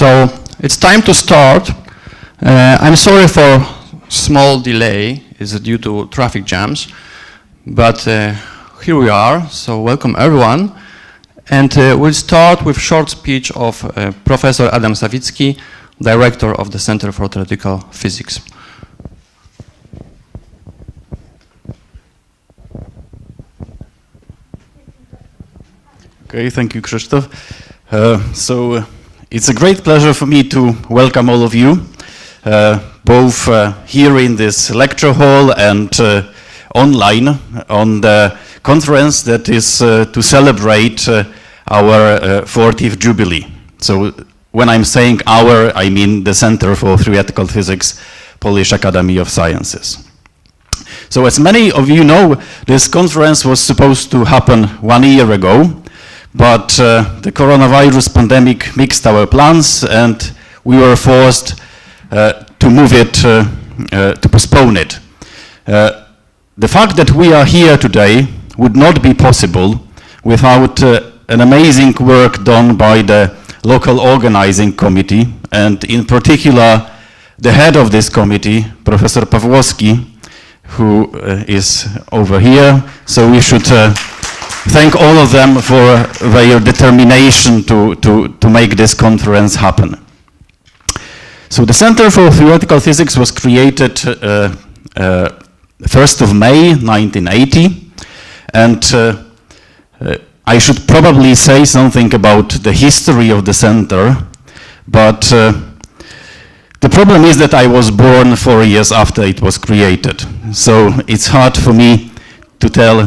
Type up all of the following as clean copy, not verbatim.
So it's time to start. I'm sorry for small delay. It's due to traffic jams, but here we are. So welcome everyone, and we'll start with short speech of Professor Adam Sawicki, Director of the Center for Theoretical Physics. Okay, thank you, Krzysztof. It's a great pleasure for me to welcome all of you, both here in this lecture hall and online on the conference that is to celebrate our 40th Jubilee. So when I'm saying our, I mean the Center for Theoretical Physics, Polish Academy of Sciences. So as many of you know, this conference was supposed to happen 1 year ago, but the coronavirus pandemic mixed our plans and we were forced to move it, to postpone it. The fact that we are here today would not be possible without an amazing work done by the local organizing committee, and in particular the head of this committee, Professor Pawłowski, who is over here. So we should thank all of them for their determination to make this conference happen. So the Center for Theoretical Physics was created 1st of May 1980, and I should probably say something about the history of the center, but the problem is that I was born 4 years after it was created, so it's hard for me to tell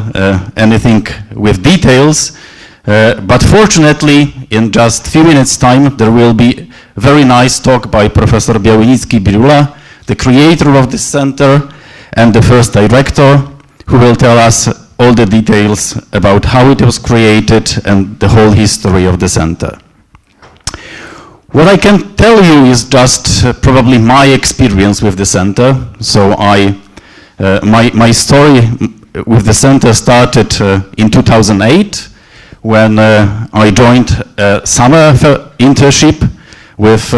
anything with details, but fortunately in just a few minutes time there will be a very nice talk by Professor Białynicki-Birula, the creator of this center and the first director, who will tell us all the details about how it was created and the whole history of the center. What I can tell you is just probably my experience with the center. So my story with the center started in 2008 when I joined a summer internship with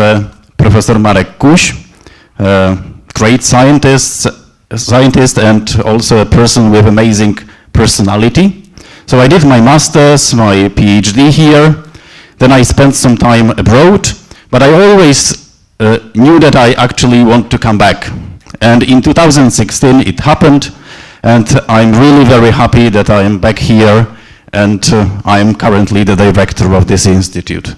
Professor Marek Kuś, great scientist and also a person with amazing personality. So I did my master's, my PhD here, then I spent some time abroad, but I always knew that I actually want to come back. And in 2016 it happened, and I'm really very happy that I am back here, and I am currently the director of this institute.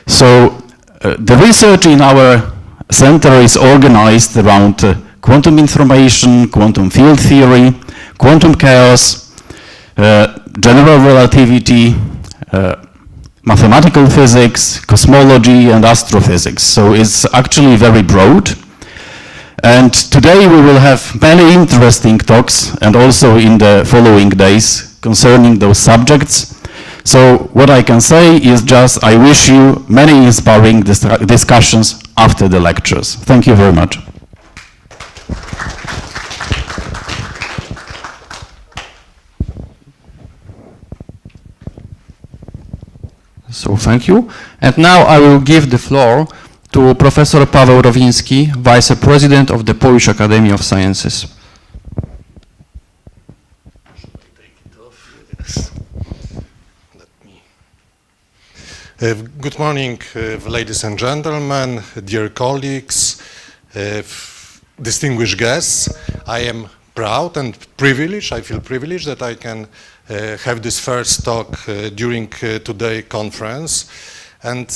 So the research in our center is organized around quantum information, quantum field theory, quantum chaos, general relativity, mathematical physics, cosmology, and astrophysics. So it's actually very broad. And today we will have many interesting talks, and also in the following days, concerning those subjects. So what I can say is just I wish you many inspiring discussions after the lectures. Thank you very much. So thank you. And now I will give the floor to Professor Paweł Nurowski, Vice President of the Polish Academy of Sciences. Good morning, ladies and gentlemen, dear colleagues, distinguished guests. I am proud and privileged, I feel privileged that I can have this first talk during today's conference. And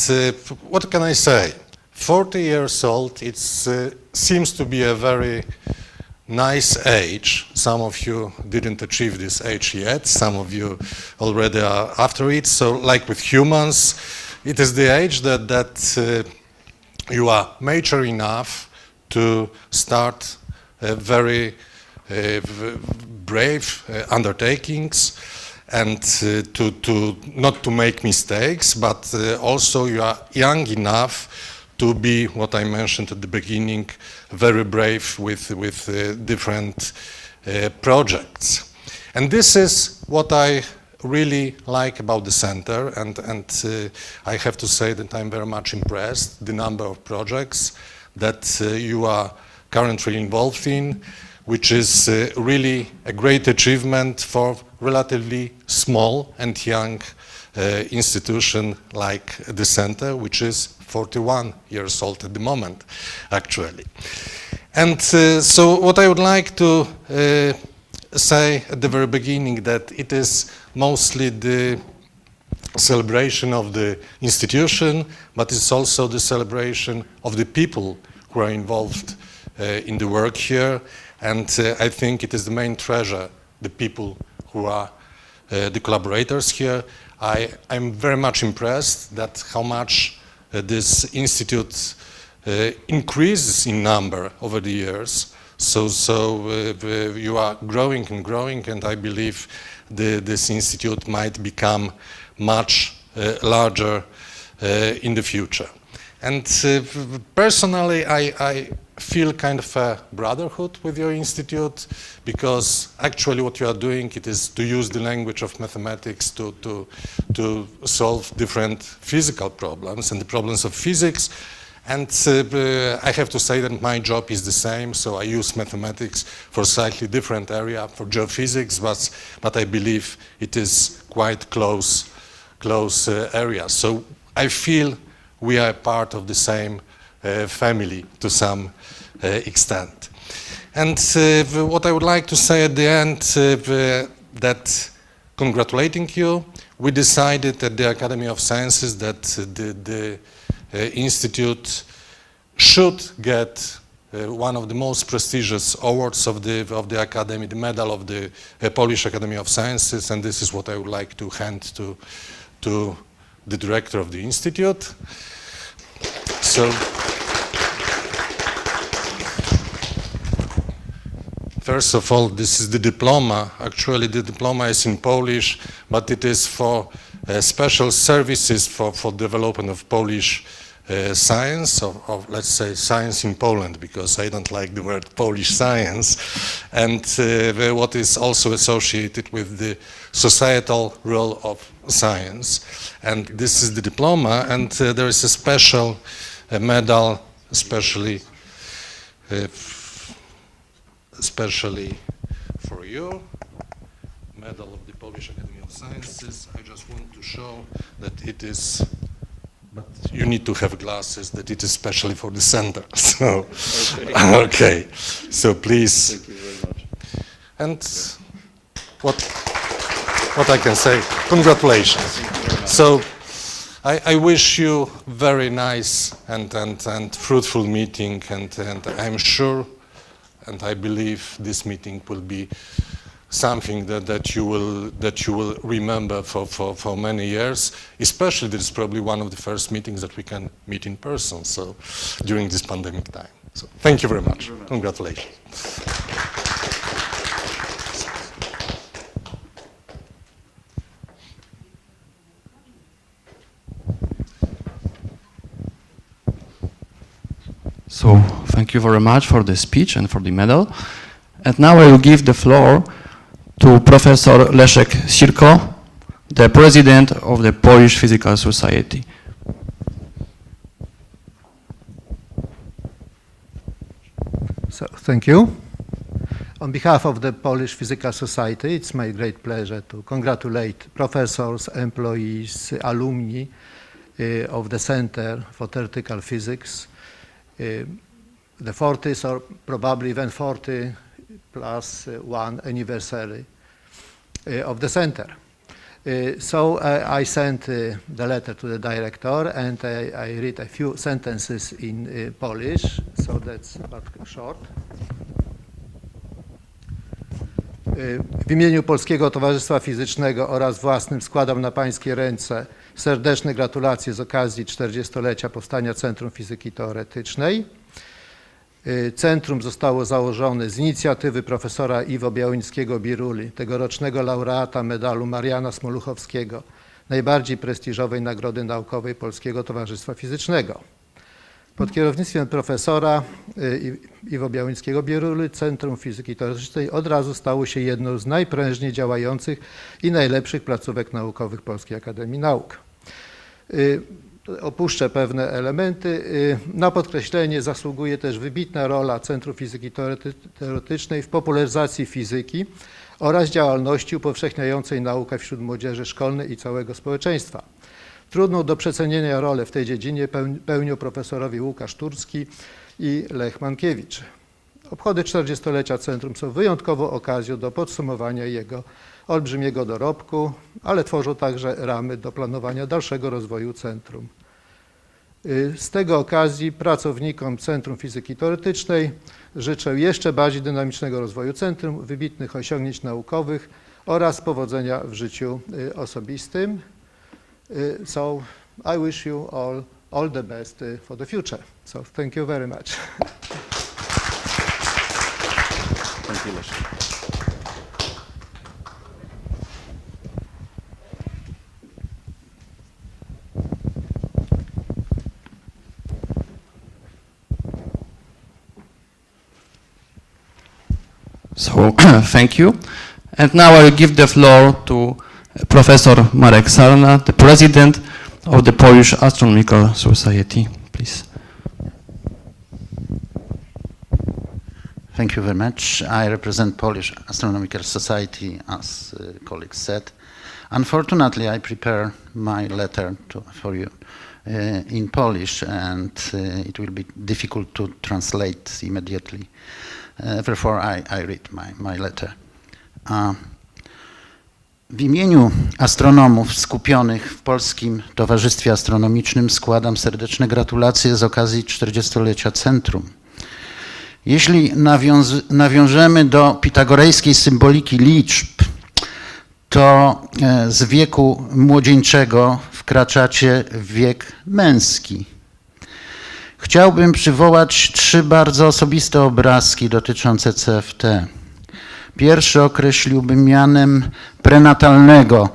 what can I say? 40 years old, it seems to be a very nice age. Some of you didn't achieve this age yet, some of you already are after it. So like with humans, it is the age that you are mature enough to start very brave undertakings, and to not to make mistakes, but also you are young enough to be, what I mentioned at the beginning, very brave with different projects. And this is what I really like about the center, and I have to say that I'm very much impressed the number of projects that you are currently involved in, which is really a great achievement for relatively small and young institution like the center, which is 41 years old at the moment, actually. And so what I would like to say at the very beginning, that it is mostly the celebration of the institution, but it's also the celebration of the people who are involved in the work here. And I think it is the main treasure, the people who are the collaborators here. I'm very much impressed that how much this institute increases in number over the years. So you are growing and growing, and I believe this institute might become much larger in the future. And personally, I feel kind of a brotherhood with your institute, because actually what you are doing, it is to use the language of mathematics to solve different physical problems and the problems of physics. And I have to say that my job is the same, so I use mathematics for slightly different area, for geophysics, but I believe it is quite close area. So I feel we are part of the same family to some extent. And what I would like to say at the end, that congratulating you, we decided at the Academy of Sciences that the Institute should get one of the most prestigious awards of the Academy, the medal of the Polish Academy of Sciences, and this is what I would like to hand to the director of the Institute. So, first of all, this is the diploma. Actually, the diploma is in Polish, but it is for special services for development of Polish science, of let's say science in Poland, because I don't like the word Polish science, and what is also associated with the societal role of science. And this is the diploma, and there is a special medal, especially for you, medal of the Polish Academy of Sciences. I just want to show that it is, but you need to have glasses, that it is especially for the center. So, okay. So please. Thank you very much. And what I can say, congratulations. So I wish you very nice and fruitful meeting, and I'm sure and I believe this meeting will be something that you will remember for many years. Especially, this is probably one of the first meetings that we can meet in person. So during this pandemic time. So thank you very much. Congratulations. So thank you very much for the speech and for the medal. And now I will give the floor to Professor Leszek Sirko, the President of the Polish Physical Society. So, thank you. On behalf of the Polish Physical Society, it's my great pleasure to congratulate professors, employees, alumni of the Center for Theoretical Physics, the 40th or probably even 40 plus one anniversary of the center. So I sent the letter to the director, and I read a few sentences in Polish, so that's about short. W imieniu Polskiego Towarzystwa Fizycznego oraz własnym składam na Pańskie ręce serdeczne gratulacje z okazji 40-lecia powstania Centrum Fizyki Teoretycznej. Centrum zostało założone z inicjatywy profesora Iwo Białynickiego-Biruli, tegorocznego laureata medalu Mariana Smoluchowskiego, najbardziej prestiżowej nagrody naukowej Polskiego Towarzystwa Fizycznego. Pod kierownictwem profesora Iwo Białynickiego-Biruly Centrum Fizyki Teoretycznej od razu stało się jedną z najprężniej działających i najlepszych placówek naukowych Polskiej Akademii Nauk. Opuszczę pewne elementy. Na podkreślenie zasługuje też wybitna rola Centrum Fizyki Teoretycznej w popularyzacji fizyki oraz działalności upowszechniającej naukę wśród młodzieży szkolnej i całego społeczeństwa. Trudną do przecenienia rolę w tej dziedzinie pełnią profesorowie Łukasz Turski i Lech Mankiewicz. Obchody 40-lecia Centrum są wyjątkową okazją do podsumowania jego olbrzymiego dorobku, ale tworzą także ramy do planowania dalszego rozwoju Centrum. Z tego okazji pracownikom Centrum Fizyki Teoretycznej życzę jeszcze bardziej dynamicznego rozwoju Centrum, wybitnych osiągnięć naukowych oraz powodzenia w życiu osobistym. So I wish you all the best for the future. So thank you very much. Thank you, Leszek. So, thank you. And now I will give the floor to Professor Marek Sarna, the President of the Polish Astronomical Society. Please. Thank you very much. I represent Polish Astronomical Society, as colleagues said. Unfortunately, I prepare my letter for you in Polish, and it will be difficult to translate immediately. Therefore, I read my letter. W imieniu astronomów skupionych w Polskim Towarzystwie Astronomicznym składam serdeczne gratulacje z okazji 40-lecia Centrum. Jeśli nawiążemy do pitagorejskiej symboliki liczb, to z wieku młodzieńczego wkraczacie w wiek męski. Chciałbym przywołać 3 bardzo osobiste obrazki dotyczące CFT. Pierwszy określiłbym mianem prenatalnego,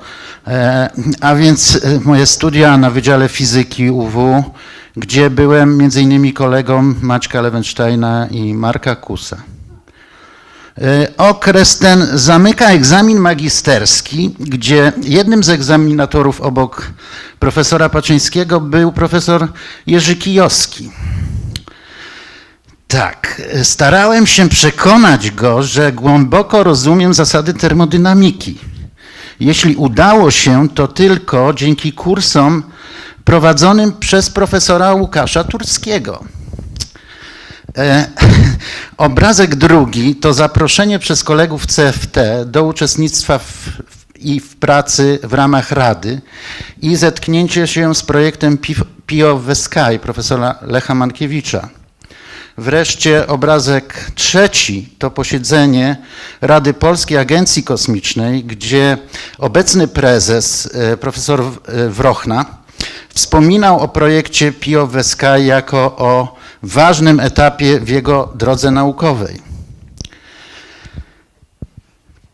a więc moje studia na Wydziale Fizyki UW, gdzie byłem m.in. kolegą Maćka Lewensteina i Marka Kusa. Okres ten zamyka egzamin magisterski, gdzie jednym z egzaminatorów obok profesora Paczyńskiego był profesor Jerzy Kijowski. Tak, starałem się przekonać go, że głęboko rozumiem zasady termodynamiki. Jeśli udało się, to tylko dzięki kursom prowadzonym przez profesora Łukasza Turskiego. Obrazek drugi to zaproszenie przez kolegów CFT do uczestnictwa w pracy w ramach Rady i zetknięcie się z projektem PO w Sky profesora Lecha Mankiewicza. Wreszcie obrazek trzeci to posiedzenie Rady Polskiej Agencji Kosmicznej, gdzie obecny prezes, profesor Wrochna, wspominał o projekcie PO w Sky jako o ważnym etapie w jego drodze naukowej.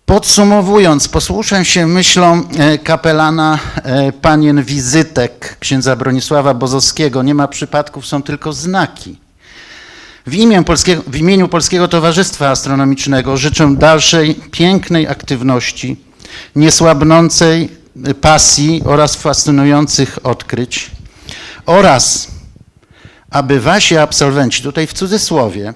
Podsumowując, posłuszę się myślą kapelana panien wizytek księdza Bronisława Bozowskiego. Nie ma przypadków, są tylko znaki. W imieniu Polskiego Towarzystwa Astronomicznego życzę dalszej pięknej aktywności, niesłabnącej pasji oraz fascynujących odkryć oraz aby wasi absolwenci, tutaj w cudzysłowie,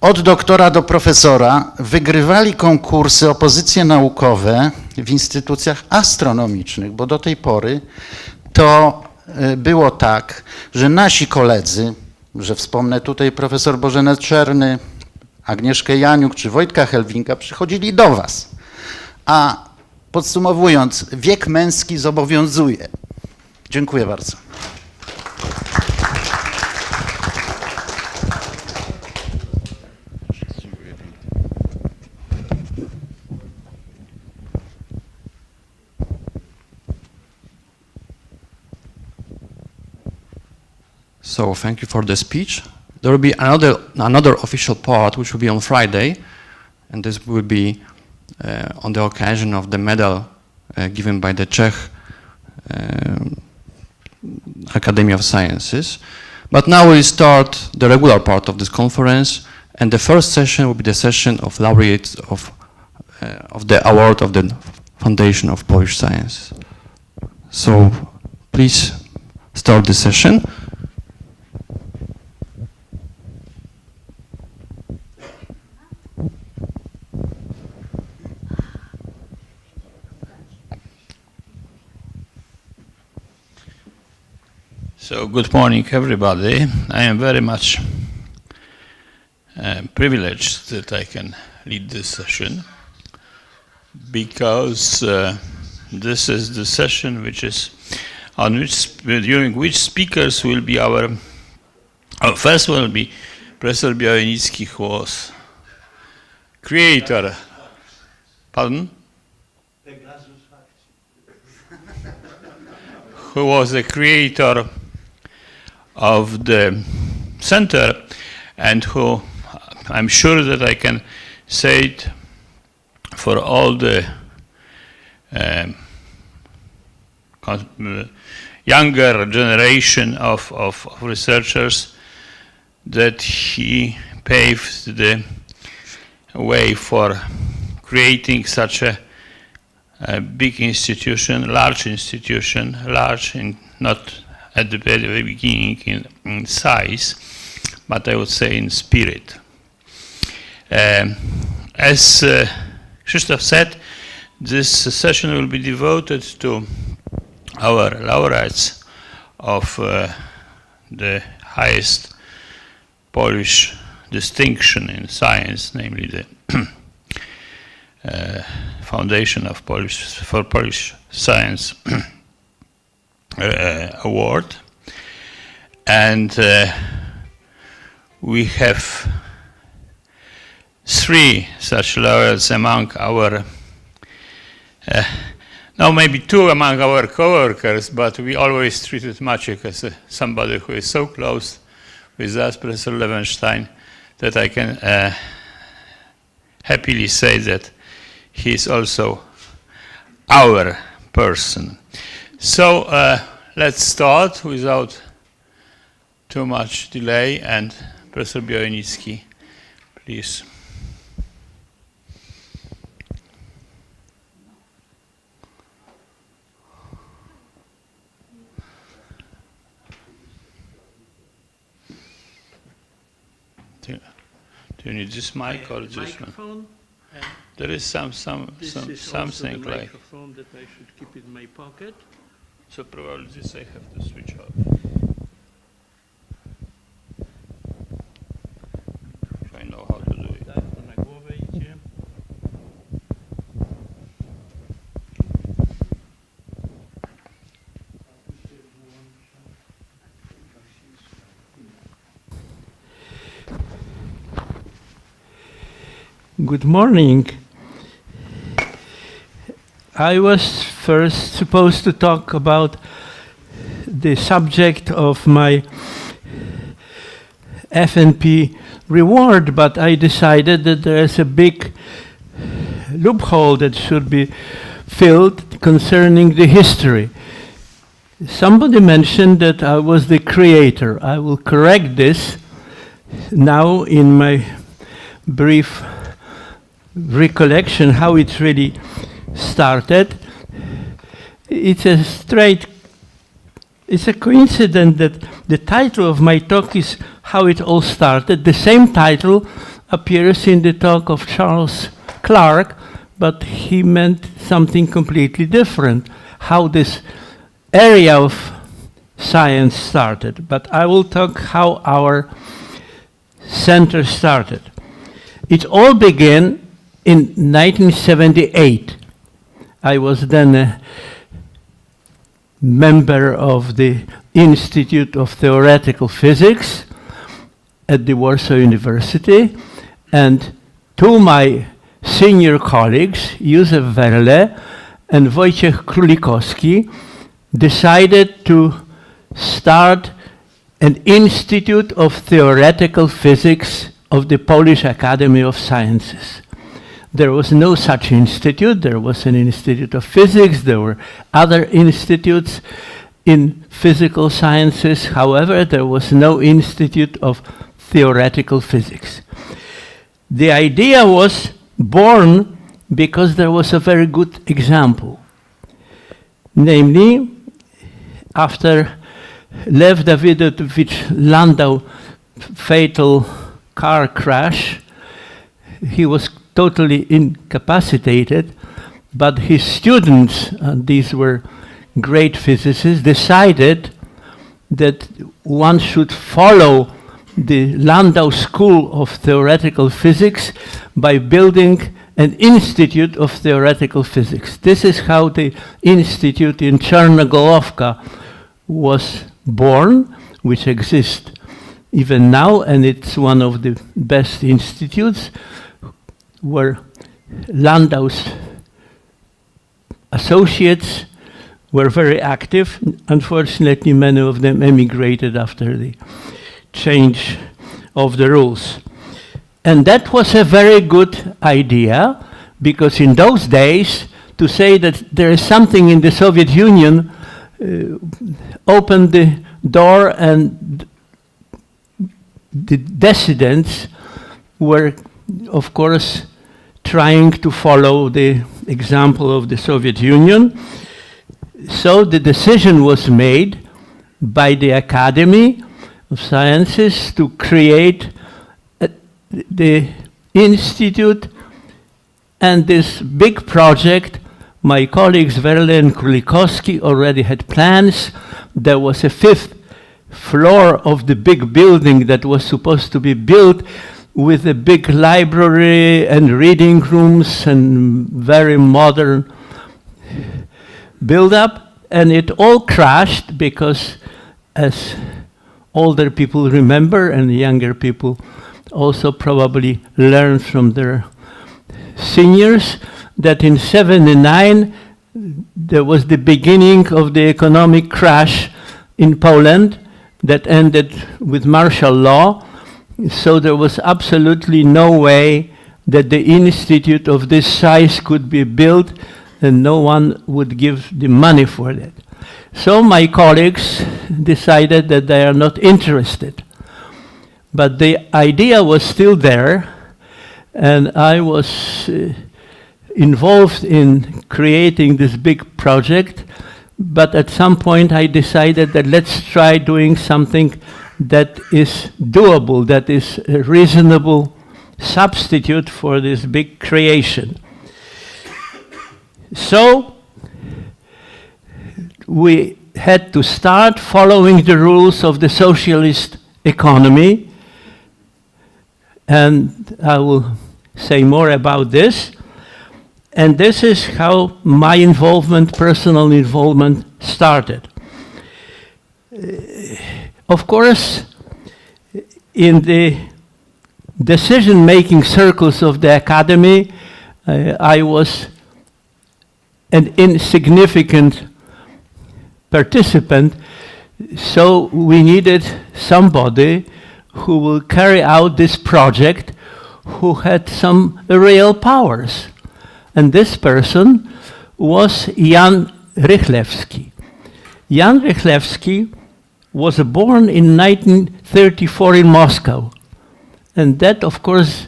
od doktora do profesora wygrywali konkursy o pozycje naukowe w instytucjach astronomicznych, bo do tej pory to było tak, że nasi koledzy, że wspomnę tutaj profesor Bożenę Czerny, Agnieszkę Janiuk czy Wojtka Helwinka, przychodzili do was. A podsumowując, wiek męski zobowiązuje. Dziękuję bardzo. So thank you for the speech. There will be another official part, which will be on Friday, and this will be on the occasion of the medal given by the Czech Academy of Sciences. But now we start the regular part of this conference, and the first session will be the session of laureates of the award of the Foundation of Polish Science. So please start the session. So good morning, everybody. I am very much privileged that I can lead this session because this is the session during which speakers will be first will be Professor Białynicki, who was creator. Pardon? Who was the creator of the center, and who I'm sure that I can say it for all the younger generation of researchers, that he paved the way for creating such a big institution, large not at the very beginning in size, but I would say in spirit. As Krzysztof said, this session will be devoted to our laureates of the highest Polish distinction in science, namely the Foundation for Polish Science award. And we have 3 such laureates among our, now maybe 2 among our co-workers, but we always treated Maciek as somebody who is so close with us, Professor Lewenstein, that I can happily say that he is also our person. So let's start without too much delay, and Professor Białynicki, please. Do you need this mic or just one? There is something the like microphone that I should keep in my pocket. So probably this I have to switch off. If I know how to do it. Tak, to na głowę idzie. Good morning. I was first supposed to talk about the subject of my FNP reward, but I decided that there is a big loophole that should be filled concerning the history. Somebody mentioned that I was the creator. I will correct this now in my brief recollection how it really started. It's a coincidence that the title of my talk is How It All Started. The same title appears in the talk of Charles Clark, but he meant something completely different, how this area of science started. But I will talk how our center started. It all began in 1978. I was then a member of the Institute of Theoretical Physics at the Warsaw University, and 2 my senior colleagues, Józef Werle and Wojciech Królikowski, decided to start an Institute of Theoretical Physics of the Polish Academy of Sciences. There was no such institute. There was an Institute of Physics. There were other institutes. in physical sciences. However, there was no Institute of Theoretical Physics. The idea was born because there was a very good example. Namely, after Lev Davidovich Landau fatal car crash, he was totally incapacitated, but his students, and these were great physicists, decided that one should follow the Landau School of Theoretical Physics by building an Institute of Theoretical Physics. This is how the institute in Chernogolovka was born, which exists even now, and it's one of the best institutes where Landau's associates were very active. Unfortunately, many of them emigrated after the change of the rules. And that was a very good idea, because in those days, to say that there is something in the Soviet Union opened the door, and the dissidents were, of course, trying to follow the example of the Soviet Union. So the decision was made by the Academy of Sciences to create the institute, and this big project, my colleagues Verle and Królikowski already had plans. There was a 5th floor of the big building that was supposed to be built with a big library and reading rooms and very modern build-up, and it all crashed because, as older people remember and younger people also probably learned from their seniors, that in '79 there was the beginning of the economic crash in Poland that ended with martial law. So there was absolutely no way that the institute of this size could be built, and no one would give the money for that. So my colleagues decided that they are not interested. But the idea was still there, and I was involved in creating this big project. But at some point I decided that let's try doing something that is doable, that is a reasonable substitute for this big creation. So we had to start following the rules of the socialist economy, and I will say more about this. And this is how my involvement, personal involvement, started. Of course, in the decision-making circles of the academy, I was an insignificant participant, so we needed somebody who will carry out this project, who had some real powers. And this person was Jan Rychlewski. Jan Rychlewski was born in 1934 in Moscow. And that, of course,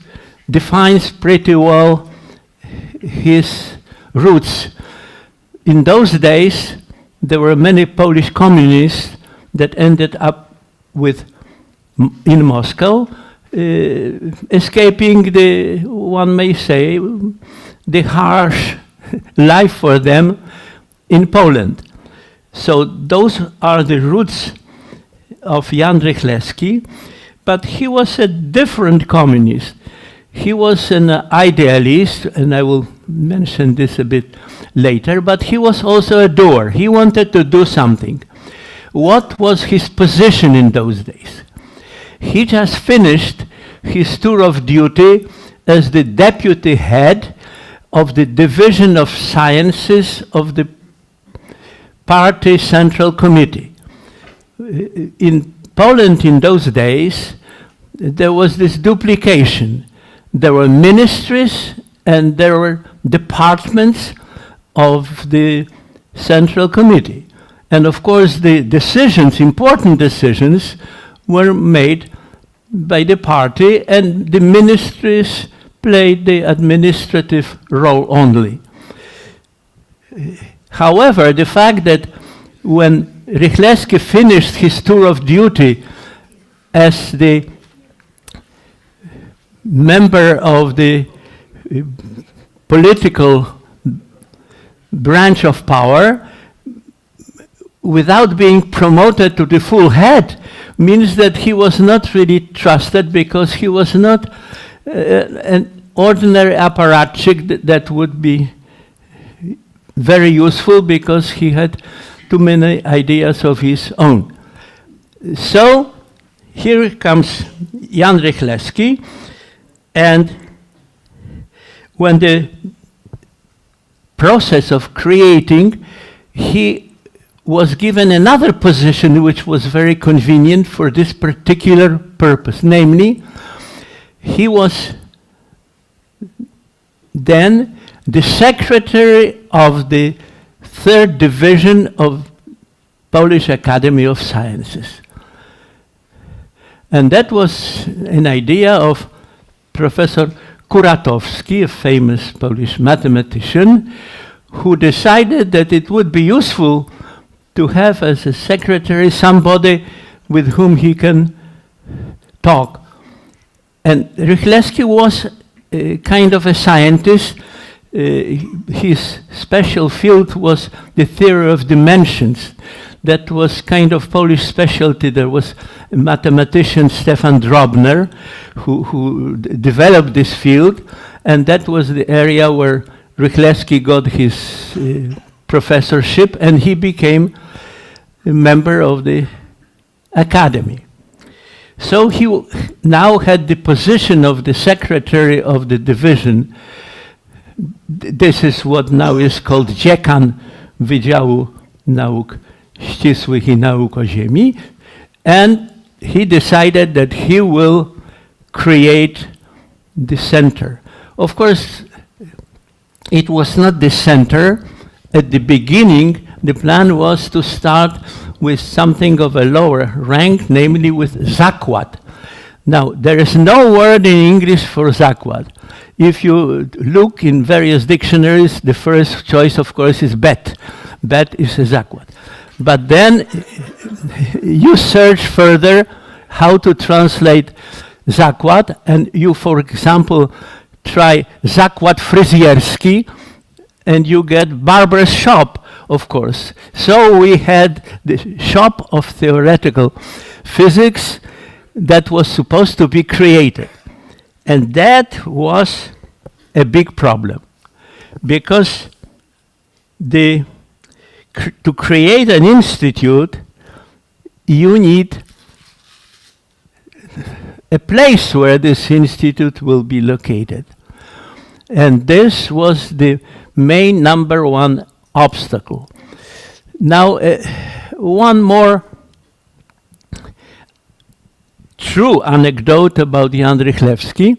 defines pretty well his roots. In those days, there were many Polish communists that ended up in Moscow, escaping the, one may say, the harsh life for them in Poland. So those are the roots of Jan Rychlewski, but he was a different communist. He was an idealist, and I will mention this a bit later, but he was also a doer. He wanted to do something. What was his position in those days? He just finished his tour of duty as the deputy head of the Division of Sciences of the Party Central Committee. In Poland in those days, there was this duplication. There were ministries and there were departments of the Central Committee. And of course, the decisions, important decisions, were made by the party, and the ministries played the administrative role only. However, the fact that when Rychlewski finished his tour of duty as the member of the political branch of power, without being promoted to the full head, means that he was not really trusted, because he was not an ordinary apparatchik that would be very useful, because he had too many ideas of his own. So here comes Jan Rychlewski, and when the process of creating, he was given another position which was very convenient for this particular purpose. Namely, he was then the secretary of the third division of Polish Academy of Sciences. And that was an idea of Professor Kuratowski, a famous Polish mathematician, who decided that it would be useful to have as a secretary somebody with whom he can talk. And Rychlewski was kind of a scientist. His special field was the theory of dimensions. That was kind of Polish specialty. There was a mathematician, Stefan Drobner, who developed this field, and that was the area where Rychlewski got his professorship, and he became a member of the academy. So he now had the position of the secretary of the division. This is what now is called dziekan Wydziału Nauk Ścisłych I Nauk o Ziemi, and he decided that he will create the center. Of course, it was not the center. At the beginning, the plan was to start with something of a lower rank, namely with zakład. Now, there is no word in English for zakład. If you look in various dictionaries, the first choice, of course, is bet. Bet is a zakład. But then you search further how to translate zakład, and you, for example, try zakład fryzjerski, and you get barber's shop, of course. So we had the shop of theoretical physics that was supposed to be created. And that was a big problem, because to create an institute, you need a place where this institute will be located. And this was the main number one obstacle. Now, one more true anecdote about Jan Rychlewski.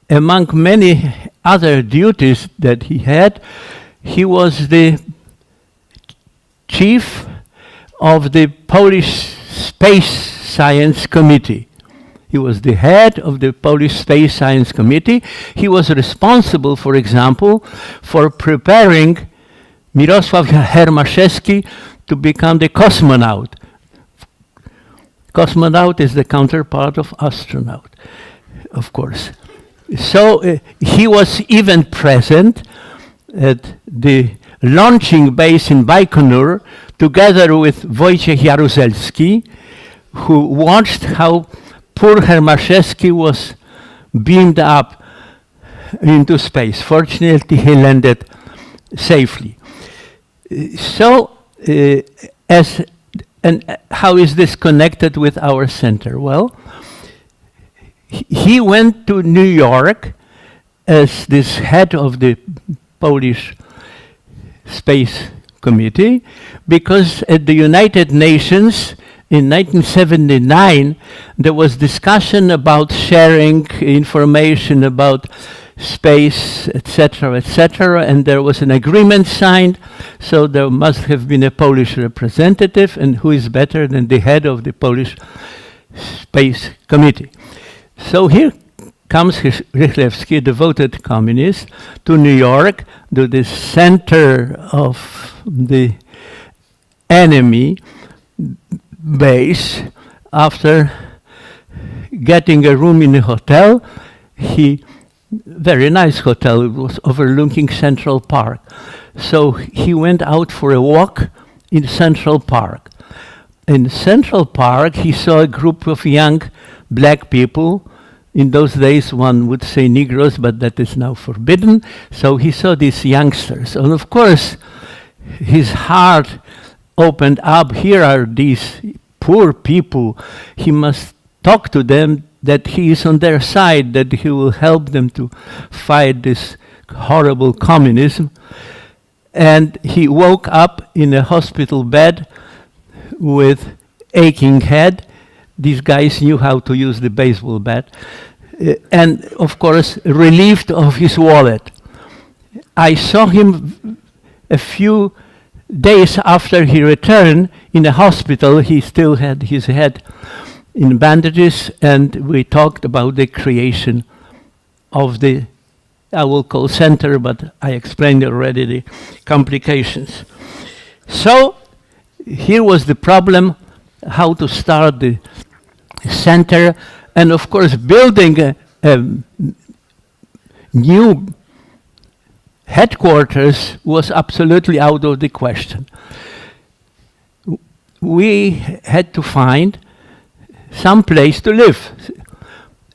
Among many other duties that he had, he was the chief of the Polish Space Science Committee. He was the head of the Polish Space Science Committee. He was responsible, for example, for preparing Mirosław Hermaszewski to become the cosmonaut. Cosmonaut is the counterpart of astronaut, of course. So he was even present at the launching base in Baikonur, together with Wojciech Jaruzelski, who watched how poor Hermaszewski was beamed up into space. Fortunately, he landed safely. So, how is this connected with our center? Well, he went to New York as this head of the Polish Space Committee, because at the United Nations in 1979, there was discussion about sharing information about space, etc., etc., and there was an agreement signed, so there must have been a Polish representative, and who is better than the head of the Polish Space Committee. So here comes Rychlewski, a devoted communist, to New York, to the center of the enemy base. After getting a room in a hotel, very nice hotel, it was overlooking Central Park. So he went out for a walk in Central Park. In Central Park, he saw a group of young black people. In those days, one would say Negroes, but that is now forbidden. So he saw these youngsters. And of course, his heart opened up. Here are these poor people. He must talk to them, that he is on their side, that he will help them to fight this horrible communism. And he woke up in a hospital bed with aching head. These guys knew how to use the baseball bat. And of course, relieved of his wallet. I saw him a few days after he returned in a hospital. He still had his head in bandages, and we talked about the creation of the, I will call center, but I explained already the complications. So here was the problem, how to start the center, and of course building a new headquarters was absolutely out of the question. We had to find some place to live.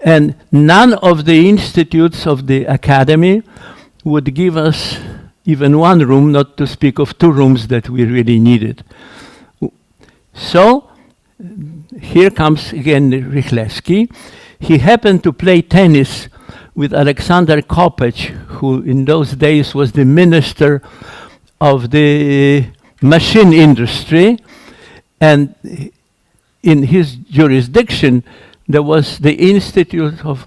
And none of the institutes of the academy would give us even one room, not to speak of 2 rooms that we really needed. So here comes again Rychlewski. He happened to play tennis with Alexander Kopecz, who in those days was the minister of the machine industry, and in his jurisdiction there was the Institute of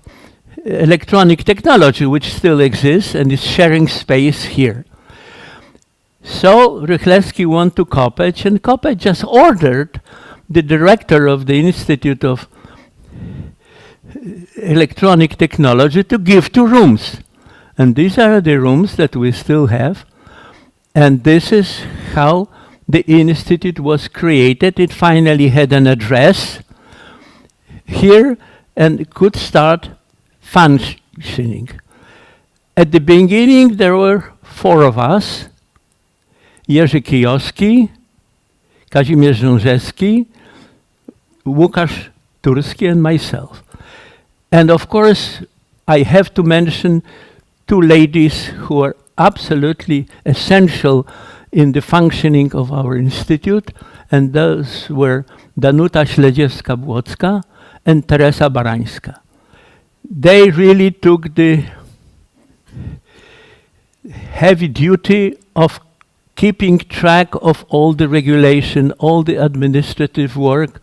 Electronic Technology, which still exists and is sharing space here. So Rychlewski went to Kopecz, and Kopecz just ordered the director of the Institute of Electronic Technology to give 2 rooms. And these are the rooms that we still have. And this is how the institute was created. It finally had an address here and could start functioning. At the beginning, there were 4 of us: Jerzy Duszyński, Kazimierz Rzążewski, Łukasz Turski, and myself. And of course, I have to mention 2 ladies who are absolutely essential in the functioning of our institute, and those were Danuta Śledziewska-Błocka and Teresa Barańska. They really took the heavy duty of keeping track of all the regulation, all the administrative work,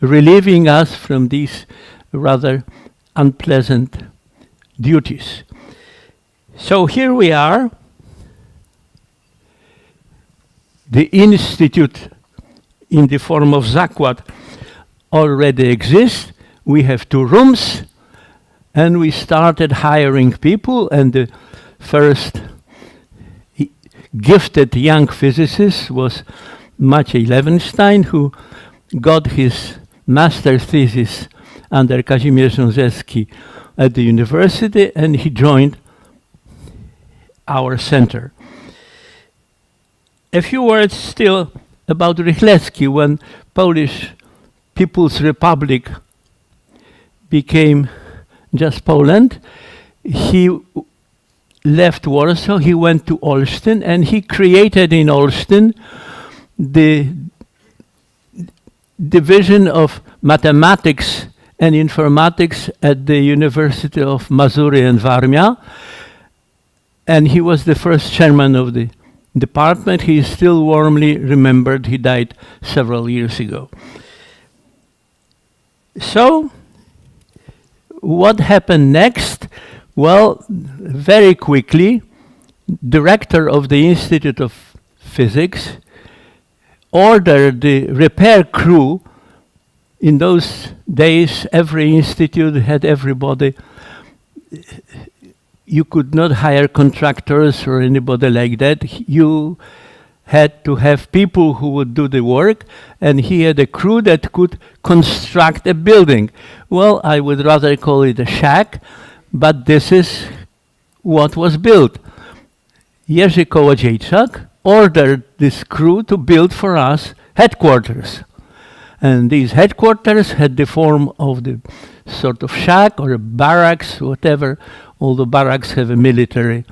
relieving us from these rather unpleasant duties. So here we are. The institute in the form of zakład already exists. We have 2 rooms, and we started hiring people, and the first gifted young physicist was Maciej Lewenstein, who got his master's thesis under Kazimierz Rzążewski at the university, and he joined our center. A few words still about Rychlewski. When Polish People's Republic became just Poland, he left Warsaw, he went to Olsztyn, and he created in Olsztyn the division of mathematics and informatics at the University of Mazury and Warmia, and he was the first chairman of the department. He is still warmly remembered. He died several years ago. So, what happened next? Well, very quickly, director of the Institute of Physics ordered the repair crew. In those days, every institute had everybody. You could not hire contractors or anybody like that. You had to have people who would do the work, and he had a crew that could construct a building. Well, I would rather call it a shack, but this is what was built. Jerzy Kołodziejczak ordered this crew to build for us headquarters. And these headquarters had the form of the sort of shack or a barracks, whatever. All the barracks have a military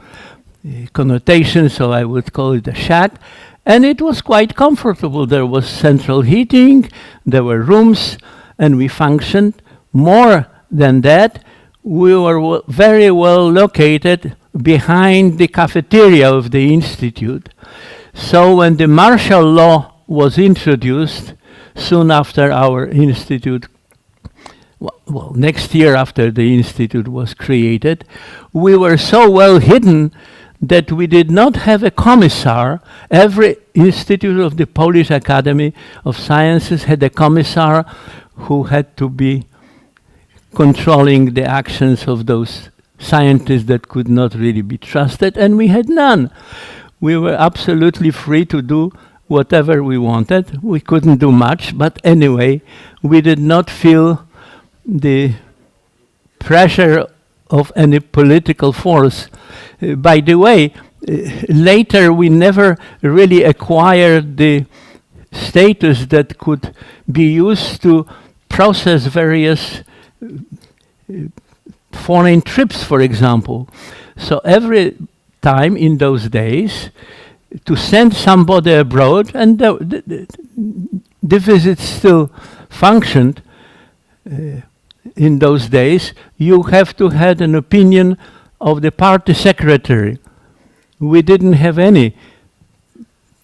connotation, so I would call it a shack. And it was quite comfortable. There was central heating, there were rooms, and we functioned. More than that, we were very well located behind the cafeteria of the institute. So when the martial law was introduced, soon after our institute, well, next year after the institute was created, we were so well hidden that we did not have a commissar. Every institute of the Polish Academy of Sciences had a commissar who had to be controlling the actions of those scientists that could not really be trusted, and we had none. We were absolutely free to do whatever we wanted. We couldn't do much, but anyway, we did not feel the pressure of any political force. By the way, later we never really acquired the status that could be used to process various foreign trips, for example. So every time in those days, to send somebody abroad, and the visits still functioned in those days, you have to have an opinion of the party secretary. We didn't have any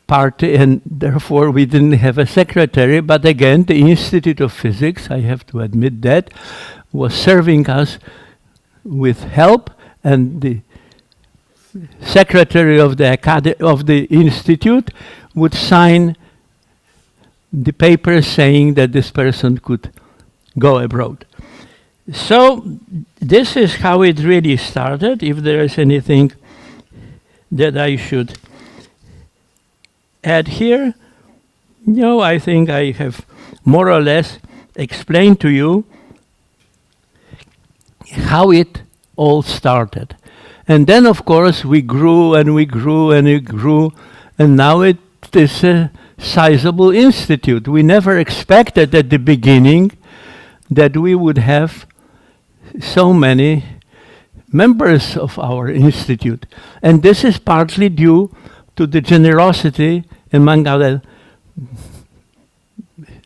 party, and therefore we didn't have a secretary, but again, the Institute of Physics, I have to admit that, was serving us with help, and the secretary of the institute would sign the paper saying that this person could go abroad. So this is how it really started. If there is anything that I should add here, no, I think I have more or less explained to you how it all started. And then, of course, we grew and we grew and we grew, and now it is a sizable institute. We never expected at the beginning that we would have so many members of our institute. And this is partly due to the generosity, among other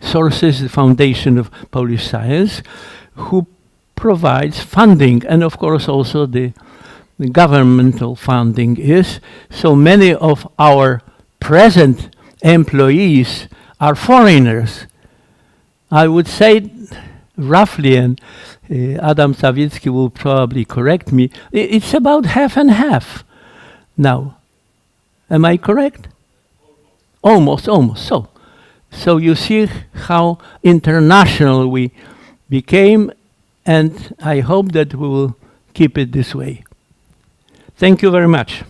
sources, the Foundation of Polish Science, who provides funding, and of course also the governmental funding is. So many of our present employees are foreigners. I would say roughly, and Adam Sawicki will probably correct me, it's about half and half now. Am I correct? Almost. So you see how international we became, and I hope that we will keep it this way. Thank you very much.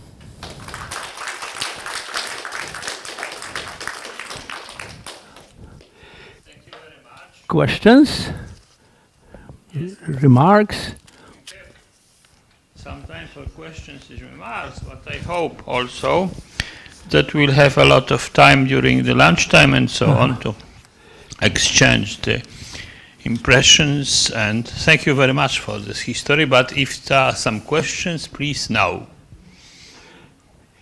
Thank you very much. Questions? Remarks? Some time for questions and remarks, but I hope also that we'll have a lot of time during the lunchtime and so on to exchange the impressions, and thank you very much for this history. But if there are some questions, please now.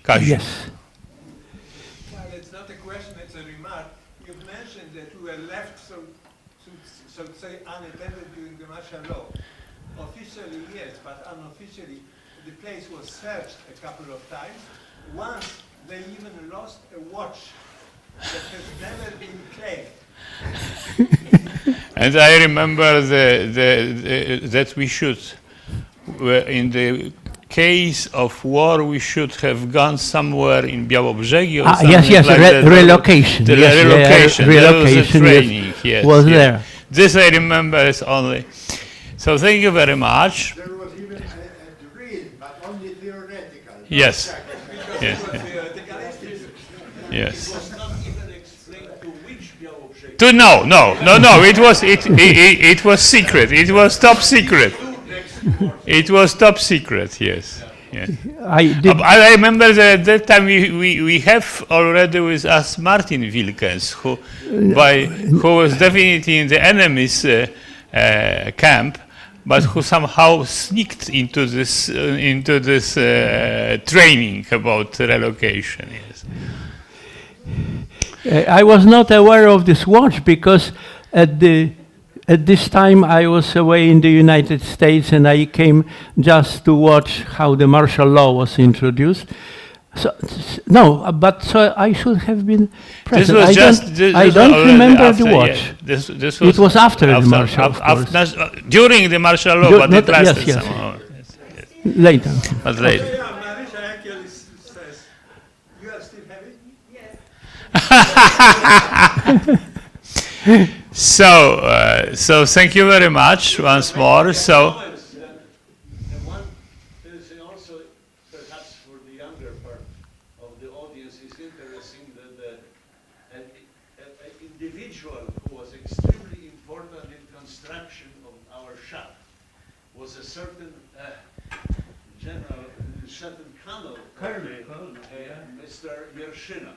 Kazimierz. Yes. Well, it's not a question, it's a remark. You've mentioned that we were left, so to say, unattended during the martial law. Officially, yes, but unofficially, the place was searched a couple of times. Once, they even lost a watch that has never been claimed. And I remember that we should in the case of war, we should have gone somewhere in Białobrzegi or something yes, like that. relocation. The Yes, relocation. There was a relocation, training. Yes, was yes. there. This I remember is only. So thank you very much. There was even a drill, but only theoretical. Yes. Yes. Yes. It was not even explained to which Białobrzegi. No. It was secret. It was top secret. It was top secret. Yes. Yes. I remember that at that time we have already with us Martin Wilkens, who was definitely in the enemy's camp, but who somehow sneaked into this training about relocation. Yes. I was not aware of this watch because at this time I was away in the United States and I came just to watch how the martial law was introduced. So I should have been present. I don't remember after, the watch. Yeah, it was after the martial law, of course. During the martial law, but it lasted somehow. Yes. Later. But later. Mariusz actually says, you are still having? Yes. So thank you very much once more. So. There is also, perhaps for the younger part of the audience, is interesting that an individual who was extremely important in construction of our shop was a certain colonel, Mr. Yershina.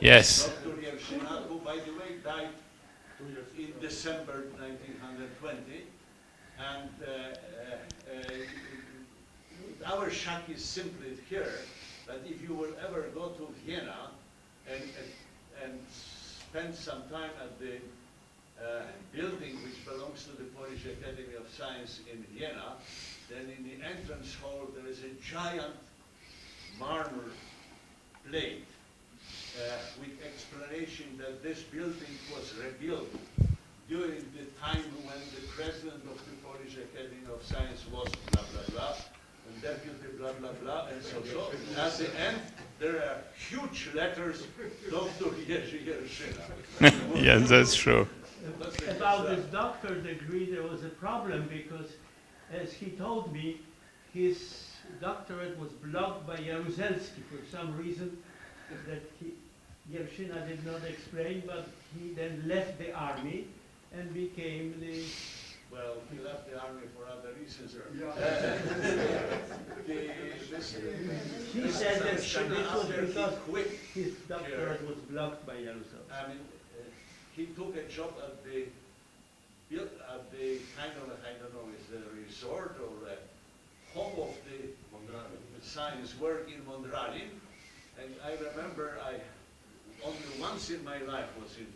Yes. Dr. Yershina, who, by the way, died in December 1920, and our shack is simply here, but if you will ever go to Vienna and spend some time at the building which belongs to the Polish Academy of Science in Vienna, then in the entrance hall there is a giant marble plate with explanation that this building was rebuilt during the time when the president of the Polish Academy of Science was blah, blah, blah, and deputy blah, blah, blah, and so. At the end, there are huge letters, Dr. Jerzy Duszyński. Yes, that's true. About this doctor's degree, there was a problem because, as he told me, his doctorate was blocked by Rzążewski for some reason that Yershina did not explain, but he then left the army and became the... Well, he left the army for other reasons. He said that this was because his doctorate was blocked by Rzążewski. I mean, he took a job at the kind of, I don't know, is a resort or a home of the science work in Mondralin. And I remember only once in my life was in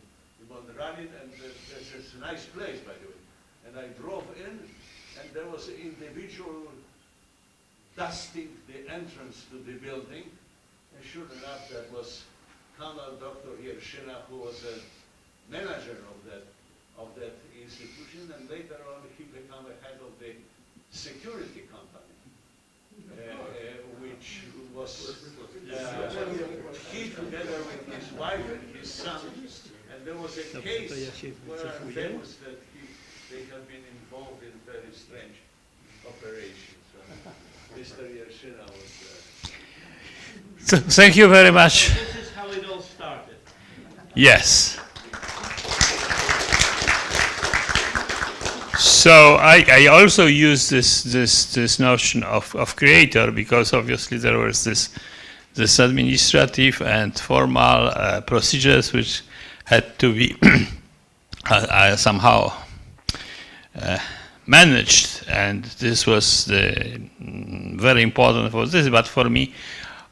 Mondralin, and it's a nice place, by the way. And I drove in, and there was an individual dusting the entrance to the building. And sure enough, that was Colonel Dr. Yershina, who was a manager of that institution, and later on he became a head of the security company, which was he together with his wife and his son, and there was a case where I'm famous that they have been involved in very strange operations. Mr. Yershina was So, thank you very much. This is how it all started. Yes. So I also use this notion of creator because obviously there was this administrative and formal procedures which had to be somehow managed, and this was very important for this. But for me,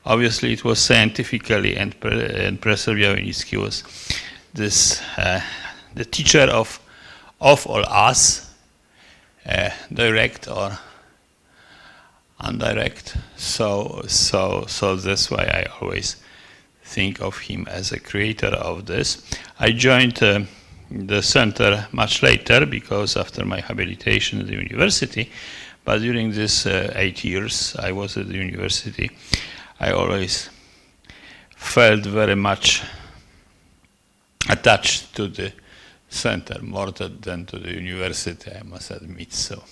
obviously, it was scientifically, and Professor Białynicki was this the teacher of all us. Direct or indirect, so that's why I always think of him as a creator of this. I joined the center much later, because after my habilitation at the university, but during these 8 years I was at the university, I always felt very much attached to the center, more than to the university, I must admit. So,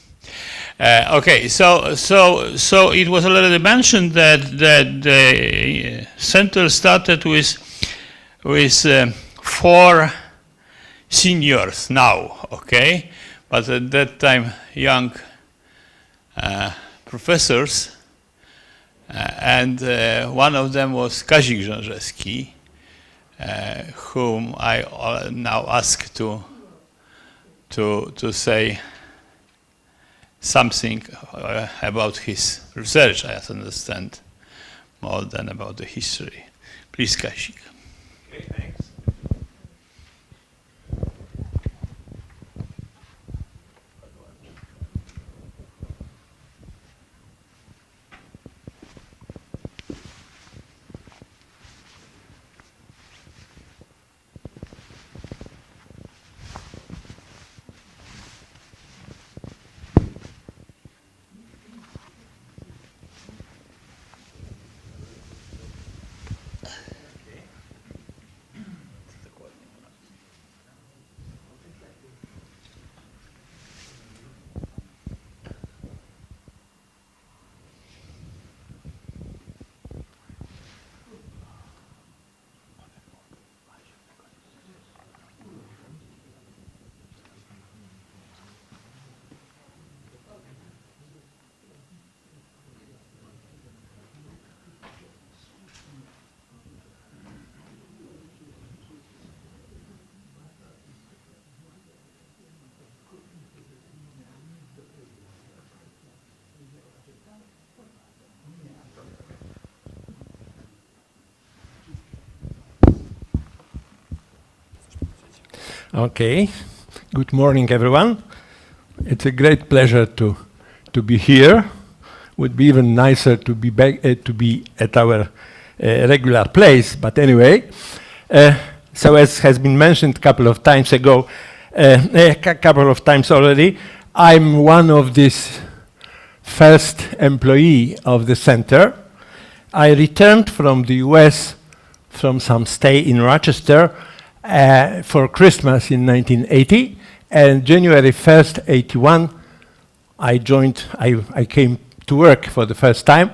okay, so it was already mentioned that the center started with 4 seniors now, okay, but at that time young professors, and one of them was Kazimierz Rzążewski, whom I now ask to say something about his research. I understand more than about the history. Please, Kasik. Okay, thanks. Okay, good morning, everyone. It's a great pleasure to be here. Would be even nicer to be back to be at our regular place. But anyway, so as has been mentioned a couple of times ago, a couple of times already, I'm one of this first employee of the center. I returned from the US from some stay in Rochester for Christmas in 1980, and January 1st, 81, I came to work for the first time.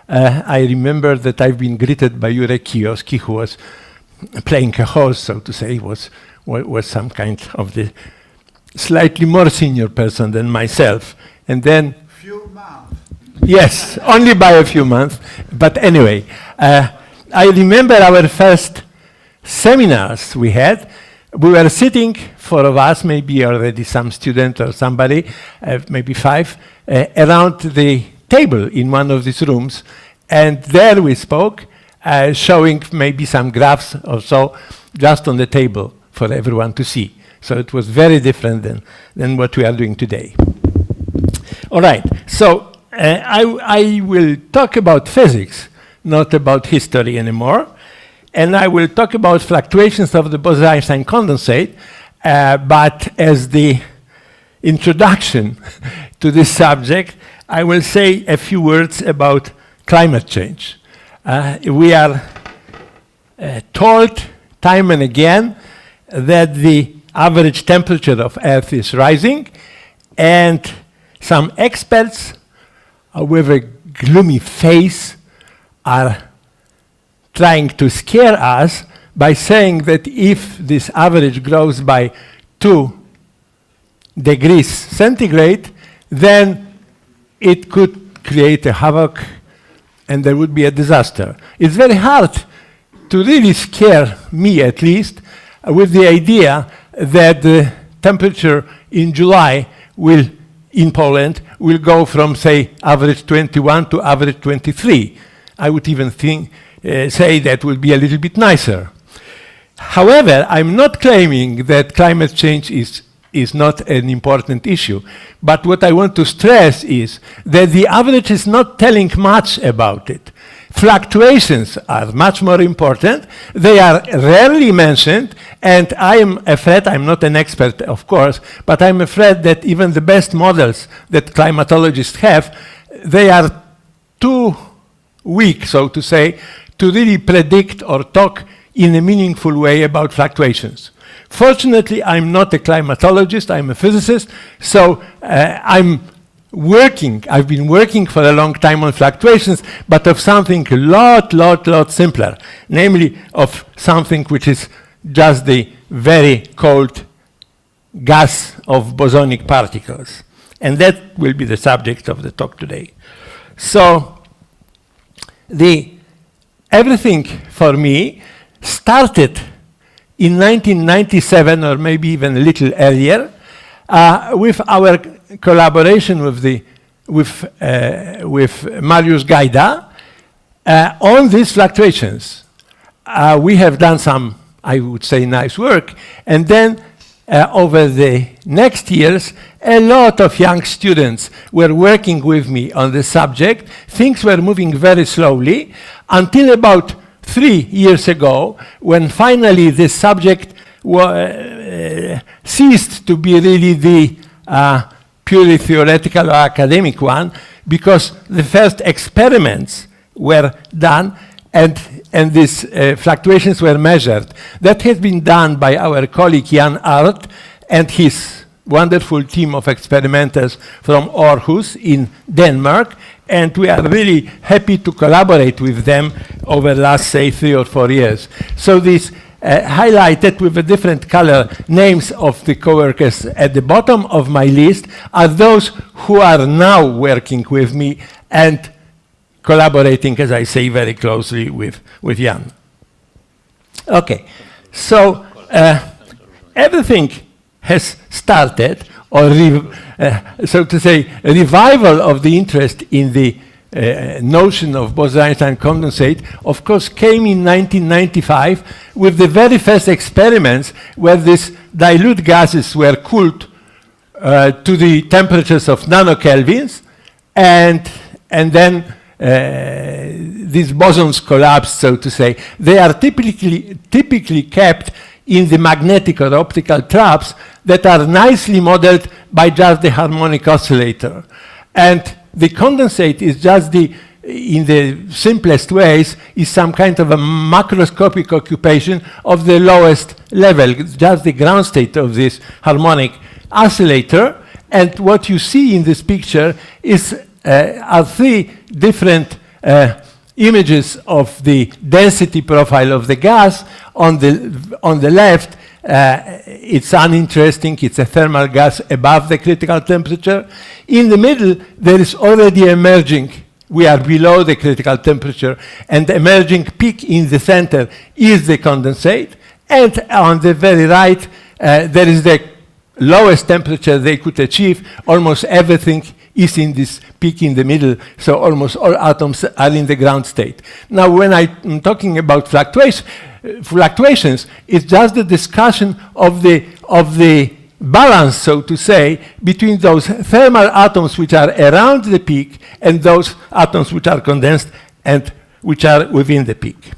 I remember that I've been greeted by Jurek Kijowski, who was playing a host, so to say, was some kind of the slightly more senior person than myself. And then few months. Yes, only by a few months. But anyway, I remember our first seminars we had. We were sitting, 4 of us, maybe already some student or somebody, maybe 5, around the table in one of these rooms. And there we spoke, showing maybe some graphs or so, just on the table for everyone to see. So it was very different than what we are doing today. All right, so I will talk about physics, not about history anymore. And I will talk about fluctuations of the Bose-Einstein condensate, but as the introduction to this subject, I will say a few words about climate change. We are told time and again that the average temperature of Earth is rising, and some experts, with a gloomy face, are trying to scare us by saying that if this average grows by 2 degrees centigrade, then it could create a havoc and there would be a disaster. It's very hard to really scare me, at least, with the idea that the temperature in July will, in Poland, will go from, say, average 21 to average 23. I would even say that will be a little bit nicer. However, I'm not claiming that climate change is not an important issue. But what I want to stress is that the average is not telling much about it. Fluctuations are much more important. They are rarely mentioned, And I am afraid, I'm not an expert, of course, but I'm afraid that even the best models that climatologists have, they are too weak, so to say, to really predict or talk in a meaningful way about fluctuations. Fortunately, I'm not a climatologist, I'm a physicist, so I've been working for a long time on fluctuations, but of something a lot simpler, namely of something which is just the very cold gas of bosonic particles. And that will be the subject of the talk today. So everything for me started in 1997, or maybe even a little earlier, with our collaboration with Mariusz Gajda on these fluctuations. We have done some, I would say, nice work, and then over the next years, a lot of young students were working with me on the subject. Things were moving very slowly until about 3 years ago, when finally this subject ceased to be really the purely theoretical or academic one, because the first experiments were done and these fluctuations were measured. That has been done by our colleague Jan Art and his wonderful team of experimenters from Aarhus in Denmark, and we are really happy to collaborate with them over the last, say, 3 or 4 years. So this highlighted with a different color names of the coworkers at the bottom of my list are those who are now working with me and collaborating, as I say, very closely with Jan. Okay, so everything has started, or so to say, a revival of the interest in the notion of Bose-Einstein condensate, of course, came in 1995 with the very first experiments where these dilute gases were cooled to the temperatures of nanokelvins, and then these bosons collapsed, so to say. They are typically kept in the magnetic or optical traps that are nicely modeled by just the harmonic oscillator. And the condensate is just in the simplest ways, is some kind of a macroscopic occupation of the lowest level, just the ground state of this harmonic oscillator. And what you see in this picture are 3 different images of the density profile of the gas. On the left, it's uninteresting, it's a thermal gas above the critical temperature. In the middle, there is already emerging, we are below the critical temperature, and the emerging peak in the center is the condensate. And on the very right, there is the lowest temperature they could achieve. Almost everything is in this peak in the middle, so almost all atoms are in the ground state. Now, when I'm talking about fluctuations, it's just the discussion of the balance, so to say, between those thermal atoms which are around the peak and those atoms which are condensed and which are within the peak.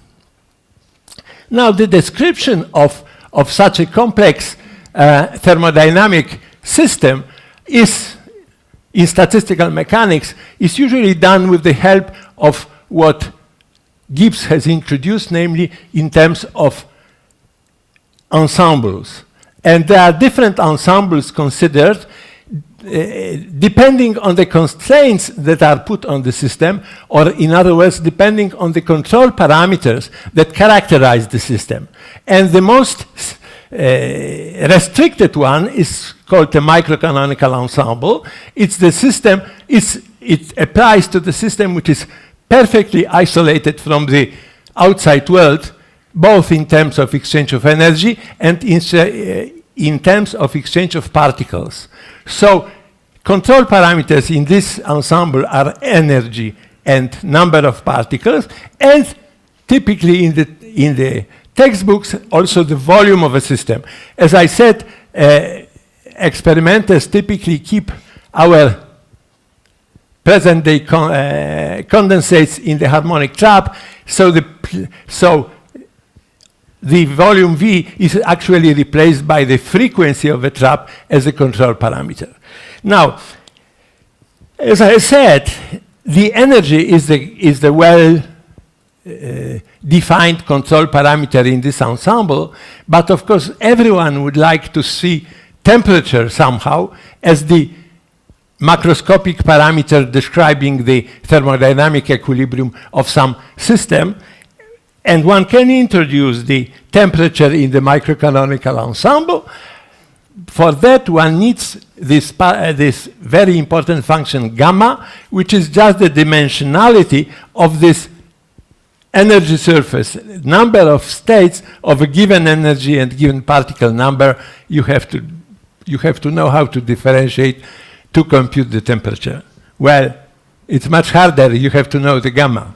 Now, the description of such a complex thermodynamic system is, in statistical mechanics, is usually done with the help of what Gibbs has introduced, namely in terms of ensembles. And there are different ensembles considered depending on the constraints that are put on the system, or in other words, depending on the control parameters that characterize the system. And the most restricted one is called a microcanonical ensemble. It's the system, it applies to the system which is perfectly isolated from the outside world, both in terms of exchange of energy and in terms of exchange of particles. So control parameters in this ensemble are energy and number of particles, and typically in the textbooks also the volume of a system. As I said, experimenters typically keep our present-day condensates in the harmonic trap, so the volume V is actually replaced by the frequency of a trap as a control parameter. Now, as I said, the energy is the well-defined control parameter in this ensemble, but of course everyone would like to see temperature somehow as the macroscopic parameter describing the thermodynamic equilibrium of some system. And one can introduce the temperature in the microcanonical ensemble. For that, one needs this very important function gamma, which is just the dimensionality of this energy surface. Number of states of a given energy and given particle number, you have to know how to differentiate to compute the temperature. Well, it's much harder. You have to know the gamma.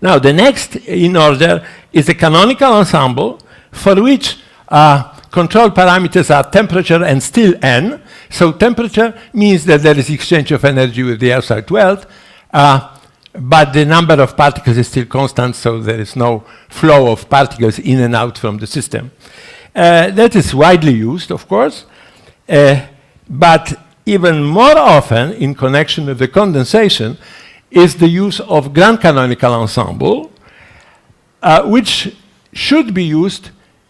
Now, the next in order is the canonical ensemble, for which control parameters are temperature and still n. So temperature means that there is exchange of energy with the outside world, but the number of particles is still constant, so there is no flow of particles in and out from the system. That is widely used, of course, but even more often in connection with the condensation is the use of grand canonical ensemble, which should be used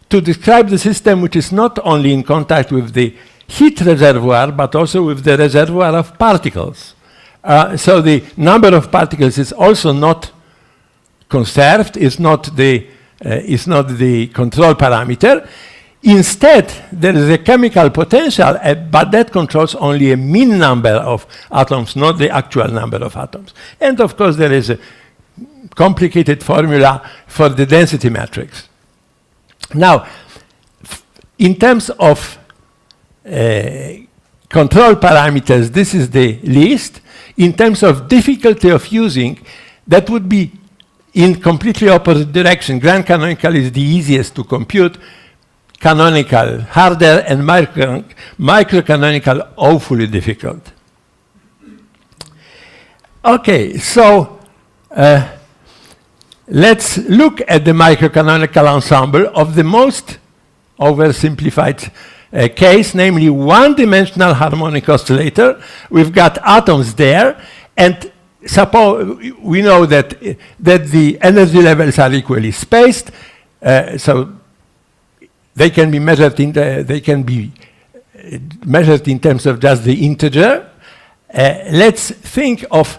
to describe the system which is not only in contact with the heat reservoir, but also with the reservoir of particles. So the number of particles is also not conserved, is not the control parameter. Instead, there is a chemical potential, but that controls only a mean number of atoms, not the actual number of atoms. And of course, there is a complicated formula for the density matrix. Now, in terms of control parameters, this is the list. In terms of difficulty of using, that would be in completely opposite direction. Grand canonical is the easiest to compute, canonical harder, and microcanonical awfully difficult. Okay, so let's look at the microcanonical ensemble of the most oversimplified case, namely one-dimensional harmonic oscillator. We've got atoms there, and suppose we know that the energy levels are equally spaced, so they can be measured in terms of just the integer. Let's think of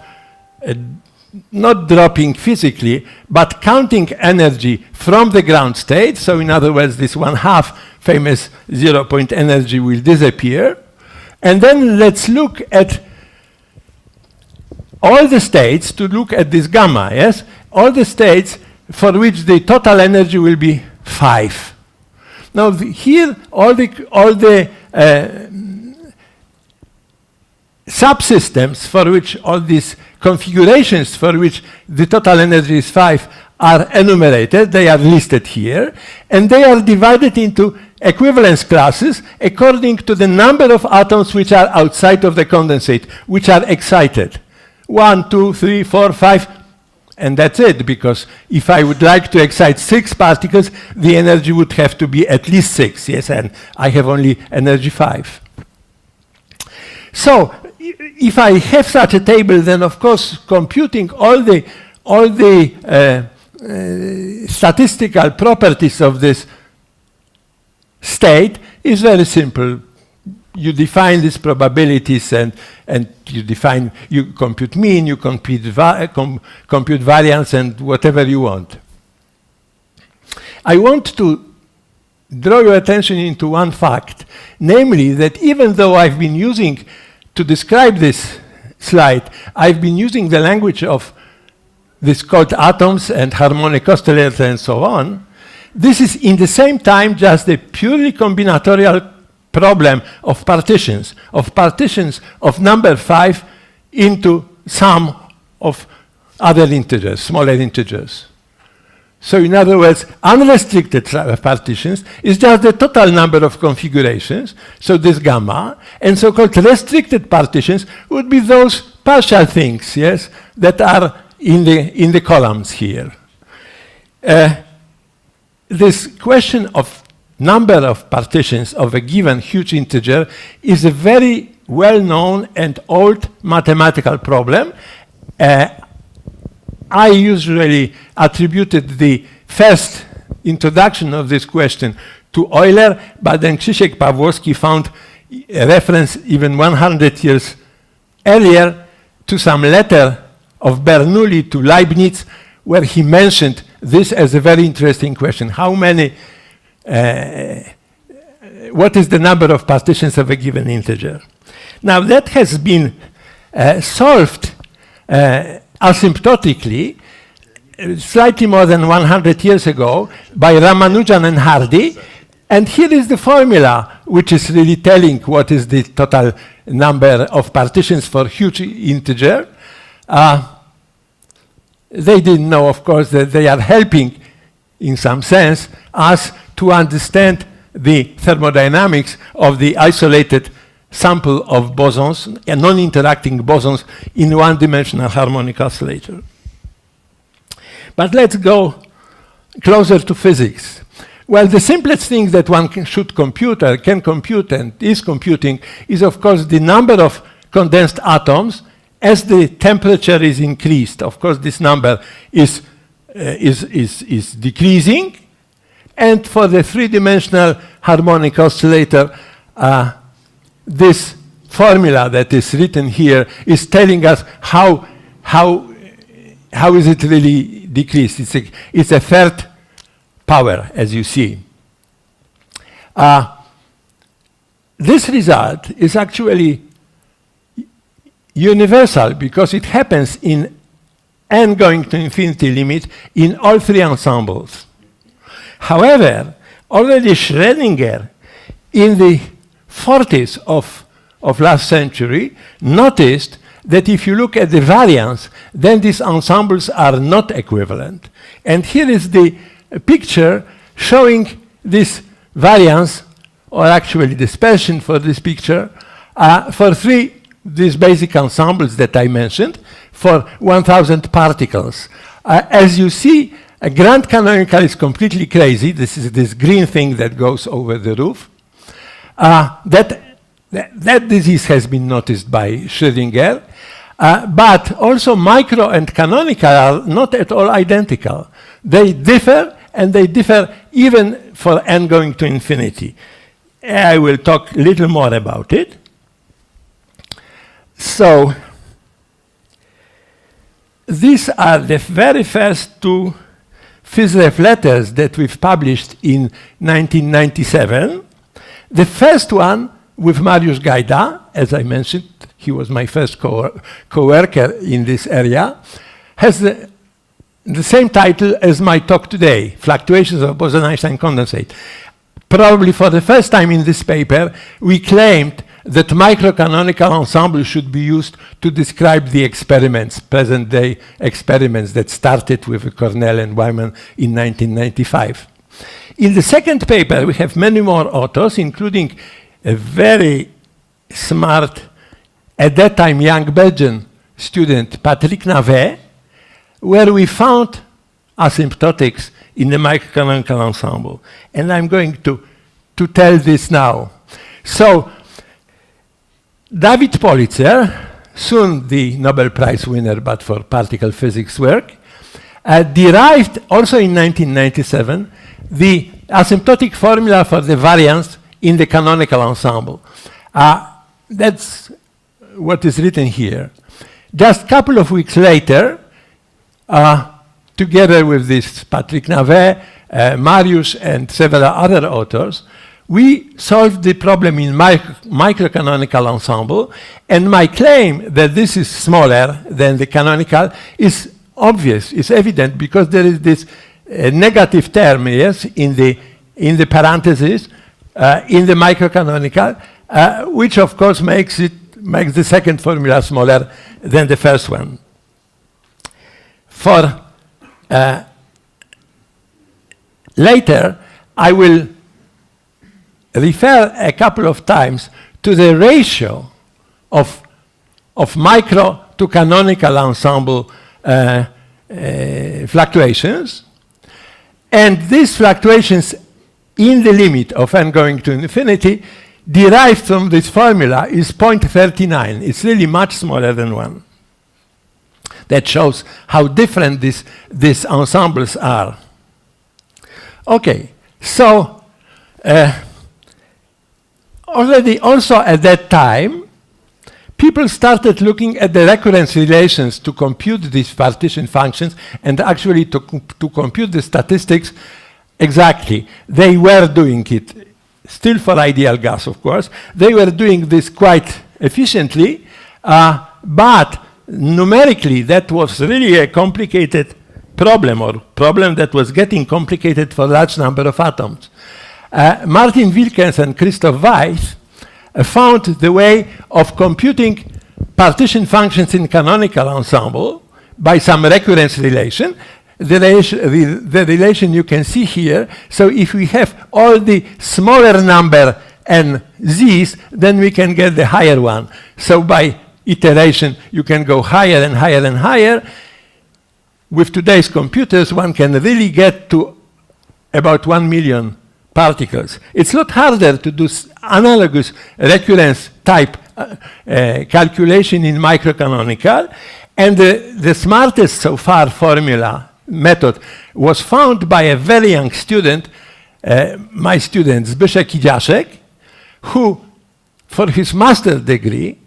not dropping physically, but counting energy from the ground state. So in other words, this 1/2 famous 0-point energy will disappear. And then let's look at all the states to look at this gamma, yes? All the states for which the total energy will be 5. Now here, all the subsystems for which all these configurations for which the total energy is 5 are enumerated. They are listed here, and they are divided into equivalence classes according to the number of atoms which are outside of the condensate, which are excited. 1, 2, 3, 4, 5, and that's it, because if I would like to excite 6 particles, the energy would have to be at least 6, yes, and I have only energy 5. So if I have such a table, then of course computing all the statistical properties of this state is very simple. You define these probabilities and you compute mean, you compute variance, and whatever you want. I want to draw your attention into one fact, namely that even though I've been using, to describe this slide, I've been using the language of this called atoms and harmonic oscillator and so on, this is in the same time just a purely combinatorial problem of partitions of number 5 into sum of other integers, smaller integers. So in other words, unrestricted partitions is just the total number of configurations, so this gamma, and so-called restricted partitions would be those partial things, yes, that are in the columns here. this question of number of partitions of a given huge integer is a very well-known and old mathematical problem. I usually attributed the first introduction of this question to Euler, but then Krzysiek Pawłowski found a reference even 100 years earlier to some letter of Bernoulli to Leibniz, where he mentioned this as a very interesting question. How many, what is the number of partitions of a given integer? Now that has been solved asymptotically slightly more than 100 years ago by Ramanujan and Hardy. And here is the formula, which is really telling what is the total number of partitions for huge integer. They didn't know, of course, that they are helping, in some sense, us to understand the thermodynamics of the isolated sample of bosons, non-interacting bosons in one-dimensional harmonic oscillator. But let's go closer to physics. Well, the simplest thing that one should compute, or can compute, and is computing, is of course the number of condensed atoms as the temperature is increased. Of course, this number is decreasing, and for the three-dimensional harmonic oscillator, this formula that is written here is telling us how is it really decreased. It's a third power, as you see. This result is actually universal because it happens in n going to infinity limit in all three ensembles. However, already Schrödinger in the 40s of last century noticed that if you look at the variance, then these ensembles are not equivalent. And here is the picture showing this variance, or actually dispersion for this picture, for these basic ensembles that I mentioned, for 1,000 particles. As you see, a grand canonical is completely crazy. This is this green thing that goes over the roof. That disease has been noticed by Schrödinger, but also micro and canonical are not at all identical. They differ, and they differ even for n going to infinity. I will talk a little more about it. So, these are the very first two PhysRef letters that we've published in 1997. The first one with Mariusz Gajda, as I mentioned, he was my first co-worker in this area, has the same title as my talk today, Fluctuations of Bose-Einstein Condensate. Probably for the first time in this paper, we claimed that microcanonical ensemble should be used to describe the experiments, present-day experiments that started with Cornell and Wyman in 1995. In the second paper, we have many more authors, including a very smart, at that time, young Belgian student, Patrick Navet, where we found asymptotics in the microcanonical ensemble. And I'm going to tell this now. So, David Politzer, soon the Nobel Prize winner, but for particle physics work, derived, also in 1997, the asymptotic formula for the variance in the canonical ensemble. That's what is written here. Just a couple of weeks later, together with this Patrick Navet, Mariusz, and several other authors, we solved the problem in microcanonical ensemble, and my claim that this is smaller than the canonical is obvious, is evident, because there is this negative term, yes, in the parentheses, in the microcanonical, which of course makes the second formula smaller than the first one. For later, I will refer a couple of times to the ratio of micro to canonical ensemble fluctuations. And these fluctuations in the limit of n going to infinity derived from this formula is 0.39. It's really much smaller than 1. That shows how different these ensembles are. Okay, so already also at that time, people started looking at the recurrence relations to compute these partition functions and actually to compute the statistics exactly. They were doing it, still for ideal gas, of course. They were doing this quite efficiently, but numerically, that was really a complicated problem, or problem that was getting complicated for a large number of atoms. Martin Wilkens and Christoph Weiss found the way of computing partition functions in canonical ensemble by some recurrence relation. The relation you can see here. So if we have all the smaller number n z's, then we can get the higher one. So by iteration, you can go higher and higher and higher. With today's computers, one can really get to about 1 million particles. It's a lot harder to do analogous recurrence type calculation in microcanonical. And the smartest so far formula method was found by a very young student, my student Zbyszek Idziaszek, who, for his master's degree,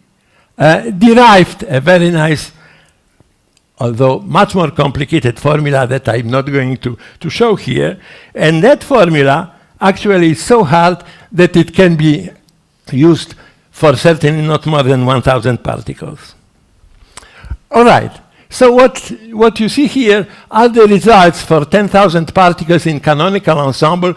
derived a very nice, although much more complicated formula that I'm not going to show here. And that formula actually is so hard that it can be used for certainly not more than 1,000 particles. All right. So what you see here are the results for 10,000 particles in canonical ensemble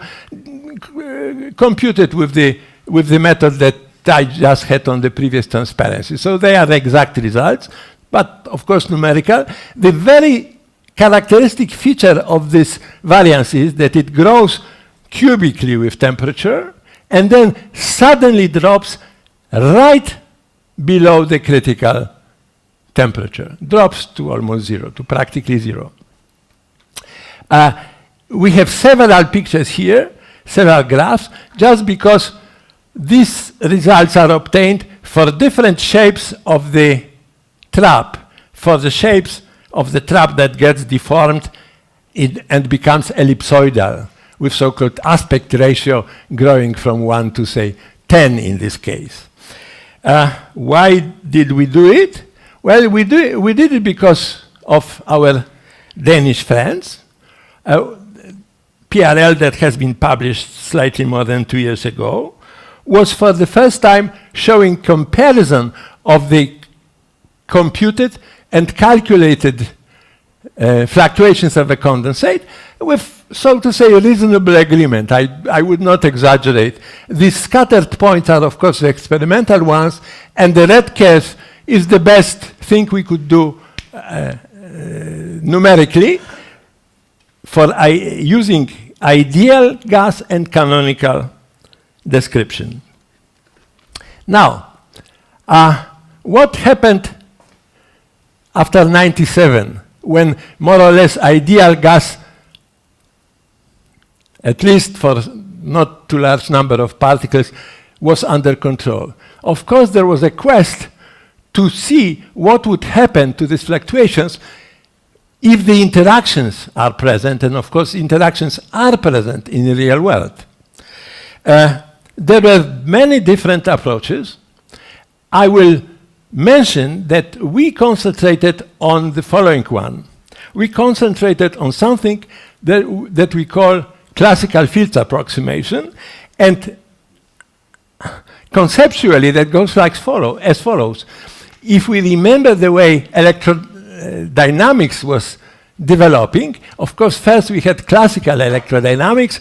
computed with the method that I just had on the previous transparency. So they are exact results, but of course numerical. The very characteristic feature of this variance is that it grows cubically with temperature and then suddenly drops right below the critical temperature, drops to almost zero, to practically zero. We have several pictures here, several graphs, just because these results are obtained for different shapes of the trap, for the shapes of the trap that gets deformed and becomes ellipsoidal, with so-called aspect ratio growing from 1 to, say, 10 in this case. Why did we do it? Well, we did it because of our Danish friends. PRL, that has been published slightly more than 2 years ago, was for the first time showing comparison of the computed and calculated fluctuations of a condensate with, so to say, a reasonable agreement. I would not exaggerate. These scattered points are, of course, the experimental ones, and the red curve is the best thing we could do numerically for using ideal gas and canonical description. Now, what happened after 97, when more or less ideal gas, at least for not too large number of particles, was under control? Of course, there was a quest to see what would happen to these fluctuations if the interactions are present, and of course interactions are present in the real world. There were many different approaches. I will mention that we concentrated on the following one. We concentrated on something that we call classical fields approximation, and conceptually that goes like as follows. If we remember the way electrodynamics was developing, of course, first we had classical electrodynamics,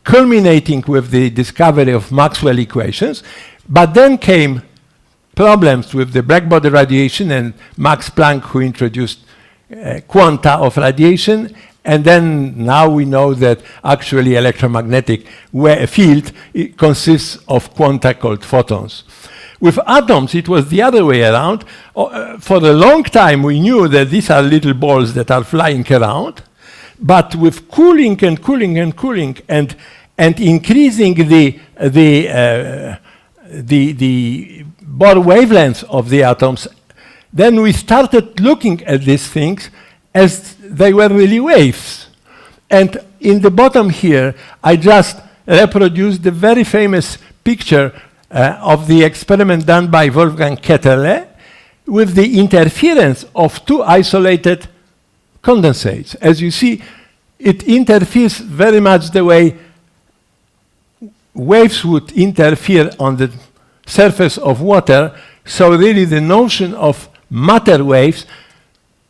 culminating with the discovery of Maxwell equations, but then came problems with the blackbody radiation and Max Planck, who introduced quanta of radiation, and then now we know that actually electromagnetic field consists of quanta called photons. With atoms, it was the other way around. For a long time, we knew that these are little balls that are flying around. but with cooling and cooling and cooling and increasing the Bohr wavelength of the atoms, then we started looking at these things as they were really waves. And in the bottom here, I just reproduced the very famous picture of the experiment done by Wolfgang Ketterle with the interference of two isolated condensates. As you see, it interferes very much the way waves would interfere on the surface of water. So really the notion of matter waves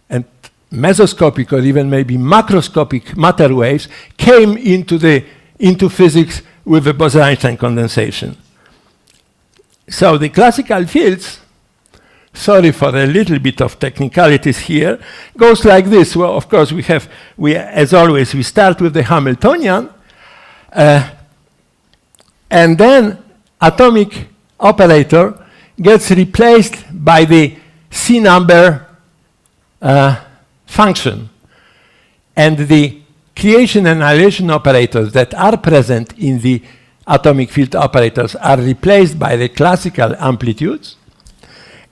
and mesoscopic or even maybe macroscopic matter waves came into physics with the Bose-Einstein condensation. So the classical fields, sorry for a little bit of technicalities here, goes like this. Well, of course, as always, we start with the Hamiltonian, and then atomic operator gets replaced by the C number function. And the creation and annihilation operators that are present in the atomic field operators are replaced by the classical amplitudes.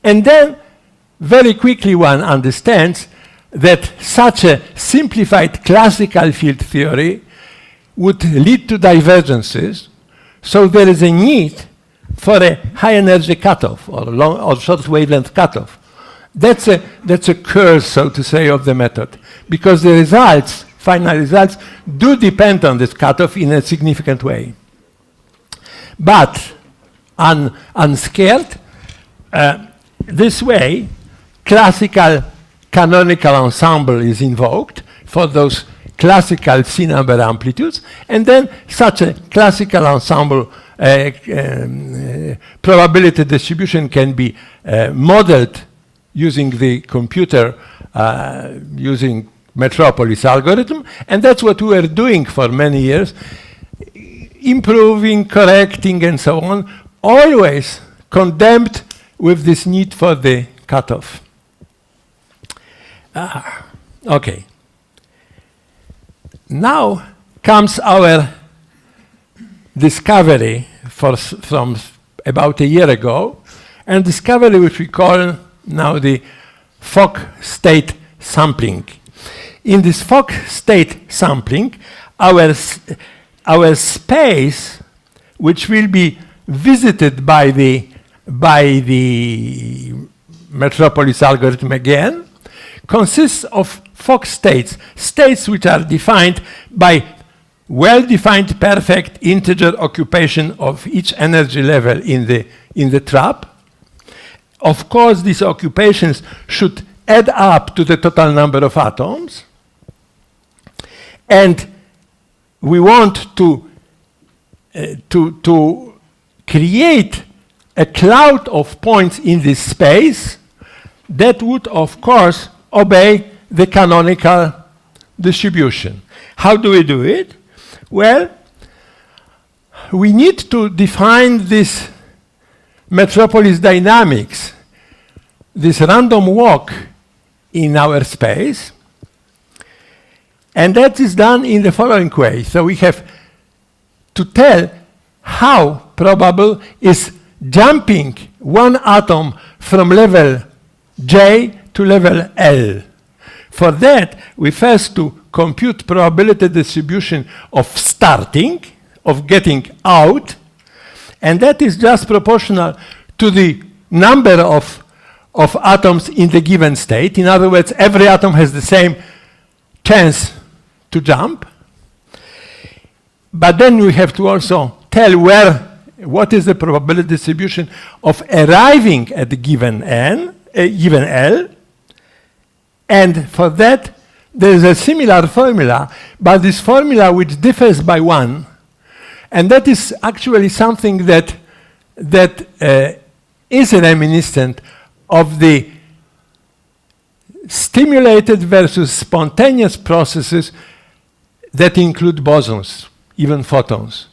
And then very quickly one understands that such a simplified classical field theory would lead to divergences. So there is a need for a high energy cutoff or short wavelength cutoff. That's a curse, so to say, of the method, because the results, final results, do depend on this cutoff in a significant way. But unscared, this way, classical canonical ensemble is invoked for those classical C number amplitudes, and then such a classical ensemble probability distribution can be modeled using the computer, using Metropolis algorithm, and that's what we were doing for many years, improving, correcting, and so on, always condemned with this need for the cutoff. Okay. Now comes our discovery from about a year ago, and discovery which we call now the Fock state sampling. In this Fock state sampling, our space, which will be visited by the Metropolis algorithm again, consists of Fock states, states which are defined by well-defined perfect integer occupation of each energy level in the trap. Of course, these occupations should add up to the total number of atoms. And we want to create a cloud of points in this space that would, of course, obey the canonical distribution. How do we do it? Well, we need to define this Metropolis dynamics, this random walk in our space, and that is done in the following way. So we have to tell how probable is jumping one atom from level J to level L. For that, we first to compute probability distribution of starting, of getting out, and that is just proportional to the number of atoms in the given state. In other words, every atom has the same chance to jump. But then we have to also tell what is the probability distribution of arriving at the given given L. And for that, there is a similar formula, but this formula which differs by one, and that is actually something that is reminiscent of the stimulated versus spontaneous processes that include bosons, even photons.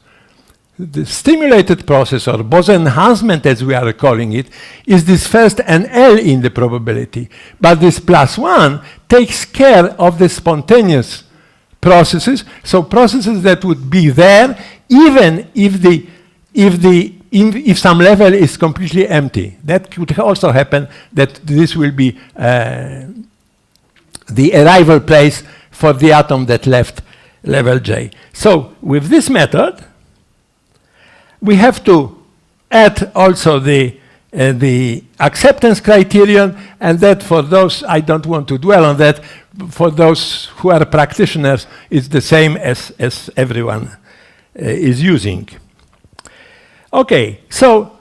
The stimulated process, or boson enhancement as we are calling it, is this first an L in the probability. But this +1 takes care of the spontaneous processes. So processes that would be there even if some level is completely empty. That could also happen, that this will be the arrival place for the atom that left level J. So with this method, we have to add also the acceptance criterion, and that for those, I don't want to dwell on that, for those who are practitioners, it's the same as everyone is using. Okay, so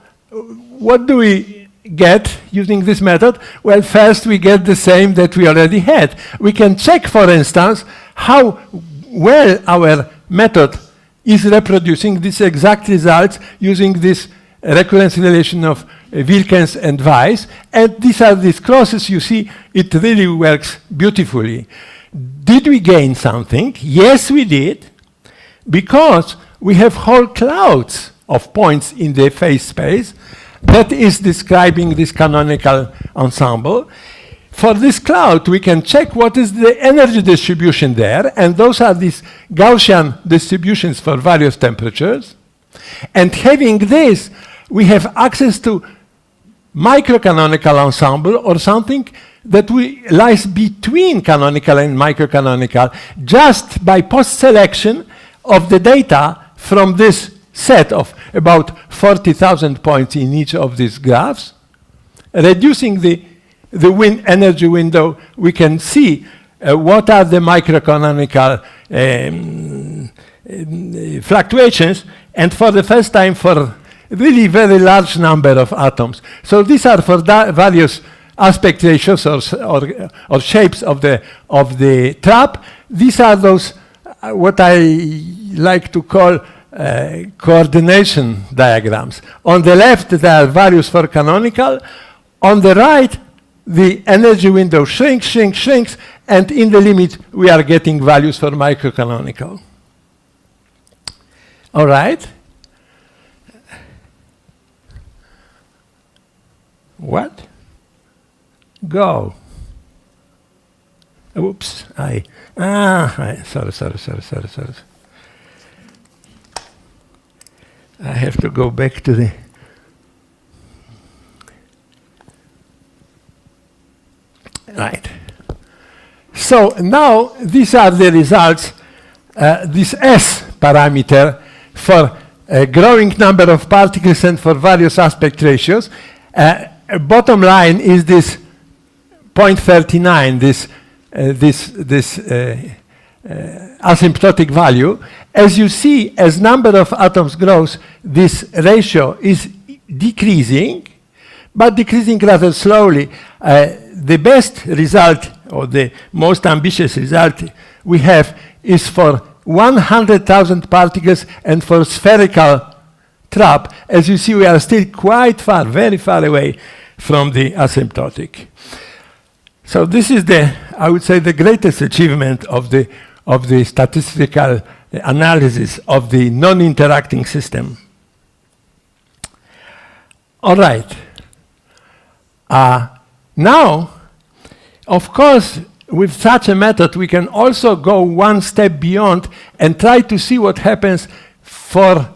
what do we get using this method? Well, first we get the same that we already had. We can check, for instance, how well our method is reproducing these exact results using this recurrence relation of Wilkens and Weiss. And these are these crosses. You see, it really works beautifully. Did we gain something? Yes, we did, because we have whole clouds of points in the phase space that is describing this canonical ensemble. For this cloud, we can check what is the energy distribution there, and those are these Gaussian distributions for various temperatures. And having this, we have access to microcanonical ensemble, or something that lies between canonical and microcanonical, just by post-selection of the data from this set of about 40,000 points in each of these graphs. Reducing the energy window, we can see what are the microcanonical fluctuations, and for the first time for really very large number of atoms. So these are for various aspect ratios or shapes of the trap. These are those what I like to call coordination diagrams. On the left, there are values for canonical. On the right, the energy window shrinks, and in the limit, we are getting values for microcanonical. All right. What? Go. Oops, sorry. I have to go back to the... Right. So now these are the results, this S parameter for a growing number of particles and for various aspect ratios. Bottom line is this 0.39, this asymptotic value. As you see, as number of atoms grows, this ratio is decreasing, but decreasing rather slowly. The best result, or the most ambitious result we have, is for 100,000 particles and for spherical trap. As you see, we are still quite far, very far away from the asymptotic. So this is I would say, the greatest achievement of the statistical analysis of the non-interacting system. All right. Now, of course, with such a method, we can also go one step beyond and try to see what happens for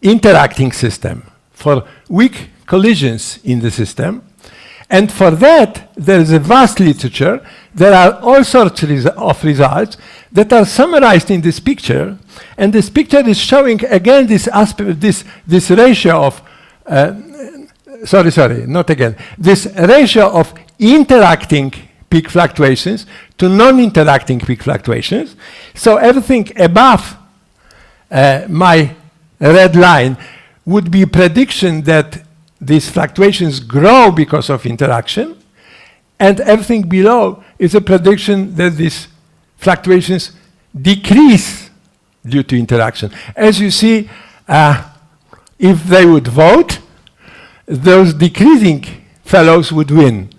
interacting system, for weak collisions in the system. And for that, there is a vast literature. There are all sorts of results that are summarized in this picture. And this picture is showing, again, this aspect, this ratio of, this ratio of interacting peak fluctuations to non-interacting peak fluctuations. So everything above my red line would be a prediction that these fluctuations grow because of interaction, and everything below is a prediction that these fluctuations decrease due to interaction. As you see, if they would vote, those decreasing fellows would win.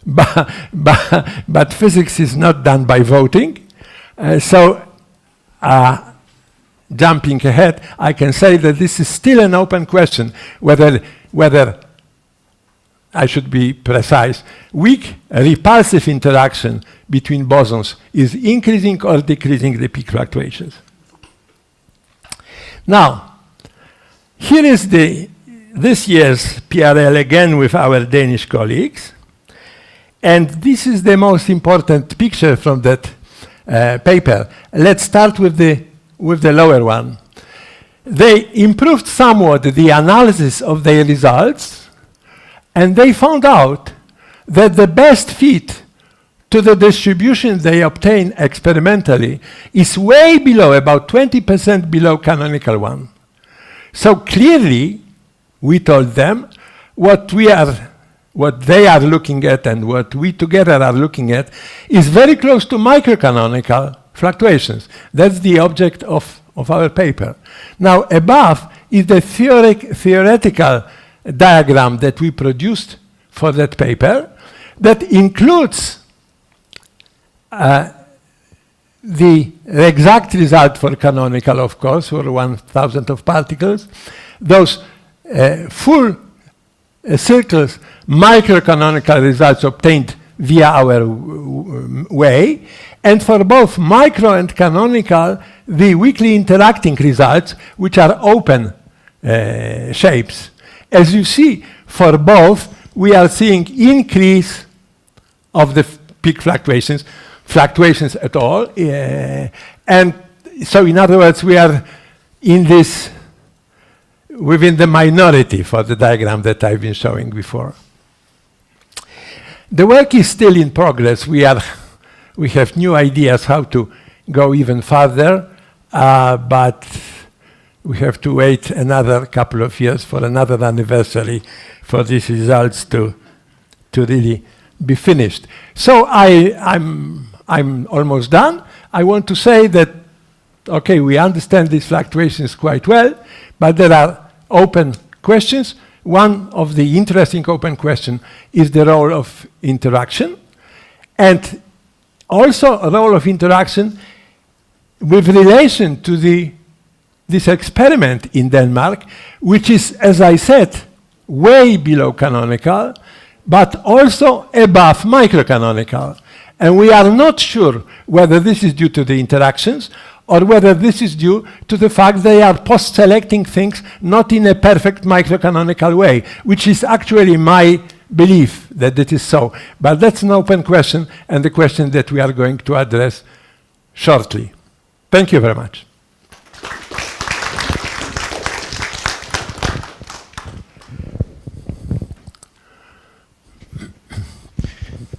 But physics is not done by voting. Jumping ahead, I can say that this is still an open question, whether I should be precise, weak repulsive interaction between bosons is increasing or decreasing the peak fluctuations. Now, here is this year's PRL again with our Danish colleagues. And this is the most important picture from that paper. Let's start with the lower one. They improved somewhat the analysis of their results, and they found out that the best fit to the distribution they obtain experimentally is way below, about 20% below canonical one. So clearly, we told them what they are looking at and what we together are looking at is very close to microcanonical fluctuations. That's the object of our paper. Now, above is the theoretical diagram that we produced for that paper that includes the exact result for canonical, of course, for 1,000 of particles, those full circles, microcanonical results obtained via our way, and for both micro and canonical, the weakly interacting results, which are open shapes. As you see, for both, we are seeing increase of the peak fluctuations at all. And so in other words, we are in this, within the minority for the diagram that I've been showing before. The work is still in progress. We have new ideas how to go even further, but we have to wait another couple of years for another anniversary for these results to really be finished. So I'm almost done. I want to say that, okay, we understand these fluctuations quite well, but there are open questions. One of the interesting open questions is the role of interaction, and also a role of interaction with relation to this experiment in Denmark, which is, as I said, way below canonical, but also above microcanonical. And we are not sure whether this is due to the interactions or whether this is due to the fact they are post-selecting things not in a perfect microcanonical way, which is actually my belief that it is so. But that's an open question, and the question that we are going to address shortly. Thank you very much.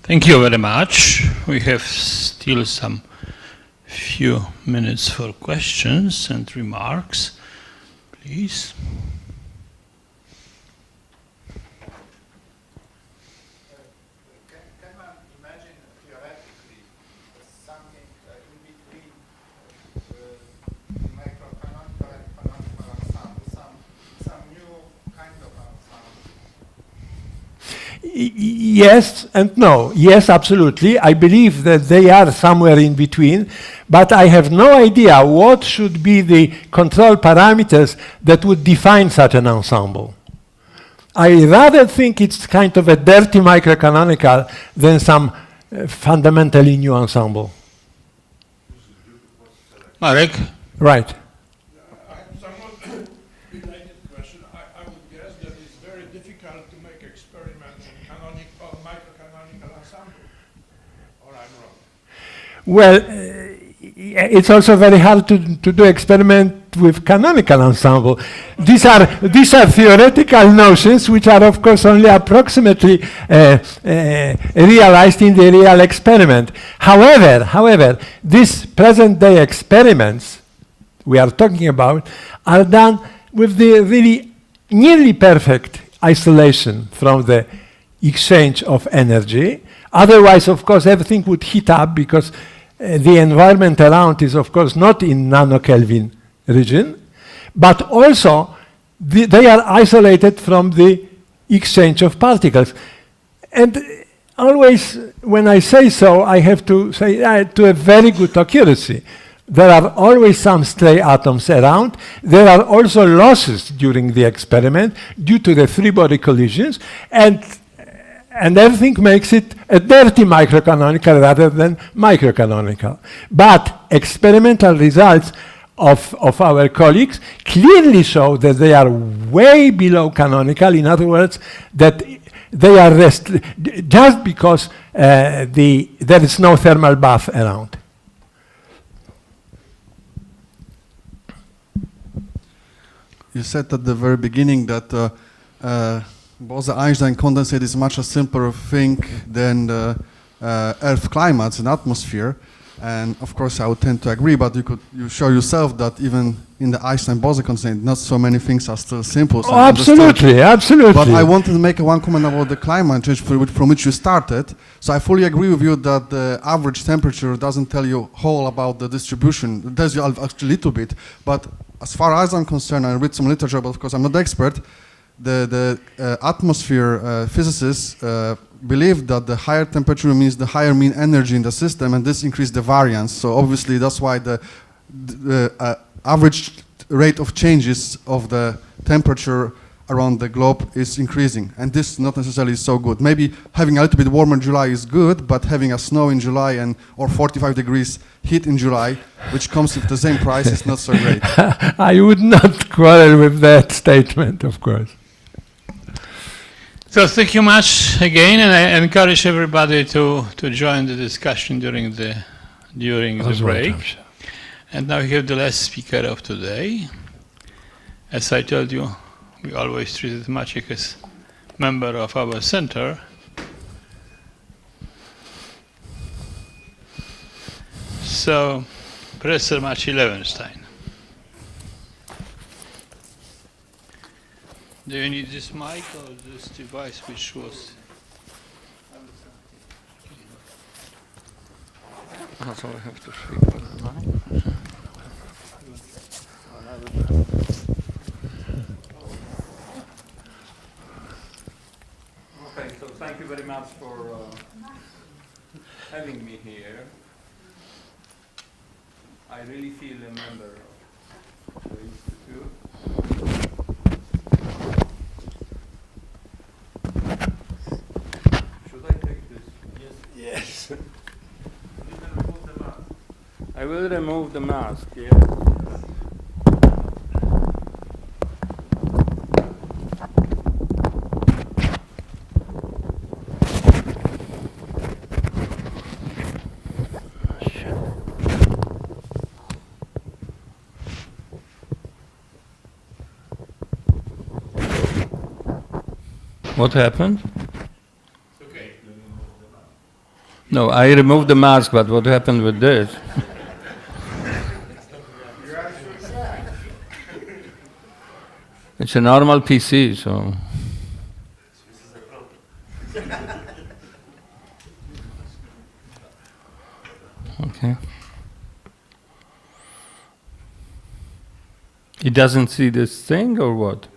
Thank you very much. We have still some few minutes for questions and remarks. Please. Can one imagine theoretically something in between microcanonical and canonical ensemble, some new kind of ensemble? Yes and no. Yes, absolutely. I believe that they are somewhere in between, but I have no idea what should be the control parameters that would define such an ensemble. I rather think it's kind of a dirty microcanonical than some fundamentally new ensemble. Marek? Right. Well, it's also very hard to do experiment with canonical ensemble. These are theoretical notions which are, of course, only approximately realized in the real experiment. However, these present-day experiments we are talking about are done with the really nearly perfect isolation from the exchange of energy. Otherwise, of course, everything would heat up because the environment around is, of course, not in nanokelvin region, but also they are isolated from the exchange of particles. And always, when I say so, I have to say to a very good accuracy. There are always some stray atoms around. There are also losses during the experiment due to the free body collisions. And and everything makes it a dirty microcanonical rather than microcanonical. But experimental results of our colleagues clearly show that they are way below canonical. In other words, that they are just because there is no thermal bath around. You said at the very beginning that Bose-Einstein condensate is much a simpler thing than the Earth climates and atmosphere, and of course I would tend to agree. But you show yourself that even in the Einstein-Bose condensate, not so many things are still simple. So absolutely, absolutely. But I wanted to make one comment about the climate change from which you started. So I fully agree with you that the average temperature doesn't tell you whole about the distribution. It tells you actually a little bit, but as far as I'm concerned, I read some literature, but of course I'm not the expert. The atmosphere physicists believe that the higher temperature means the higher mean energy in the system, and this increases the variance. So obviously that's why the average rate of changes of the temperature around the globe is increasing, and this not necessarily is so good. Maybe having a little bit warmer in July is good, but having a snow in July or 45 degrees heat in July, which comes with the same price, is not so great. I would not quarrel with that statement, of course. So thank you much again, and I encourage everybody to join the discussion during the break. And now we have the last speaker of today. As I told you, we always treated Maciek as member of our center. So, Professor Maciej Lewenstein. Do you need this mic or this device which was... So I have to speak for the mic. Okay, so thank you very much for having me here. I really feel a member of the Institute. Should I take this? Yes. Yes. I will remove the mask, yes. What happened? It's okay. No, I removed the mask, but what happened with this? It's a normal PC, so. Okay. It doesn't see this thing, or what?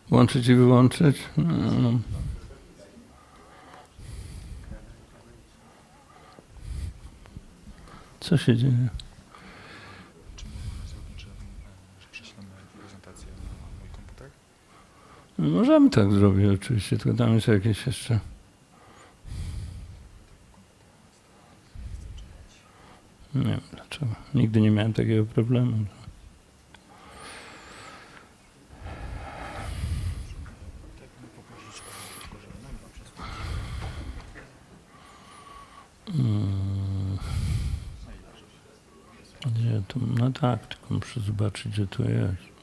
Włączyć i wyłączyć? No. Co się dzieje? No, możemy tak zrobić oczywiście, tylko tam jest jakieś jeszcze... Nie wiem dlaczego. Nigdy nie miałem takiego problemu. Gdzie tu? No tak, tylko muszę zobaczyć, gdzie tu jest.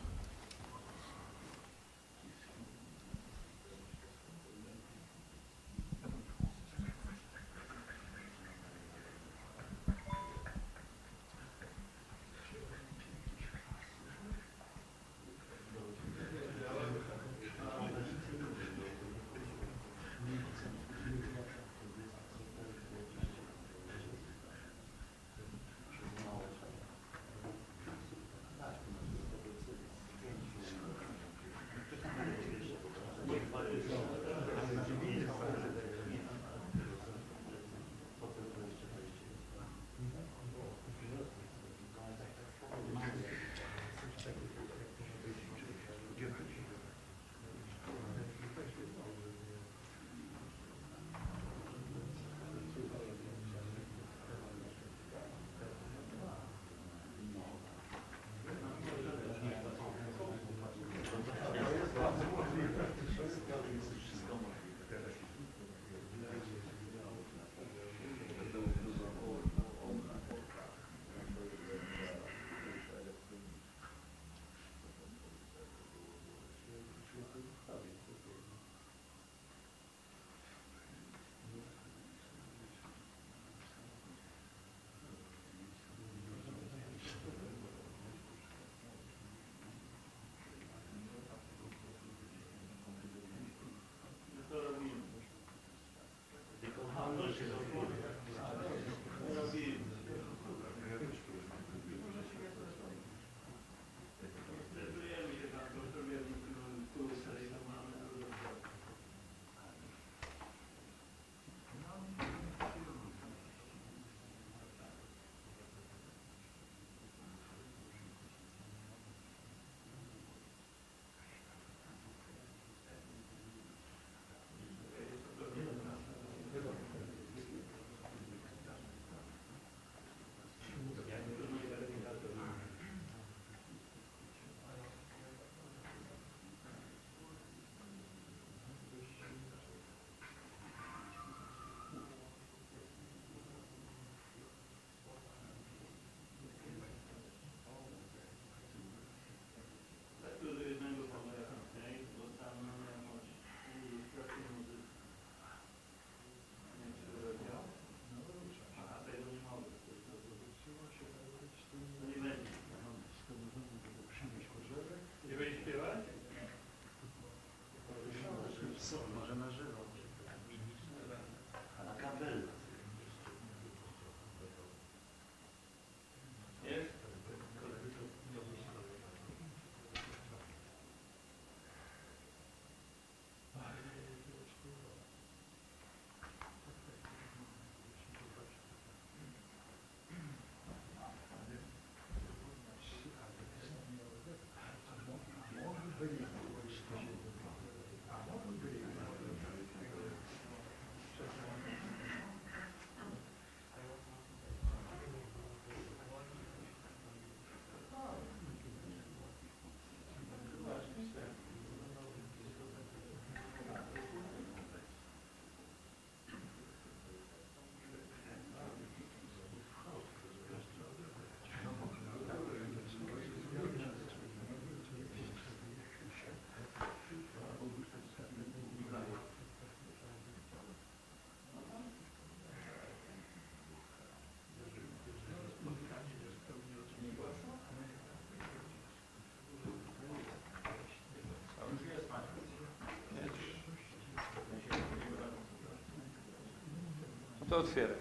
To otwieraj.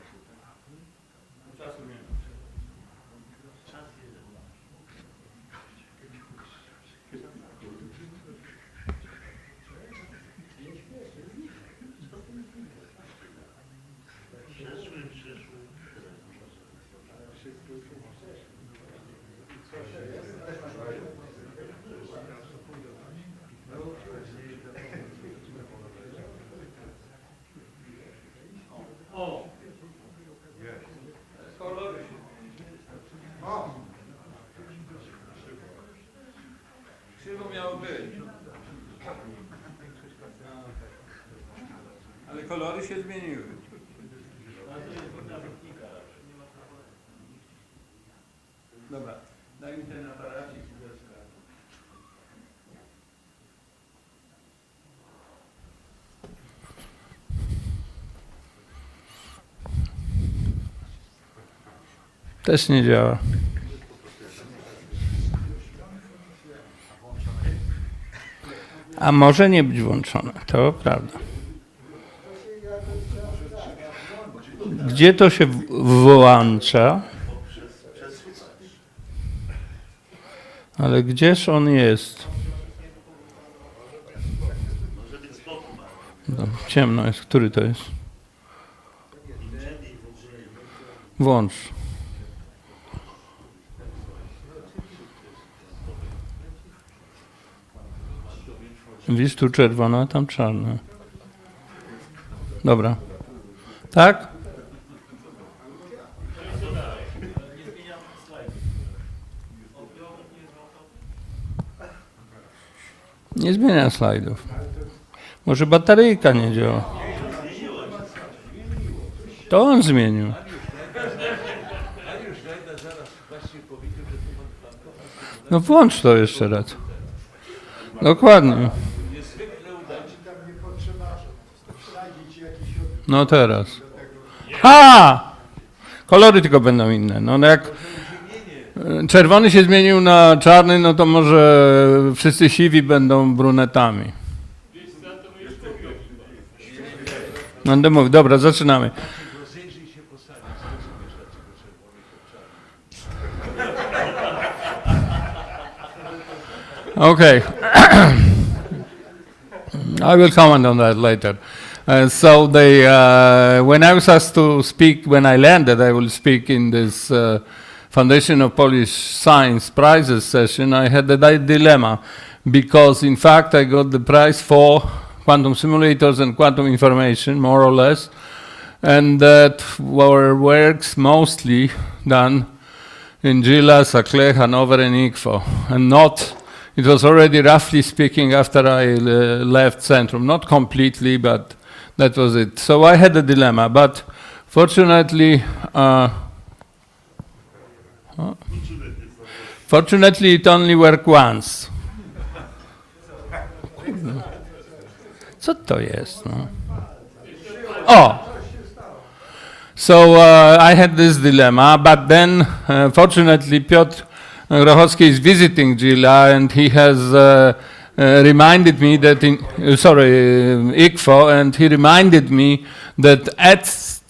Krzywo miało być. Ale kolory się zmieniły. Dobra, daj mi ten aparacik i deskę. Też nie działa. A może nie być włączone, to prawda. Gdzie to się włącza? Ale gdzież on jest? No, ciemno jest. Który to jest? Włącz. Widzisz, tu czerwone, a tam czarne. Dobra. Tak? Nie zmienia slajdów. Może bateryjka nie działa. To on zmienił. No włącz to jeszcze raz. Dokładnie. No teraz. Ha! Kolory tylko będą inne. No jak czerwony się zmienił na czarny, no to może wszyscy siwi będą brunetami. No będę mówił, dobra, zaczynamy. Okay. I will comment on that later. So when I was asked to speak, when I landed, I will speak in this Foundation of Polish Science Prizes session. I had a dilemma because, in fact, I got the prize for quantum simulators and quantum information, more or less, and that were works mostly done in Gila, Saclay, Hanover, and IGFO, and not. It was already, roughly speaking, after I left Centrum, not completely, but that was it. So I had a dilemma, but fortunately, fortunately it only worked once. Co to jest? No? Oh! So I had this dilemma, but then fortunately Piotr Grochowski is visiting Gila, and he has reminded me that IGFO, and he reminded me that at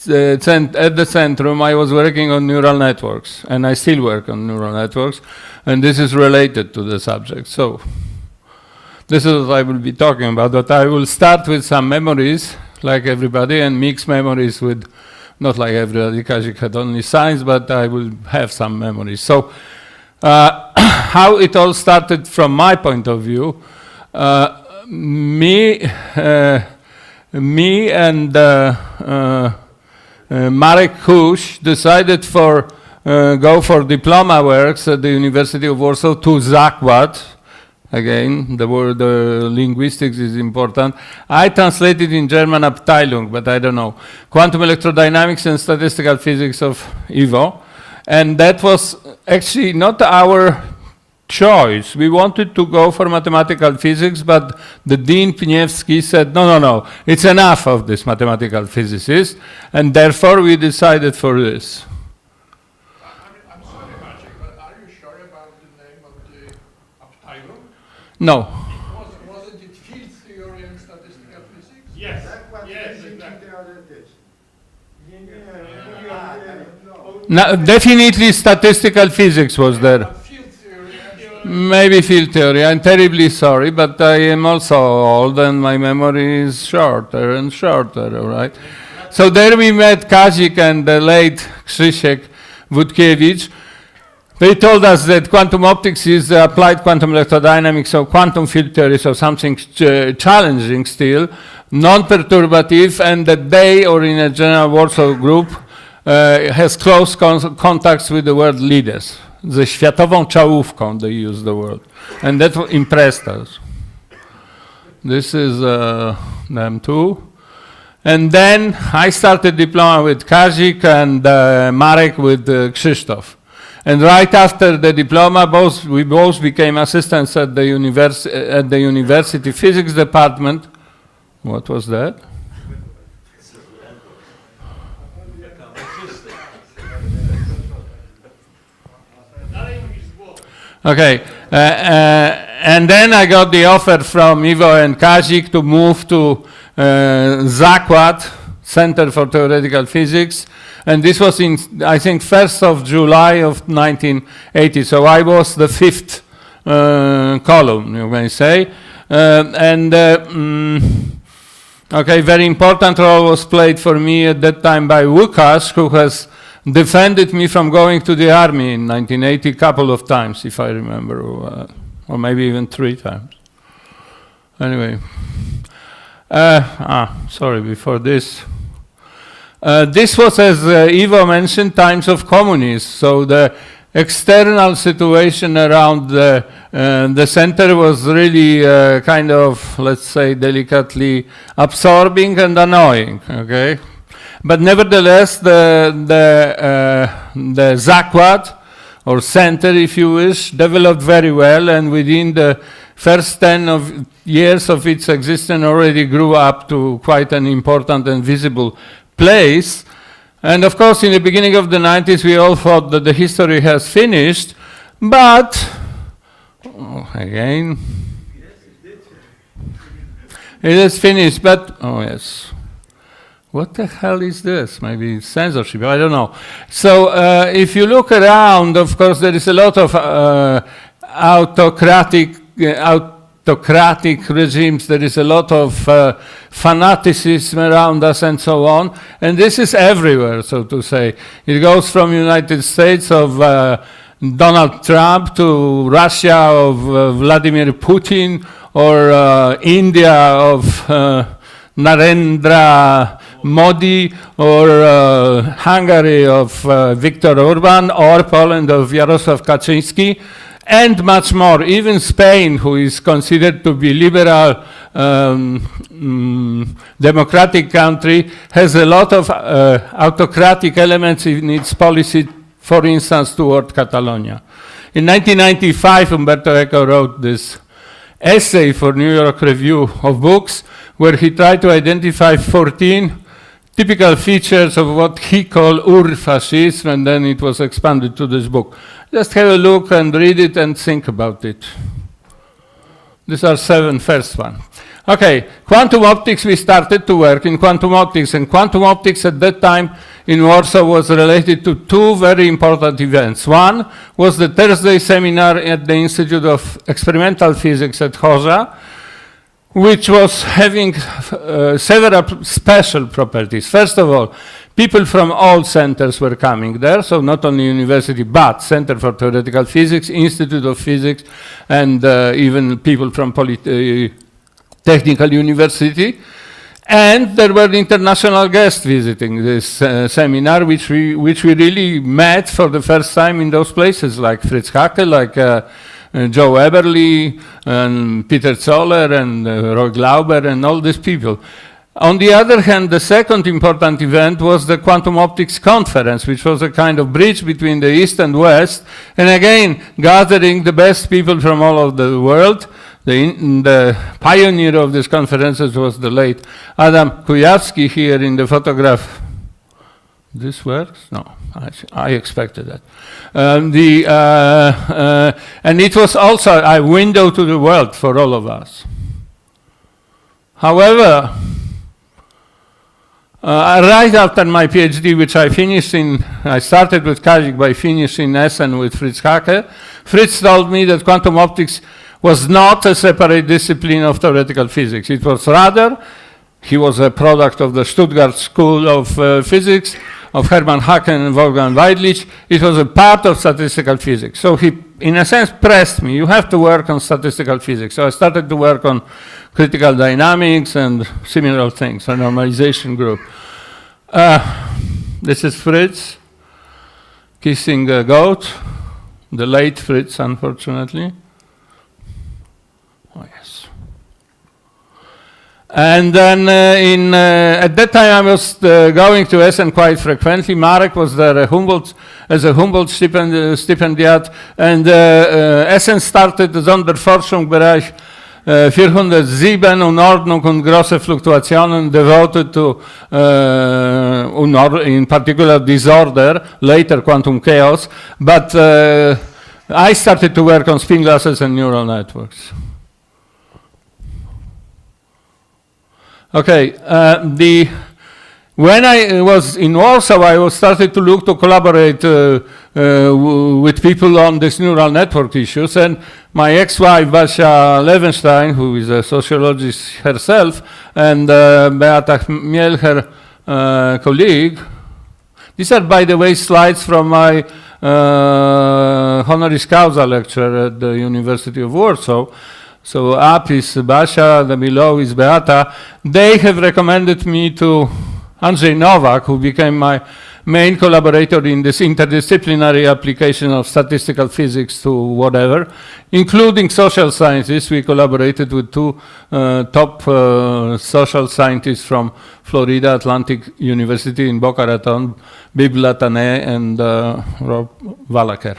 the Centrum I was working on neural networks, and I still work on neural networks, and this is related to the subject. So this is what I will be talking about, but I will start with some memories, like everybody, and mix memories with, not like everybody, Kazik had only science, but I will have some memories. So how it all started from my point of view, me and Marek Huś decided go for diploma works at the University of Warsaw to Zakład. Again, the word linguistics is important. I translated in German Abteilung, but I don't know. Quantum electrodynamics and statistical physics of Iwo. And that was actually not our choice. We wanted to go for mathematical physics, but the Dean Pniewski said, no, it's enough of this mathematical physicist, and therefore we decided for this. I'm sorry, Marcin, but are you sure about the name of the Abteilung? No. Wasn't it field theory and statistical physics? Yes. That's what yes, exactly. No, definitely statistical physics was there. Maybe field theory. I'm terribly sorry, but I am also old and my memory is shorter and shorter, all right? So there we met Kazik and the late Krzysiek Wódkiewicz. They told us that quantum optics is applied quantum electrodynamics, so quantum field theory, so something challenging still, non-perturbative, and that they, or in a general Warsaw group, has close contacts with the world leaders. Ze światową czołówką, they use the word. And that impressed us. This is them too. And then I started diploma with Kazik and Marek with Krzysztof. And right after the diploma, we both became assistants at the university physics department. What was that? Okay, and then I got the offer from Iwo and Kazik to move to Zakład, Center for Theoretical Physics, and this was in, I think, 1st of July of 1980, so I was the 5th column, you may say, okay, very important role was played for me at that time by Łukasz, who has defended me from going to the army in 1980 a couple of times, if I remember, or maybe even 3 times. Anyway, sorry, before this. This was, as Iwo mentioned, times of communism, so the external situation around the center was really kind of, let's say, delicately absorbing and annoying, okay? But nevertheless, the Zakład, or center, if you wish, developed very well, and within the first 10 years of its existence already grew up to quite an important and visible place. And of course, in the beginning of the 90s, we all thought that the history has finished, but, again, it has finished, but, oh yes. What the hell is this? Maybe censorship, I don't know. So if you look around, of course, there is a lot of autocratic regimes, there is a lot of fanaticism around us and so on, and this is everywhere, so to say. It goes from United States of Donald Trump to Russia of Vladimir Putin, or India of Narendra Modi, or Hungary of Viktor Orban, or Poland of Jarosław Kaczyński, and much more. Even Spain, who is considered to be liberal, democratic country, has a lot of autocratic elements in its policy, for instance, toward Catalonia. In 1995, Umberto Eco wrote this essay for New York Review of Books, where he tried to identify 14 typical features of what he called Ur-fascism, and then it was expanded to this book. Just have a look and read it and think about it. These are 7 first one. Okay, quantum optics, we started to work in quantum optics, and quantum optics at that time in Warsaw was related to 2 very important events. One was the Thursday seminar at the Institute of Experimental Physics at Chorza, which was having several special properties. First of all, people from all centers were coming there, so not only university, but Center for Theoretical Physics, Institute of Physics, and even people from Technical University. And there were international guests visiting this seminar, which we really met for the first time in those places, like Fritz Hacke, like Joe Eberly, and Peter Zoller, and Roy Glauber, and all these people. On the other hand, the second important event was the Quantum Optics Conference, which was a kind of bridge between the East and West, and again, gathering the best people from all over the world. The pioneer of these conferences was the late Adam Kujawski here in the photograph. This works? No, I expected that. And it was also a window to the world for all of us. However, Right after my PhD, which I started with Kazik by finishing Essen with Fritz Haeckel. Fritz told me that quantum optics was not a separate discipline of theoretical physics. It was rather, he was a product of the Stuttgart School of Physics, of Hermann Haken and Wolfgang Weidlich. It was a part of statistical physics. So he, in a sense, pressed me, you have to work on statistical physics. So I started to work on critical dynamics and similar things, a normalization group. This is Fritz kissing a goat, the late Fritz, unfortunately. Oh, yes. And then at that time I was going to Essen quite frequently. Marek was there as a Humboldt stipendiat, and Essen started the Sonderforschungsbereich 407 Unordnung und große Fluktuationen, devoted to, in particular, disorder, later quantum chaos. But I started to work on spin glasses and neural networks. Okay, when I was in Warsaw, I started to look to collaborate with people on these neural network issues, and my ex-wife, Basia Lewenstein, who is a sociologist herself, and Beata Miel, her colleague. These are, by the way, slides from my honoris causa lecture at the University of Warsaw. So up is Basia, the below is Beata. They have recommended me to Andrzej Nowak, who became my main collaborator in this interdisciplinary application of statistical physics to whatever, including social sciences. We collaborated with two top social scientists from Florida Atlantic University in Boca Raton, Bib Latane and Rob Wallaker.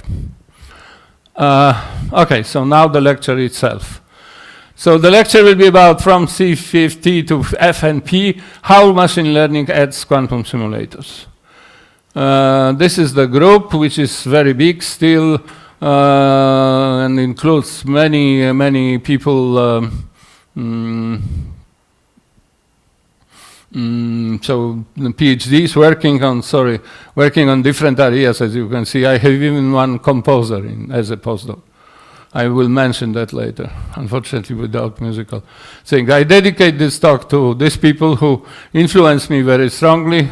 Okay, so now the lecture itself. So the lecture will be about from CFT to FNP, how machine learning adds quantum simulators. This is the group, which is very big still, and includes many people. So the PhDs working on different areas, as you can see. I have even one composer as a postdoc. I will mention that later, unfortunately without musical thing. I dedicate this talk to these people who influenced me very strongly.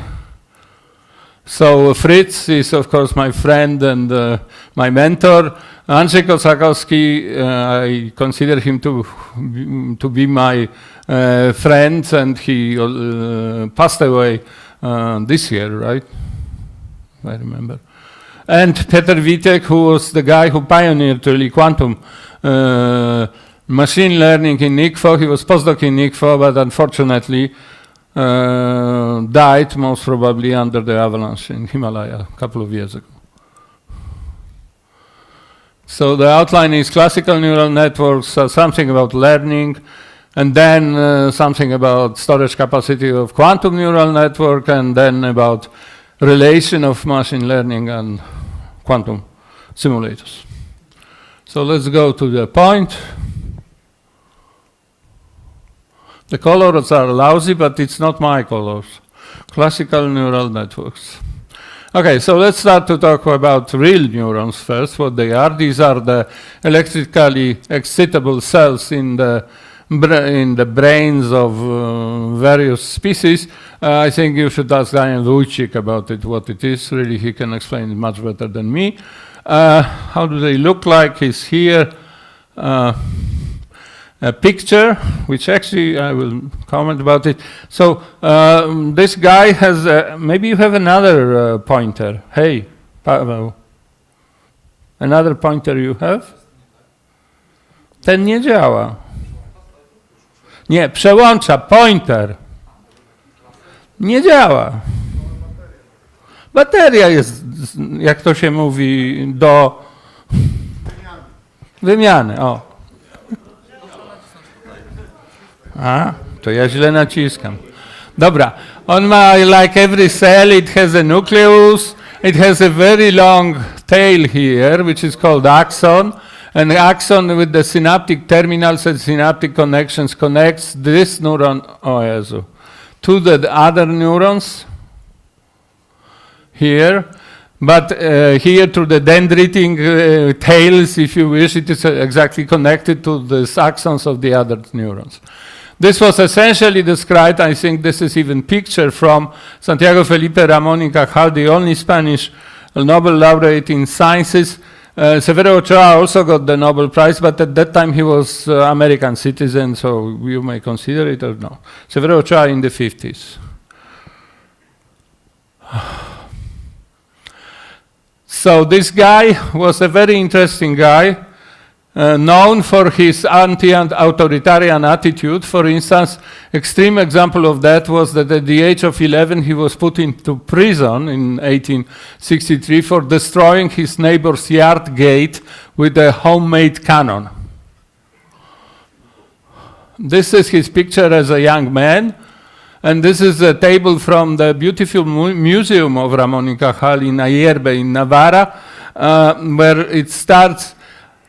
So Fritz is, of course, my friend and my mentor. Andrzej Kosakowski, I consider him to be my friend, and he passed away this year, right? If I remember. And Peter Witek, who was the guy who pioneered really quantum machine learning in ICFO. He was postdoc in ICFO, but unfortunately died most probably under the avalanche in Himalaya a couple of years ago. So the outline is classical neural networks, something about learning, and then something about storage capacity of quantum neural network, and then about relation of machine learning and quantum simulators. So let's go to the point. The colors are lousy, but it's not my colors. Classical neural networks. Okay, so let's start to talk about real neurons first, what they are. These are the electrically excitable cells in the brains of various species. I think you should ask Daniel Wójcik about it, what it is. Really, he can explain it much better than me. How do they look like is here. A picture, which actually I will comment about it. So this guy has, maybe you have another pointer. Hey, Paweł. Another pointer you have? Ten nie działa. Nie, przełącza, pointer. Nie działa. Bateria jest, jak to się mówi, do wymiany. O. A, to ja źle naciskam. Dobra, on ma, like every cell, it has a nucleus, it has a very long tail here, which is called axon, and axon with the synaptic terminals and synaptic connections connects this neuron, o Jezu, to the other neurons here. But here to the dendritic tails, if you wish, it is exactly connected to the axons of the other neurons. This was essentially described, I think this is even picture from Santiago Felipe Ramón y Cajal, the only Spanish Nobel laureate in sciences. Severo Ochoa also got the Nobel Prize, but at that time he was American citizen, so you may consider it or no. Severo Ochoa in the 50s. So this guy was a very interesting guy, known for his anti-authoritarian attitude. For instance, extreme example of that was that at the age of 11 he was put into prison in 1863 for destroying his neighbor's yard gate with a homemade cannon. This is his picture as a young man, and this is a table from the beautiful museum of Ramón y Cajal in Ayerbe in Navarra, where it starts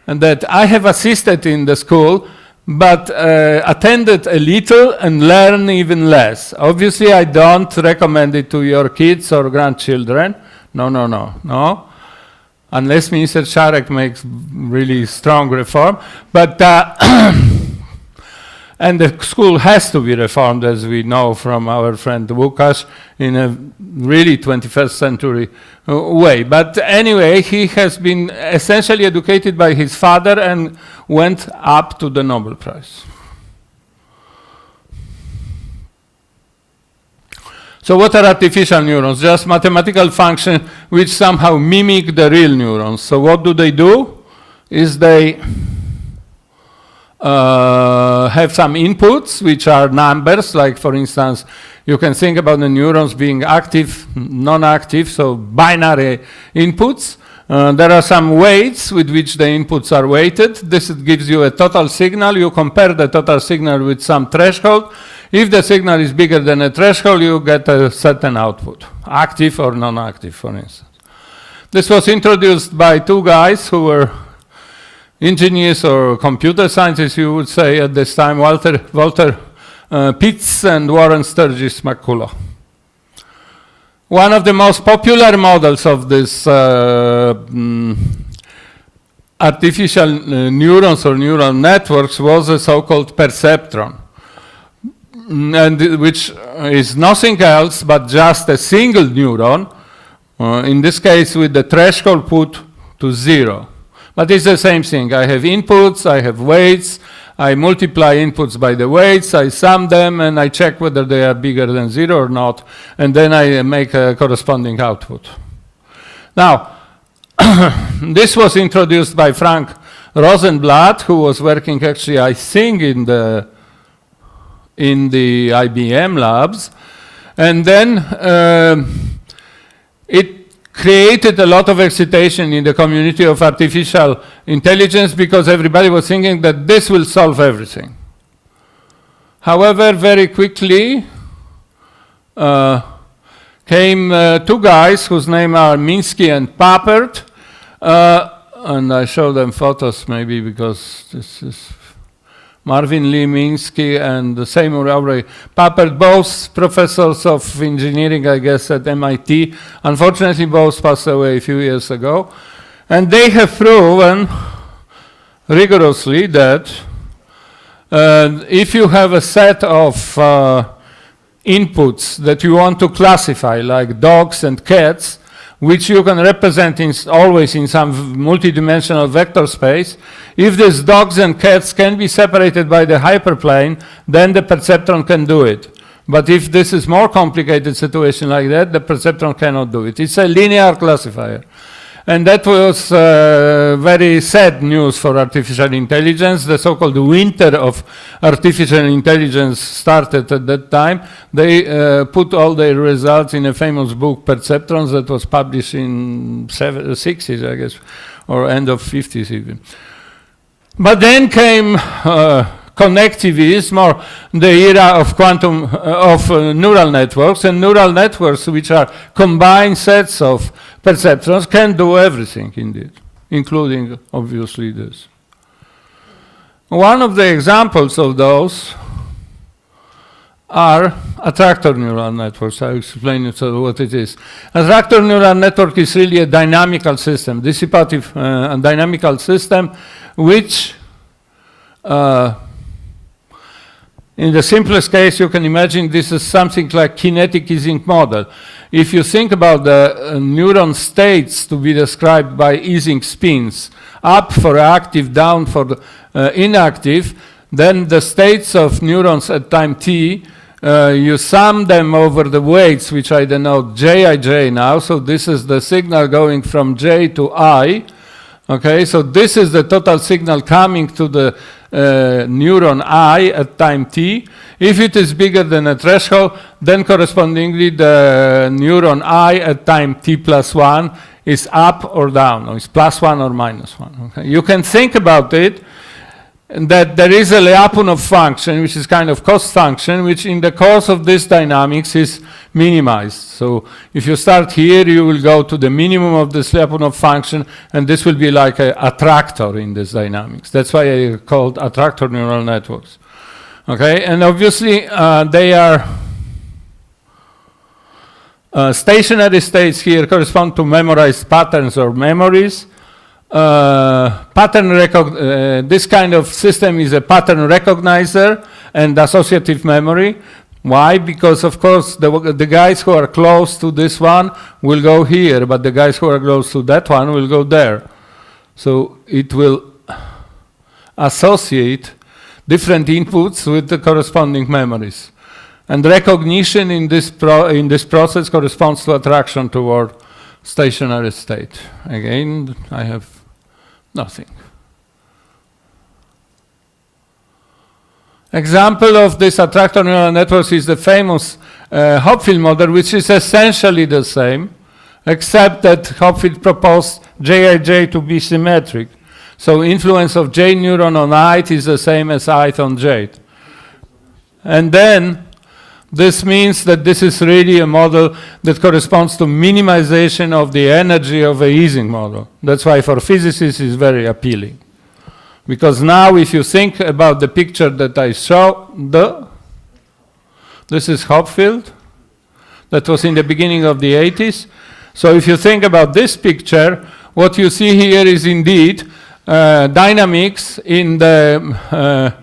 that I have assisted in the school, but attended a little and learned even less. Obviously, I don't recommend it to your kids or grandchildren. No. Unless Minister Czarek makes really strong reform. But and the school has to be reformed, as we know from our friend Łukasz, in a really 21st century way. But anyway, he has been essentially educated by his father and went up to the Nobel Prize. So what are artificial neurons? Just mathematical functions which somehow mimic the real neurons. So what do? Is they have some inputs which are numbers, like for instance, you can think about the neurons being active, non-active, so binary inputs. There are some weights with which the inputs are weighted. This gives you a total signal. You compare the total signal with some threshold. If the signal is bigger than a threshold, you get a certain output, active or non-active, for instance. This was introduced by two guys who were engineers or computer scientists, you would say at this time, Walter Pitts and Warren Sturgis McCulloch. One of the most popular models of this artificial neurons or neural networks was a so-called perceptron, and which is nothing else but just a single neuron, in this case with the threshold put to 0. But it's the same thing. I have inputs, I have weights, I multiply inputs by the weights, I sum them, and I check whether they are bigger than 0 or not, and then I make a corresponding output. Now, this was introduced by Frank Rosenblatt, who was working actually, I think, in the IBM labs, and then it created a lot of excitation in the community of artificial intelligence because everybody was thinking that this will solve everything. However, very quickly came two guys whose names are Minsky and Papert, and I show them photos maybe because this is Marvin Lee Minsky and Seymour Aubrey Papert, both professors of engineering, I guess, at MIT. Unfortunately, both passed away a few years ago. And they have proven rigorously that if you have a set of inputs that you want to classify, like dogs and cats, which you can represent always in some multidimensional vector space. If these dogs and cats can be separated by the hyperplane, then the perceptron can do it. But if this is more complicated situation like that, the perceptron cannot do it. It's a linear classifier. And that was very sad news for artificial intelligence. The so-called winter of artificial intelligence started at that time. They put all their results in a famous book, Perceptrons, that was published in 60s, I guess, or end of 50s even. But then came connectivism, or the era of quantum, neural networks, and neural networks which are combined sets of perceptrons can do everything indeed, including obviously this. One of the examples of those are attractor neural networks. I'll explain you what it is. Attractor neural network is really a dynamical system, dissipative and dynamical system, which in the simplest case, you can imagine this is something like kinetic Ising model. If you think about the neuron states to be described by Ising spins, up for active, down for the, inactive, then the states of neurons at time t, you sum them over the weights, which I denote Jij now. So this is the signal going from J to I. Okay, so this is the total signal coming to the neuron I at time t. If it is bigger than a threshold, then correspondingly the neuron I at time t plus 1 is up or down, or is plus 1 or minus 1. Okay? You can think about it that there is a Lyapunov function, which is kind of cost function, which in the course of this dynamics is minimized. So if you start here, you will go to the minimum of this Lyapunov function, and this will be like an attractor in this dynamics. That's why I called attractor neural networks. Okay, and obviously they are stationary states here correspond to memorized patterns or memories. This kind of system is a pattern recognizer and associative memory. Why? Because of course the guys who are close to this one will go here, but the guys who are close to that one will go there. So it will associate different inputs with the corresponding memories. And recognition in this process corresponds to attraction toward stationary state. Again, I have nothing. Example of this attractor neural networks is the famous Hopfield model, which is essentially the same, except that Hopfield proposed Jij to be symmetric. So influence of J neuron on I is the same as I on J. And then this means that this is really a model that corresponds to minimization of the energy of a Ising model. That's why for physicists it's very appealing. Because now if you think about the picture that I showed, this is Hopfield. That was in the beginning of the 80s. So if you think about this picture, what you see here is indeed dynamics in the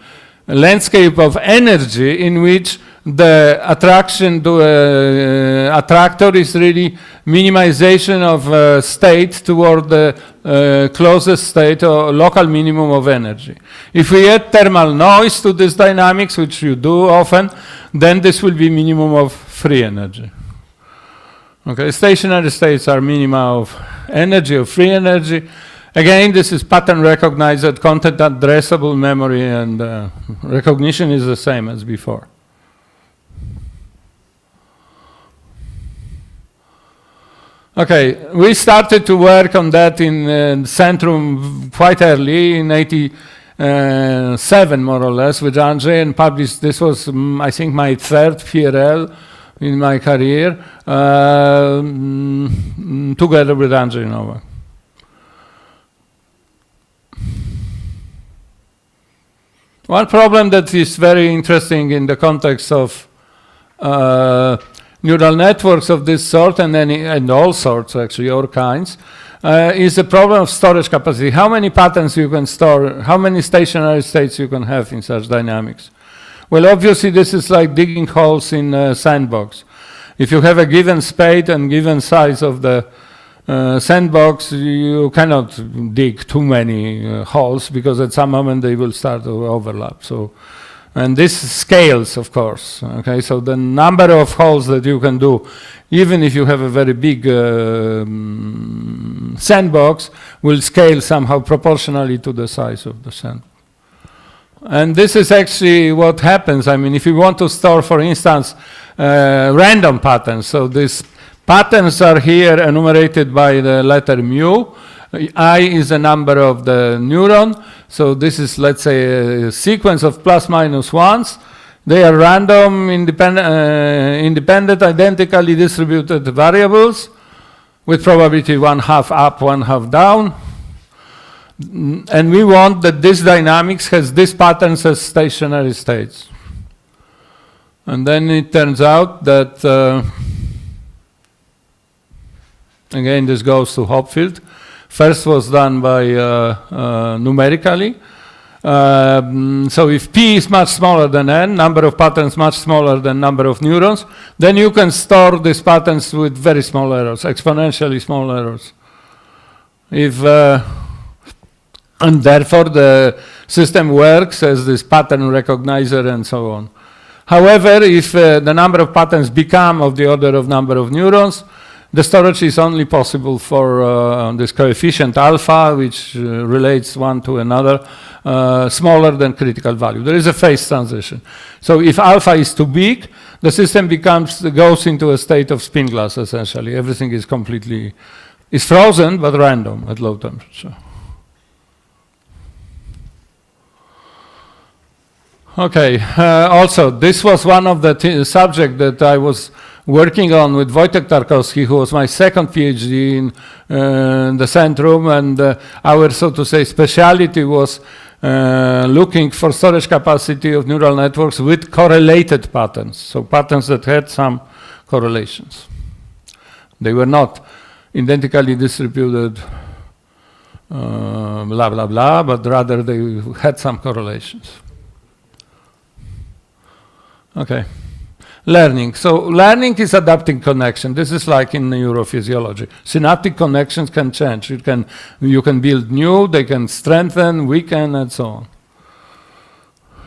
landscape of energy in which the attraction to attractor is really minimization of state toward the closest state or local minimum of energy. If we add thermal noise to this dynamics, which you do often, then this will be minimum of free energy. Okay, stationary states are minima of energy, of free energy. Again, this is pattern recognized, content addressable memory, and recognition is the same as before. Okay, we started to work on that in Centrum quite early, in 87 more or less, with Andrzej, and published, this was, I think, my third PRL in my career, together with Andrzej Nowak. One problem that is very interesting in the context of neural networks of this sort, and all sorts actually, all kinds, is the problem of storage capacity. How many patterns you can store, how many stationary states you can have in such dynamics? Well, obviously this is like digging holes in a sandbox. If you have a given space and given size of the sandbox, you cannot dig too many holes, because at some moment they will start to overlap. So, and this scales, of course. Okay, so the number of holes that you can do, even if you have a very big sandbox, will scale somehow proportionally to the size of the sandbox. And this is actually what happens. I mean, if you want to store, for instance, random patterns, so these patterns are here enumerated by the letter mu. I is the number of the neuron. So this is, let's say, a sequence of plus minus ones. They are random, independent, identically distributed variables with probability 1/2 up, 1/2 down. And we want that this dynamics has these patterns as stationary states. And then it turns out that, again, this goes to Hopfield. First was done by numerically. So if P is much smaller than N, number of patterns much smaller than number of neurons, then you can store these patterns with very small errors, exponentially small errors. If, and therefore the system works as this pattern recognizer and so on. However, if the number of patterns become of the order of number of neurons, the storage is only possible for this coefficient alpha, which relates one to another, smaller than critical value. There is a phase transition. So if alpha is too big, the system goes into a state of spin glass, essentially. Everything is is frozen, but random at low temperature. Okay, also, this was one of the subjects that I was working on with Wojtek Tarkowski, who was my second PhD in the Centrum, and our, so to say, speciality was looking for storage capacity of neural networks with correlated patterns, so patterns that had some correlations. They were not identically distributed, blah, blah, blah, but rather they had some correlations. Okay, learning. So learning is adapting connection. This is like in neurophysiology. Synaptic connections can change. You can build new, they can strengthen, weaken, and so on.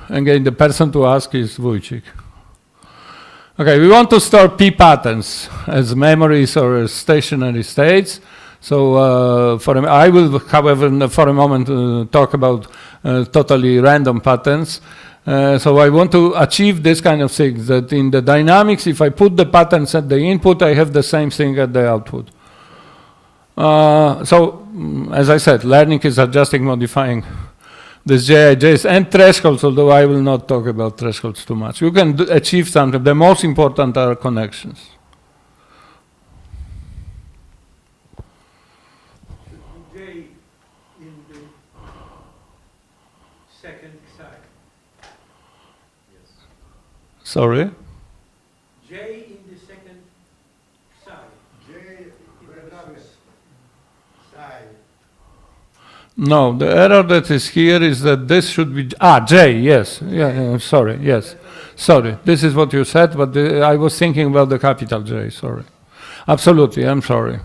Again, the person to ask is Wojciech. Okay, we want to store P patterns as memories or as stationary states. So I will, however, for a moment talk about totally random patterns. So I want to achieve this kind of thing, that in the dynamics, if I put the patterns at the input, I have the same thing at the output. So, as I said, learning is adjusting, modifying these JIJs and thresholds, although I will not talk about thresholds too much. You can achieve something. The most important are connections. J in the second psi. Sorry? J in the second psi. J in the bracket psi. No, the error that is here is that this should be, J, yes, yeah, sorry, yes. Sorry, this is what you said, but I was thinking about the capital J, sorry. Absolutely, I'm sorry.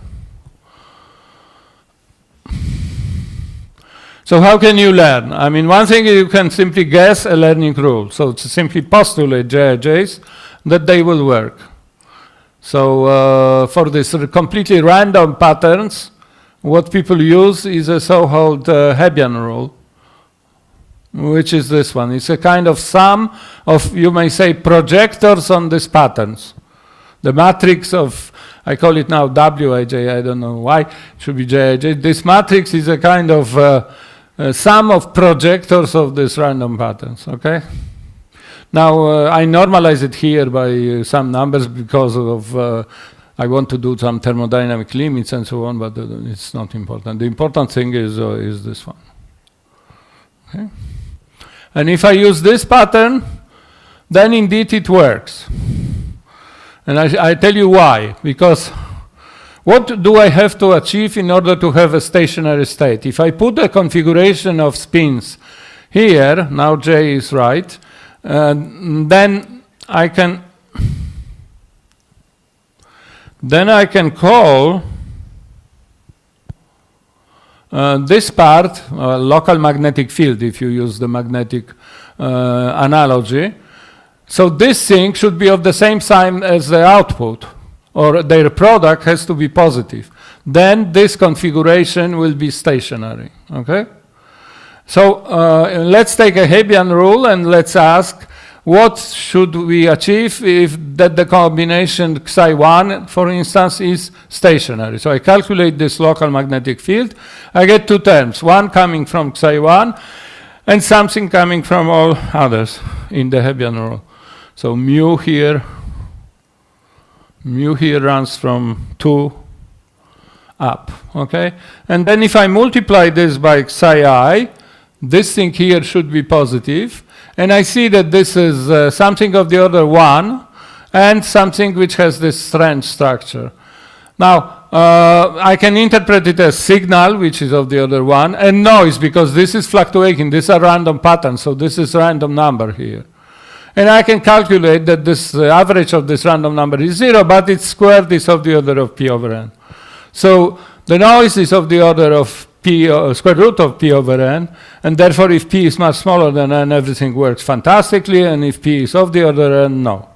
So how can you learn? I mean, one thing is you can simply guess a learning rule. So to simply postulate JIJs that they will work. So for this completely random patterns, what people use is a so-called Hebbian rule, which is this one. It's a kind of sum of, you may say, projectors on these patterns. The matrix of, I call it now Wij, I don't know why, it should be Jij. This matrix is a kind of sum of projectors of these random patterns, okay? Now, I normalize it here by some numbers because of, I want to do some thermodynamic limits and so on, but it's not important. The important thing is this one, okay? And if I use this pattern, then indeed it works. And I tell you why, because what do I have to achieve in order to have a stationary state? If I put a configuration of spins here, now J is right, then I can call this part local magnetic field, if you use the magnetic analogy. So this thing should be of the same sign as the output, or their product has to be positive. Then this configuration will be stationary, okay? So let's take a Hebbian rule and let's ask, what should we achieve if that the combination Xi1, for instance, is stationary? So I calculate this local magnetic field. I get two terms, one coming from Xi1 and something coming from all others in the Hebbian rule. So mu here runs from 2 up, okay? And then if I multiply this by Xi I, this thing here should be positive, and I see that this is something of the order 1, and something which has this strange structure. Now, I can interpret it as signal, which is of the order 1, and noise, because this is fluctuating. These are random patterns, so this is random number here. And I can calculate that this average of this random number is 0, but its squared is of the order of p over n. So the noise is of the order of p, square root of p over n, and therefore if p is much smaller than n, everything works fantastically, and if p is of the order n, no.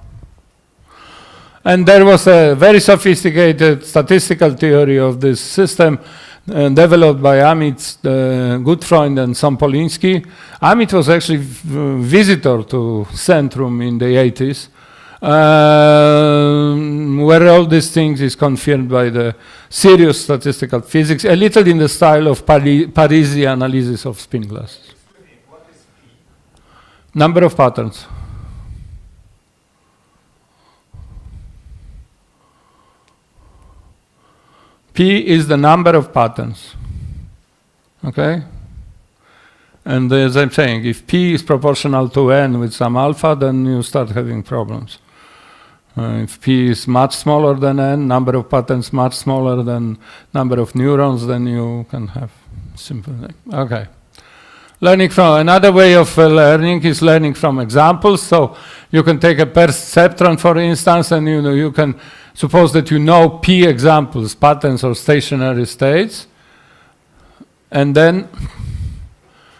And there was a very sophisticated statistical theory of this system developed by Amit Gutfreund and Sompolinsky. Amit was actually visitor to Centrum in the 80s, where all these things is confirmed by the serious statistical physics, a little in the style of Parisi analysis of spin glasses. What is P? Number of patterns. P is the number of patterns, okay? And as I'm saying, if P is proportional to n with some alpha, then you start having problems. If P is much smaller than n, number of patterns much smaller than number of neurons, then you can have simple thing. Okay. Learning from, another way of learning is learning from examples. So you can take a perceptron, for instance, and you can suppose that you know P examples, patterns or stationary states, and then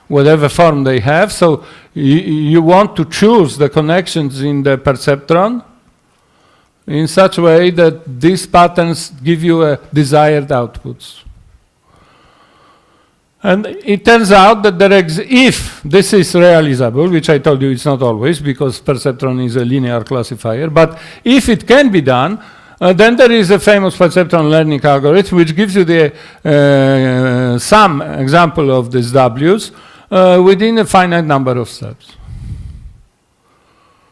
whatever form they have. So you want to choose the connections in the perceptron in such a way that these patterns give you a desired outputs. And it turns out that if this is realizable, which I told you it's not always, because perceptron is a linear classifier, but if it can be done, then there is a famous perceptron learning algorithm which gives you the some example of these W's within a finite number of steps.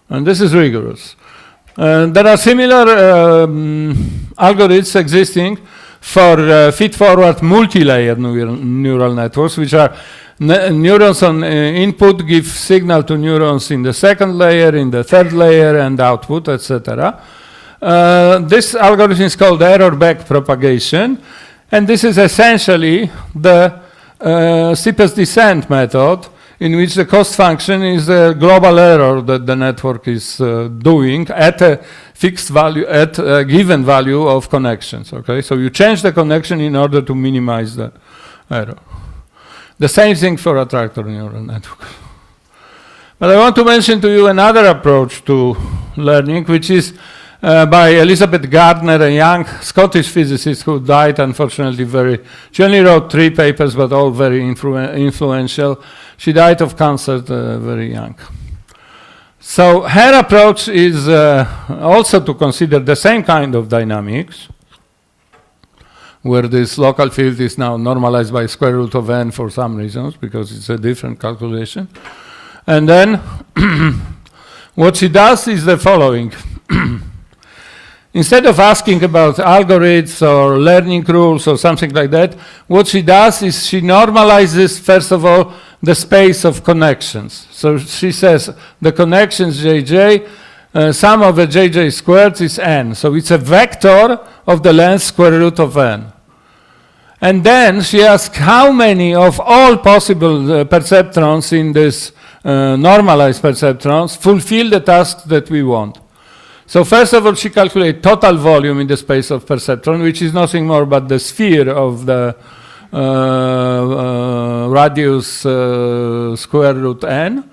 And this is rigorous. There are similar algorithms existing for feed-forward multi-layer neural networks, which are neurons on input give signal to neurons in the second layer, in the third layer, and output, etc. This algorithm is called error back propagation, and this is essentially the steepest descent method, in which the cost function is a global error that the network is doing at a fixed value, at a given value of connections, okay? So you change the connection in order to minimize the error. The same thing for attractor neural network. But I want to mention to you another approach to learning, which is by Elizabeth Gardner, a young Scottish physicist who died, unfortunately, she only wrote 3 papers, but all very influential. She died of cancer very young. So her approach is also to consider the same kind of dynamics, where this local field is now normalized by square root of n for some reasons, because it's a different calculation. And then what she does is the following. Instead of asking about algorithms or learning rules or something like that, what she does is she normalizes, first of all, the space of connections. So she says the connections jj, sum of the jj squared is n. So it's a vector of the length square root of n. And then she asks how many of all possible perceptrons in this normalized perceptrons fulfill the task that we want. So first of all, she calculates total volume in the space of perceptron, which is nothing more but the sphere of the radius square root n.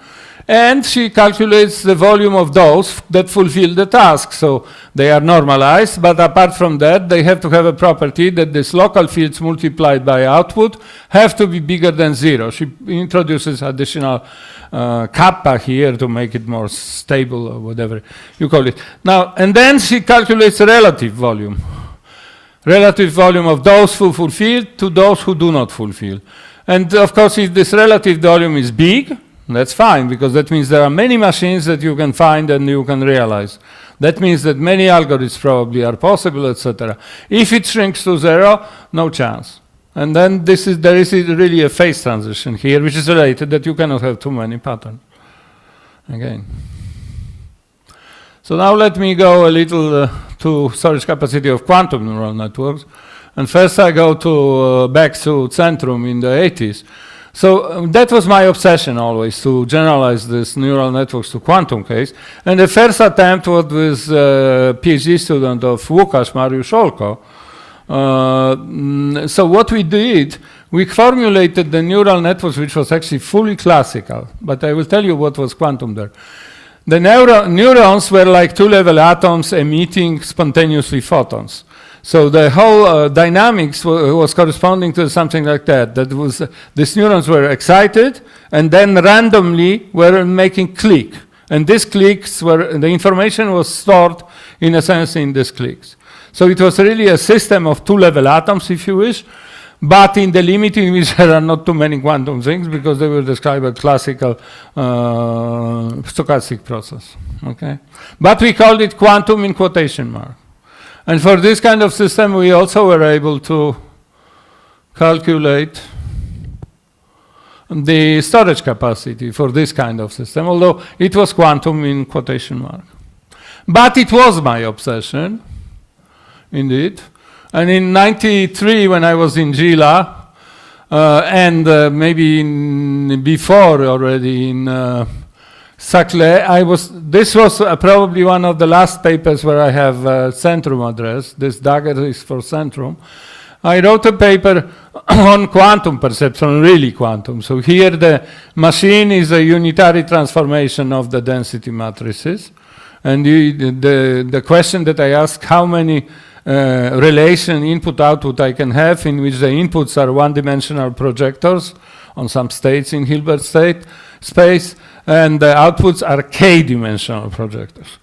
And she calculates the volume of those that fulfill the task. So they are normalized, but apart from that, they have to have a property that these local fields multiplied by output have to be bigger than 0. She introduces additional kappa here to make it more stable or whatever you call it. Now, and then she calculates relative volume. Relative volume of those who fulfill to those who do not fulfill. And of course, if this relative volume is big, that's fine, because that means there are many machines that you can find and you can realize. That means that many algorithms probably are possible, etc. If it shrinks to 0, no chance. And then there is really a phase transition here, which is related that you cannot have too many patterns. Again. So now let me go a little to storage capacity of quantum neural networks. And first I go to back to Centrum in the 80s. So that was my obsession always, to generalize this neural networks to quantum case. And the first attempt was with a PhD student of Łukasz, Mariusz Olko. So what we did, we formulated the neural networks, which was actually fully classical. But I will tell you what was quantum there. The neurons were like two-level atoms emitting spontaneously photons. So the whole dynamics was corresponding to something like that. That was these neurons were excited and then randomly were making click. And these clicks were, the information was stored in a sense in these clicks. So it was really a system of two-level atoms, if you wish, but in the limit in which there are not too many quantum things because they will describe a classical stochastic process. Okay? But we called it quantum in quotation mark. And for this kind of system, we also were able to calculate the storage capacity for this kind of system, although it was quantum in quotation mark. But it was my obsession, indeed. And in 93, when I was in Gila, and maybe before already in Saclay, this was probably one of the last papers where I have Centrum address. This dagger is for Centrum. I wrote a paper on quantum perception, really quantum. So here the machine is a unitary transformation of the density matrices. And the question that I ask, how many relation input-output I can have in which the inputs are one-dimensional projectors on some states in Hilbert space, and the outputs are k-dimensional projectors.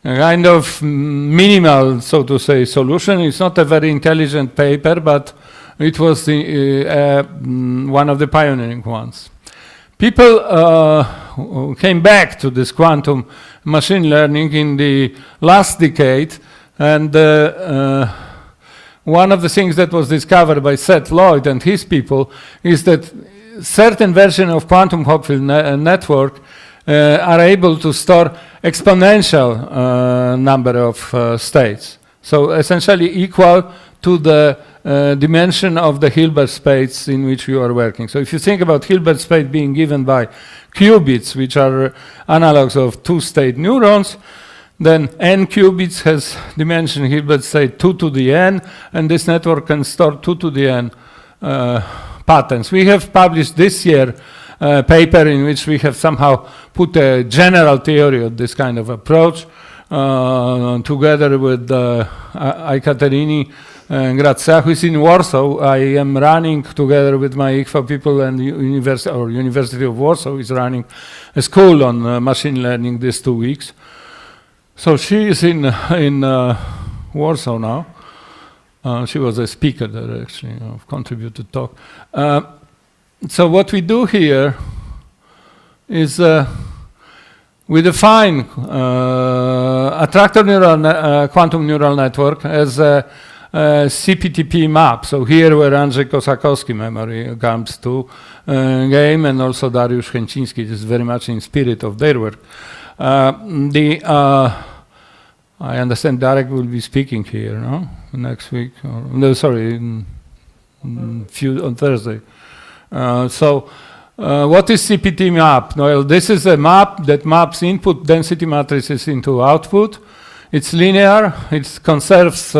A kind of minimal, so to say, solution. It's not a very intelligent paper, but it was one of the pioneering ones. People came back to this quantum machine learning in the last decade, and one of the things that was discovered by Seth Lloyd and his people is that certain version of quantum Hopfield network are able to store exponential number of states. So essentially equal to the dimension of the Hilbert space in which you are working. So if you think about Hilbert space being given by qubits, which are analogs of two-state neurons, then n qubits has dimension Hilbert state 2 to the n, and this network can store 2 to the n patterns. We have published this year a paper in which we have somehow put a general theory of this kind of approach together with Ekaterini Grazia, who is in Warsaw. I am running together with my ICFA people, and University of Warsaw is running a school on machine learning these 2 weeks. So she is in Warsaw now. She was a speaker there, actually, contributed talk. So what we do here is we define attractor quantum neural network as a CPTP map. So here where Andrzej Kosakowski memory comes to game, and also Dariusz Chęciński is very much in spirit of their work. I understand Darek will be speaking here, no? Next week, no, sorry, on Thursday. What is CPT map? Well, this is a map that maps input density matrices into output. It's linear. It conserves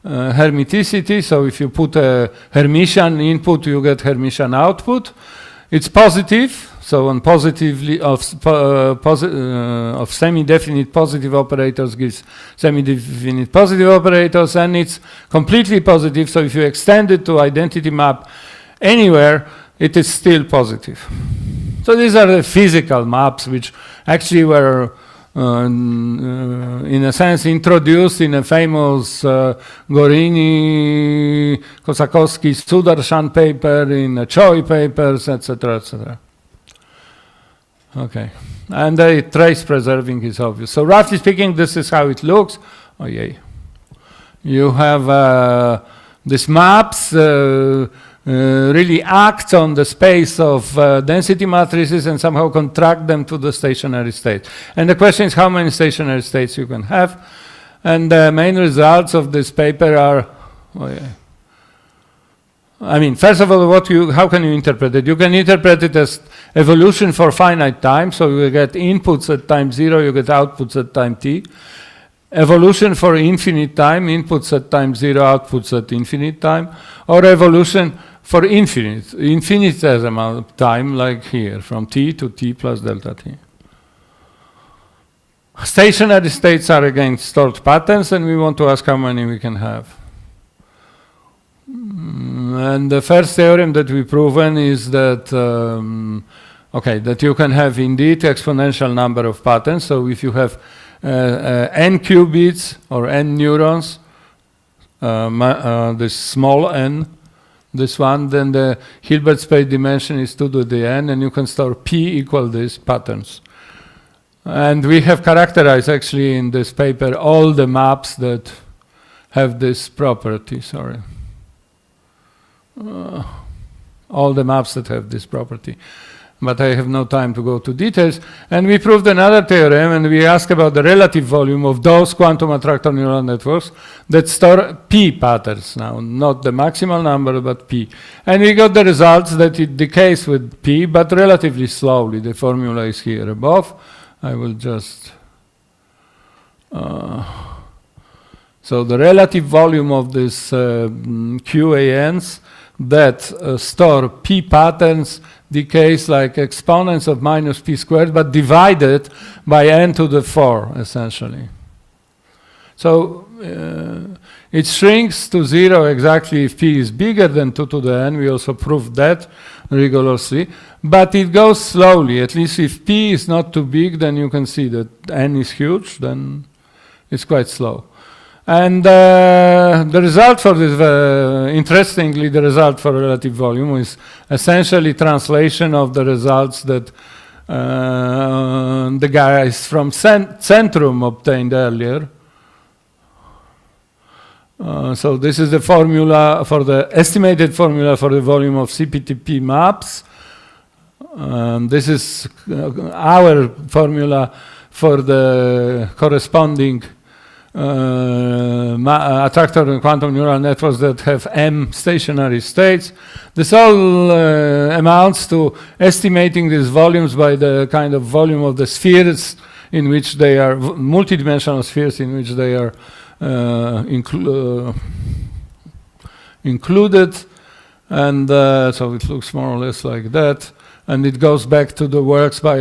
hermiticity. So if you put a Hermitian input, you get Hermitian output. It's positive. So on positively of semi-definite positive operators gives semi-definite positive operators, and it's completely positive. So if you extend it to identity map anywhere, it is still positive. So these are the physical maps which actually were in a sense introduced in a famous Gorini, Kosakowski, Sudarshan paper, in Choi papers, etc., etc. Okay, and the trace preserving is obvious. So roughly speaking, this is how it looks. Oh yay. You have these maps really act on the space of density matrices and somehow contract them to the stationary state. And the question is how many stationary states you can have. And the main results of this paper are, I mean, first of all, how can you interpret it? You can interpret it as evolution for finite time, so you get inputs at time 0, you get outputs at time t. Evolution for infinite time, inputs at time 0, outputs at infinite time. Or evolution for infinitesimal of time, like here, from t to t plus delta t. Stationary states are again stored patterns, and we want to ask how many we can have. And the first theorem that we've proven is that, that you can have indeed exponential number of patterns. So if you have n qubits or n neurons, this small n, this one, then the Hilbert space dimension is 2 to the n, and you can store p equal these patterns. And we have characterized actually in this paper all the maps that have this property, sorry. All the maps that have this property. But I have no time to go to details. And we proved another theorem, and we asked about the relative volume of those quantum attractor neural networks that store p patterns now, not the maximal number, but p. And we got the results that it decays with p, but relatively slowly. The formula is here above. I will just... so the relative volume of these QANs that store p patterns decays like exponents of minus p squared, but divided by n to the 4, essentially. So it shrinks to 0 exactly if p is bigger than 2 to the n. We also proved that rigorously. But it goes slowly. At least if p is not too big, then you can see that n is huge, then it's quite slow. And the result for this, interestingly, the result for relative volume is essentially translation of the results that the guys from Centrum obtained earlier. So this is the formula for the estimated formula for the volume of CPTP maps. This is our formula for the corresponding attractor and quantum neural networks that have m stationary states. This all amounts to estimating these volumes by the kind of volume of the spheres in which they are, multidimensional spheres in which they are included. And so it looks more or less like that. And it goes back to the works by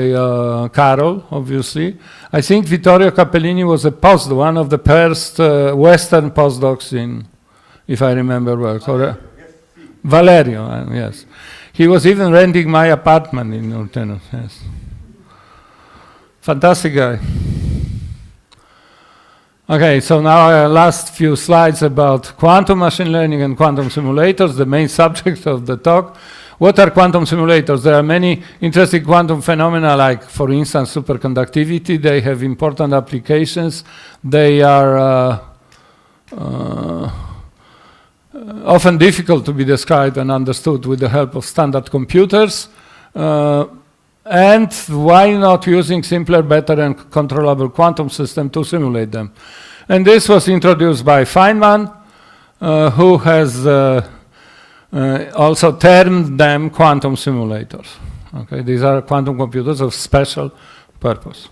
Karol, obviously. I think Vittorio Capellini was a postdoc, one of the first Western postdocs in, if I remember well. Valerio, yes. He was even renting my apartment in Urteno, yes. Fantastic guy. Okay, so now our last few slides about quantum machine learning and quantum simulators, the main subject of the talk. What are quantum simulators? There are many interesting quantum phenomena, like, for instance, superconductivity. They have important applications. They are often difficult to be described and understood with the help of standard computers. And why not using simpler, better, and controllable quantum system to simulate them? And this was introduced by Feynman, who has also termed them quantum simulators. Okay, these are quantum computers of special purpose.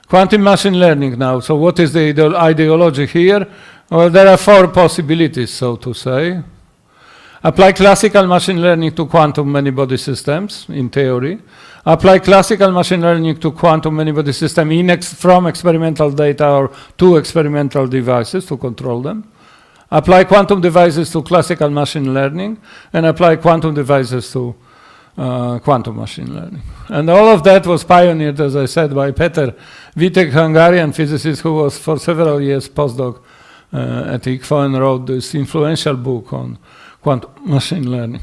Quantum machine learning now. So what is the ideology here? Well, there are 4 possibilities, so to say. Apply classical machine learning to quantum many-body systems, in theory. Apply classical machine learning to quantum many-body system from experimental data or to experimental devices to control them. Apply quantum devices to classical machine learning, and apply quantum devices to quantum machine learning. And all of that was pioneered, as I said, by Peter Vitek, Hungarian physicist who was for several years postdoc at ICFO and wrote this influential book on quantum machine learning.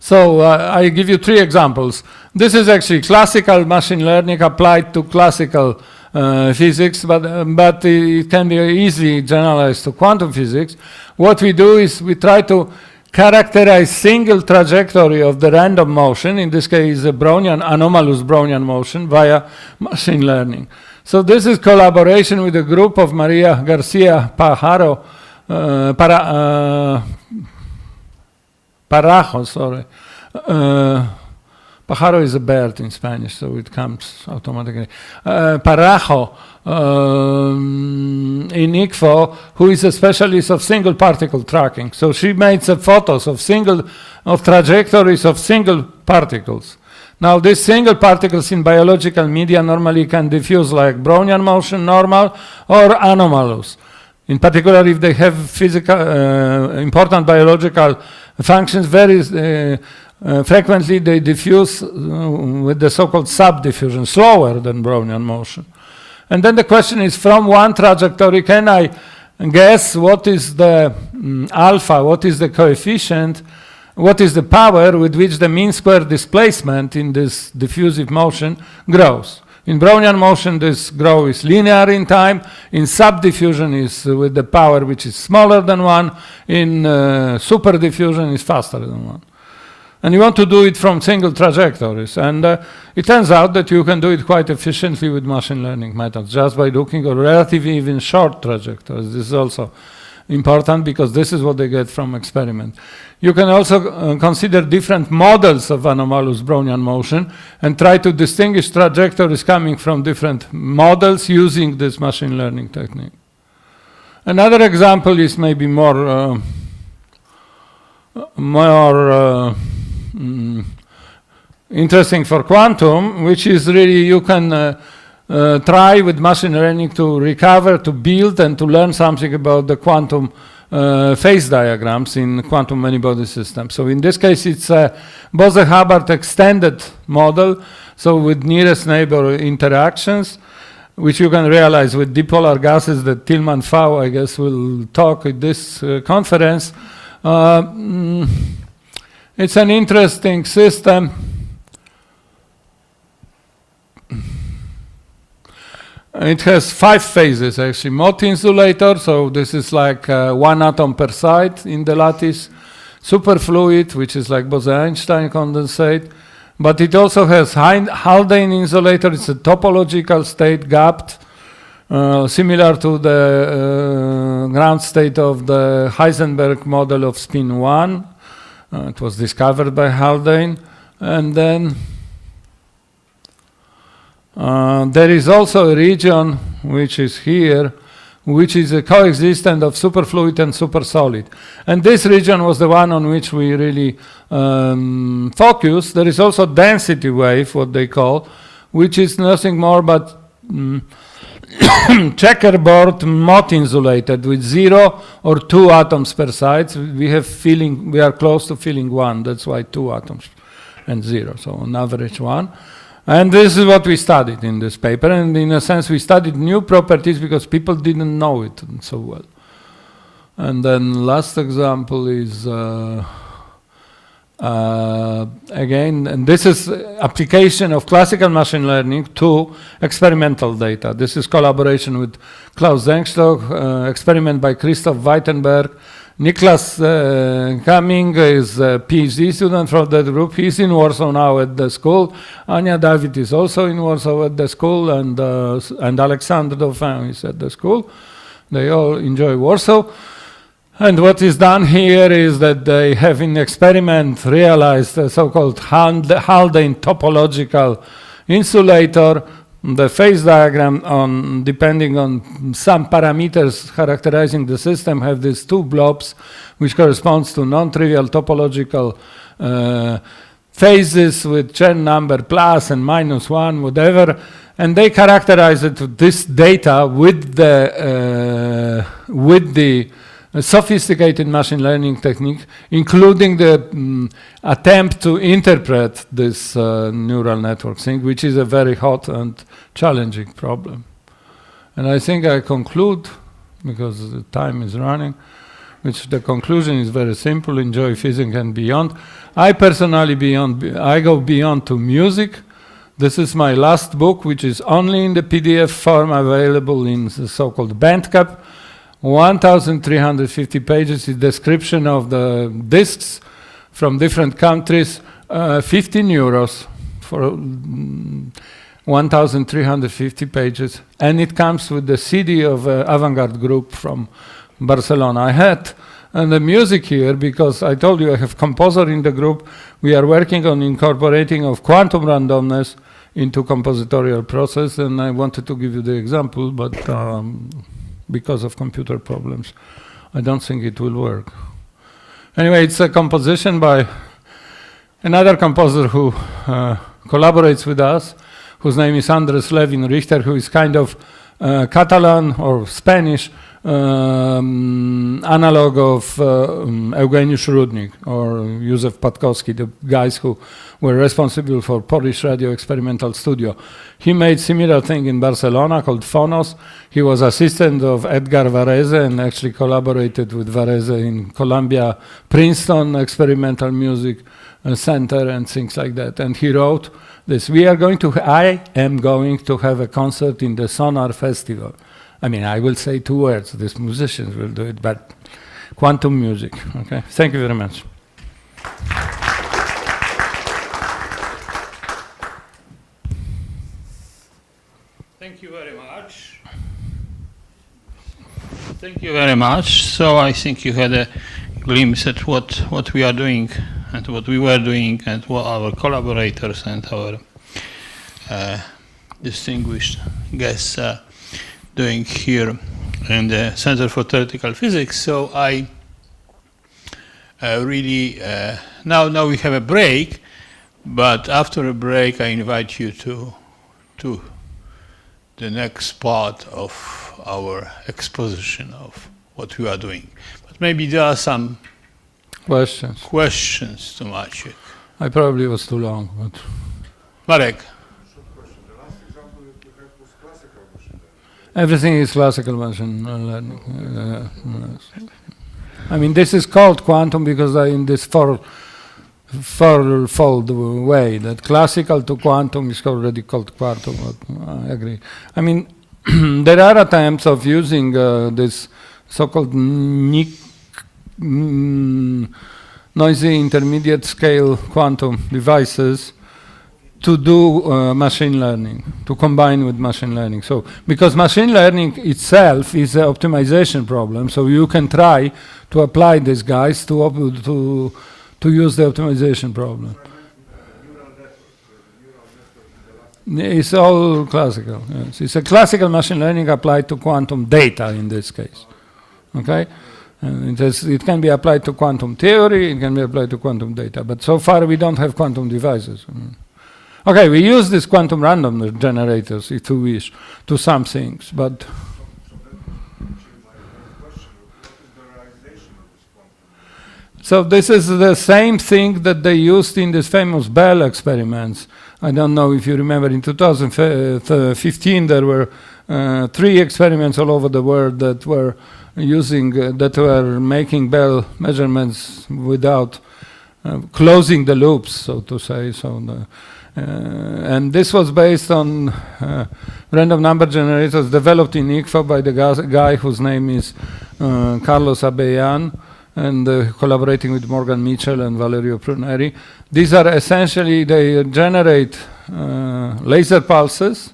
So I give you 3 examples. This is actually classical machine learning applied to classical physics, but it can be easily generalized to quantum physics. What we do is we try to characterize single trajectory of the random motion, in this case a Brownian, anomalous Brownian motion, via machine learning. So this is collaboration with a group of Maria Garcia Parajo, sorry. Pájaro is a bird in Spanish, so it comes automatically. Parajo in ICFO, who is a specialist of single particle tracking. So she made some photos of trajectories of single particles. Now, these single particles in biological media normally can diffuse like Brownian motion, normal, or anomalous. In particular, if they have physical, important biological functions, very frequently they diffuse with the so-called subdiffusion, slower than Brownian motion. And then the question is, from one trajectory, can I guess what is the alpha, what is the coefficient, what is the power with which the mean square displacement in this diffusive motion grows? In Brownian motion, this growth is linear in time. In subdiffusion is with the power which is smaller than 1. In superdiffusion is faster than 1. And you want to do it from single trajectories. And it turns out that you can do it quite efficiently with machine learning methods, just by looking at relatively even short trajectories. This is also important because this is what they get from experiment. You can also consider different models of anomalous Brownian motion and try to distinguish trajectories coming from different models using this machine learning technique. Another example is maybe more interesting for quantum, which is really you can try with machine learning to recover, to build, and to learn something about the quantum phase diagrams in quantum many-body systems. So in this case, it's a Bose-Hubbard extended model, so with nearest neighbor interactions, which you can realize with dipolar gases that Tilman Pfau, I guess, will talk at this conference. It's an interesting system. It has 5 phases, actually. Mott insulator, so this is like 1 atom per side in the lattice. Superfluid, which is like Bose-Einstein condensate. But it also has Haldane insulator. It's a topological state, gapped, similar to the ground state of the Heisenberg model of spin 1. It was discovered by Haldane. And then there is also a region, which is here, which is a coexistent of superfluid and supersolid. And this region was the one on which we really focused. There is also density wave, what they call, which is nothing more but checkerboard Mott insulated with 0 or 2 atoms per side. We are close to filling 1. That's why 2 atoms and 0. So on average 1. And this is what we studied in this paper. And in a sense, we studied new properties because people didn't know it so well. And then last example is, again, and this is application of classical machine learning to experimental data. This is collaboration with Klaus Zengstock, experiment by Christoph Weitenberg. Niklas Cumming is a PhD student from that group. He's in Warsaw now at the school. Anya David is also in Warsaw at the school, and Alexandre Dauphin is at the school. They all enjoy Warsaw. And what is done here is that they have in the experiment realized a so-called Haldane topological insulator. The phase diagram, depending on some parameters characterizing the system, have these 2 blobs, which corresponds to non-trivial topological phases with Chern number plus and minus 1, whatever. And they characterize it, this data with the sophisticated machine learning technique, including the attempt to interpret this neural network thing, which is a very hot and challenging problem. And I think I conclude, because the time is running, which the conclusion is very simple: enjoy physics and beyond. I personally go beyond to music. This is my last book, which is only in the PDF form, available in the so-called Bandcamp. 1,350 pages is description of the discs from different countries, 15 euros for 1,350 pages. And it comes with the CD of avant-garde group from Barcelona. I had the music here because I told you I have composer in the group. We are working on incorporating of quantum randomness into compositorial process, and I wanted to give you the example, but because of computer problems, I don't think it will work. Anyway, it's a composition by another composer who collaborates with us, whose name is Andres Levin Richter, who is kind of Catalan or Spanish analog of Eugeniusz Rudnik or Józef Patkowski, the guys who were responsible for Polish Radio Experimental Studio. He made similar thing in Barcelona called Phonos. He was assistant of Edgar Varese and actually collaborated with Varese in Columbia, Princeton Experimental Music Center and things like that. And he wrote this: I am going to have a concert in the Sonar Festival. I mean, I will say 2 words, these musicians will do it, but quantum music, okay? Thank you very much. Thank you very much. Thank you very much. So I think you had a glimpse at what we are doing and what we were doing and what our collaborators and our distinguished guests are doing here in the Center for Theoretical Physics. So I really, now we have a break, but after a break I invite you to the next part of our exposition of what we are doing. But maybe there are some questions to Maciek. I probably was too long, but... Marek. Everything is classical machine learning. I mean, this is called quantum because in this four-fold way, that classical to quantum is already called quantum. I agree. I mean, there are attempts of using this so-called noisy intermediate scale quantum devices to do machine learning, to combine with machine learning. So, because machine learning itself is an optimization problem, so you can try to apply these guys to use the optimization problem. It's all classical. Yes. It's a classical machine learning applied to quantum data in this case. Okay, it can be applied to quantum theory. It can be applied to quantum data. But so far we don't have quantum devices. Okay, we use these quantum randomness generators, if you wish, to some things, but... So this is the same thing that they used in these famous Bell experiments. I don't know if you remember, in 2015 there were 3 experiments all over the world that were making Bell measurements without closing the loops, so to say. And this was based on random number generators developed in ICFA by the guy whose name is Carlos Abellan, and collaborating with Morgan Mitchell and Valerio Pruneri. These are essentially, they generate laser pulses,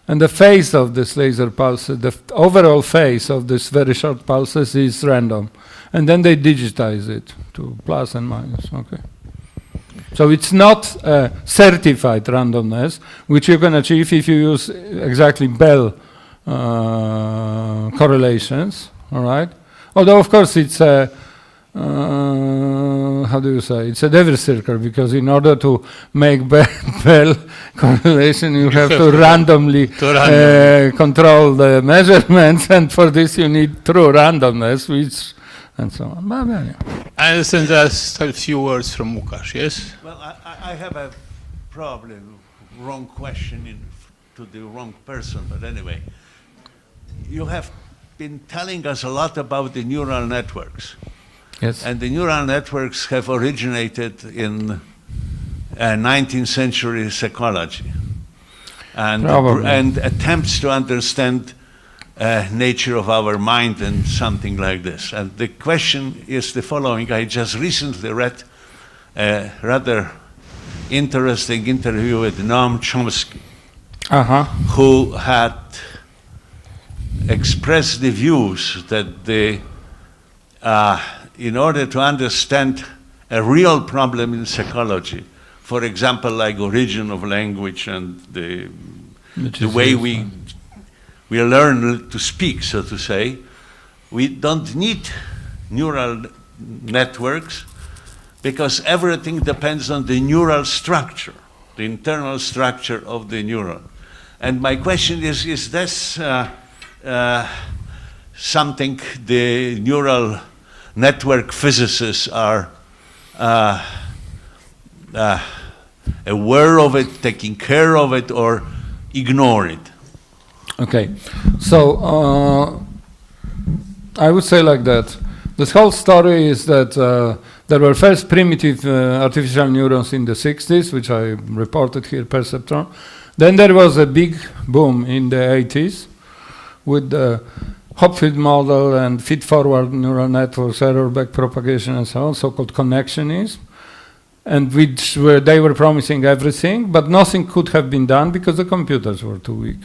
and the phase of this laser pulses, the overall phase of this very short pulses is random. And then they digitize it to plus and minus, okay. So it's not certified randomness, which you can achieve if you use exactly Bell correlations, all right? Although, of course, it's a, how do you say, it's a Devil's circle, because in order to make Bell correlation, you have to randomly control the measurements, and for this you need true randomness, which, and so on. But, yeah. I understand there's a few words from Łukasz, yes? Well, I have a probably wrong question to the wrong person, but anyway, you have been telling us a lot about the neural networks. Yes. And the neural networks have originated in 19th century psychology and attempts to understand nature of our mind and something like this. And the question is the following. I just recently read a rather interesting interview with Noam Chomsky, who had expressed the views that in order to understand a real problem in psychology, for example, like origin of language and the way we learn to speak, so to say, we don't need neural networks because everything depends on the neural structure, the internal structure of the neuron. And my question is this something the neural network physicists are aware of it, taking care of it, or ignore it? Okay, so I would say like that. This whole story is that there were first primitive artificial neurons in the 60s, which I reported here, perceptron. Then there was a big boom in the 80s with the Hopfield model and feed-forward neural networks, error backpropagation and so on, so-called connectionism, and they were promising everything, but nothing could have been done because the computers were too weak.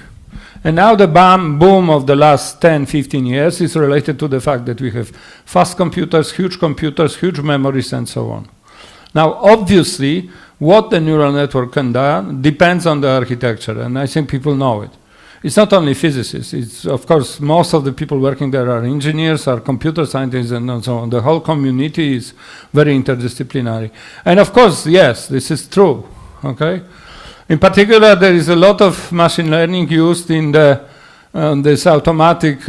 And now the boom of the last 10, 15 years is related to the fact that we have fast computers, huge memories, and so on. Now, obviously, what the neural network can do depends on the architecture, and I think people know it. It's not only physicists. It's, of course, most of the people working there are engineers, are computer scientists, and so on. The whole community is very interdisciplinary. And of course, yes, this is true, okay? In particular, there is a lot of machine learning used in this automatic,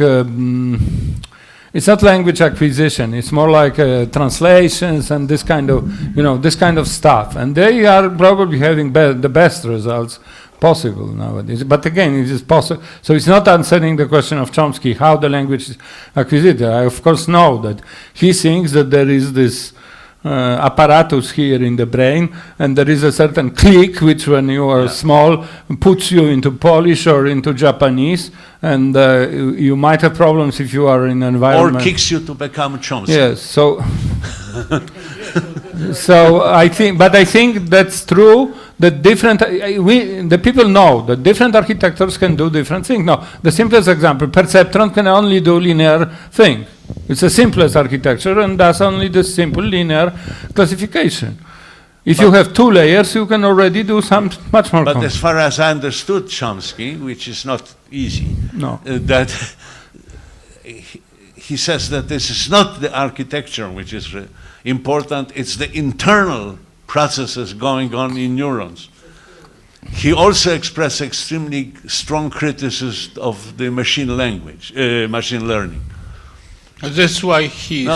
it's not language acquisition, it's more like translations and this kind of stuff. And they are probably having the best results possible nowadays. But again, it is possible. So it's not answering the question of Chomsky, how the language is acquisited. I, of course, know that he thinks that there is this apparatus here in the brain, and there is a certain click which, when you are small, puts you into Polish or into Japanese, and you might have problems if you are in an environment. Or kicks you to become Chomsky. Yes, so so I think that's true. That the people know that different architectures can do different things. Now, the simplest example, perceptron can only do linear thing. It's the simplest architecture and does only the simple linear classification. If you have 2 layers, you can already do some much more. But as far as I understood Chomsky, which is not easy, that he says that this is not the architecture which is important, it's the internal processes going on in neurons. He also expressed extremely strong criticism of the machine learning. That's why he's...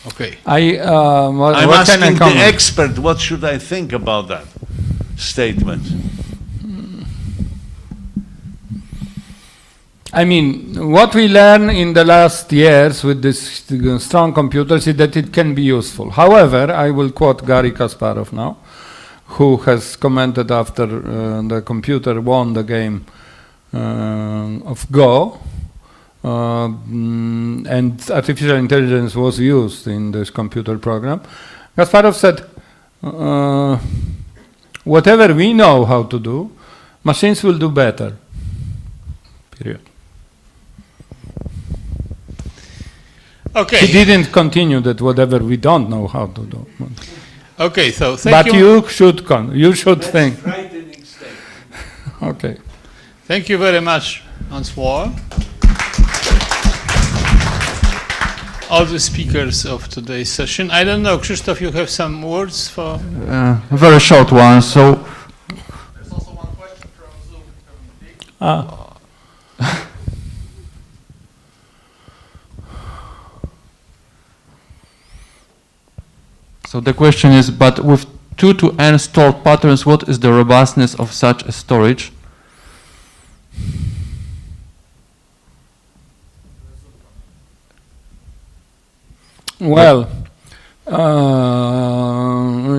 Okay. I'm asking the expert, what should I think about that statement? I mean, what we learn in the last years with these strong computers is that it can be useful. However, I will quote Garry Kasparov now, who has commented after the computer won the game of Go, and artificial intelligence was used in this computer program. Kasparov said, whatever we know how to do, machines will do better, period. Okay. He didn't continue that whatever we don't know how to do. Okay, so thank you. But you should think. Frightening statement. Okay. Thank you very much, once more. All the speakers of today's session. I don't know, Krzysztof, you have some words for? A very short one. So. There's also one question from Zoom. So the question is, but with 2 to n stored patterns, what is the robustness of such a storage? Well,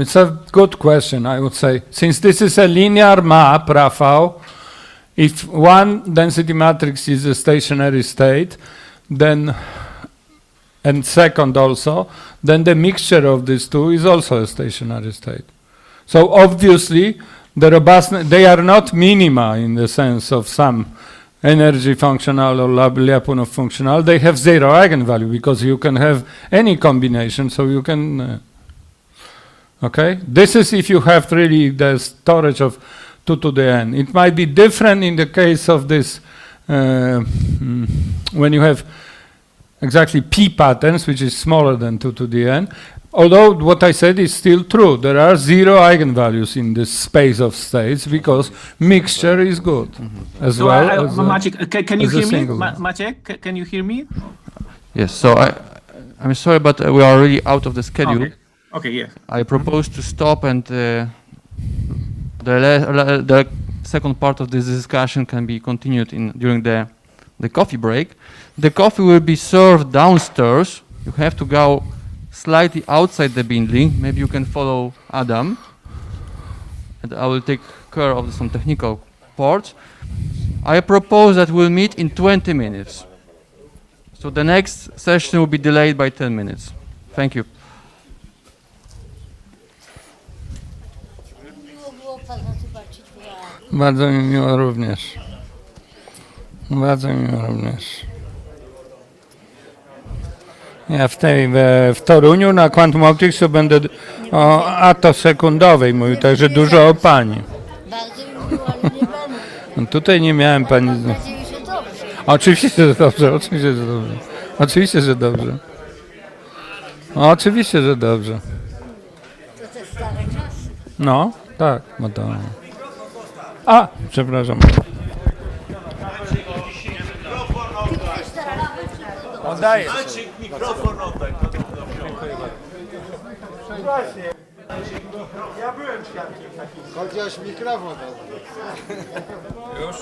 it's a good question, I would say. Since this is a linear map, Rafał, if one density matrix is a stationary state, then, and second also, then the mixture of these two is also a stationary state. So obviously, the robustness, they are not minima in the sense of some energy functional or Lyapunov functional. They have zero eigenvalue because you can have any combination, so you can, okay? This is if you have really the storage of 2 to the n. It might be different in the case of this, when you have exactly p patterns, which is smaller than 2 to the n. Although what I said is still true, there are zero eigenvalues in this space of states because mixture is good as so well. Maciek, can you hear me? Maciek, can you hear me? Yes. So I'm sorry, but we are already out of the schedule. Okay. Yeah. I propose to stop, and the second part of this discussion can be continued during the coffee break. The coffee will be served downstairs. You have to go slightly outside the building. Maybe you can follow Adam, and I will take care of some technical parts. I propose that we'll meet in 20 minutes. So the next session will be delayed by 10 minutes. Thank you. Bardzo mi miło również. Bardzo mi miło również. Ja w Toruniu na Quantum Opticsu będę o atosekundowej mówił, także dużo o pani. Bardzo mi miło, ale nie będę. No tutaj nie miałem pani. Mam nadzieję, że dobrze. Oczywiście, że dobrze, oczywiście, że dobrze. Oczywiście, że dobrze. Oczywiście, że dobrze. To te stare czasy. No, tak, no to. A, przepraszam. Oddaję. Maciek, mikrofon oddaj. Dziękuję bardzo. Właśnie. Ja byłem świadkiem takim. Chociaż mikrofon. Już?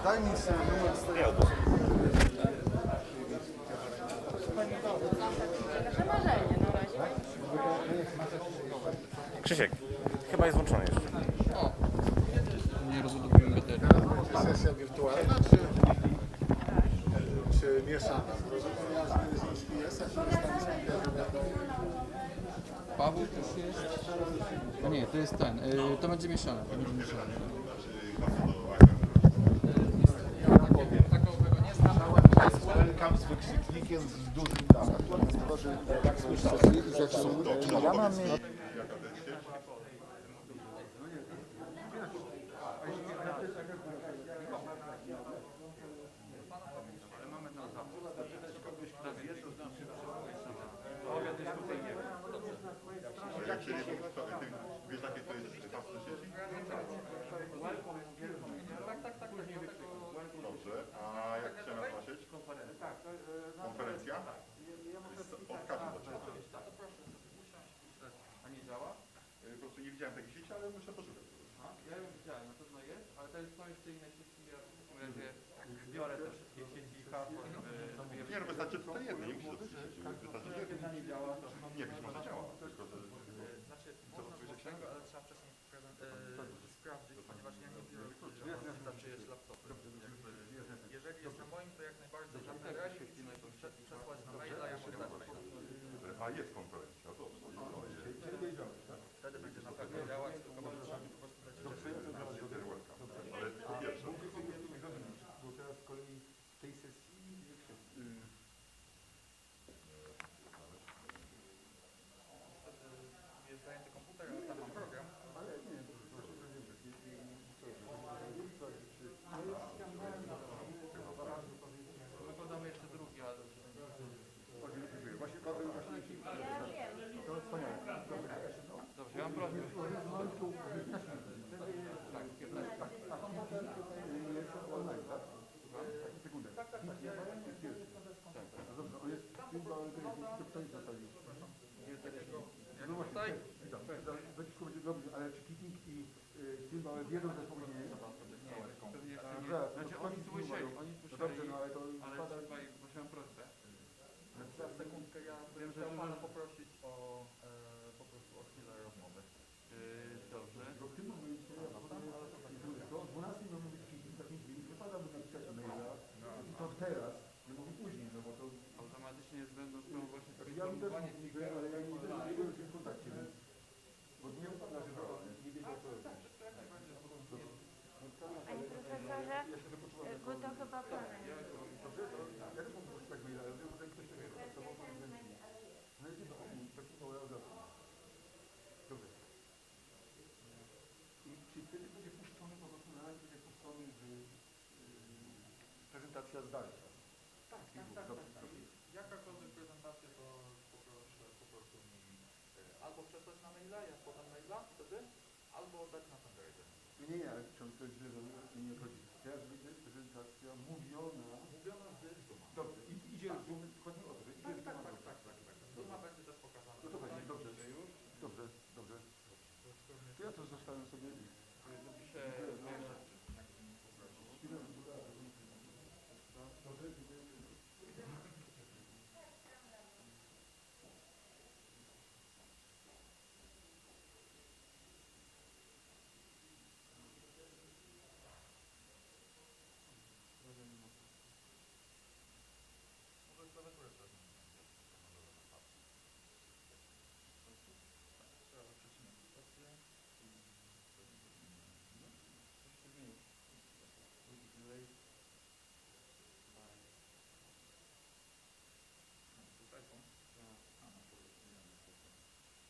Daj mi sobie numer sterowy. Krzysiek, chyba jest włączony jeszcze. Nie rozładowujemy baterii. Sesja wirtualna czy mieszana? Rozumiem, że Dereziński jest, a Paweł też jest. A nie, to jest ten. To będzie mieszane. To będzie mieszane. Welcome z wykrzyknikiem z dużym dachem. To, że tak słyszę, że ja mam... Dobrze, a jak się nazywa sieć? Konferencja? Od Kazimierza zaczyna. A nie działa? Po prostu nie widziałem takiej sieci, ale muszę poszukać. Ja ją widziałem, na pewno jest, ale to są jeszcze inne sieci. Ja w takim razie biorę te wszystkie sieci i nie, no wystarczy tutaj jedno, nie musi być sieci. Wystarczy jedno. nie działa, to nie, być może działa. Tylko, że... Znaczy, można włożyć tego, ale trzeba wcześniej sprawdzić, ponieważ ja nie biorę wystarczy laptopy. Jeżeli jest na moim, to jak najbardziej przesłać na maila, ja mogę dać maila. A jest konferencja, dobrze. Wtedy będzie na pewno działać, tylko może trzeba po prostu dać ale po pierwsze. Bo teraz z kolei w tej sesji jest zajęty komputer, ale tam mam program. Ale nie, My podamy jeszcze drugi, ale dobrze. Właśnie Paweł, to wspaniale. Dobrze, ja mam prośbę. Ale czy Keating i Zirnbauer wiedzą, że później... Znaczy oni słyszeli, Dobrze, no ale to... Ale właśnie mam prośbę. Chciał Pana poprosić o po prostu o chwilę rozmowy. Dobrze. Bo w tym momencie, o 12 mamy mówić 35 minut, wypadałoby napisać maila i to teraz, nie mówię później, no bo to automatycznie jest będą właśnie takie ja też mówię, ale ja nie byłem w kontakcie, więc bo nie upada, że nie wiedział co robić. Panie profesorze, bo to chyba Pan. Dobrze, to ja też mogę poprosić maila, ale tutaj ktoś się pracował, no i taki mail Dobrze. I czy wtedy będzie puszczony po prostu na razie będzie puszczony prezentacja zdalna? Tak. Jakakolwiek prezentacja to poproszę po prostu mi albo przesłać na maila, ja podam maila wtedy, albo dać na Pendrive. Nie, ale chciałbym powiedzieć, że nie chodzi. Teraz będzie prezentacja mówiona z Zooma. Dobrze, idzie Zoom, chodzi o to, że idzie tak. Zooma będzie też pokazane. No to będzie, dobrze. Dobrze. To ja to zostawiam sobie. Dopiszę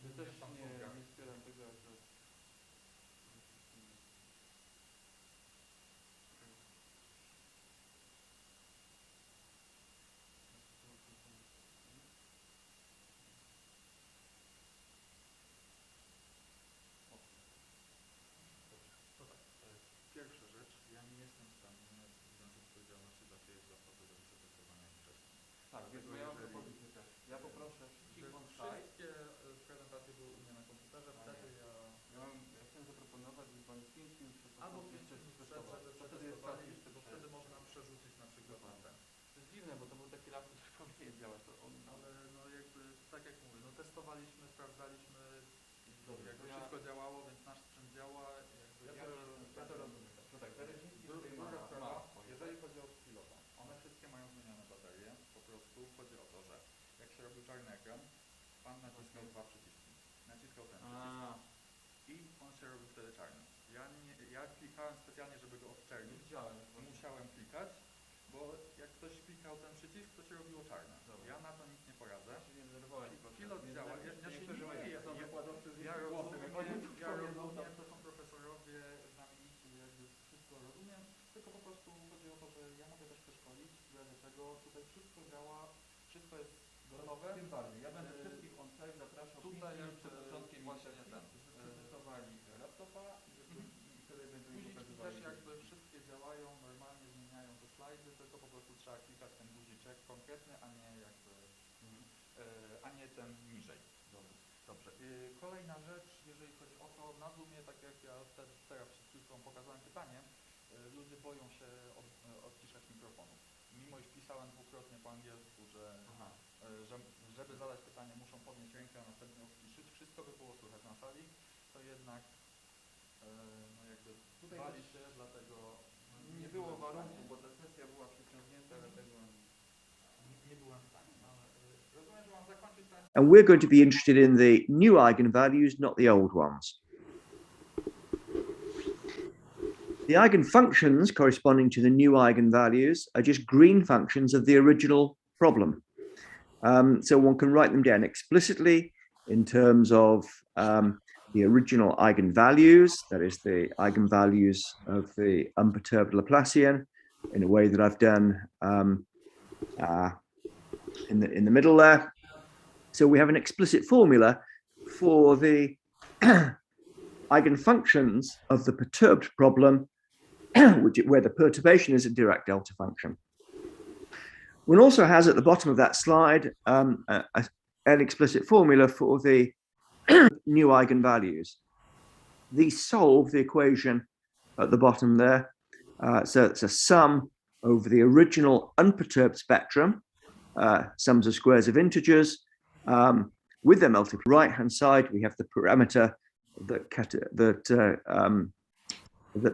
Ja też nie wspieram tego akurat. Pierwsza rzecz, ja nie jestem w stanie wziąć odpowiedzialności za to, jest zasady do przetestowania wcześniej. Tak, więc ja poproszę wszystkie prezentacje były u mnie na komputerze, wtedy ja chciałem zaproponować, żeby Pan 5 minut przed albo 5 minut przed, żeby przetestowali, bo wtedy można przerzucić na przykład na ten. To jest dziwne, bo to był taki laptop, który powinien działać, ale no jakby, tak jak mówię, no testowaliśmy, sprawdzaliśmy, jakby wszystko działało, więc nasz sprzęt działa. Ja to rozumiem. No tak, Dereziński druga sprawa, jeżeli chodzi o skillowa, one wszystkie mają zmienione baterie, po prostu chodzi o to, że jak się robił czarny ekran, Pan naciskał dwa przyciski, naciskał ten przycisk i on się robił wtedy czarny. Ja klikałem specjalnie, żeby go odczernić, musiałem klikać, bo jak ktoś klikał ten przycisk, to się robiło czarne. Ja na to nic nie poradzę. Pilot działa, ja rozumiem, to są profesorowie, znamienici, jakby wszystko rozumiem, tylko po prostu chodzi o to, że ja mogę też przeszkolić, w razie czego tutaj wszystko działa, wszystko jest gotowe. Tym bardziej, ja będę wszystkich on-site zapraszał tutaj przed początkiem właśnie przetestowali laptopa i wtedy będziemy pokazywali. Też jakby wszystkie działają, normalnie zmieniają te slajdy, tylko po prostu trzeba klikać ten guziczek konkretny, a nie jakby, a nie ten niżej. Dobrze. Kolejna rzecz, jeżeli chodzi o to, na Zoomie, tak jak ja teraz przed chwilką pokazałem pytanie, ludzie boją się odciszać mikrofonów. Mimo iż pisałem dwukrotnie po angielsku, że żeby zadać pytanie muszą podnieść rękę, a następnie odciszyć, wszystko by było słychać na sali, to jednak no jakby bali się, dlatego nie było warunku, bo ta sesja była przyciągnięta, dlatego nie byłem w stanie. Rozumiem, że mam zakończyć teraz. And we're going to be interested in the new eigenvalues, not the old ones. The eigenfunctions corresponding to the new eigenvalues are just green functions of the original problem. So one can write them down explicitly in terms of the original eigenvalues, that is the eigenvalues of the unperturbed Laplacian, in a way that I've done in the middle there. So we have an explicit formula for the eigenfunctions of the perturbed problem, where the perturbation is a Dirac delta function. One also has at the bottom of that slide an explicit formula for the new eigenvalues. These solve the equation at the bottom there. So it's a sum over the original unperturbed spectrum, sums of squares of integers, with their multiple. Right-hand side, we have the parameter that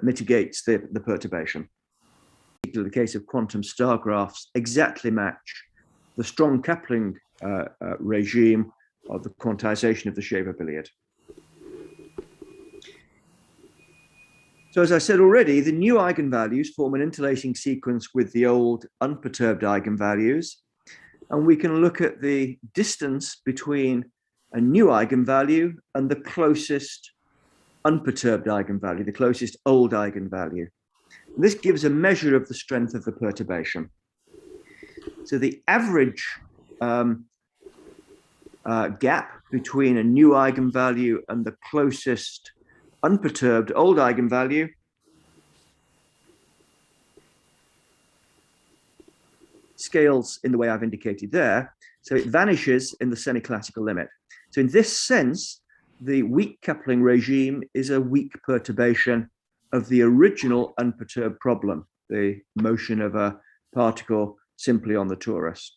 mitigates the perturbation. In the case of quantum star graphs, exactly match the strong coupling regime of the quantization of the shaver billiard. So as I said already, the new eigenvalues form an interlacing sequence with the old unperturbed eigenvalues. And we can look at the distance between a new eigenvalue and the closest unperturbed eigenvalue, the closest old eigenvalue. This gives a measure of the strength of the perturbation. So the average gap between a new eigenvalue and the closest unperturbed old eigenvalue scales in the way I've indicated there. So it vanishes in the semi-classical limit. So in this sense, the weak coupling regime is a weak perturbation of the original unperturbed problem, the motion of a particle simply on the torus.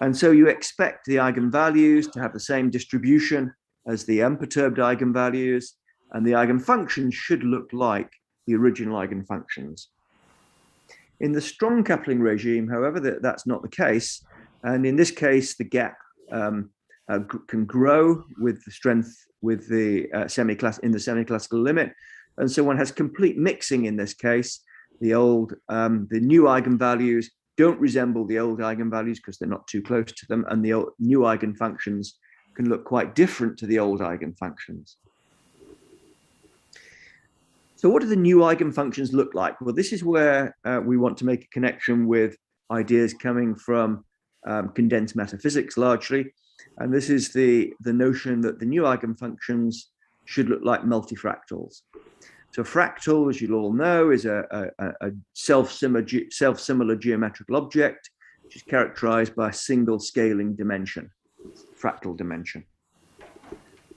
And so you expect the eigenvalues to have the same distribution as the unperturbed eigenvalues, and the eigenfunctions should look like the original eigenfunctions. In the strong coupling regime, however, that's not the case. And in this case, the gap can grow with the strength with the semi-classical limit. And so one has complete mixing in this case. The new eigenvalues don't resemble the old eigenvalues because they're not too close to them. And the new eigenfunctions can look quite different to the old eigenfunctions. So what do the new eigenfunctions look like? Well, this is where we want to make a connection with ideas coming from condensed matter physics largely. And this is the notion that the new eigenfunctions should look like multifractals. So a fractal, as you'll all know, is a self-similar geometrical object, which is characterized by a single scaling dimension, fractal dimension.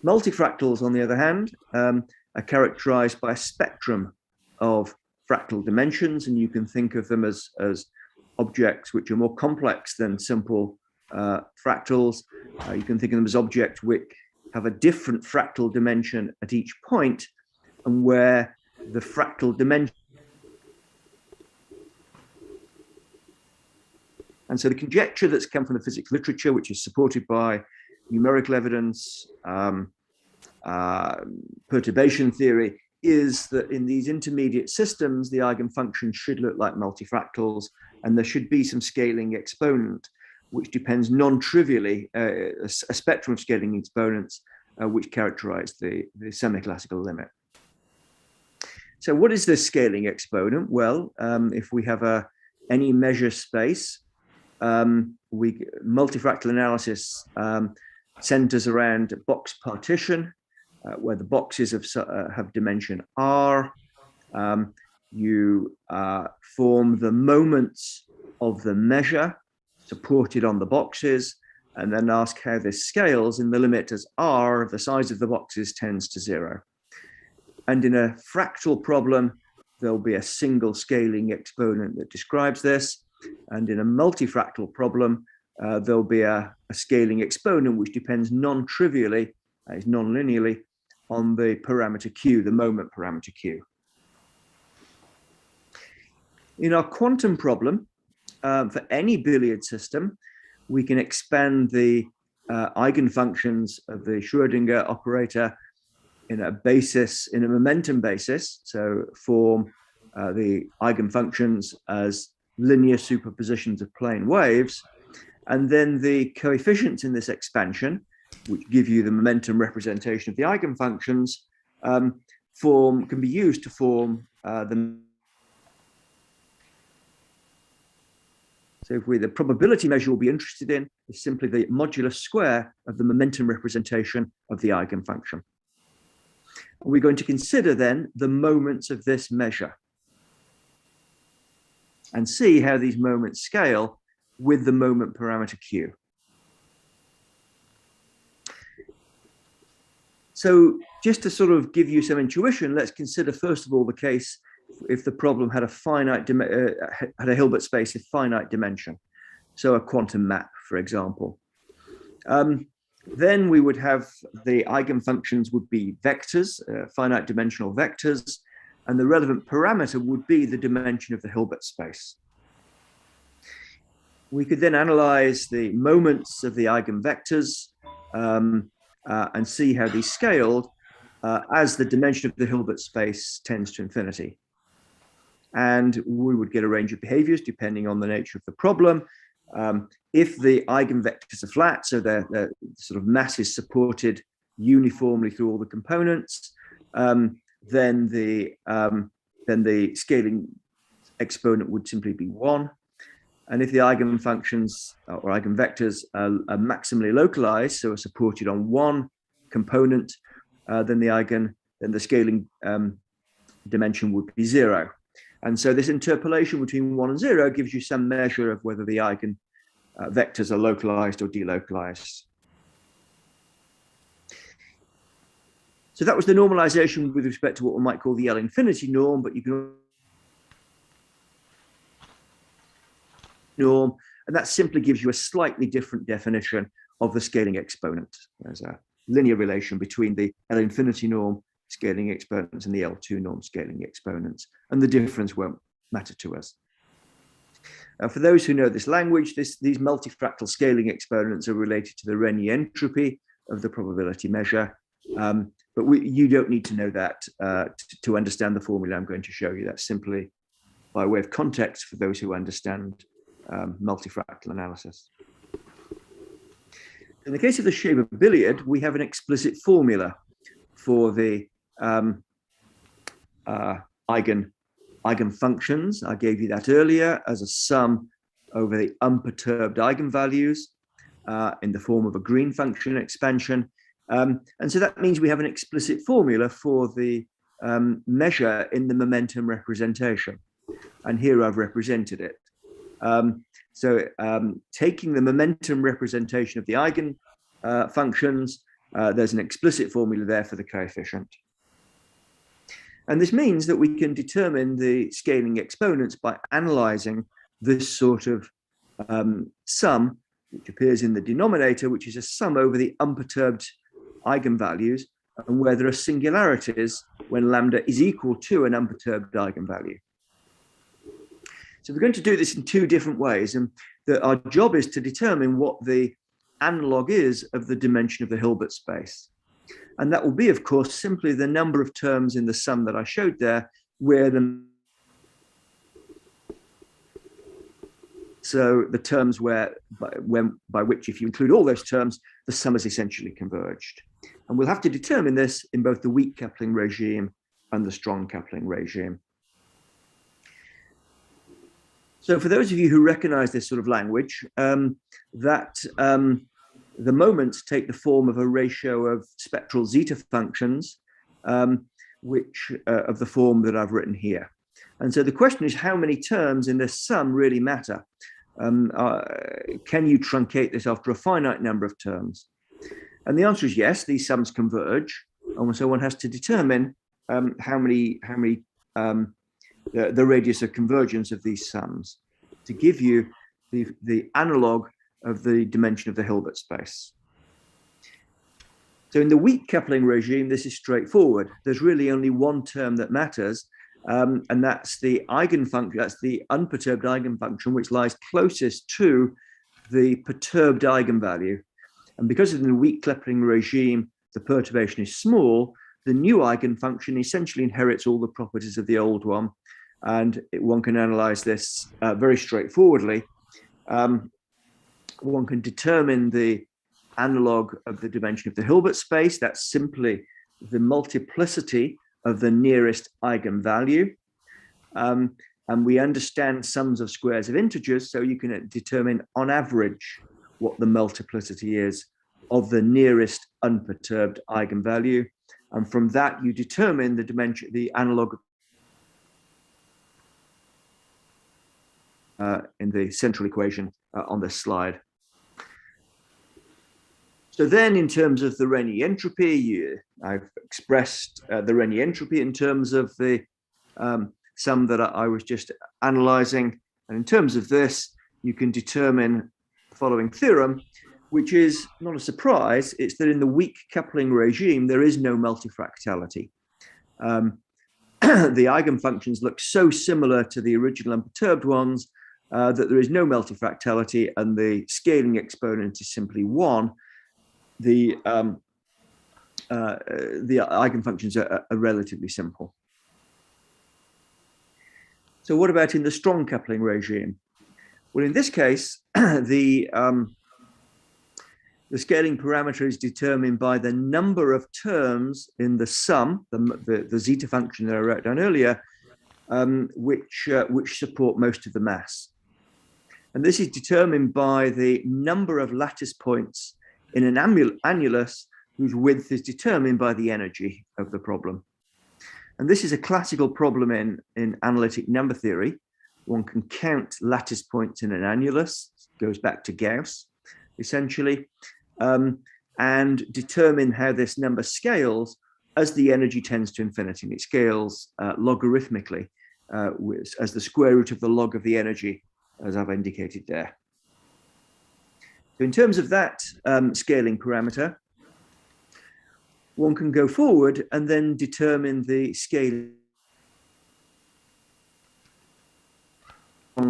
Multifractals, on the other hand, are characterized by a spectrum of fractal dimensions, and you can think of them as objects which are more complex than simple fractals. You can think of them as objects which have a different fractal dimension at each point, and where the fractal dimension. And so the conjecture that's come from the physics literature, which is supported by numerical evidence, perturbation theory, is that in these intermediate systems, the eigenfunctions should look like multifractals, and there should be some scaling exponent, which depends non-trivially, a spectrum of scaling exponents, which characterize the semi-classical limit. So what is this scaling exponent? Well, if we have any measure space, multifractal analysis centers around a box partition, where the boxes have dimension r. You form the moments of the measure supported on the boxes, and then ask how this scales in the limit as r, the size of the boxes, tends to 0. And in a fractal problem, there'll be a single scaling exponent that describes this. And in a multifractal problem, there'll be a scaling exponent which depends non-trivially, non-linearly, on the parameter q, the moment parameter q. In our quantum problem, for any billiard system, we can expand the eigenfunctions of the Schrödinger operator in a momentum basis, so form the eigenfunctions as linear superpositions of plane waves, and then the coefficients in this expansion, which give you the momentum representation of the eigenfunctions, can be used to form the. So the probability measure we'll be interested in is simply the modulus square of the momentum representation of the eigenfunction. We're going to consider then the moments of this measure and see how these moments scale with the moment parameter q. So just to sort of give you some intuition, let's consider first of all the case if the problem had a Hilbert space of finite dimension, so a quantum map, for example. Then we would have the eigenfunctions would be vectors, finite dimensional vectors, and the relevant parameter would be the dimension of the Hilbert space. We could then analyze the moments of the eigenvectors and see how these scaled as the dimension of the Hilbert space tends to infinity. And we would get a range of behaviors depending on the nature of the problem. If the eigenvectors are flat, so their sort of mass is supported uniformly through all the components, then the scaling exponent would simply be 1. And if the eigenfunctions or eigenvectors are maximally localized, so are supported on one component, then the scaling dimension would be 0. And so this interpolation between 1 and 0 gives you some measure of whether the eigenvectors are localized or delocalized. So that was the normalization with respect to what we might call the L infinity norm, but you can norm, and that simply gives you a slightly different definition of the scaling exponent. There's a linear relation between the L infinity norm scaling exponents and the L2 norm scaling exponents, and the difference won't matter to us. For those who know this language, these multifractal scaling exponents are related to the Rényi entropy of the probability measure, but you don't need to know that to understand the formula I'm going to show you. That's simply by way of context for those who understand multifractal analysis. In the case of the shape of a billiard, we have an explicit formula for the eigenfunctions. I gave you that earlier as a sum over the unperturbed eigenvalues in the form of a green function expansion. And so that means we have an explicit formula for the measure in the momentum representation. And here I've represented it. Taking the momentum representation of the eigenfunctions, there's an explicit formula there for the coefficient. And this means that we can determine the scaling exponents by analyzing this sort of sum, which appears in the denominator, which is a sum over the unperturbed eigenvalues, and where there are singularities when lambda is equal to an unperturbed eigenvalue. So we're going to do this in two different ways, and our job is to determine what the analog is of the dimension of the Hilbert space. And that will be, of course, simply the number of terms in the sum that I showed there, where so the terms by which, if you include all those terms, the sum is essentially converged. And we'll have to determine this in both the weak coupling regime and the strong coupling regime. So for those of you who recognize this sort of language, the moments take the form of a ratio of spectral zeta functions, which of the form that I've written here. And so the question is, how many terms in this sum really matter? Can you truncate this after a finite number of terms? And the answer is yes, these sums converge. And so one has to determine the radius of convergence of these sums to give you the analog of the dimension of the Hilbert space. So in the weak coupling regime, this is straightforward. There's really only one term that matters, and that's the eigenfunction, that's the unperturbed eigenfunction, which lies closest to the perturbed eigenvalue. And because in the weak coupling regime, the perturbation is small, the new eigenfunction essentially inherits all the properties of the old one. And one can analyze this very straightforwardly. One can determine the analog of the dimension of the Hilbert space. That's simply the multiplicity of the nearest eigenvalue. And we understand sums of squares of integers, so you can determine on average what the multiplicity is of the nearest unperturbed eigenvalue. And from that, you determine the dimension, the analog in the central equation on this slide. So then in terms of the Rényi entropy, I've expressed the Rényi entropy in terms of the sum that I was just analyzing. And in terms of this, you can determine the following theorem, which is not a surprise. It's that in the weak coupling regime, there is no multifractality. The eigenfunctions look so similar to the original unperturbed ones that there is no multifractality, and the scaling exponent is simply 1. The eigenfunctions are relatively simple. So what about in the strong coupling regime? Well, in this case, the scaling parameter is determined by the number of terms in the sum, the zeta function that I wrote down earlier, which support most of the mass. And this is determined by the number of lattice points in an annulus whose width is determined by the energy of the problem. And this is a classical problem in analytic number theory. One can count lattice points in an annulus, goes back to Gauss, essentially, and determine how this number scales as the energy tends to infinity. And it scales logarithmically as the square root of the log of the energy, as I've indicated there. So in terms of that scaling parameter, one can go forward and then determine the scaling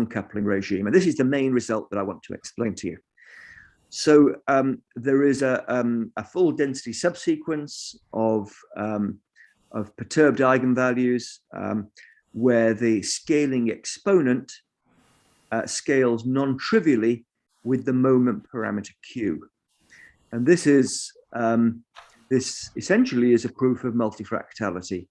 coupling regime. And this is the main result that I want to explain to you. So there is a full density subsequence of perturbed eigenvalues where the scaling exponent scales non-trivially with the moment parameter Q. And this essentially is a proof of multifractality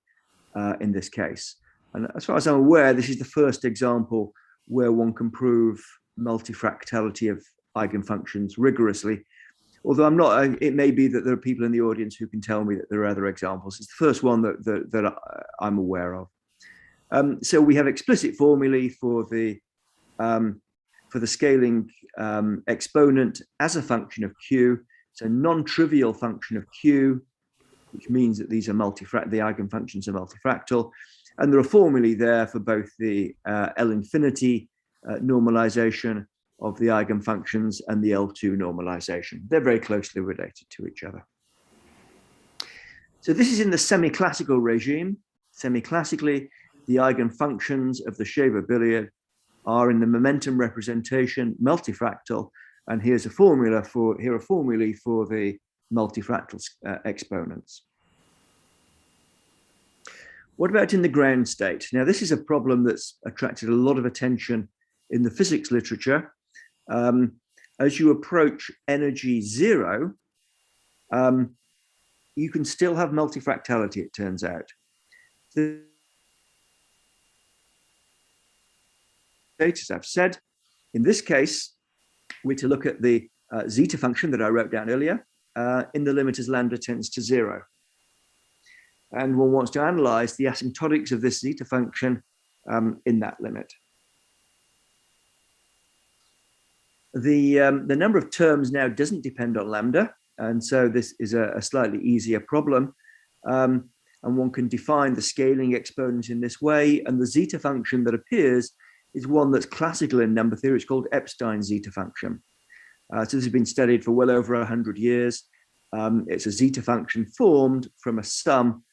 in this case. And as far as I'm aware, this is the first example where one can prove multifractality of eigenfunctions rigorously. Although I'm not, it may be that there are people in the audience who can tell me that there are other examples. It's the first one that I'm aware of. So we have explicit formulae for the scaling exponent as a function of Q. It's a non-trivial function of Q, which means that these are the eigenfunctions are multifractal. And there are formulae there for both the L infinity normalization of the eigenfunctions and the L2 normalization. They're very closely related to each other. So this is in the semi-classical regime. Semi-classically, the eigenfunctions of the Shaver billiard are in the momentum representation multifractal, and here's a formula for formulae for the multifractal exponents. What about in the ground state? Now, this is a problem that's attracted a lot of attention in the physics literature. As you approach energy 0, you can still have multifractality, it turns out. As I've said, in this case, we're to look at the zeta function that I wrote down earlier in the limit as lambda tends to 0. And one wants to analyze the asymptotics of this zeta function in that limit. The number of terms now doesn't depend on lambda, and so this is a slightly easier problem. And one can define the scaling exponent in this way, and the zeta function that appears is one that's classical in number theory. It's called Epstein's zeta function. So this has been studied for well over 100 years. It's a zeta function formed from a sum,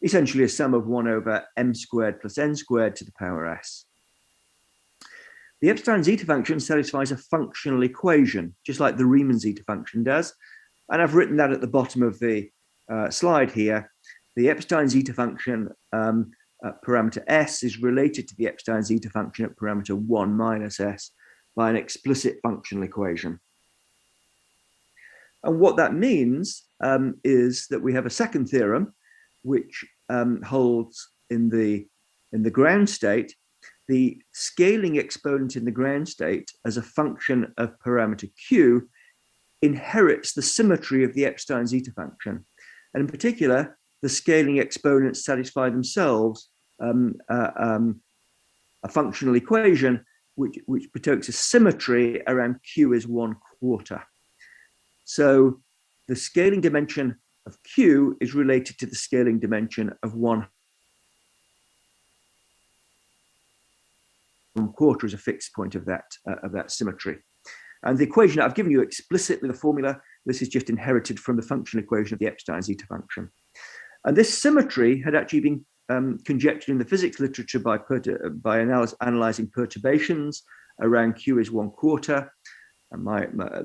essentially a sum of 1 over m squared plus n squared to the power s. The Epstein zeta function satisfies a functional equation, just like the Riemann zeta function does. And I've written that at the bottom of the slide here. The Epstein zeta function at parameter s is related to the Epstein zeta function at parameter 1 minus s by an explicit functional equation. And what that means is that we have a second theorem, which holds in the ground state, the scaling exponent in the ground state as a function of parameter q inherits the symmetry of the Epstein zeta function. And in particular, the scaling exponents satisfy themselves a functional equation which betokens a symmetry around q is 1/4. So the scaling dimension of q is related to the scaling dimension of 1/4 is a fixed point of that symmetry. And the equation I've given you explicitly, the formula, this is just inherited from the functional equation of the Epstein zeta function. And this symmetry had actually been conjectured in the physics literature by analyzing perturbations around Q is 1/4. And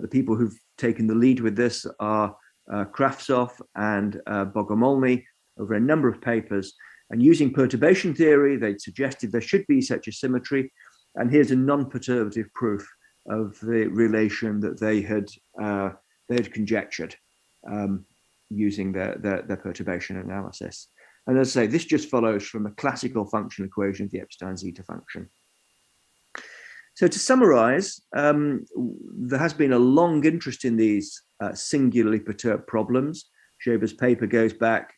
the people who've taken the lead with this are Kraftsov and Bogomolny over a number of papers. And using perturbation theory, they suggested there should be such a symmetry. And here's a non-perturbative proof of the relation that they had conjectured using their perturbation analysis. And as I say, this just follows from a classical functional equation of the Epstein zeta function. So to summarize, there has been a long interest in these singularly perturbed problems. Scheber's paper goes back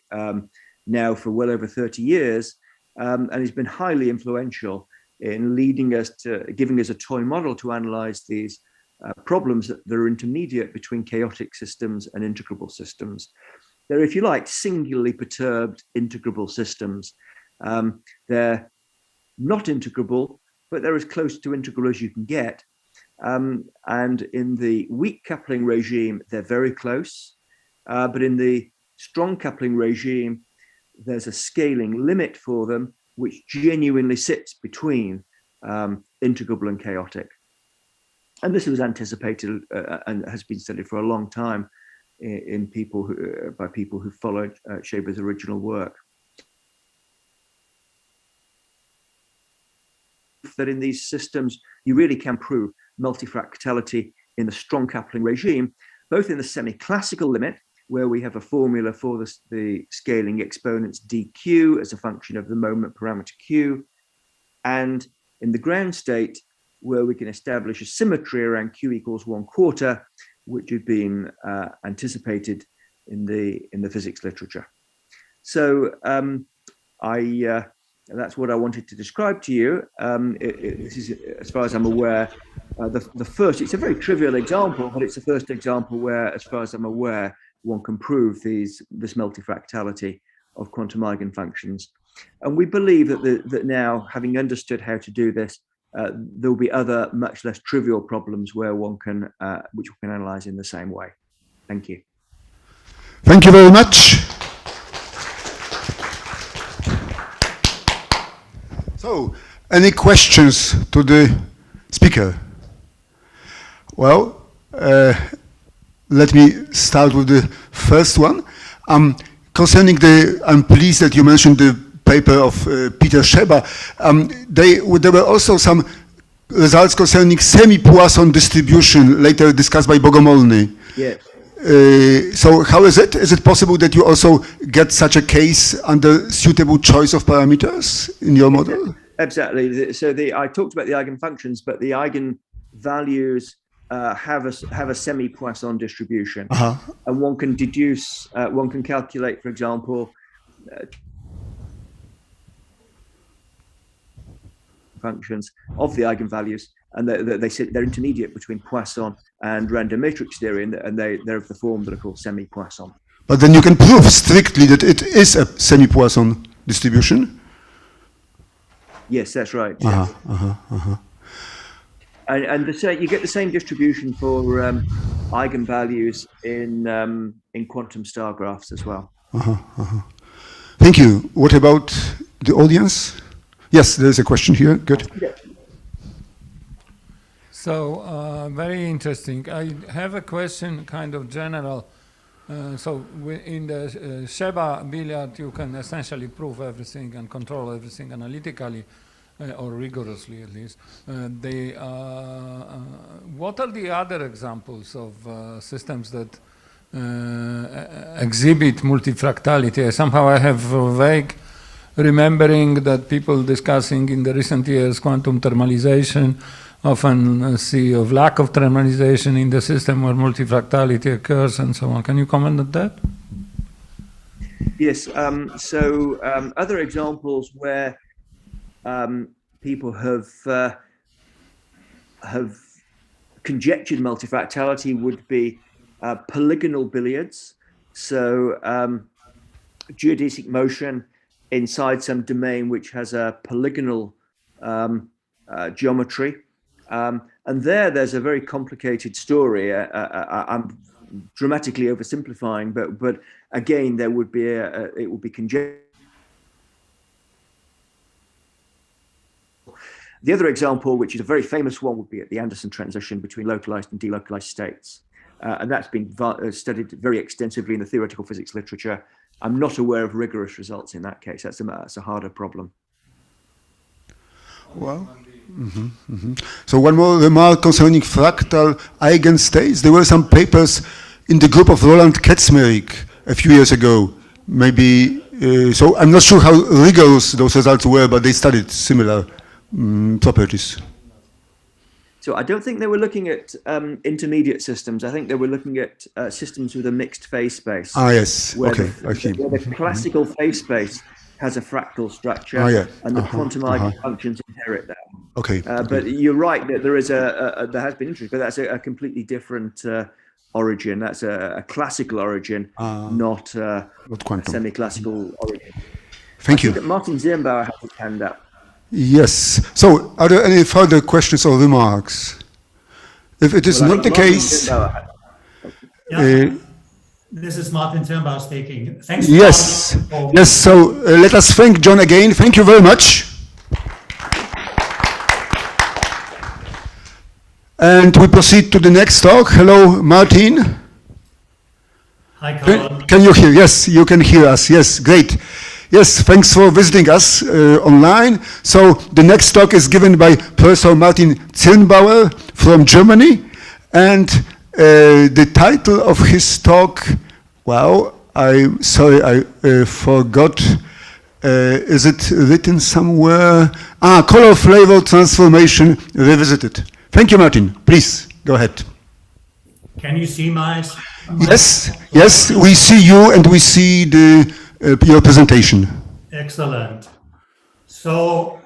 now for well over 30 years, and has been highly influential in leading us to giving us a toy model to analyze these problems that are intermediate between chaotic systems and integrable systems. They're, if you like, singularly perturbed integrable systems. They're not integrable, but they're as close to integral as you can get. And in the weak coupling regime, they're very close. But in the strong coupling regime, there's a scaling limit for them, which genuinely sits between integrable and chaotic. And this was anticipated and has been studied for a long time in people by people who followed Scheber's original work. That in these systems, you really can prove multifractality in the strong coupling regime, both in the semi-classical limit, where we have a formula for the scaling exponents dq as a function of the moment parameter q, and in the ground state, where we can establish a symmetry around q equals 1/4, which had been anticipated in the physics literature. So that's what I wanted to describe to you. This is, as far as I'm aware, the first. It's a very trivial example, but it's the first example where, as far as I'm aware, one can prove this multifractality of quantum eigenfunctions. And we believe that now, having understood how to do this, there will be other much less trivial problems where one can, which we can analyze in the same way. Thank you. Thank you very much. So, any questions to the speaker? Well, let me start with the first one. Concerning I'm pleased that you mentioned the paper of Peter Scheber. There were also some results concerning semi-Poisson distribution, later discussed by Bogomolny. Yes. So how is it? Is it possible that you also get such a case under suitable choice of parameters in your model? Exactly. So I talked about the eigenfunctions, but the eigenvalues have a semi-Poisson distribution, and one can deduce, one can calculate, for example, functions of the eigenvalues, and they're intermediate between Poisson and random matrix theory, and they're of the form that are called semi-Poisson. But then you can prove strictly that it is a semi-Poisson distribution? Yes, that's right. Yes. And you get the same distribution for eigenvalues in quantum star graphs as well. Thank you. What about the audience? Yes, there's a question here. Good. So, very interesting. I have a question, kind of general. So in the Scheber billiard, you can essentially prove everything and control everything analytically, or rigorously at least. What are the other examples of systems that exhibit multifractality? Somehow I have a vague remembering that people discussing in the recent years quantum thermalization often see of lack of thermalization in the system where multifractality occurs and so on. Can you comment on that? Yes. Other examples where people have conjectured multifractality would be polygonal billiards. So geodesic motion inside some domain which has a polygonal geometry. And there's a very complicated story. I'm dramatically oversimplifying, but again, there would be it would be conjecture. The other example, which is a very famous one, would be at the Anderson transition between localized and delocalized states. And that's been studied very extensively in the theoretical physics literature. I'm not aware of rigorous results in that case. That's a harder problem. Well, so one more remark concerning fractal eigenstates. There were some papers in the group of Roland Kaczmarek a few years ago. Maybe, so I'm not sure how rigorous those results were, but they studied similar properties. So I don't think they were looking at intermediate systems. I think they were looking at systems with a mixed phase space. Ah, yes. Okay. Where the classical phase space has a fractal structure, and the quantum eigenfunctions inherit that. Okay. But you're right that there is there has been interest, but that's a completely different origin. That's a classical origin, not quantum. Semi-classical origin. Thank you. That Martin Zirnbauer has his hand up. Yes. So, are there any further questions or remarks? If it is not the case, this is Martin Zirnbauer speaking. Thanks. Yes. Yes. So let us thank Jon again. Thank you very much. And we proceed to the next talk. Hello, Martin. Hi, Karol. Can you hear? Yes, you can hear us. Yes, great. Yes, thanks for visiting us online. So the next talk is given by Professor Martin Zirnbauer from Germany. And the title of his talk, wow, I'm sorry, I forgot. Is it written somewhere? Color flavor transformation revisited. Thank you, Martin. Please, go ahead. Can you see my? Yes, yes, we see you and we see your presentation. Excellent. So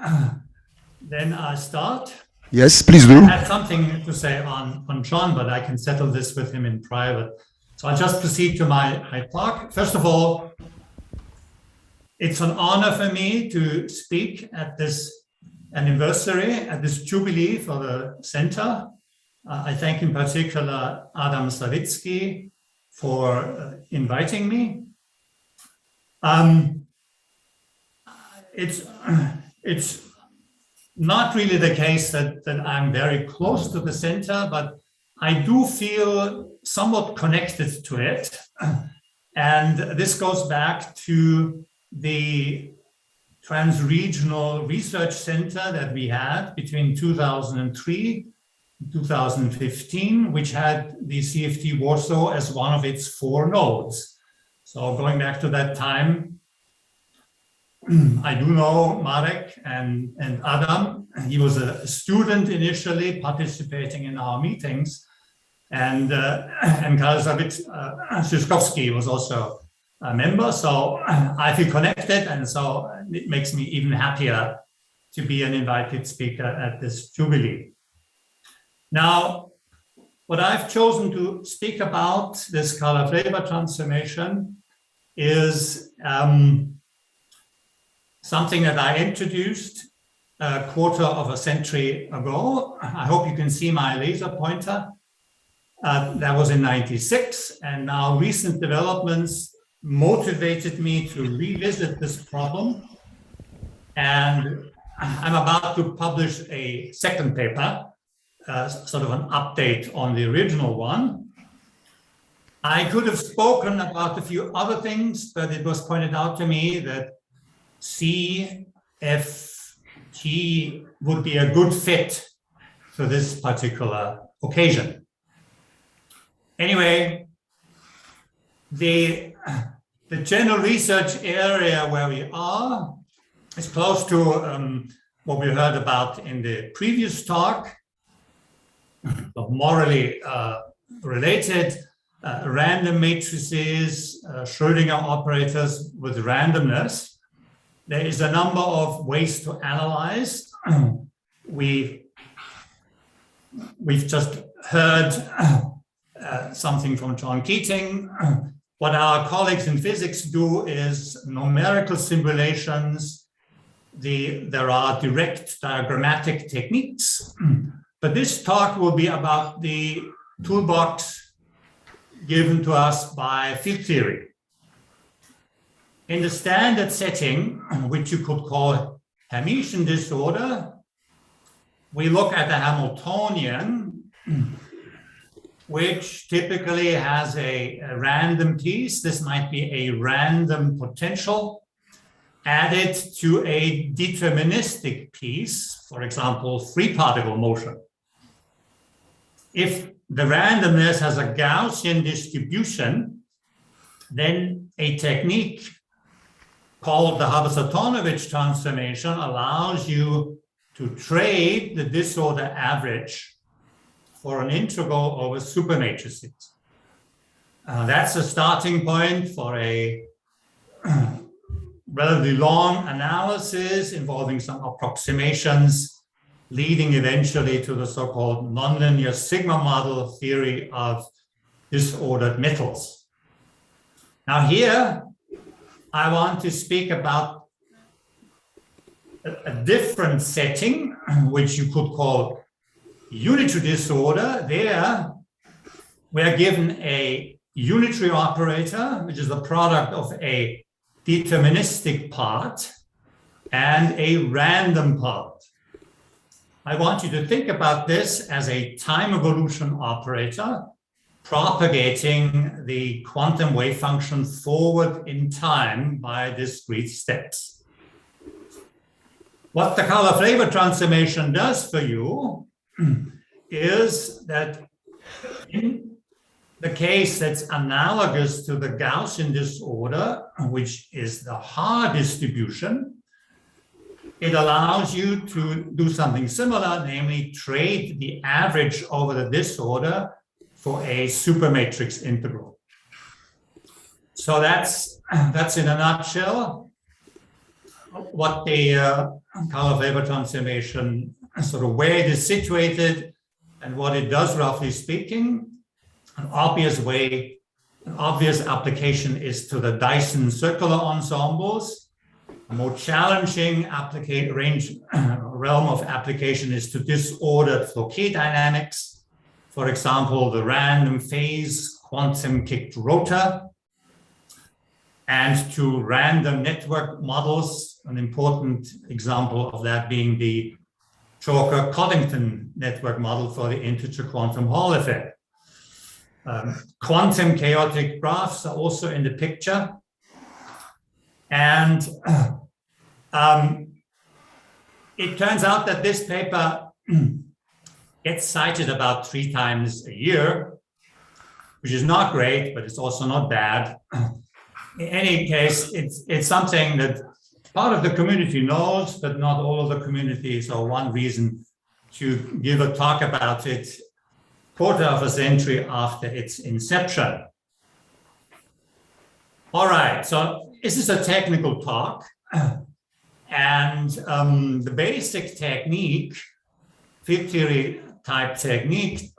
then I start. Yes, please do. I have something to say on Jon, but I can settle this with him in private. So I'll just proceed to my talk. First of all, it's an honor for me to speak at this anniversary, at this jubilee for the center. I thank in particular Adam Sawicki for inviting me. It's not really the case that I'm very close to the center, but I do feel somewhat connected to it. And this goes back to the Transregional Research Center that we had between 2003 and 2015, which had the CFT Warsaw as one of its 4 nodes. So going back to that time, I do know Marek and Adam. He was a student initially participating in our meetings, and Karol Życzkowski was also a member. So I feel connected, and so it makes me even happier to be an invited speaker at this jubilee. Now, what I've chosen to speak about, this color flavor transformation, is something that I introduced a quarter of a century ago. I hope you can see my laser pointer. That was in '96, and now recent developments motivated me to revisit this problem. And I'm about to publish a second paper, sort of an update on the original one. I could have spoken about a few other things, but it was pointed out to me that CFT would be a good fit for this particular occasion. Anyway, the general research area where we are is close to what we heard about in the previous talk, morally related, random matrices, Schrödinger operators with randomness. There is a number of ways to analyze. We've just heard something from Jon Keating. What our colleagues in physics do is numerical simulations. There are direct diagrammatic techniques, But this talk will be about the toolbox given to us by field theory. In the standard setting, which you could call Hermitian disorder, we look at the Hamiltonian, which typically has a random piece. This might be a random potential added to a deterministic piece, for example, free particle motion. If the randomness has a Gaussian distribution, then a technique called the Haber-Satornovich transformation allows you to trade the disorder average for an integral over supermatrices. That's a starting point for a relatively long analysis involving some approximations, leading eventually to the so-called nonlinear sigma model theory of disordered metals. Now here, I want to speak about a different setting, which you could call unitary disorder. There, we are given a unitary operator, which is the product of a deterministic part and a random part. I want you to think about this as a time evolution operator propagating the quantum wave function forward in time by discrete steps. What the color-flavor transformation does for you is that in the case that's analogous to the Gaussian disorder, which is the Haar distribution, it allows you to do something similar, namely trade the average over the disorder for a supermatrix integral. So that's in a nutshell what the color-flavor transformation, sort of where it is situated and what it does, roughly speaking. An obvious application is to the Dyson circular ensembles. A more challenging realm of application is to disordered Fouquet dynamics. For example, the random phase quantum kicked rotor, and to random network models, an important example of that being the Chalker-Coddington network model for the integer quantum Hall effect. Quantum chaotic graphs are also in the picture. And it turns out that this paper gets cited about 3 times a year, which is not great, but it's also not bad. In any case, it's something that part of the community knows, but not all of the community. So one reason to give a talk about it quarter of a century after its inception. All right, so this is a technical talk. And the basic technique, field theory type technique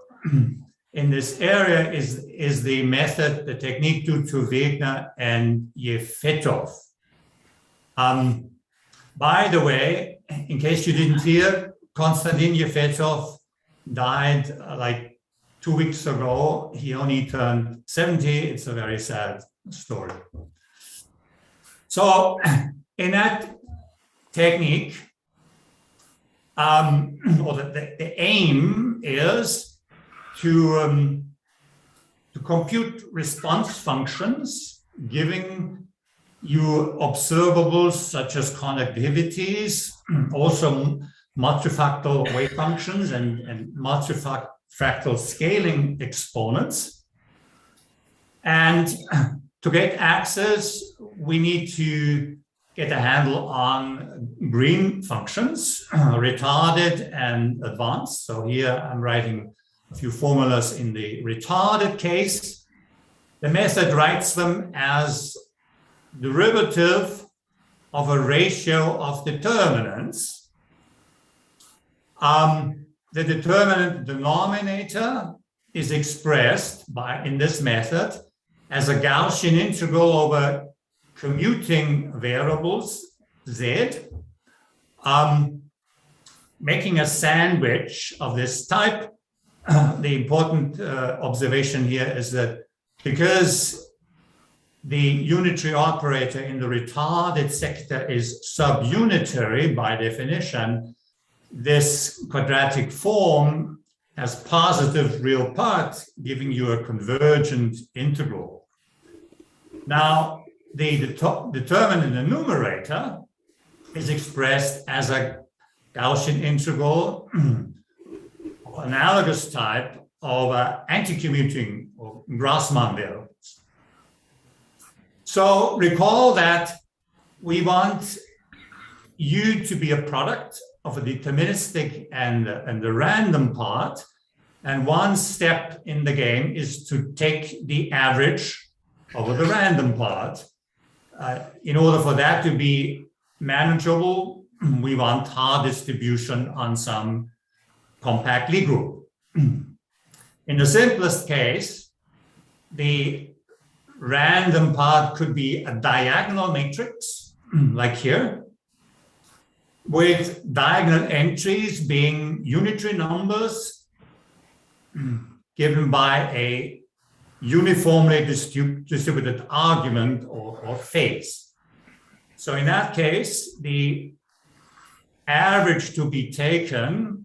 in this area is the method, the technique due to Wegener and Yefetov. By the way, in case you didn't hear, Konstantin Yefetov died like 2 weeks ago. He only turned 70. It's a very sad story. So in that technique, or the aim is to compute response functions, giving you observables such as conductivities, also multifractal wave functions and multifractal scaling exponents. And to get access, we need to get a handle on green functions, retarded and advanced. So here I'm writing a few formulas in the retarded case. The method writes them as derivative of a ratio of determinants. The determinant denominator is expressed in this method as a Gaussian integral over commuting variables z. making a sandwich of this type. The important observation here is that because the unitary operator in the retarded sector is subunitary by definition, this quadratic form has positive real parts, giving you a convergent integral. Now, the determinant in the numerator is expressed as a Gaussian integral of analogous type over anti-commuting or Grassmann variables. So recall that we want U to be a product of a deterministic and the random part. And one step in the game is to take the average over the random part. In order for that to be manageable, we want Haar distribution on some compact Lie group. In the simplest case, the random part could be a diagonal matrix, like here, with diagonal entries being unitary numbers given by a uniformly distributed argument or phase. So in that case, the average to be taken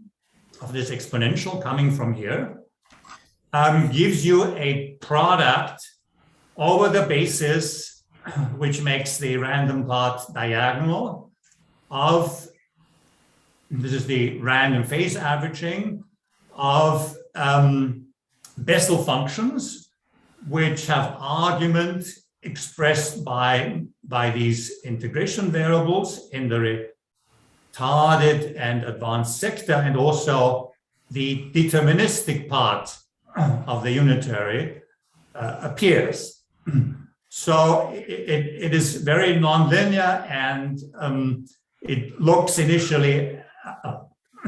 of this exponential coming from here gives you a product over the basis which makes the random part diagonal of, this is the random phase averaging of Bessel functions which have argument expressed by these integration variables in the retarded and advanced sector, and also the deterministic part of the unitary appears. So it is very nonlinear, and it looks initially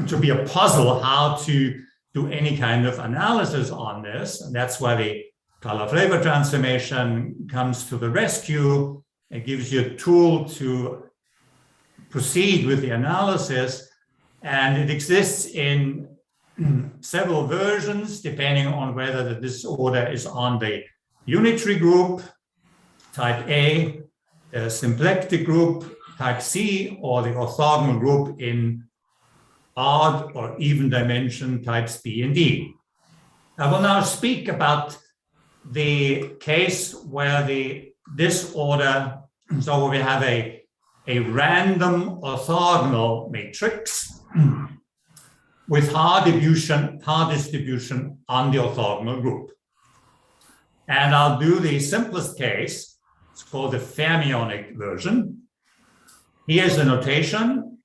to be a puzzle how to do any kind of analysis on this. And that's why the color flavor transformation comes to the rescue. It gives you a tool to proceed with the analysis, and it exists in several versions depending on whether the disorder is on the unitary group, type A, the symplectic group, type C, or the orthogonal group in odd or even dimension types B and D. I will now speak about the case where the disorder, so we have a random orthogonal matrix with Haar distribution on the orthogonal group. And I'll do the simplest case. It's called the fermionic version. Here's the notation.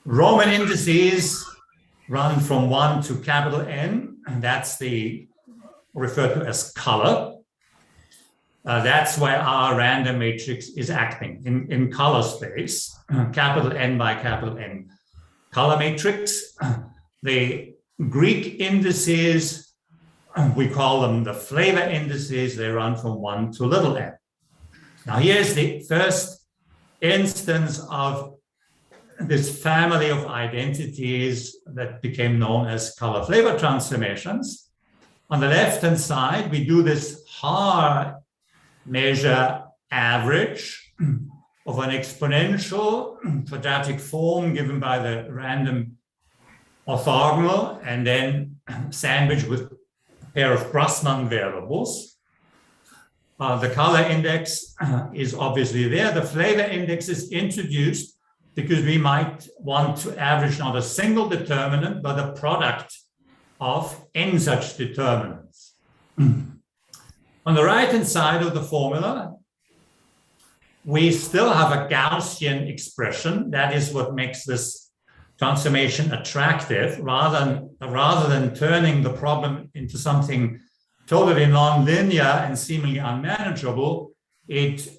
Roman indices run from 1 to capital N, and that's referred to as color. That's where our random matrix is acting in color space, capital N by capital N color matrix. The Greek indices, we call them the flavor indices, they run from 1 to little n. Now here's the first instance of this family of identities that became known as color flavor transformations. On the left-hand side, we do this Haar measure average of an exponential quadratic form given by the random orthogonal, and then sandwich with a pair of Grassmann variables. The color index is obviously there. The flavor index is introduced because we might want to average not a single determinant, but a product of n such determinants. On the right-hand side of the formula, we still have a Gaussian expression. That is what makes this transformation attractive. Rather than turning the problem into something totally nonlinear and seemingly unmanageable, it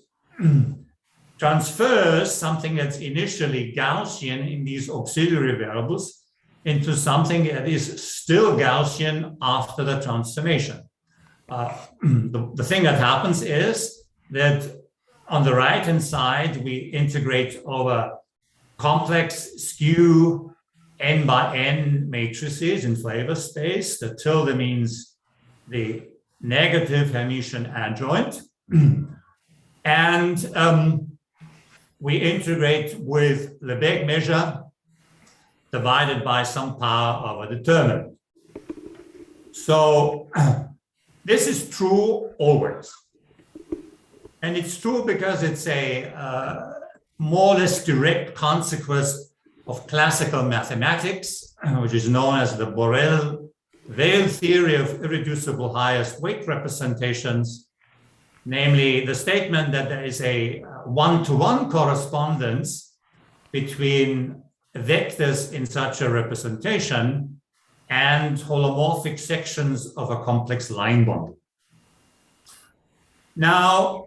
transfers something that's initially Gaussian in these auxiliary variables into something that is still Gaussian after the transformation. The thing that happens is that on the right-hand side, we integrate over complex skew n by n matrices in flavor space. The tilde means the negative Hermitian adjoint. And we integrate with Lebesgue measure divided by some power of a determinant. So this is true always. And it's true because it's a more or less direct consequence of classical mathematics, which is known as the Borel-Weil theory of irreducible highest weight representations, namely the statement that there is a one-to-one correspondence between vectors in such a representation and holomorphic sections of a complex line bundle. Now,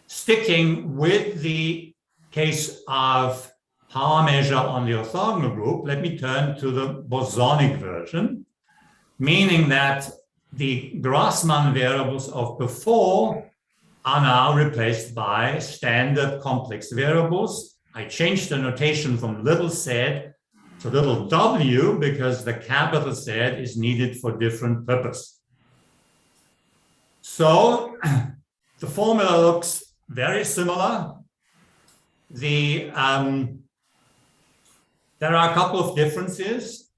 sticking with the case of power measure on the orthogonal group, let me turn to the bosonic version, meaning that the Grassmann variables of before are now replaced by standard complex variables. I changed the notation from little z to little w because the capital Z is needed for different purpose. So the formula looks very similar. There are a couple of differences.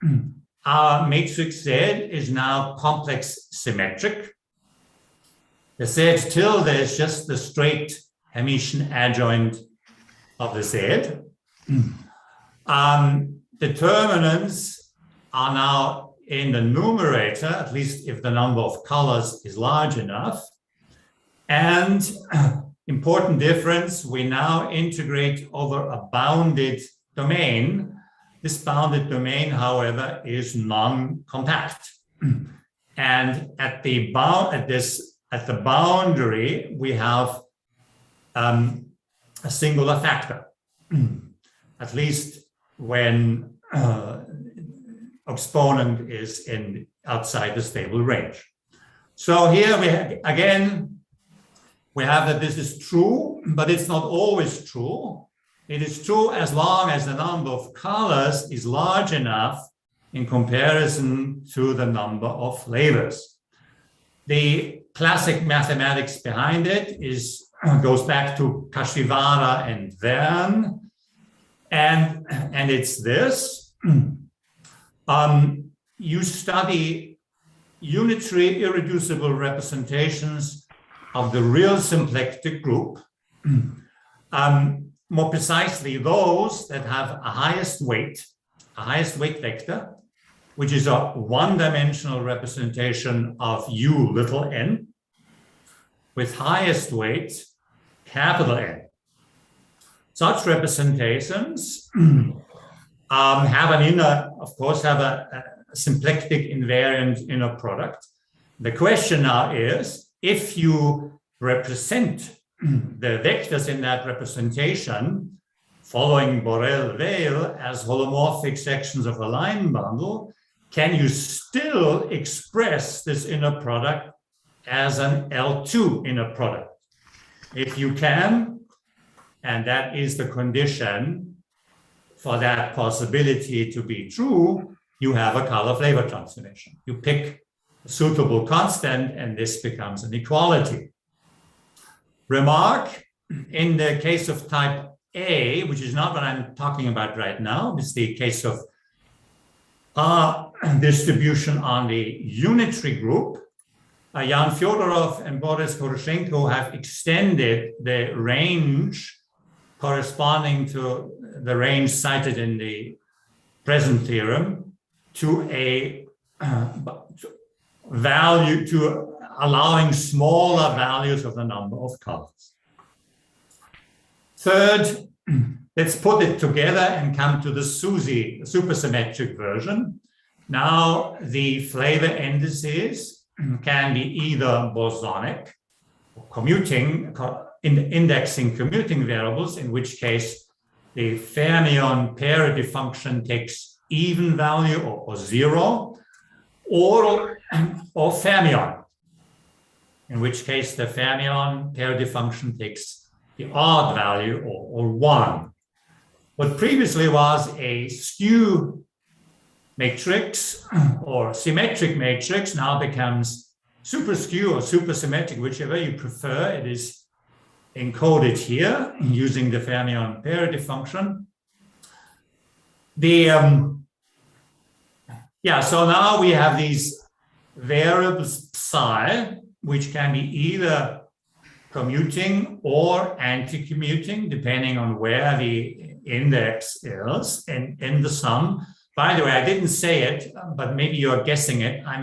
Our matrix Z is now complex symmetric. The Z tilde is just the straight Hermitian adjoint of the Z. Determinants are now in the numerator, at least if the number of colors is large enough. And important difference, we now integrate over a bounded domain. This bounded domain, however, is non-compact. And at the boundary, we have a singular factor, at least when exponent is outside the stable range. So here we have that this is true, but it's not always true. It is true as long as the number of colors is large enough in comparison to the number of flavors. The classic mathematics behind it goes back to Kashiwara and Verne, and it's this. You study unitary irreducible representations of the real symplectic group, more precisely those that have a highest weight vector, which is a one-dimensional representation of U little n, with highest weight capital N. Such representations have a symplectic invariant inner product. The question now is, if you represent the vectors in that representation following Borel-Weil as holomorphic sections of a line bundle, can you still express this inner product as an L2 inner product? If you can, and that is the condition for that possibility to be true, you have a color flavor transformation. You pick a suitable constant and this becomes an equality. Remark, in the case of type A, which is not what I'm talking about right now, it's the case of distribution on the unitary group. Jan Fyodorov and Boris Koroshenko have extended the range corresponding to the range cited in the present theorem to a value, to allowing smaller values of the number of colors. Third, let's put it together and come to the SUSY supersymmetric version. Now the flavor indices can be either bosonic, or commuting, indexing commuting variables, in which case the fermion parity function takes even value or zero, or fermion, in which case the fermion parity function takes the odd value or one. what previously was a skew matrix or symmetric matrix now becomes super skew or super symmetric, whichever you prefer. It is encoded here using the fermion parity function. So now we have these variables psi, which can be either commuting or anti-commuting, depending on where the index is in the sum. By the way, I didn't say it, but maybe you're guessing it. I'm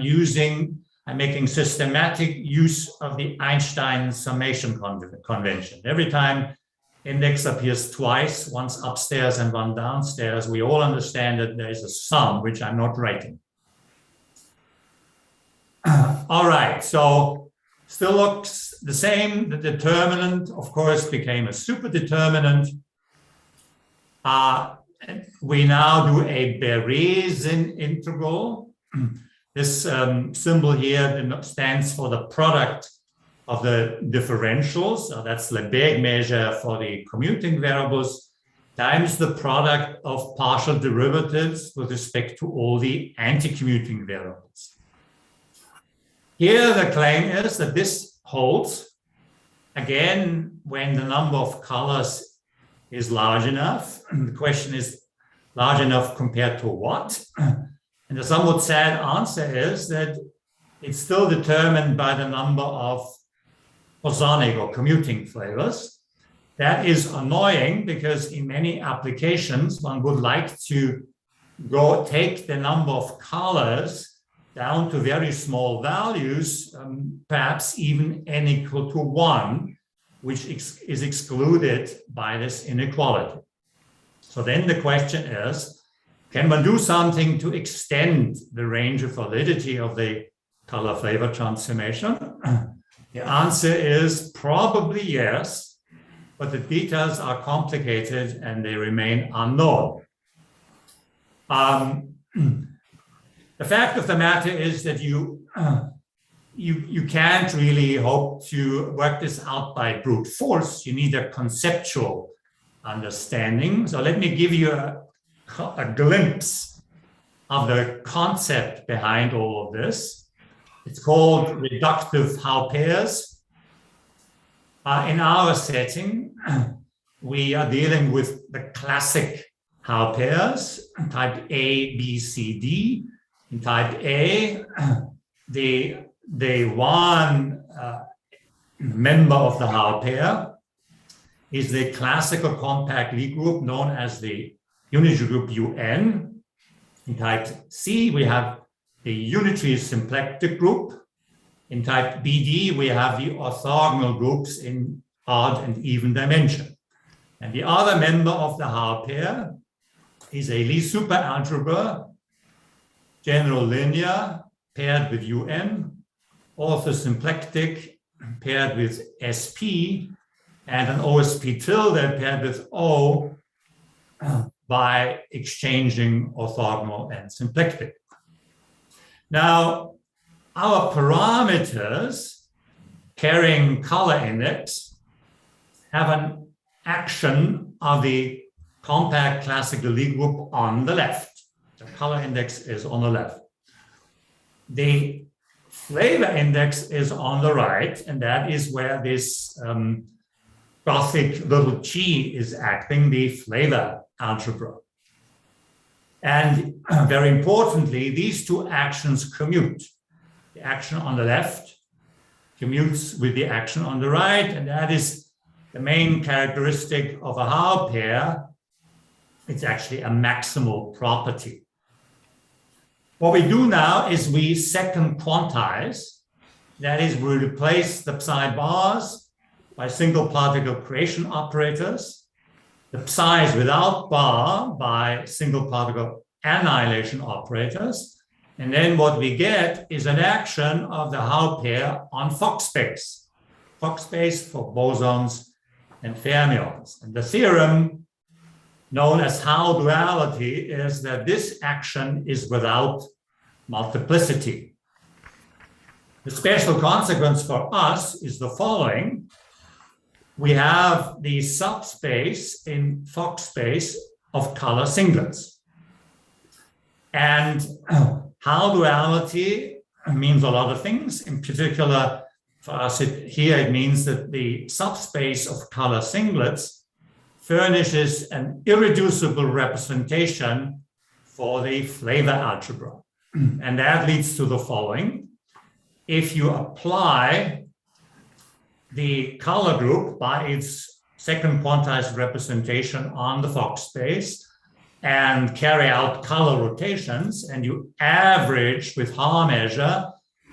making systematic use of the Einstein summation convention. Every time index appears twice, once upstairs and one downstairs, we all understand that there is a sum, which I'm not writing. All right, so still looks the same. The determinant, of course, became a superdeterminant. We now do a Berezin integral. This symbol here stands for the product of the differentials. So that's Lebesgue measure for the commuting variables times the product of partial derivatives with respect to all the anti-commuting variables. Here the claim is that this holds, again, when the number of colors is large enough. The question is large enough compared to what? And the somewhat sad answer is that it's still determined by the number of bosonic or commuting flavors. That is annoying because in many applications, one would like to take the number of colors down to very small values, perhaps even n equal to 1, which is excluded by this inequality. So then the question is, can one do something to extend the range of validity of the color flavor transformation? The answer is probably yes, but the details are complicated and they remain unknown. The fact of the matter is that you can't really hope to work this out by brute force. You need a conceptual understanding. So let me give you a glimpse of the concept behind all of this. It's called reductive Hall pairs. In our setting, we are dealing with the classic Hall pairs, type A, B, C, D. In type A, the one member of the Hall pair is the classical compact Lie group known as the unitary group UN. In type C, we have the unitary symplectic group. In type BD, we have the orthogonal groups in odd and even dimension. And the other member of the Hall pair is a Lie superalgebra, general linear paired with UN, orthosymplectic paired with SP, and an OSP tilde paired with O by exchanging orthogonal and symplectic. Now, our parameters carrying color index have an action of the compact classical Lie group on the left. The color index is on the left. The flavor index is on the right, and that is where this Gothic little g is acting, the flavor algebra. And very importantly, these two actions commute. The action on the left commutes with the action on the right, and that is the main characteristic of a Hall pair. It's actually a maximal property. What we do now is we second quantize. That is, we replace the psi bars by single particle creation operators, the psi's without bar by single particle annihilation operators, and then what we get is an action of the Hall pair on Fock space for bosons and fermions. And the theorem known as Hall duality is that this action is without multiplicity. The special consequence for us is the following. We have the subspace in Fock space of color singlets. And Hall duality means a lot of things. In particular, for us here, it means that the subspace of color singlets furnishes an irreducible representation for the flavor algebra. And that leads to the following. If you apply the color group by its second quantized representation on the Fock space and carry out color rotations, and you average with Haar measure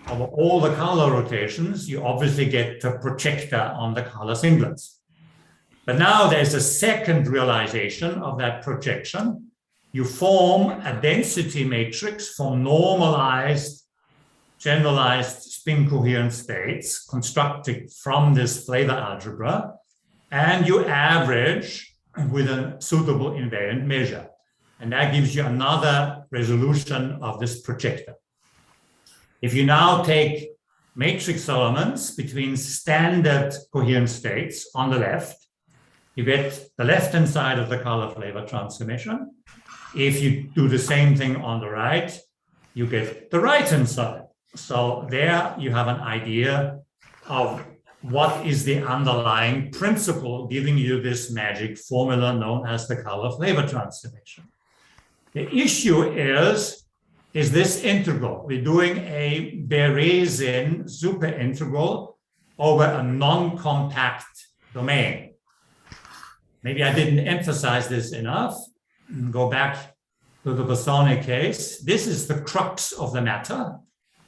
over all the color rotations, you obviously get a projector on the color singlets. But now there's a second realization of that projection. You form a density matrix from normalized, generalized spin coherent states constructed from this flavor algebra, and you average with a suitable invariant measure. And that gives you another resolution of this projector. If you now take matrix elements between standard coherent states on the left, you get the left-hand side of the color flavor transformation. If you do the same thing on the right, you get the right-hand side. So there you have an idea of what is the underlying principle giving you this magic formula known as the color flavor transformation. The issue is this integral. We're doing a Berezin superintegral over a non-compact domain. Maybe I didn't emphasize this enough. Go back to the bosonic case. This is the crux of the matter.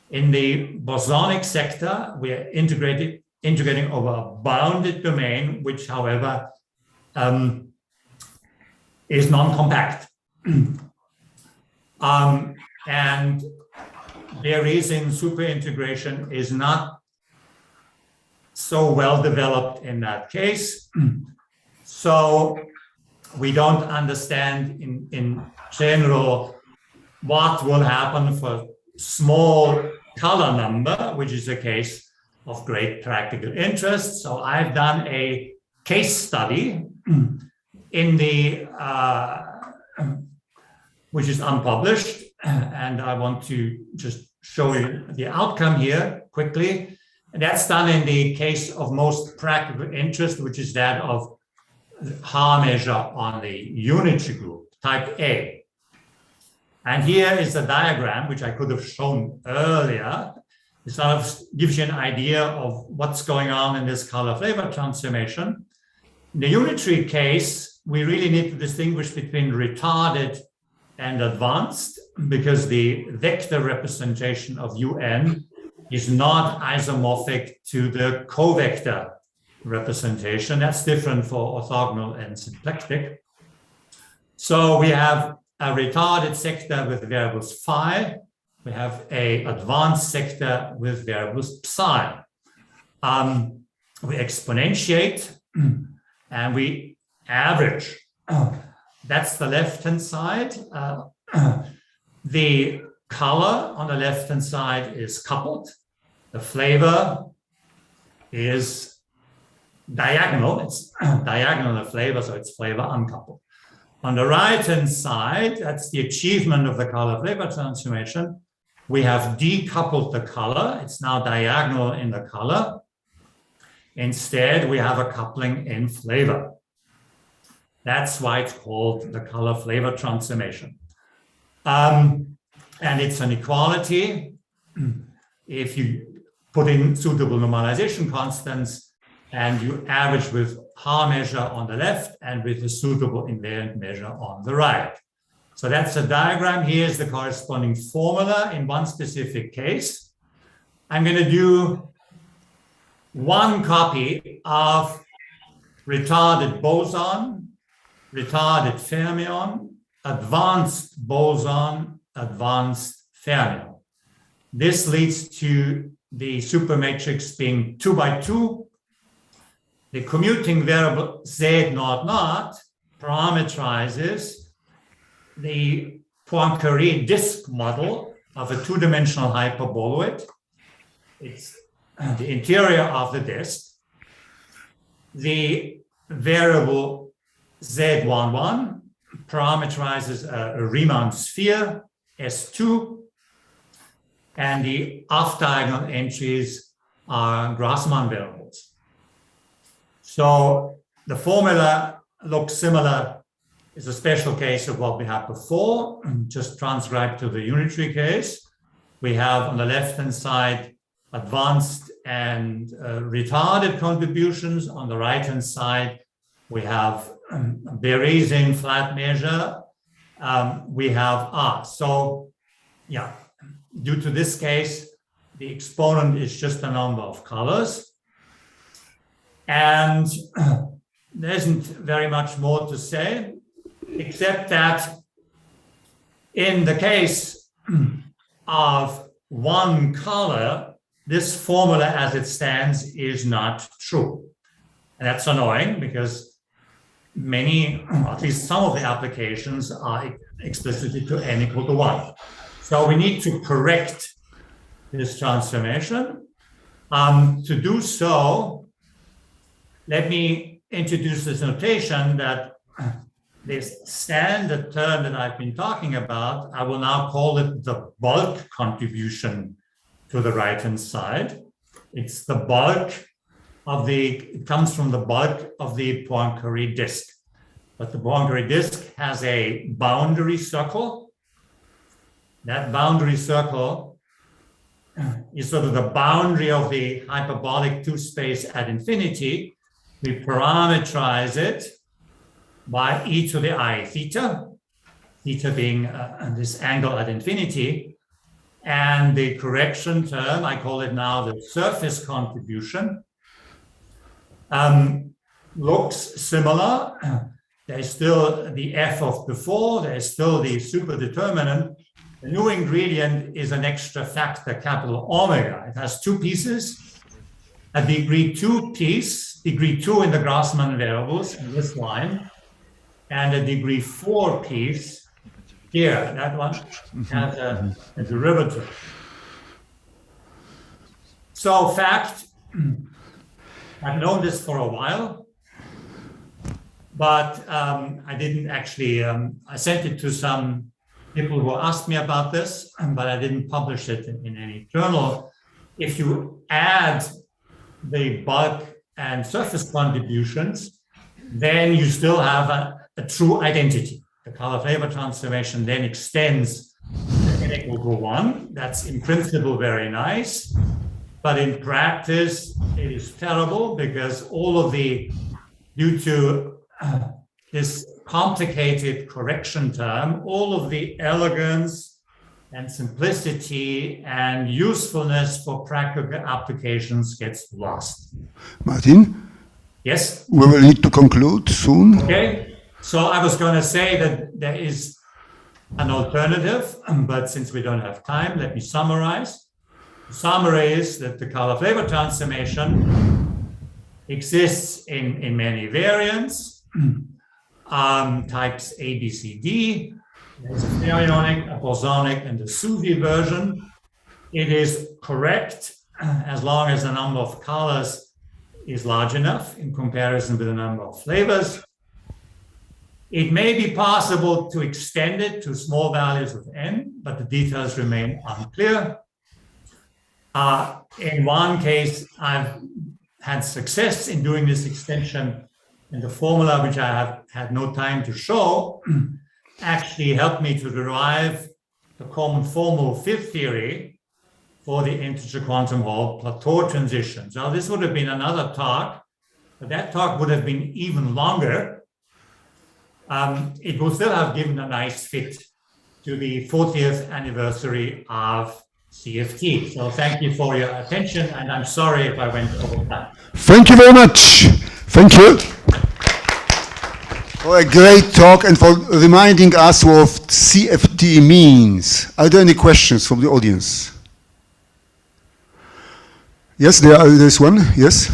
In the bosonic sector, we're integrating over a bounded domain, which, however, is non-compact. And Berezin superintegration is not so well developed in that case. So we don't understand in general what will happen for small color number, which is a case of great practical interest. So I've done a case study in the which is unpublished, and I want to just show you the outcome here quickly. And that's done in the case of most practical interest, which is that of Haar measure on the unitary group, type A. And here is the diagram, which I could have shown earlier. It sort of gives you an idea of what's going on in this color flavor transformation. In the unitary case, we really need to distinguish between retarded and advanced, because the vector representation of UN is not isomorphic to the covector representation. That's different for orthogonal and symplectic. So we have a retarded sector with variables phi. We have an advanced sector with variables psi. We exponentiate and we average. That's the left-hand side. The color on the left-hand side is coupled. The flavor is diagonal. It's diagonal of flavor, so it's flavor uncoupled. On the right-hand side, that's the achievement of the color flavor transformation. We have decoupled the color. It's now diagonal in the color. Instead, we have a coupling in flavor. That's why it's called the color flavor transformation. And it's an equality. If you put in suitable normalization constants and you average with Haar measure on the left and with a suitable invariant measure on the right. So that's a diagram. Here's the corresponding formula in one specific case. I'm going to do one copy of retarded boson, retarded fermion, advanced boson, advanced fermion. This leads to the supermatrix being 2 by 2. The commuting variable Z naught naught parameterizes the Poincaré disk model of a two-dimensional hyperboloid. It's the interior of the disk. The variable Z11 parameterizes a Riemann sphere, S2, and the off-diagonal entries are Grassmann variables. So the formula looks similar. It's a special case of what we had before, just transcribed to the unitary case. We have on the left-hand side advanced and retarded contributions. On the right-hand side, we have Dereziński flat measure. We have R. So, yeah, due to this case, the exponent is just a number of colors. And there isn't very much more to say, except that in the case of one color, this formula as it stands is not true. And that's annoying because many, at least some of the applications are explicitly to n equal to 1. So we need to correct this transformation. To do so, let me introduce this notation that this standard term that I've been talking about, I will now call it the bulk contribution to the right-hand side. It's the bulk of it comes from the bulk of the Poincaré disk. But the Poincaré disk has a boundary circle. That boundary circle is sort of the boundary of the hyperbolic two-space at infinity. We parameterize it by e to the I theta, theta being this angle at infinity. And the correction term, I call it now the surface contribution, looks similar. There's still the f of before, there's still the superdeterminant. The new ingredient is an extra factor, capital omega. It has two pieces, a degree 2 piece, degree 2 in the Grassmann variables in this line, and a degree 4 piece here. That one has a derivative. So fact, I've known this for a while, but I didn't actually, I sent it to some people who asked me about this, but I didn't publish it in any journal. If you add the bulk and surface contributions, then you still have a true identity. The color flavor transformation then extends to n equal to 1. That's in principle very nice, but in practice it is terrible because due to this complicated correction term, all of the elegance and simplicity and usefulness for practical applications gets lost. Martin? Yes? We will need to conclude soon. Okay, so I was going to say that there is an alternative, but since we don't have time, let me summarize. The summary is that the color flavor transformation exists in many variants, types A, B, C, D. There's a stereonic, a bosonic, and a SUVI version. It is correct as long as the number of colors is large enough in comparison with the number of flavors. It may be possible to extend it to small values of n, but the details remain unclear. In one case, I've had success in doing this extension, and the formula, which I have had no time to show, actually helped me to derive the common formal field theory for the integer quantum Hall plateau transitions. Now, this would have been another talk, but that talk would have been even longer. It would still have given a nice fit to the 40th anniversary of CFT. So thank you for your attention, and I'm sorry if I went over time. Thank you very much. Thank you for a great talk and for reminding us what CFT means. Are there any questions from the audience? Yes, there's one. Yes.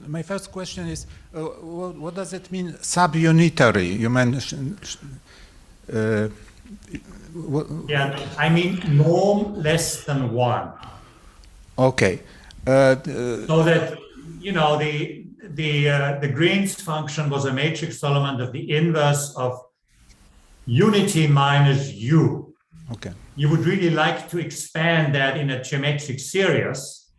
My first question is, what does it mean, subunitary? You mentioned... yeah, I mean norm less than 1. Okay. So that you know, the Green's function was a matrix element of the inverse of unity minus u. Okay. You would really like to expand that in a geometric series,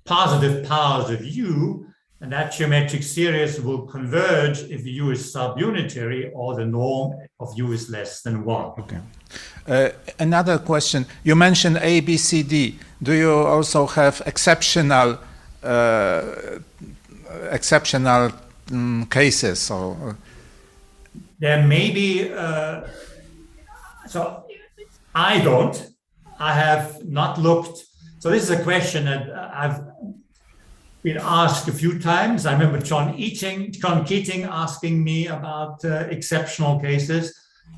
positive powers of u, and that geometric series will converge if u is subunitary or the norm of u is less than 1. Okay. Another question. You mentioned A, B, C, D. Do you also have exceptional cases? Or There may be, so I have not looked. So this is a question that I've been asked a few times. I remember Jon Keating asking me about exceptional cases,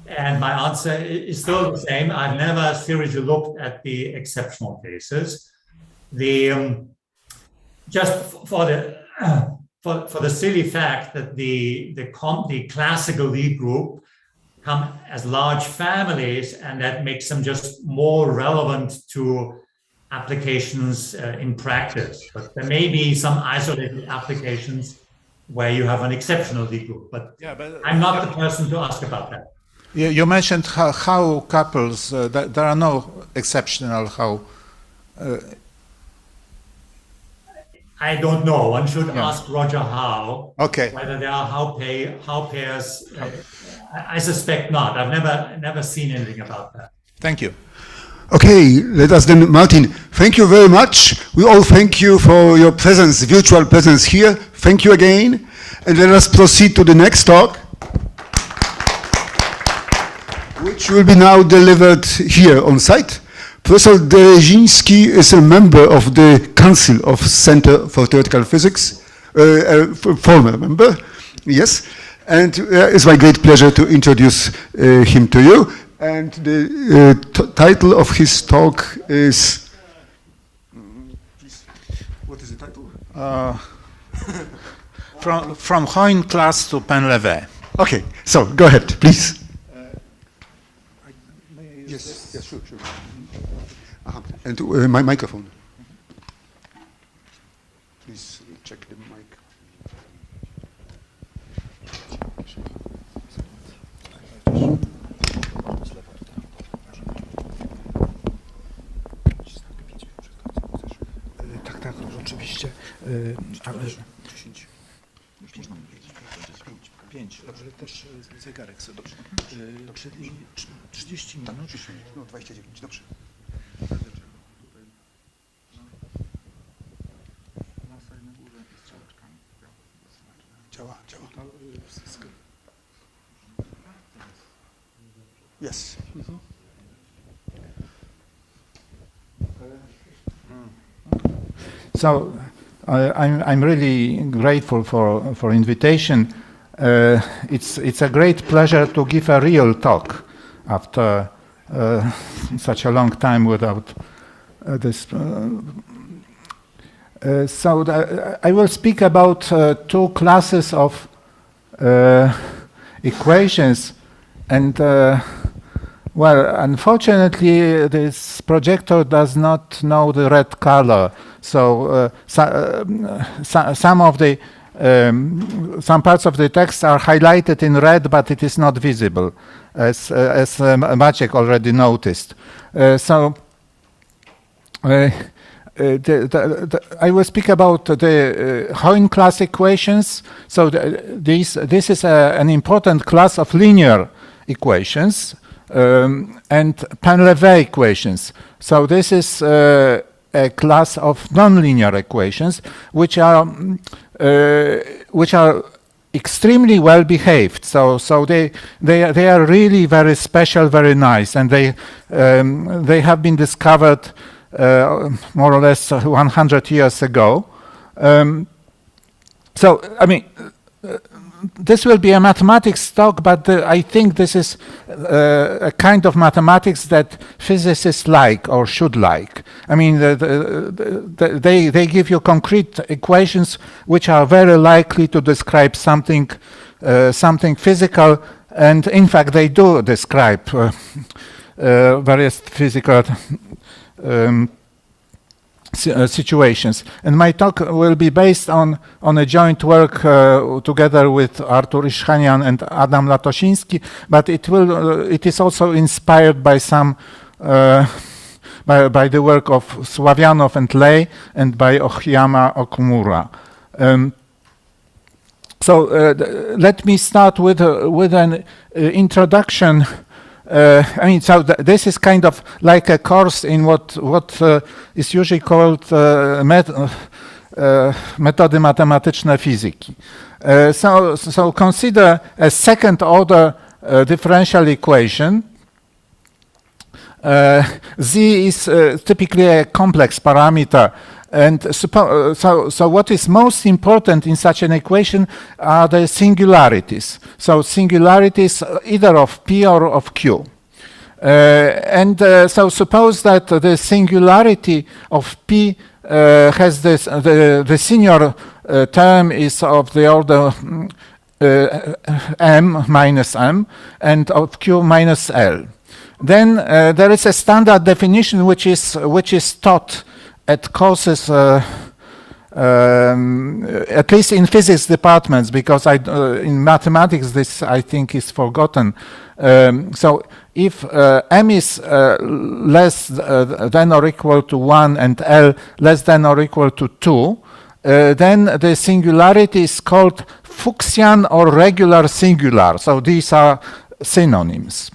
and my answer is still the same. I've never seriously looked at the exceptional cases. Just for the silly fact that the classical Lie group come as large families, and that makes them just more relevant to applications in practice. But there may be some isolated applications where you have an exceptional Lie group, but I'm not the person to ask about that. you mentioned how couples, there are no exceptional how. I don't know. One should ask Roger Howe. Okay. Whether there are how pairs. I suspect not. I've never seen anything about that. Thank you. Okay, let us then, Martin, thank you very much. We all thank you for your presence, virtual presence here. Thank you again. And let us proceed to the next talk, which will be now delivered here on site. Professor Dereziński is a member of the Council of Center for Theoretical Physics, former member, yes. And it's my great pleasure to introduce him to you. And the title of his talk is, what is the title? From Heun class to Painleve. Okay, so go ahead, please. Yes, sure. And my microphone. Please check the mic. Tak, oczywiście. 5, dobrze, też zegarek sobie, dobrze. Czyli 30 minut. 30 minut, no 29, dobrze. Działa. Yes. So I'm really grateful for invitation. It's a great pleasure to give a real talk after such a long time without this. I will speak about two classes of equations, and well, unfortunately, this projector does not know the red color. So some parts of the text are highlighted in red, but it is not visible, as Maciek already noticed. I will speak about the Heun class equations. So this is an important class of linear equations and Painleve equations. So this is a class of nonlinear equations, which are extremely well behaved. So they are really very special, very nice, and they have been discovered more or less 100 years ago. So I mean, this will be a mathematics talk, but I think this is a kind of mathematics that physicists like or should like. I mean, they give you concrete equations which are very likely to describe something physical, and in fact they do describe situations. And my talk will be based on a joint work together with Artur Ekert and Adam Latosiński, but it is also inspired by some by the work of Sławianow and Ley and by Ochiyama Okumura. So let me start with an introduction. So this is kind of like a course in what is usually called metody matematyczne fizyki. So consider a second order differential equation. Z is typically a complex parameter. And so what is most important in such an equation are the singularities. So singularities either of P or of Q. So suppose that the singularity of P has this, the senior term is of the order m minus m and of Q minus L. Then there is a standard definition which is taught at courses, at least in physics departments, because in mathematics this I think is forgotten. So if m is less than or equal to 1 and L less than or equal to 2, then the singularity is called Fuchsian or regular singular. So these are synonyms.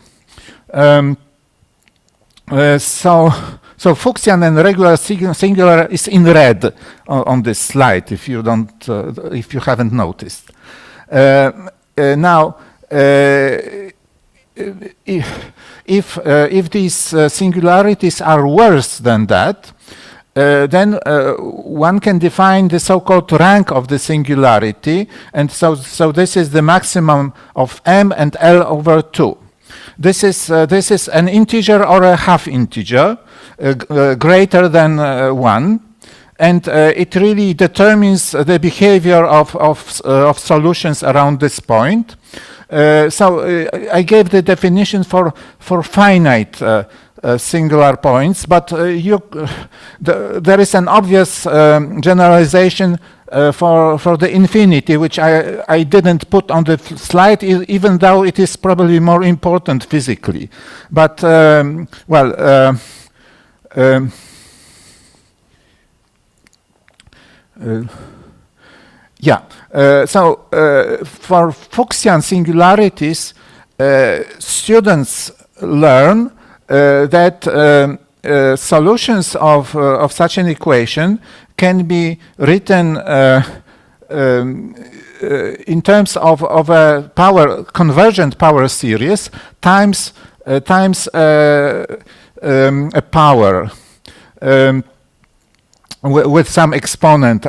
So Fuchsian and regular singular is in red on this slide. If you don't, if you haven't noticed. Now, if these singularities are worse than that, then one can define the so-called rank of the singularity, and so this is the maximum of m and L over 2. This is an integer or a half integer greater than 1, and it really determines the behavior of solutions around this point. So I gave the definition for finite singular points, but there is an obvious generalization for the infinity, which I didn't put on the slide, even though it is probably more important physically. But so for Fuchsian singularities, students learn that solutions of such an equation can be written in terms of a convergent power series times a power with some exponent.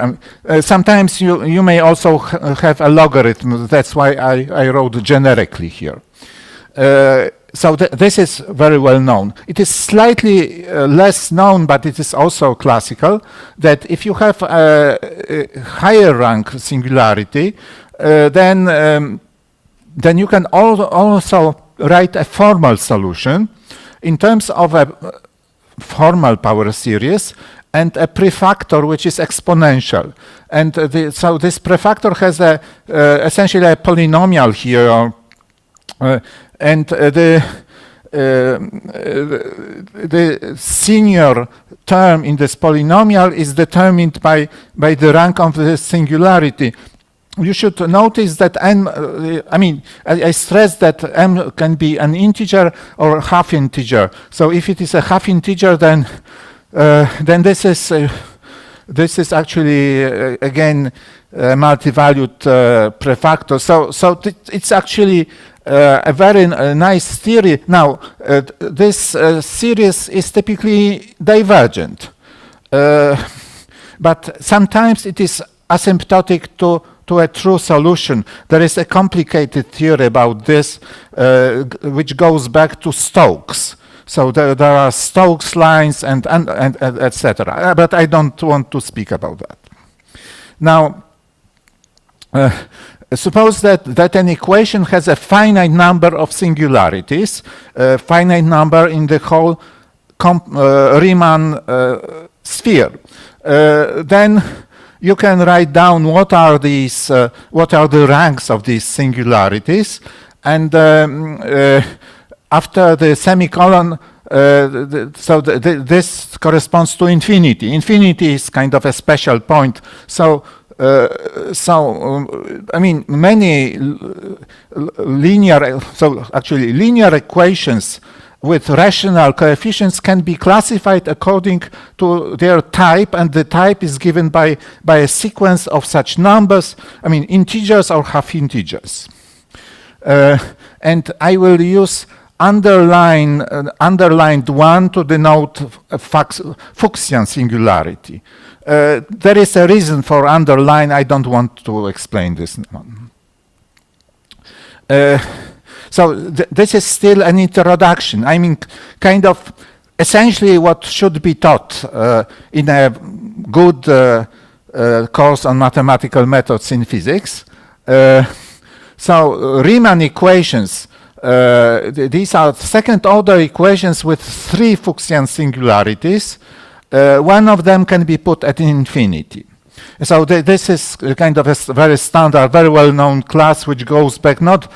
Sometimes you may also have a logarithm. That's why I wrote generically here. So this is very well known. It is slightly less known, but it is also classical, that if you have a higher rank singularity, then you can also write a formal solution in terms of a formal power series and a prefactor which is exponential. And so this prefactor has essentially a polynomial here, and the senior term in this polynomial is determined by the rank of the singularity. You should notice that m, I stress that m can be an integer or a half integer. So if it is a half integer, then this is actually again a multi-valued prefactor. So it's actually a very nice theory. Now, this series is typically divergent, but sometimes it is asymptotic to a true solution. There is a complicated theory about this, which goes back to Stokes. So there are Stokes lines and etc. But I don't want to speak about that. Now, suppose that an equation has a finite number of singularities, a finite number in the whole Riemann sphere. then you can write down what are these, what are the ranks of these singularities, and after the semicolon, this corresponds to infinity. Infinity is kind of a special point. So, I mean, many linear equations with rational coefficients can be classified according to their type, and the type is given by a sequence of such numbers, I mean, integers or half integers. And I will use underlined one to denote a Fuchsian singularity. There is a reason for underline. I don't want to explain this one. So this is still an introduction. I mean, kind of essentially what should be taught in a good course on mathematical methods in physics. So Riemann equations, these are second-order equations with 3 Fuchsian singularities. One of them can be put at infinity. So this is kind of a very standard, very well-known class which goes back not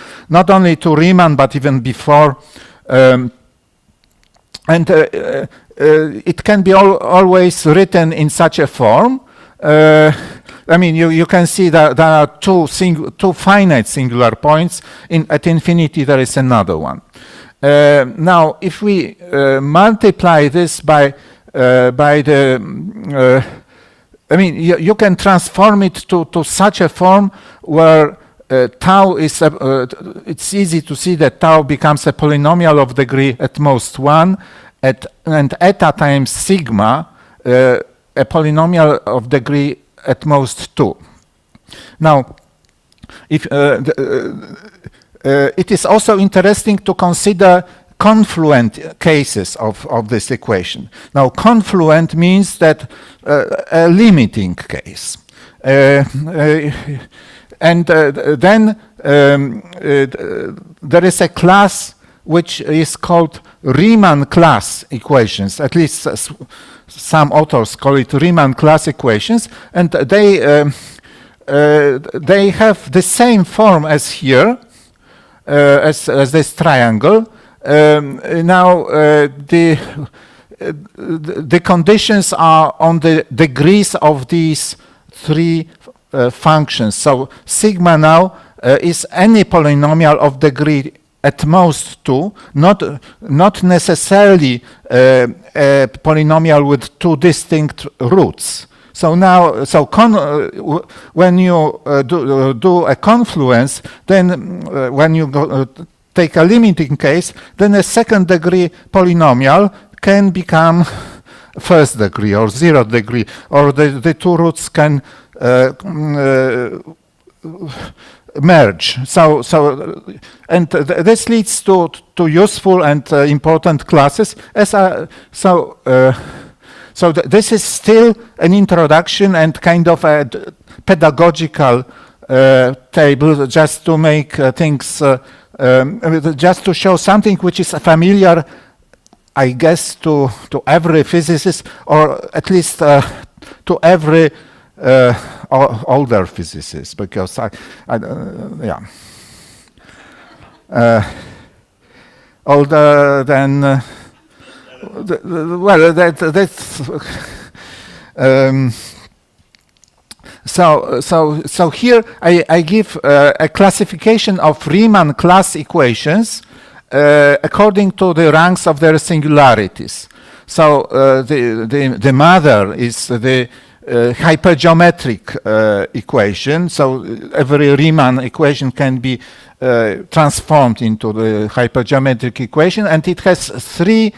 only to Riemann but even before. And it can be always written in such a form. I mean, you can see that there are two finite singular points. At infinity, there is another one. Now, if we multiply this by the, I mean, you can transform it to such a form where tau is, it's easy to see that tau becomes a polynomial of degree at most 1, and eta times sigma, a polynomial of degree at most 2. Now, if it is also interesting to consider confluent cases of this equation. Now, confluent means that a limiting case. And then there is a class which is called Riemann class equations. At least some authors call it Riemann class equations, and they have the same form as here, as this triangle. Now the conditions are on the degrees of these 3 functions. So sigma now is any polynomial of degree at most 2, not necessarily a polynomial with 2 distinct roots. So now, when you do a confluence, then when you take a limiting case, then a second degree polynomial can become first degree or 0th degree, or the 2 roots can merge. And this leads to useful and important classes. So this is still an introduction and kind of a pedagogical table, just to make things, just to show something which is familiar, I guess, to every physicist, or at least to every older physicist, because older than well, that's so here I give a classification of Riemann class equations according to the ranks of their singularities. So the mother is the hypergeometric equation. So every Riemann equation can be transformed into the hypergeometric equation, and it has 3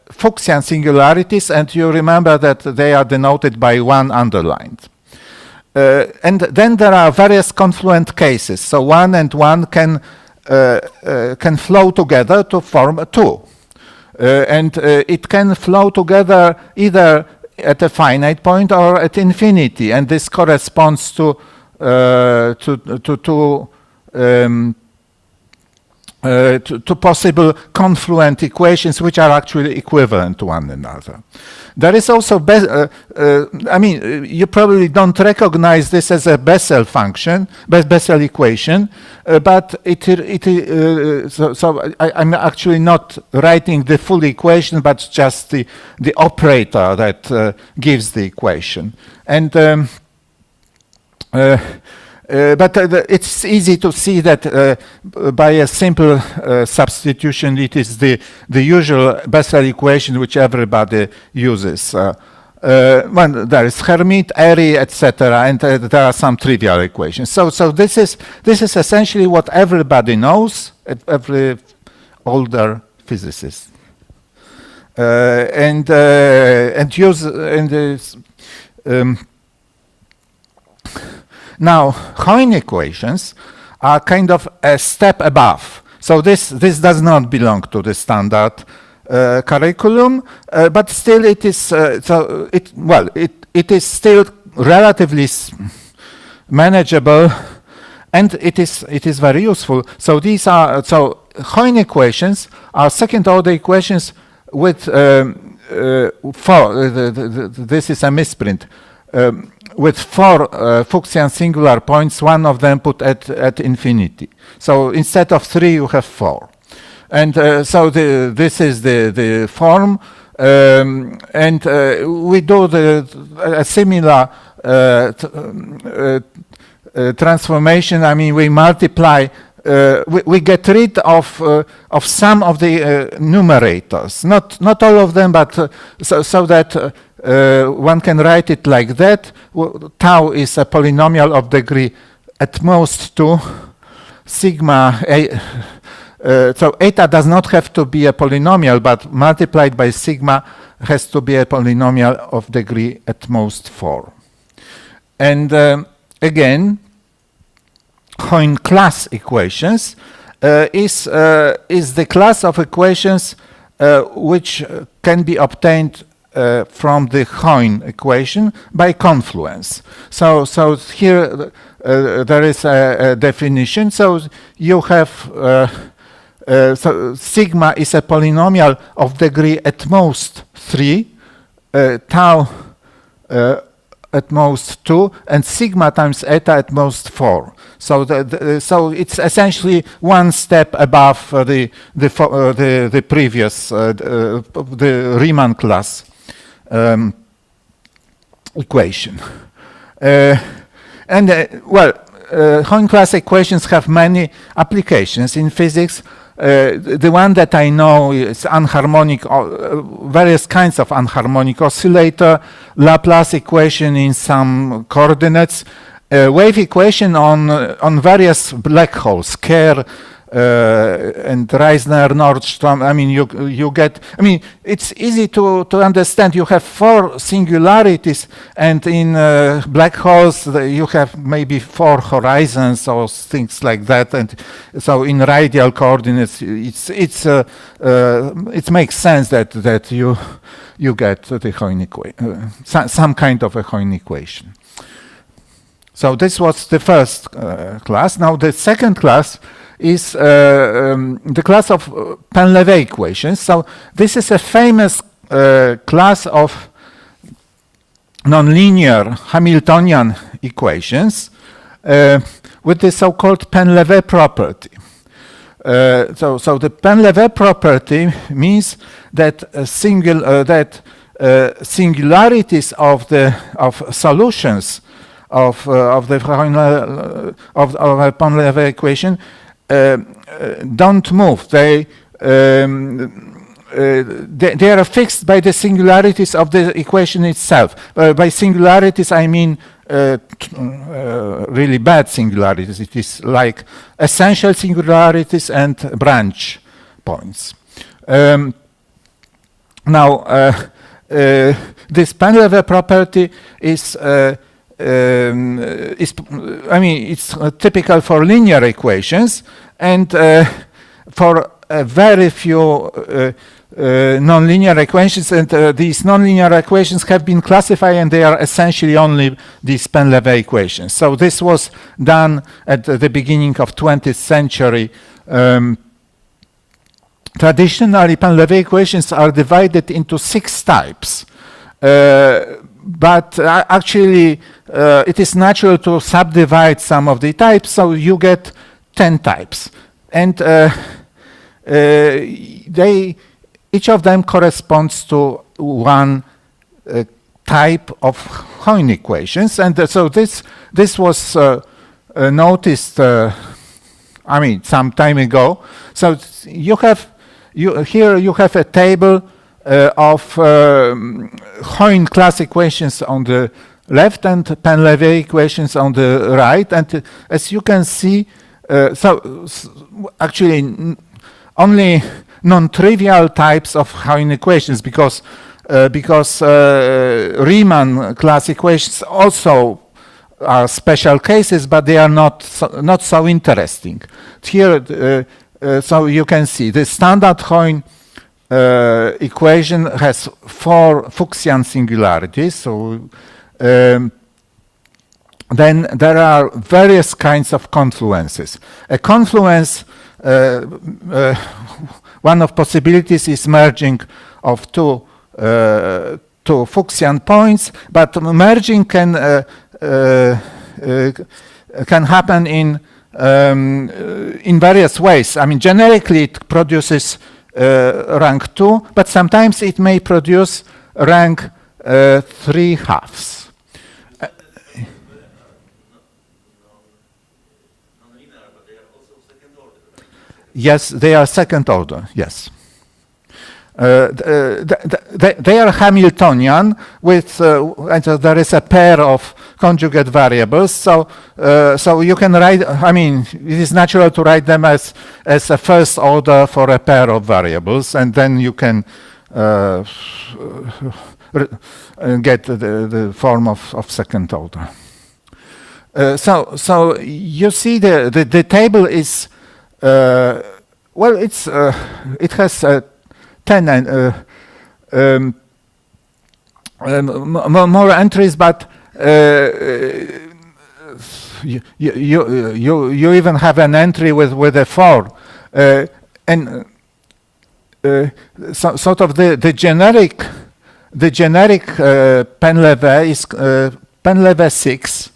Fuchsian singularities, and you remember that they are denoted by 1 underlined. And then there are various confluent cases. So 1 and 1 can flow together to form 2. And it can flow together either at a finite point or at infinity, and this corresponds to to possible confluent equations which are actually equivalent to one another. There is also, I mean, you probably don't recognize this as a Bessel function, Bessel equation, but I'm actually not writing the full equation, but just the operator that gives the equation. And but it's easy to see that by a simple substitution, it is the usual Bessel equation which everybody uses. Well, there is Hermite, Airy, etc., and there are some trivial equations. So this is essentially what everybody knows, every older physicist, now, Heun equations are kind of a step above. So this does not belong to the standard curriculum, but still it is it is still relatively manageable, and it is very useful. So these are Heun equations are second-order equations with this is a misprint. With 4 Fuchsian singular points, one of them put at infinity. So instead of 3, you have 4. And so this is the form. And we do a similar transformation. I mean, we multiply, we get rid of some of the numerators. Not all of them, but so that one can write it like that. Tau is a polynomial of degree at most 2. Sigma, so eta does not have to be a polynomial, but multiplied by sigma has to be a polynomial of degree at most 4. And again, Heun class equations is the class of equations which can be obtained from the Heun equation by confluence. So here there is a definition. So you have so sigma is a polynomial of degree at most 3, tau at most 2, and sigma times eta at most 4. So so it's essentially one step above the previous the Riemann class equation. Heun class equations have many applications in physics. The one that I know is anharmonic, various kinds of anharmonic oscillator, Laplace equation in some coordinates, wave equation on various black holes, Kerr and Reisner, Nordstrom. I mean, you get. I mean, it's easy to understand. You have 4 singularities, and in black holes you have maybe 4 horizons or things like that. And so in radial coordinates, it makes sense that you get the Heun equation, some kind of a Heun equation. So this was the first class. Now the second class is the class of Painleve equations. So this is a famous class of nonlinear Hamiltonian equations with the so-called Painleve property. So the Painleve property means that singularities of solutions of the Painleve equation don't move. They are fixed by the singularities of the equation itself. By singularities, I mean really bad singularities. It is like essential singularities and branch points. Now, this Painleve property is it's typical for linear equations, and for very few nonlinear equations, and these nonlinear equations have been classified, and they are essentially only these Painleve equations. So this was done at the beginning of 20th century traditionally Painleve equations are divided into 6 types. But actually, it is natural to subdivide some of the types, so you get 10 types. And each of them corresponds to one type of Heun equations. And so this was noticed, I mean, some time ago. So here you have a table of Heun class equations on the left and Painleve equations on the right. And as you can see, actually only non-trivial types of Heun equations, because Riemann class equations also are special cases, but they are not so interesting. Here, so you can see the standard Heun equation has 4 Fuchsian singularities. So then there are various kinds of confluences. A confluence, one of possibilities is merging of two Fuchsian points, but merging can happen in various ways. I mean, generically it produces rank 2, but sometimes it may produce rank 3/2. Yes, they are second order, yes. They are Hamiltonian with, there is a pair of conjugate variables, so you can write, I mean, it is natural to write them as a first order for a pair of variables, and then you can get the form of second order. So you see the table is, well, it has 10 more entries, but you even have an entry with a 4, and sort of the generic Painleve is Painleve 6,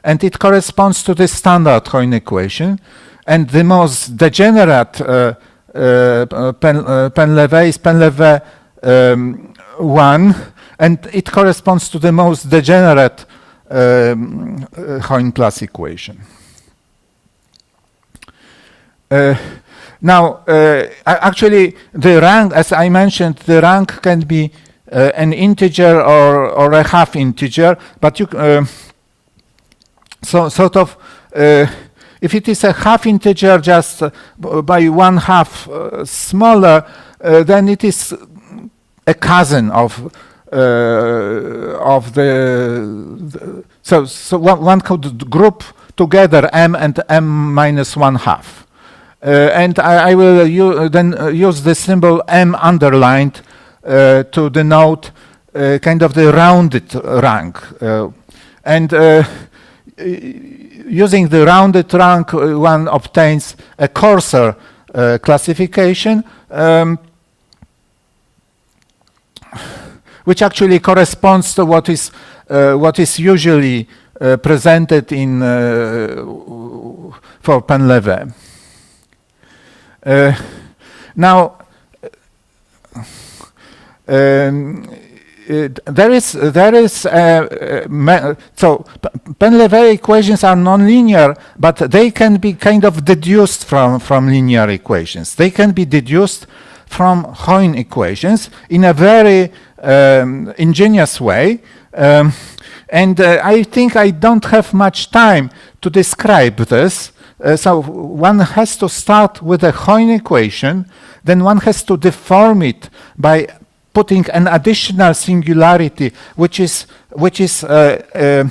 and it corresponds to the standard Heun equation, and the most degenerate Painleve is Painleve 1, and it corresponds to the most degenerate Heun plus equation. Now, actually, the rank, as I mentioned, the rank can be an integer or a half integer, but you sort of if it is a half integer just by 1/2 smaller, then it is a cousin of the so one could group together m and m minus 1/2, and I will then use the symbol m underlined to denote kind of the rounded rank, and using the rounded rank, one obtains a coarser classification, which actually corresponds to what is usually presented in for Painleve. Now, there is so Painleve equations are nonlinear, but they can be kind of deduced from linear equations. They can be deduced from Heun equations in a very ingenious way, and I think I don't have much time to describe this. So one has to start with a Heun equation, then one has to deform it by putting an additional singularity, which is a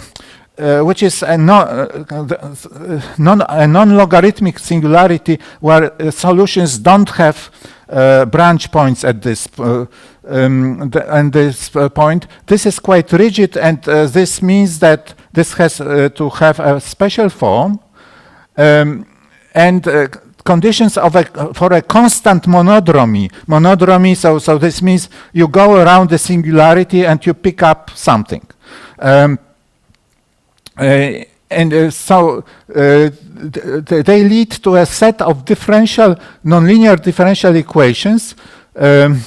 non-logarithmic singularity where solutions don't have branch points at this point. This is quite rigid, and this means that this has to have a special form, and conditions of for a constant monodromy. Monodromy, so this means you go around the singularity and you pick up something. So they lead to a set of nonlinear differential equations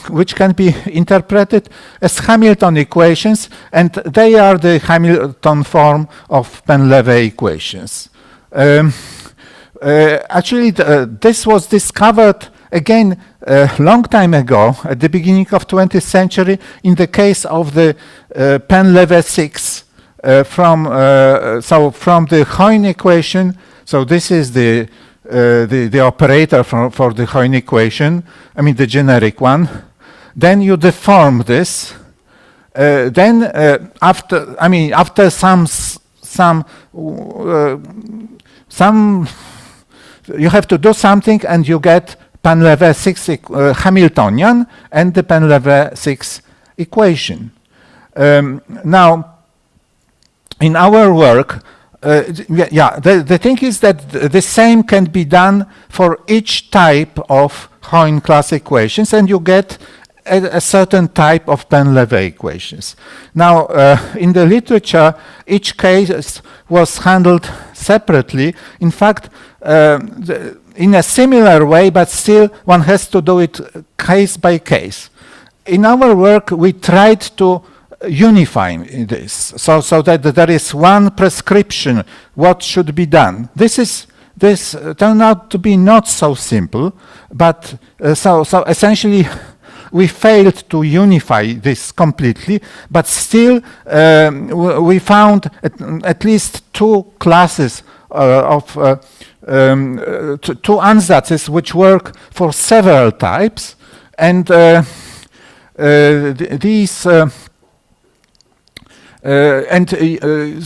which can be interpreted as Hamilton equations, and they are the Hamilton form of Painleve equations. Actually, this was discovered again a long time ago, at the beginning of 20th century, in the case of the Painleve 6 from the Heun equation. So this is the operator for the Heun equation, I mean the generic one. Then you deform this. Then after some you have to do something, and you get Painleve 6 Hamiltonian and the Painleve 6 equation. Now, in our work, the thing is that the same can be done for each type of Heun class equations, and you get a certain type of Painleve equations. Now, in the literature, each case was handled separately. In fact, in a similar way, but still one has to do it case by case. In our work, we tried to unify this, so that there is one prescription what should be done. This turned out to be not so simple, but so essentially we failed to unify this completely, but still we found at least two classes of two ansatzes which work for several types, and these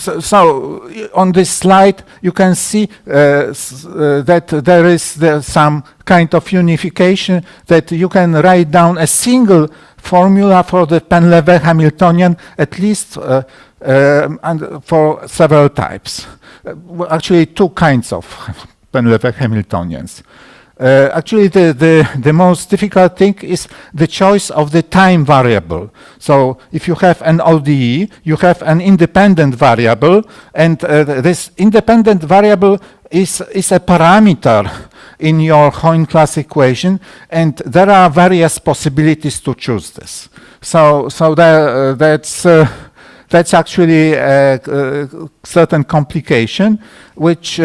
so on this slide you can see that there is some kind of unification, that you can write down a single formula for the Painleve Hamiltonian, at least and for several types. Actually, two kinds of Painleve Hamiltonians. Actually, the most difficult thing is the choice of the time variable. So if you have an ODE, you have an independent variable, and this independent variable is a parameter in your Heun class equation, and there are various possibilities to choose this. So that's actually a certain complication, which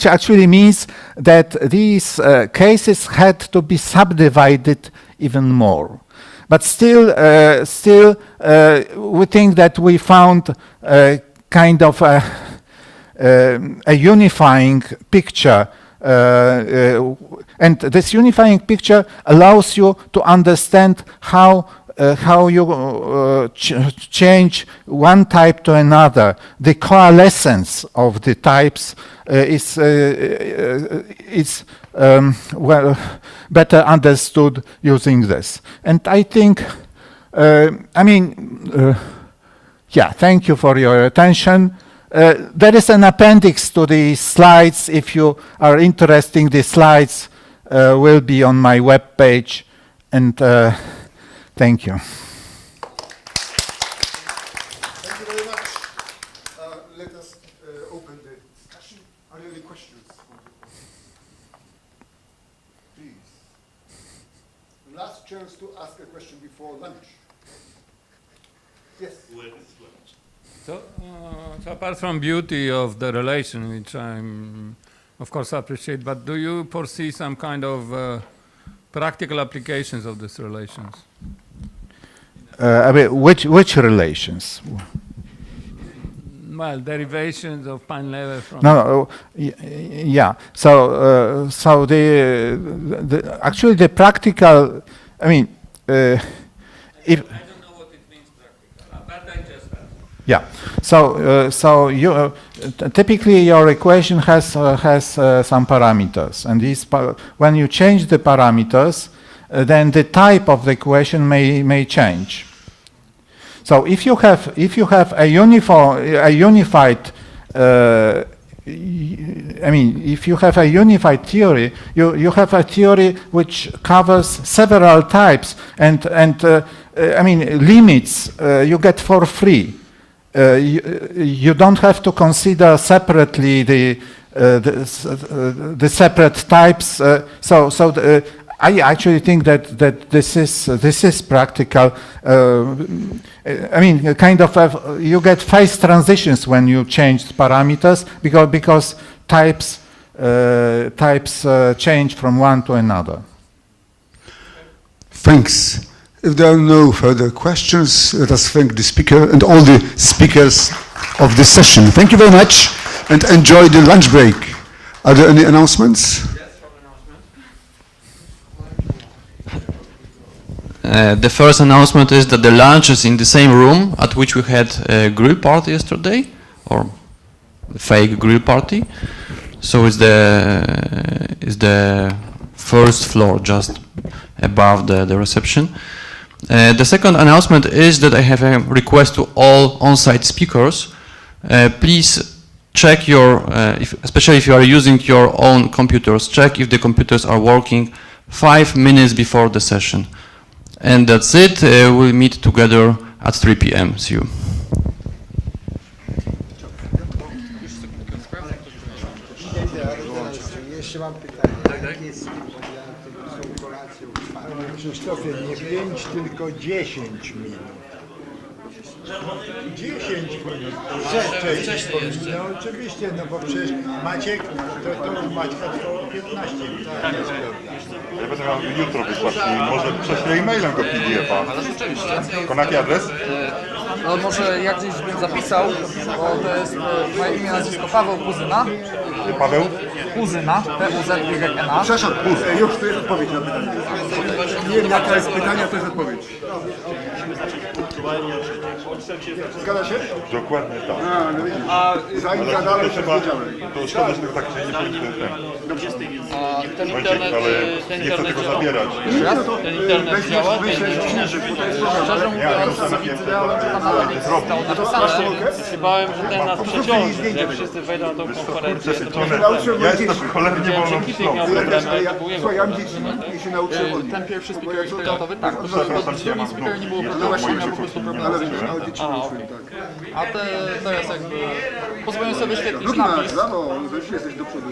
actually means that these cases had to be subdivided even more. But still, we think that we found kind of a unifying picture, and this unifying picture allows you to understand how you change one type to another. The coalescence of the types is well better understood using this. And I think, yeah, thank you for your attention. There is an appendix to the slides. If you are interested, the slides will be on my web page. And thank you. Thank you very much. Let us open the discussion. Are there any questions? Please. Last chance to ask a question before lunch. Yes. When is lunch? So apart from beauty of the relation, which I of course appreciate, but do you foresee some kind of practical applications of these relations? Which relations? Well, derivations of Painleve from. No, yeah. So the actually the practical. I mean, if. I don't know what it means practical, but I just. Yeah. So you typically your equation has some parameters, and these when you change the parameters, then the type of the equation may change. So if you have a unified I mean, if you have a unified theory, you have a theory which covers several types, and I mean, limits you get for free. You don't have to consider separately the separate types. I actually think that this is practical. I mean, kind of you get phase transitions when you change parameters because types change from one to another. Thanks. If there are no further questions, let us thank the speaker and all the speakers of this session. Thank you very much and enjoy the lunch break. Are there any announcements? The first announcement is that the lunch is in the same room at which we had a grill party yesterday, or a fake grill party. So it's the first floor, just above the reception. The second announcement is that I have a request to all on-site speakers. Please check your, especially if you are using your own computers, check if the computers are working 5 minutes before the session. And that's it. We'll meet together at 3 p.m. See you. Jeszcze mam pytanie. Jak jest Krzysztofie, nie 5, tylko 10 minut. 10 minut. Wcześniej jeszcze. No oczywiście, no bo przecież Maciek, to Maćka to 15 minut. Ja będę miał jutro wysłać i może prześlę e-mailem go PDF-a. Ale rzeczywiście. Tylko na jaki adres? No może jak gdzieś bym zapisał, bo to jest moje imię, nazwisko Paweł Kuzyna. Paweł? Kuzyna, P-U-Z-Y-N-A. Przepraszam, już tu jest odpowiedź na pytanie. Nie wiem jaka jest pytania, to jest odpowiedź. Zgadza się? Dokładnie tak. No widzisz. Zanim gadamy, to wiedziałem. To szkoda, że tak się nie powinien ten internet, ale nie chcę tego zabierać. Ten internet działa? Szczerze mówiąc, widziałem, że tam nawet nie zostało napisane. Się bałem, że ten nas przeciąży. Jak wszyscy wejdą na tą konferencję, Ja jestem cholernie wolną Słuchaj, ja dzieci się nauczyłem. Ten pierwszy speaker eksperimentowy, tak. Z drugim speaker nie było problemu, właśnie miał po prostu problemu z nim. A teraz jakby pozwolę sobie wyświetlić napis. Brawo, jesteś do przodu.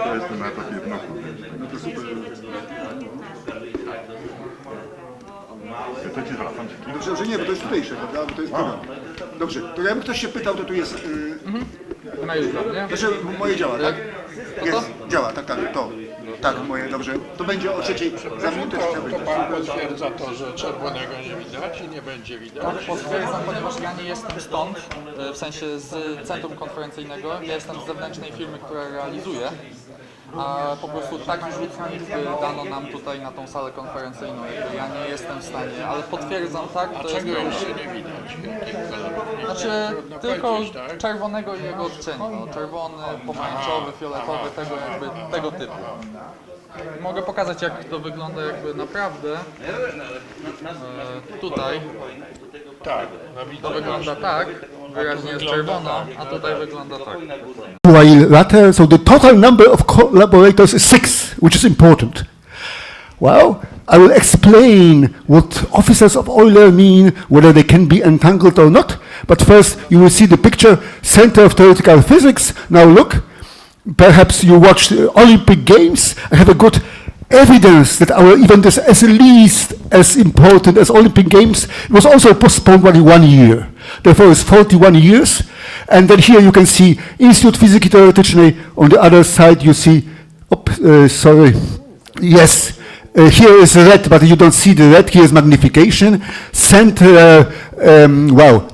Ja jestem na etapie jednoku. No to super. To ci zwracam. Dobrze, że nie, bo to jest tutejsze, prawda? Bo to jest program. Dobrze, to jakby ktoś się pytał, to tu jest... Na jutro, nie? Znaczy moje działa, tak? Jest, działa, tak, to. Tak, moje, dobrze. To będzie o 3:00 za minutę. To pan potwierdza to, że czerwonego nie widać i nie będzie widać? Tak, potwierdzam, ponieważ ja nie jestem stąd, w sensie z centrum konferencyjnego. Ja jestem z zewnętrznej firmy, która realizuje. A po prostu taki rzut dano nam tutaj na tą salę konferencyjną. Ja nie jestem w stanie, ale potwierdzam, tak? A czego jeszcze nie widać? Znaczy tylko czerwonego i jego odcieni. No, czerwony, pomarańczowy, fioletowy, tego typu. Mogę pokazać, jak to wygląda jakby naprawdę. Tutaj. Tak, to wygląda tak, wyraźnie jest czerwono, a tutaj wygląda tak. While latter, so the total number of collaborators is 6, which is important. Well, I will explain what officers of Euler mean, whether they can be entangled or not. But first, you will see the picture, Center of Theoretical Physics. Now look, perhaps you watched the Olympic Games. I have a good evidence that our event is at least as important as Olympic Games. It was also postponed only 1 year. Therefore, it's 41 years. And then here you can see Instytut Fizyki Teoretycznej. On the other side, you see, sorry, yes, here is red, but you don't see the red. Here is magnification. Center,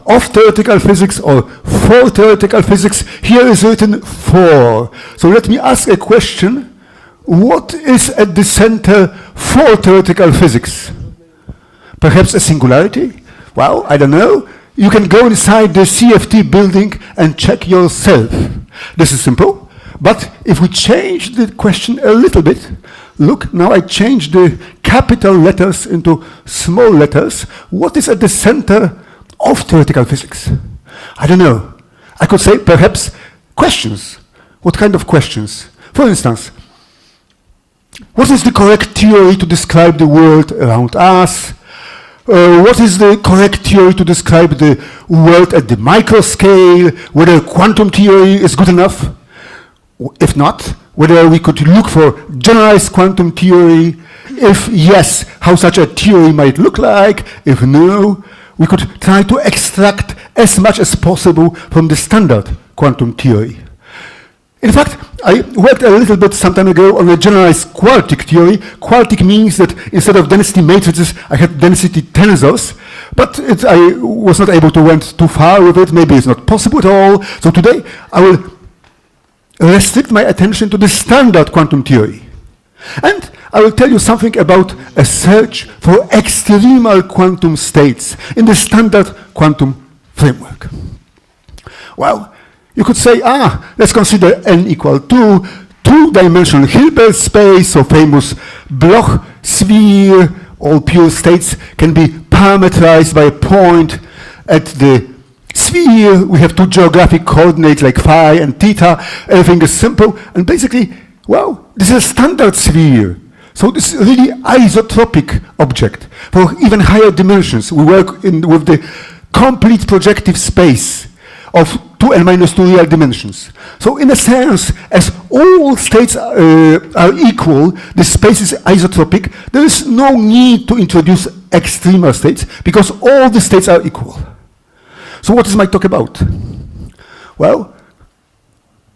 of theoretical physics or for theoretical physics. Here is written for. So let me ask a question. What is at the center for theoretical physics? Perhaps a singularity? Well, I don't know. You can go inside the CFT building and check yourself. This is simple. But if we change the question a little bit, look, now I change the capital letters into small letters. What is at the center of theoretical physics? I don't know. I could say perhaps questions. What kind of questions? For instance, what is the correct theory to describe the world around us? What is the correct theory to describe the world at the micro scale? Whether quantum theory is good enough? If not, whether we could look for generalized quantum theory? If yes, how such a theory might look like? If no, we could try to extract as much as possible from the standard quantum theory. In fact, I worked a little bit some time ago on a generalized quartic theory. Quartic means that instead of density matrices, I had density tensors, but I was not able to went too far with it. Maybe it's not possible at all. So today, I will restrict my attention to the standard quantum theory. And I will tell you something about a search for extremal quantum states in the standard quantum framework. Well, you could say, let's consider n equal 2, two-dimensional Hilbert space, so famous Bloch sphere. All pure states can be parameterized by a point at the sphere. We have two geographic coordinates like phi and theta. Everything is simple. And basically, well, this is a standard sphere. So this is a really isotropic object for even higher dimensions. We work with the complete projective space of 2n minus 2 real dimensions. So in a sense, as all states are equal, the space is isotropic, there is no need to introduce extremal states because all the states are equal. So what is my talk about? Well,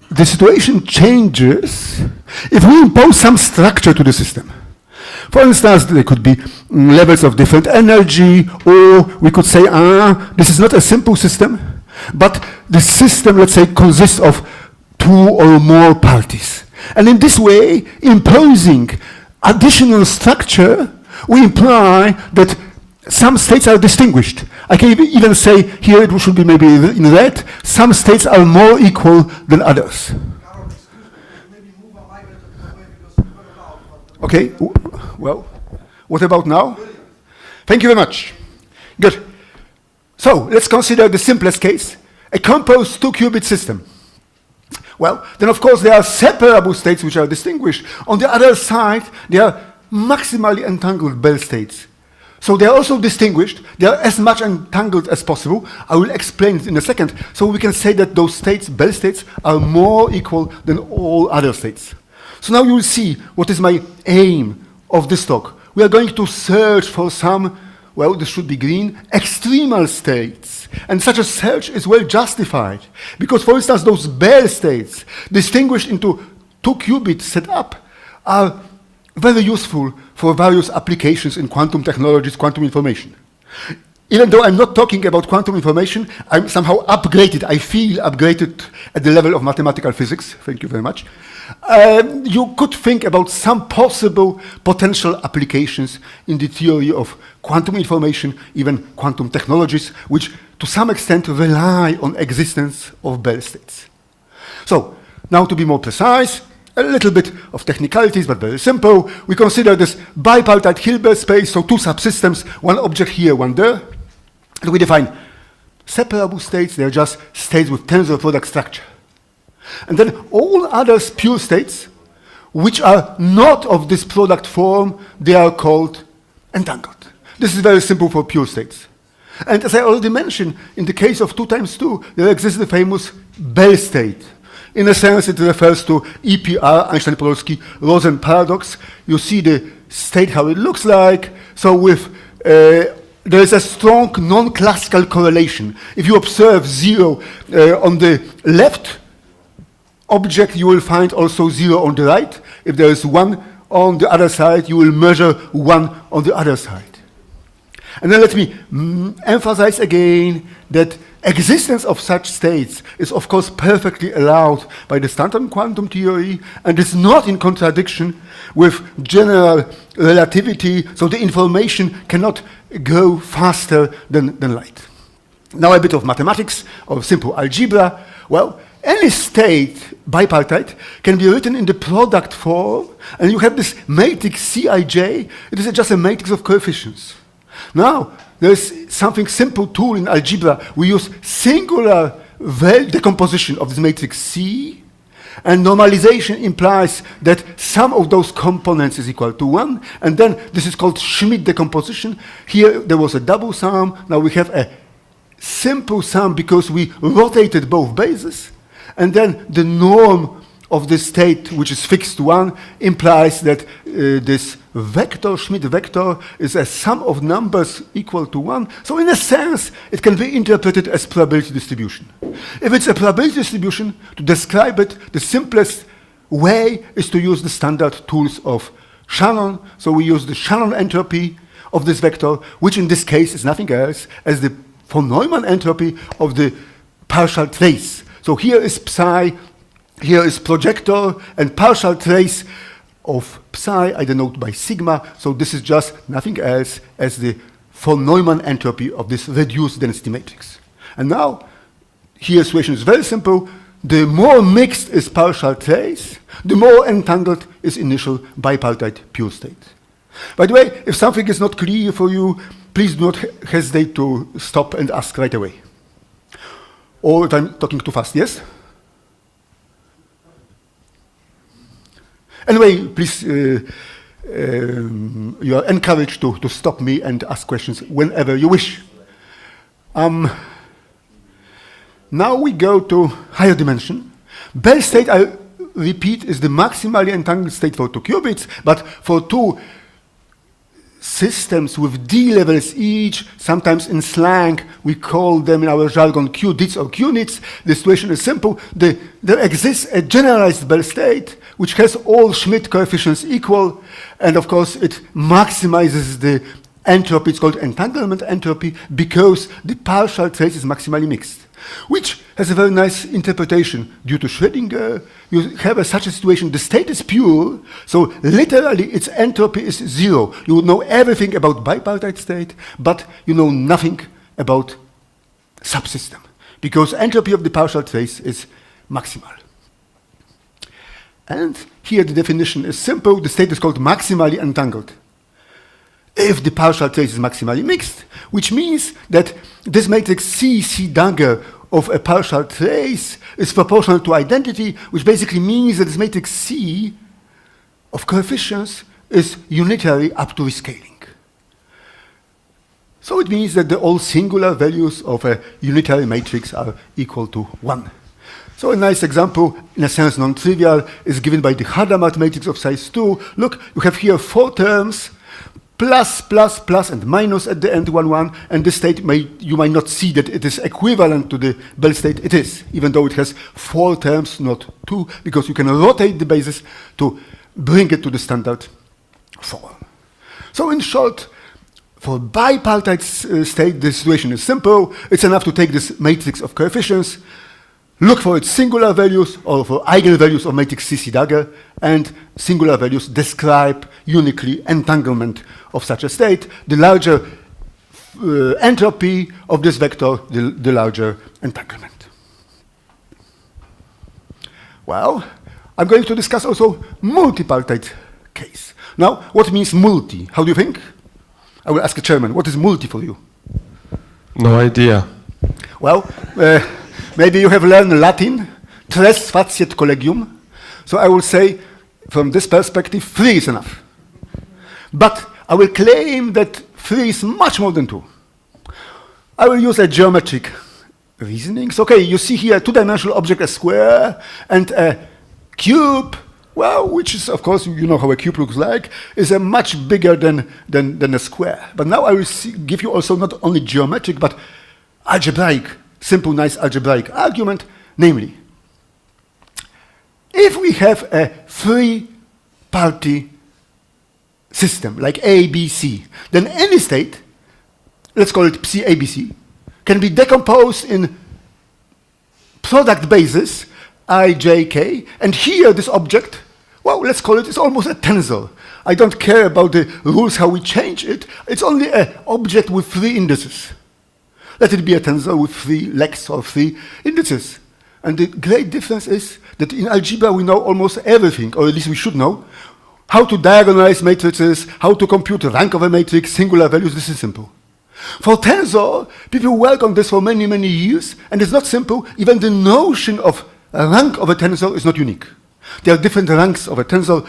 the situation changes if we impose some structure to the system. For instance, there could be levels of different energy, or we could say, this is not a simple system, but the system, let's say, consists of two or more parties. And in this way, imposing additional structure, we imply that some states are distinguished. I can even say here it should be maybe in red, some states are more equal than others. Okay, well, what about now? Thank you very much. Good. So let's consider the simplest case, a composed 2-qubit system. Well, then of course there are separable states which are distinguished. On the other side, there are maximally entangled Bell states. So they are also distinguished. They are as much entangled as possible. I will explain it in a second. So we can say that those states, Bell states, are more equal than all other states. So now you will see what is my aim of this talk. We are going to search for some, well, this should be green, extremal states. And such a search is well justified. Because, for instance, those Bell states, distinguished into 2-qubit setup, are very useful for various applications in quantum technologies, quantum information. Even though I'm not talking about quantum information, I'm somehow upgraded. I feel upgraded at the level of mathematical physics. Thank you very much. You could think about some possible potential applications in the theory of quantum information, even quantum technologies, which to some extent rely on existence of Bell states. So, now to be more precise, a little bit of technicalities, but very simple. We consider this bipartite Hilbert space, so two subsystems, one object here, one there. And we define separable states, they're just states with tensor product structure. And then all other pure states, which are not of this product form, they are called entangled. This is very simple for pure states. And as I already mentioned, in the case of 2 times 2, there exists the famous Bell state. In a sense, it refers to EPR, Einstein-Podolsky-Rosen paradox. You see the state, how it looks like. So with there is a strong non-classical correlation. If you observe 0 on the left object, you will find also 0 on the right. If there is 1 on the other side, you will measure 1 on the other side. And then let me emphasize again that existence of such states is of course perfectly allowed by the standard quantum theory and is not in contradiction with general relativity, so the information cannot go faster than light. Now a bit of mathematics or simple algebra. Well, any state, bipartite, can be written in the product form, and you have this matrix Cij. It is just a matrix of coefficients. Now, there's something simple tool in algebra. We use singular decomposition of this matrix C, and normalization implies that sum of those components is equal to 1, and then this is called Schmidt decomposition. Here there was a double sum, now we have a simple sum because we rotated both bases, and then the norm of the state, which is fixed to 1, implies that this vector, Schmidt vector, is a sum of numbers equal to 1. So in a sense, it can be interpreted as probability distribution. If it's a probability distribution, to describe it, the simplest way is to use the standard tools of Shannon. So we use the Shannon entropy of this vector, which in this case is nothing else as the von Neumann entropy of the partial trace. So here is psi, here is projector, and partial trace of psi I denote by sigma. So this is just nothing else as the von Neumann entropy of this reduced density matrix. And now, here the situation is very simple. The more mixed is partial trace, the more entangled is initial bipartite pure state. By the way, if something is not clear for you, please do not hesitate to stop and ask right away. Or if I'm talking too fast, yes? Anyway, please, you are encouraged to stop me and ask questions whenever you wish. Now we go to higher dimension. Bell state, I repeat, is the maximally entangled state for 2 qubits, but for 2 systems with d levels each, sometimes in slang, we call them in our jargon qubits or qunits. The situation is simple. There exists a generalized Bell state which has all Schmidt coefficients equal, and of course it maximizes the entropy. It's called entanglement entropy because the partial trace is maximally mixed, which has a very nice interpretation. Due to Schrödinger, you have such a situation, the state is pure, so literally its entropy is 0. You know everything about bipartite state, but you know nothing about subsystem, because entropy of the partial trace is maximal. And here the definition is simple. The state is called maximally entangled if the partial trace is maximally mixed, which means that this matrix C dagger of a partial trace is proportional to identity, which basically means that this matrix C of coefficients is unitary up to rescaling. So it means that all singular values of a unitary matrix are equal to 1. So a nice example, in a sense non-trivial, is given by the Hadamard matrix of size 2. Look, you have here 4 terms, plus, plus, plus, and minus at the end, 1, 1, and this state, you might not see that it is equivalent to the Bell state. It is, even though it has 4 terms, not 2, because you can rotate the basis to bring it to the standard form. So in short, for bipartite state, the situation is simple. It's enough to take this matrix of coefficients, look for its singular values or for eigenvalues of matrix C dagger, and singular values describe uniquely entanglement of such a state. The larger entropy of this vector, the larger entanglement. Well, I'm going to discuss also multipartite case. Now, what means multi? How do you think? I will ask a chairman, what is multi for you? No idea. Well, maybe you have learned Latin, tres faciet collegium. So I will say, from this perspective, 3 is enough. But I will claim that 3 is much more than 2. I will use a geometric reasoning. So, okay, you see here a 2-dimensional object, a square, and a cube, well, which is, of course, you know how a cube looks like, is a much bigger than a square. But now I will give you also not only geometric, but algebraic, simple, nice algebraic argument, namely, if we have a 3-party system, like A, B, C, then any state, let's call it Psi ABC, can be decomposed in product basis, I, J, K, and here this object, well, let's call it, it's almost a tensor. I don't care about the rules, how we change it. It's only an object with 3 indices. Let it be a tensor with 3 legs or 3 indices. And the great difference is that in algebra we know almost everything, or at least we should know, how to diagonalize matrices, how to compute the rank of a matrix, singular values. This is simple. For tensor, people work on this for many, many years, and it's not simple. Even the notion of a rank of a tensor is not unique. There are different ranks of a tensor.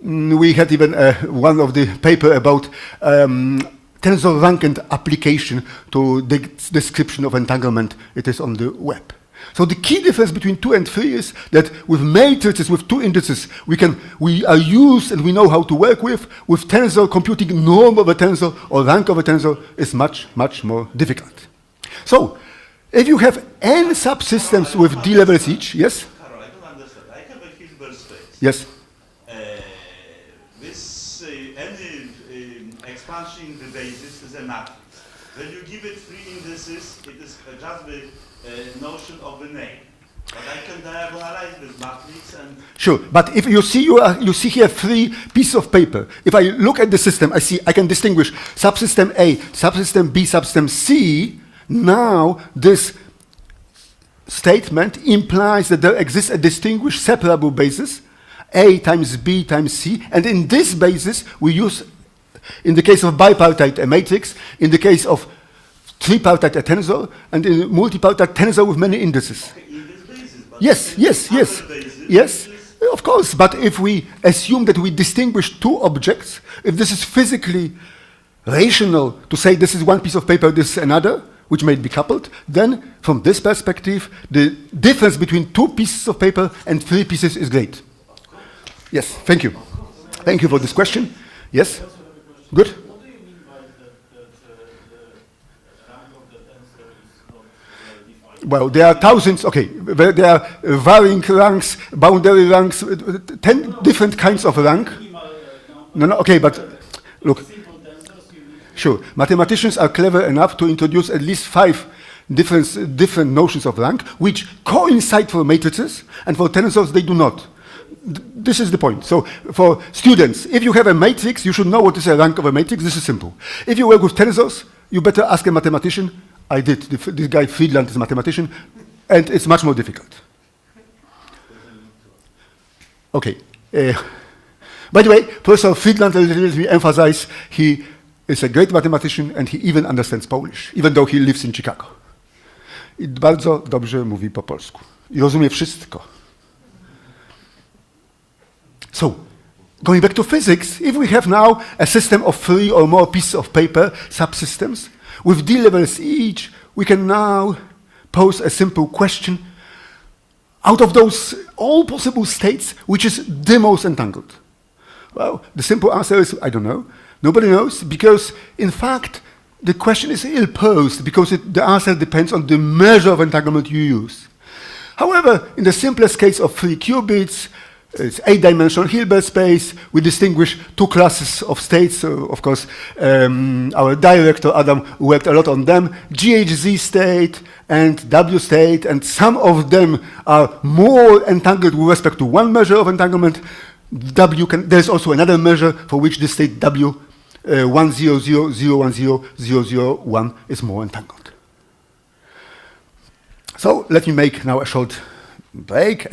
We had even one of the paper about tensor rank and application to the description of entanglement. It is on the web. So the key difference between 2 and 3 is that with matrices with 2 indices, we are used and we know how to work with. With tensor, computing norm of a tensor or rank of a tensor is much, much more difficult. So if you have n subsystems with d levels each, yes? Karol, I don't understand. I have a Hilbert space. Yes. This any expansion in the basis is a matrix. When you give it 3 indices, it is just the notion of the name. But I can diagonalize this matrix and... Sure, but if you see you see here 3 pieces of paper. If I look at the system, I can distinguish subsystem A, subsystem B, subsystem C. Now this statement implies that there exists a distinguished separable basis, A times B times C, and in this basis we use, in the case of bipartite, a matrix, in the case of tripartite, a tensor, and in multipartite, tensor with many indices. Okay, in this basis, but Yes, yes, yes, yes, of course, but if we assume that we distinguish 2 objects, if this is physically rational to say this is one piece of paper, this is another, which may be coupled, then from this perspective, the difference between 2 pieces of paper and 3 pieces is great. Yes, thank you. Thank you for this question. Yes? Good? What do you mean by the rank of the tensor is not defined? Well, there are thousands, okay, there are varying ranks, boundary ranks, 10 different kinds of rank. No, okay, but look. Sure, mathematicians are clever enough to introduce at least 5 different notions of rank, which coincide for matrices, and for tensors they do not. This is the point. So for students, if you have a matrix, you should know what is a rank of a matrix. This is simple. If you work with tensors, you better ask a mathematician. I did. This guy Friedland is a mathematician, and it's much more difficult. Okay. By the way, Professor Friedland, let me emphasize, he is a great mathematician and he even understands Polish, even though he lives in Chicago. I bardzo dobrze mówi po polsku. I rozumie wszystko. So, going back to physics, if we have now a system of 3 or more pieces of paper, subsystems, with d levels each, we can now pose a simple question. Out of those all possible states, which is the most entangled? Well, the simple answer is, I don't know. Nobody knows, because in fact, the question is ill-posed, because the answer depends on the measure of entanglement you use. However, in the simplest case of 3 qubits, it's 8-dimensional Hilbert space. We distinguish 2 classes of states. So of course, our director, Adam, worked a lot on them. GHZ state and W state, and some of them are more entangled with respect to one measure of entanglement. There's also another measure for which the state W 1, 0, 0, 0, 1, 0, 0, 0, 1 is more entangled. So let me make now a short break.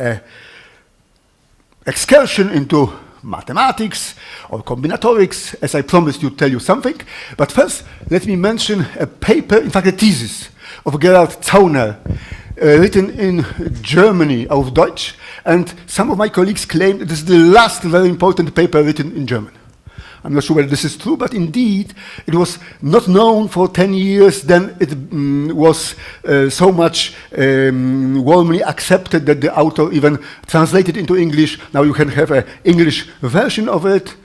Excursion into mathematics or combinatorics, as I promised to tell you something. But first, let me mention a paper, in fact a thesis, of Gerhard Zauner, written in Germany, auf Deutsch, and some of my colleagues claim it is the last very important paper written in German. I'm not sure whether this is true, but indeed it was not known for 10 years. Then it was so much warmly accepted that the author even translated into English. Now you can have an English version of it.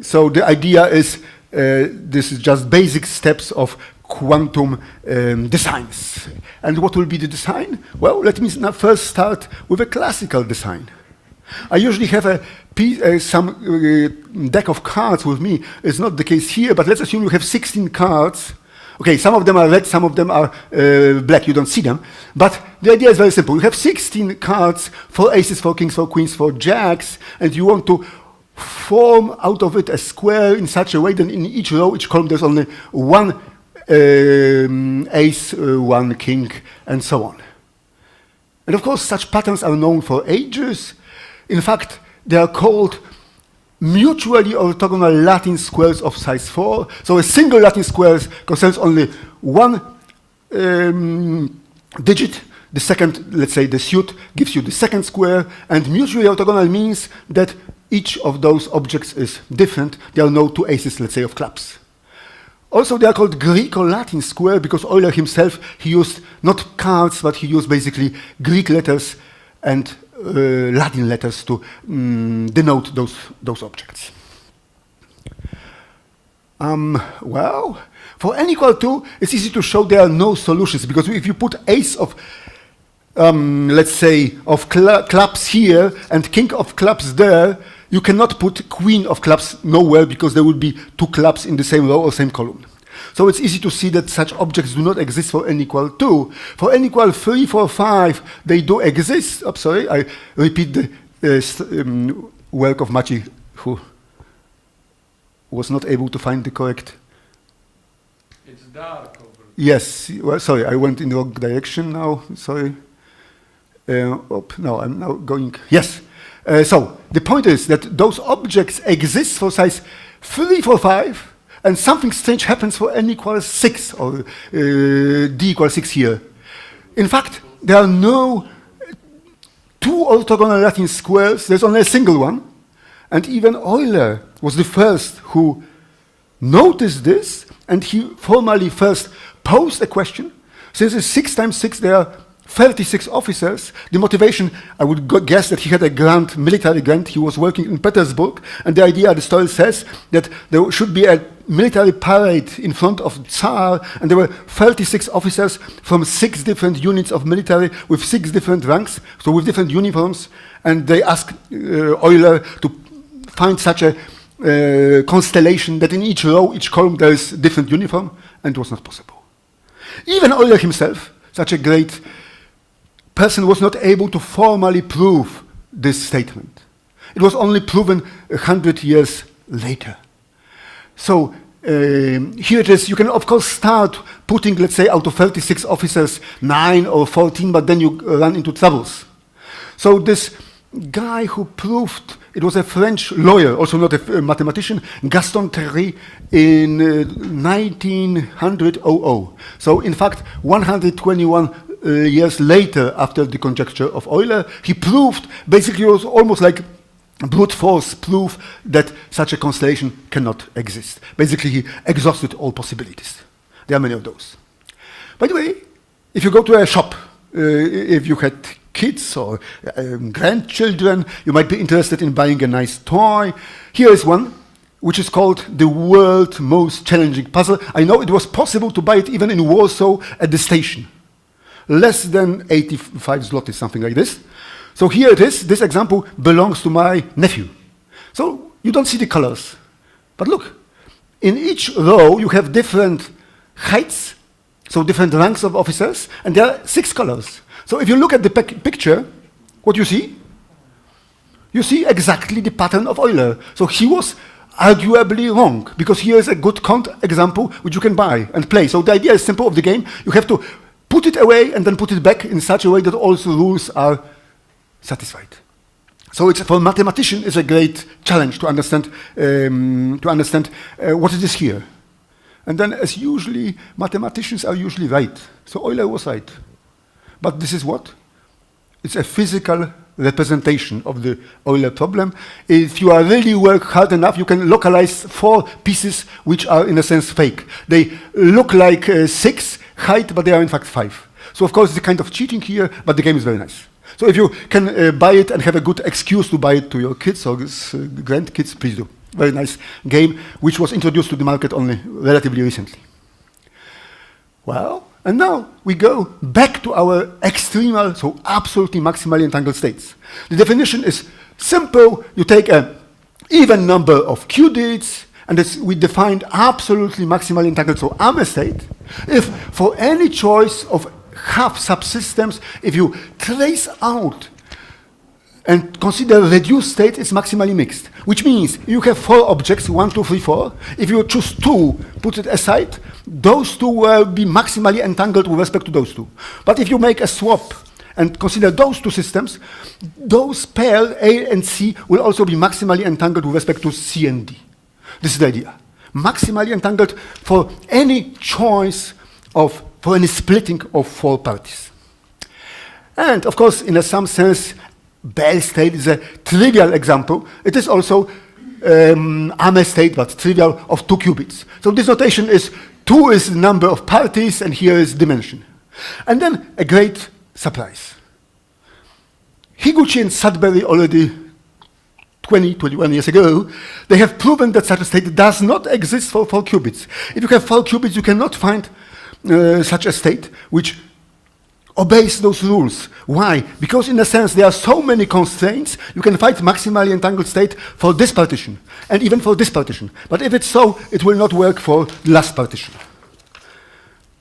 So the idea is this is just basic steps of quantum designs. And what will be the design? Well, let me now first start with a classical design. I usually have some deck of cards with me. It's not the case here, but let's assume you have 16 cards. Okay, some of them are red, some of them are black. You don't see them. But the idea is very simple. You have 16 cards, 4 aces, 4 kings, 4 queens, 4 jacks, and you want to form out of it a square in such a way that in each row, each column, there's only one ace, one king, and so on. And of course, such patterns are known for ages. In fact, they are called mutually orthogonal Latin squares of size 4. So a single Latin square concerns only one digit. The second, let's say the suit, gives you the second square, and mutually orthogonal means that each of those objects is different. There are no two aces, let's say, of clubs. Also, they are called Greek or Latin square because Euler himself, he used not cards, but he used basically Greek letters and Latin letters to denote those objects. Well, for n equal 2, it's easy to show there are no solutions because if you put ace of, let's say, of clubs here and king of clubs there, you cannot put queen of clubs nowhere because there would be two clubs in the same row or same column. So it's easy to see that such objects do not exist for n equal 2. For n equal 3, 4, 5, they do exist. Oh, sorry, I repeat the work of Maciej, who was not able to find the correct. It's dark over there. Yes, well, sorry, I went in the wrong direction now, sorry. No, I'm now going, yes. So the point is that those objects exist for size 3, 4, 5, and something strange happens for n equals 6 or d equals 6 here. In fact, there are no two orthogonal Latin squares, there's only a single one. And even Euler was the first who noticed this, and he formally first posed a question. Since it's 6 times 6, there are 36 officers. The motivation, I would guess that he had a grant, military grant. He was working in Petersburg, and the idea, the story says, that there should be a military parade in front of Tsar, and there were 36 officers from 6 different units of military with 6 different ranks, so with different uniforms, and they asked Euler to find such a constellation that in each row, each column, there is different uniform, and it was not possible. Even Euler himself, such a great person, was not able to formally prove this statement. It was only proven 100 years later. So here it is. You can, of course, start putting, let's say, out of 36 officers, 9 or 14, but then you run into troubles. So this guy who proved, it was a French lawyer, also not a mathematician, Gaston Terry, in 1900. So in fact, 121 years later, after the conjecture of Euler, he proved, basically it was almost like brute force proof that such a constellation cannot exist. Basically, he exhausted all possibilities. There are many of those. By the way, if you go to a shop, if you had kids or grandchildren, you might be interested in buying a nice toy. Here is one, which is called the world's most challenging puzzle. I know it was possible to buy it even in Warsaw at the station. Less than 85 zlotys, something like this. So here it is. This example belongs to my nephew. So you don't see the colors. But look, in each row you have different heights, so different ranks of officers, and there are 6 colors. So if you look at the picture, what you see? You see exactly the pattern of Euler. So he was arguably wrong, because here is a good example which you can buy and play. So the idea is simple of the game. You have to put it away and then put it back in such a way that all the rules are satisfied. So it's, for a mathematician, it's a great challenge to understand what it is here. And then, as usually, mathematicians are usually right. So Euler was right. But this is what? It's a physical representation of the Euler problem. If you really work hard enough, you can localize 4 pieces which are, in a sense, fake. They look like 6 height, but they are in fact 5. So of course it's a kind of cheating here, but the game is very nice. So if you can buy it and have a good excuse to buy it to your kids or grandkids, please do. Very nice game, which was introduced to the market only relatively recently. Well, and now we go back to our extremal, so absolutely maximally entangled states. The definition is simple. You take an even number of qubits, and we defined absolutely maximally entangled, so I'm a state, if for any choice of half subsystems, if you trace out and consider reduced state, it's maximally mixed, which means you have 4 objects, 1, 2, 3, 4. If you choose 2, put it aside, those 2 will be maximally entangled with respect to those 2. But if you make a swap and consider those two systems, those pair A and C will also be maximally entangled with respect to C and D. This is the idea. Maximally entangled for any choice of, for any splitting of four parties. And of course, in some sense, Bell state is a trivial example. It is also Ame state, but trivial, of 2 qubits. So this notation is 2 is the number of parties, and here is dimension. And then a great surprise. Higuchi and Sudbury already 21 years ago, they have proven that such a state does not exist for 4 qubits. If you have 4 qubits, you cannot find such a state which obeys those rules. Why? Because in a sense, there are so many constraints, you can find maximally entangled state for this partition, and even for this partition. But if it's so, it will not work for the last partition.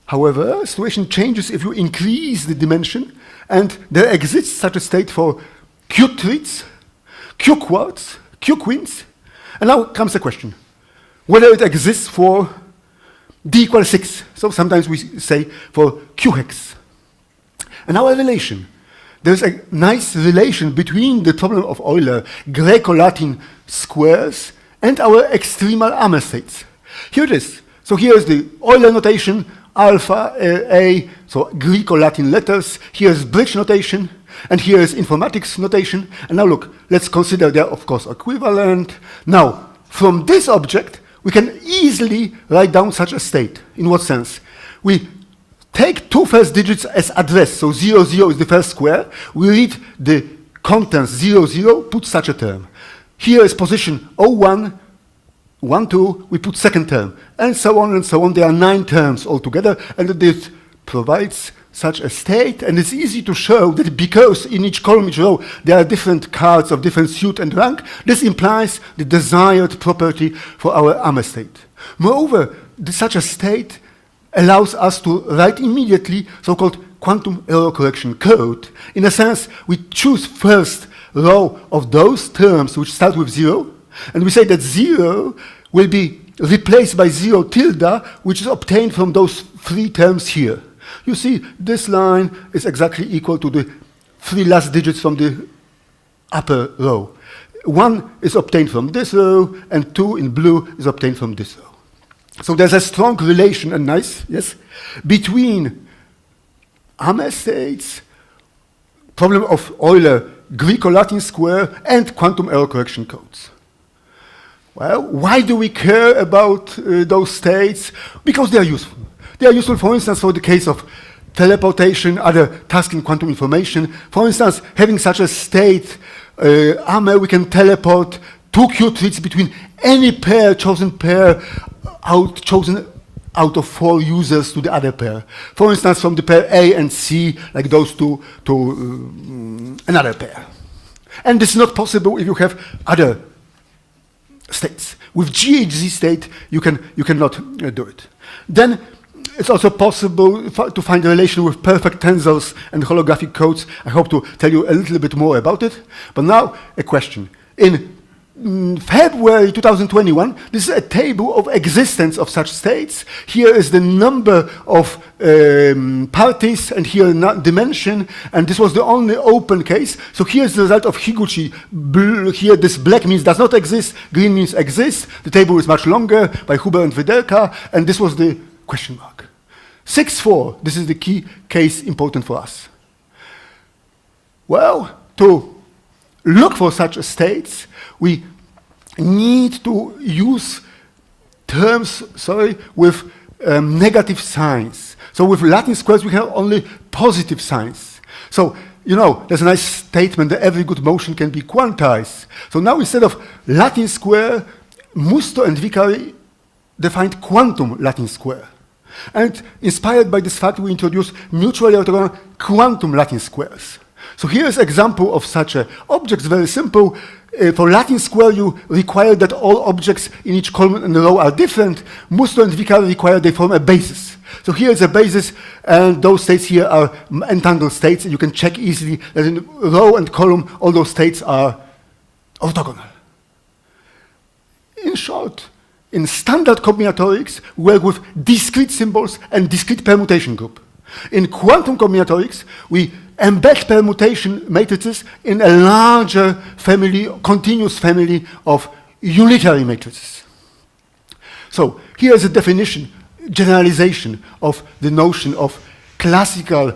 However, the situation changes if you increase the dimension, and there exists such a state for Q-treats, Q-quarks, Q-queens. And now comes the question, whether it exists for D equals 6. So sometimes we say for Q-hex. And our relation, there's a nice relation between the problem of Euler, Greco-Latin squares, and our extremal Ame states. Here it is. So here is the Euler notation, alpha, A, so Greco-Latin letters. Here is bridge notation, and here is informatics notation. And now look, let's consider they're of course equivalent. Now, from this object, we can easily write down such a state. In what sense? We take 2 first digits as address, so 0, 0 is the first square. We read the contents 0, 0, put such a term. Here is position 01, 1, 2, we put second term, and so on and so on. There are 9 terms altogether, and this provides such a state, and it's easy to show that because in each column, each row, there are different cards of different suit and rank, this implies the desired property for our Ame state. Moreover, such a state allows us to write immediately so-called quantum error correction code. In a sense, we choose first row of those terms which start with 0, and we say that 0 will be replaced by 0 tilde, which is obtained from those 3 terms here. You see, this line is exactly equal to the 3 last digits from the upper row. 1 is obtained from this row, and 2 in blue is obtained from this row. So there's a strong relation, and nice, yes, between Ame states, problem of Euler, Greco-Latin square, and quantum error correction codes. Well, why do we care about those states? Because they are useful. They are useful, for instance, for the case of teleportation, other tasks in quantum information. For instance, having such a state, Ame, we can teleport 2 Q-treats between any pair, chosen pair, chosen out of 4 users to the other pair. For instance, from the pair A and C, like those two, to another pair. And this is not possible if you have other states. With GHZ state, you cannot do it. Then it's also possible to find a relation with perfect tensors and holographic codes. I hope to tell you a little bit more about it. But now, a question. In February 2021, this is a table of existence of such states. Here is the number of parties, and here dimension, and this was the only open case. So here's the result of Higuchi. Here this black means does not exist, green means exists. The table is much longer by Huber and Widerka, and this was the question mark. 6-4, this is the key case important for us. Well, to look for such states, we need to use terms, with negative signs. So with Latin squares, we have only positive signs. So, you know, there's a nice statement that every good motion can be quantized. So now instead of Latin square, Musto and Vicari defined quantum Latin square. And inspired by this fact, we introduced mutually orthogonal quantum Latin squares. So here is an example of such a object, very simple. For Latin square, you require that all objects in each column and row are different. Musto and Vicari require they form a basis. So here is a basis, and those states here are entangled states, and you can check easily that in row and column, all those states are orthogonal. In short, in standard combinatorics, we work with discrete symbols and discrete permutation group. In quantum combinatorics, we embed permutation matrices in a larger family, continuous family of unitary matrices. So here's a definition, generalization of the notion of classical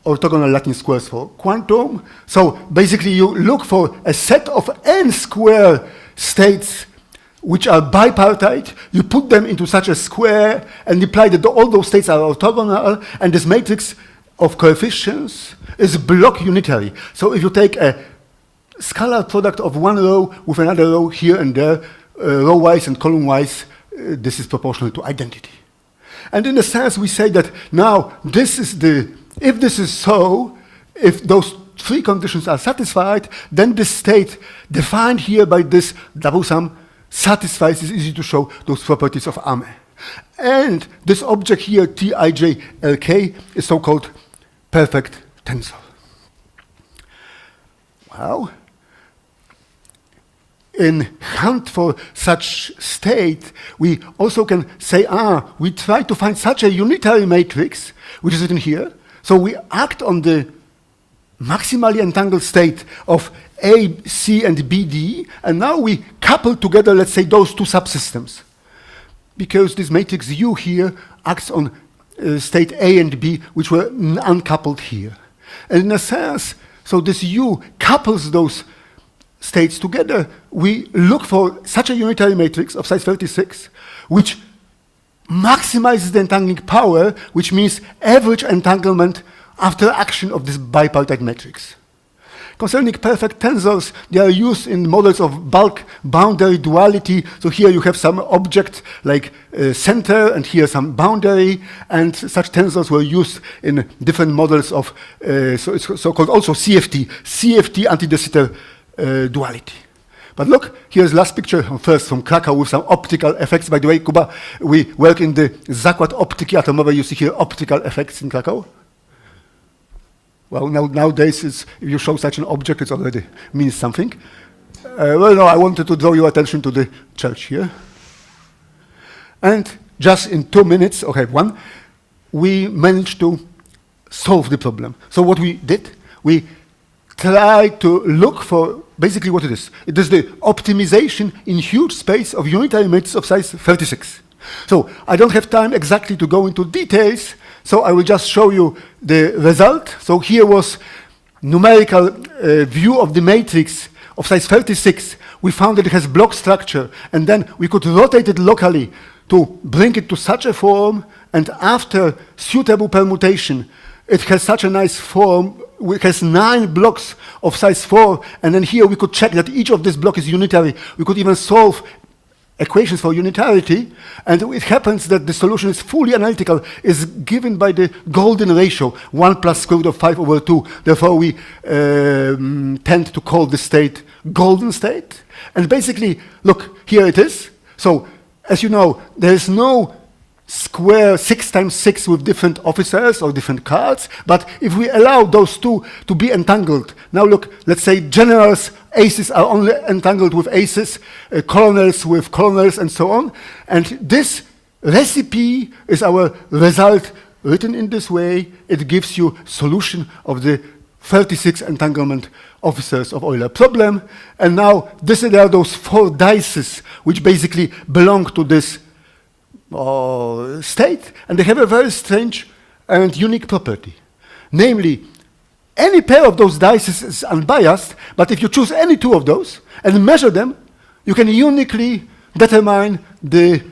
orthogonal Latin squares for quantum. So basically you look for a set of n square states which are bipartite, you put them into such a square and imply that all those states are orthogonal, and this matrix of coefficients is block unitary. So if you take a scalar product of one row with another row here and there, row-wise and column-wise, this is proportional to identity. And in a sense, we say that now this is if this is so, if those three conditions are satisfied, then the state defined here by this double sum satisfies, it's easy to show, those properties of AME. And this object here, Tij is so-called perfect tensor. Well, in hunt for such state, we also can say, we try to find such a unitary matrix, which is written here. So we act on the maximally entangled state of A, C, and BD, and now we couple together, let's say, those two subsystems. Because this matrix U here acts on state A and B, which were uncoupled here. And in a sense, so this U couples those states together. We look for such a unitary matrix of size 36, which maximizes the entangling power, which means average entanglement after action of this bipartite matrix. Concerning perfect tensors, they are used in models of bulk boundary duality. So here you have some object like center, and here some boundary, and such tensors were used in different models of so it's so-called also CFT anti-de Sitter duality. But look, here's last picture first from Krakow with some optical effects. By the way, Kuba, we work in the Zakład Optyki Atomowej. You see here optical effects in Krakow. Well, nowadays, if you show such an object, it already means something. Well, no, I wanted to draw your attention to the church here. And just in 2 minutes, okay, we managed to solve the problem. So what we did, we tried to look for basically what it is. It is the optimization in huge space of unitary matrices of size 36. So I don't have time exactly to go into details, so I will just show you the result. So here was numerical view of the matrix of size 36. We found that it has block structure, and then we could rotate it locally to bring it to such a form, and after suitable permutation, it has such a nice form. It has 9 blocks of size 4, and then here we could check that each of this block is unitary. We could even solve equations for unitarity, and it happens that the solution is fully analytical, is given by the golden ratio, 1 plus square root of 5 over 2. Therefore, we tend to call the state golden state. And basically, look, here it is. So, as you know, there is no square 6 times 6 with different officers or different cards, but if we allow those two to be entangled, now look, let's say generals, aces are only entangled with aces, colonels with colonels, and so on, and this recipe is our result written in this way. It gives you solution of the 36 entanglement officers of Euler problem, and now there are those 4 dices which basically belong to this state, and they have a very strange and unique property. Namely, any pair of those dice is unbiased, but if you choose any 2 of those and measure them, you can uniquely determine the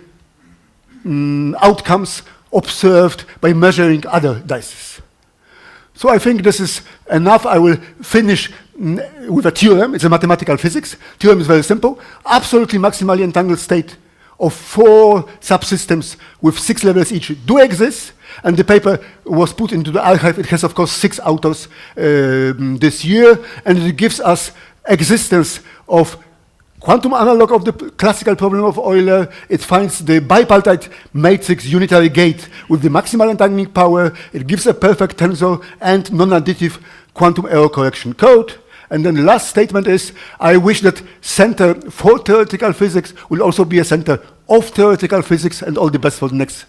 outcomes observed by measuring other dice. So I think this is enough. I will finish with a theorem. It's a mathematical physics. Theorem is very simple. Absolutely maximally entangled state of 4 subsystems with 6 levels each do exist, and the paper was put into the archive. It has, of course, 6 authors this year, and it gives us existence of quantum analog of the classical problem of Euler. It finds the bipartite matrix unitary gate with the maximal entangling power. It gives a perfect tensor and non-additive quantum error correction code. And then the last statement is, I wish that center for theoretical physics will also be a center of theoretical physics, and all the best for the next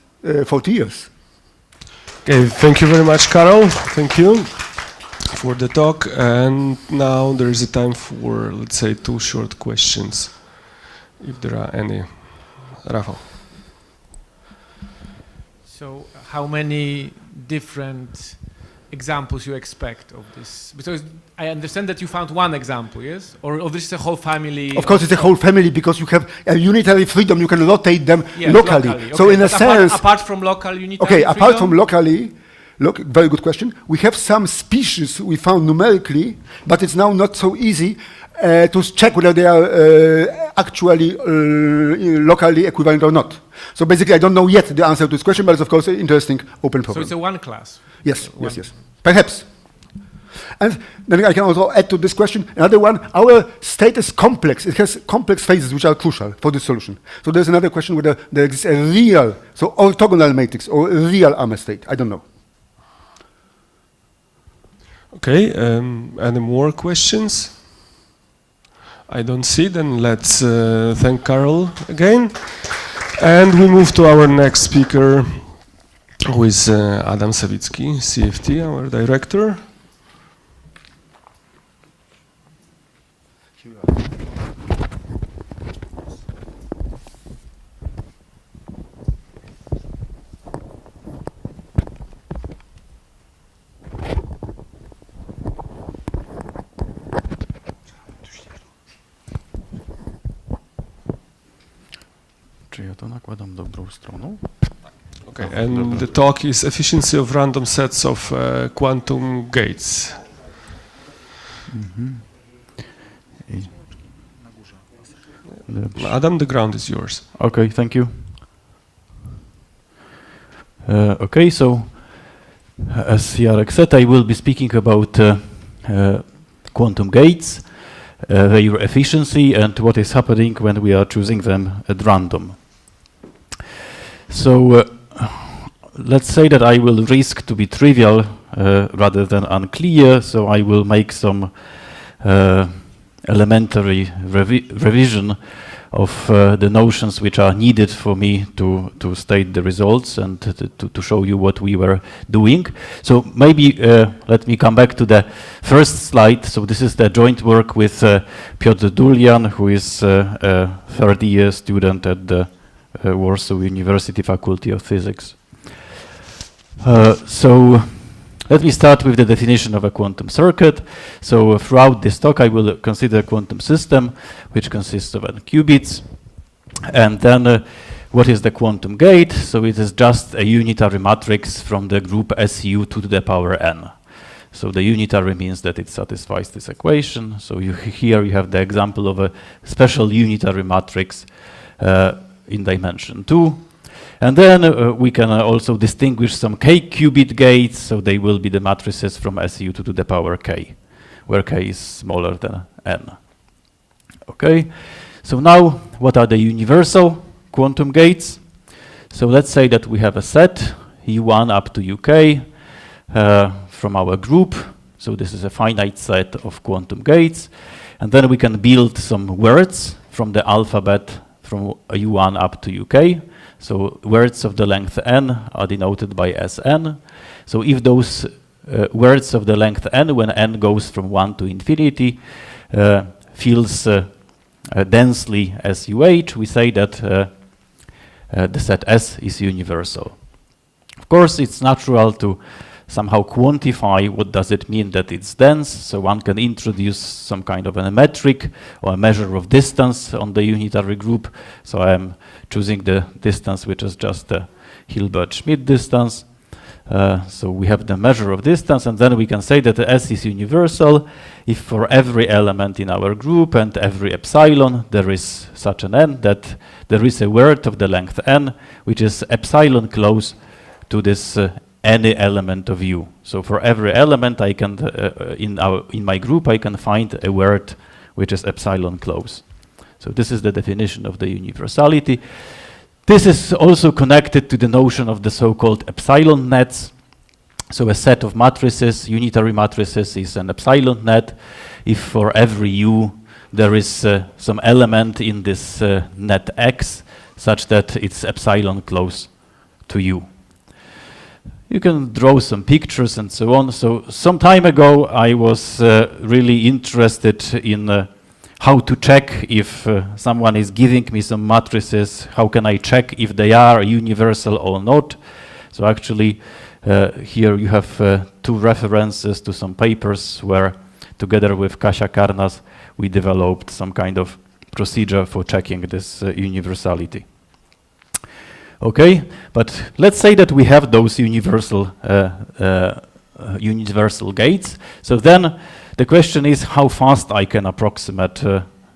40 years. Okay, thank you very much, Karol. Thank you for the talk. And now there is a time for, let's say, 2 short questions, if there are any. Rafał. So how many different examples you expect of this? Because I understand that you found one example, yes? Or this is a whole family? Of course, it's a whole family because you have a unitary freedom. You can rotate them locally. Okay. So in a sense... Apart from local unitary Okay, freedom? apart from locally, look, very good question. We have some species we found numerically, but it's now not so easy to check whether they are actually locally equivalent or not. So basically, I don't know yet the answer to this question, but it's of course an interesting open problem. So it's a one class? Yes, yes. Perhaps. And then I can also add to this question another one. Our state is complex. It has complex phases which are crucial for this solution. So there's another question whether there exists a real, so orthogonal matrix or a real armor state. I don't know. Okay, any more questions? I don't see, then let's thank Karol again. And we move to our next speaker, who is Adam Sawicki, CFT, our director. Czy ja to nakładam dobrą stroną? Okay, and the talk is efficiency of random sets of quantum gates. Adam, the ground is yours. Okay, thank you. Okay, so as Jarek said, I will be speaking about quantum gates, their efficiency, and what is happening when we are choosing them at random. So let's say that I will risk to be trivial rather than unclear, so I will make some elementary revision of the notions which are needed for me to state the results and to show you what we were doing. So maybe let me come back to the first slide. So this is the joint work with Piotr Dulian, who is a third-year student at the Warsaw University Faculty of Physics. So let me start with the definition of a quantum circuit. So throughout this talk, I will consider a quantum system, which consists of n qubits. And then what is the quantum gate? So it is just a unitary matrix from the group SU to the power n. So the unitary means that it satisfies this equation. So here you have the example of a special unitary matrix in dimension 2. And then we can also distinguish some k-qubit gates, so they will be the matrices from SU to the power k, where k is smaller than n. Okay, so now what are the universal quantum gates? So let's say that we have a set, U1 up to UK, from our group. So this is a finite set of quantum gates. And then we can build some words from the alphabet from U1 up to UK. So words of the length n are denoted by Sn. So if those words of the length n, when n goes from 1 to infinity, fills densely SUH, we say that the set S is universal. Of course, it's natural to somehow quantify what does it mean that it's dense. So one can introduce some kind of a metric or a measure of distance on the unitary group. So I am choosing the distance which is just the Hilbert-Schmidt distance. So we have the measure of distance, and then we can say that the S is universal if for every element in our group and every epsilon there is such an n, that there is a word of the length n which is epsilon close to this any element of U. So for every element I can in my group I can find a word which is epsilon close. So this is the definition of the universality. This is also connected to the notion of the so-called epsilon nets. So a set of matrices, unitary matrices, is an epsilon net if for every U there is some element in this net X such that it's epsilon close to U. You can draw some pictures and so on. So some time ago, I was really interested in how to check if someone is giving me some matrices, how can I check if they are universal or not. So actually, here you have two references to some papers where, together with Kasia Karnas, we developed some kind of procedure for checking this universality. Okay, but let's say that we have those universal universal gates. So then the question is how fast I can approximate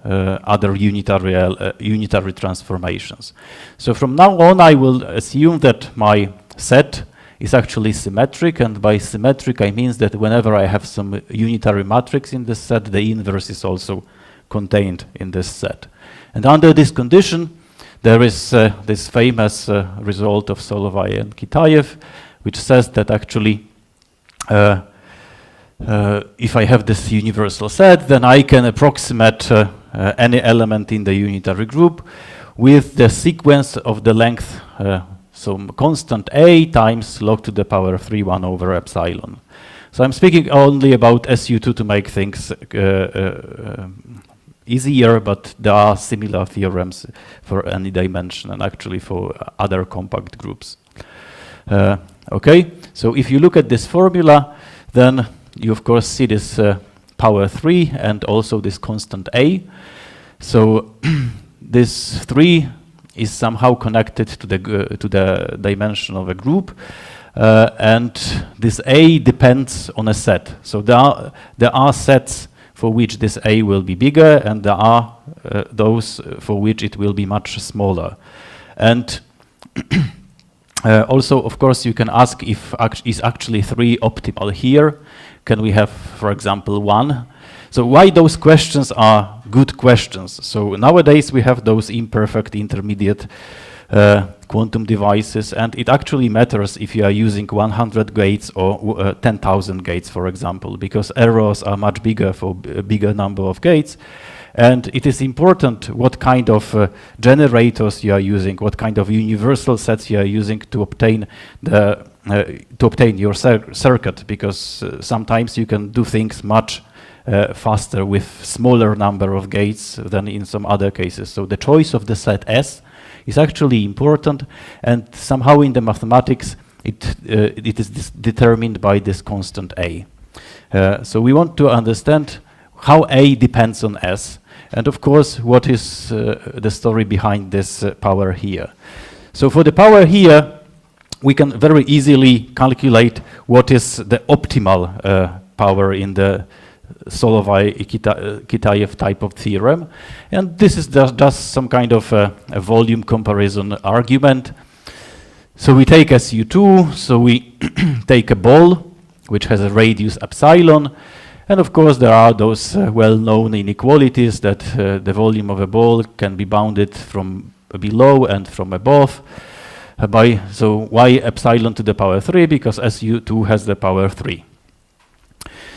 other unitary transformations. So from now on, I will assume that my set is actually symmetric, and by symmetric I mean that whenever I have some unitary matrix in this set, the inverse is also contained in this set. And under this condition, there is this famous result of Solovay and Kitaev, which says that actually if I have this universal set, then I can approximate any element in the unitary group with the sequence of the length, so constant a times log to the power 3 1 over epsilon. So I'm speaking only about SU2 to make things easier, but there are similar theorems for any dimension and actually for other compact groups. Okay, so if you look at this formula, then you of course see this power 3 and also this constant a. So this 3 is somehow connected to the dimension of a group, and this a depends on a set. So there are sets for which this a will be bigger, and there are those for which it will be much smaller. And also, of course, you can ask if is actually 3 optimal here. Can we have, for example, 1? So why those questions are good questions? So nowadays we have those imperfect intermediate quantum devices, and it actually matters if you are using 100 gates or 10,000 gates, for example, because errors are much bigger for a bigger number of gates. And it is important what kind of generators you are using, what kind of universal sets you are using to obtain your circuit, because sometimes you can do things much faster with smaller number of gates than in some other cases. So the choice of the set S is actually important, and somehow in the mathematics it is determined by this constant A. So we want to understand how A depends on S, and of course what is the story behind this power here. So for the power here, we can very easily calculate what is the optimal power in the Solovay-Kitaev type of theorem, and this is just some kind of a volume comparison argument. So we take SU2, so we take a ball which has a radius epsilon, and of course there are those well-known inequalities that the volume of a ball can be bounded from below and from above so y epsilon to the power 3, because SU2 has the power 3.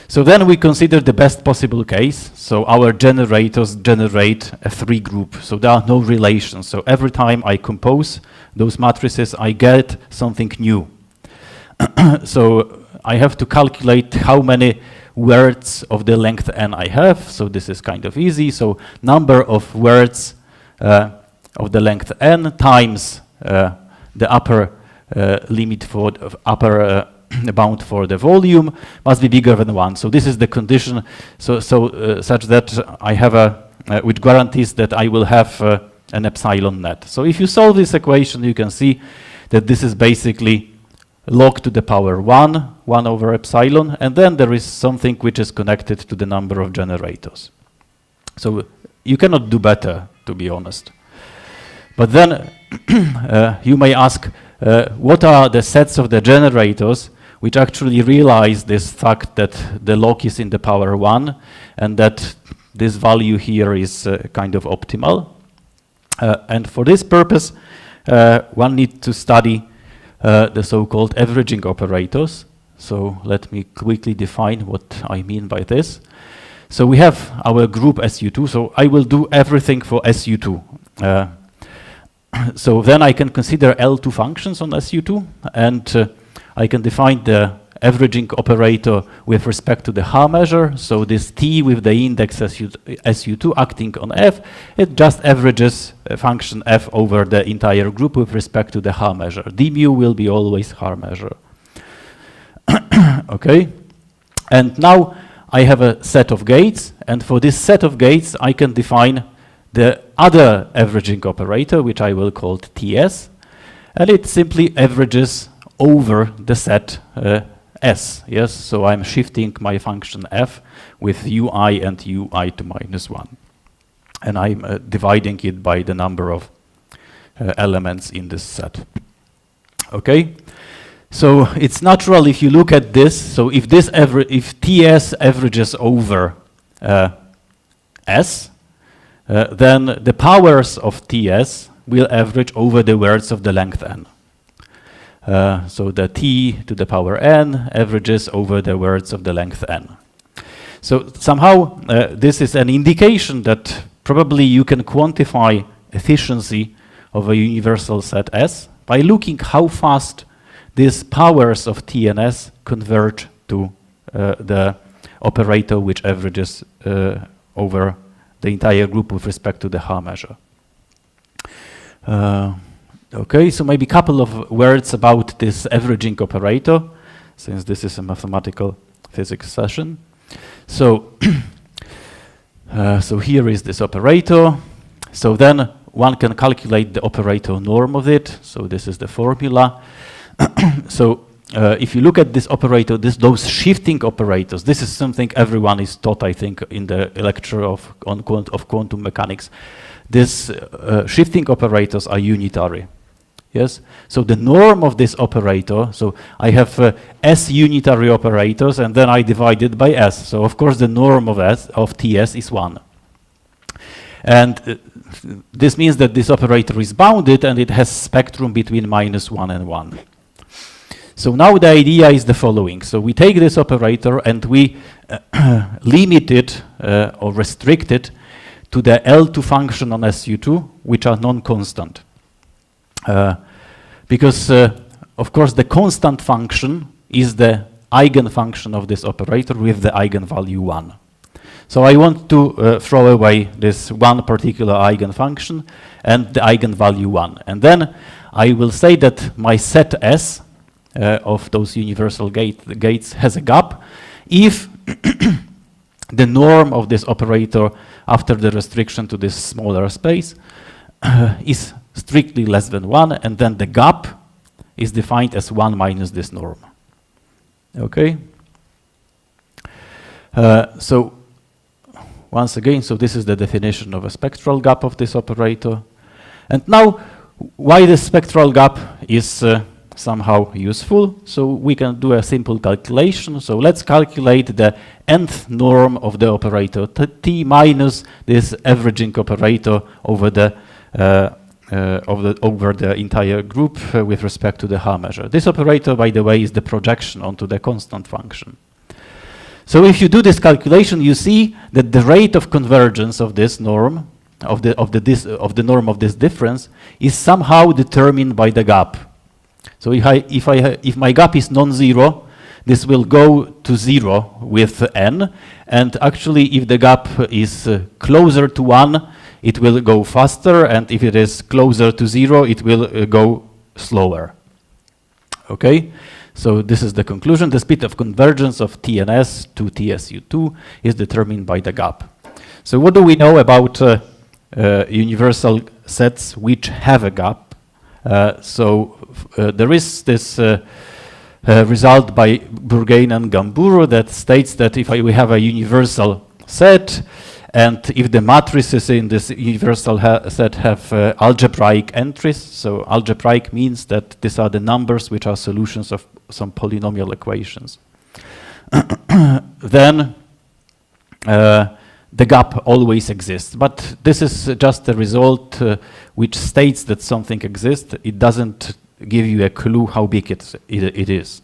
So then we consider the best possible case. So our generators generate a 3 group. So there are no relations. So every time I compose those matrices, I get something new. So I have to calculate how many words of the length n I have. So this is kind of easy. So number of words of the length n times the upper limit for the upper bound for the volume must be bigger than 1. So this is the condition, such that I have which guarantees that I will have an epsilon net. So if you solve this equation, you can see that this is basically log to the power 1 over epsilon, and then there is something which is connected to the number of generators. So you cannot do better, to be honest. But then you may ask, what are the sets of the generators which actually realize this fact that the log is in the power 1 and that this value here is kind of optimal? And for this purpose, one needs to study the so-called averaging operators. So let me quickly define what I mean by this. So we have our group SU2, so I will do everything for SU2. So then I can consider L2 functions on SU2, and I can define the averaging operator with respect to the H measure. So this T with the index SU2 acting on F, it just averages a function F over the entire group with respect to the H measure. D mu will be always H measure. Okay? And now I have a set of gates, and for this set of gates I can define the other averaging operator, which I will call TS, and it simply averages over the set S. Yes, so I'm shifting my function F with ui and ui to -1, and I'm dividing it by the number of elements in this set. Okay, so it's natural if you look at this. So if this if TS averages over S, then the powers of TS will average over the words of the length n. So the T to the power n averages over the words of the length n. So somehow this is an indication that probably you can quantify efficiency of a universal set S by looking how fast these powers of T and S converge to the operator which averages over the entire group with respect to the H measure. Okay, so maybe a couple of words about this averaging operator, since this is a mathematical physics session. So, so here is this operator. So then one can calculate the operator norm of it. So this is the formula. So if you look at this operator, those shifting operators, this is something everyone is taught, I think, in the lecture of quantum mechanics. These shifting operators are unitary. Yes, so the norm of this operator, so I have S unitary operators, and then I divide it by S. So of course the norm of TS is 1. And this means that this operator is bounded and it has spectrum between -1 and 1. So now the idea is the following. So we take this operator and we limit it or restrict it to the L2 function on SU2, which are non-constant. Because, of course, the constant function is the eigenfunction of this operator with the eigenvalue 1. So I want to throw away this one particular eigenfunction and the eigenvalue 1. And then I will say that my set S of those universal gates has a gap if the norm of this operator after the restriction to this smaller space is strictly less than 1, and then the gap is defined as 1 minus this norm. Okay? So once again, so this is the definition of a spectral gap of this operator. And now, why the spectral gap is somehow useful? So we can do a simple calculation. So let's calculate the nth norm of the operator T minus this averaging operator over the over the entire group with respect to the H measure. This operator, by the way, is the projection onto the constant function. So if you do this calculation, you see that the rate of convergence of this norm, of the norm of this difference, is somehow determined by the gap. So if my gap is non-zero, this will go to 0 with n, and actually if the gap is closer to 1, it will go faster, and if it is closer to 0, it will go slower. Okay? So this is the conclusion. The speed of convergence of TNS to TSU2 is determined by the gap. So what do we know about universal sets which have a gap? There is this result by Bourgain and Gamburo that states that if we have a universal set, and if the matrices in this universal set have algebraic entries, so algebraic means that these are the numbers which are solutions of some polynomial equations, then the gap always exists. But this is just a result which states that something exists. It doesn't give you a clue how big it is.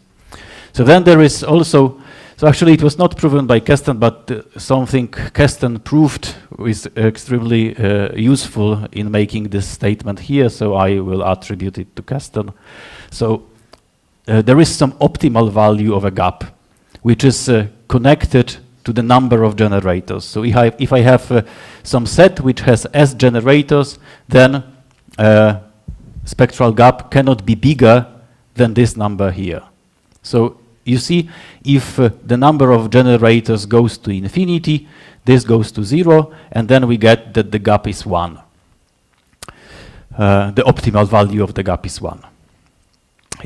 So then there is also, so actually it was not proven by Kesten, but something Kesten proved is extremely useful in making this statement here, so I will attribute it to Kesten. So there is some optimal value of a gap, which is connected to the number of generators. So if I have some set which has S generators, then spectral gap cannot be bigger than this number here. So you see, if the number of generators goes to infinity, this goes to 0, and then we get that the gap is 1. The optimal value of the gap is 1.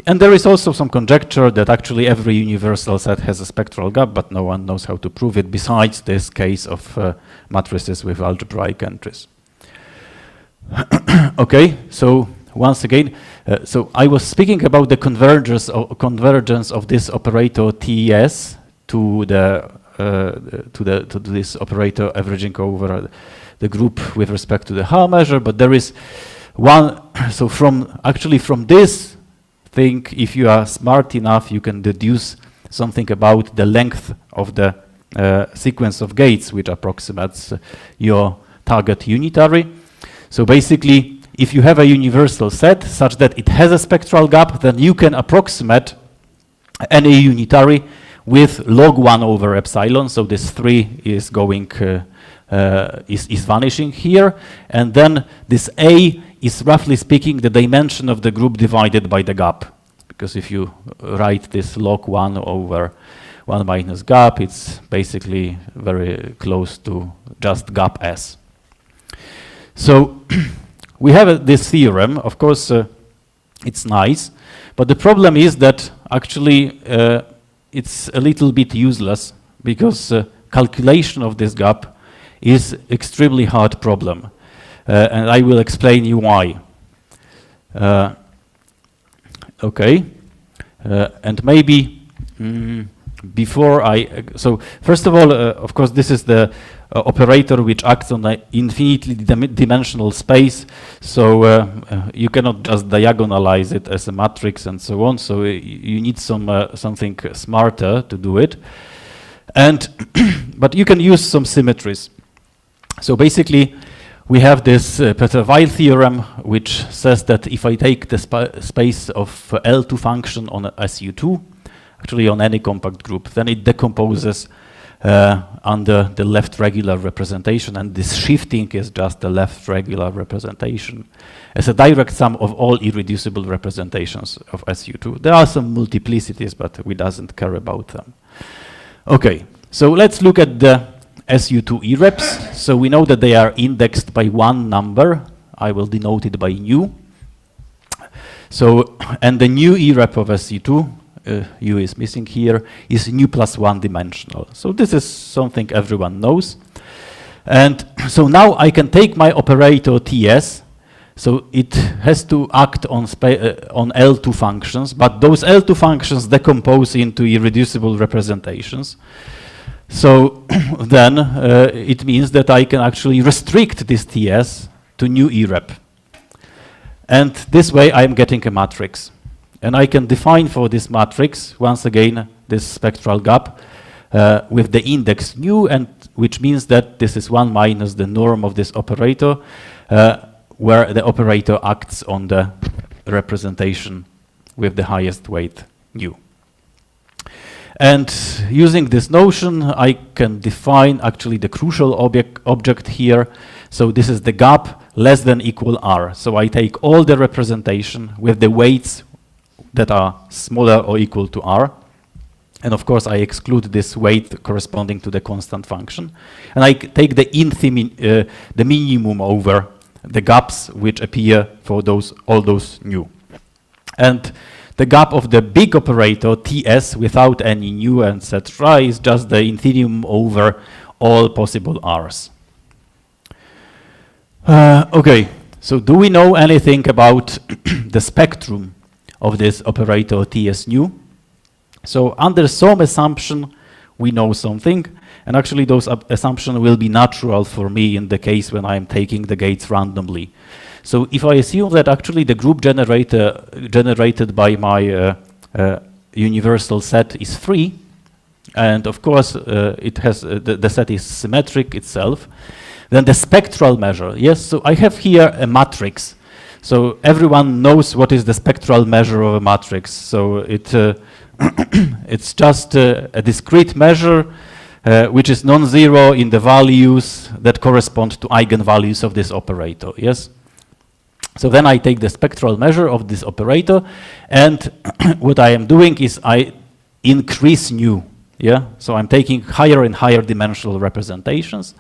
And there is also some conjecture that actually every universal set has a spectral gap, but no one knows how to prove it besides this case of matrices with algebraic entries. Okay, so once again, so I was speaking about the convergence of this operator TS to this operator averaging over the group with respect to the Haar measure, but there is one. So from this thing, if you are smart enough, you can deduce something about the length of the sequence of gates, which approximates your target unitary. So basically, if you have a universal set such that it has a spectral gap, then you can approximate any unitary with log 1 over epsilon. So this 3 is going is vanishing here, and then this A is roughly speaking the dimension of the group divided by the gap. Because if you write this log 1 over 1 minus gap, it's basically very close to just gap S. So we have this theorem. Of course, it's nice, but the problem is that actually it's a little bit useless because calculation of this gap is extremely hard problem. And I will explain you why. Okay, and maybe before so first of all, of course, this is the operator which acts on an infinitely dimensional space, so you cannot just diagonalize it as a matrix and so on, so you need something smarter to do it. And but you can use some symmetries. So basically, we have this Peter-Weil theorem, which says that if I take the space of L2 function on SU2, actually on any compact group, then it decomposes under the left regular representation, and this shifting is just the left regular representation as a direct sum of all irreducible representations of SU2. There are some multiplicities, but we doesn't care about them. Okay, so let's look at the SU2 E-reps. So we know that they are indexed by one number. I will denote it by nu. So, and the new E-rep of SU2, U is missing here, is nu plus 1 dimensional. So this is something everyone knows. And so now I can take my operator TS. So it has to act on L2 functions, but those L2 functions decompose into irreducible representations. So then it means that I can actually restrict this TS to new E-rep. And this way I'm getting a matrix. And I can define for this matrix, once again, this spectral gap with the index nu, and which means that this is 1 minus the norm of this operator, where the operator acts on the representation with the highest weight nu. And using this notion, I can define actually the crucial object here. So this is the gap less than equal R. So I take all the representation with the weights that are smaller or equal to R. And of course, I exclude this weight corresponding to the constant function. And I take the minimum over the gaps which appear for all those nu. And the gap of the big operator, TS, without any nu, etc., is just the infinitum over all possible R's. Okay, so do we know anything about the spectrum of this operator TS nu? So under some assumption, we know something, and actually those assumptions will be natural for me in the case when I'm taking the gates randomly. So if I assume that actually the group generated by my universal set is free, and of course it has the set is symmetric itself, then the spectral measure, yes, so I have here a matrix. So everyone knows what is the spectral measure of a matrix. So it's just a discrete measure which is non-zero in the values that correspond to eigenvalues of this operator, yes? So then I take the spectral measure of this operator, and what I am doing is I increase nu, yeah? So I'm taking higher and higher dimensional representations,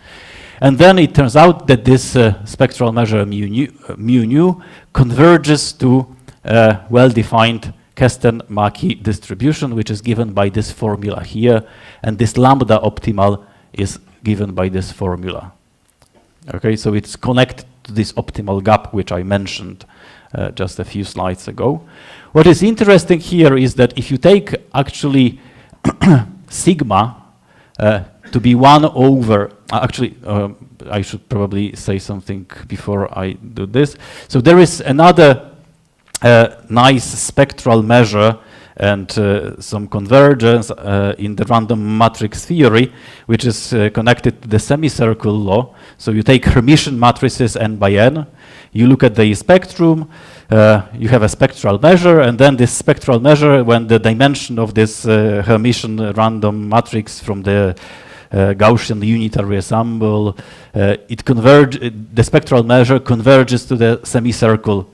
and then it turns out that this spectral measure mu nu converges to a well-defined Kesten-Maki distribution, which is given by this formula here, and this lambda optimal is given by this formula. Okay, so it's connected to this optimal gap, which I mentioned just a few slides ago. What is interesting here is that if you take actually sigma to be 1 over, I should probably say something before I do this. So there is another nice spectral measure and some convergence in the random matrix theory, which is connected to the semicircle law. So you take Hermitian matrices n by n, you look at the spectrum, you have a spectral measure, and then this spectral measure, when the dimension of this Hermitian random matrix from the Gaussian unitary ensemble, the spectral measure converges to the semicircle,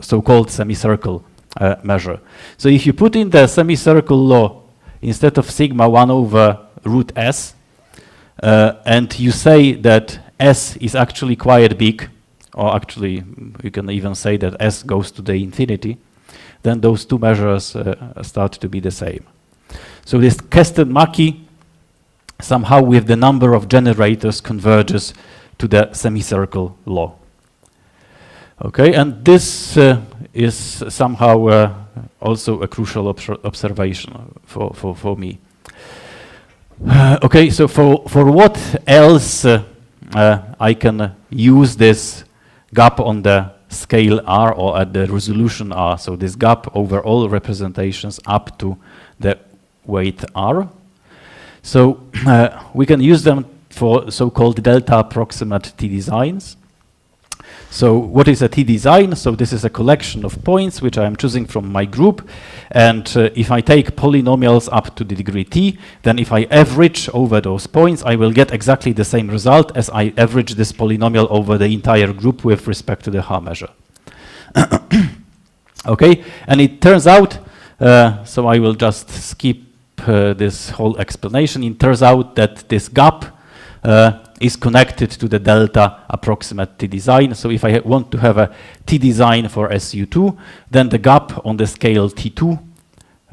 so-called semicircle measure. So if you put in the semicircle law instead of sigma 1 over root s, and you say that s is actually quite big, or actually you can even say that s goes to the infinity, then those two measures start to be the same. So this Kesten-Maki somehow with the number of generators converges to the semicircle law. Okay, and this is somehow also a crucial observation for me. Okay, so for what else I can use this gap on the scale R or at the resolution R, so this gap over all representations up to the weight R. So we can use them for so-called delta approximate T-designs. So what is a T-design? So this is a collection of points which I am choosing from my group, and if I take polynomials up to the degree T, then if I average over those points, I will get exactly the same result as I average this polynomial over the entire group with respect to the H measure. Okay, and it turns out, so I will just skip this whole explanation. It turns out that this gap is connected to the delta approximate T-design. So if I want to have a T-design for SU2, then the gap on the scale T2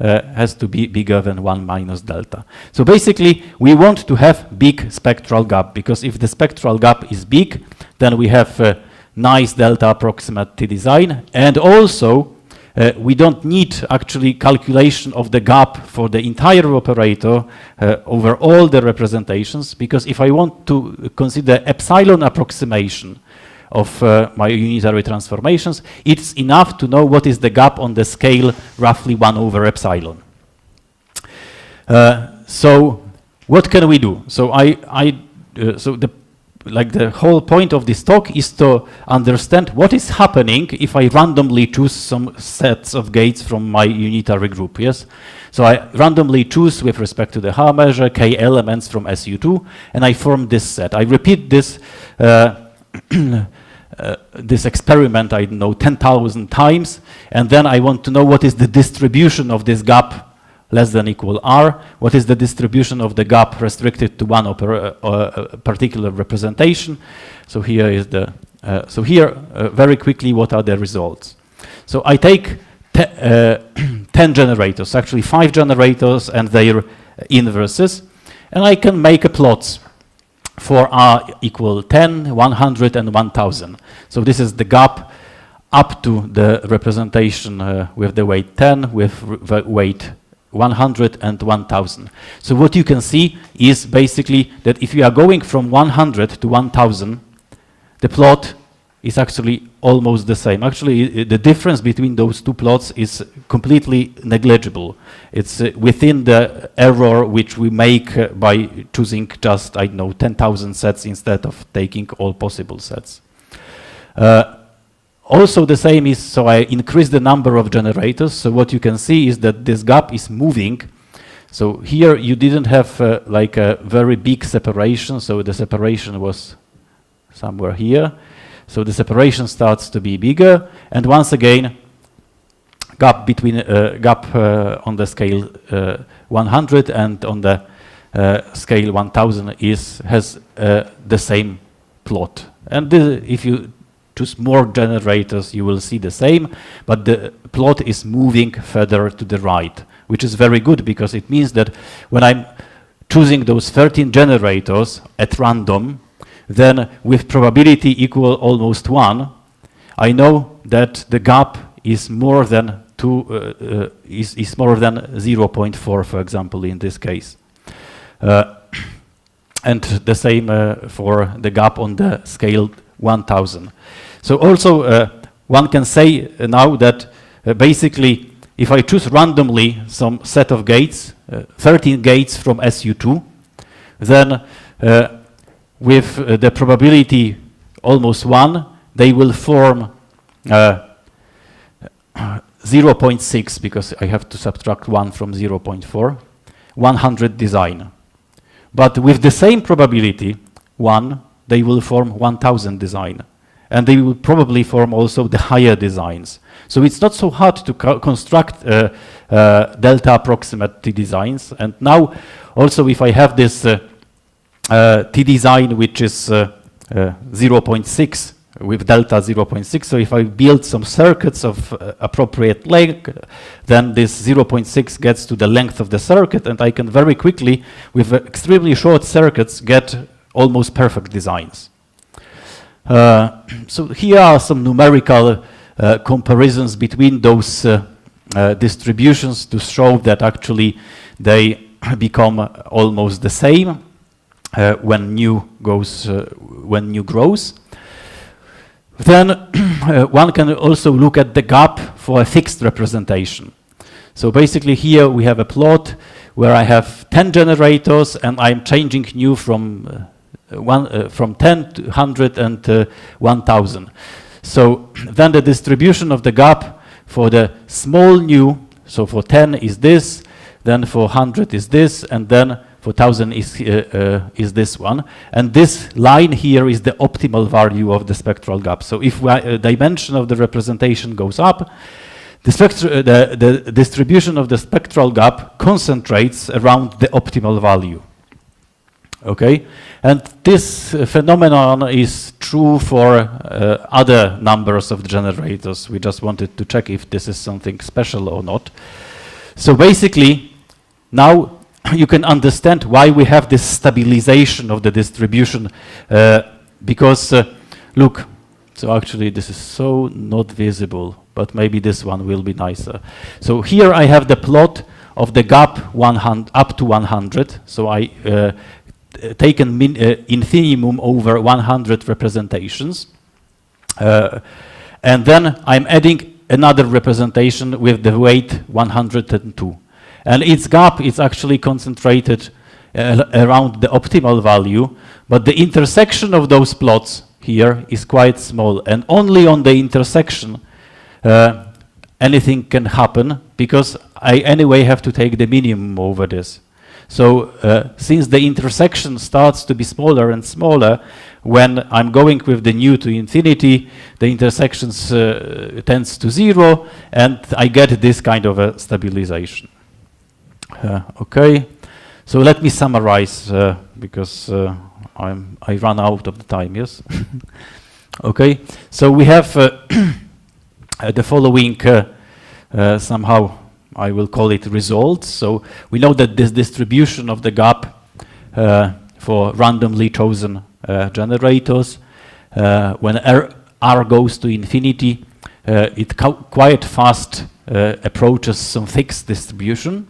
has to be bigger than 1 minus delta. So basically, we want to have big spectral gap, because if the spectral gap is big, then we have a nice delta approximate T-design, and also we don't need actually calculation of the gap for the entire operator over all the representations, because if I want to consider epsilon approximation of my unitary transformations, it's enough to know what is the gap on the scale roughly 1 over epsilon. So what can we do? So the whole point of this talk is to understand what is happening if I randomly choose some sets of gates from my unitary group, yes? So I randomly choose with respect to the H measure, k elements from SU2, and I form this set. I repeat this this experiment, I don't know, 10,000 times, and then I want to know what is the distribution of this gap less than equal R, what is the distribution of the gap restricted to one particular representation. So here is the, very quickly, what are the results? So I take 10 generators, actually 5 generators and their inverses, and I can make a plots for R equal 10, 100, and 1000. So this is the gap up to the representation with the weight 10, with the weight 100 and 1000. So what you can see is basically that if you are going from 100 to 1000, the plot is actually almost the same. Actually, the difference between those two plots is completely negligible. It's within the error which we make by choosing just, I don't know, 10,000 sets instead of taking all possible sets. also the same is, so I increase the number of generators. So what you can see is that this gap is moving. So here you didn't have like a very big separation. So the separation was somewhere here. So the separation starts to be bigger. And once again, gap between on the scale 100 and on the scale 1000 has the same plot. And if you choose more generators, you will see the same, but the plot is moving further to the right, which is very good because it means that when I'm choosing those 13 generators at random, then with probability equal almost 1, I know that the gap is more than is more than 0.4, for example, in this case. And the same for the gap on the scale 1000. So also one can say now that basically if I choose randomly some set of gates, 13 gates from SU2, then with the probability almost 1, they will form 0.6, because I have to subtract 1 from 0.4, 100 design. But with the same probability, 1, they will form 1000 design. And they will probably form also the higher designs. So it's not so hard to construct delta approximate designs. And now also if I have this T design which is 0.6 with delta 0.6, so if I build some circuits of appropriate length, then this 0.6 gets to the length of the circuit, and I can very quickly, with extremely short circuits, get almost perfect designs. So here are some numerical comparisons between those distributions to show that actually they become almost the same when nu grows. Then one can also look at the gap for a fixed representation. So basically here we have a plot where I have 10 generators and I'm changing nu from 10 to 100 and 1000. So then the distribution of the gap for the small nu, so for 10 is this, then for 100 is this, and then for 1000 is this one. And this line here is the optimal value of the spectral gap. So if dimension of the representation goes up, the distribution of the spectral gap concentrates around the optimal value. Okay, and this phenomenon is true for other numbers of generators. We just wanted to check if this is something special or not. So basically, now you can understand why we have this stabilization of the distribution, because look, so actually this is so not visible, but maybe this one will be nicer. So here I have the plot of the gap 100 up to 100. So I taken infimum over 100 representations, and then I'm adding another representation with the weight 102. And its gap is actually concentrated around the optimal value, but the intersection of those plots here is quite small, and only on the intersection anything can happen, because I anyway have to take the minimum over this. So since the intersection starts to be smaller and smaller, when I'm going with the nu to infinity, the intersections tends to 0, and I get this kind of a stabilization. Okay, so let me summarize because I run out of the time. Yes. Okay, so we have the following somehow I will call it results. So we know that this distribution of the gap for randomly chosen generators, when R goes to infinity, it quite fast approaches some fixed distribution.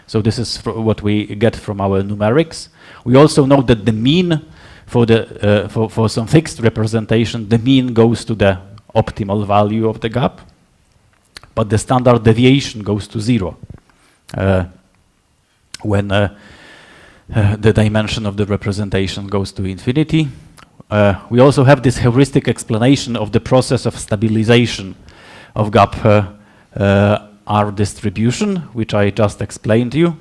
So this is what we get from our numerics. We also know that the mean for the for some fixed representation, the mean goes to the optimal value of the gap, but the standard deviation goes to 0 when the dimension of the representation goes to infinity. we also have this heuristic explanation of the process of stabilization of gap R distribution, which I just explained to you.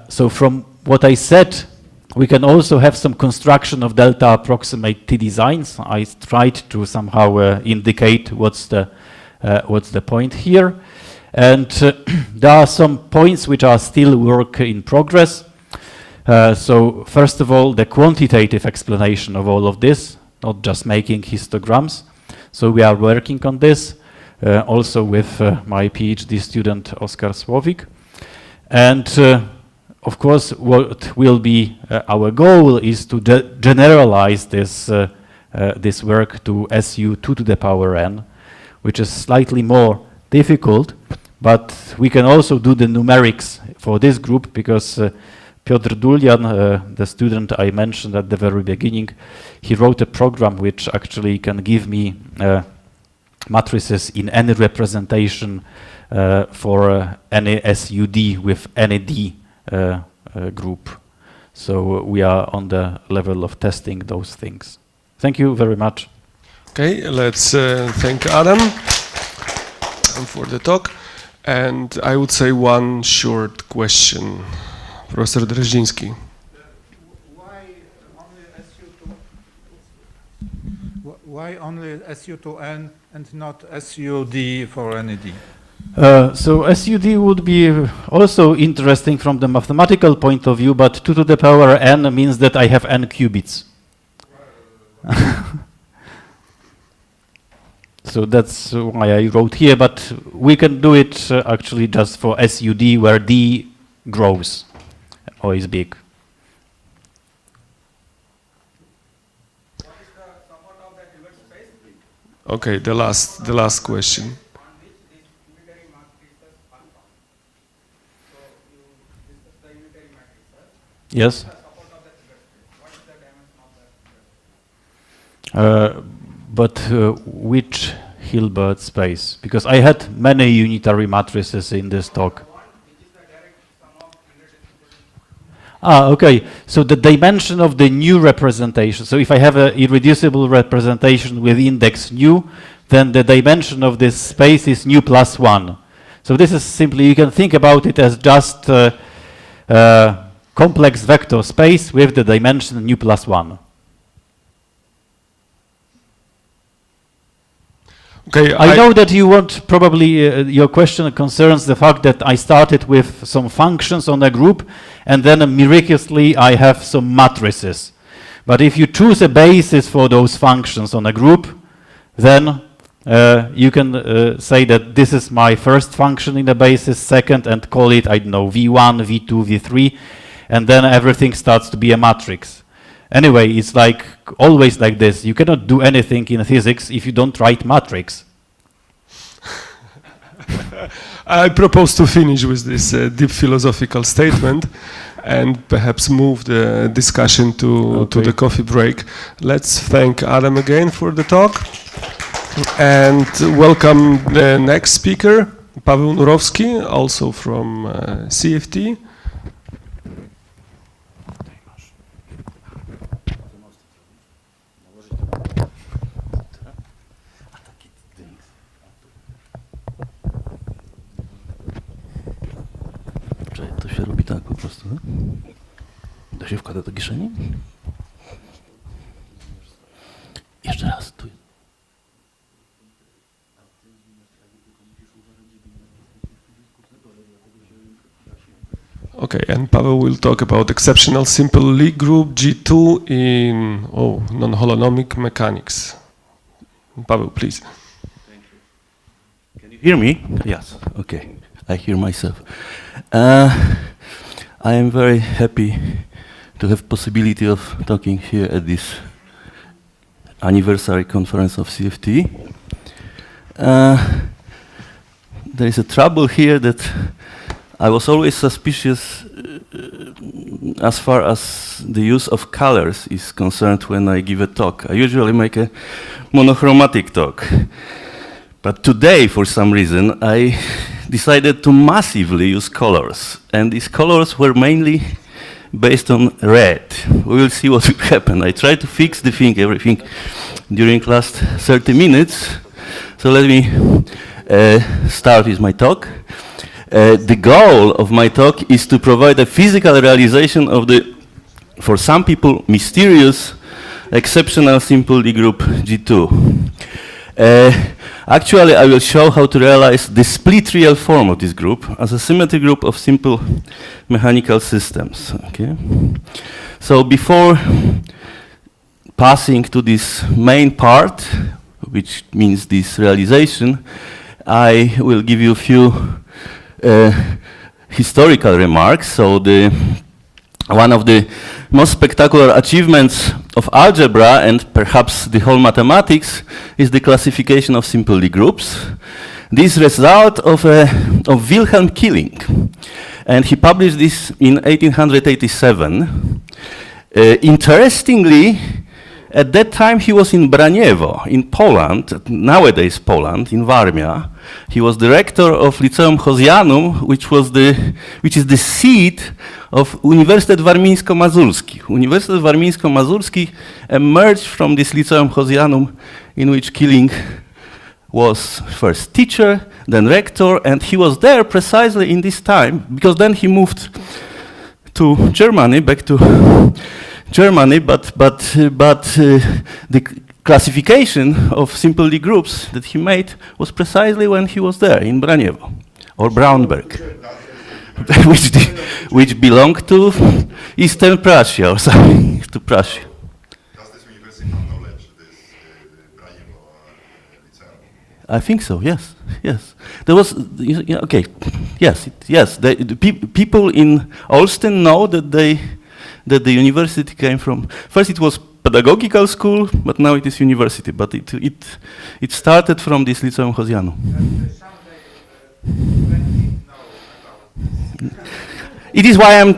So from what I said, we can also have some construction of delta approximate T designs. I tried to somehow indicate what's the point here. And there are some points which are still work in progress. So first of all, the quantitative explanation of all of this, not just making histograms. So we are working on this, also with my PhD student, Oskar Słowik. And of course, what will be our goal is to generalize this work to SU2 to the power n, which is slightly more difficult, but we can also do the numerics for this group because Piotr Duljan, the student I mentioned at the very beginning, he wrote a program which actually can give me matrices in any representation for any SUD with any D group. So we are on the level of testing those things. Thank you very much. Okay, let's thank Adam for the talk. And I would say one short question. Professor Dereziński. Why only SU2N and not SUD for any D? So SUD would be also interesting from the mathematical point of view, but 2 to the power n means that I have n qubits. So that's why I wrote here, but we can do it actually just for SUD where D grows or is big. Okay, the last question. Yes. But which Hilbert space? Because I had many unitary matrices in this talk. Okay. So the dimension of the new representation. So if I have an irreducible representation with index nu, then the dimension of this space is nu plus 1. So this is simply, you can think about it as just complex vector space with the dimension nu plus 1. Okay, I know that you want probably your question concerns the fact that I started with some functions on a group and then miraculously I have some matrices. But if you choose a basis for those functions on a group, then you can say that this is my first function in the basis, second, and call it, I don't know, V1, V2, V3, and then everything starts to be a matrix. Anyway, it's like always like this. You cannot do anything in physics if you don't write matrix. I propose to finish with this deep philosophical statement and perhaps move the discussion to the coffee break. Let's thank Adam again for the talk and welcome the next speaker, Paweł Nurowski, also from CFT. To się robi tak po prostu. To się wkłada do kieszeni. Jeszcze raz. Tu. Okay, and Paweł will talk about exceptional simple Lie group G2 in nonholonomic mechanics. Paweł, please. Thank you. Can you hear me? Yes. Okay. I hear myself. I am very happy to have possibility of talking here at this anniversary conference of CFT. There is a trouble here that I was always suspicious as far as the use of colors is concerned when I give a talk. I usually make a monochromatic talk. But today, for some reason, I decided to massively use colors. And these colors were mainly based on red. We will see what will happen. I tried to fix the thing, everything during last 30 minutes. So let me start with my talk. The goal of my talk is to provide a physical realization of the, for some people, mysterious exceptional simple Lie group G2. Actually, I will show how to realize the split real form of this group as a symmetric group of simple mechanical systems. Okay? So before passing to this main part, which means this realization, I will give you a few historical remarks. So one of the most spectacular achievements of algebra and perhaps the whole mathematics is the classification of simple Lie groups. This result of Wilhelm Killing, and he published this in 1887. Interestingly, at that time he was in Braniewo, in Poland, nowadays Poland, in Warmia. He was director of Liceum Hozjanum, which is the seat of Uniwersytet Warmińsko-Mazurski. Uniwersytet Warmińsko-Mazurski emerged from this Liceum Hozjanum, in which Killing was first teacher, then rector, and he was there precisely in this time, because then he moved to Germany, back to Germany, but the classification of simple Lie groups that he made was precisely when he was there in Braniewo, or Braunberg, which belonged to Eastern Prussia or something, to Prussia. Does this university acknowledge this Braniewo Lyceum? I think so, yes, yes. There was, okay, yes, yes. The people in Olsztyn know that the university came from, first it was pedagogical school, but now it is university, but it started from this Liceum Hozjanum. It is why I'm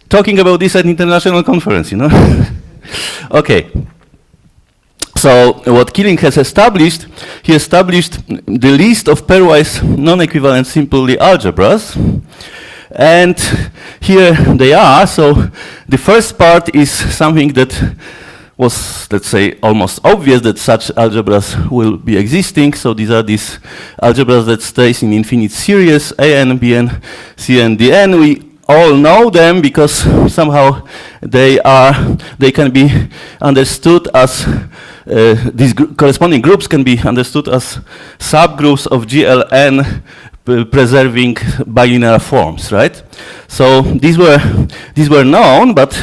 talking about this at international conference, you know. Okay. So what Killing has established, he established the list of pairwise non-equivalent simple Lie algebras. And here they are. So the first part is something that was, let's say, almost obvious that such algebras will be existing. So these are these algebras that stays in infinite series, AN, BN, CN, DN. We all know them because somehow they can be understood as these corresponding groups can be understood as subgroups of GLN preserving bilinear forms, right? So these were known, but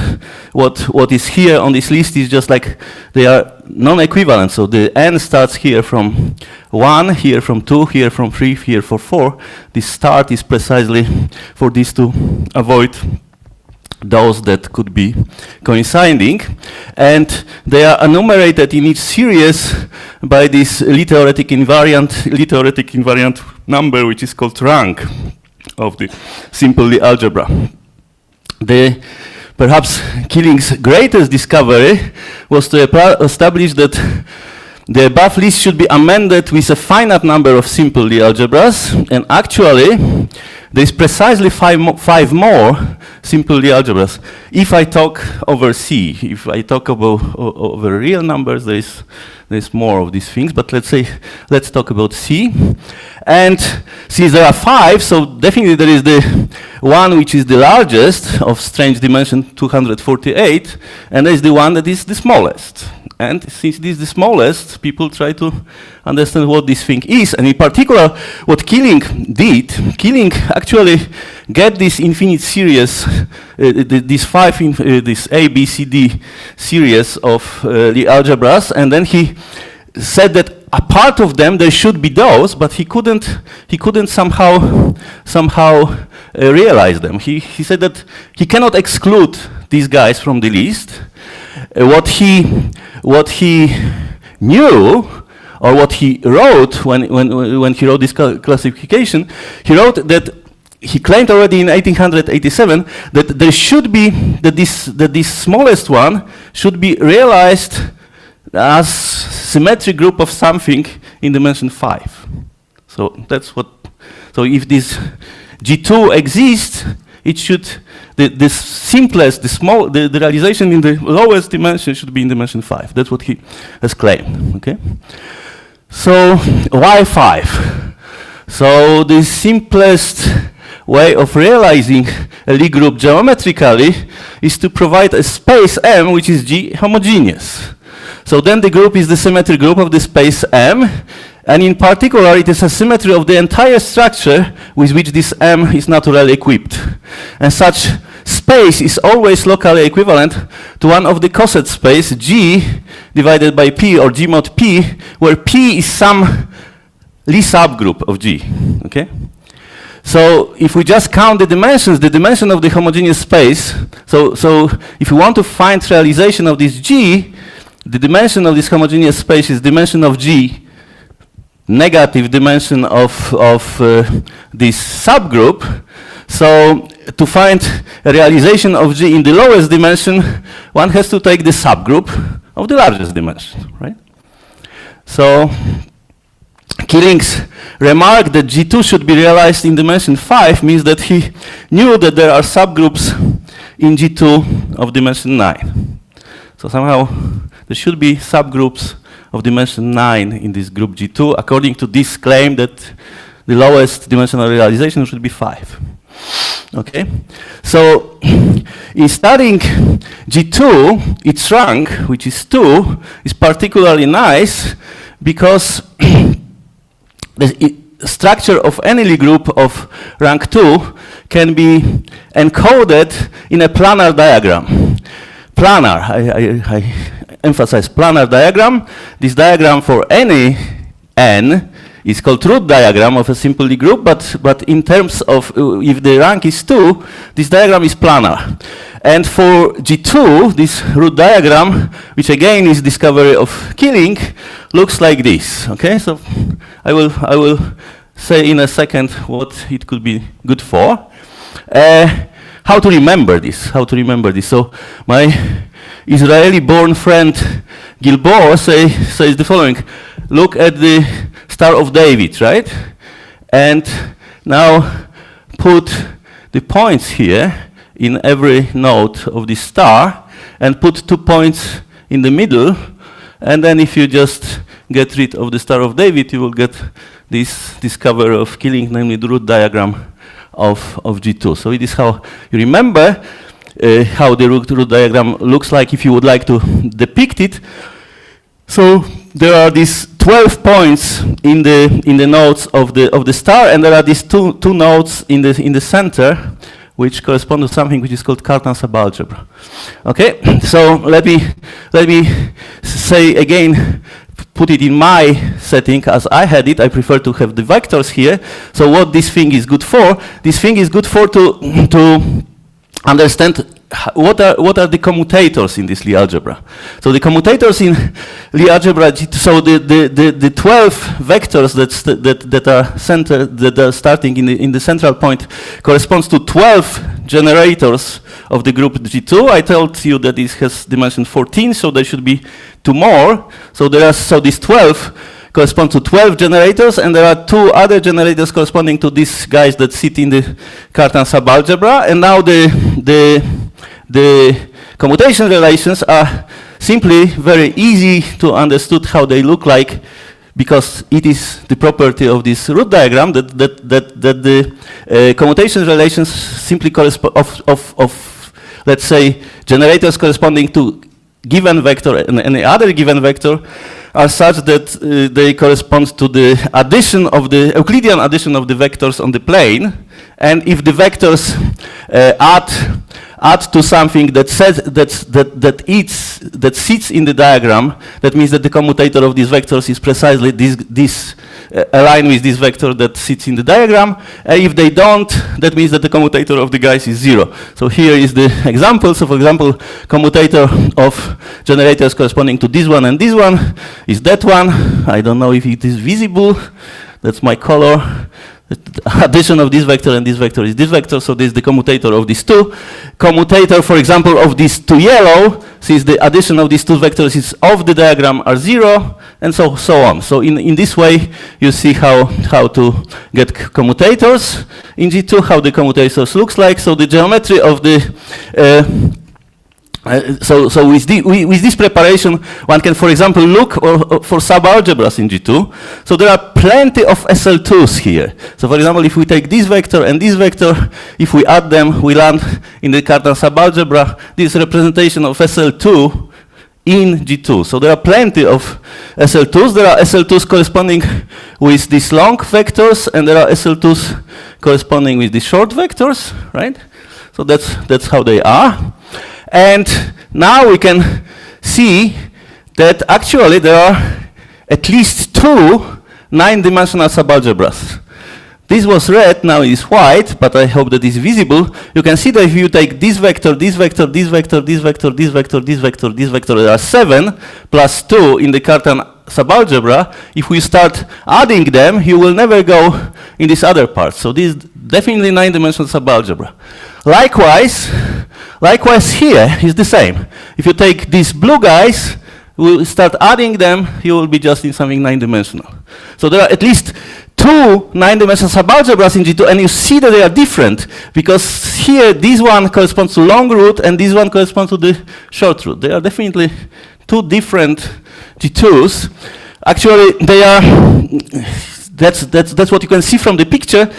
what is here on this list is just like they are non-equivalent. So the n starts here from 1, here from 2, here from 3, here for 4. This start is precisely for this to avoid those that could be coinciding, and they are enumerated in each series by this Lie theoretic invariant number, which is called rank of the simple Lie algebra. Perhaps Killing's greatest discovery was to establish that the above list should be amended with a finite number of simple Lie algebras, and actually there is precisely five more simple Lie algebras. If I talk over C, if I talk about over real numbers, there is more of these things. But let's talk about C. And since there are 5, so definitely there is the one which is the largest of strange dimension 248, and there is the one that is the smallest. And since this is the smallest, people try to understand what this thing is. And in particular, what Killing did, Killing actually get this infinite series, this A, B, C, D series of the algebras, and then he said that a part of them there should be those, but he couldn't somehow realize them. He said that he cannot exclude these guys from the list. What he knew, or what he wrote when he wrote this classification, he wrote that he claimed already in 1887 that there should be that this smallest one should be realized as symmetric group of something in dimension 5. So that's what. So if this G2 exists, it should, the simplest, the realization in the lowest dimension should be in dimension 5. That's what he has claimed, okay? So, why 5? So, the simplest way of realizing a Lie group geometrically is to provide a space M which is G homogeneous. So then the group is the symmetry group of the space M, and in particular it is a symmetry of the entire structure with which this M is naturally equipped. And such space is always locally equivalent to one of the coset space G divided by P, or G mod P, where P is some Lie subgroup of G, okay? So if we just count the dimension of the homogeneous space, so if you want to find realization of this G, the dimension of this homogeneous space is dimension of G, negative dimension of this subgroup. So to find a realization of G in the lowest dimension, one has to take the subgroup of the largest dimension, right? So Keating's remark that G2 should be realized in dimension 5 means that he knew that there are subgroups in G2 of dimension 9. So somehow there should be subgroups of dimension 9 in this group G2, according to this claim that the lowest dimensional realization should be 5. Okay? So in studying G2, its rank, which is 2, is particularly nice because the structure of any Lie group of rank 2 can be encoded in a planar diagram. Planar, I emphasize planar diagram. This diagram for any n is called root diagram of a simple Lie group, but in terms of if the rank is 2, this diagram is planar. And for G2, this root diagram, which again is discovery of Keating, looks like this. Okay, so I will say in a second what it could be good for. How to remember this? How to remember this? So my Israeli-born friend Gilboa says the following: look at the Star of David, right? And now put the points here in every node of this star, and put 2 points in the middle, and then if you just get rid of the Star of David, you will get this discovery of Keating, namely the root diagram of G2. So it is how you remember how the root diagram looks like if you would like to depict it. So there are these 12 points in the nodes of the star, and there are these two nodes in the center, which correspond to something which is called Cartan subalgebra. Okay, so let me say again, put it in my setting as I had it. I prefer to have the vectors here. So what this thing is good for? This thing is good for to understand what are the commutators in this Lie algebra. So the commutators in Lie algebra, so the 12 vectors that are centered, that are starting in the central point, corresponds to 12 generators of the group G2. I told you that it has dimension 14, so there should be 2 more. So these 12 correspond to 12 generators, and there are 2 other generators corresponding to these guys that sit in the Cartan subalgebra. And now the commutation relations are simply very easy to understood how they look like, because it is the property of this root diagram that the commutation relations simply correspond of let's say generators corresponding to given vector and any other given vector are such that they correspond to the addition of the Euclidean addition of the vectors on the plane. And if the vectors add to something that sits in the diagram, that means that the commutator of these vectors is precisely this aligned with this vector that sits in the diagram. And if they don't, that means that the commutator of the guys is 0. So here is the example. So for example, commutator of generators corresponding to this one and this one is that one. I don't know if it is visible. That's my color. addition of this vector and this vector is this vector, so this is the commutator of these two. Commutator, for example, of these two yellow, since the addition of these two vectors is of the diagram are 0, and so on. So in this way, you see how to get commutators in G2, how the commutators looks like. So the geometry of the so with this preparation, one can, for example, look for subalgebras in G2. So there are plenty of SL2s here. So for example, if we take this vector and this vector, if we add them, we land in the Cartan subalgebra. This representation of SL2 in G2. So there are plenty of SL2s. There are SL2s corresponding with these long vectors, and there are SL2s corresponding with these short vectors, right? So that's how they are. And now we can see that actually there are at least 2 9-dimensional subalgebras. This was red, now it is white, but I hope that it's visible. You can see that if you take this vector, this vector, this vector, this vector, this vector, this vector, this vector, there are 7 plus 2 in the Cartan subalgebra. If we start adding them, you will never go in this other part. So this is definitely 9-dimensional subalgebra. Likewise here is the same. If you take these blue guys, we'll start adding them, you will be just in something 9-dimensional. So there are at least 2 9-dimensional subalgebras in G2, and you see that they are different, because here this one corresponds to long root and this one corresponds to the short root. They are definitely 2 different G2s. Actually, they are, that's what you can see from the picture,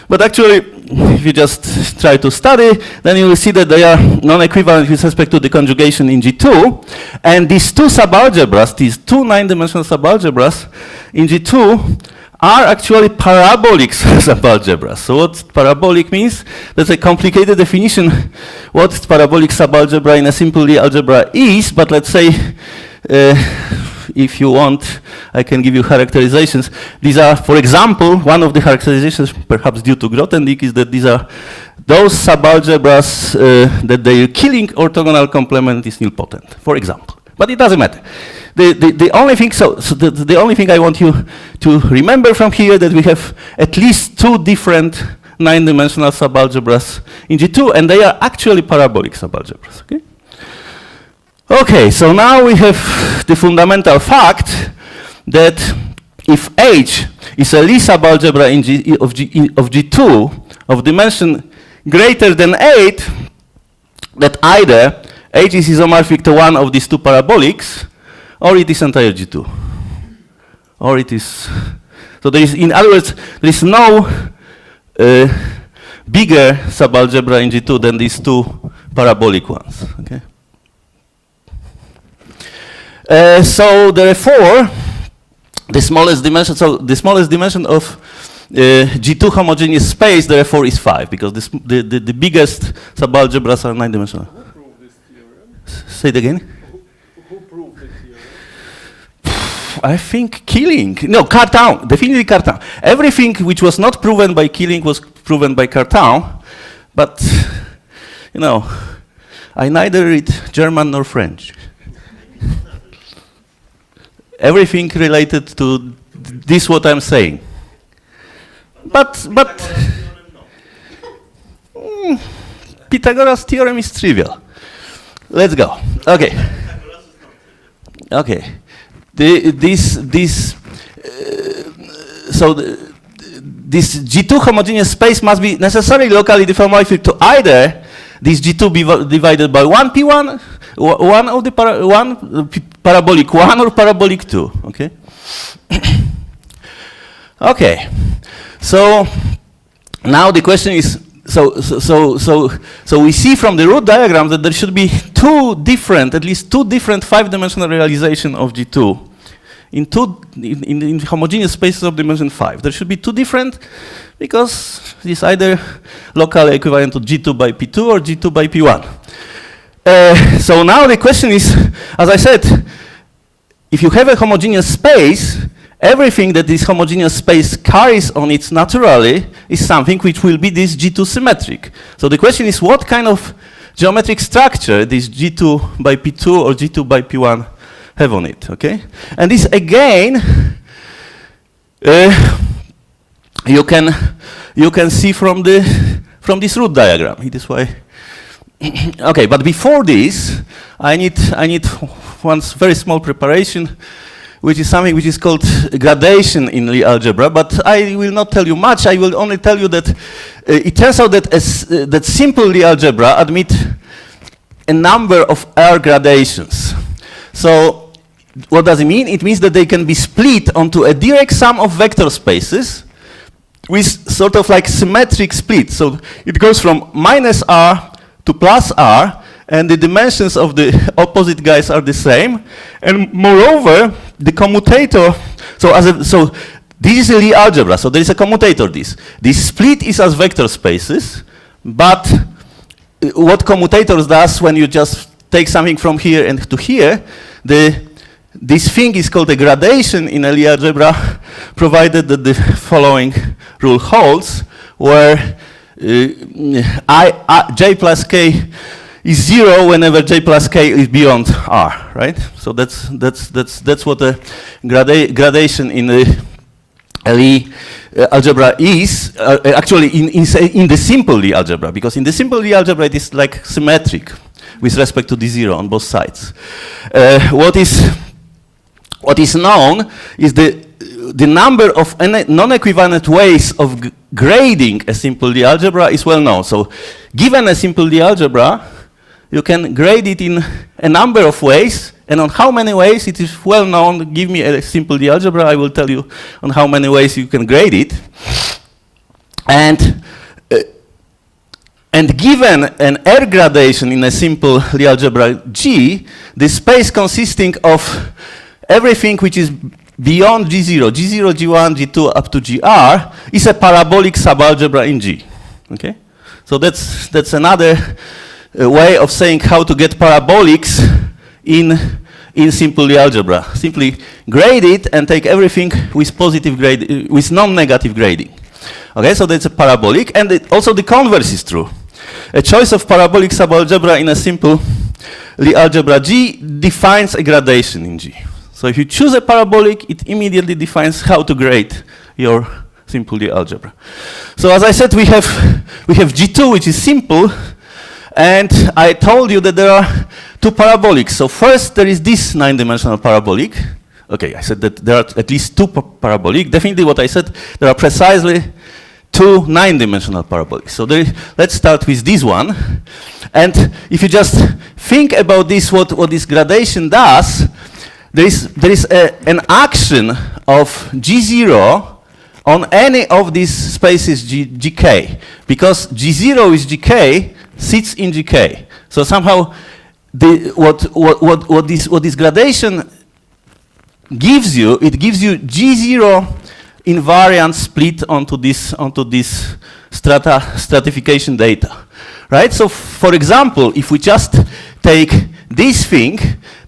but actually, if you just try to study, then you will see that they are non-equivalent with respect to the conjugation in G2. And these 2 subalgebras, these 2 9-dimensional subalgebras in G2 are actually parabolic subalgebras. So what parabolic means? That's a complicated definition what parabolic subalgebra in a simple Lie algebra is, but let's say if you want, I can give you characterizations. These are, for example, one of the characterizations, perhaps due to Grothendieck, is that these are those subalgebras that their killing orthogonal complement is nilpotent, for example. But it doesn't matter. The only thing, the only thing I want you to remember from here that we have at least 2 different 9-dimensional subalgebras in G2, and they are actually parabolic subalgebras. Okay. Okay, so now we have the fundamental fact that if H is a Lie subalgebra of G2 of dimension greater than 8, that either H is isomorphic to one of these 2 parabolics, or it is entire G2. Or it is, so there is, in other words, there is no bigger subalgebra in G2 than these 2 parabolic ones. Okay. So therefore, the smallest dimension, of G2 homogeneous space, therefore, is 5, because the biggest subalgebras are 9-dimensional. Who proved this theorem? Say it again. Who proved the theorem? I think Keating. No, Cartan. Definitely Cartan. Everything which was not proven by Keating was proven by Cartan, but you know, I neither read German nor French. Everything related to this what I'm saying. But Pythagoras' theorem is trivial. Let's go. Okay. Okay. This G2 homogeneous space must be necessarily locally diffeomorphic to either this G2 divided by 1p1, one of the parabolic 1 or parabolic 2. Okay. Okay. So now the question is, so we see from the root diagram that there should be at least two different 5-dimensional realization of G2 in homogeneous spaces of dimension 5. There should be 2 different, because it's either locally equivalent to G2 by P2 or G2 by P1. So now the question is, as I said, if you have a homogeneous space, everything that this homogeneous space carries on it naturally is something which will be this G2 symmetric. So the question is, what kind of geometric structure this G2 by P2 or G2 by P1 have on it, okay? And this again you can see from this root diagram. It is why. Okay, but before this, I need one very small preparation, which is something which is called gradation in Lie algebra. But I will not tell you much. I will only tell you that it turns out that that simple Lie algebra admit a number of R gradations. So what does it mean? It means that they can be split onto a direct sum of vector spaces with sort of like symmetric split. So it goes from minus R to plus R, and the dimensions of the opposite guys are the same. And moreover, the commutator, so this is a Lie algebra, so there is a commutator this. This split is as vector spaces, but what commutators does when you just take something from here and to here, this thing is called a gradation in a Lie algebra, provided that the following rule holds, where j plus k is 0 whenever j plus k is beyond R, right? So that's what a gradation in the Lie algebra is, actually in the simple Lie algebra, because in the simple Lie algebra it is like symmetric with respect to the 0 on both sides. What is known is the number of non-equivalent ways of grading a simple Lie algebra is well known. So given a simple Lie algebra, you can grade it in a number of ways, and on how many ways it is well known. Give me a simple Lie algebra, I will tell you on how many ways you can grade it. And given an R gradation in a simple Lie algebra G, the space consisting of everything which is beyond G0, G0, G1, G2, up to GR, is a parabolic subalgebra in G. Okay? So that's another way of saying how to get parabolics in simple Lie algebra. Simply grade it and take everything with positive grade, with non-negative grading. Okay, so that's a parabolic, and also the converse is true. A choice of parabolic subalgebra in a simple Lie algebra G defines a gradation in G. So if you choose a parabolic, it immediately defines how to grade your simple Lie algebra. So as I said, we have G2, which is simple, and I told you that there are two parabolics. So first there is this 9-dimensional parabolic. Okay, I said that there are at least two parabolic. Definitely what I said, there are precisely two 9-dimensional parabolics. So let's start with this one. And if you just think about this, what this gradation does, there is an action of G0 on any of these spaces GK, because G0 is GK, sits in GK. So somehow what this gradation gives you, it gives you G0 invariant split onto this stratification data, right? So for example, if we just take this thing,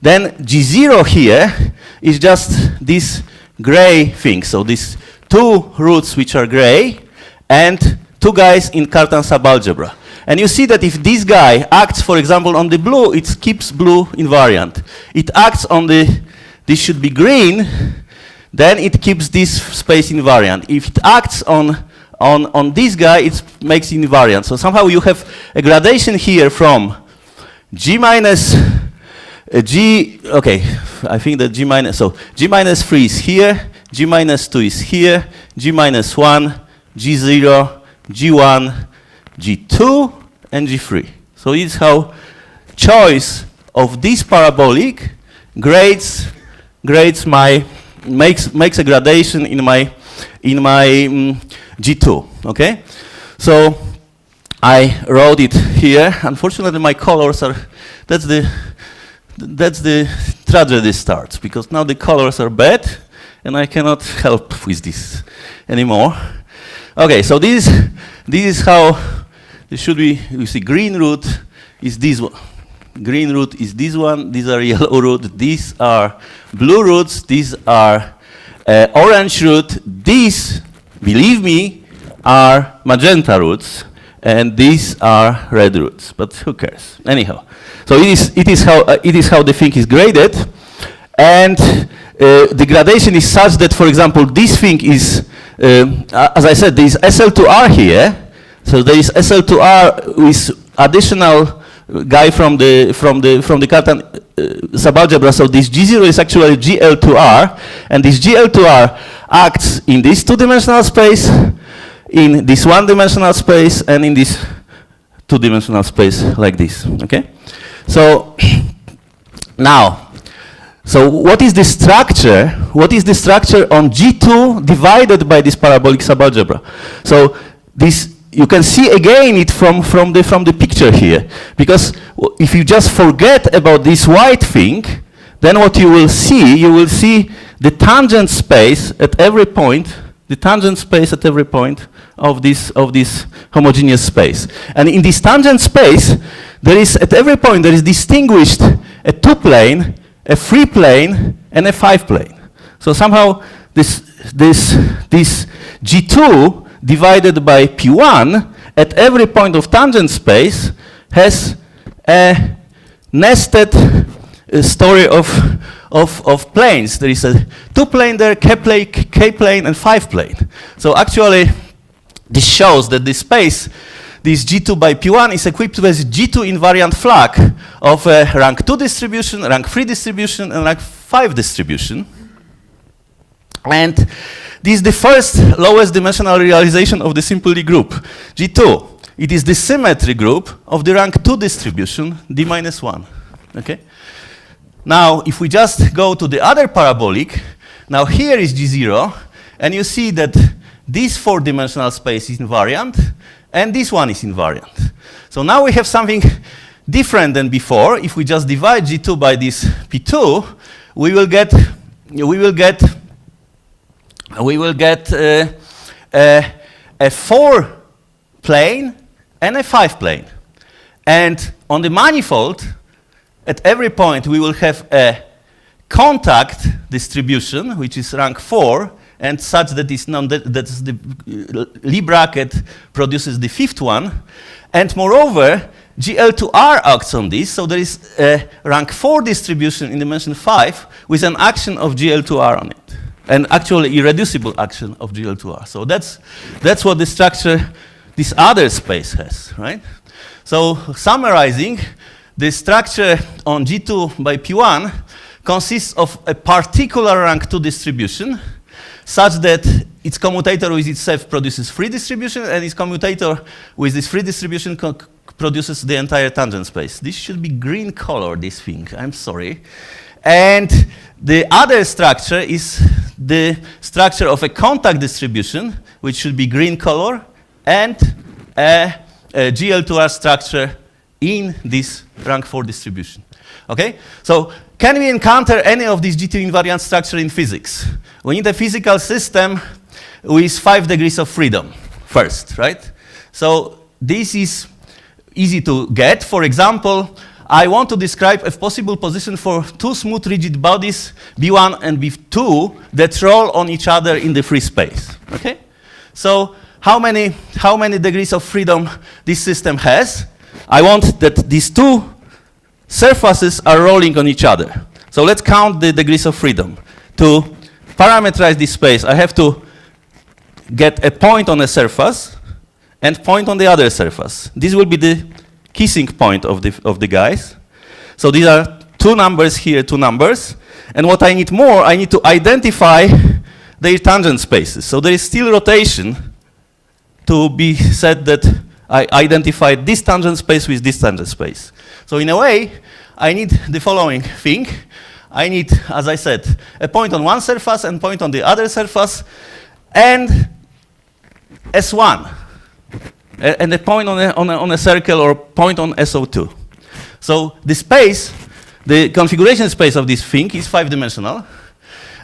then G0 here is just this gray thing. So these two roots which are gray and two guys in Cartan subalgebra. And you see that if this guy acts, for example, on the blue, it keeps blue invariant. It acts on this should be green, then it keeps this space invariant. If it acts on this guy, it makes it invariant. So somehow you have a gradation here from G minus G, okay, I think that G minus, so G minus 3 is here, G minus 2 is here, G minus 1, G0, G1, G2, and G3. So it's how choice of this parabolic makes a gradation in my G2, okay? So I wrote it here. Unfortunately, my colors are, that's the tragedy starts, because now the colors are bad, and I cannot help with this anymore. Okay, so this is how it should be. You see, green root is this one. Green root is this one. These are yellow root. These are blue roots. These are orange root. These, believe me, are magenta roots, and these are red roots. But who cares? Anyhow, so it is how the thing is graded, and the gradation is such that, for example, this thing is as I said, there is SL2R here. So there is SL2R with additional guy from the Cartan subalgebra. So this G0 is actually GL2R, and this GL2R acts in this two-dimensional space, in this one-dimensional space, and in this two-dimensional space like this. Okay. So now, so what is the structure? What is the structure on G2 divided by this parabolic subalgebra? So this, you can see again it from the picture here, because if you just forget about this white thing, then what you will see the tangent space at every point, of this homogeneous space. And in this tangent space, there is at every point there is distinguished a 2-plane, a 3-plane, and a 5-plane. So somehow this G2 divided by P1 at every point of tangent space has a nested story of planes. There is a 2-plane there, K-plane, and 5-plane. So actually, this shows that this space, this G2 by P1 is equipped with G2 invariant flag of a rank 2 distribution, rank 3 distribution, and rank 5 distribution. And this is the first lowest dimensional realization of the simple Lie group, G2. It is the symmetry group of the rank 2 distribution, D-1. Okay? Now, if we just go to the other parabolic, now here is G0, and you see that this 4-dimensional space is invariant, and this one is invariant. So now we have something different than before. If we just divide G2 by this P2, we will get a 4-plane and a 5-plane. And on the manifold, at every point, we will have a contact distribution, which is rank 4, and such that the Lie bracket produces the 5th one. And moreover, GL2R acts on this, so there is a rank 4 distribution in dimension 5 with an action of GL2R on it, and actually irreducible action of GL2R. So that's what the structure this other space has, right? So summarizing, the structure on G2 by P1 consists of a particular rank 2 distribution, such that its commutator with itself produces free distribution, and its commutator with this free distribution produces the entire tangent space. This should be green color, this thing, I'm sorry. And the other structure is the structure of a contact distribution, which should be green color, and a GL2R structure in this rank 4 distribution. Okay? So can we encounter any of these G2 invariant structure in physics? We need a physical system with 5 degrees of freedom first, right? So this is easy to get. For example, I want to describe a possible position for 2 smooth rigid bodies, B1 and B2, that roll on each other in the free space. Okay? So how many degrees of freedom this system has? I want that these 2 surfaces are rolling on each other. So let's count the degrees of freedom. To parameterize this space, I have to get a point on a surface and point on the other surface. This will be the kissing point of the guys. So these are 2 numbers here, 2 numbers. And what I need more, I need to identify their tangent spaces. So there is still rotation to be said that I identified this tangent space with this tangent space. So in a way, I need the following thing. I need, as I said, a point on one surface and point on the other surface, and S1, and a point on a circle or point on SO2. So the space, the configuration space of this thing is 5-dimensional.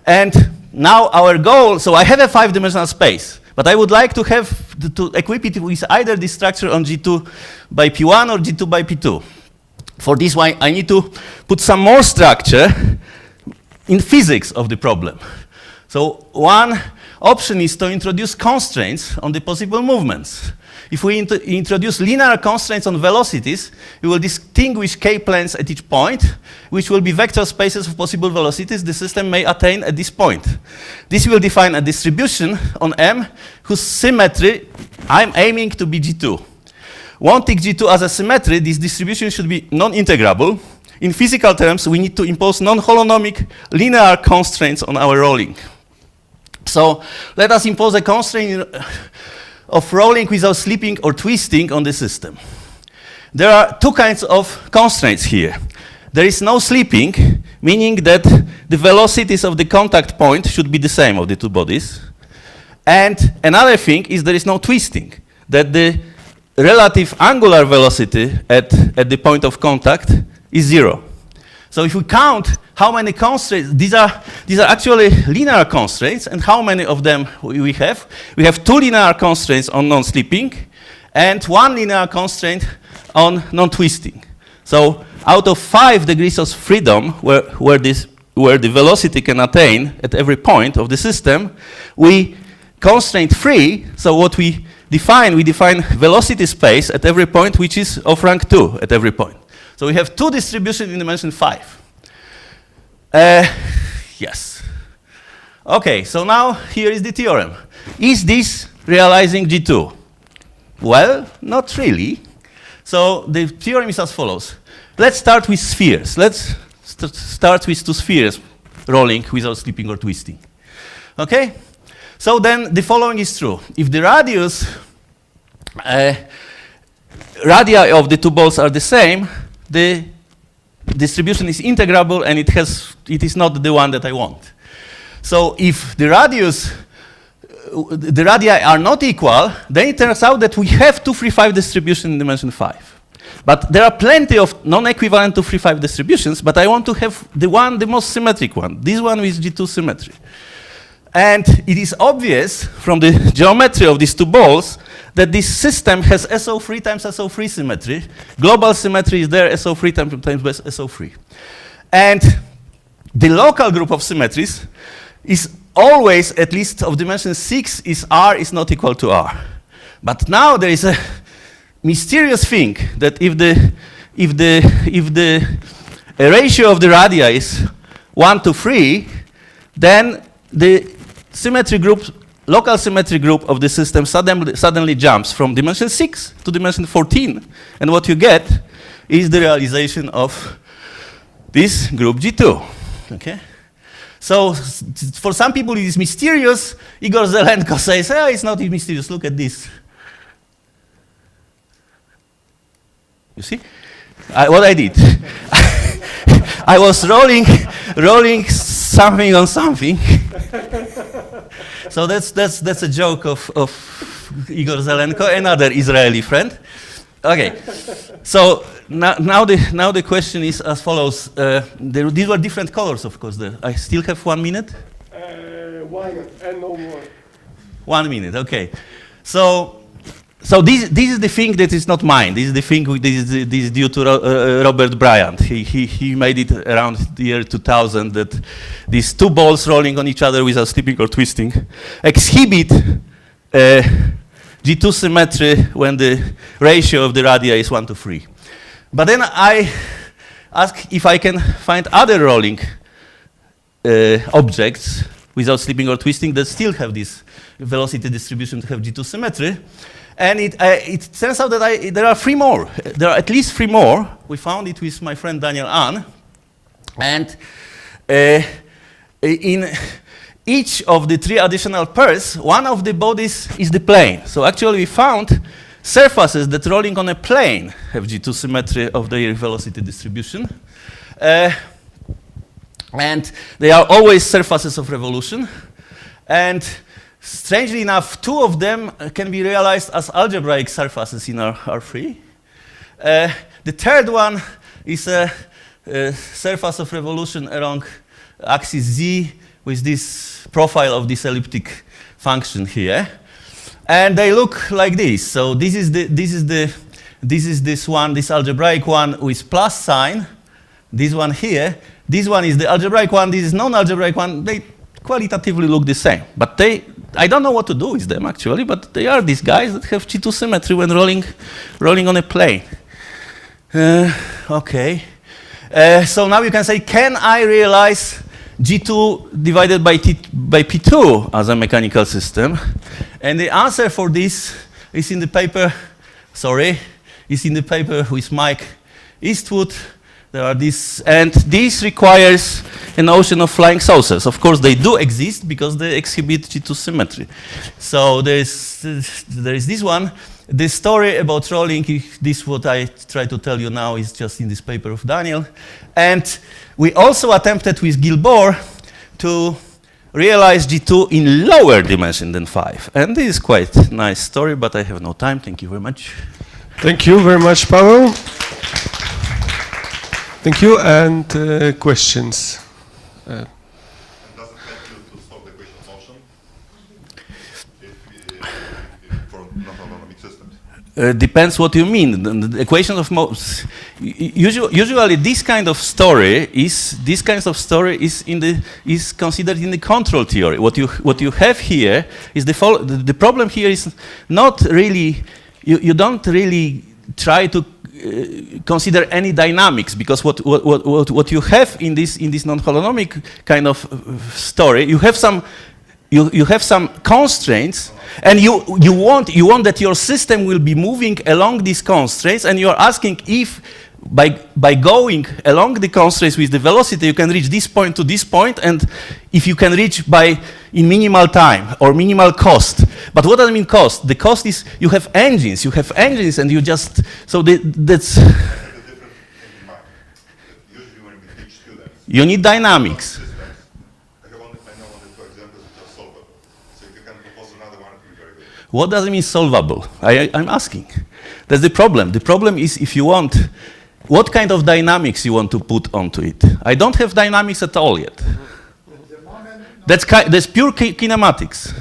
And now our goal, so I have a 5-dimensional space, but I would like to have to equip it with either this structure on G2 by P1 or G2 by P2. For this one, I need to put some more structure in physics of the problem. So one option is to introduce constraints on the possible movements. If we introduce linear constraints on velocities, we will distinguish k-planes at each point, which will be vector spaces of possible velocities the system may attain at this point. This will define a distribution on M whose symmetry I'm aiming to be G2. Wanting G2 as a symmetry, this distribution should be non-integrable. In physical terms, we need to impose non-holonomic linear constraints on our rolling. So let us impose a constraint of rolling without slipping or twisting on the system. There are two kinds of constraints here. There is no slipping, meaning that the velocities of the contact point should be the same of the two bodies. And another thing is there is no twisting, that the relative angular velocity at the point of contact is 0. So if we count how many constraints, these are actually linear constraints, and how many of them we have? We have 2 linear constraints on non-slipping, and 1 linear constraint on non-twisting. So out of 5 degrees of freedom where the velocity can attain at every point of the system, we constraint 3. So what we define velocity space at every point, which is of rank 2 at every point. So we have 2 distributions in dimension 5. Yes. Okay, so now here is the theorem. Is this realizing G2? Well, not really. So the theorem is as follows. Let's start with spheres. Let's start with 2 spheres rolling without slipping or twisting. Okay? So then the following is true. If the radii of the 2 balls are the same, the distribution is integrable, and it is not the one that I want. So if the radii are not equal, then it turns out that we have 2, 3, 5 distribution in dimension 5. But there are plenty of non-equivalent 2, 3, 5 distributions, but I want to have the most symmetric one, this one with G2 symmetry. And it is obvious from the geometry of these 2 balls that this system has SO3 times SO3 symmetry. Global symmetry is there, SO3 times SO3. And the local group of symmetries is always, at least of dimension 6, is R is not equal to R. But now there is a mysterious thing that if the ratio of the radii is 1 to 3, then the symmetry group, local symmetry group of the system suddenly jumps from dimension 6 to dimension 14. And what you get is the realization of this group G2. Okay? So for some people it is mysterious. Igor Zelenko says, oh, it's not mysterious, look at this. You see? What I did. I was rolling something on something. So that's a joke of Igor Zelenko, another Israeli friend. Okay, so now the question is as follows. These were different colors, of course. I still have 1 minute? 1 and no more. 1 minute, okay. So this is the thing that is not mine. This is the thing. This is due to Robert Bryant. He made it around the year 2000 that these 2 balls rolling on each other without slipping or twisting exhibit G2 symmetry when the ratio of the radii is 1 to 3. But then I ask if I can find other rolling objects without slipping or twisting that still have this velocity distribution to have G2 symmetry. And it turns out that there are 3 more. There are at least 3 more. We found it with my friend Daniel Ahn. And in each of the 3 additional pairs, one of the bodies is the plane. So actually we found surfaces that rolling on a plane have G2 symmetry of their velocity distribution. And they are always surfaces of revolution. And strangely enough, 2 of them can be realized as algebraic surfaces in R3. The third one is a surface of revolution along axis Z with this profile of this elliptic function here. And they look like this. So this is this one, this algebraic one with plus sign. This one here. This one is the algebraic one. This is non-algebraic one. They qualitatively look the same, but they I don't know what to do with them actually, but they are these guys that have G2 symmetry when rolling on a plane. Okay. So now you can say, can I realize G2 divided by P2 as a mechanical system? And the answer for this is in the paper, is in the paper with Mike Eastwood. There are these, and this requires an ocean of flying saucers. Of course, they do exist because they exhibit G2 symmetry. So there is this one. The story about rolling, this what I try to tell you now is just in this paper of Daniel. And we also attempted with Gilbert to realize G2 in lower dimension than 5. And this is quite a nice story, but I have no time. Thank you very much. Thank you very much, Paweł. Thank you. And questions? Depends what you mean. The equation of usually this kind of story is considered in the control theory. What you have here is the problem here is not really you don't really try to consider any dynamics, because what you have in this non-holonomic kind of story, you have some constraints, and you want that your system will be moving along these constraints, and you are asking if by going along the constraints with the velocity you can reach this point to this point, and if you can reach in minimal time or minimal cost. But what does it mean cost? The cost is you have engines, and you just that's you need dynamics. What does it mean solvable? I'm asking. That's the problem. The problem is if you want, what kind of dynamics you want to put onto it. I don't have dynamics at all yet. That's pure kinematics.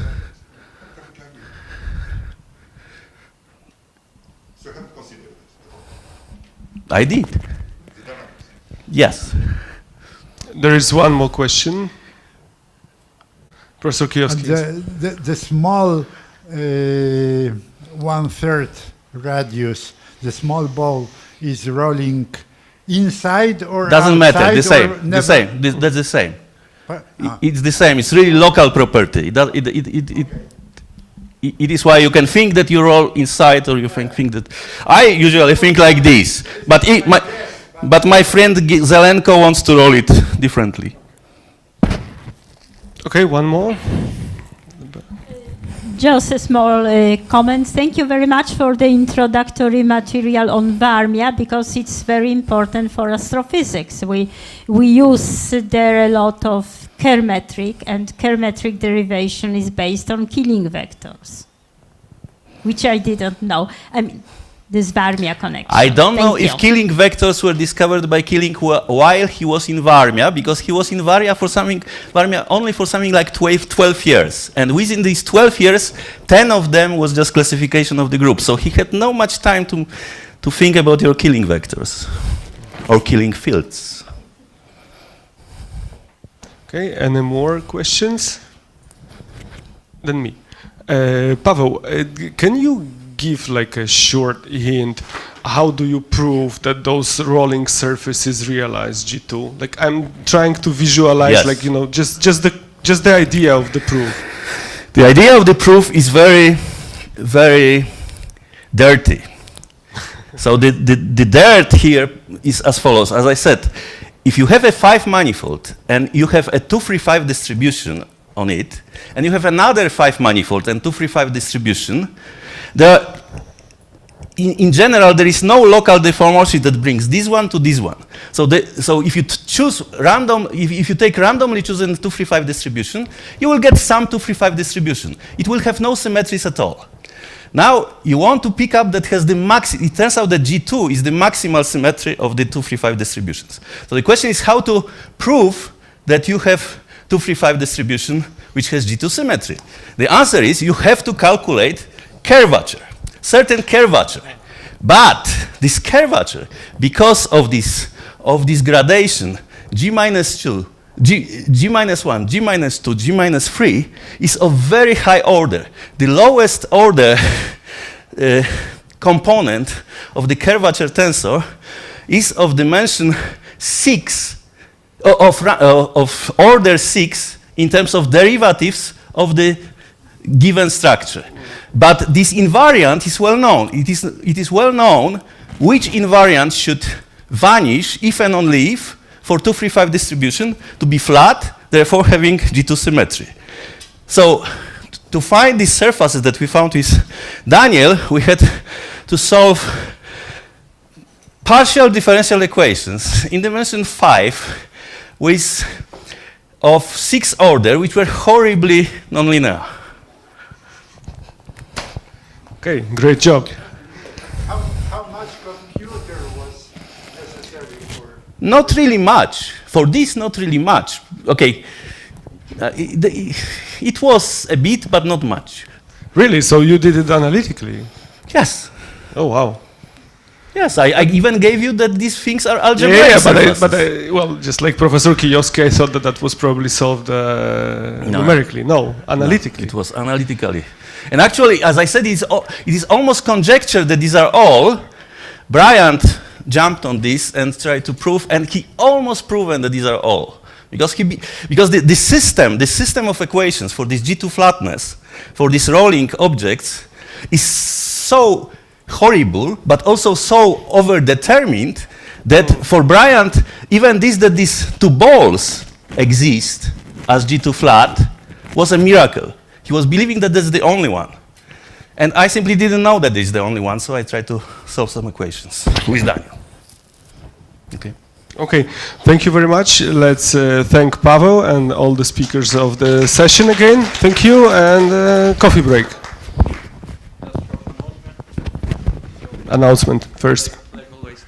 I did. Yes. There is one more question. Professor Kijowski. The small 1/3 radius, the small ball is rolling inside or doesn't matter. outside, The same. That's the same. It's the same. It's really local property. It is why you can think that you roll inside, or you think that. I usually think like this, but my friend Zelenko wants to roll it differently. Okay, one more. Just a small comment. Thank you very much for the introductory material on Warmia, because it's very important for astrophysics. We use there a lot of Kerr-metric, and Kerr-metric derivation is based on Killing vectors, which I didn't know. I mean, this Warmia connection. I don't know if Killing vectors were discovered by Killing while he was in Warmia, because he was in Warmia only for something like 12 years. And within these 12 years, 10 of them was just classification of the group. So he had no much time to think about your Killing vectors or Killing fields. Okay, any more questions? Then me. Paweł, can you give like a short hint? How do you prove that those rolling surfaces realize G2? Like I'm trying to visualize, yes. like just the idea of the proof. The idea of the proof is very, very dirty. So the dirt here is as follows. As I said, if you have a 5 manifold and you have a 2-3-5 distribution on it, and you have another 5 manifold and 2-3-5 distribution, in general, there is no local deformosity that brings this one to this one. So if you choose random, if you take randomly chosen 2-3-5 distribution, you will get some 2-3-5 distribution. It will have no symmetries at all. Now you want to pick up that has the max. It turns out that G2 is the maximal symmetry of the 2-3-5 distributions. So the question is how to prove that you have 2-3-5 distribution which has G2 symmetry. The answer is you have to calculate curvature, certain curvature. But this curvature, because of this gradation, G minus 2 G minus 1, G minus 2, G minus 3 is of very high order. The lowest order component of the curvature tensor is of dimension 6, of order 6 in terms of derivatives of the given structure. But this invariant is well known. It is well known which invariant should vanish if and only if for 2, 3, 5 distribution to be flat, therefore having G2 symmetry. So to find these surfaces that we found with Daniel, we had to solve partial differential equations in dimension 5 with of 6 order, which were horribly nonlinear. Okay, great job. How much computer was necessary for? Not really much. For this, not really much. Okay, it was a bit, but not much. Really? So you did it analytically? Yes. Oh, wow. Yes, I even gave you that these things are algebraic. Yeah, but well, just like Professor Kijowski, I thought that that was probably solved numerically. No, analytically. No, it was analytically. And actually, as I said, it is almost conjecture that these are all. Bryant jumped on this and tried to prove, and he almost proven that these are all. Because the system of equations for this G2 flatness, for these rolling objects, is so horrible, but also so overdetermined that for Bryant, even that these two balls exist as G2 flat was a miracle. He was believing that that's the only one. And I simply didn't know that this is the only one, so I tried to solve some equations with Daniel. Okay. Okay, thank you very much. Let's thank Paweł and all the speakers of the session again. Thank you, and coffee break. Announcement first. Like always.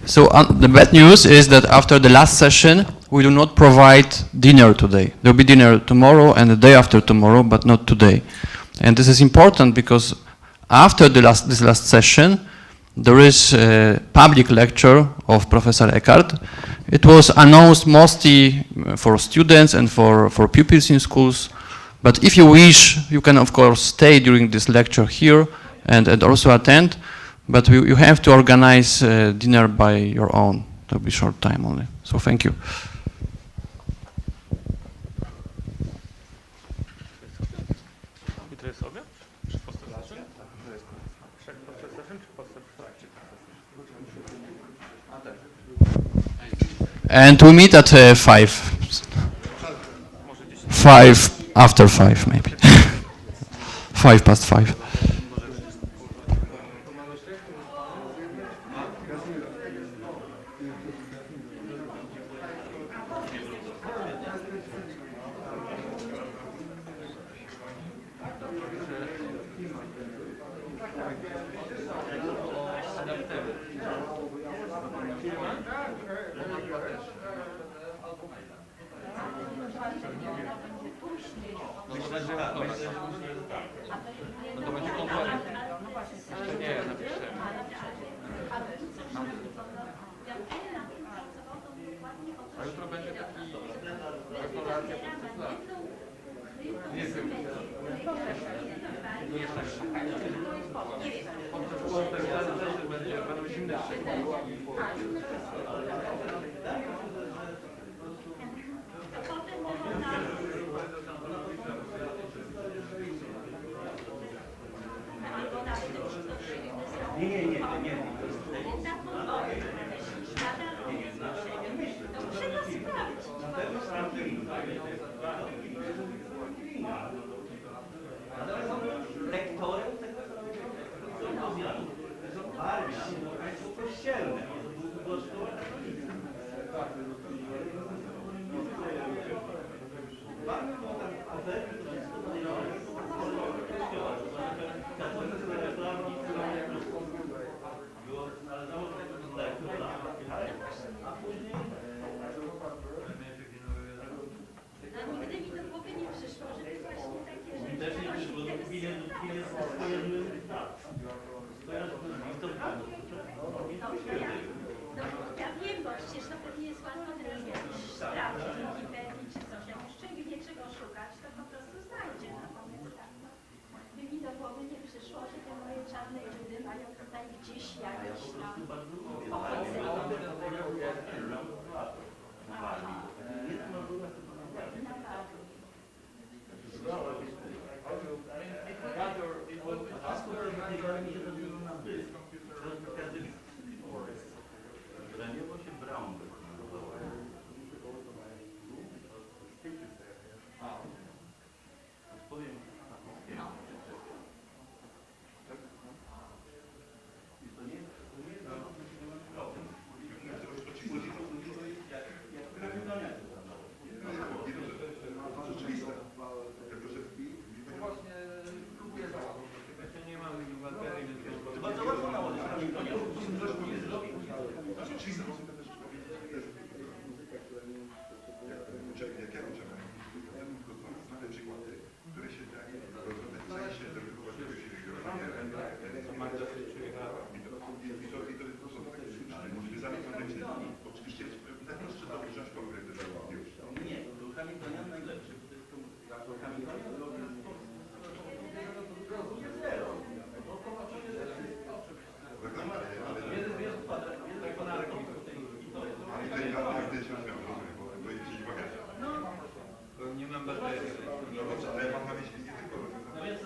So the bad news is that after the last session, we do not provide dinner today. There will be dinner tomorrow and the day after tomorrow, but not today. And this is important because after this last session, there is a public lecture of Professor Ekert. It was announced mostly for students and for pupils in schools. But if you wish, you can of course stay during this lecture here and also attend. But you have to organize dinner by your own. There will be short time only. So thank you. And we meet at 5. 5 after 5 maybe. 5 past 5. Ja wiem, bo przecież to pewnie jest łatwo teraz jakieś sprawy. Jak ja uczę znane przykłady, które się da rozwiązać w sensie, że wychować czegoś innego. I to są takie związane konwencje, bo oczywiście najprostsze to wziąć konkretny przykład już. Nie, to Hamiltonian najlepszy, bo to jest Hamiltonian jest zero. Jest kwadrat, jest kwadrat. Bo nie mam baterii. Ale ja mam na myśli nie tylko. No więc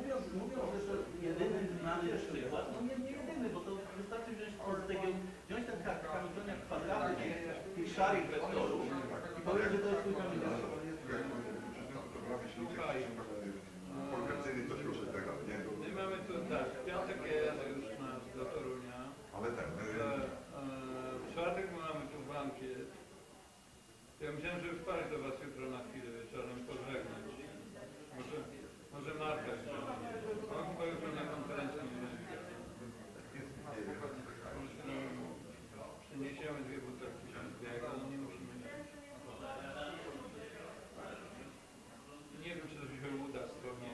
mówiąc, że jedyny znany przykład, no nie jedyny, bo to wystarczy wziąć ten Hamiltonian kwadraty tych szarych wektorów i powiedzieć, że to jest twój Hamiltonian. Słuchaj. Konkretny to już tego, nie? My mamy tu tak, w piątek ja jadę już do Torunia. Ale tak. W czwartek mamy tu bankiet. Ja myślałem, żeby wpaść do was jutro na chwilę wieczorem, pożegnać. Może Marka się. On chyba jutro na konferencji nie będzie. Przyniesiemy 2 butelki biegu, ale nie musimy. Nie wiem, czy to się uda stromnie.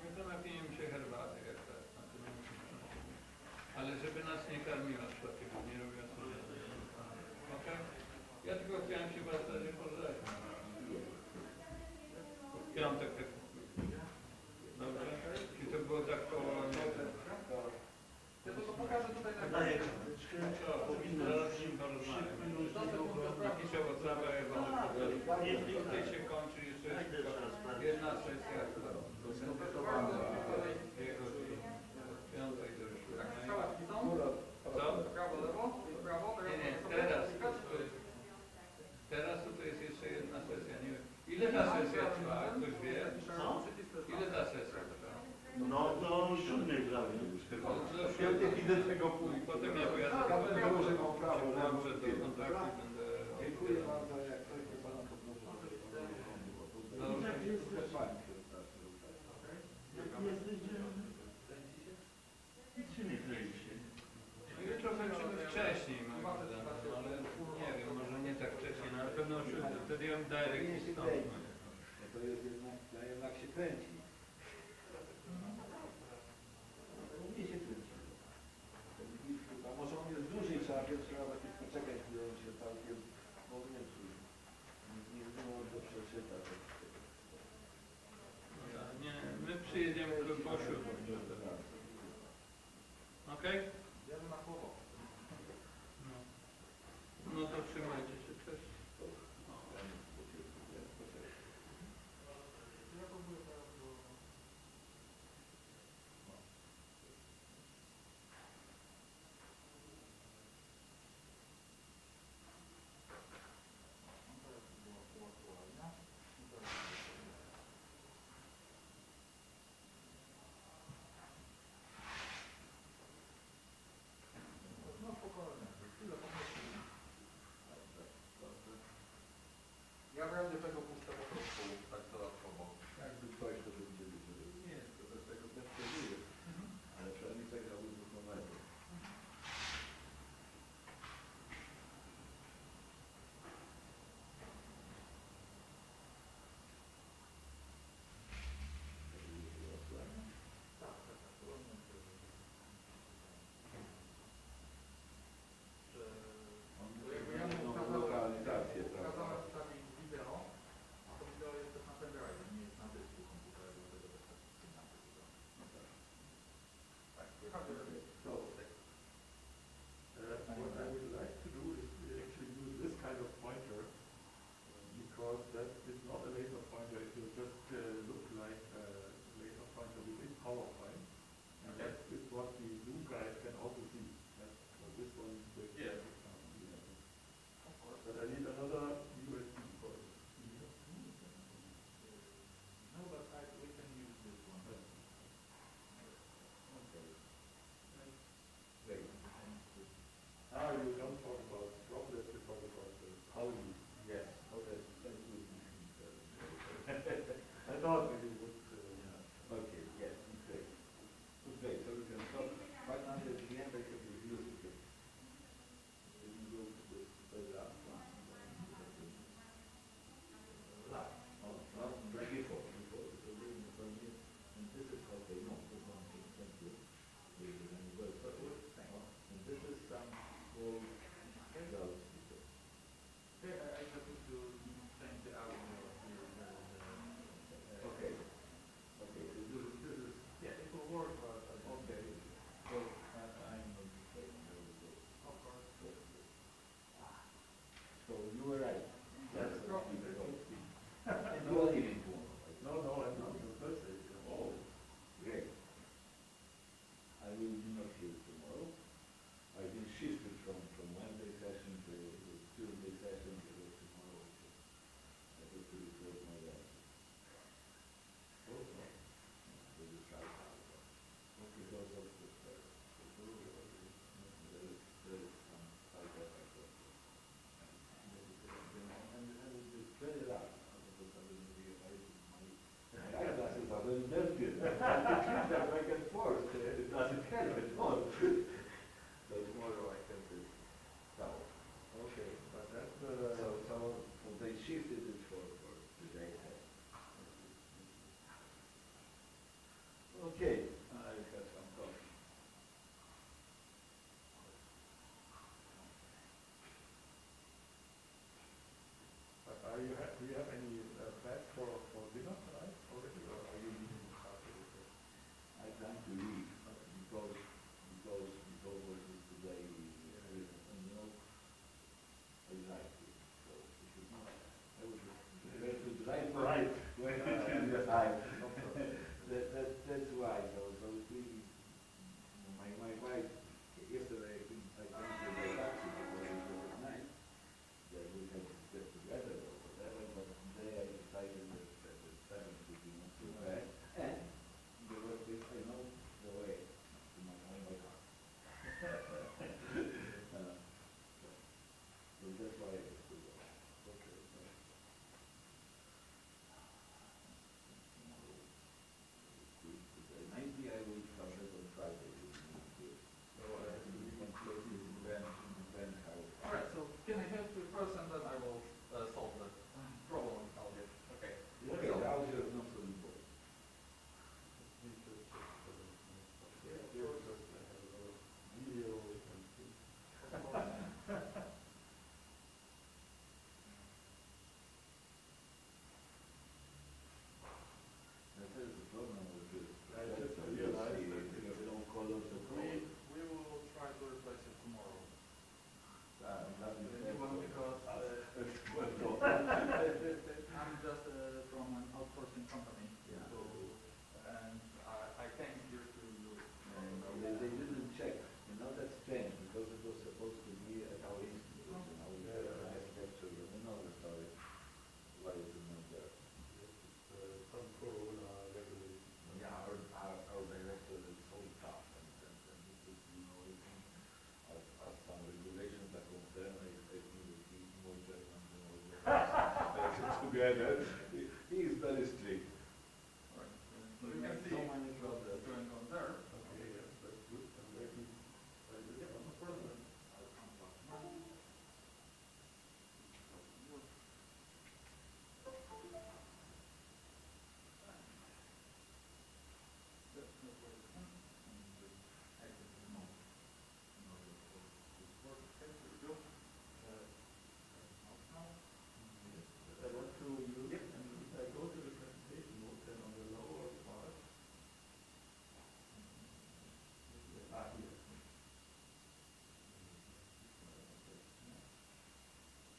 My to napijemy się herbaty, jak tak. Ale żeby nas nie karmiła szlakiego, nie robiła sobie. Okej? Ja tylko chciałem się w zasadzie pożegnać. W piątek tak. Dobrze? Czy to było tak koło... Ja to pokażę tutaj na Zaraz z nim porozmawiam. Jakieś owocowe, tutaj się kończy jeszcze jedna sesja. Piątek do Co? Prawo, lewo? Prawo? Nie, teraz to jest jeszcze jedna sesja. Nie wiem. Ile ta sesja trwa? Ktoś wie? Co? Ile ta sesja trwa? No to 7 gramy już chyba. Ja idę tego pójść. Potem ja pojadę do kontaktu będę... Dziękuję bardzo, jak ktoś by Pana poprosił. Jutro kończymy wcześniej, ale nie wiem, może nie tak wcześniej, no ale pewno wtedy ją direct stąd. To jest jednak się kręci. Nie się kręci. A może on jest dłużej, trzeba jakoś poczekać, gdy on się całkiem podniósł. Nie było do przeczytać. Nie, my przyjedziemy po 7. Okej? Jadę na chłopo. No to trzymajcie się też. Ja próbuję teraz do... No spokojnie, chwilę pomyślę. trying to leave because what is today, you know, exactly. So we should not. I would prefer to drive right when it is the time. That's why. So it's really, my wife, yesterday I came to the taxi because it was nice that we had to get together or whatever, but today I decided that the 7 would be not too bad. And the worst is I know the way to my home by car. So that's why I have to go. Okay. Maybe I will come back on Friday. So I have to be completely depend how. All right. So can I help you first, and then I will solve the problem with algebra. Okay. Okay. So, Algebra is not so important. That is the problem with this. I just realized that you don't color the code. we will try to replace it tomorrow. Because I'm just from an outsourcing company, Yeah. so, and I came here to do it. They didn't check. You know, that's strange because it was supposed to be at our institute. You know, we have an architecture. You know the story. Why is it not there? Some corona regulation. Yeah, our director is so tough, and this is, you know, as some regulations are concerned, I think he's more German than all the rest together. He is very strict. Right. So you can see So many what's problems. going on there. Okay, yes, that's good. And maybe, yeah, no problem. I'll come back. I want to use, and if I go to the presentation mode, then on the lower part, here.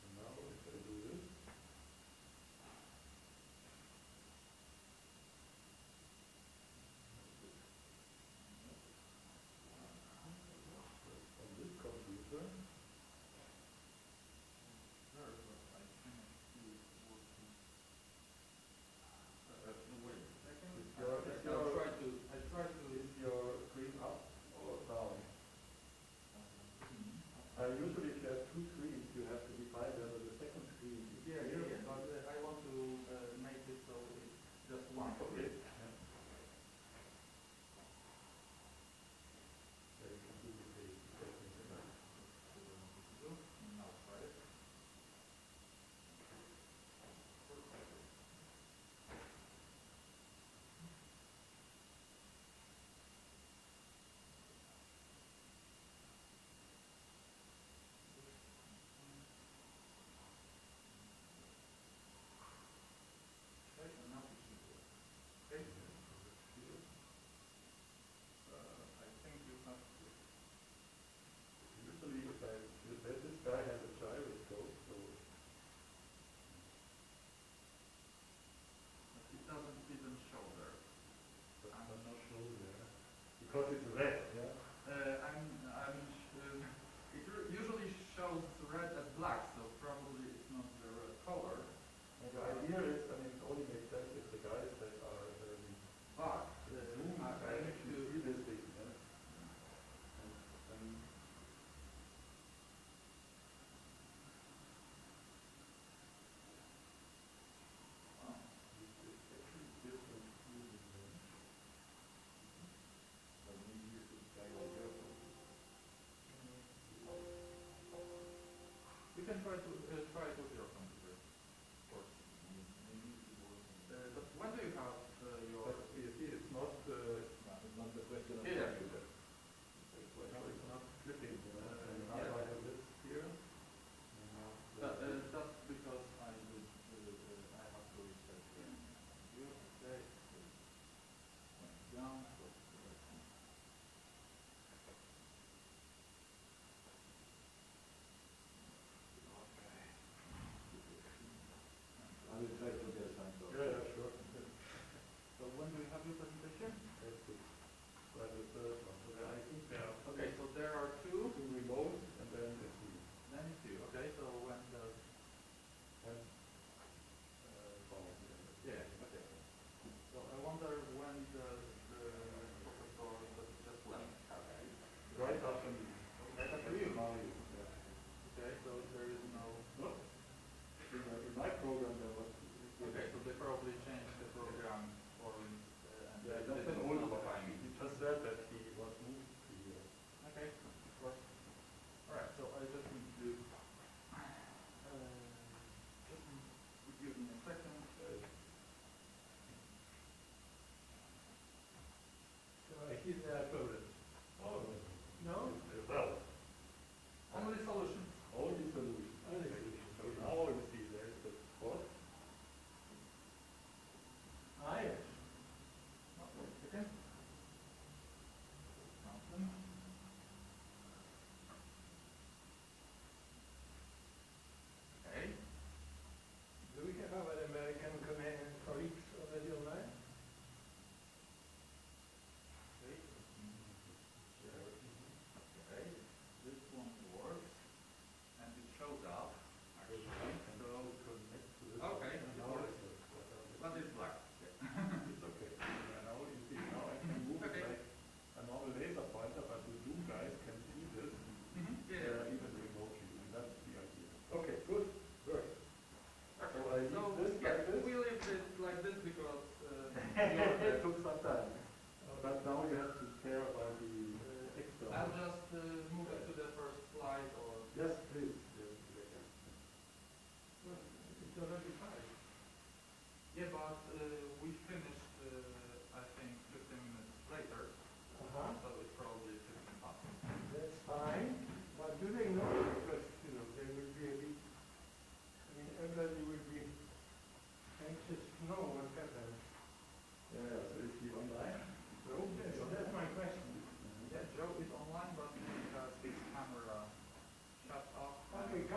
And now if I do this, on this computer, is your screen up or down? Usually if you have two screens, you have to define whether the second screen is Yeah, here. yeah, but I want to make it so it's just one. Okay. Yeah. Yeah, you can duplicate the second screen. Now try it. Okay, and now it should work. Okay. I think you have to. Usually if this guy has a gyroscope, so It doesn't even show there. but I'm not sure there. Because it's red, yeah? It usually shows red as black, so probably it's not the red color. And the idea is, I mean, it only makes sense if the guys that are But zoom I need actually to see this thing, yeah? And different using them. But maybe you should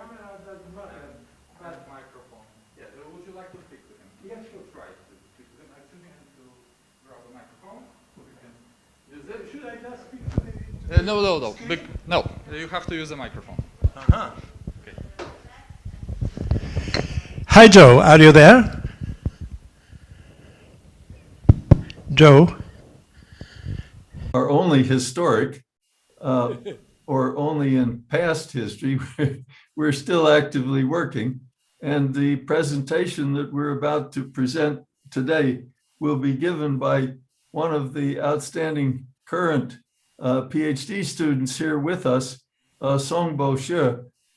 camera doesn't matter. Bad microphone. Yeah, would you like to speak to him? Yes, we'll try to speak to him. I still need to grab the microphone so we can use it. Should I just speak to him? No. No, you have to use the microphone. Uh-huh. Okay. Hi, Joe. Are you there? Joe? Are only historic or only in past history. We're still actively working. And the presentation that we're about to present today will be given by one of the outstanding current PhD students here with us, Songbo,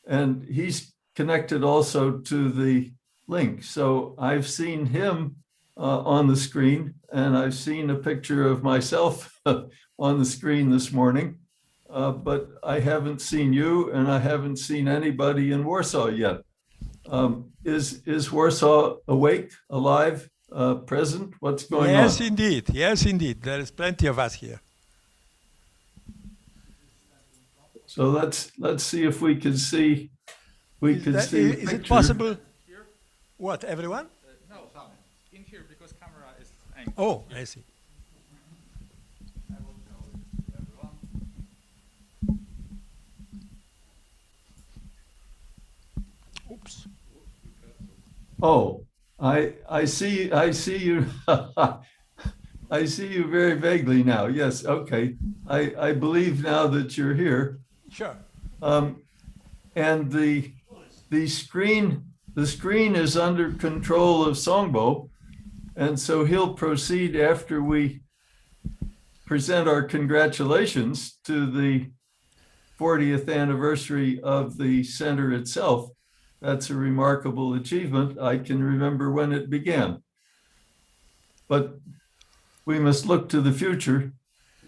and he's connected also to the link. So I've seen him on the screen, and I've seen a picture of myself on the screen this morning, but I haven't seen you, and I haven't seen anybody in Warsaw yet. Is Warsaw awake, alive, present? What's going on? Yes, indeed. Yes, indeed. There is plenty of us here. So let's see if we can see. Is it possible? What, everyone? No, in here because camera is angled. Oh, I see. Oops. Oh, I see you. I see you very vaguely now. Yes, okay. I believe now that you're here. Sure. And the screen is under control of Songbo, and so he'll proceed after we present our congratulations to the 40th anniversary of the center itself. That's a remarkable achievement. I can remember when it began. But we must look to the future.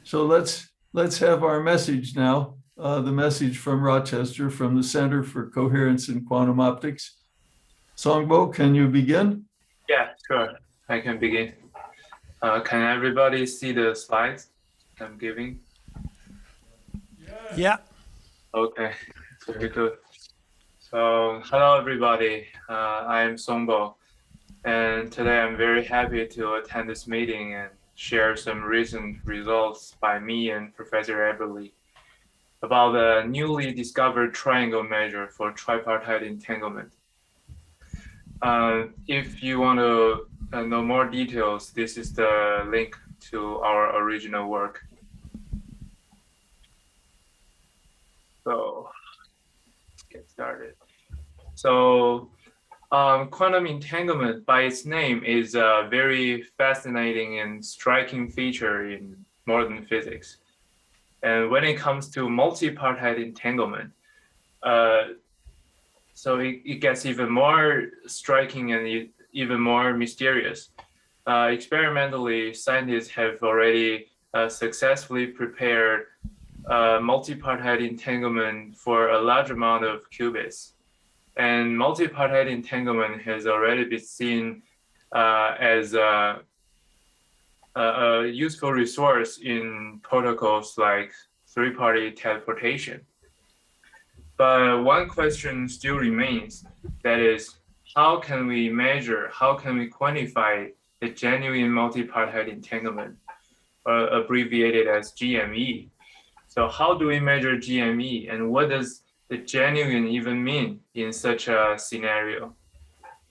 So let's have our message now, the message from Rochester, from the Center for Coherence and Quantum Optics. Songbo, can you begin? Yeah, sure. I can begin. Can everybody see the slides I'm giving? Yeah. Okay, very good. So, hello everybody. I am Songbo, and today I'm very happy to attend this meeting and share some recent results by me and Professor Eberly about the newly discovered triangle measure for tripartite entanglement. If you want to know more details, this is the link to our original work. So let's get started. So quantum entanglement by its name is a very fascinating and striking feature in modern physics. And when it comes to multipartite entanglement, so it gets even more striking and even more mysterious. Experimentally, scientists have already successfully prepared multipartite entanglement for a large amount of qubits. And multipartite entanglement has already been seen as a useful resource in protocols like three-party teleportation. But one question still remains, that is, how can we measure, how can we quantify the genuine multipartite entanglement, abbreviated as GME? So how do we measure GME, and what does the genuine even mean in such a scenario?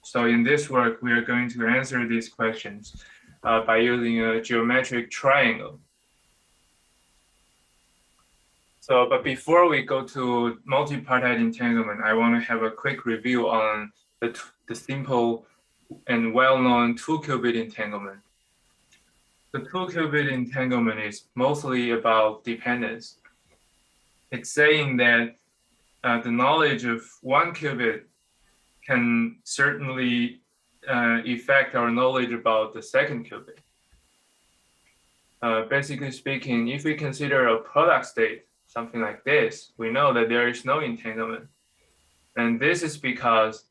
So in this work, we are going to answer these questions by using a geometric triangle. So, but before we go to multipartite entanglement, I want to have a quick review on the simple and well-known two-qubit entanglement. The two-qubit entanglement is mostly about dependence. It's saying that the knowledge of one qubit can certainly affect our knowledge about the second qubit. Basically speaking, if we consider a product state, something like this, we know that there is no entanglement. And this is because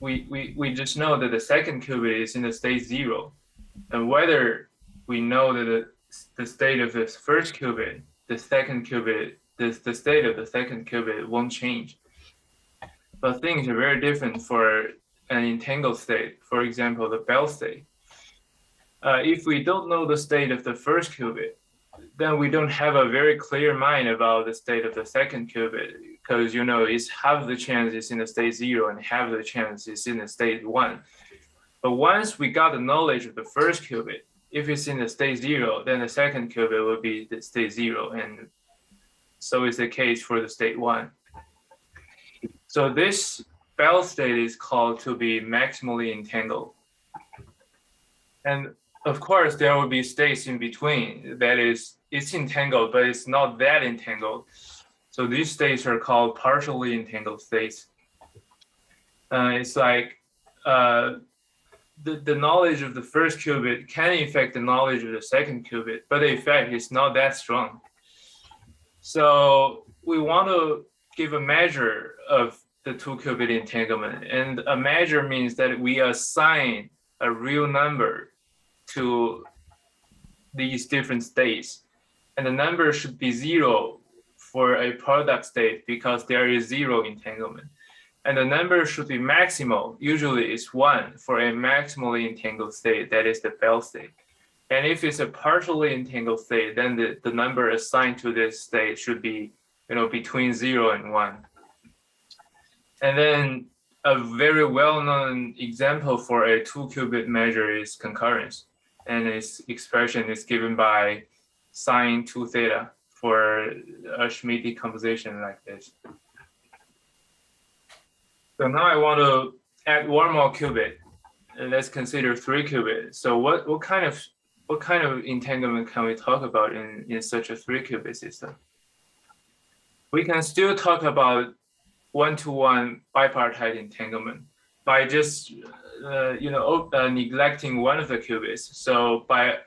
we just know that the second qubit is in the state 0. And whether we know that the state of the first qubit, the second qubit, the state of the second qubit won't change. but things are very different for an entangled state. For example, the Bell state. If we don't know the state of the first qubit, then we don't have a very clear mind about the state of the second qubit, because it's half the chance it's in the state 0 and half the chance it's in the state 1. But once we got the knowledge of the first qubit, if it's in the state 0, then the second qubit will be the state 0, and so is the case for the state 1. So this Bell state is called to be maximally entangled. And of course, there will be states in between. That is, it's entangled, but it's not that entangled. So these states are called partially entangled states. It's like the knowledge of the first qubit can affect the knowledge of the second qubit, but the effect is not that strong. So we want to give a measure of the 2-qubit entanglement. And a measure means that we assign a real number to these different states. And the number should be 0 for a product state because there is 0 entanglement. And the number should be maximal. Usually it's 1 for a maximally entangled state, that is the Bell state. And if it's a partially entangled state, then the number assigned to this state should be between 0 and 1. And then a very well-known example for a 2-qubit measure is concurrence. And its expression is given by sine 2 theta for a Schmidt decomposition like this. So now I want to add one more qubit, and let's consider 3 qubits. So what kind of entanglement can we talk about in such a 3-qubit system? We can still talk about 1-to-1 bipartite entanglement by just neglecting one of the qubits. So by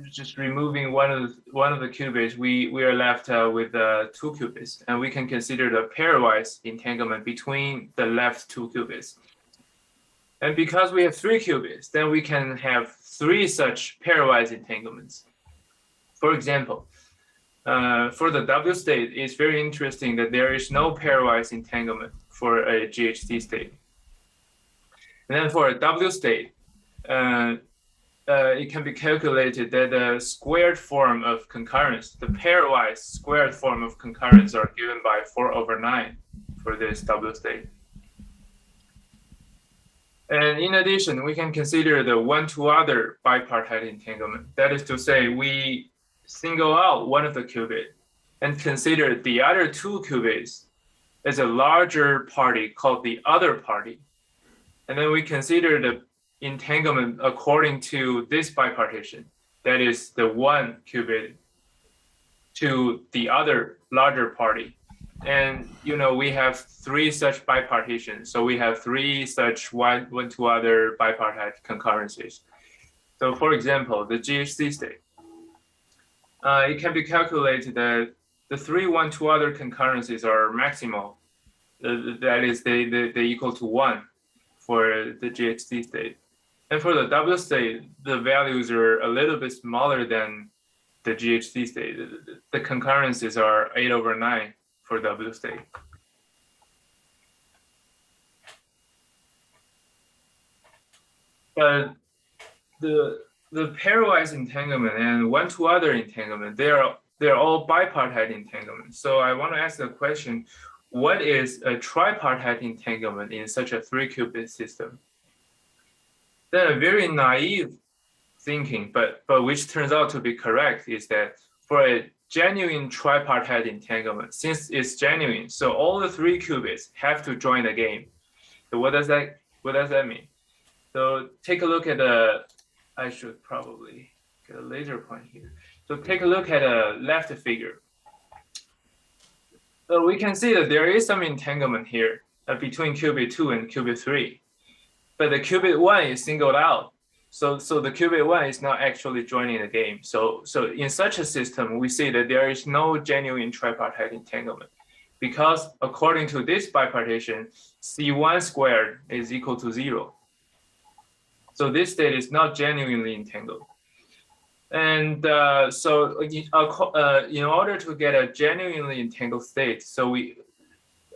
just removing one of the qubits, we are left with 2 qubits, and we can consider the pairwise entanglement between the left 2 qubits. And because we have 3 qubits, then we can have 3 such pairwise entanglements. For example, for the W state, it's very interesting that there is no pairwise entanglement for a GHZ state. And then for a W state, it can be calculated that the squared form of concurrence, the pairwise squared form of concurrence, are given by 4/9 for this W state. And in addition, we can consider the 1-to-other bipartite entanglement. That is to say, we single out one of the qubits and consider the other 2 qubits as a larger party called the other party. And then we consider the entanglement according to this bipartition, that is the 1 qubit to the other larger party. And we have 3 such bipartitions. So we have 3 such one-to-other bipartite concurrences. So for example, the GHZ state, it can be calculated that the 3 one-to-other concurrences are maximal. That is, they equal to 1 for the GHZ state. And for the W state, the values are a little bit smaller than the GHZ state. The concurrences are 8/9 for W state. But the pairwise entanglement and one-to-other entanglement, they're all bipartite entanglement. So I want to ask the question, what is a tripartite entanglement in such a 3-qubit system? Then a very naive thinking, but which turns out to be correct, is that for a genuine tripartite entanglement, since it's genuine, so all the 3 qubits have to join the game. So what does that mean? So take a look at I should probably get a laser point here. So take a look at a left figure. So we can see that there is some entanglement here between qubit 2 and qubit 3. But the qubit 1 is singled out. So the qubit 1 is not actually joining the game. So in such a system, we see that there is no genuine tripartite entanglement, because according to this bipartition, C1 squared is equal to 0. So this state is not genuinely entangled. And in order to get a genuinely entangled state, so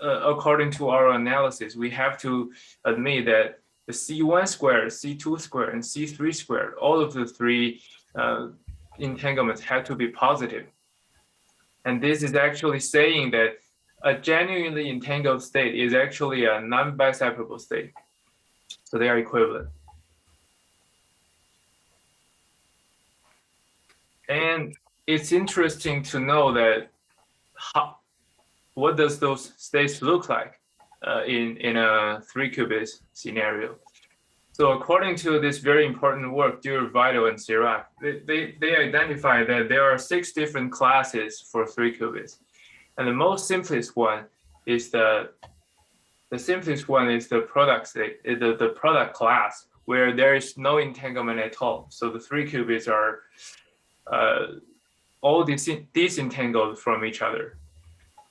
according to our analysis, we have to admit that the C1 squared, C2 squared, and C3 squared, all of the three entanglements have to be positive. And this is actually saying that a genuinely entangled state is actually a non-biseparable state. So they are equivalent. And it's interesting to know that what does those states look like in a 3-qubit scenario. So according to this very important work, Vital and Sirac, they identify that there are 6 different classes for 3 qubits. And the most simplest one is the product state, the product class, where there is no entanglement at all. So the 3 qubits are all disentangled from each other.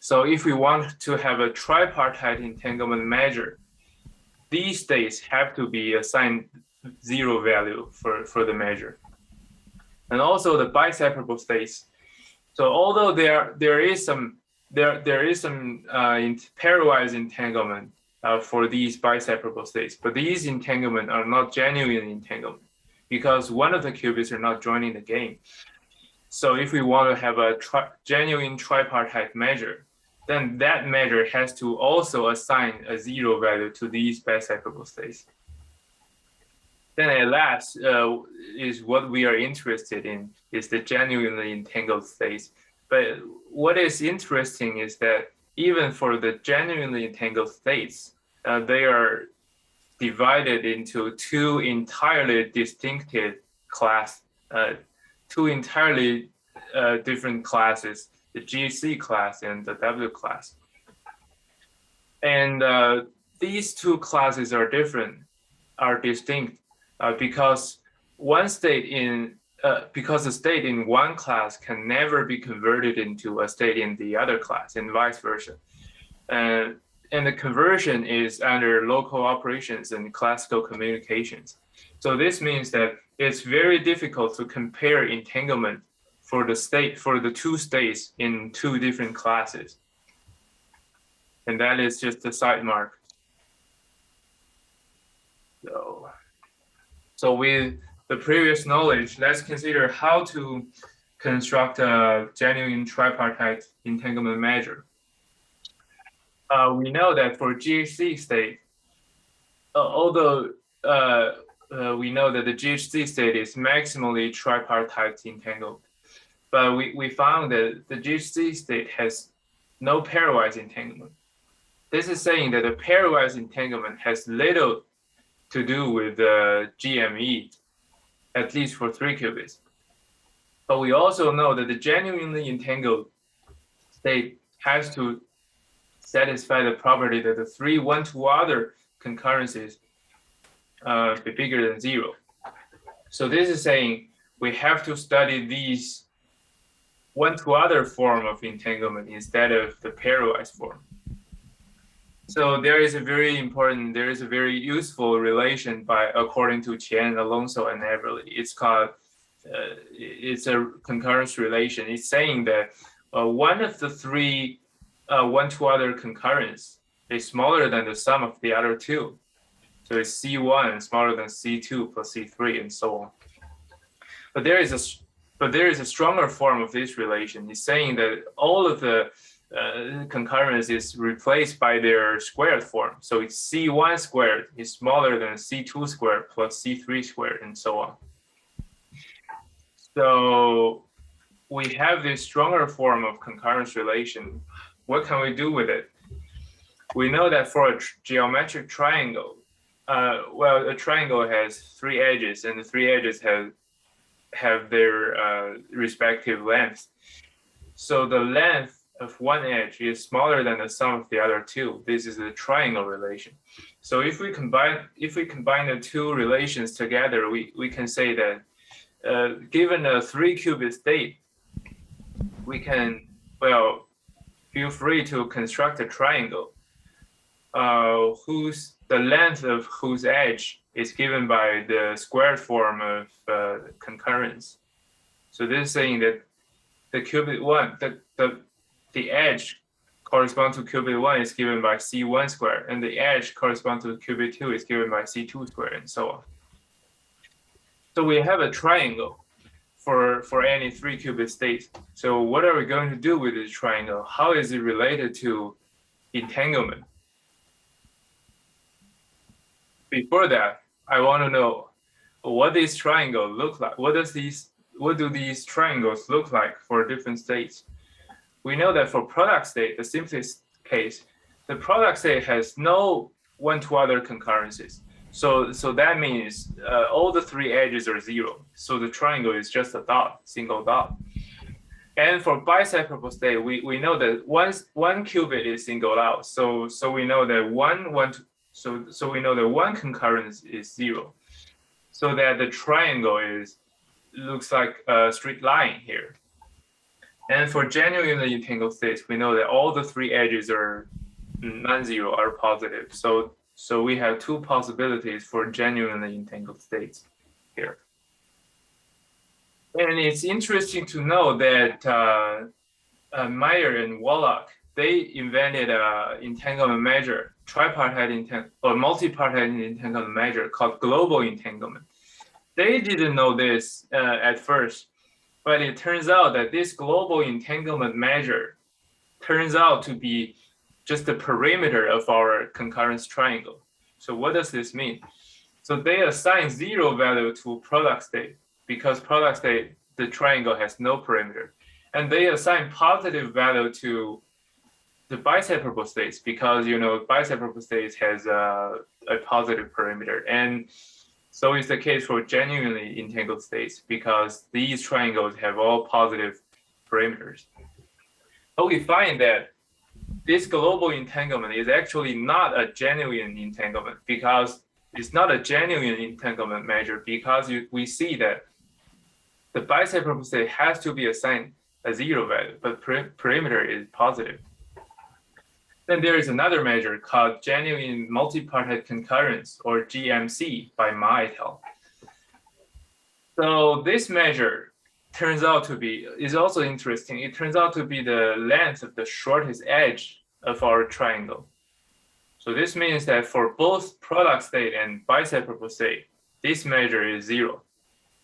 So if we want to have a tripartite entanglement measure, these states have to be assigned 0 value for the measure. And also the biseparable states. So although there is some pairwise entanglement for these biseparable states, but these entanglements are not genuine entanglement because one of the qubits are not joining the game. So if we want to have a genuine tripartite measure, then that measure has to also assign a 0 value to these biseparable states. Then at last is what we are interested in, is the genuinely entangled states. But what is interesting is that even for the genuinely entangled states, they are divided into 2 entirely distinctive class, 2 entirely different classes, the GC class and the W class. And these 2 classes are distinct because the state in one class can never be converted into a state in the other class and vice versa. And the conversion is under local operations and classical communications. So this means that it's very difficult to compare entanglement for the 2 states in 2 different classes. And that is just a side mark. So with the previous knowledge, let's consider how to construct a genuine tripartite entanglement measure. We know that for GHZ state, although we know that the GHZ state is maximally tripartite entangled, but we found that the GHZ state has no pairwise entanglement. This is saying that the pairwise entanglement has little to do with the GME, at least for 3 qubits. But we also know that the genuinely entangled state has to satisfy the property that the 3 one-to-other concurrences be bigger than 0. So this is saying we have to study these one-to-other form of entanglement instead of the pairwise form. So there is a very useful relation according to Qian, Alonso, and Eberly. It's called, it's a concurrence relation. It's saying that one of the 3 one-to-other concurrence is smaller than the sum of the other 2. So it's C1 smaller than C2 plus C3 and so on. But there is a stronger form of this relation. It's saying that all of the concurrence is replaced by their squared form. So it's C1 squared is smaller than C2 squared plus C3 squared and so on. So we have this stronger form of concurrence relation. What can we do with it? We know that for a geometric triangle, a triangle has 3 edges, and the 3 edges have their respective lengths. So the length of one edge is smaller than the sum of the other 2. This is a triangle relation. So if we combine the 2 relations together, we can say that given a 3-qubit state, we can, feel free to construct a triangle the length of whose edge is given by the squared form of concurrence. So this is saying that the qubit 1, the edge correspond to qubit 1 is given by C1 squared, and the edge correspond to qubit 2 is given by C2 squared, and so on. So we have a triangle for any 3 qubit states. So what are we going to do with this triangle? How is it related to entanglement? Before that, I want to know what this triangle look like. What do these triangles look like for different states? We know that for product state, the simplest case, the product state has no one-to-other concurrences. So that means all the 3 edges are 0. So the triangle is just a dot, single dot. And for biseparable state, we know that one qubit is singled out. So we know that we know that one concurrence is 0. So that the triangle looks like a straight line here. And for genuinely entangled states, we know that all the 3 edges are non-zero, are positive. So we have 2 possibilities for genuinely entangled states here. And it's interesting to know that Meyer and Wallach, they invented an entanglement measure, tripartite or multipartite entanglement measure called global entanglement. They didn't know this at first, but it turns out that this global entanglement measure turns out to be just the perimeter of our concurrence triangle. So what does this mean? So they assign 0 value to product state because product state, the triangle has no perimeter. And they assign positive value to the biseparable states because, biseparable states has a positive perimeter. And so is the case for genuinely entangled states because these triangles have all positive perimeters. But we find that this global entanglement is actually not a genuine entanglement because it's not a genuine entanglement measure because we see that the biseparable state has to be assigned a 0 value, but perimeter is positive. Then there is another measure called genuine multipartite concurrence, or GMC, by Ma et al. So this measure turns out to be, is also interesting. It turns out to be the length of the shortest edge of our triangle. So this means that for both product state and biseparable state, this measure is 0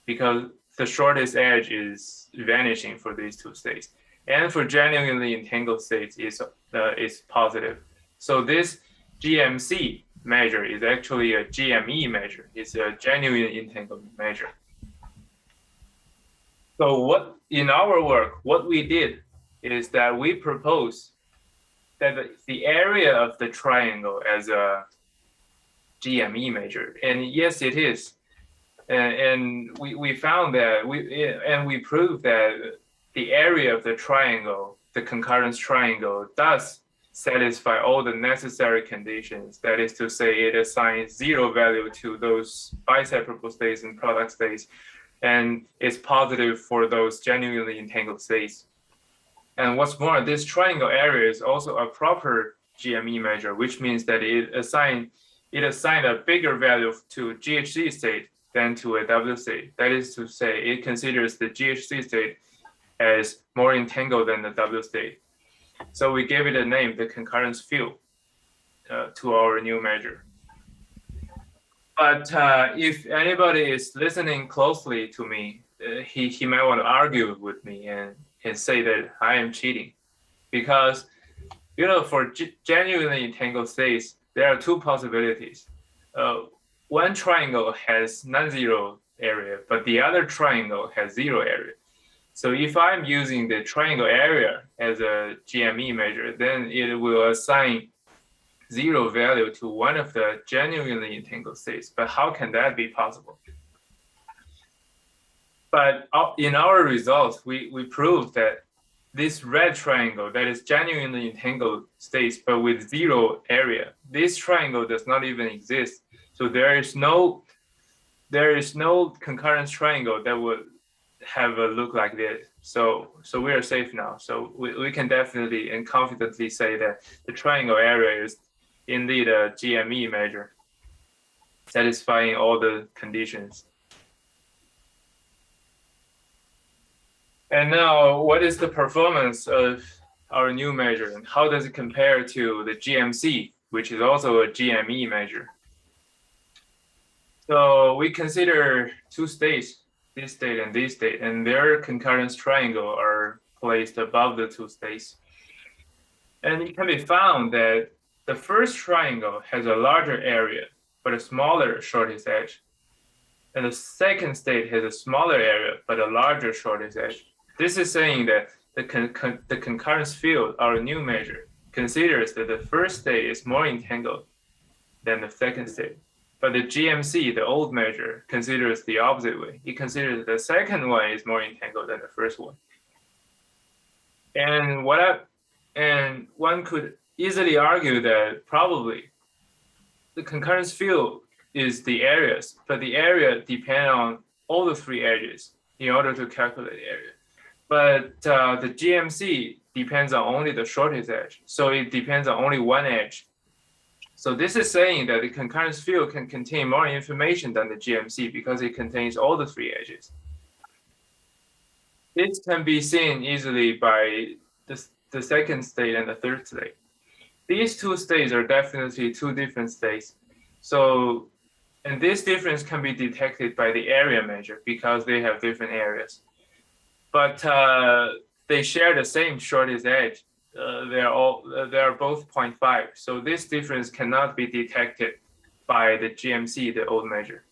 because the shortest edge is vanishing for these 2 states. And for genuinely entangled states is positive. So this GMC measure is actually a GME measure. It's a genuine entanglement measure. So in our work, what we did is that we proposed that the area of the triangle as a GME measure. And yes, it is. And we found that, we proved that the area of the triangle, the concurrence triangle, does satisfy all the necessary conditions. That is to say, it assigns 0 value to those biseparable states and product states, and it's positive for those genuinely entangled states. And what's more, this triangle area is also a proper GME measure, which means that it assigned a bigger value to GHZ state than to a W state. That is to say, it considers the GHZ state as more entangled than the W state. So we gave it a name, the concurrence field, to our new measure. But if anybody is listening closely to me, he might want to argue with me and say that I am cheating. Because, for genuinely entangled states, there are 2 possibilities. One triangle has non-zero area, but the other triangle has 0 area. So if I'm using the triangle area as a GME measure, then it will assign 0 value to one of the genuinely entangled states. But how can that be possible? But in our results, we proved that this red triangle that is genuinely entangled states, but with 0 area, this triangle does not even exist. So there is no concurrence triangle that would have a look like this. So we are safe now. So we can definitely and confidently say that the triangle area is indeed a GME measure, satisfying all the conditions. And now, what is the performance of our new measure, and how does it compare to the GMC, which is also a GME measure? So we consider two states, this state and this state, and their concurrence triangle are placed above the two states. And it can be found that the first triangle has a larger area, but a smaller shortest edge. And the second state has a smaller area, but a larger shortest edge. This is saying that the concurrence field, our new measure, considers that the first state is more entangled than the second state. But the GMC, the old measure, considers the opposite way. It considers the second one is more entangled than the first one. And one could easily argue that probably the concurrence field is the areas, but the area depends on all the three edges in order to calculate the area. But the GMC depends on only the shortest edge, so it depends on only one edge. So this is saying that the concurrence field can contain more information than the GMC because it contains all the three edges. This can be seen easily by the second state and the third state. These two states are definitely two different states. So, and this difference can be detected by the area measure because they have different areas. But they share the same shortest edge. They are both 0.5. So this difference cannot be detected by the GMC, the old measure.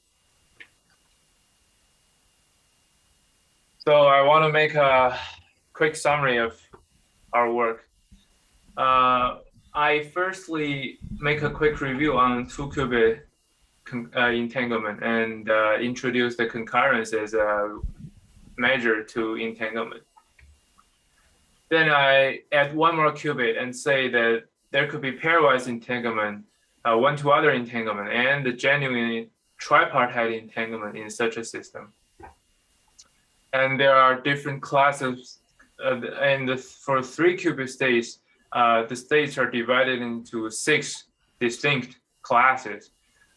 So I want to make a quick summary of our work. I firstly make a quick review on 2-qubit entanglement and introduce the concurrence as a measure to entanglement. Then I add one more qubit and say that there could be pairwise entanglement, one-to-other entanglement, and the genuine tripartite entanglement in such a system. And there are different classes, and for 3-qubit states, the states are divided into 6 distinct classes,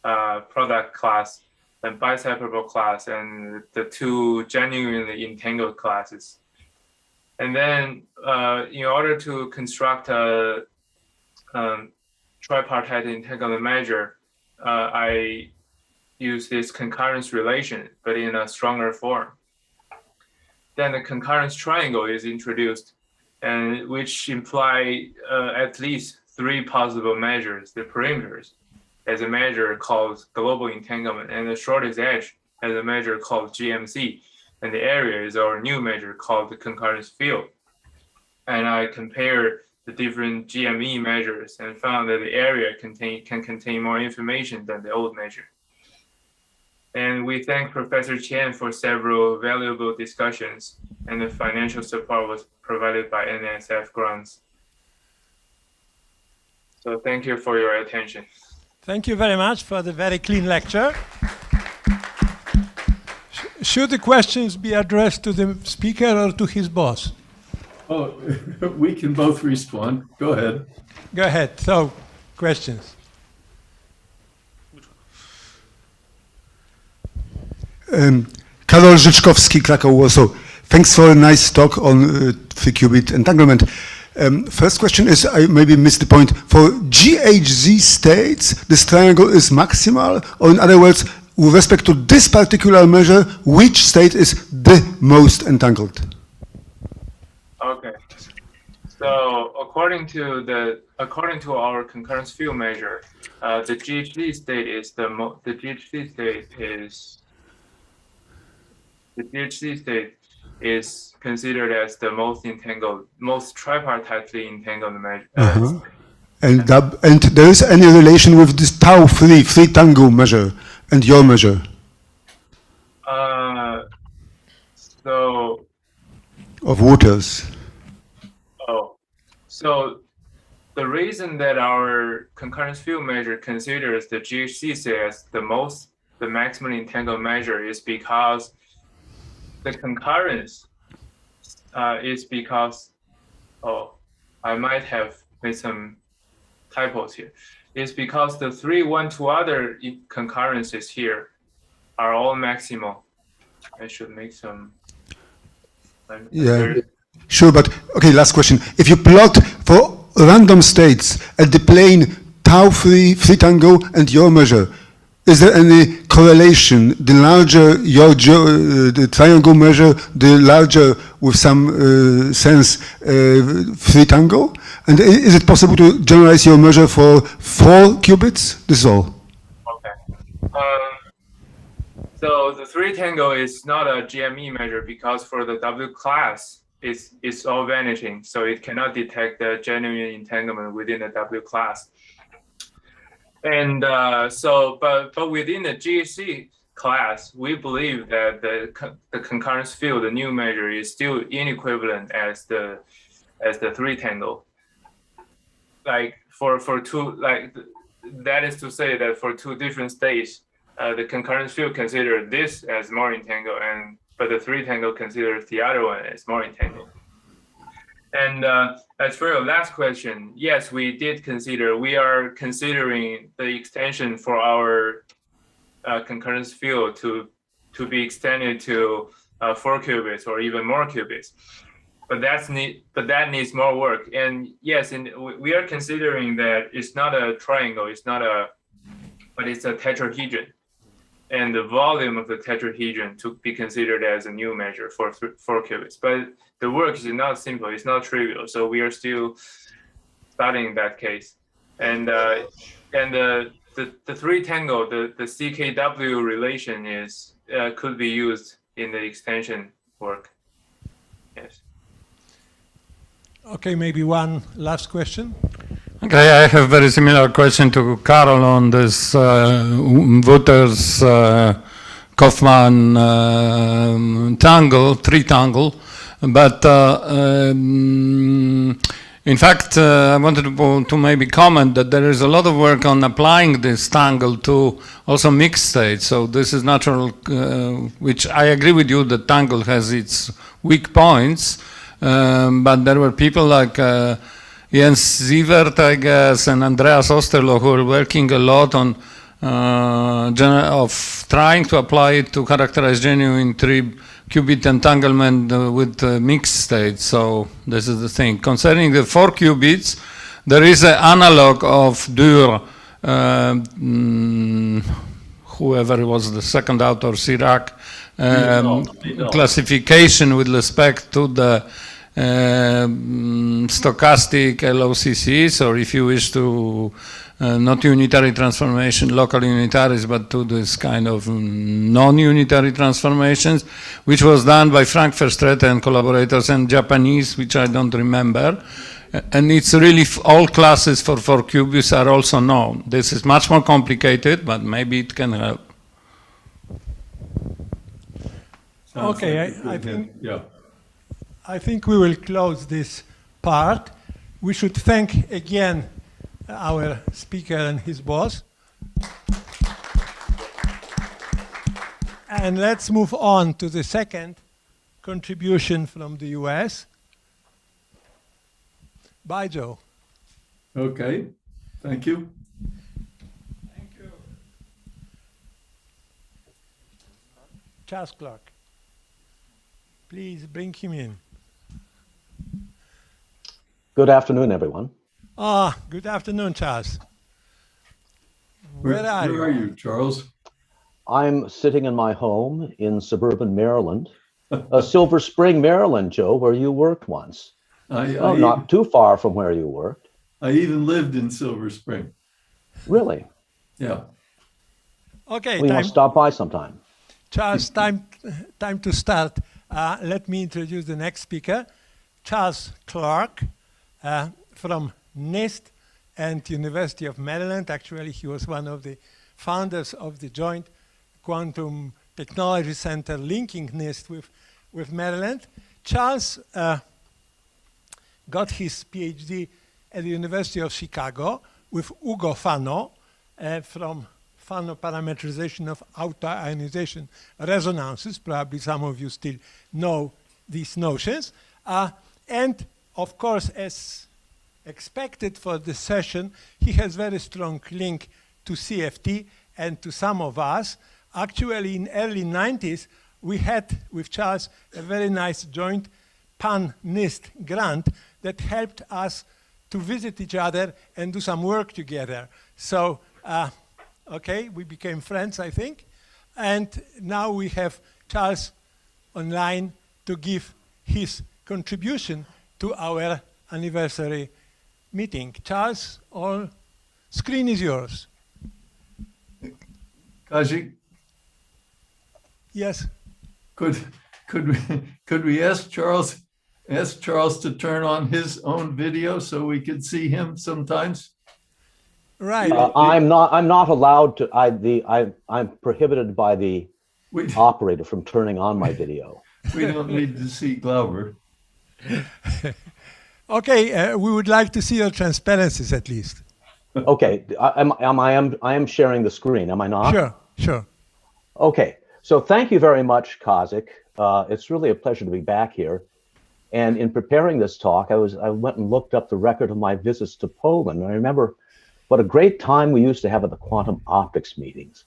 product class, and biseparable class, and the 2 genuinely entangled classes. And then in order to construct a tripartite entanglement measure, I use this concurrence relation, but in a stronger form. Then the concurrence triangle is introduced, and which imply at least 3 possible measures, the perimeters, as a measure called global entanglement, and the shortest edge as a measure called GMC, and the area is our new measure called the concurrence field. And I compare the different GME measures and found that the area can contain more information than the old measure. And we thank Professor Chen for several valuable discussions, and the financial support was provided by NSF grants. So thank you for your attention. Thank you very much for the very clean lecture. Should the questions be addressed to the speaker or to his boss? Oh, we can both respond. Go ahead. Go ahead. So, questions. Karol Życzkowski, Krakow, Warsaw. Thanks for a nice talk on 3-qubit entanglement. First question is, I maybe missed the point. For GHZ states, this triangle is maximal, or in other words, with respect to this particular measure, which state is the most entangled? Okay. So according to our concurrence field measure, the GHZ state is the GHZ state is considered as the most entangled, most tripartitely entangled measure. And there is any relation with this tau 3 tango measure and your measure? So. Of waters. Oh, so the reason that our concurrence field measure considers the GHZ state as the maximally entangled measure is because the concurrence is because, I might have made some typos here. It's because the 3 one-to-other concurrences here are all maximal. I should make some. Yeah. Sure, but okay, last question. If you plot for random states at the plane tau 3 tango and your measure, is there any correlation? The larger the triangle measure, the larger with some sense 3 tango? And is it possible to generalize your measure for 4 qubits? This is all. So the 3 tango is not a GME measure because for the W class, it's all vanishing. So it cannot detect the genuine entanglement within the W class. And but within the GC class, we believe that the concurrence field, the new measure, is still inequivalent as the 3 tango. Like for two, like that is to say that for 2 different states, the concurrence field considers this as more entangled, but the 3 tango considers the other one as more entangled. And as for your last question, yes, we did consider. We are considering the extension for our concurrence field to be extended to 4 qubits or even more qubits. But that needs more work. And yes, we are considering that it's not a triangle. But it's a tetrahedron. And the volume of the tetrahedron to be considered as a new measure for 4 qubits. But the work is not simple, it's not trivial. So we are still studying that case. And the 3 tango, the CKW relation could be used in the extension work. Yes. Okay, maybe one last question. Okay, I have a very similar question to Karol on this Wutter's Kaufman three tangle, but in fact, I wanted to maybe comment that there is a lot of work on applying this tangle to also mixed states. So this is natural, which I agree with you that tangle has its weak points, but there were people like Jens Sievert, I guess, and Andreas Osterloh, who are working a lot on of trying to apply it to characterize genuine 3-qubit entanglement with mixed states. So this is the thing. Concerning the 4 qubits, there is an analog of Dürr, whoever was the second author, Sirac, classification with respect to the stochastic LOCCs, or if you wish to not unitary transformation, local unitaries, but to this kind of non-unitary transformations, which was done by Frank Verstraete and collaborators, and Japanese, which I don't remember. And it's really all classes for 4 qubits are also known. This is much more complicated, but maybe it can help. Okay, I think we will close this part. We should thank again our speaker and his boss. And let's move on to the second contribution from the US. Bye, Joe. Okay, thank you. Thank you. Charles Clark. Please bring him in. Good afternoon, everyone. Good afternoon, Charles. Where are you, Charles? I'm sitting in my home in suburban Maryland, Silver Spring, Maryland, Joe, where you worked once. Not too far from where you worked. I even lived in Silver Spring. Really? Yeah. Okay. We must stop by sometime. Charles, time to start. Let me introduce the next speaker, Charles Clark, from NIST and University of Maryland. Actually, he was one of the founders of the Joint Quantum Technology Center linking NIST with Maryland. Charles got his PhD at the University of Chicago with Ugo Fano from Fano parametrization of auto-ionization resonances. Probably some of you still know these notions. And of course, as expected for this session, he has very strong link to CFT and to some of us. Actually, in early 90s, we had with Charles a very nice joint PAN NIST grant that helped us to visit each other and do some work together. So, okay, we became friends, I think. And now we have Charles online to give his contribution to our anniversary meeting. Charles, all screen is yours. Kazik? Yes. Could we ask Charles to turn on his own video so we could see him sometimes? Right. I'm not allowed to. I'm prohibited by the operator from turning on my video. We don't need to see Glauber. Okay, we would like to see your transparencies at least. Okay, I am sharing the screen, am I not? Sure. Okay, so thank you very much, Kazik. It's really a pleasure to be back here. And in preparing this talk, I went and looked up the record of my visits to Poland. And I remember what a great time we used to have at the quantum optics meetings.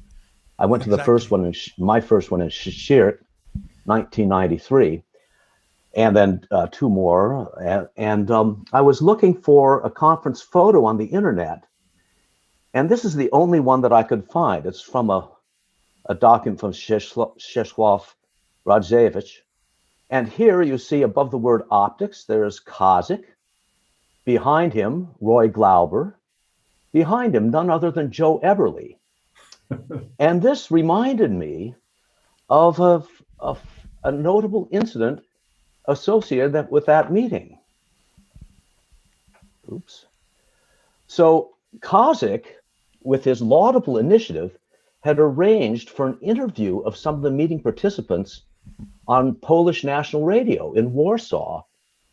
I went to the first one, my first one in Szczyrk, 1993, and then two more. And I was looking for a conference photo on the internet. And this is the only one that I could find. It's from a document from Czesław Radzewicz. And here you see above the word optics, there's Kazik. Behind him, Roy Glauber. Behind him, none other than Joe Eberly. And this reminded me of a notable incident associated with that meeting. Oops. So Kazik, with his laudable initiative, had arranged for an interview of some of the meeting participants on Polish National Radio in Warsaw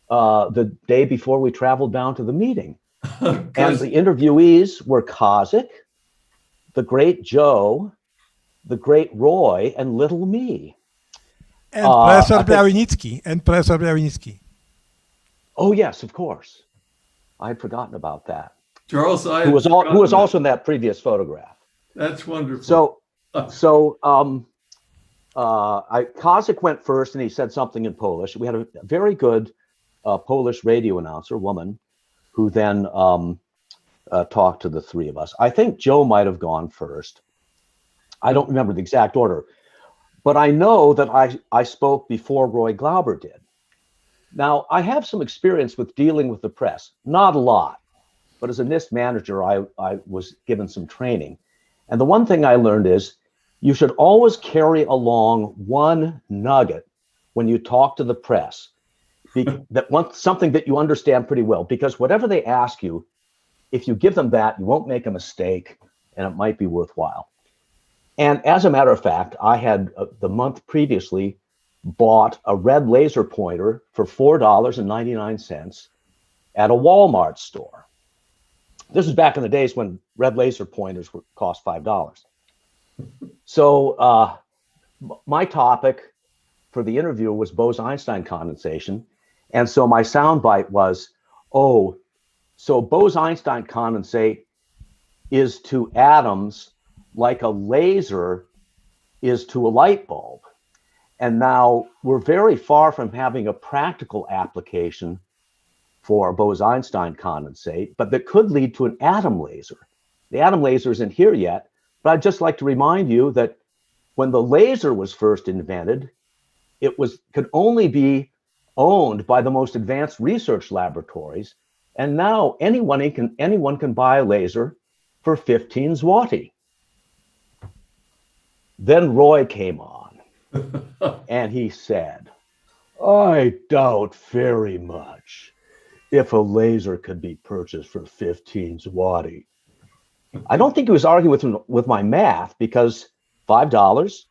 the day before we traveled down to the meeting. And the interviewees were Kazik, the great Joe, the great Roy, and little me. And Professor Białynicki. Oh, yes, of course. I had forgotten about that. Charles, who was also in that previous photograph. That's wonderful. Kazik went first and he said something in Polish. We had a very good Polish radio announcer, woman, who then talked to the three of us. I think Joe might have gone first. I don't remember the exact order, but I know that I spoke before Roy Glauber did. Now, I have some experience with dealing with the press, not a lot, but as a NIST manager, I was given some training. And the one thing I learned is you should always carry along one nugget when you talk to the press, something that you understand pretty well, because whatever they ask you, if you give them that, you won't make a mistake and it might be worthwhile. And as a matter of fact, I had the month previously bought a red laser pointer for $4.99 at a Walmart store. This is back in the days when red laser pointers cost $5. So my topic for the interview was Bose-Einstein condensation. And so my soundbite was, so Bose-Einstein condensate is to atoms like a laser is to a light bulb. And now we're very far from having a practical application for Bose-Einstein condensate, but that could lead to an atom laser. The atom laser isn't here yet, but I'd just like to remind you that when the laser was first invented, it could only be owned by the most advanced research laboratories. And now anyone can buy a laser for 15 zloty. Then Roy came on and he said, I doubt very much if a laser could be purchased for 15 zloty. I don't think he was arguing with my math, because $5,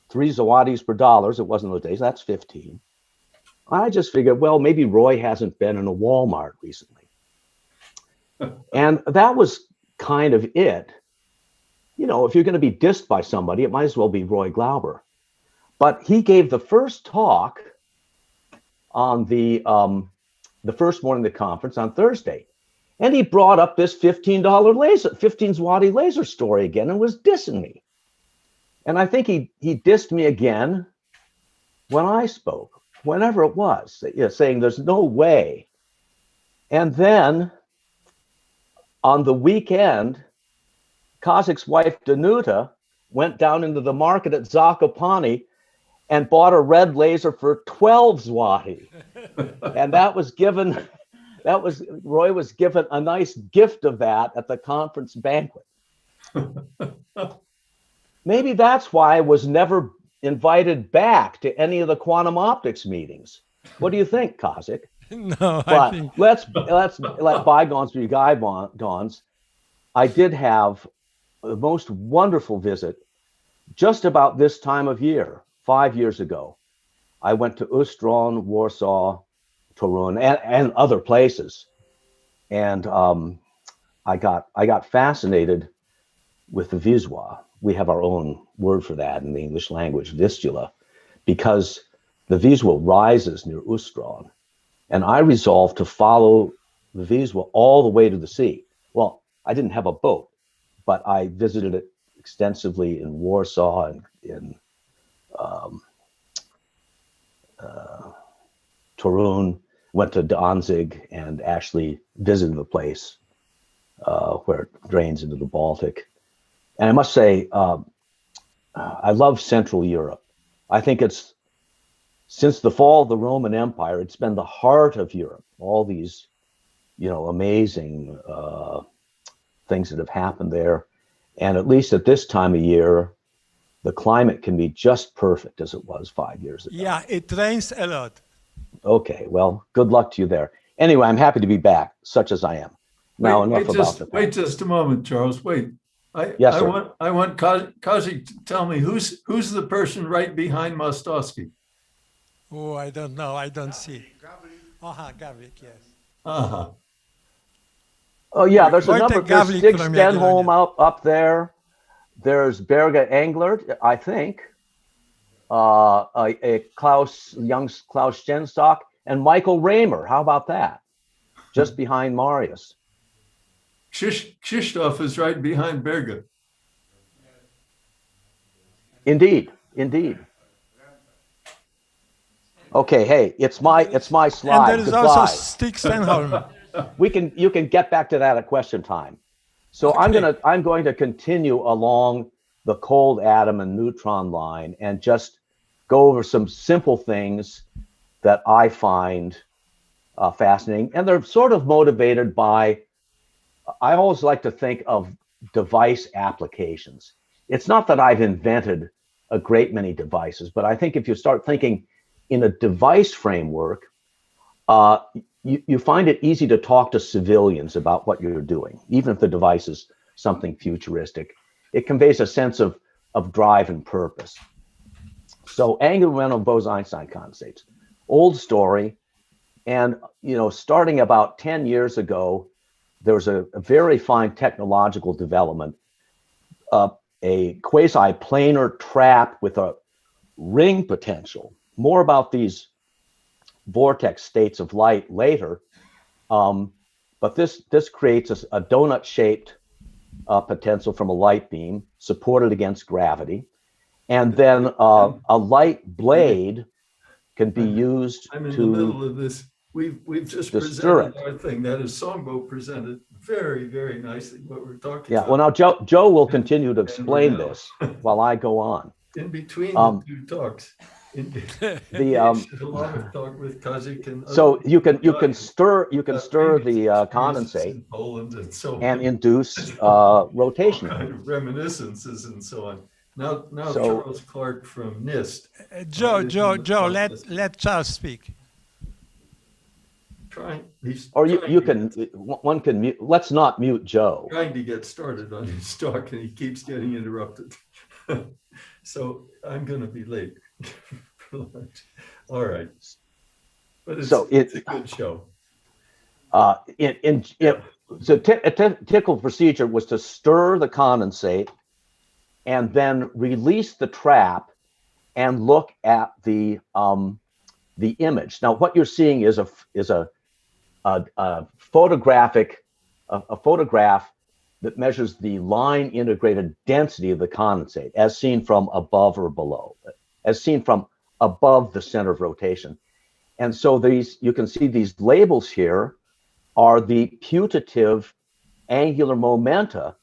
3 zlotys per dollar, it wasn't those days, that's 15. I just figured, well, maybe Roy hasn't been in a Walmart recently. And that was kind of it. You know, if you're going to be dissed by somebody, it might as well be Roy Glauber. But he gave the first talk on the first morning of the conference on Thursday. And he brought up this $15 laser, 15 zloty laser story again and was dissing me. And I think he dissed me again when I spoke. whenever it was, saying there's no way. And then on the weekend, Kazik's wife, Danuta, went down into the market at Zakopane and bought a red laser for 12 zloty. And that was given, Roy was given a nice gift of that at the conference banquet. Maybe that's why I was never invited back to any of the quantum optics meetings. What do you think, Kazik? No, but I think... let's let bygones be bygones. I did have the most wonderful visit just about this time of year, 5 years ago. I went to Ustron, Warsaw, Torun, and other places, and I got fascinated with the Vizsla. We have our own word for that in the English language, Vistula, because the Vizsla rises near Ustron. And I resolved to follow the Vizsla all the way to the sea. Well, I didn't have a boat, but I visited it extensively in Warsaw and in Torun, went to Danzig and actually visited the place where it drains into the Baltic. And I must say, I love Central Europe. I think it's, since the fall of the Roman Empire, it's been the heart of Europe. All these, amazing things that have happened there. And at least at this time of year, the climate can be just perfect as it was 5 years ago. Yeah, it rains a lot. Okay, well, good luck to you there. Anyway, I'm happy to be back, such as I am. Now, Wait just a moment, Charles. Wait. Yes, I want Kazik to tell me who's the person right behind Mostovsky. Oh, I don't know. I don't see. Gavrik, yes. Oh, yeah, there's a number. There's Stig Stenholm up there. There's Berge Englert, I think. A young Klaus Stenstock, and Michael Raymer. How about that? Just behind Marius. Krzysztof is right behind Berge. Indeed. Okay, hey, it's my slide. And there is also Stig Stenholm. You can get back to that at question time. So okay. I'm going to continue along the cold atom and neutron line and just go over some simple things that I find fascinating, and they're sort of motivated by. I always like to think of device applications. It's not that I've invented a great many devices, but I think if you start thinking in a device framework, you find it easy to talk to civilians about what you're doing, even if the device is something futuristic. It conveys a sense of drive and purpose. So angular momentum Bose-Einstein condensates, old story. And, starting about 10 years ago, there was a very fine technological development, a quasi-planar trap with a ring potential. More about these vortex states of light later, but this creates a donut-shaped potential from a light beam supported against gravity, and then a light blade can be used I'm in to the middle of this. We've just presented our thing. That is Songbo presented very, very nicely what we're talking about. Well, now Joe will continue to explain this while I go on. In between the two talks. The a lot of talk with Kazik and so you can stir the condensate in Poland and so on, and induce rotation. Kind of reminiscences and so on. Now Charles Clark from NIST. Joe, let Charles speak. One can mute. Let's not mute Joe. Trying to get started on his talk and he keeps getting interrupted. So I'm going to be late for lunch. All right. But it's a good show. So a typical procedure was to stir the condensate and then release the trap and look at the image. Now, what you're seeing is a photograph that measures the line integrated density of the condensate as seen from above or below, as seen from above the center of rotation. And so these, you can see these labels here are the putative angular momenta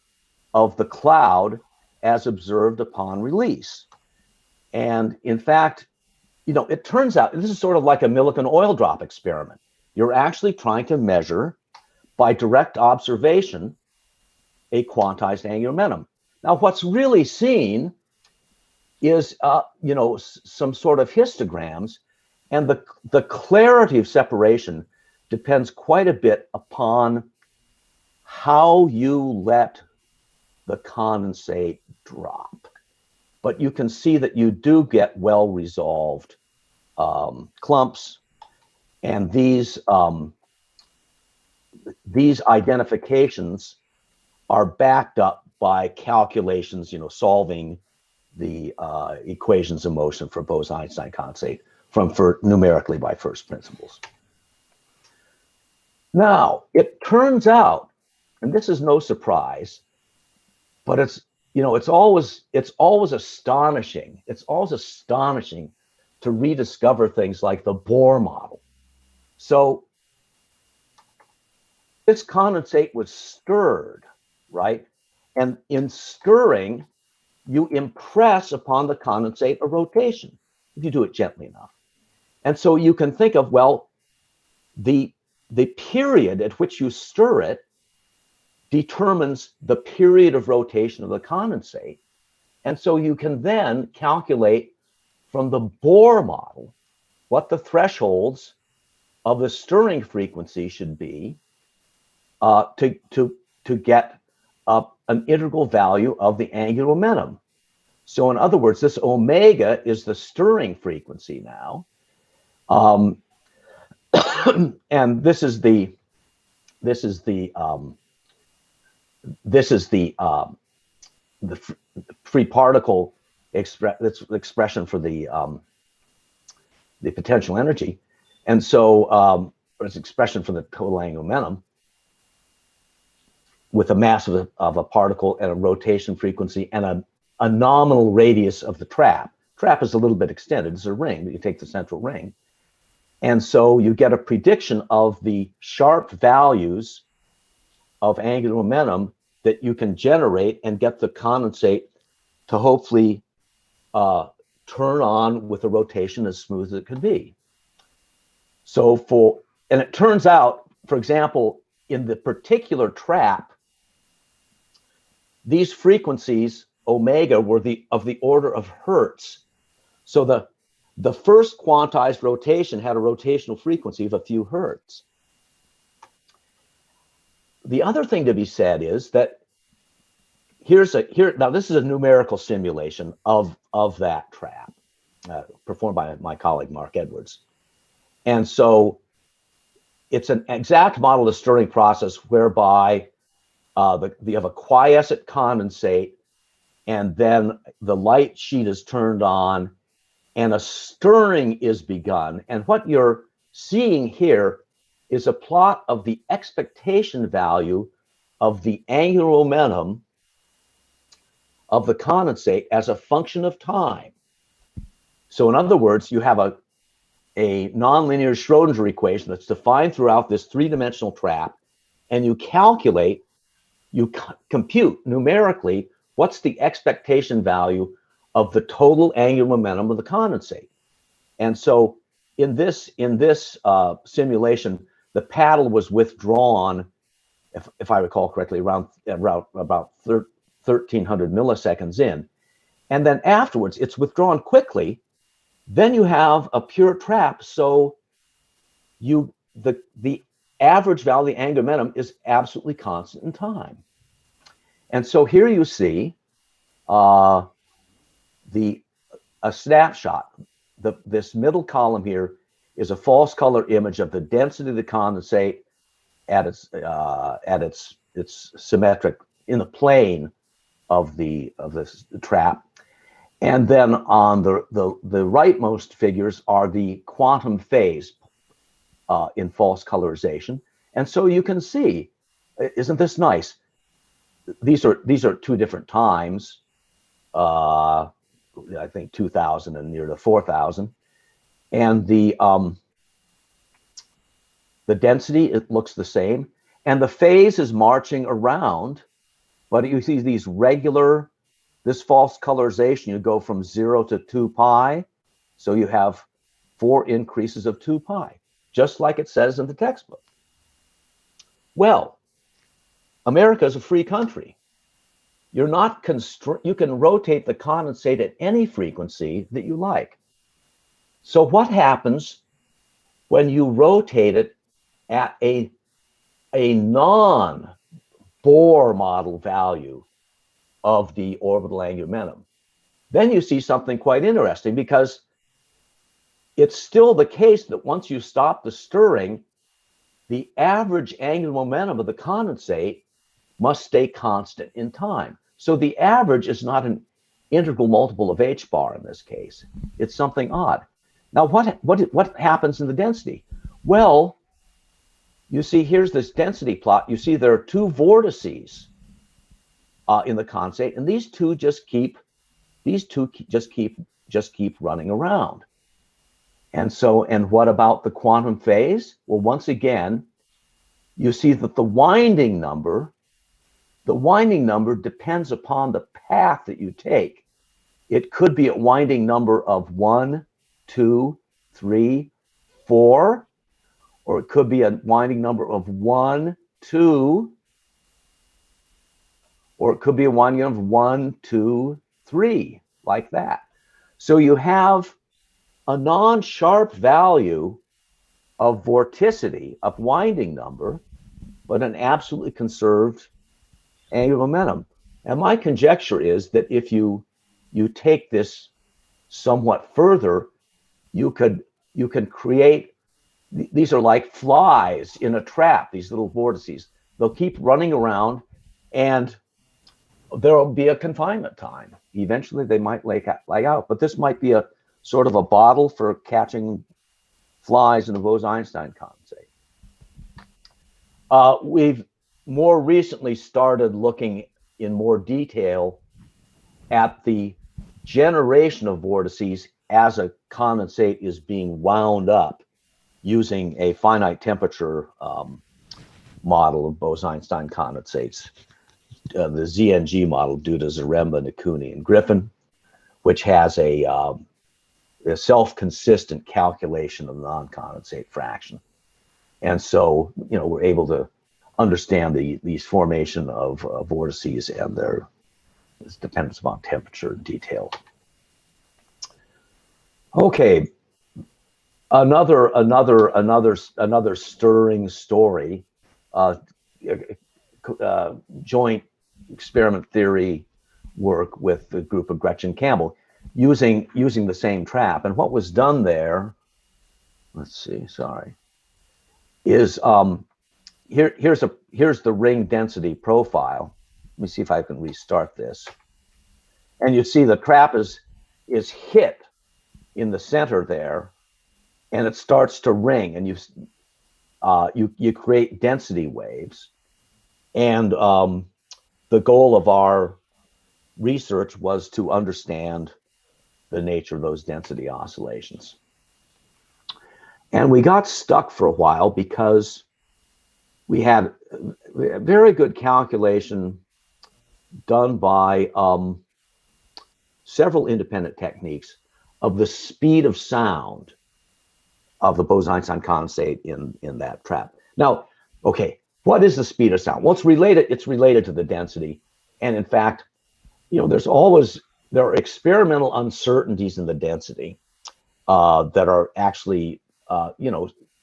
of the cloud as observed upon release. And in fact, you know, it turns out this is sort of like a Millikan oil drop experiment. You're actually trying to measure by direct observation a quantized angular momentum. Now, what's really seen is, you know, some sort of histograms, and the clarity of separation depends quite a bit upon how you let the condensate drop. But you can see that you do get well-resolved clumps, and these identifications are backed up by calculations, you know, solving the equations of motion for Bose-Einstein condensate numerically by first principles. Now, it turns out, and this is no surprise, but it's, you know, it's always astonishing. It's always astonishing to rediscover things like the Bohr model. So this condensate was stirred, right? And in stirring, you impress upon the condensate a rotation, if you do it gently enough. And so you can think of, well, the period at which you stir it determines the period of rotation of the condensate. And so you can then calculate from the Bohr model what the thresholds of the stirring frequency should be to get an integral value of the angular momentum. So in other words, this omega is the stirring frequency now. And this is the free particle expression for the potential energy, and so it's expression for the total angular momentum with a mass of a particle and a rotation frequency and a nominal radius of the trap. Trap is a little bit extended. It's a ring, but you take the central ring. And so you get a prediction of the sharp values of angular momentum that you can generate and get the condensate to hopefully turn on with a rotation as smooth as it could be. So and it turns out, for example, in the particular trap, these frequencies, omega, were of the order of hertz. So the first quantized rotation had a rotational frequency of a few hertz. The other thing to be said is that now this is a numerical simulation of that trap performed by my colleague Mark Edwards. And so it's an exact model of the stirring process whereby you have a quiescent condensate, and then the light sheet is turned on and a stirring is begun. And what you're seeing here is a plot of the expectation value of the angular momentum of the condensate as a function of time. So in other words, you have a nonlinear Schrodinger equation that's defined throughout this three-dimensional trap, and you calculate, you compute numerically what's the expectation value of the total angular momentum of the condensate. And so in this simulation, the paddle was withdrawn, if I recall correctly, around about 1300 milliseconds in. And then afterwards, it's withdrawn quickly. Then you have a pure trap. So the average value of the angular momentum is absolutely constant in time. And so here you see a snapshot. This middle column here is a false color image of the density of the condensate at its symmetric in the plane of the trap. And then on the rightmost figures are the quantum phase in false colorization. And so you can see, isn't this nice? These are two different times. I think 2000 and near to 4000. And The density, it looks the same. And the phase is marching around, but you see these regular, this false colorization, you go from 0 to 2 pi. So you have 4 increases of 2 pi, just like it says in the textbook. Well, America is a free country. You're not you can rotate the condensate at any frequency that you like. So what happens when you rotate it at a non-Bohr model value of the orbital angular momentum? Then you see something quite interesting, because it's still the case that once you stop the stirring, the average angular momentum of the condensate must stay constant in time. So the average is not an integral multiple of h bar in this case. It's something odd. Now, what happens in the density? Well, you see, here's this density plot. You see there are 2 vortices in the condensate, and these two just keep running around. And so, and what about the quantum phase? Well, once again, you see that the winding number depends upon the path that you take. It could be a winding number of 1, 2, 3, 4, or it could be a winding number of 1, 2, or it could be a winding number of 1, 2, 3, like that. So you have a non-sharp value of vorticity, of winding number, but an absolutely conserved angular momentum. And my conjecture is that if you take this somewhat further, you can create, these are like flies in a trap, these little vortices. They'll keep running around, and there'll be a confinement time. Eventually they might lay out, but this might be a sort of a bottle for catching flies in a Bose-Einstein condensate. We've more recently started looking in more detail at the generation of vortices as a condensate is being wound up using a finite temperature model of Bose-Einstein condensates, the ZNG model due to Zaremba, Nikuni, and Griffin, which has a self-consistent calculation of the non-condensate fraction. And so, we're able to understand these formation of vortices and their dependence upon temperature in detail. Okay, another stirring story, joint experiment theory work with the group of Gretchen Campbell using the same trap. And what was done there, is here's the ring density profile. Let me see if I can restart this. And you see the trap is hit in the center there, and it starts to ring, and you create density waves. And the goal of our research was to understand the nature of those density oscillations. And we got stuck for a while because we had a very good calculation done by several independent techniques of the speed of sound of the Bose-Einstein condensate in that trap. Now, okay, what is the speed of sound? Well, it's related to the density. And in fact, there are experimental uncertainties in the density that are actually,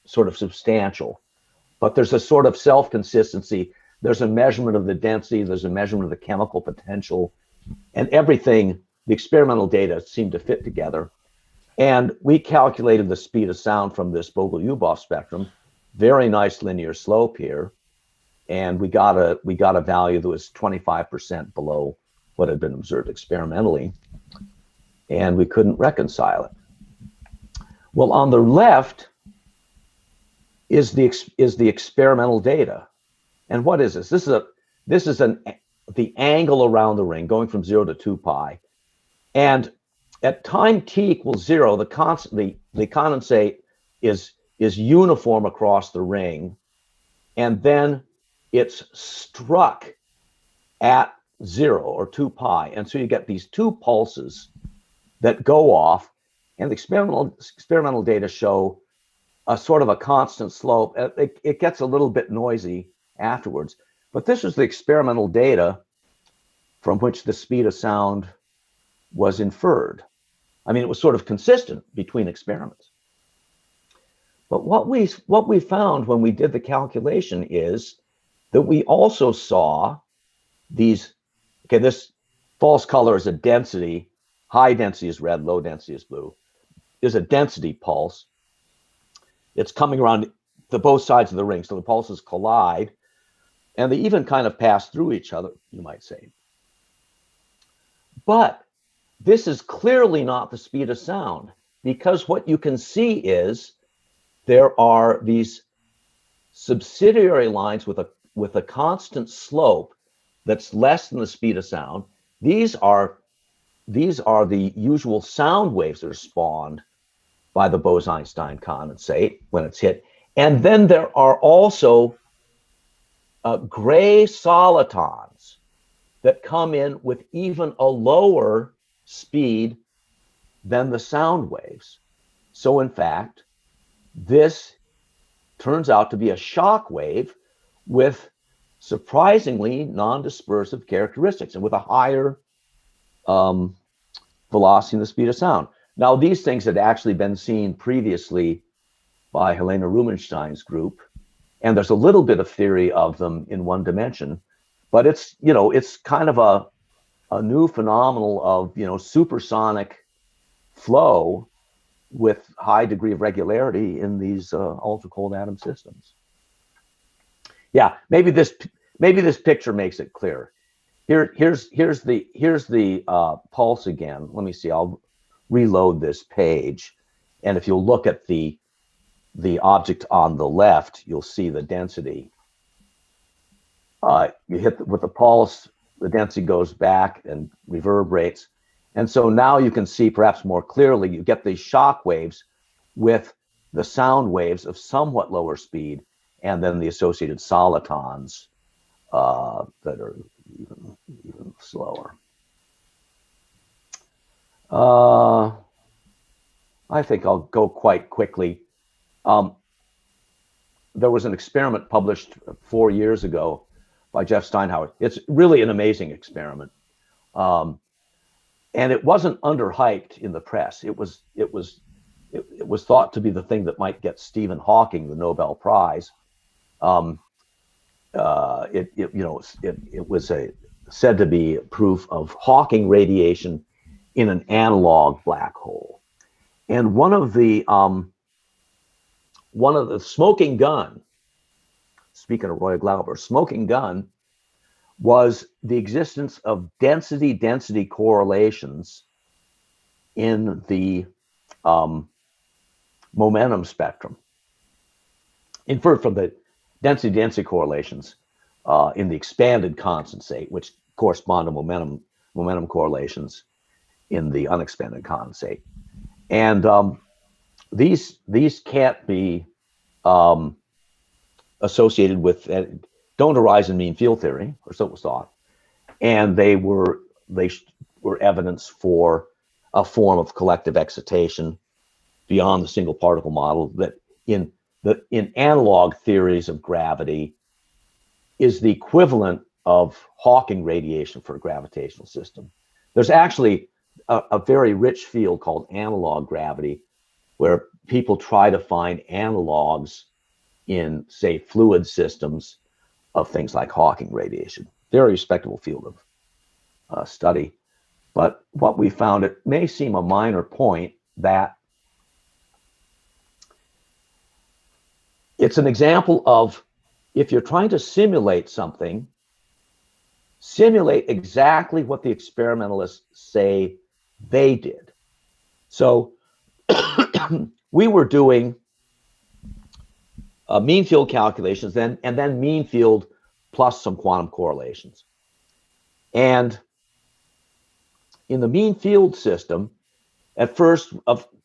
sort of substantial. But there's a sort of self-consistency. There's a measurement of the density. There's a measurement of the chemical potential. And everything, the experimental data seem to fit together. And we calculated the speed of sound from this Vogel-Uboff spectrum. Very nice linear slope here. And we got a value that was 25% below what had been observed experimentally. And we couldn't reconcile it. Well, on the left is the experimental data. And what is this? This is the angle around the ring going from 0 to 2 pi. And at time t equals 0, the condensate is is uniform across the ring, and then it's struck at 0 or 2 pi. And so you get these two pulses that go off, and the experimental data show a sort of a constant slope. It gets a little bit noisy afterwards, but this is the experimental data from which the speed of sound was inferred. I mean, it was sort of consistent between experiments. But what we found when we did the calculation is that we also saw these, okay, this false color is a density, high density is red, low density is blue. There's a density pulse. It's coming around both sides of the ring, so the pulses collide, and they even kind of pass through each other, you might say. But this is clearly not the speed of sound, because what you can see is there are these subsidiary lines with a constant slope that's less than the speed of sound. These are the usual sound waves that are spawned by the Bose-Einstein condensate when it's hit. And then there are also gray solitons that come in with even a lower speed than the sound waves. So in fact, this turns out to be a shock wave with surprisingly non-dispersive characteristics and with a higher velocity than the speed of sound. Now, these things had actually been seen previously by Helena Rubinstein's group, and there's a little bit of theory of them in one dimension, but it's, you know, it's kind of a new phenomenon of, you know, supersonic flow with high degree of regularity in these ultra cold atom systems. Yeah, maybe this picture makes it clear. Here's the pulse again. Let me see. I'll reload this page, and if you'll look at the object on the left, you'll see the density. You hit with the pulse, the density goes back and reverberates. And so now you can see perhaps more clearly, you get these shock waves with the sound waves of somewhat lower speed, and then the associated solitons that are even slower. I think I'll go quite quickly. There was an experiment published 4 years ago by Jeff Steinhauer. It's really an amazing experiment. And it wasn't underhyped in the press. It was thought to be the thing that might get Stephen Hawking the Nobel Prize. It was said to be proof of Hawking radiation in an analog black hole. And one of the smoking gun, speaking of Roy Glauber, smoking gun was the existence of density-density correlations in the momentum spectrum, inferred from the density-density correlations in the expanded condensate, which correspond to momentum correlations in the unexpanded condensate. And these can't be associated with, don't arise in mean field theory, or so it was thought. And they were evidence for a form of collective excitation beyond the single particle model that in analog theories of gravity is the equivalent of Hawking radiation for a gravitational system. There's actually a very rich field called analog gravity, where people try to find analogs in, say, fluid systems of things like Hawking radiation. Very respectable field of study. But what we found, it may seem a minor point, that it's an example of, if you're trying to simulate something, simulate exactly what the experimentalists say they did. So we were doing mean field calculations, and then mean field plus some quantum correlations. And in the mean field system, at first,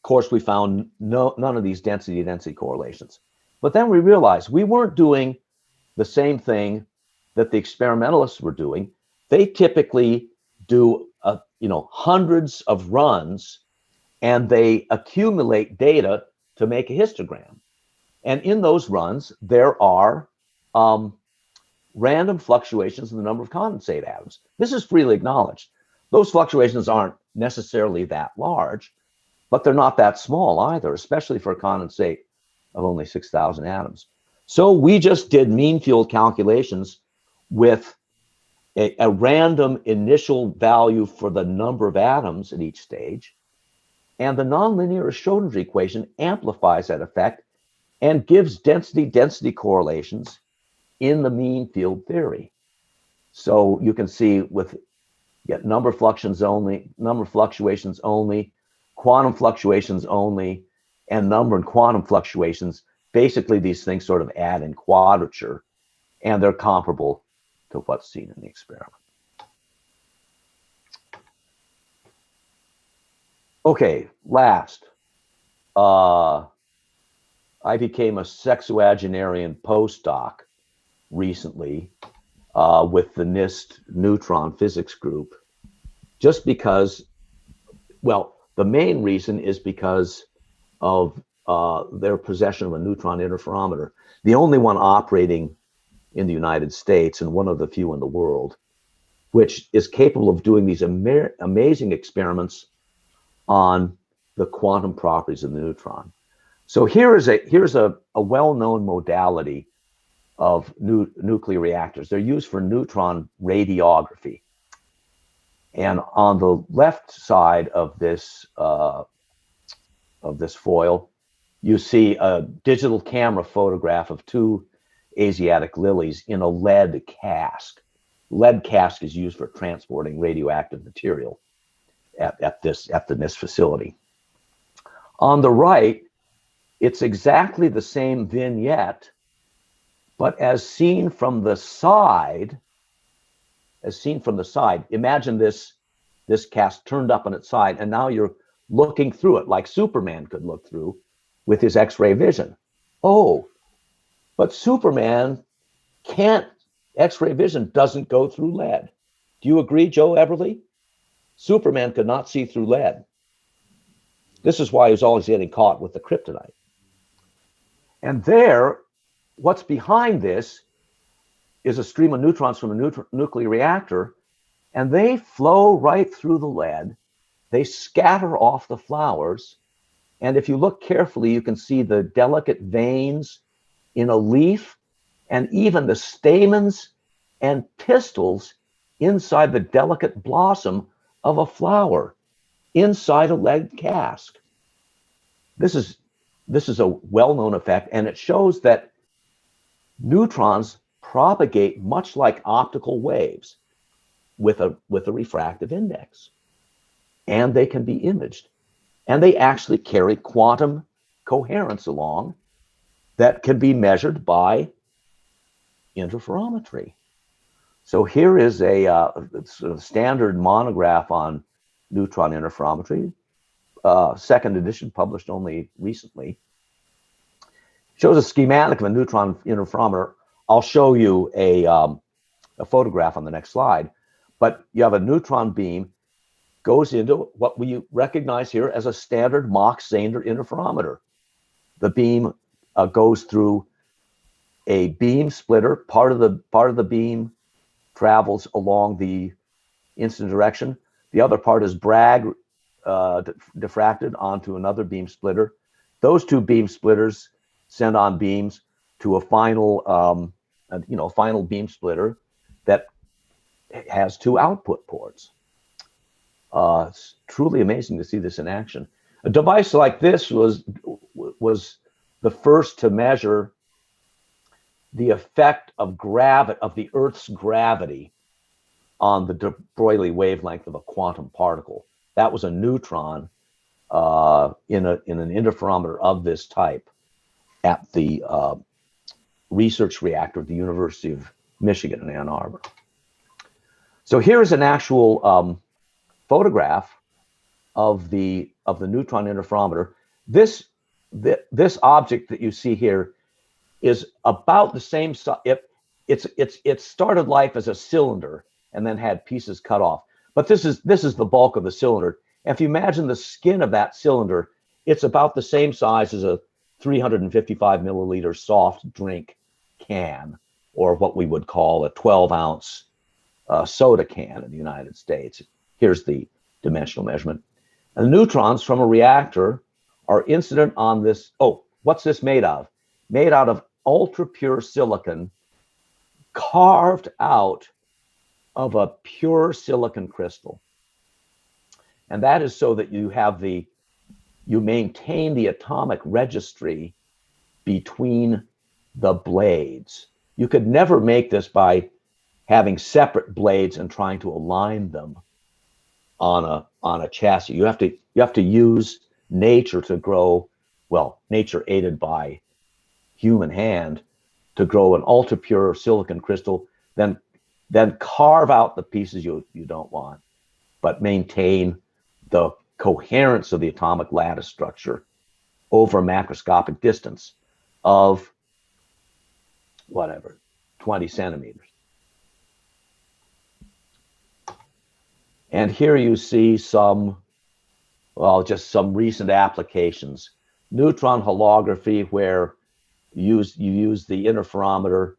course, we found none of these density-density correlations. But then we realized we weren't doing the same thing that the experimentalists were doing. They typically do hundreds of runs, and they accumulate data to make a histogram. And in those runs, there are random fluctuations in the number of condensate atoms. This is freely acknowledged. Those fluctuations aren't necessarily that large, but they're not that small either, especially for a condensate of only 6,000 atoms. So we just did mean field calculations with a random initial value for the number of atoms at each stage. And the nonlinear Schrödinger equation amplifies that effect and gives density-density correlations in the mean field theory. So you can see with number fluctuations only, quantum fluctuations only, and number and quantum fluctuations. Basically, these things sort of add in quadrature, and they're comparable to what's seen in the experiment. Okay, last. I became a sexuagenarian postdoc recently with the NIST neutron physics group, just because, well, the main reason is because of their possession of a neutron interferometer, the only one operating in the United States and one of the few in the world, which is capable of doing these amazing experiments on the quantum properties of the neutron. So here's a well-known modality of nuclear reactors. They're used for neutron radiography. And on the left side of this foil, you see a digital camera photograph of two Asiatic lilies in a lead cask. Lead cask is used for transporting radioactive material at the NIST facility. On the right, it's exactly the same vignette, but as seen from the side, imagine this cask turned up on its side, and now you're looking through it like Superman could look through with his X-ray vision. Oh, but Superman can't, X-ray vision doesn't go through lead. Do you agree, Joe Eberly? Superman could not see through lead. This is why he was always getting caught with the kryptonite. And there, what's behind this is a stream of neutrons from a nuclear reactor, and they flow right through the lead. They scatter off the flowers. And if you look carefully, you can see the delicate veins in a leaf and even the stamens and pistils inside the delicate blossom of a flower inside a lead cask. This is a well-known effect, and it shows that neutrons propagate much like optical waves with a refractive index, and they can be imaged, and they actually carry quantum coherence along that can be measured by interferometry. So here is a sort of standard monograph on neutron interferometry, second edition, published only recently. Shows a schematic of a neutron interferometer. I'll show you a photograph on the next slide. But you have a neutron beam, goes into what we recognize here as a standard Mach-Zehnder interferometer. The beam goes through a beam splitter. Part of the beam travels along the incident direction. The other part is Bragg diffracted onto another beam splitter. Those two beam splitters send on beams to a final, final beam splitter that has two output ports. It's truly amazing to see this in action. A device like this was the first to measure the effect of the Earth's gravity on the de Broglie wavelength of a quantum particle. That was a neutron in an interferometer of this type at the research reactor at the University of Michigan in Ann Arbor. So here's an actual photograph of the of the neutron interferometer. This object that you see here is about the same size. It started life as a cylinder and then had pieces cut off. But this is the bulk of the cylinder. And if you imagine the skin of that cylinder, it's about the same size as a 355 milliliter soft drink can, or what we would call a 12-ounce soda can in the United States. Here's the dimensional measurement. And the neutrons from a reactor are incident on this. Oh, what's this made of? Made out of ultra pure silicon, carved out of a pure silicon crystal. And that is so that you maintain the atomic registry between the blades. You could never make this by having separate blades and trying to align them on a chassis. You have to use nature to grow, well, nature aided by human hand, to grow an ultra pure silicon crystal, then carve out the pieces you don't want, but maintain the coherence of the atomic lattice structure over a macroscopic distance of whatever, 20 centimeters. And here you see some recent applications. Neutron holography, where you use the interferometer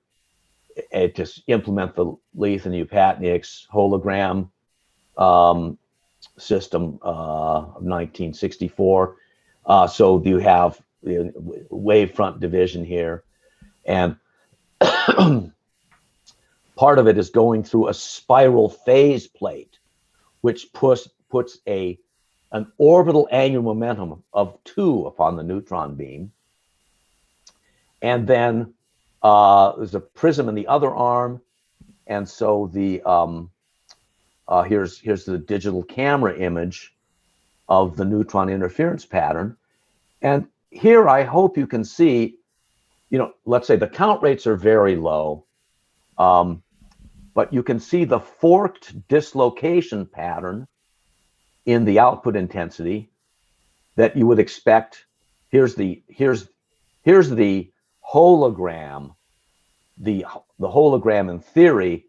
to implement the Leath-Upatnieks hologram system of 1964. So you have the wavefront division here, and part of it is going through a spiral phase plate, which puts an orbital angular momentum of 2 upon the neutron beam. And then there's a prism in the other arm, and so the here's the digital camera image of the neutron interference pattern. And here I hope you can see, let's say the count rates are very low, but you can see the forked dislocation pattern in the output intensity that you would expect. Here's the hologram, the hologram in theory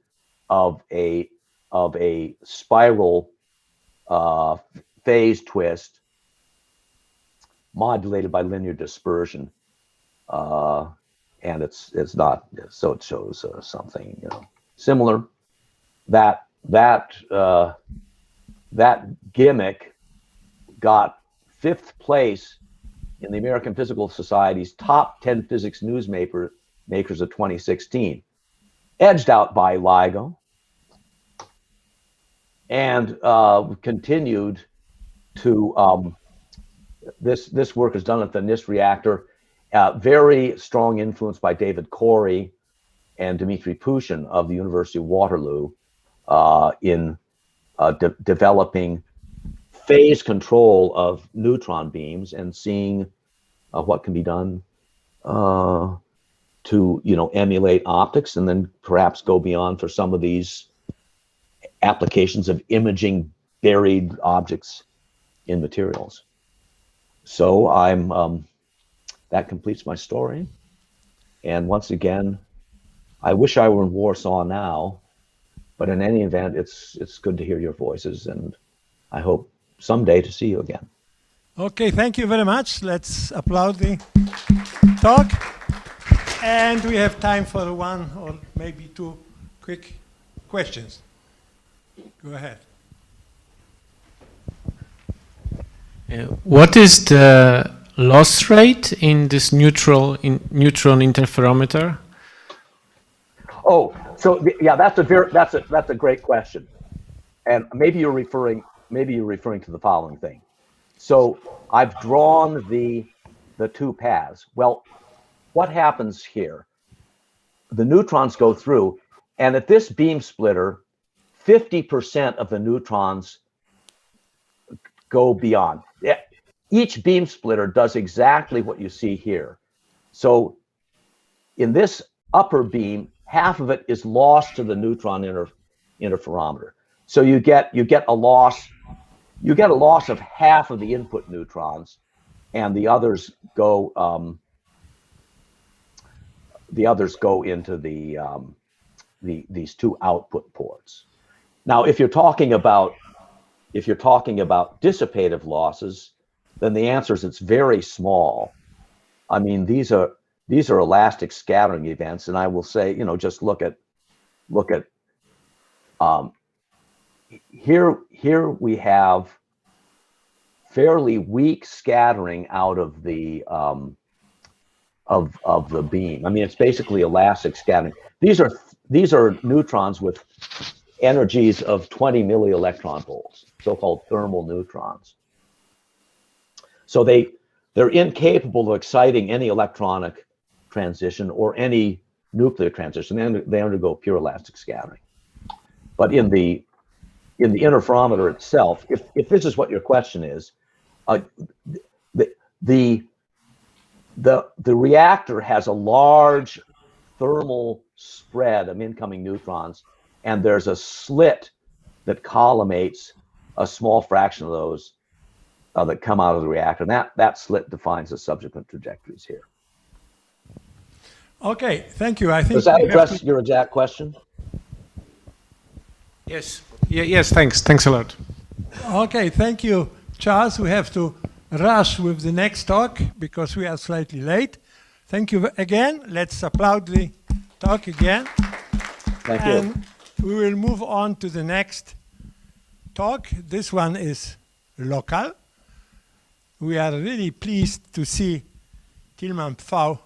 of a spiral phase twist modulated by linear dispersion, and it's not, so it shows something similar. That gimmick got 5th place in the American Physical Society's top 10 physics newsmakers of 2016, edged out by LIGO, and continued to, this work is done at the NIST reactor, very strong influence by David Corey and Dmitry Pushin of the University of Waterloo in developing phase control of neutron beams and seeing what can be done to emulate optics, and then perhaps go beyond for some of these applications of imaging buried objects in materials. So that completes my story. And once again, I wish I were in Warsaw now, but in any event, it's good to hear your voices, and I hope someday to see you again. Okay, thank you very much. Let's applaud the talk. And we have time for 1 or maybe 2 quick questions. Go ahead. What is the loss rate in this neutron interferometer? Oh, so yeah, that's a great question, and maybe you're referring to the following thing. So I've drawn the 2 paths. Well, what happens here? The neutrons go through, and at this beam splitter, 50% of the neutrons go beyond. Each beam splitter does exactly what you see here. So in this upper beam, half of it is lost to the neutron interferometer. So you get a loss you get a loss of half of the input neutrons, and the others go into these two output ports. Now, if you're talking about dissipative losses, then the answer is it's very small. I mean, these are elastic scattering events, and I will say, you know, just look at here we have fairly weak scattering out of the beam. I mean, it's basically elastic scattering. These are neutrons with energies of 20 millielectron volts, so-called thermal neutrons. So they're incapable of exciting any electronic transition or any nuclear transition. They undergo pure elastic scattering. But in the interferometer itself, if this is what your question is, the reactor has a large thermal spread of incoming neutrons, and there's a slit that collimates a small fraction of those that come out of the reactor. And that slit defines the subsequent trajectories here. Okay, thank you. I think does that address your exact question? Yes. Yes, thanks a lot. Okay, thank you, Charles. We have to rush with the next talk because we are slightly late. Thank you again. Let's applaud the talk again. Thank you. And we will move on to the next talk. This one is local. We are really pleased to see Tilman Pfau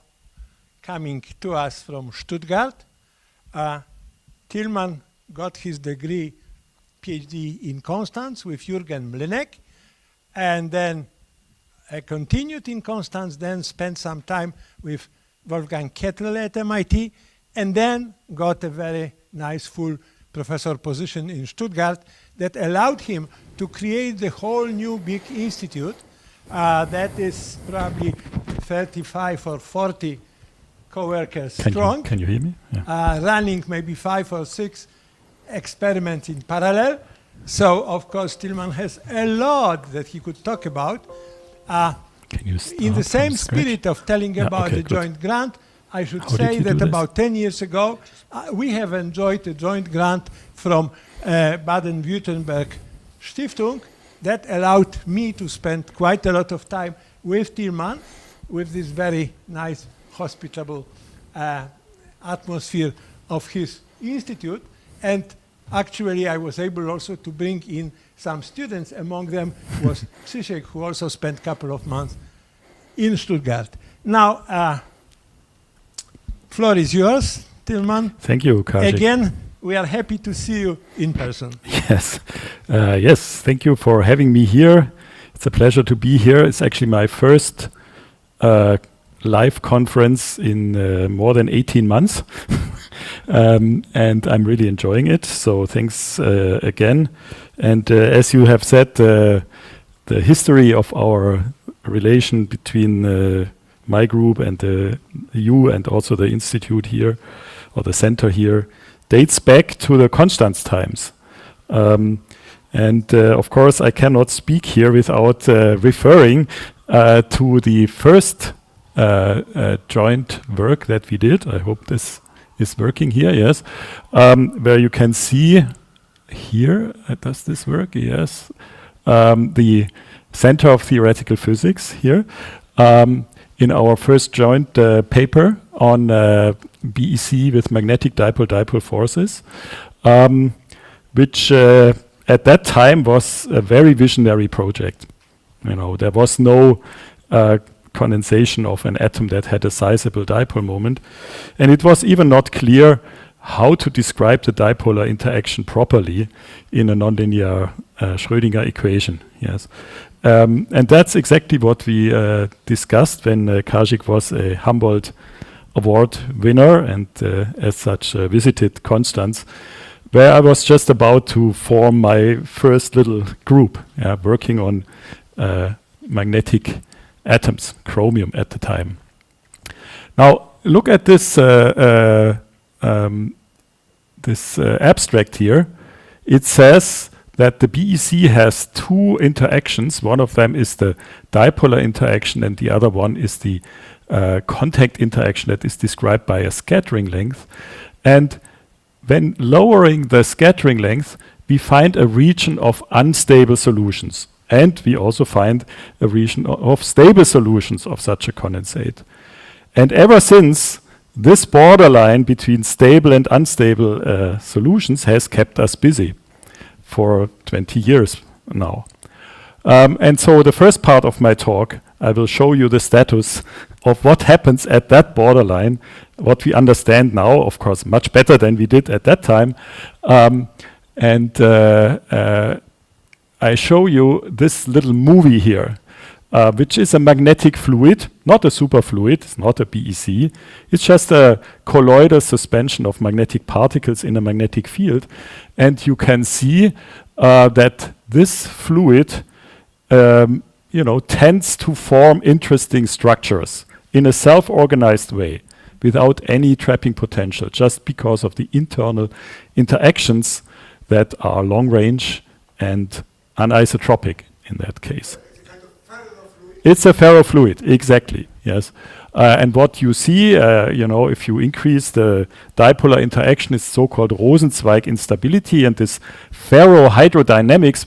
coming to us from Stuttgart. Tilman got his degree, PhD in Constance with Jürgen Mlinek, and then continued in Constance, then spent some time with Wolfgang Kettel at MIT, and then got a very nice full professor position in Stuttgart that allowed him to create the whole new big institute that is probably 35 or 40 co-workers strong. Can you hear me? Yeah. Running maybe 5 or 6 experiments in parallel. So, of course, Tilman has a lot that he could talk about. In the same spirit of telling about the joint grant, I should say that about 10 years ago, we have enjoyed a joint grant from Baden-Württemberg Stiftung that allowed me to spend quite a lot of time with Tilman, with this very nice, hospitable atmosphere of his institute. And actually, I was able also to bring in some students. Among them was Krzysiek, who also spent a couple of months in Stuttgart. Now, floor is yours, Tilman. Thank you, Kazimierz. Again, we are happy to see you in person. Yes. Yes, thank you for having me here. It's a pleasure to be here. It's actually my first live conference in more than 18 months. And I'm really enjoying it. So thanks again. And as you have said, the history of our relation between my group and you and also the institute here, or the center here, dates back to the Constance times. And of course, I cannot speak here without referring to the first joint work that we did. I hope this is working here, yes. Where you can see here, does this work? Yes. The Center of Theoretical Physics here. In our first joint paper on BEC with magnetic dipole-dipole forces, which at that time was a very visionary project. You know, there was no condensation of an atom that had a sizable dipole moment, and it was even not clear how to describe the dipolar interaction properly in a nonlinear Schrödinger equation. Yes. And that's exactly what we discussed when Kazimierz was a Humboldt Award winner and as such visited Constance, where I was just about to form my first little group, working on magnetic atoms, chromium at the time. Now look at this this abstract here. It says that the BEC has two interactions. One of them is the dipolar interaction, and the other one is the contact interaction that is described by a scattering length. And when lowering the scattering length, we find a region of unstable solutions. And we also find a region of stable solutions of such a condensate. And ever since, this borderline between stable and unstable solutions has kept us busy for 20 years now. And so the first part of my talk, I will show you the status of what happens at that borderline, what we understand now, of course, much better than we did at that time. I show you this little movie here, which is a magnetic fluid, not a superfluid, it's not a BEC. It's just a colloidal suspension of magnetic particles in a magnetic field. And you can see that this fluid tends to form interesting structures in a self-organized way without any trapping potential, just because of the internal interactions that are long range and anisotropic in that case. It's a ferrofluid, exactly, yes. And what you see, if you increase the dipolar interaction, is so-called Rosenzweig instability, and this ferrohydrodynamics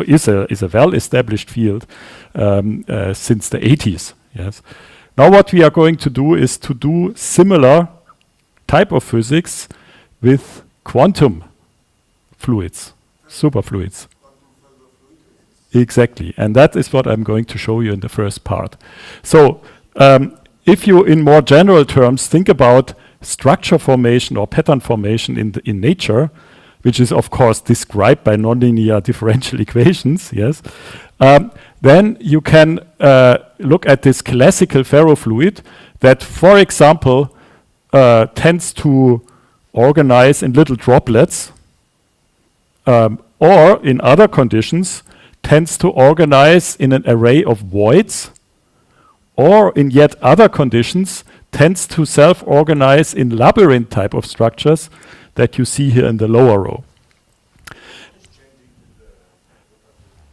is a well-established field since the 80s, yes. Now what we are going to do is to do similar type of physics with quantum fluids, superfluids. Exactly, and that is what I'm going to show you in the first part. So, if you, in more general terms, think about structure formation or pattern formation in nature, which is of course described by nonlinear differential equations, yes, then you can look at this classical ferrofluid that, for example, tends to organize in little droplets, or in other conditions tends to organize in an array of voids, or in yet other conditions tends to self-organize in labyrinth type of structures that you see here in the lower row.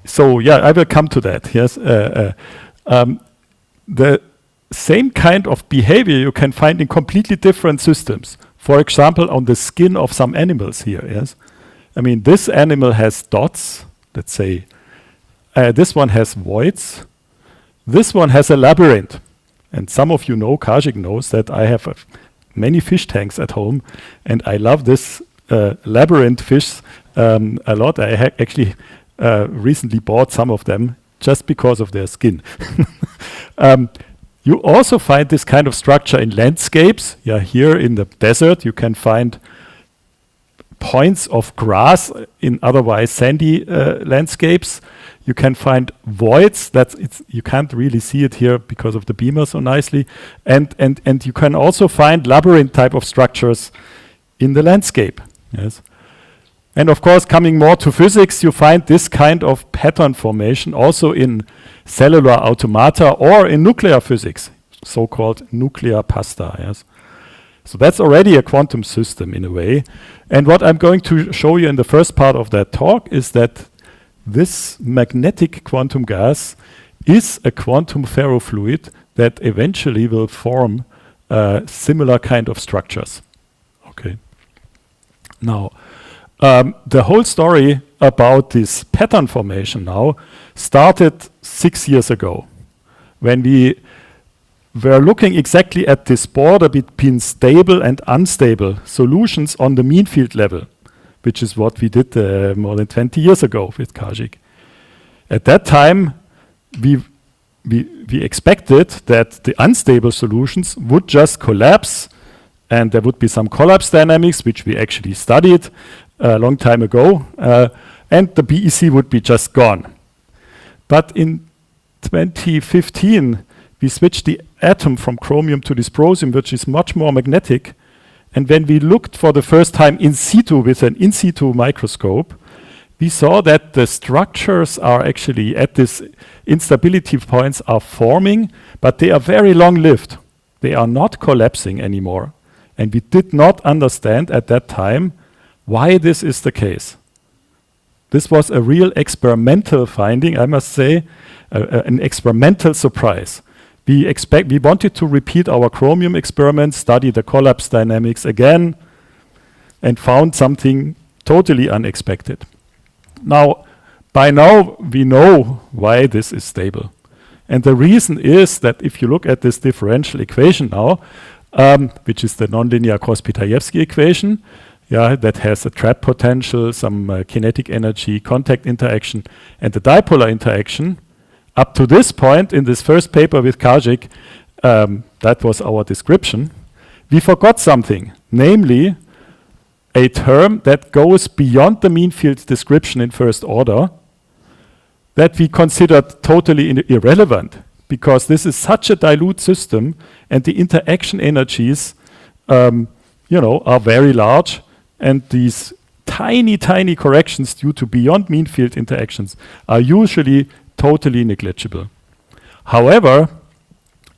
So yeah, I will come to that, yes. The same kind of behavior you can find in completely different systems. For example, on the skin of some animals here, yes. I mean, this animal has dots, let's say. This one has voids. This one has a labyrinth. And some of you know, Kazimierz knows, that I have many fish tanks at home, and I love this labyrinth fish a lot. I actually recently bought some of them just because of their skin. You also find this kind of structure in landscapes. Yeah, here in the desert, you can find points of grass in otherwise sandy landscapes. You can find voids you can't really see it here because of the beamer so nicely. And you can also find labyrinth type of structures in the landscape. Yes. And of course, coming more to physics, you find this kind of pattern formation also in cellular automata or in nuclear physics, so-called nuclear pasta. Yes. So that's already a quantum system in a way. And what I'm going to show you in the first part of that talk is that this magnetic quantum gas is a quantum ferrofluid that eventually will form similar kind of structures. Okay. Now, the whole story about this pattern formation now started 6 years ago, when we were looking exactly at this border between stable and unstable solutions on the mean field level, which is what we did more than 20 years ago with Kazimierz. At that time, we expected that the unstable solutions would just collapse, and there would be some collapse dynamics, which we actually studied a long time ago, and the BEC would be just gone. But in 2015, we switched the atom from chromium to dysprosium, which is much more magnetic. And when we looked for the first time in situ with an in situ microscope, we saw that the structures are actually at this instability points are forming, but they are very long-lived. They are not collapsing anymore. And we did not understand at that time why this is the case. This was a real experimental finding, I must say, an experimental surprise. We wanted to repeat our chromium experiment, study the collapse dynamics again, and found something totally unexpected. Now, by now, we know why this is stable. And the reason is that if you look at this differential equation now, which is the nonlinear Cauchy-Pitayevsky equation, that has a trap potential, some kinetic energy, contact interaction, and the dipolar interaction. Up to this point, in this first paper with Kajik, that was our description. We forgot something, namely a term that goes beyond the mean field description in first order that we considered totally irrelevant, because this is such a dilute system and the interaction energies are very large, and these tiny corrections due to beyond mean field interactions are usually totally negligible. However,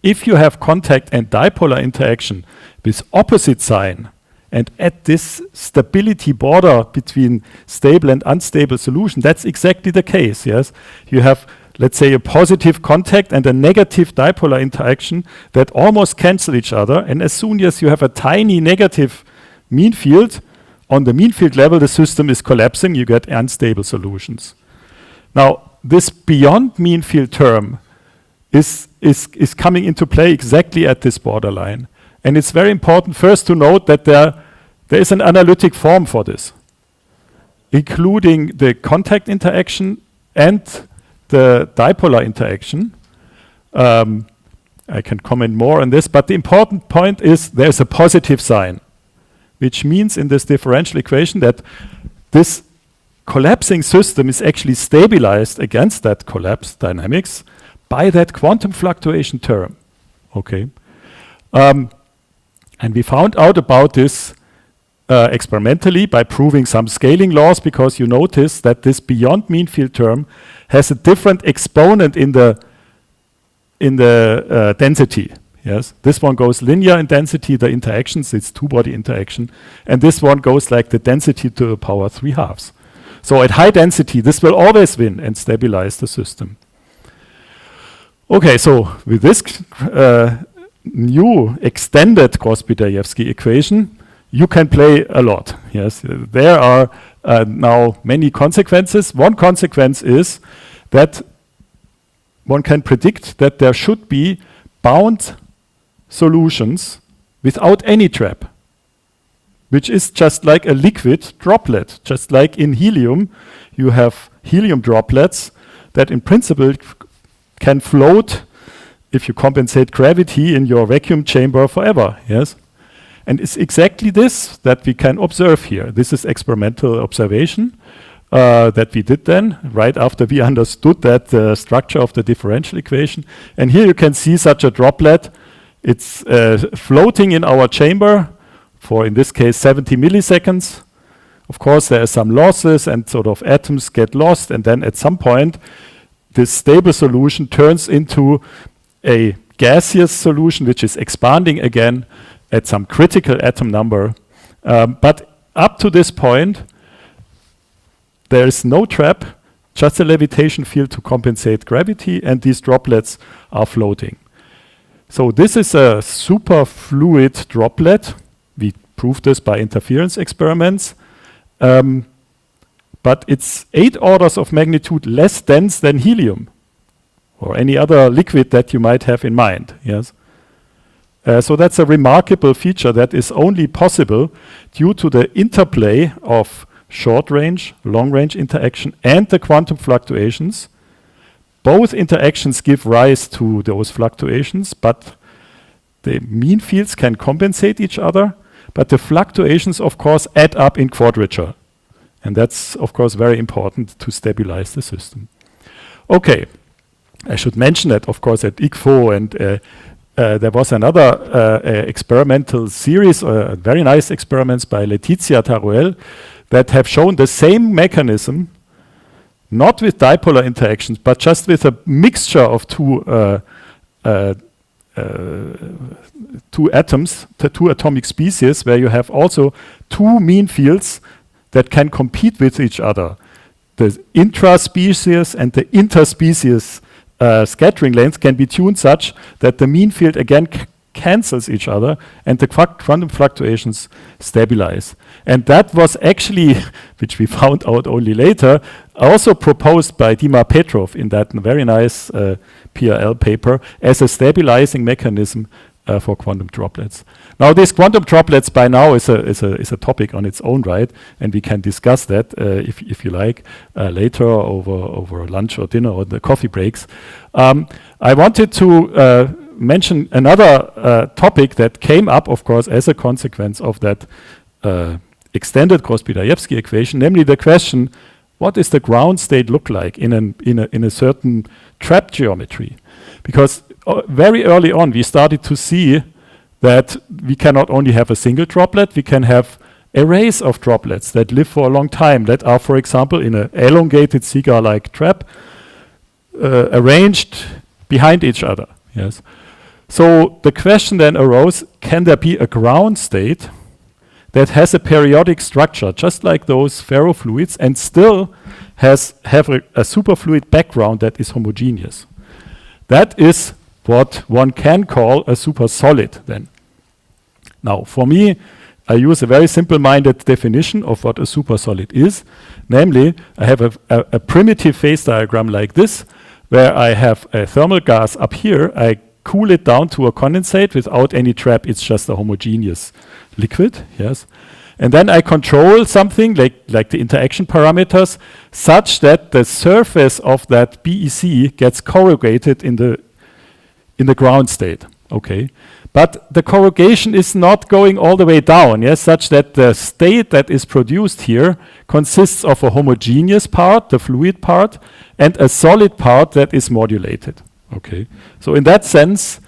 if you have contact and dipolar interaction with opposite sign, and at this stability border between stable and unstable solution, that's exactly the case, yes? You have, let's say, a positive contact and a negative dipolar interaction that almost cancel each other, and as soon as you have a tiny negative mean field, on the mean field level, the system is collapsing, you get unstable solutions. Now, this beyond mean field term is coming into play exactly at this borderline. And it's very important first to note that there is an analytic form for this, including the contact interaction and the dipolar interaction. I can comment more on this, but the important point is there's a positive sign, which means in this differential equation that this collapsing system is actually stabilized against that collapse dynamics by that quantum fluctuation term. Okay. And we found out about this experimentally by proving some scaling laws, because you notice that this beyond mean field term has a different exponent in the density. Yes, this one goes linear in density, the interactions, it's two-body interaction, and this one goes like the density to the power 3/2. So at high density, this will always win and stabilize the system. Okay, so with this new extended Cauchy-Pitayevsky equation, you can play a lot. Yes, there are now many consequences. One consequence is that one can predict that there should be bound solutions without any trap, which is just like a liquid droplet. Just like in helium, you have helium droplets that in principle can float if you compensate gravity in your vacuum chamber forever. Yes, and it's exactly this that we can observe here. This is experimental observation that we did then, right after we understood that the structure of the differential equation. And here you can see such a droplet. It's floating in our chamber for, in this case, 70 milliseconds. Of course, there are some losses and sort of atoms get lost, and then at some point, this stable solution turns into a gaseous solution, which is expanding again at some critical atom number. But up to this point, there is no trap, just a levitation field to compensate gravity, and these droplets are floating. So this is a superfluid droplet. We proved this by interference experiments. But it's 8 orders of magnitude less dense than helium or any other liquid that you might have in mind. Yes. So that's a remarkable feature that is only possible due to the interplay of short-range, long-range interaction and the quantum fluctuations. Both interactions give rise to those fluctuations, but the mean fields can compensate each other, but the fluctuations, of course, add up in quadrature. And that's, of course, very important to stabilize the system. Okay, I should mention that, of course, at ICFO, and there was another experimental series, very nice experiments by Letizia Taruel, that have shown the same mechanism, not with dipolar interactions, but just with a mixture of two atoms, two atomic species, where you have also two mean fields that can compete with each other. the intraspecies and the interspecies scattering length can be tuned such that the mean field again cancels each other and the quantum fluctuations stabilize. And that was actually, which we found out only later, also proposed by Dima Petrov in that very nice PRL paper as a stabilizing mechanism for quantum droplets. Now, these quantum droplets by now is a topic on its own right, and we can discuss that if you like later over lunch or dinner or the coffee breaks. I wanted to mention another topic that came up, of course, as a consequence of that extended Gross-Bidayevsky equation, namely the question: what does the ground state look like in a certain trap geometry? Because very early on, we started to see that we cannot only have a single droplet, we can have arrays of droplets that live for a long time, that are, for example, in an elongated cigar-like trap, arranged behind each other. Yes. So the question then arose, can there be a ground state that has a periodic structure, just like those ferrofluids, and still have a superfluid background that is homogeneous? That is what one can call a supersolid then. Now, for me, I use a very simple-minded definition of what a supersolid is. Namely, I have a primitive phase diagram like this, where I have a thermal gas up here. I cool it down to a condensate without any trap. It's just a homogeneous liquid. Yes. And then I control something like the interaction parameters such that the surface of that BEC gets corrugated in the ground state. Okay. But the corrugation is not going all the way down, yes, such that the state that is produced here consists of a homogeneous part, the fluid part, and a solid part that is modulated. Okay. So in that sense,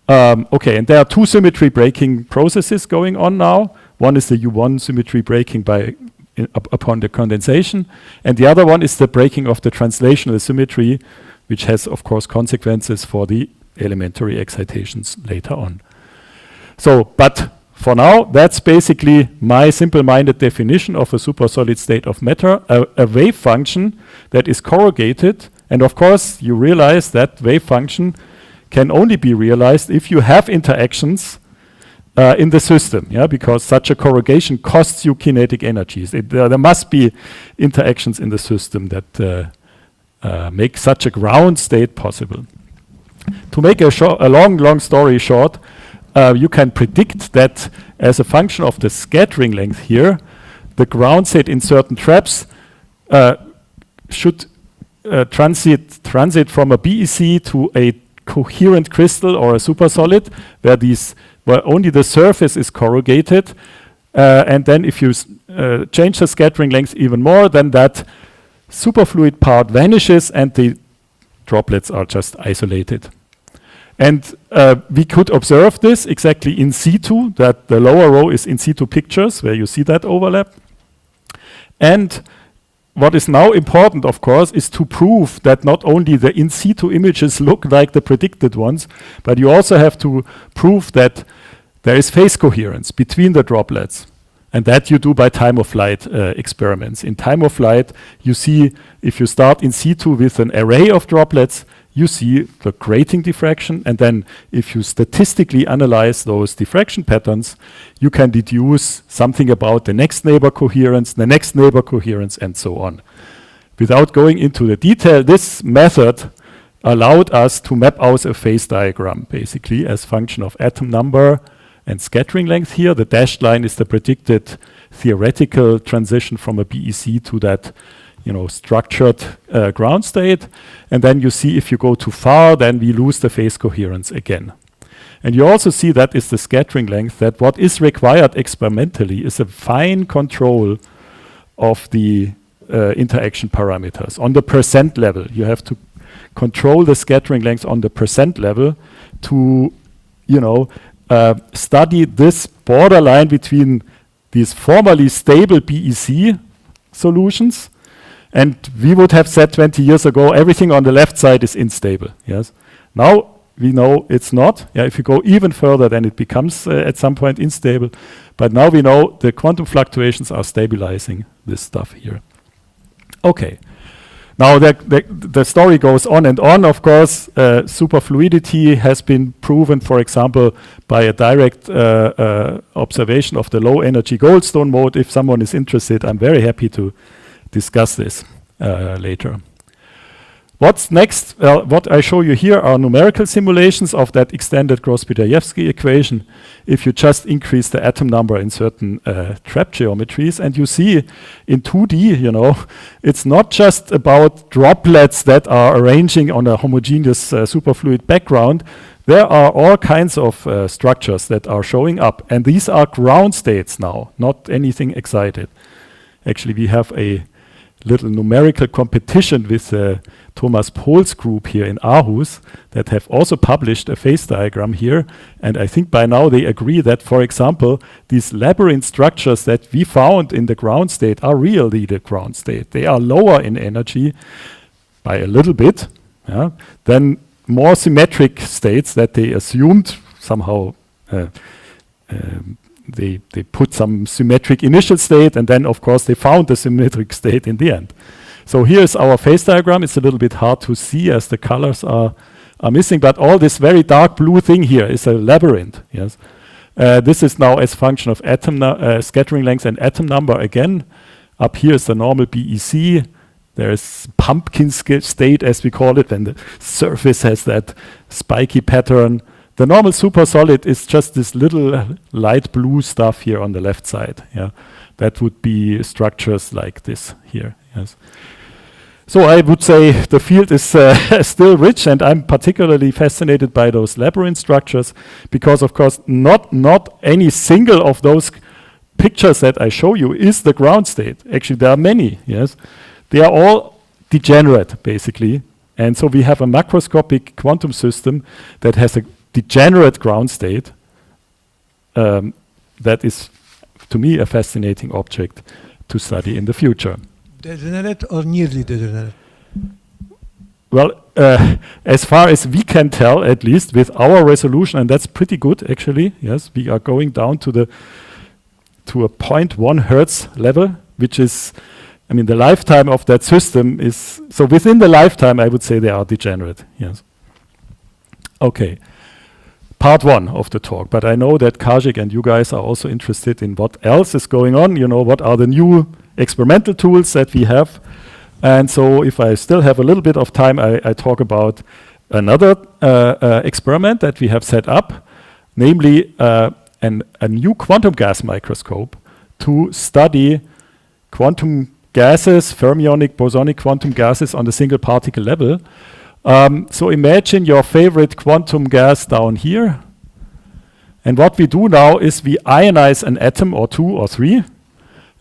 okay, and there are two symmetry breaking processes going on now. One is the U1 symmetry breaking upon the condensation, and the other one is the breaking of the translational symmetry, which has, of course, consequences for the elementary excitations later on. So, but for now, that's basically my simple-minded definition of a supersolid state of matter, a wave function that is corrugated. And of course, you realize that wave function can only be realized if you have interactions in the system, yeah, because such a corrugation costs you kinetic energies. There must be interactions in the system that make such a ground state possible. To make a long story short, you can predict that as a function of the scattering length here, the ground state in certain traps should transit from a BEC to a coherent crystal or a supersolid, where only the surface is corrugated, and then if you change the scattering length even more, then that superfluid part vanishes and the droplets are just isolated. And we could observe this exactly in situ, that the lower row is in situ pictures, where you see that overlap. And what is now important, of course, is to prove that not only the in situ images look like the predicted ones, but you also have to prove that there is phase coherence between the droplets. And that you do by time of flight experiments. In time of flight, you see, if you start in situ with an array of droplets, you see the grating diffraction, and then if you statistically analyze those diffraction patterns, you can deduce something about the next neighbor coherence, the next neighbor coherence, and so on. Without going into the detail, this method allowed us to map out a phase diagram, basically, as function of atom number and scattering length here. The dashed line is the predicted theoretical transition from a BEC to that structured ground state. And then you see if you go too far, then we lose the phase coherence again. And you also see that is the scattering length, that what is required experimentally is a fine control of the interaction parameters. On the percent level, you have to control the scattering length on the percent level to, study this borderline between these formerly stable BEC solutions. And we would have said 20 years ago, everything on the left side is unstable. Yes. Now we know it's not. Yeah, if you go even further, then it becomes at some point unstable. But now we know the quantum fluctuations are stabilizing this stuff here. Okay. Now the story goes on and on. Of course, superfluidity has been proven, for example, by a direct observation of the low energy Goldstone mode. If someone is interested, I'm very happy to discuss this later. What's next? Well, what I show you here are numerical simulations of that extended Gross-Bidayevsky equation. If you just increase the atom number in certain trap geometries, and you see in 2D, you know, it's not just about droplets that are arranging on a homogeneous superfluid background. There are all kinds of structures that are showing up, and these are ground states now, not anything excited. Actually, we have a little numerical competition with Thomas Pohl's group here in Aarhus that have also published a phase diagram here. And I think by now they agree that, for example, these labyrinth structures that we found in the ground state are really the ground state. They are lower in energy by a little bit than more symmetric states that they assumed somehow they put some symmetric initial state, and then of course they found the symmetric state in the end. So here's our phase diagram. It's a little bit hard to see as the colors are missing, but all this very dark blue thing here is a labyrinth. Yes, this is now as function of atom scattering length and atom number again. Up here is the normal BEC. There is pumpkin state, as we call it, and the surface has that spiky pattern. The normal supersolid is just this little light blue stuff here on the left side. Yeah, that would be structures like this here. Yes. So I would say the field is still rich, and I'm particularly fascinated by those labyrinth structures because, of course, not any single of those pictures that I show you is the ground state. Actually, there are many. Yes, they are all degenerate basically, and so we have a macroscopic quantum system that has a degenerate ground state that is, to me, a fascinating object to study in the future. Degenerate or nearly degenerate? Well, as far as we can tell, at least with our resolution, and that's pretty good actually. Yes, we are going down to a 0.1 Hertz level, which is, I mean, the lifetime of that system is, so within the lifetime, I would say they are degenerate. Yes. Okay. Part one of the talk, but I know that Kajik and you guys are also interested in what else is going on. You know, what are the new experimental tools that we have? And so if I still have a little bit of time, I talk about another experiment that we have set up, namely a new quantum gas microscope to study quantum gases, fermionic, bosonic quantum gases on the single particle level. So imagine your favorite quantum gas down here. And what we do now is we ionize an atom or two or three,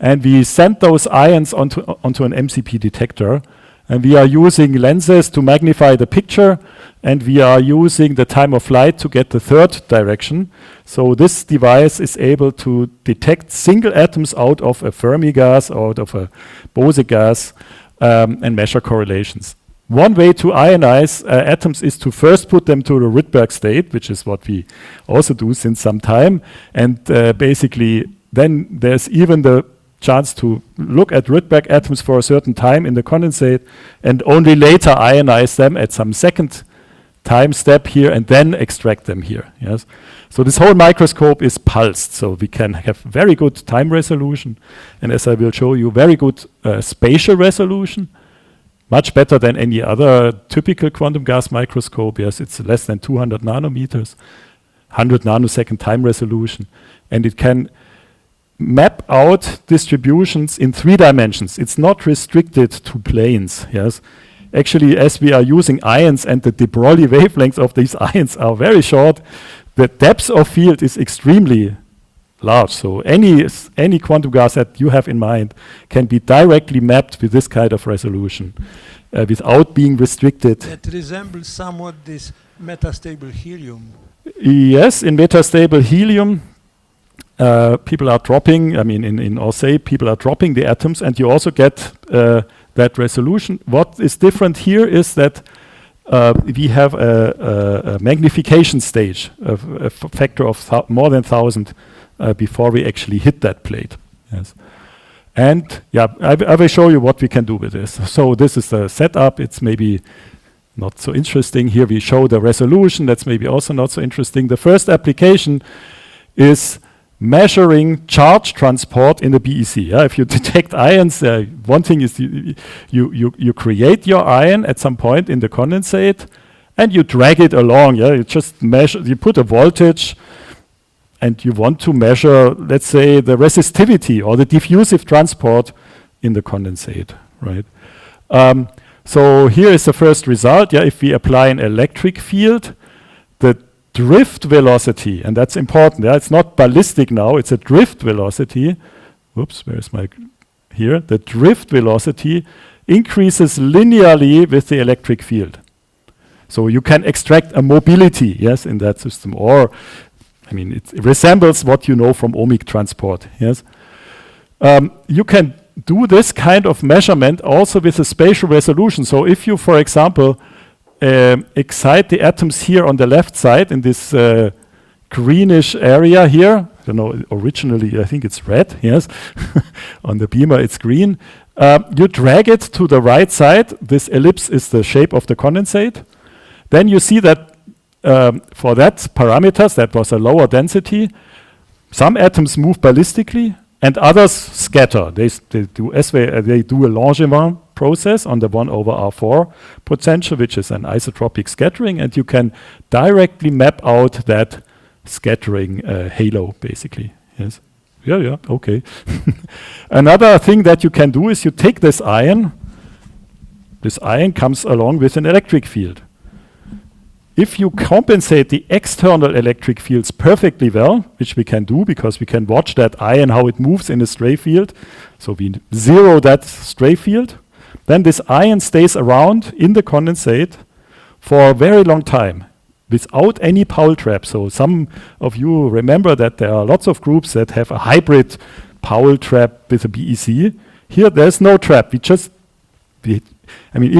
and we send those ions onto an MCP detector. And we are using lenses to magnify the picture, and we are using the time of flight to get the third direction. So this device is able to detect single atoms out of a Fermi gas, out of a Bose gas, and measure correlations. One way to ionize atoms is to first put them to the Rydberg state, which is what we also do since some time. And basically, then there's even the chance to look at Rydberg atoms for a certain time in the condensate and only later ionize them at some second time step here and then extract them here. Yes. So this whole microscope is pulsed, so we can have very good time resolution. And as I will show you, very good spatial resolution. Much better than any other typical quantum gas microscope. Yes, it's less than 200 nanometers, 100 nanosecond time resolution. And it can map out distributions in 3 dimensions. It's not restricted to planes. Yes, actually, as we are using ions and the de Broglie wavelengths of these ions are very short, the depth of field is extremely large. So any quantum gas that you have in mind can be directly mapped with this kind of resolution without being restricted. That resembles somewhat this metastable helium. Yes, in metastable helium, people are dropping, I mean in Orsay, people are dropping the atoms, and you also get that resolution. What is different here is that we have a magnification stage, a factor of more than 1,000 before we actually hit that plate. Yes. And yeah, I will show you what we can do with this. So this is the setup. It's maybe not so interesting. Here we show the resolution. That's maybe also not so interesting. The first application is measuring charge transport in the BEC. Yeah? If you detect ions, one thing is you create your ion at some point in the condensate, and you drag it along. Yeah, you just measure. You put a voltage, and you want to measure, let's say, the resistivity or the diffusive transport in the condensate, right? So here is the first result. Yeah, if we apply an electric field, the drift velocity, and that's important. Yeah, it's not ballistic now; it's a drift velocity. Whoops, where is my? Here, the drift velocity increases linearly with the electric field. So you can extract a mobility, yes, in that system, or I mean, it resembles what you know from ohmic transport. Yes, you can do this kind of measurement also with a spatial resolution. So if you, for example, excite the atoms here on the left side in this greenish area here, you know, originally I think it's red. Yes, on the beamer it's green. You drag it to the right side. This ellipse is the shape of the condensate. Then you see that. For that parameters, that was a lower density. Some atoms move ballistically, and others scatter. They do a Langevin process on the 1/R4 potential, which is an isotropic scattering, and you can directly map out that scattering halo, basically. Yes. Yeah. Okay. Another thing that you can do is you take this ion. This ion comes along with an electric field. If you compensate the external electric fields perfectly well, which we can do because we can watch that ion, how it moves in a stray field, so we zero that stray field, then this ion stays around in the condensate for a very long time without any Paul trap. So some of you remember that there are lots of groups that have a hybrid Paul trap with a BEC. Here there's no trap. If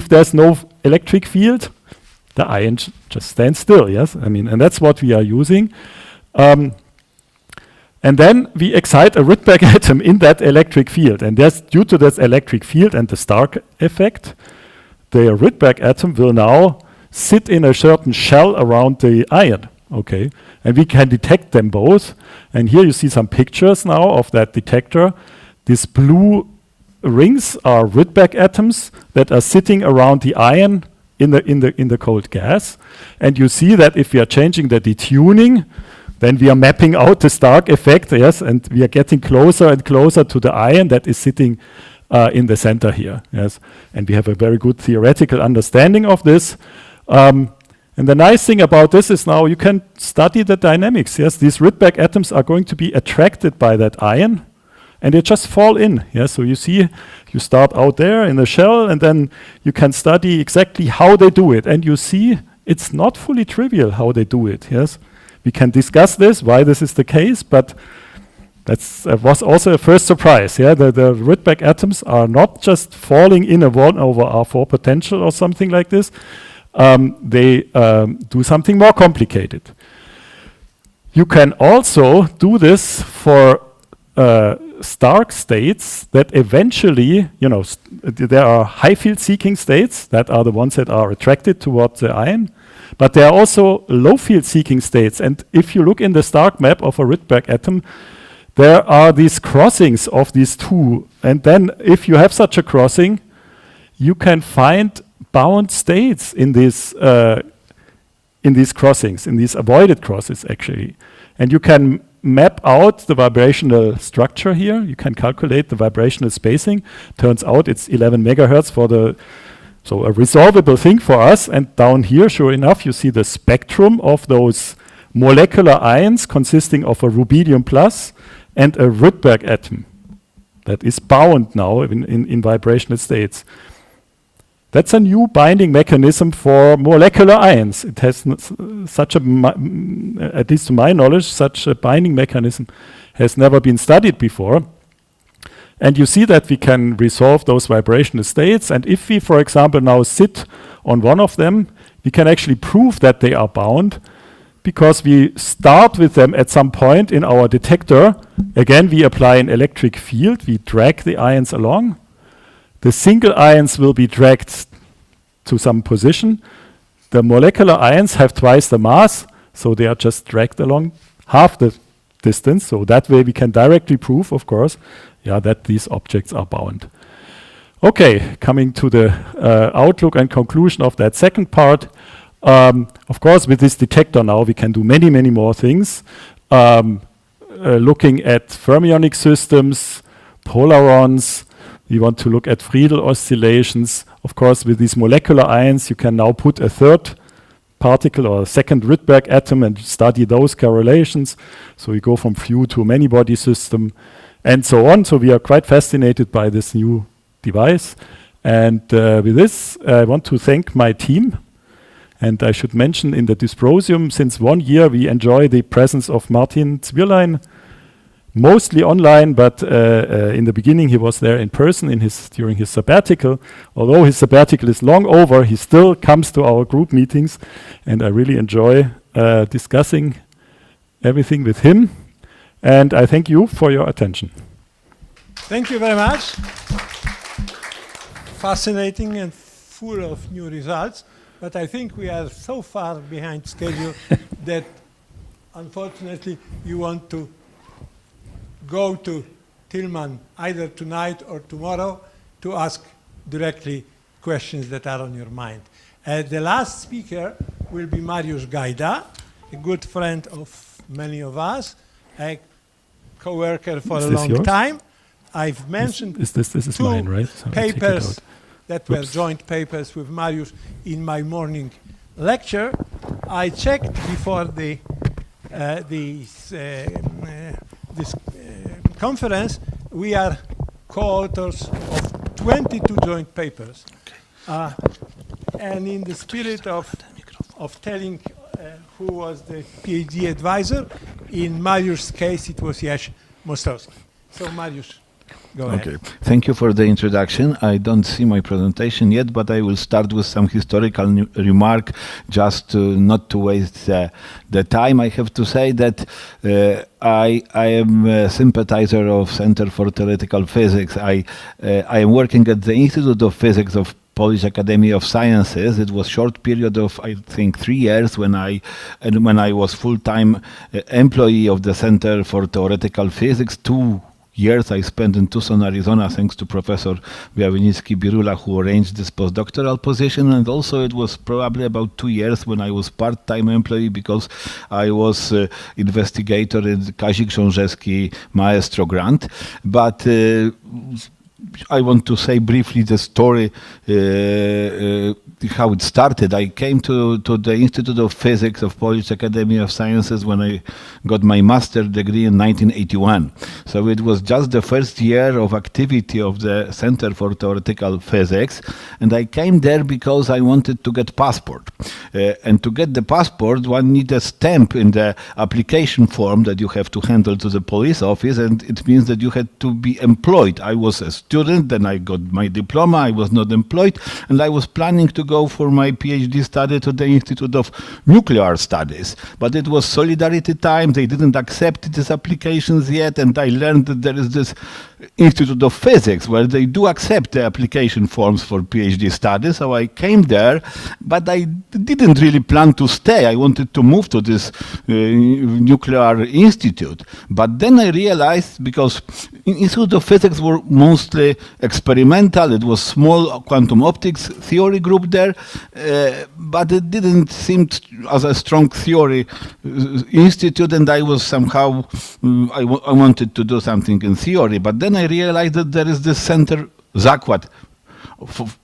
there's no electric field, the ion just stands still, yes? And that's what we are using. And then we excite a Rydberg atom in that electric field. And due to this electric field and the Stark effect, the Rydberg atom will now sit in a certain shell around the ion, okay? And we can detect them both. And here you see some pictures now of that detector. These blue rings are Rydberg atoms that are sitting around the ion in the cold gas, and you see that if we are changing the detuning, then we are mapping out the Stark effect, yes, and we are getting closer and closer to the ion that is sitting in the center here, yes, and we have a very good theoretical understanding of this. And the nice thing about this is now you can study the dynamics. Yes, these Rydberg atoms are going to be attracted by that ion, and they just fall in. Yes, so you see, you start out there in the shell, and then you can study exactly how they do it. And you see, it's not fully trivial how they do it. Yes, we can discuss this, why this is the case, but that was also a first surprise. Yeah, the Rydberg atoms are not just falling in a 1/R4 potential or something like this. They do something more complicated. You can also do this for Stark states that eventually, there are high field seeking states that are the ones that are attracted towards the ion, but there are also low field seeking states. And if you look in the Stark map of a Rydberg atom, there are these crossings of these two. And then if you have such a crossing, you can find bound states in these crossings, in these avoided crosses actually. And you can map out the vibrational structure here. You can calculate the vibrational spacing. Turns out it's 11 megahertz so a resolvable thing for us. And down here, sure enough, you see the spectrum of those molecular ions consisting of a rubidium plus and a Rydberg atom that is bound now in vibrational states. That's a new binding mechanism for molecular ions. It has such a, at least to my knowledge, such a binding mechanism has never been studied before. And you see that we can resolve those vibrational states. And if we, for example, now sit on one of them, we can actually prove that they are bound because we start with them at some point in our detector. Again, we apply an electric field. We drag the ions along. The single ions will be dragged to some position. The molecular ions have twice the mass, so they are just dragged along half the distance. So that way we can directly prove, of course, that these objects are bound. Okay, coming to the outlook and conclusion of that second part. Of course, with this detector now, we can do many, many more things. Looking at fermionic systems, polarons. We want to look at Friedel oscillations. Of course, with these molecular ions, you can now put a third particle or a second Rydberg atom and study those correlations. So we go from few to many body system and so on. So we are quite fascinated by this new device. And with this, I want to thank my team. And I should mention in the Dysprosium, since 1 year, we enjoy the presence of Martin Zwirlein, mostly online, but in the beginning he was there in person during his sabbatical. Although his sabbatical is long over, he still comes to our group meetings, and I really enjoy discussing everything with him. And I thank you for your attention. Thank you very much. Fascinating and full of new results, but I think we are so far behind schedule that unfortunately you want to go to Tilman either tonight or tomorrow to ask directly questions that are on your mind. The last speaker will be Mariusz Gajda, a good friend of many of us, a co-worker for a long time. I've mentioned this is two mine, right? So papers that were joint papers with Mariusz in my morning lecture. I checked before this conference. We are co-authors of 22 joint papers. And in the spirit of telling who was the PhD advisor, in Mariusz's case it was Jerzy Duszyński. So Mariusz, go ahead. Thank you for the introduction. I don't see my presentation yet, but I will start with some historical remark just not to waste the time. I have to say that I am a sympathizer of Center for Theoretical Physics. I am working at the Institute of Physics of Polish Academy of Sciences. It was short period of, I think, 3 years when I was full-time employee of the Center for Theoretical Physics. 2 years I spent in Tucson, Arizona, thanks to Professor Białynicki-Birula, who arranged this postdoctoral position. And also it was probably about 2 years when I was part-time employee, because I was investigator in the Kazimierz Rzążewski Maestro grant. But I want to say briefly the story, how it started. I came to the Institute of Physics of Polish Academy of Sciences when I got my master's degree in 1981. So it was just the first year of activity of the Center for Theoretical Physics. And I came there because I wanted to get passport. And to get the passport, one needs a stamp in the application form that you have to handle to the police office. And it means that you had to be employed. I was a student, then I got my diploma, I was not employed, and I was planning to go for my PhD study to the Institute of Nuclear Studies. But it was Solidarity time, they didn't accept these applications yet, and I learned that there is this Institute of Physics where they do accept the application forms for PhD studies. So I came there, but I didn't really plan to stay. I wanted to move to this nuclear institute. But then I realized, because Institute of Physics were mostly experimental, it was small quantum optics theory group there, but it didn't seem as a strong theory institute, and I was somehow, I wanted to do something in theory. But then I realized that there is this center, Zakład,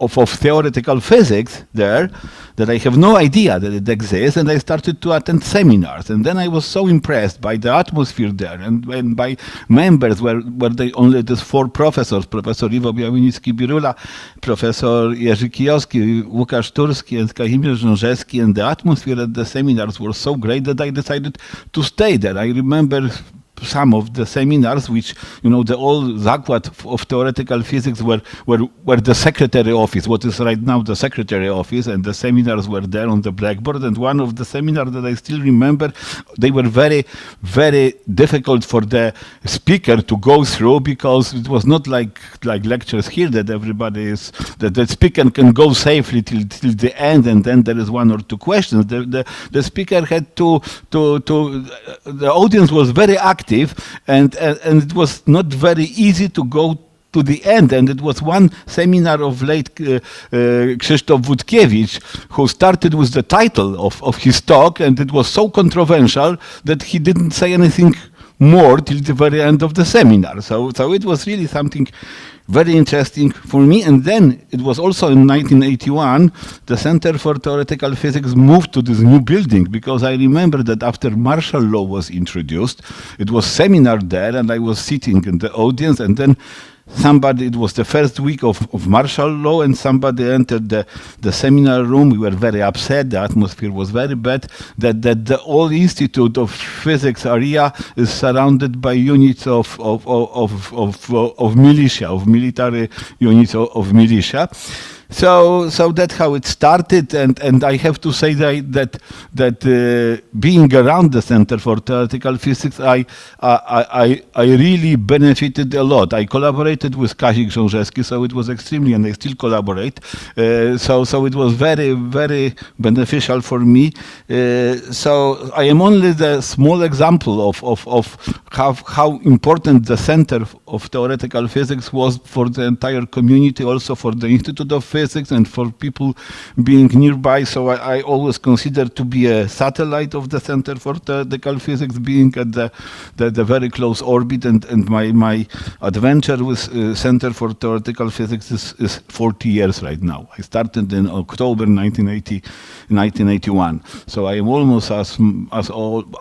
of theoretical physics there, that I have no idea that it exists, and I started to attend seminars. And then I was so impressed by the atmosphere there, and by members, where they only these 4 professors, Professor Iwo Białynicki-Birula, Professor Jerzy Duszyński, Łukasz Turski, and Kazimierz Rzążewski, and the atmosphere at the seminars were so great that I decided to stay there. I remember some of the seminars, which, you know, the old Zakład of theoretical physics were the secretary office, what is right now the secretary office, and the seminars were there on the blackboard. And one of the seminars that I still remember, they were very, very difficult for the speaker to go through, because it was not like lectures here that everybody is, that the speaker can go safely till the end, and then there is one or two questions. The speaker had to the audience was very active, and it was not very easy to go to the end. And it was one seminar of late Krzysztof Wódkiewicz, who started with the title of his talk, and it was so controversial that he didn't say anything more till the very end of the seminar. So it was really something very interesting for me. And then it was also in 1981, the Center for Theoretical Physics moved to this new building, because I remember that after martial law was introduced, it was seminar there, and I was sitting in the audience, and then somebody, it was the first week of martial law, and somebody entered the seminar room. We were very upset. The atmosphere was very bad, that the whole Institute of Physics area is surrounded by units of militia, of military units of militia. So that's how it started, and I have to say that being around the Center for Theoretical Physics, I really benefited a lot. I collaborated with Kazimierz Rzążewski, so it was extremely, and I still collaborate. So it was very, very beneficial for me. So I am only the small example of how important the Center of Theoretical Physics was for the entire community, also for the Institute of Physics and for people being nearby. So I always consider to be a satellite of the Center for Theoretical Physics, being at the very close orbit, and my adventure with Center for Theoretical Physics is 40 years right now. I started in October 1981. So I am almost as old.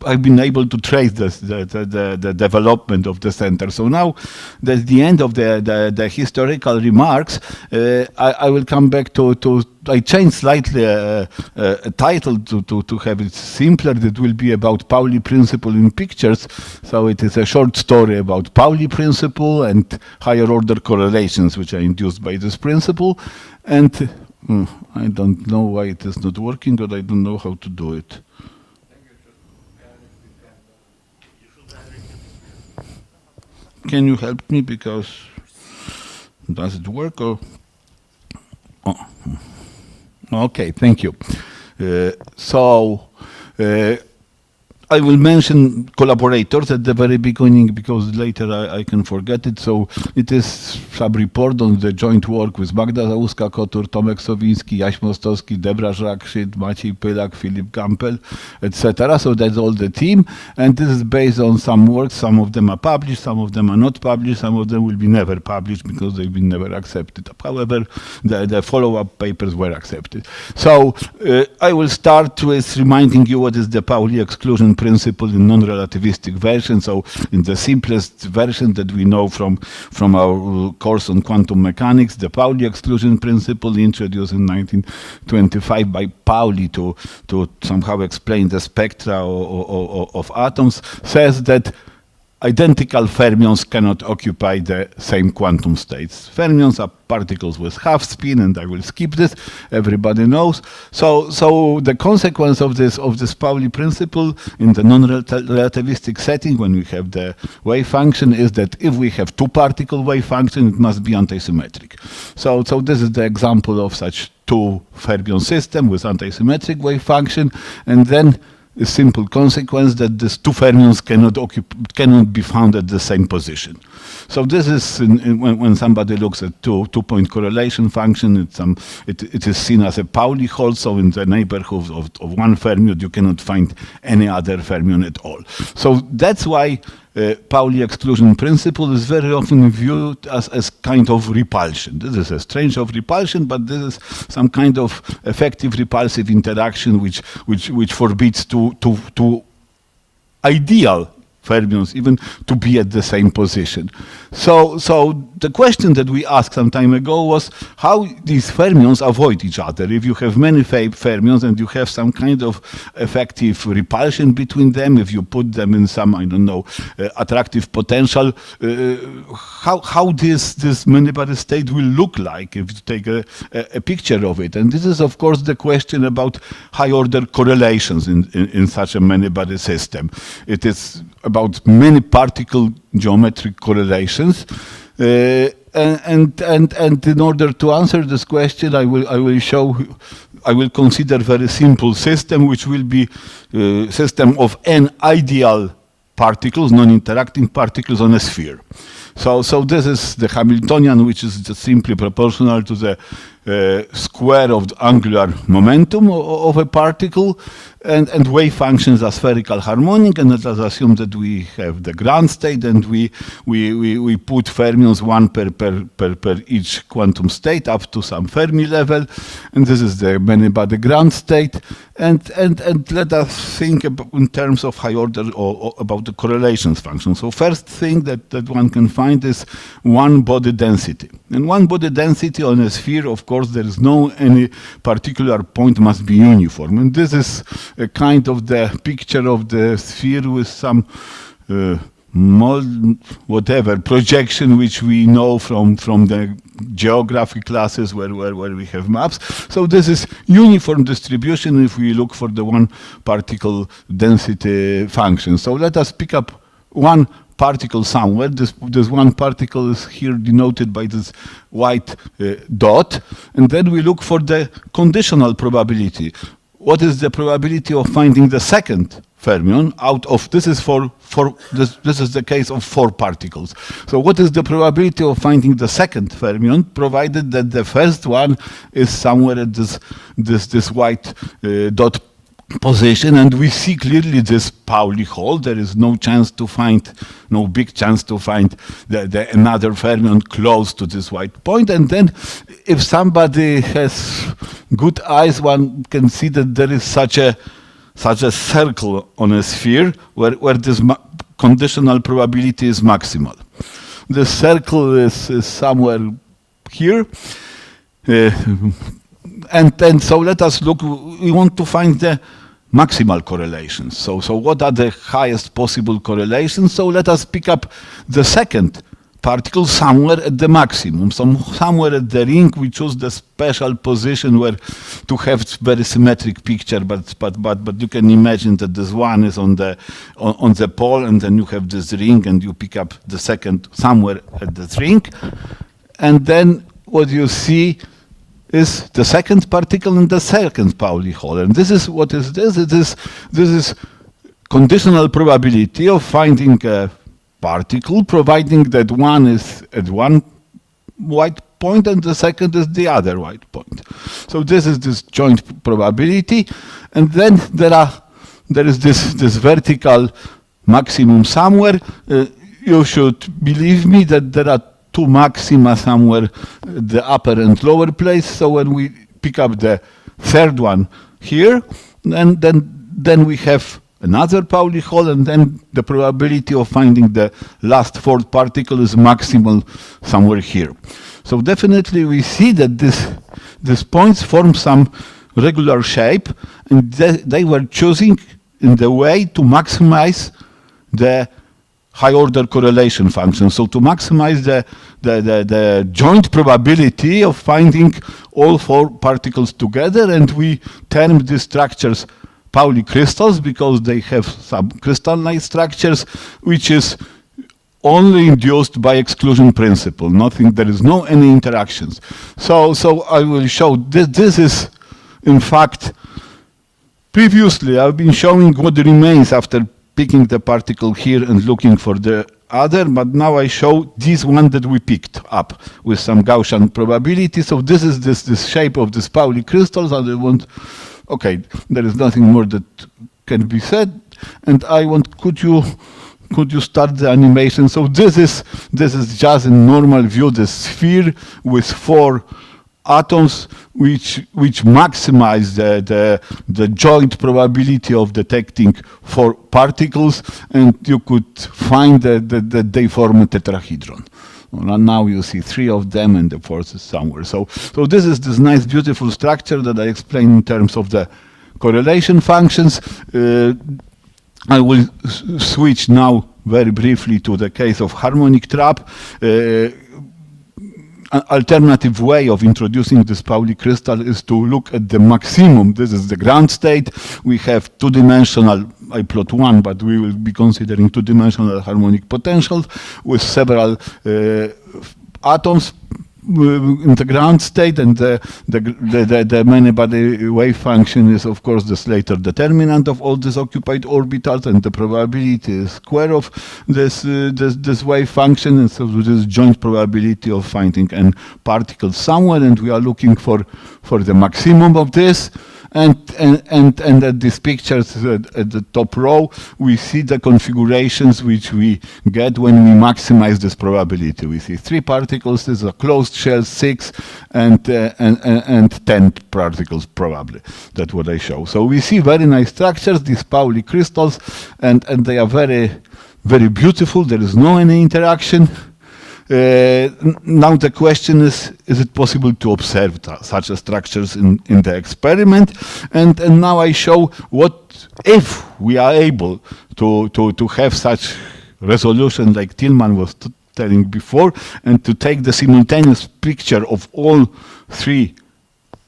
I've been able to trace the development of the center. So now that's the end of the historical remarks. I will come back to I changed slightly a title to have it simpler. It will be about Pauli principle in pictures. So it is a short story about Pauli principle and higher order correlations which are induced by this principle. And I don't know why it is not working, but I don't know how to do it. Can you help me, because does it work or? Oh. Okay, thank you. I will mention collaborators at the very beginning, because later I can forget it. So it is some report on the joint work with Magda Załuska-Kotur, Tomek Sawicki, Jaś Mostowski, Debra Żakszyd, Maciej Pylak, Filip Gampel, etc. So that's all the team. And this is based on some works. Some of them are published, some of them are not published, some of them will be never published because they've been never accepted. However, the follow-up papers were accepted. So I will start with reminding you what is the Pauli exclusion principle in non-relativistic version. So in the simplest version that we know from our course on quantum mechanics, the Pauli exclusion principle, introduced in 1925 by Pauli to somehow explain the spectra of atoms, says that identical fermions cannot occupy the same quantum states. Fermions are particles with half spin, and I will skip this. Everybody knows. So the consequence of this Pauli principle in the non-relativistic setting, when we have the wave function, is that if we have two-particle wave function, it must be antisymmetric. So this is the example of such two fermion system with antisymmetric wave function, and then a simple consequence that these two fermions cannot be found at the same position. So this is when somebody looks at two-point correlation function, it is seen as a Pauli hole. So in the neighborhood of one fermion, you cannot find any other fermion at all. So that's why Pauli exclusion principle is very often viewed as kind of repulsion. This is a strange of repulsion, but this is some kind of effective repulsive interaction which forbids two ideal fermions even to be at the same position. So the question that we asked some time ago was how these fermions avoid each other. If you have many fermions and you have some kind of effective repulsion between them, if you put them in some, I don't know, attractive potential, how this many-body state will look like if you take a picture of it. And this is, of course, the question about high-order correlations in such a many-body system. It is about many particle geometric correlations. And in order to answer this question, I will consider very simple system, which will be system of n ideal particles, non-interacting particles on a sphere. So this is the Hamiltonian, which is just simply proportional to the square of the angular momentum of a particle, and wave functions are spherical harmonic, and let us assume that we have the ground state, and we put fermions one per each quantum state up to some Fermi level, and this is the many-body ground state, and let us think in terms of high order or about the correlations function. So first thing that one can find is one body density, and one body density on a sphere, of course, there is no any particular point must be uniform, and this is a kind of the picture of the sphere with some whatever projection which we know from the geography classes where we have maps. So this is uniform distribution if we look for the one particle density function. So let us pick up one particle somewhere. This one particle is here denoted by this white dot, and then we look for the conditional probability. What is the probability of finding the second fermion out of, this is this is the case of 4 particles. So what is the probability of finding the second fermion, provided that the first one is somewhere at this white dot position, and we see clearly this Pauli hole. There is no chance to find, no big chance to find another fermion close to this white point. And then if somebody has good eyes, one can see that there is such a circle on a sphere where this conditional probability is maximal. The circle is somewhere here. And so let us look, we want to find the maximal correlations. So what are the highest possible correlations? So let us pick up the second particle somewhere at the maximum. Somewhere at the ring we choose the special position where to have very symmetric picture, but you can imagine that this one is on the pole, and then you have this ring, and you pick up the second somewhere at this ring, and then what you see is the second particle in the second Pauli hole. And this is what is this? This is conditional probability of finding a particle, providing that one is at one white point and the second is the other white point. So this is this joint probability, and then there is this vertical maximum somewhere. You should believe me that there are 2 maxima somewhere, the upper and lower place. So when we pick up the third one here, and then we have another Pauli hole, and then the probability of finding the last 4th particle is maximal somewhere here. So definitely we see that these points form some regular shape, and they were choosing in the way to maximize the high-order correlation function. So to maximize the joint probability of finding all 4 particles together, and we term these structures Pauli crystals because they have some crystalline structures, which is only induced by exclusion principle. Nothing. There is no any interactions. So I will show this is, in fact, previously I've been showing what remains after picking the particle here and looking for the other, but now I show this one that we picked up with some Gaussian probability. So this is this shape of this Pauli crystals, and I want, okay, there is nothing more that can be said, and I want, could you start the animation? So this is just in normal view, the sphere with 4 atoms which maximize the joint probability of detecting 4 particles, and you could find that they form a tetrahedron. Well, now you see 3 of them, and the 4th is somewhere. So this is this nice, beautiful structure that I explained in terms of the correlation functions. I will switch now very briefly to the case of harmonic trap. An alternative way of introducing this Pauli crystal is to look at the maximum. This is the ground state. We have two-dimensional, I plot 1, but we will be considering two-dimensional harmonic potentials with several atoms in the ground state, and the many-body wave function is, of course, the Slater determinant of all these occupied orbitals, and the probability is square of this wave function, and so this is joint probability of finding n particles somewhere, and we are looking for the maximum of this. And at these pictures at the top row, we see the configurations which we get when we maximize this probability. We see 3 particles, this is a closed shell, 6, and 10 particles probably. That's what I show. So we see very nice structures, these Pauli crystals, and they are very, very beautiful. There is no any interaction. Now the question is it possible to observe such structures in the experiment? And now I show what if we are able to have such resolution like Tilman was telling before, and to take the simultaneous picture of all 3,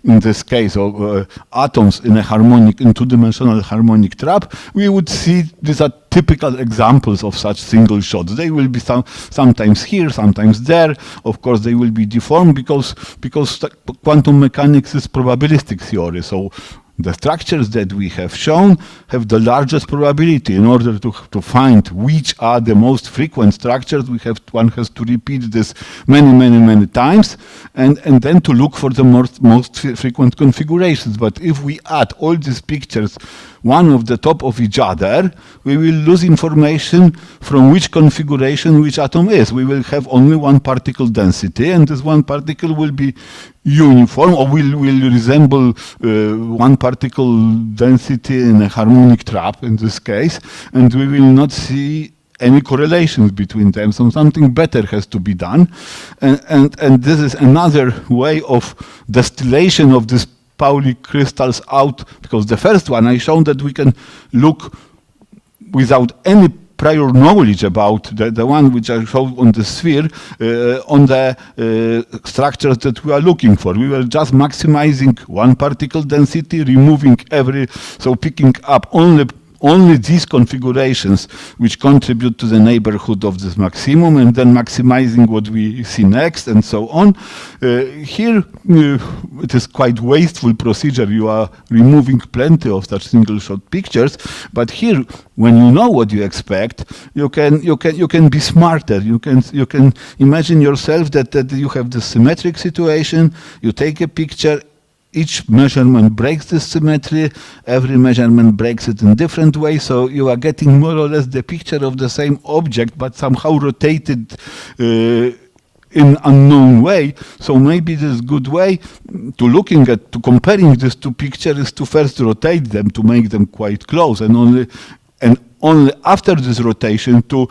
in this case of atoms in a two-dimensional harmonic trap, we would see these are typical examples of such single shots. They will be sometimes here, sometimes there. Of course, they will be deformed because quantum mechanics is probabilistic theory. So the structures that we have shown have the largest probability. In order to find which are the most frequent structures, one has to repeat this many times, and then to look for the most frequent configurations. But if we add all these pictures one on the top of each other, we will lose information from which configuration which atom is. We will have only one particle density, and this one particle will be uniform, or will resemble one particle density in a harmonic trap in this case, and we will not see any correlations between them. So something better has to be done, and this is another way of distillation of this Pauli crystals out, because the first one I showed that we can look without any prior knowledge about the one which I showed on the sphere, on the structures that we are looking for. We were just maximizing one particle density, removing so picking up only these configurations which contribute to the neighborhood of this maximum, and then maximizing what we see next, and so on. Here it is quite wasteful procedure. You are removing plenty of such single shot pictures, but here, when you know what you expect, you can be smarter. You can imagine yourself that you have the symmetric situation. You take a picture. Each measurement breaks this symmetry. Every measurement breaks it in different ways. So you are getting more or less the picture of the same object, but somehow rotated in unknown way. So maybe this good way to comparing these two pictures is to first rotate them to make them quite close, and only after this rotation to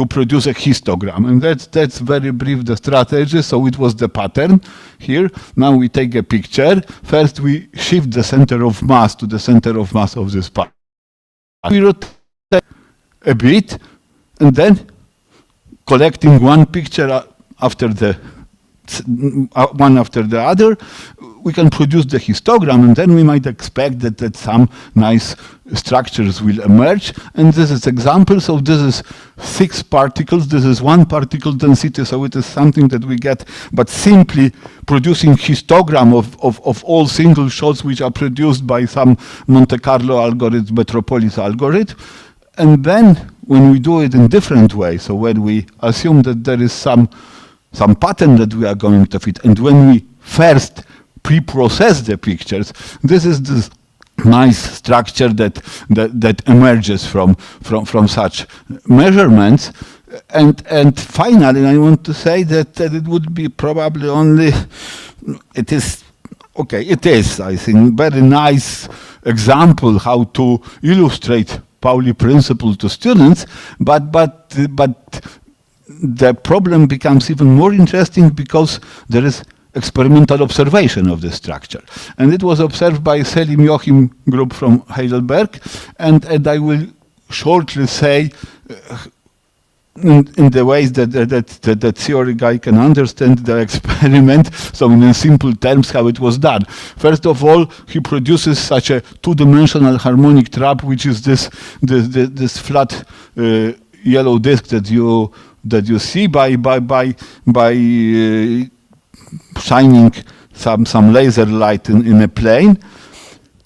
produce a histogram. And that's very brief the strategy. So it was the pattern here. Now we take a picture. First we shift the center of mass to the center of mass of this part. We rotate a bit, and then collecting one picture after the one after the other, we can produce the histogram, and then we might expect that some nice structures will emerge. And this is example. So this is 6 particles. This is 1 particle density. So it is something that we get, but simply producing histogram of all single shots which are produced by some Monte Carlo algorithm, Metropolis algorithm. And then when we do it in different way, so when we assume that there is some pattern that we are going to fit, and when we first pre-process the pictures, this is this nice structure that emerges from such measurements. And finally, I want to say that it would be probably only it is, okay, it is, I think, very nice example how to illustrate Pauli principle to students, but the problem becomes even more interesting because there is experimental observation of the structure. And it was observed by Selim Joachim group from Heidelberg, and I will shortly say in the ways that the theory guy can understand the experiment, so in simple terms how it was done. First of all, he produces such a two-dimensional harmonic trap, which is this flat yellow disk that you see by shining some laser light in a plane.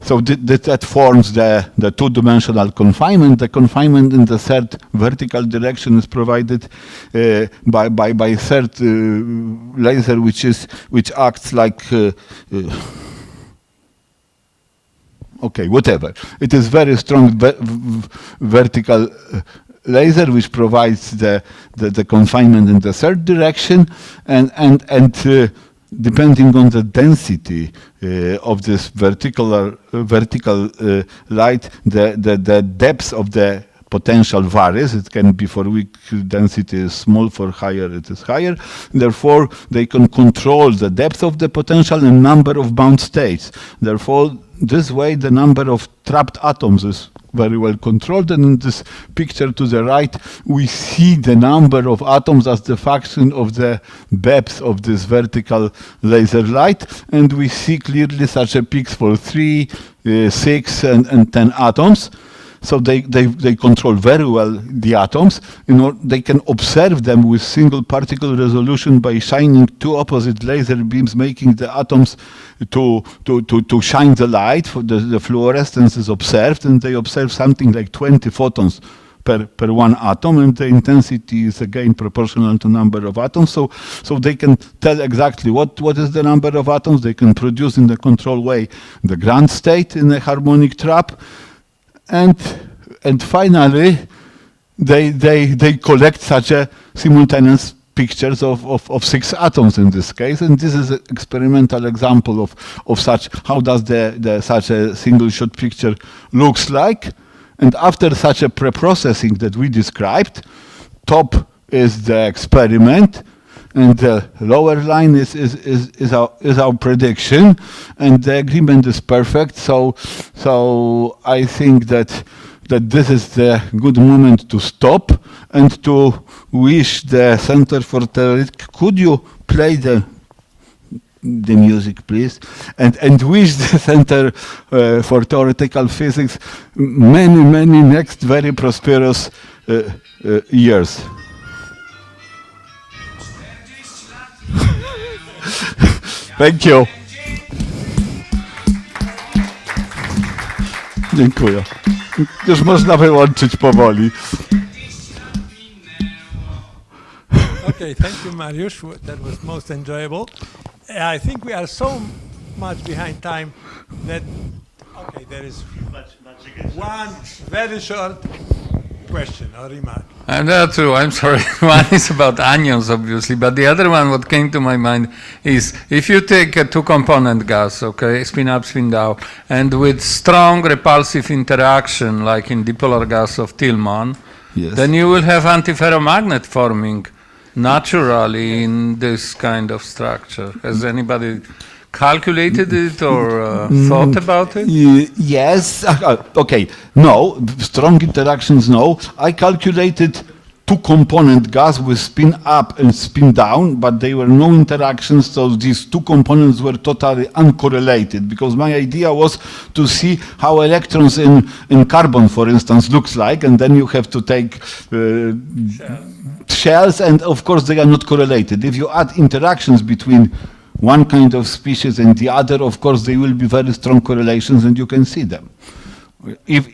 So that forms the two-dimensional confinement. The confinement in the third vertical direction is provided by third laser, which acts like okay, whatever. It is very strong vertical laser which provides the confinement in the third direction, and depending on the density of this vertical light, the depth of the potential varies. It can be for weak density is small, for higher it is higher. Therefore, they can control the depth of the potential and number of bound states. Therefore, this way the number of trapped atoms is very well controlled, and in this picture to the right we see the number of atoms as the function of the depth of this vertical laser light, and we see clearly such a peaks for 3, 6 and 10 atoms. So they control very well the atoms. They can observe them with single particle resolution by shining two opposite laser beams, making the atoms to shine the light. The fluorescence is observed, and they observe something like 20 photons per one atom, and the intensity is again proportional to number of atoms. So they can tell exactly what is the number of atoms. They can produce in the control way the ground state in a harmonic trap. And finally, they collect such a simultaneous pictures of 6 atoms in this case, and this is an experimental example of such how does such a single shot picture looks like. And after such a pre-processing that we described, top is the experiment, and the lower line is our prediction, and the agreement is perfect. So I think that this is the good moment to stop and to wish the Center for Theoretical. Could you play the music, please? And wish the Center for Theoretical Physics many next very prosperous years. Thank you. Dziękuję. Już można wyłączyć powoli. Okay, thank you, Mariusz. That was most enjoyable. I think we are so much behind time that, okay, there is one very short question or remark. And there are two, I'm sorry. One is about anions, obviously, but the other one, what came to my mind is, if you take a two-component gas, okay, spin up, spin down, and with strong repulsive interaction, like in dipolar gas of Tilman, yes, then you will have antiferromagnet forming naturally in this kind of structure. Has anybody calculated it or thought about it? Yes. Okay. No. Strong interactions, no. I calculated two-component gas with spin up and spin down, but there were no interactions, so these two components were totally uncorrelated, because my idea was to see how electrons in carbon, for instance, looks like, and then you have to take shells, and of course they are not correlated. If you add interactions between one kind of species and the other, of course there will be very strong correlations, and you can see them. If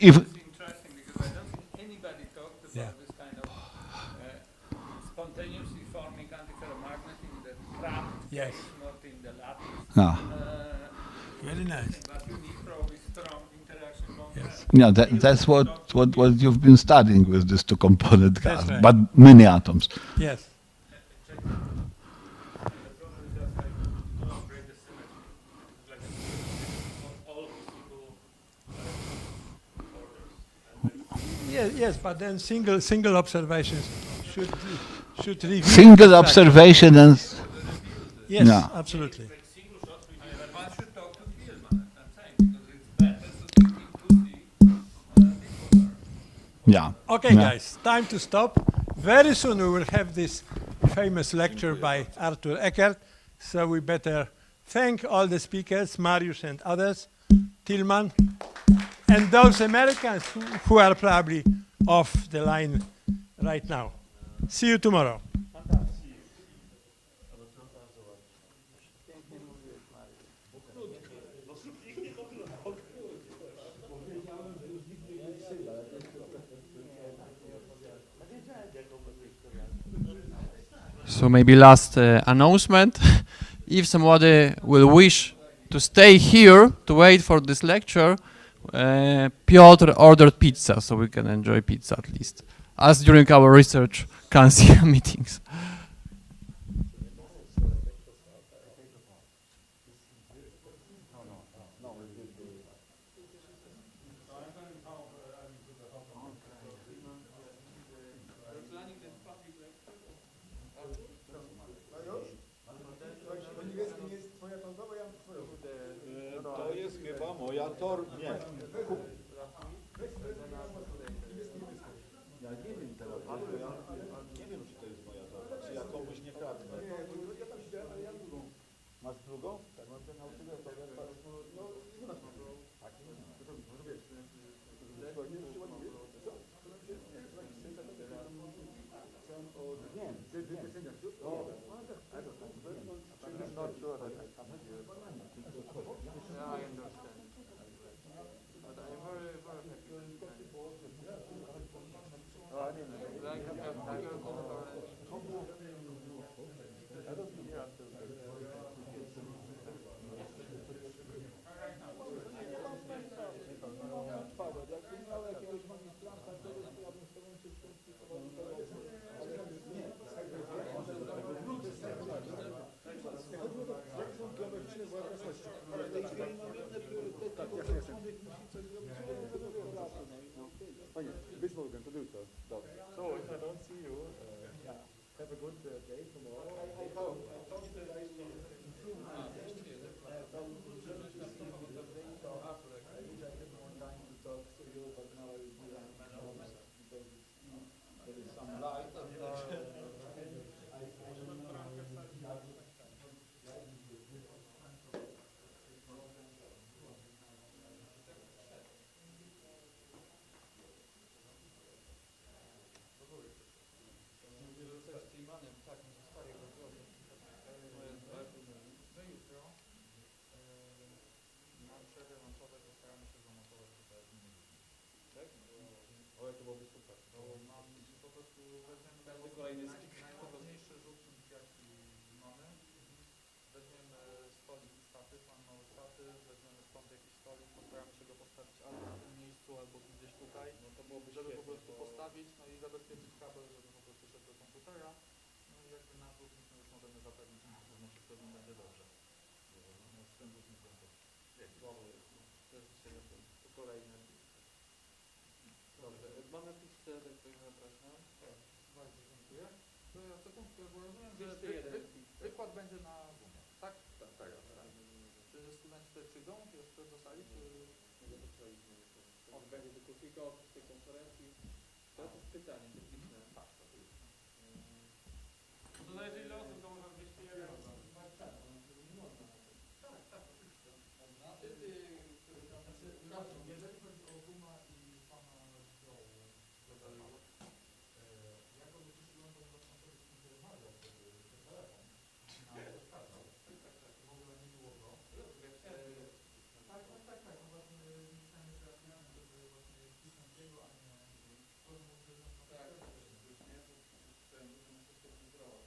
yes, not in the lattice. Very nice. But you need probably strong interaction. Yes. Yeah, that's what you've been studying with this two-component gas, right. but many atoms. Yes. Yes, but then single observations should reveal Single observation and yes, no. absolutely. Yeah. Okay, Yeah. guys, time to stop. Very soon we will have this famous lecture by Artur Ekert, so we better thank all the speakers, Mariusz and others, Tilman, and those Americans who are probably off the line right now. See you tomorrow. So maybe last announcement. If somebody will wish to stay here to wait for this lecture, Piotr ordered pizza, so we can enjoy pizza at least, as during our research council meetings. To jest chyba moja nie. Ja nie wiem teraz, ja nie wiem, czy to jest moja torba, czy ja komuś nie kradnę. Ja tam siedziałem, ale ja drugą. Masz drugą? Tak, mam ten autograf, to ja tak, So if I don't see you, have a good day tomorrow. Najważniejszy rzut jaki mamy. Weźmiemy stolik i statyw, mamy mały statyw, weźmiemy stąd jakiś stolik, postaramy się go postawić albo w tym miejscu, albo gdzieś tutaj, żeby po prostu postawić, no i zabezpieczyć kabel, żeby po prostu szedł do komputera. No i jakby na rzutnik no już możemy zapewnić, że na pewno wszystko z nim będzie dobrze. No, z tym rzutnikiem to jest dzisiaj po kolejne. Dobrze, mamy pizzę, tak zapraszam. Bardzo dziękuję. To ja sekundkę, bo rozumiem, że wykład będzie na Zoomie, tak? Tak, tak. Czy studenci tutaj przyjdą jeszcze do sali, czy... Nie zapisaliśmy jeszcze. Będzie tylko kilka osób z tej konferencji. To jest pytanie techniczne. Tak, to jest. To zależy ile osób, to można 201. Tak, nie można. Tak, tak, oczywiście. Jeżeli chodzi o Zooma i pana dołu, ja go wyciszyłem, ponieważ on sobie z tym rozmawiał wtedy przez telefon. Tak, w ogóle nie było go. Tak, no właśnie pisanie kreatywne, żeby właśnie wcisnąć jego, a nie pozwól, że tak, już nie, to wszystko wygrała.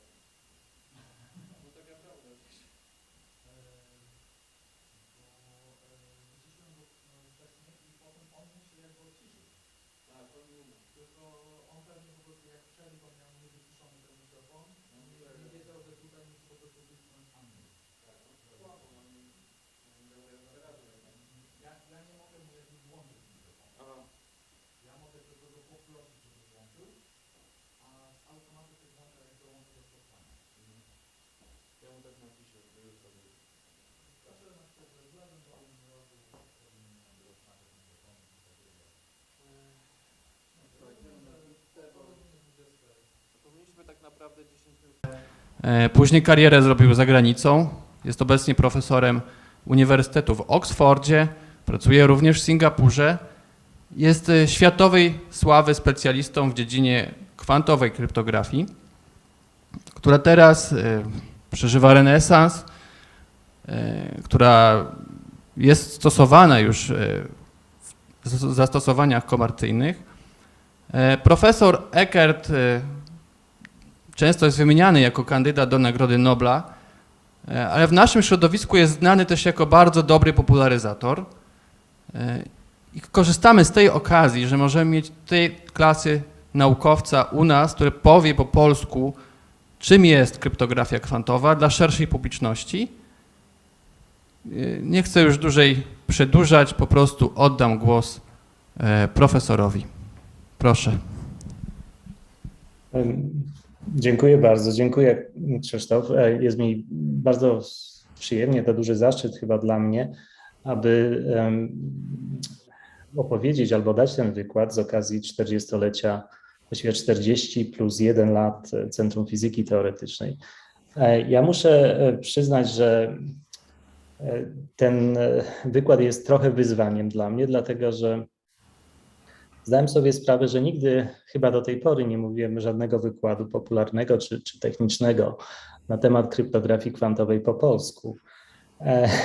Później karierę zrobił za granicą. Jest obecnie profesorem Uniwersytetu w Oksfordzie, pracuje również w Singapurze. Jest światowej sławy specjalistą w dziedzinie kwantowej kryptografii, która teraz przeżywa renesans, która jest stosowana już w zastosowaniach komercyjnych. Profesor Ekert często jest wymieniany jako kandydat do Nagrody Nobla, ale w naszym środowisku jest znany też jako bardzo dobry popularyzator. I korzystamy z tej okazji, że możemy mieć tej klasy naukowca u nas, który powie po polsku, czym jest kryptografia kwantowa dla szerszej publiczności. Nie chcę już dłużej przedłużać, po prostu oddam głos profesorowi. Proszę. Dziękuję bardzo. Dziękuję, Krzysztof. Jest mi bardzo przyjemnie, to duży zaszczyt chyba dla mnie, aby opowiedzieć albo dać ten wykład z okazji 40-lecia, właściwie 40 plus 1 lat Centrum Fizyki Teoretycznej. Ja muszę przyznać, że ten wykład jest trochę wyzwaniem dla mnie, dlatego że zdałem sobie sprawę, że nigdy chyba do tej pory nie mówiłem żadnego wykładu popularnego czy technicznego na temat kryptografii kwantowej po polsku.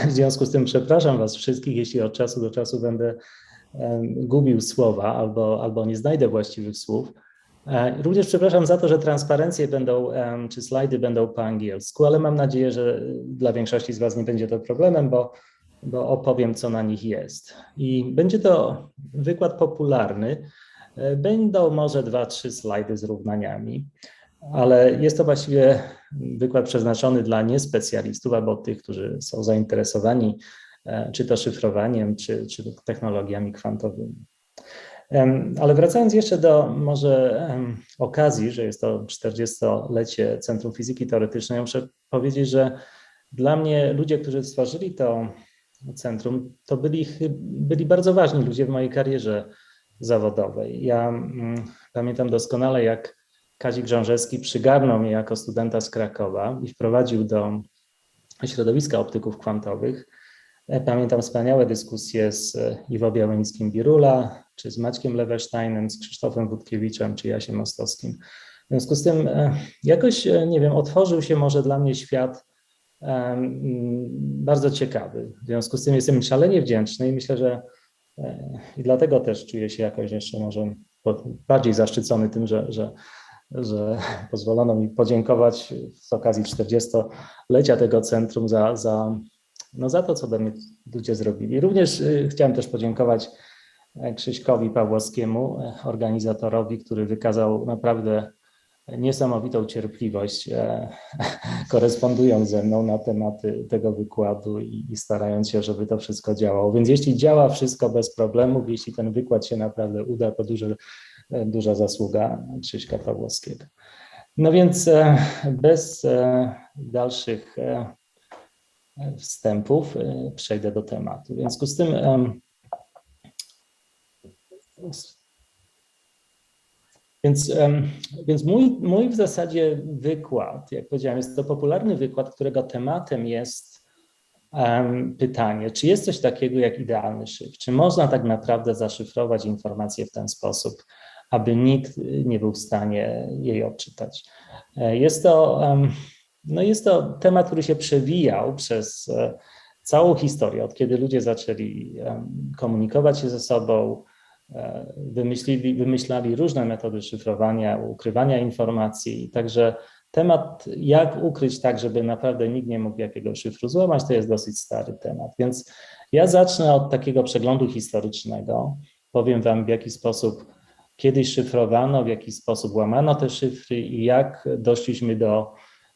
W związku z tym przepraszam Was wszystkich, jeśli od czasu do czasu będę gubił słowa albo nie znajdę właściwych słów. Również przepraszam za to, że transparencje będą, czy slajdy będą po angielsku, ale mam nadzieję, że dla większości z Was nie będzie to problemem, bo opowiem, co na nich jest. I będzie to wykład popularny. Będą może 2-3 slajdy z równaniami, ale jest to właściwie wykład przeznaczony dla niespecjalistów albo tych, którzy są zainteresowani czy to szyfrowaniem, czy technologiami kwantowymi. Ale wracając jeszcze do może okazji, że jest to 40-lecie Centrum Fizyki Teoretycznej, muszę powiedzieć, że dla mnie ludzie, którzy stworzyli to centrum, to byli bardzo ważni ludzie w mojej karierze zawodowej. Ja pamiętam doskonale, jak Kazik Rzążewski przygarnął mnie jako studenta z Krakowa i wprowadził do środowiska optyków kwantowych. Pamiętam wspaniałe dyskusje z Iwo Białynickim-Birula, czy z Maćkiem Lewensteinem, z Krzysztofem Wódkiewiczem, czy Jasiem Ostowskim. W związku z tym jakoś, nie wiem, otworzył się może dla mnie świat bardzo ciekawy. W związku z tym jestem szalenie wdzięczny i myślę, że i dlatego też czuję się jakoś jeszcze może bardziej zaszczycony tym, że pozwolono mi podziękować z okazji 40-lecia tego centrum za to, co dla mnie ludzie zrobili. Również chciałem też podziękować Krzyśkowi Pawłowskiemu, organizatorowi, który wykazał naprawdę niesamowitą cierpliwość, korespondując ze mną na tematy tego wykładu i starając się, żeby to wszystko działało. Więc jeśli działa wszystko bez problemów, jeśli ten wykład się naprawdę uda, to duża zasługa Krzyśka Pawłowskiego. No więc bez dalszych wstępów przejdę do tematu. W związku z tym Więc mój w zasadzie wykład, jak powiedziałem, jest to popularny wykład, którego tematem jest pytanie, czy jest coś takiego jak idealny szyfr? Czy można tak naprawdę zaszyfrować informacje w ten sposób, aby nikt nie był w stanie jej odczytać? Jest to temat, który się przewijał przez całą historię, od kiedy ludzie zaczęli komunikować się ze sobą, wymyślali różne metody szyfrowania, ukrywania informacji. Także temat, jak ukryć tak, żeby naprawdę nikt nie mógł jakiego szyfru złamać, to jest dosyć stary temat. Więc ja zacznę od takiego przeglądu historycznego. Powiem Wam, w jaki sposób kiedyś szyfrowano, w jaki sposób łamano te szyfry i jak doszliśmy do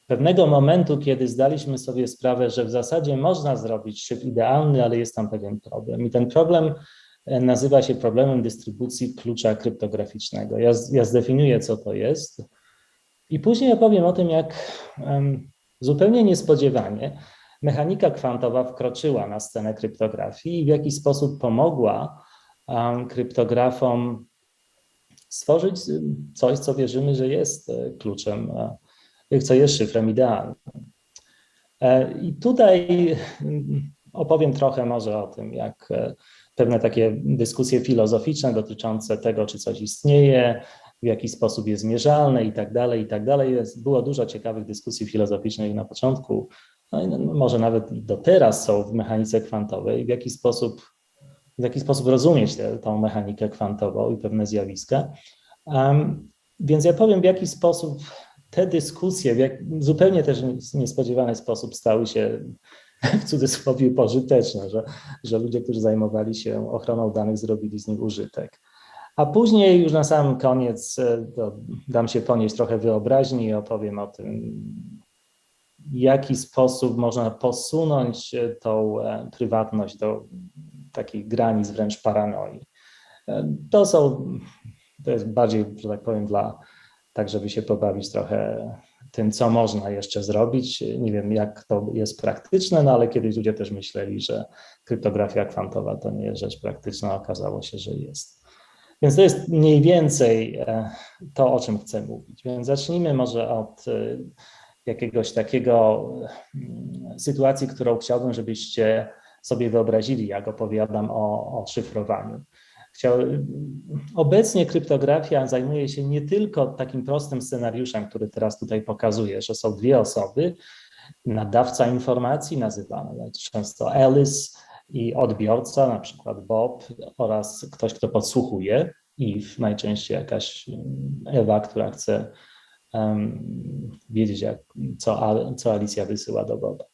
pewnego momentu, kiedy zdaliśmy sobie sprawę, że w zasadzie można zrobić szyfr idealny, ale jest tam pewien problem. I ten problem nazywa się problemem dystrybucji klucza kryptograficznego. Ja zdefiniuję, co to jest i później opowiem o tym, Zupełnie niespodziewanie mechanika kwantowa wkroczyła na scenę kryptografii i w jakiś sposób pomogła kryptografom stworzyć coś, co wierzymy, że jest kluczem, co jest szyfrem idealnym. I tutaj opowiem trochę może o tym, jak pewne takie dyskusje filozoficzne dotyczące tego, czy coś istnieje, w jaki sposób jest mierzalne i tak dalej, i tak dalej. Było dużo ciekawych dyskusji filozoficznych na początku, no i może nawet do teraz są w mechanice kwantowej, w jaki sposób rozumieć tą mechanikę kwantową i pewne zjawiska. Więc ja powiem, w jaki sposób te dyskusje w zupełnie też niespodziewany sposób stały się w cudzysłowie pożyteczne, że ludzie, którzy zajmowali się ochroną danych, zrobili z nich użytek. A później już na sam koniec dam się ponieść trochę wyobraźni i opowiem o tym, w jaki sposób można posunąć tą prywatność do takich granic wręcz paranoi. To jest bardziej, że tak powiem, tak, żeby się pobawić trochę tym, co można jeszcze zrobić. Nie wiem, jak to jest praktyczne, no ale kiedyś ludzie też myśleli, że kryptografia kwantowa to nie jest rzecz praktyczna, a okazało się, że jest. Więc to jest mniej więcej to, o czym chcę mówić. Więc zacznijmy może od jakiegoś takiego sytuacji, którą chciałbym, żebyście sobie wyobrazili, jak opowiadam o szyfrowaniu. Obecnie kryptografia zajmuje się nie tylko takim prostym scenariuszem, który teraz tutaj pokazuję, że są dwie osoby, nadawca informacji nazywany często Alice i odbiorca, na przykład Bob, oraz ktoś, kto podsłuchuje, Eve, najczęściej jakaś Ewa, która chce wiedzieć, co Alicja wysyła do Boba.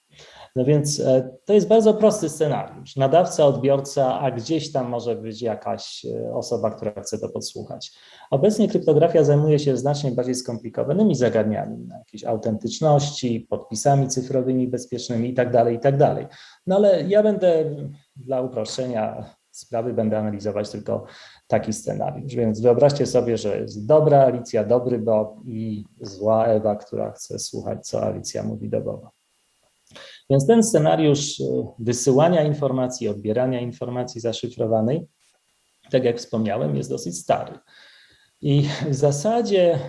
No więc to jest bardzo prosty scenariusz. Nadawca, odbiorca, a gdzieś tam może być jakaś osoba, która chce to podsłuchać. Obecnie kryptografia zajmuje się znacznie bardziej skomplikowanymi zagadnieniami, jakiejś autentyczności, podpisami cyfrowymi bezpiecznymi itd., itd. No ale ja będę dla uproszczenia sprawy będę analizować tylko taki scenariusz. Więc wyobraźcie sobie, że jest dobra Alicja, dobry Bob i zła Ewa, która chce słuchać, co Alicja mówi do Boba. Więc ten scenariusz wysyłania informacji, odbierania informacji zaszyfrowanej, tak jak wspomniałem, jest dosyć stary. I w zasadzie,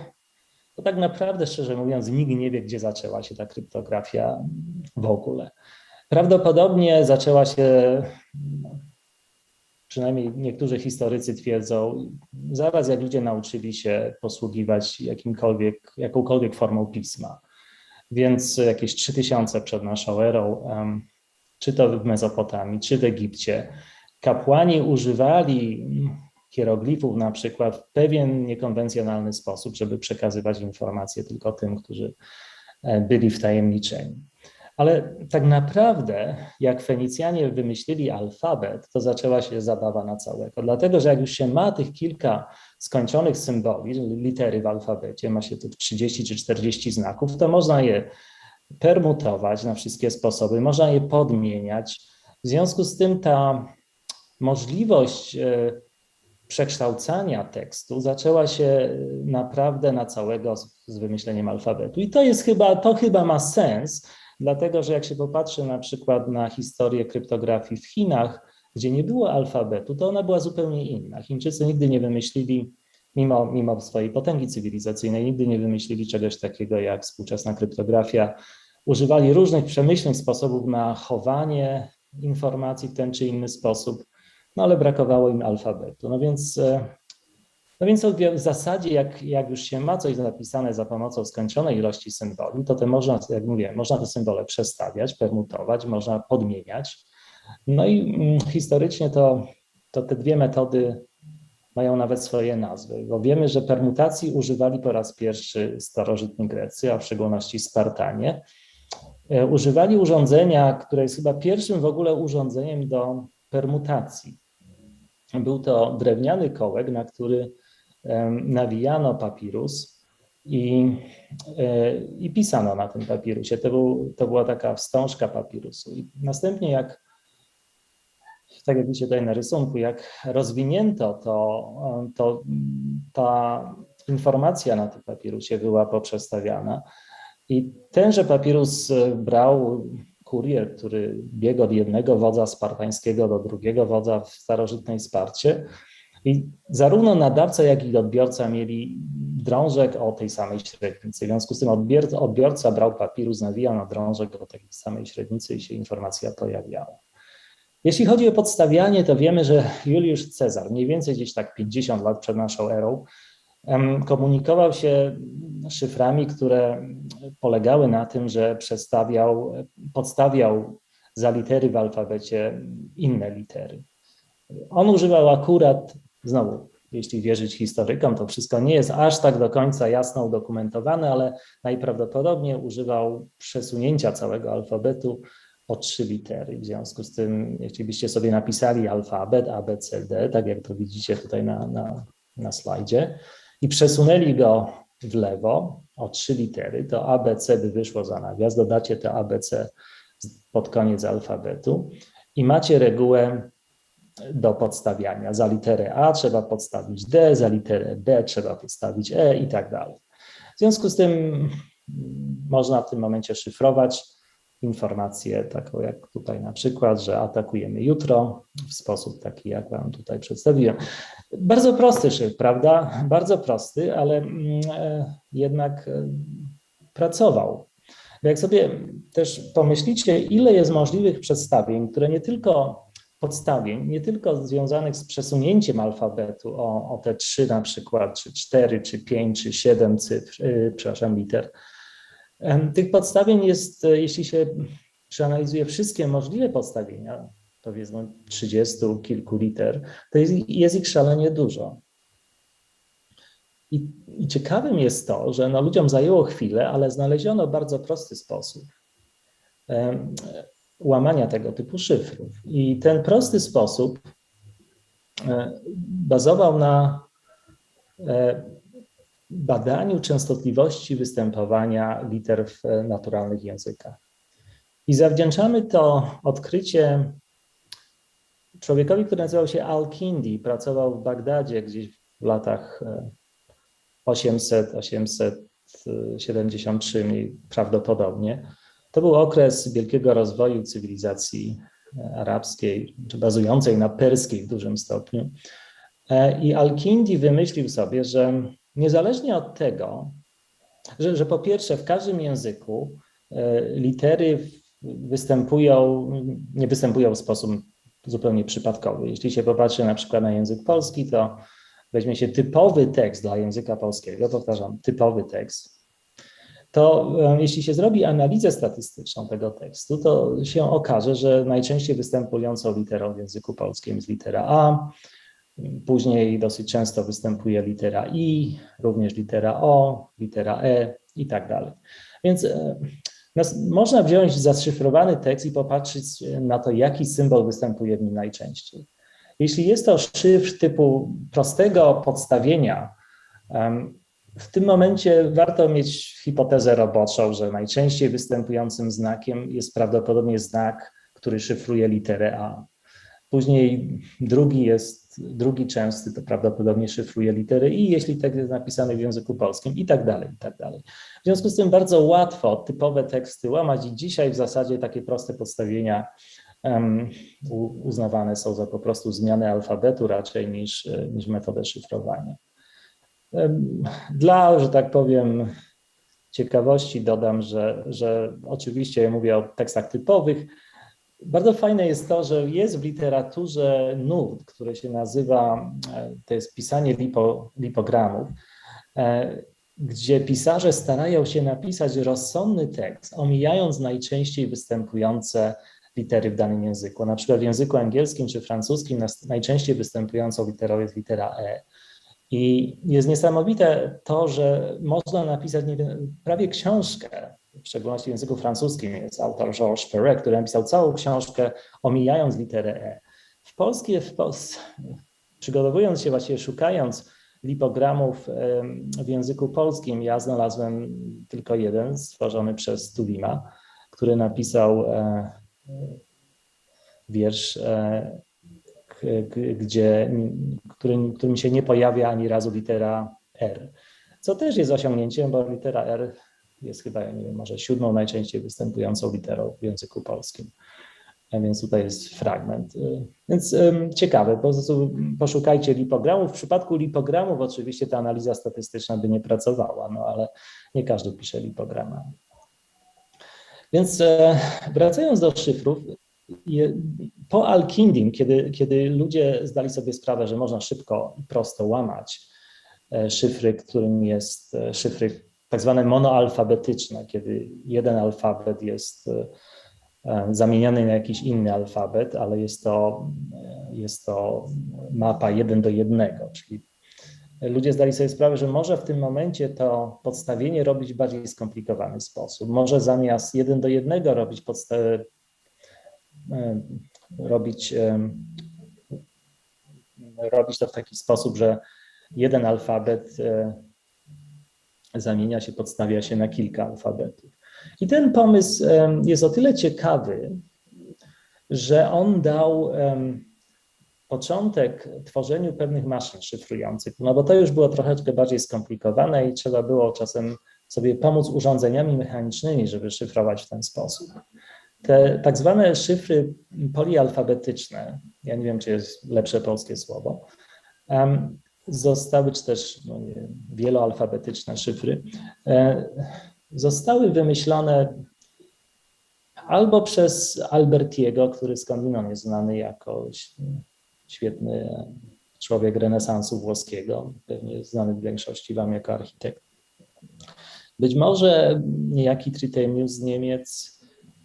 to tak naprawdę, szczerze mówiąc, nikt nie wie, gdzie zaczęła się ta kryptografia w ogóle. Prawdopodobnie zaczęła się, przynajmniej niektórzy historycy twierdzą, zaraz jak ludzie nauczyli się posługiwać jakąkolwiek formą pisma. Więc jakieś 3000 przed naszą erą, czy to w Mezopotamii, czy w Egipcie, kapłani używali hieroglifów na przykład w pewien niekonwencjonalny sposób, żeby przekazywać informacje tylko tym, którzy byli wtajemniczeni. Ale tak naprawdę, jak Fenicjanie wymyślili alfabet, to zaczęła się zabawa na całego. Dlatego, że jak już się ma tych kilka skończonych symboli, litery w alfabecie, ma się tych 30 czy 40 znaków, to można je permutować na wszystkie sposoby, można je podmieniać. W związku z tym ta możliwość przekształcania tekstu zaczęła się naprawdę na całego z wymyśleniem alfabetu. I to chyba ma sens, dlatego że jak się popatrzy na przykład na historię kryptografii w Chinach, gdzie nie było alfabetu, to ona była zupełnie inna. Chińczycy nigdy nie wymyślili, mimo swojej potęgi cywilizacyjnej, nigdy nie wymyślili czegoś takiego jak współczesna kryptografia. Używali różnych przemyślnych sposobów na chowanie informacji w ten czy inny sposób, no ale brakowało im alfabetu. No więc w zasadzie jak już się ma coś napisane za pomocą skończonej ilości symboli, to można, jak mówię, można te symbole przestawiać, permutować, można podmieniać. No i historycznie to te dwie metody mają nawet swoje nazwy, bo wiemy, że permutacji używali po raz pierwszy starożytni Grecy, a w szczególności Spartanie. Używali urządzenia, które jest chyba pierwszym w ogóle urządzeniem do permutacji. Był to drewniany kołek, na który nawijano papirus i pisano na tym papirusie. To była taka wstążka papirusu. I następnie tak jak widzicie tutaj na rysunku, jak rozwinięto to ta informacja na tym papirusie była poprzestawiana, I tenże papirus brał kurier, który biegł od jednego wodza spartańskiego do drugiego wodza w starożytnej Sparcie. I zarówno nadawca, jak i odbiorca mieli drążek o tej samej średnicy. W związku z tym odbiorca brał papirus, nawijał na drążek o tej samej średnicy i się informacja pojawiała. Jeśli chodzi o podstawianie, to wiemy, że Juliusz Cezar, mniej więcej gdzieś tak 50 lat przed naszą erą, komunikował się szyframi, które polegały na tym, że podstawiał za litery w alfabecie inne litery. On używał akurat, znowu, jeśli wierzyć historykom, to wszystko nie jest aż tak do końca jasno udokumentowane, ale najprawdopodobniej używał przesunięcia całego alfabetu o 3 litery. W związku z tym, jeśli byście sobie napisali alfabet A, B, C, D, tak jak to widzicie tutaj na slajdzie, i przesunęli go w lewo o 3 litery, to A, B, C by wyszło za nawias, dodacie to A, B, C pod koniec alfabetu i macie regułę do podstawiania. Za literę A trzeba podstawić D, za literę B trzeba podstawić E i tak dalej. W związku z tym można w tym momencie szyfrować informację taką jak tutaj na przykład, że atakujemy jutro w sposób taki, jak wam tutaj przedstawiłem. Bardzo prosty szyfr, prawda? Bardzo prosty, ale jednak pracował. Jak sobie też pomyślicie, ile jest możliwych przedstawień, które nie tylko podstawień, nie tylko związanych z przesunięciem alfabetu o te 3 na przykład, czy 4, czy 5, czy 7 cyfr, liter. Tych podstawień jest, jeśli się przeanalizuje wszystkie możliwe podstawienia, powiedzmy 30 kilku liter, to jest ich szalenie dużo. I ciekawym jest to, że no, ludziom zajęło chwilę, ale znaleziono bardzo prosty sposób łamania tego typu szyfrów. I ten prosty sposób bazował na badaniu częstotliwości występowania liter w naturalnych językach. I zawdzięczamy to odkrycie człowiekowi, który nazywał się Al-Kindi, pracował w Bagdadzie gdzieś w latach 800-873 mniej prawdopodobnie. To był okres wielkiego rozwoju cywilizacji arabskiej, czy bazującej na perskiej w dużym stopniu. I Al-Kindi wymyślił sobie, że niezależnie od tego, że po pierwsze w każdym języku litery nie występują w sposób zupełnie przypadkowy. Jeśli się popatrzy na przykład na język polski, to weźmie się typowy tekst dla języka polskiego, powtarzam, typowy tekst, to jeśli się zrobi analizę statystyczną tego tekstu, to się okaże, że najczęściej występującą literą w języku polskim jest litera A, później dosyć często występuje litera I, również litera O, litera E i tak dalej. Więc można wziąć zaszyfrowany tekst i popatrzeć na to, jaki symbol występuje w nim najczęściej. Jeśli jest to szyfr typu prostego podstawienia, w tym momencie warto mieć hipotezę roboczą, że najczęściej występującym znakiem jest prawdopodobnie znak, który szyfruje literę A. Później drugi częsty to prawdopodobnie szyfruje literę I, jeśli tekst jest napisany w języku polskim i tak dalej, i tak dalej. W związku z tym bardzo łatwo typowe teksty łamać i dzisiaj w zasadzie takie proste podstawienia uznawane są za po prostu zmianę alfabetu raczej niż metodę szyfrowania. Dla, że tak powiem, ciekawości dodam, że oczywiście ja mówię o tekstach typowych. Bardzo fajne jest to, że jest w literaturze nurt, który się nazywa, to jest pisanie lipogramów, gdzie pisarze starają się napisać rozsądny tekst, omijając najczęściej występujące litery w danym języku. Na przykład w języku angielskim czy francuskim najczęściej występującą literą jest litera E. I jest niesamowite to, że można napisać prawie książkę, w szczególności w języku francuskim jest autor Georges Perec, który napisał całą książkę, omijając literę E. W polskim, przygotowując się właściwie, szukając lipogramów w języku polskim, ja znalazłem tylko jeden, stworzony przez Tulima, który napisał wiersz, którym się nie pojawia ani razu litera R, co też jest osiągnięciem, bo litera R jest chyba, nie wiem, może 7. najczęściej występującą literą w języku polskim. Więc tutaj jest fragment. Więc ciekawe, po prostu poszukajcie lipogramów. W przypadku lipogramów oczywiście ta analiza statystyczna by nie pracowała, no ale nie każdy pisze lipogramami. Więc wracając do szyfrów, po Al-Kinding, kiedy ludzie zdali sobie sprawę, że można szybko i prosto łamać szyfry, którym jest szyfry tak zwane monoalfabetyczne, kiedy jeden alfabet jest zamieniany na jakiś inny alfabet, ale jest to mapa 1 do 1, czyli ludzie zdali sobie sprawę, że może w tym momencie to podstawienie robić w bardziej skomplikowany sposób. Może zamiast 1 do 1 robić to w taki sposób, że jeden alfabet zamienia się, podstawia się na kilka alfabetów. I ten pomysł jest o tyle ciekawy, że on dał początek tworzeniu pewnych maszyn szyfrujących, no bo to już było troszeczkę bardziej skomplikowane i trzeba było czasem sobie pomóc urządzeniami mechanicznymi, żeby szyfrować w ten sposób. Te tak zwane szyfry polialfabetyczne, ja nie wiem, czy jest lepsze polskie słowo, zostały, czy też no nie wiem, wieloalfabetyczne szyfry, zostały wymyślone albo przez Albertiego, który skądinąd jest znany jako świetny człowiek renesansu włoskiego, pewnie znany w większości wam jako architekt. Być może niejaki Trithemius z Niemiec,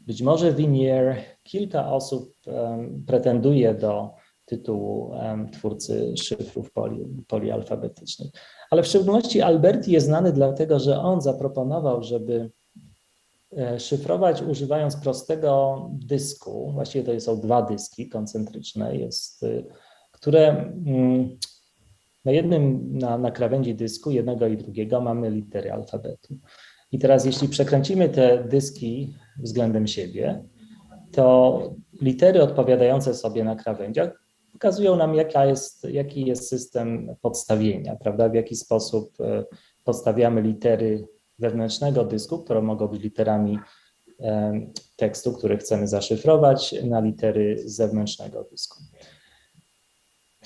być może Winier, kilka osób pretenduje do tytułu twórcy szyfrów polialfabetycznych. Ale w szczególności Alberti jest znany dlatego, że on zaproponował, żeby szyfrować używając prostego dysku, właściwie to są 2 dyski koncentryczne, które na krawędzi dysku jednego i drugiego mamy litery alfabetu. I teraz jeśli przekręcimy te dyski względem siebie, to litery odpowiadające sobie na krawędziach pokazują nam, jaki jest system podstawienia, prawda? W jaki sposób podstawiamy litery wewnętrznego dysku, które mogą być literami tekstu, który chcemy zaszyfrować, na litery z zewnętrznego dysku.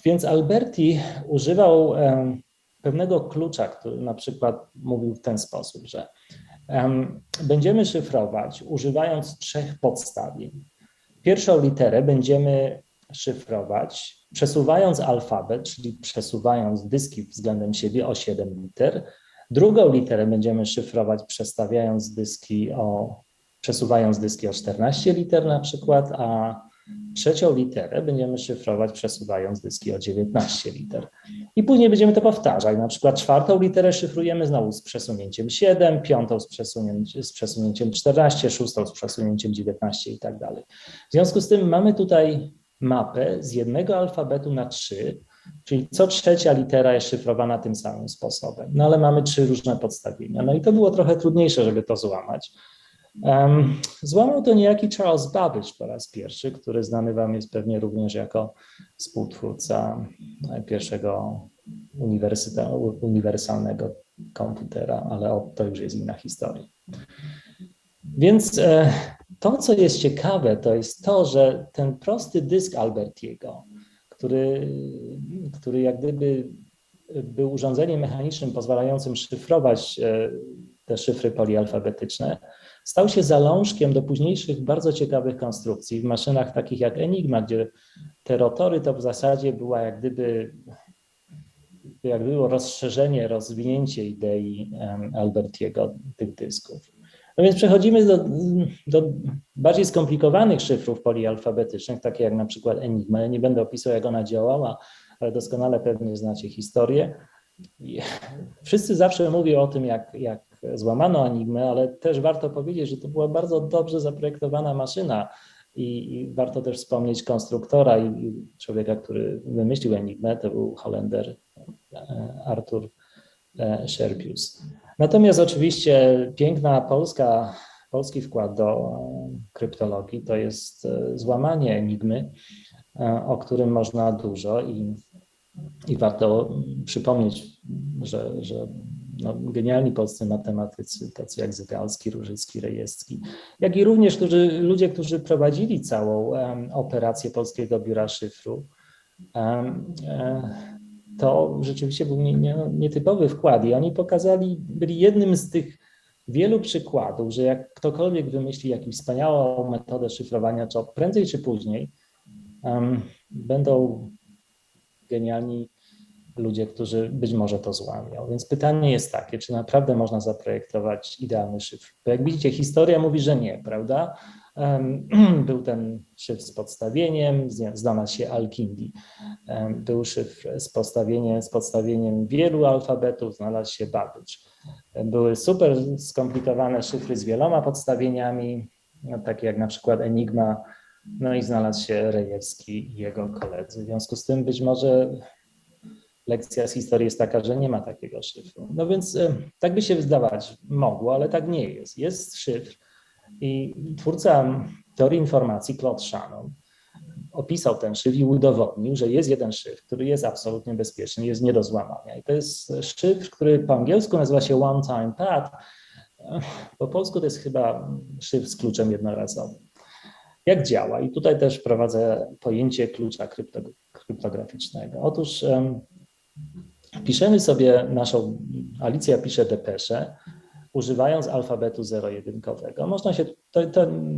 Więc Alberti używał pewnego klucza, który na przykład mówił w ten sposób, że będziemy szyfrować używając 3 podstawień. Pierwszą literę będziemy szyfrować przesuwając alfabet, czyli przesuwając dyski względem siebie o 7 liter. Drugą literę będziemy szyfrować przesuwając dyski o 14 liter na przykład, a trzecią literę będziemy szyfrować przesuwając dyski o 19 liter. I później będziemy to powtarzać. Na przykład 4. literę szyfrujemy znowu z przesunięciem 7, 5. z przesunięciem 14, 6. z przesunięciem 19 i tak dalej. W związku z tym mamy tutaj mapę z jednego alfabetu na 3, czyli co 3. litera jest szyfrowana tym samym sposobem. No ale mamy 3 różne podstawienia. No i to było trochę trudniejsze, żeby to złamać. Złamał to niejaki Charles Babbage po raz pierwszy, który znany wam jest pewnie również jako współtwórca pierwszego uniwersalnego komputera, ale to już jest inna historia. Więc to, co jest ciekawe, to jest to, że ten prosty dysk Albertiego, który jak gdyby był urządzeniem mechanicznym pozwalającym szyfrować te szyfry polialfabetyczne, stał się zalążkiem do późniejszych bardzo ciekawych konstrukcji w maszynach takich jak Enigma, gdzie te rotory to w zasadzie była jak gdyby rozszerzenie, rozwinięcie idei Albertiego tych dysków. No więc przechodzimy do bardziej skomplikowanych szyfrów polialfabetycznych, takie jak na przykład Enigma. Ja nie będę opisywał, jak ona działała, ale doskonale pewnie znacie historię. Wszyscy zawsze mówią o tym, jak złamano Enigmę, ale też warto powiedzieć, że to była bardzo dobrze zaprojektowana maszyna i warto też wspomnieć konstruktora i człowieka, który wymyślił Enigmę, to był Holender Artur Ekert. Natomiast oczywiście polski wkład do kryptologii to jest złamanie Enigmy, o którym można dużo i warto przypomnieć, że no, genialni polscy matematycy, tacy jak Zygalski, Różycki, Rejewski, jak i również ludzie, którzy prowadzili całą operację Polskiego Biura Szyfru, to rzeczywiście był nietypowy wkład i oni byli jednym z tych wielu przykładów, że jak ktokolwiek wymyśli jakąś wspaniałą metodę szyfrowania, to prędzej czy później będą genialni ludzie, którzy być może to złamią. Więc pytanie jest takie, czy naprawdę można zaprojektować idealny szyfr? Bo jak widzicie, historia mówi, że nie, prawda? Był ten szyfr z podstawieniem, znana się Al-Kindi. Był szyfr z podstawieniem wielu alfabetów, znalazł się Babbage. Były super skomplikowane szyfry z wieloma podstawieniami, no, takie jak na przykład Enigma, no i znalazł się Rejewski i jego koledzy. W związku z tym być może lekcja z historii jest taka, że nie ma takiego szyfru. No więc tak by się wydawać mogło, ale tak nie jest. Jest szyfr i twórca teorii informacji, Claude Shannon, opisał ten szyfr i udowodnił, że jest jeden szyfr, który jest absolutnie bezpieczny, jest nie do złamania. I to jest szyfr, który po angielsku nazywa się one-time pad, po polsku to jest chyba szyfr z kluczem jednorazowym. Jak działa? I tutaj też wprowadzę pojęcie klucza kryptograficznego. Otóż piszemy sobie Alicja pisze depeszę, używając alfabetu zero-jedynkowego. Można się,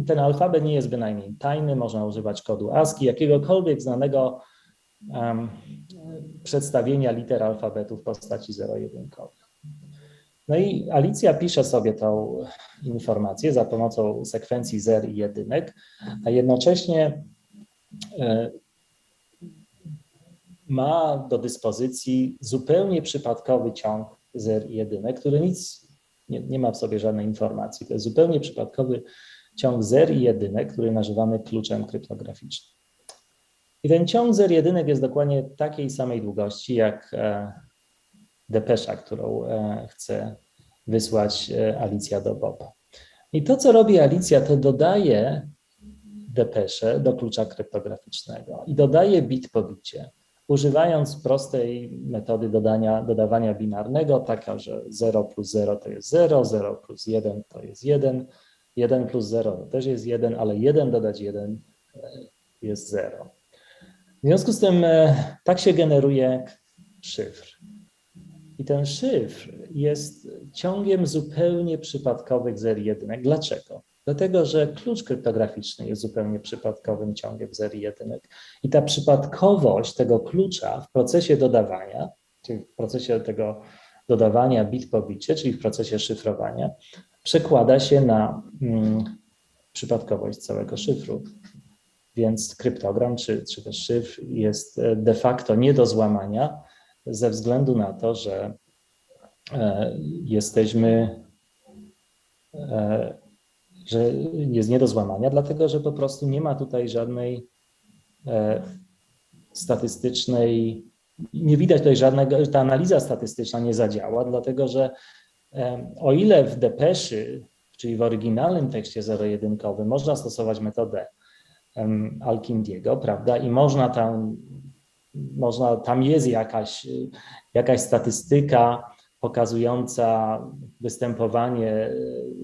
ten alfabet nie jest bynajmniej tajny, można używać kodu ASCII, jakiegokolwiek znanego przedstawienia liter alfabetu w postaci zero-jedynkowych. No i Alicja pisze sobie tą informację za pomocą sekwencji zer i jedynek, a jednocześnie ma do dyspozycji zupełnie przypadkowy ciąg zer i jedynek, który nie ma w sobie żadnej informacji. To jest zupełnie przypadkowy ciąg zer i jedynek, który nazywamy kluczem kryptograficznym. I ten ciąg zer i jedynek jest dokładnie takiej samej długości jak depesza, którą chce wysłać Alicja do Boba. I to, co robi Alicja, to dodaje depeszę do klucza kryptograficznego i dodaje bit po bicie, używając prostej metody dodawania binarnego, taka, że 0 plus 0 to jest 0, 0 plus 1 to jest 1, 1 plus 0 to też jest 1, ale 1 dodać 1 jest 0. W związku z tym tak się generuje szyfr. I ten szyfr jest ciągiem zupełnie przypadkowych zer i jedynek. Dlaczego? Dlatego, że klucz kryptograficzny jest zupełnie przypadkowym ciągiem zer i jedynek. I ta przypadkowość tego klucza w procesie dodawania, czyli w procesie tego dodawania bit po bicie, czyli w procesie szyfrowania, przekłada się na przypadkowość całego szyfru. Więc kryptogram, czy też szyfr jest de facto nie do złamania ze względu na to, że że jest nie do złamania, dlatego że po prostu nie ma tutaj żadnej statystycznej, nie widać tutaj żadnego, ta analiza statystyczna nie zadziała, dlatego że o ile w depeszy, czyli w oryginalnym tekście zero-jedynkowym można stosować metodę Al-Kindiego, prawda, i tam jest jakaś statystyka pokazująca występowanie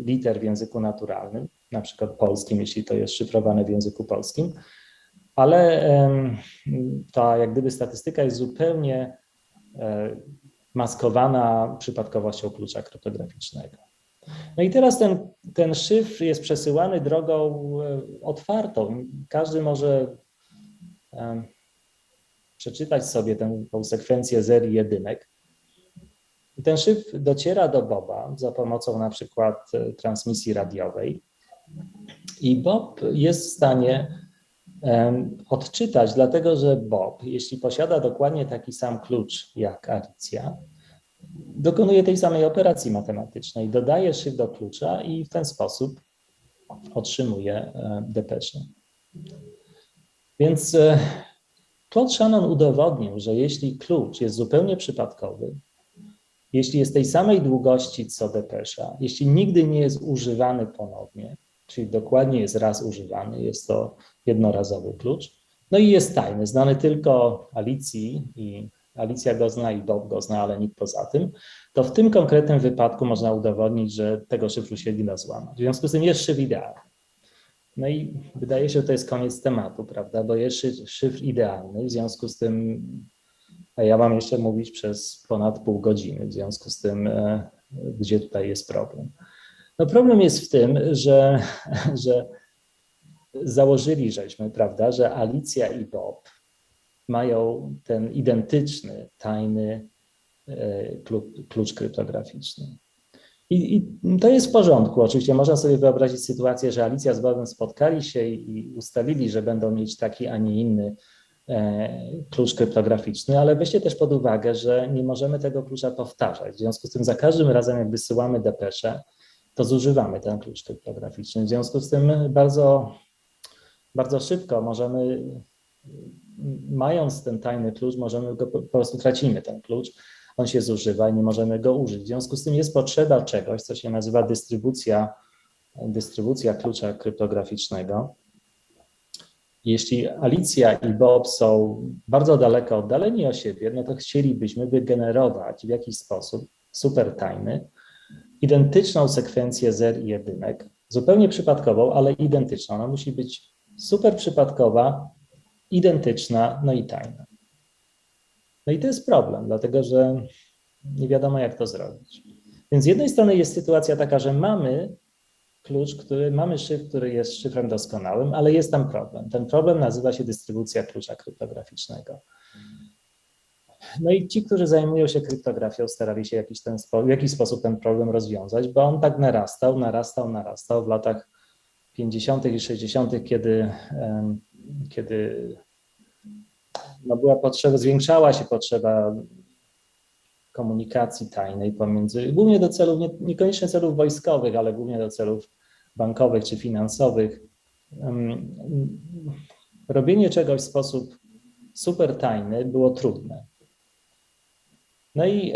liter w języku naturalnym, na przykład polskim, jeśli to jest szyfrowane w języku polskim, ale ta jak gdyby statystyka jest zupełnie maskowana przypadkowością klucza kryptograficznego. No i teraz ten szyfr jest przesyłany drogą otwartą. Każdy może przeczytać sobie tą sekwencję zer i jedynek. I ten szyfr dociera do Boba za pomocą na przykład transmisji radiowej i Bob jest w stanie odczytać, dlatego że Bob, jeśli posiada dokładnie taki sam klucz jak Alicja, dokonuje tej samej operacji matematycznej, dodaje szyfr do klucza i w ten sposób otrzymuje depeszę. Więc Claude Shannon udowodnił, że jeśli klucz jest zupełnie przypadkowy, jeśli jest tej samej długości co depesza, jeśli nigdy nie jest używany ponownie, czyli dokładnie jest raz używany, jest to jednorazowy klucz, no i jest tajny, znany tylko Alicji i Alicja go zna i Bob go zna, ale nikt poza tym, to w tym konkretnym wypadku można udowodnić, że tego szyfru się nie da złamać. W związku z tym jest szyfr idealny. No i wydaje się, że to jest koniec tematu, prawda, bo jest szyfr idealny, w związku z tym, a ja mam jeszcze mówić przez ponad pół godziny, w związku z tym, gdzie tutaj jest problem. No problem jest w tym, że założyli żeśmy, prawda, że Alicja i Bob mają ten identyczny, tajny klucz kryptograficzny. I to jest w porządku. Oczywiście można sobie wyobrazić sytuację, że Alicja z Bobem spotkali się i ustalili, że będą mieć taki, a nie inny klucz kryptograficzny, ale weźcie też pod uwagę, że nie możemy tego klucza powtarzać. W związku z tym za każdym razem, jak wysyłamy depeszę, to zużywamy ten klucz kryptograficzny. W związku z tym bardzo szybko możemy, mając ten tajny klucz, możemy go po prostu tracimy ten klucz, on się zużywa i nie możemy go użyć. W związku z tym jest potrzeba czegoś, co się nazywa dystrybucja klucza kryptograficznego. Jeśli Alicja i Bob są bardzo daleko oddaleni od siebie, no to chcielibyśmy wygenerować w jakiś sposób super tajny, identyczną sekwencję zer i jedynek, zupełnie przypadkową, ale identyczną. Ona musi być super przypadkowa, identyczna, no i tajna. No i to jest problem, dlatego że nie wiadomo, jak to zrobić. Więc z jednej strony jest sytuacja taka, że mamy klucz, mamy szyfr, który jest szyfrem doskonałym, ale jest tam problem. Ten problem nazywa się dystrybucja klucza kryptograficznego. No i ci, którzy zajmują się kryptografią, starali się w jakiś sposób ten problem rozwiązać, bo on tak narastał w latach 50. i 60., kiedy no zwiększała się potrzeba komunikacji tajnej pomiędzy, głównie do celów, niekoniecznie celów wojskowych, ale głównie do celów bankowych czy finansowych. Robienie czegoś w sposób super tajny było trudne. No i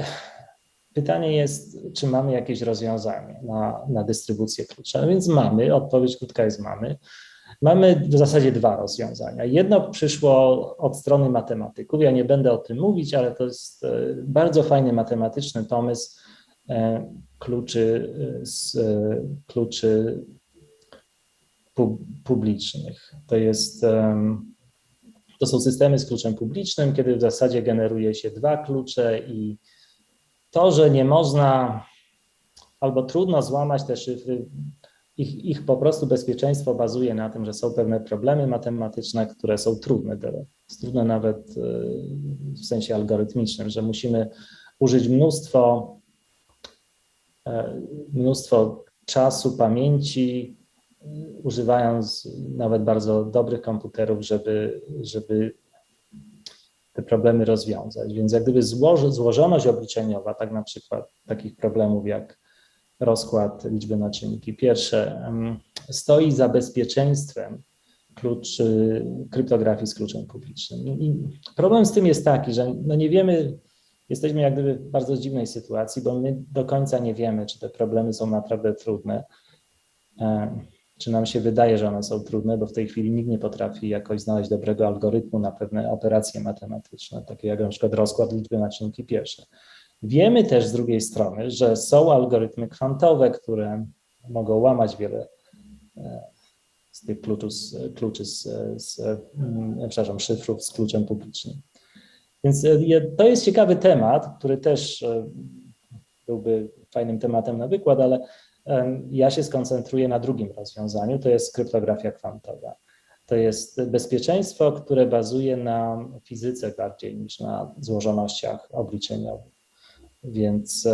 pytanie jest, czy mamy jakieś rozwiązanie na dystrybucję klucza. No więc mamy, odpowiedź krótka jest mamy. Mamy w zasadzie dwa rozwiązania. Jedno przyszło od strony matematyków. Ja nie będę o tym mówić, ale to jest bardzo fajny matematyczny pomysł kluczy publicznych. To są systemy z kluczem publicznym, kiedy w zasadzie generuje się dwa klucze i to, że nie można albo trudno złamać te szyfry, ich po prostu bezpieczeństwo bazuje na tym, że są pewne problemy matematyczne, które są trudne nawet w sensie algorytmicznym, że musimy użyć mnóstwo czasu, pamięci, używając nawet bardzo dobrych komputerów, żeby te problemy rozwiązać. Więc jak gdyby złożoność obliczeniowa, tak na przykład takich problemów jak rozkład liczby na czynniki pierwsze, stoi za bezpieczeństwem kryptografii z kluczem publicznym. I problem z tym jest taki, że no nie wiemy, jesteśmy jak gdyby w bardzo dziwnej sytuacji, bo my do końca nie wiemy, czy te problemy są naprawdę trudne, czy nam się wydaje, że one są trudne, bo w tej chwili nikt nie potrafi jakoś znaleźć dobrego algorytmu na pewne operacje matematyczne, takie jak na przykład rozkład liczby na czynniki pierwsze. Wiemy też z drugiej strony, że są algorytmy kwantowe, które mogą łamać wiele z tych szyfrów z kluczem publicznym. Więc to jest ciekawy temat, który też byłby fajnym tematem na wykład, ale ja się skoncentruję na drugim rozwiązaniu, to jest kryptografia kwantowa. To jest bezpieczeństwo, które bazuje na fizyce bardziej niż na złożonościach obliczeniowych. Więc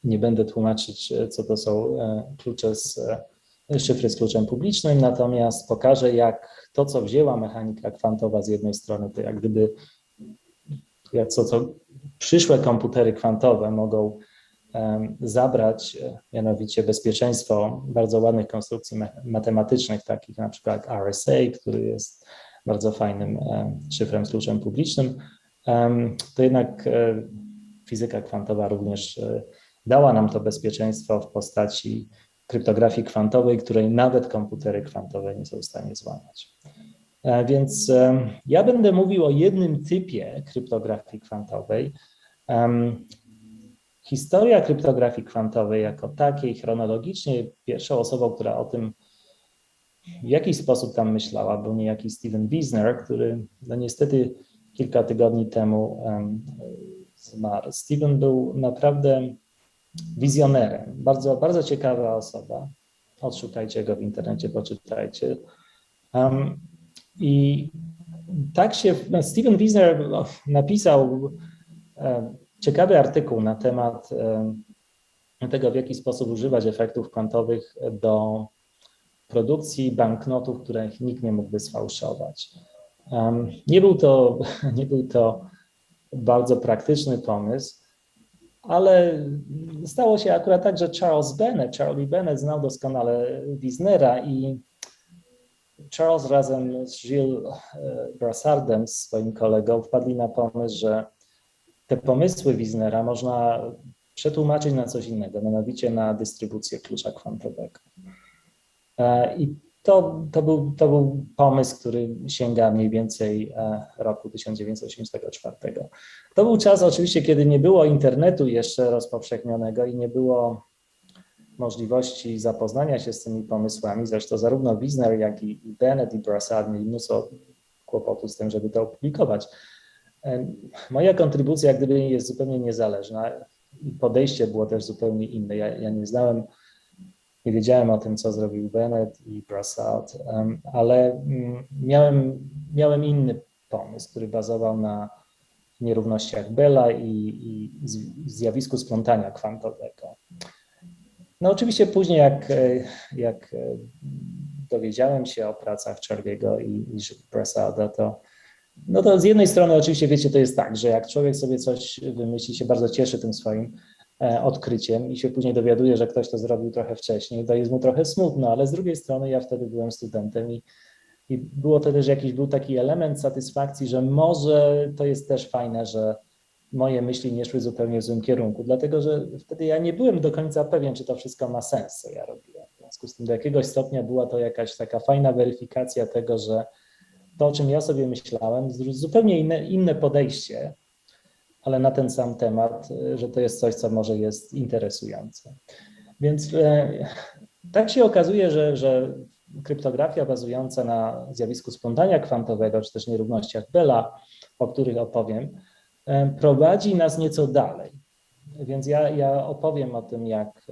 nie będę tłumaczyć, co to są szyfry z kluczem publicznym, natomiast pokażę, jak to, co wzięła mechanika kwantowa z jednej strony, to jak gdyby co przyszłe komputery kwantowe mogą zabrać, mianowicie bezpieczeństwo bardzo ładnych konstrukcji matematycznych, takich na przykład jak RSA, który jest bardzo fajnym szyfrem z kluczem publicznym, to jednak fizyka kwantowa również dała nam to bezpieczeństwo w postaci kryptografii kwantowej, której nawet komputery kwantowe nie są w stanie złamać. Więc ja będę mówił o jednym typie kryptografii kwantowej. Historia kryptografii kwantowej jako takiej chronologicznie pierwszą osobą, która o tym w jakiś sposób tam myślała, był niejaki Steven Wiesner, który no niestety kilka tygodni temu zmarł. Steven był naprawdę wizjonerem, bardzo, bardzo ciekawa osoba. Odszukajcie go w internecie, poczytajcie. I tak się Steven Wiesner napisał ciekawy artykuł na temat tego, w jaki sposób używać efektów kwantowych do produkcji banknotów, których nikt nie mógłby sfałszować. Nie był to bardzo praktyczny pomysł, ale stało się akurat tak, że Charlie Bennett znał doskonale Wiesnera i Charles razem z Gilles Brassardem, swoim kolegą, wpadli na pomysł, że te pomysły Wiesnera można przetłumaczyć na coś innego, mianowicie na dystrybucję klucza kwantowego. I to był pomysł, który sięga mniej więcej roku 1984. To był czas oczywiście, kiedy nie było internetu jeszcze rozpowszechnionego i nie było możliwości zapoznania się z tymi pomysłami. Zresztą zarówno Wiesner, jak i Bennett i Brassard mieli mnóstwo kłopotu z tym, żeby to opublikować. Moja kontrybucja jak gdyby jest zupełnie niezależna i podejście było też zupełnie inne. Ja nie wiedziałem o tym, co zrobił Bennett i Brassard, ale miałem inny pomysł, który bazował na nierównościach Bella i zjawisku splątania kwantowego. No oczywiście później, jak dowiedziałem się o pracach Charlie'ego i Brassarda, to z jednej strony oczywiście, wiecie, to jest tak, że jak człowiek sobie coś wymyśli, się bardzo cieszy tym swoim odkryciem i się później dowiaduje, że ktoś to zrobił trochę wcześniej, to jest mu trochę smutno, ale z drugiej strony ja wtedy byłem studentem i było to też był taki element satysfakcji, że może to jest też fajne, że moje myśli nie szły zupełnie w złym kierunku, dlatego że wtedy ja nie byłem do końca pewien, czy to wszystko ma sens, co ja robiłem. W związku z tym do jakiegoś stopnia była to jakaś taka fajna weryfikacja tego, że to, o czym ja sobie myślałem, zupełnie inne podejście, ale na ten sam temat, że to jest coś, co może jest interesujące. Więc tak się okazuje, że kryptografia bazująca na zjawisku splątania kwantowego, czy też nierównościach Bella, o których opowiem, prowadzi nas nieco dalej. Więc ja opowiem o tym, jak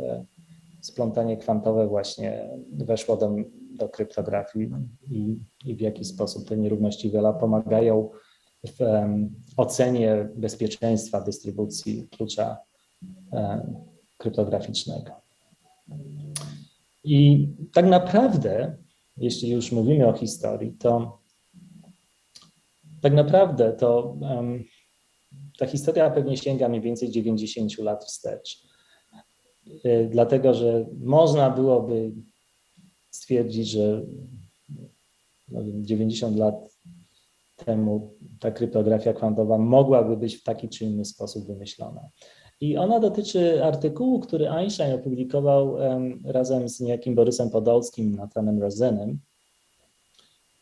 splątanie kwantowe właśnie weszło do kryptografii i w jaki sposób te nierówności Bella pomagają w ocenie bezpieczeństwa dystrybucji klucza kryptograficznego. I tak naprawdę, jeśli już mówimy o historii, to tak naprawdę ta historia pewnie sięga mniej więcej 90 lat wstecz. Dlatego, że można byłoby stwierdzić, że 90 lat temu ta kryptografia kwantowa mogłaby być w taki czy inny sposób wymyślona. I ona dotyczy artykułu, który Einstein opublikował razem z niejakim Borysem Podolskim i Nathanem Rosenem,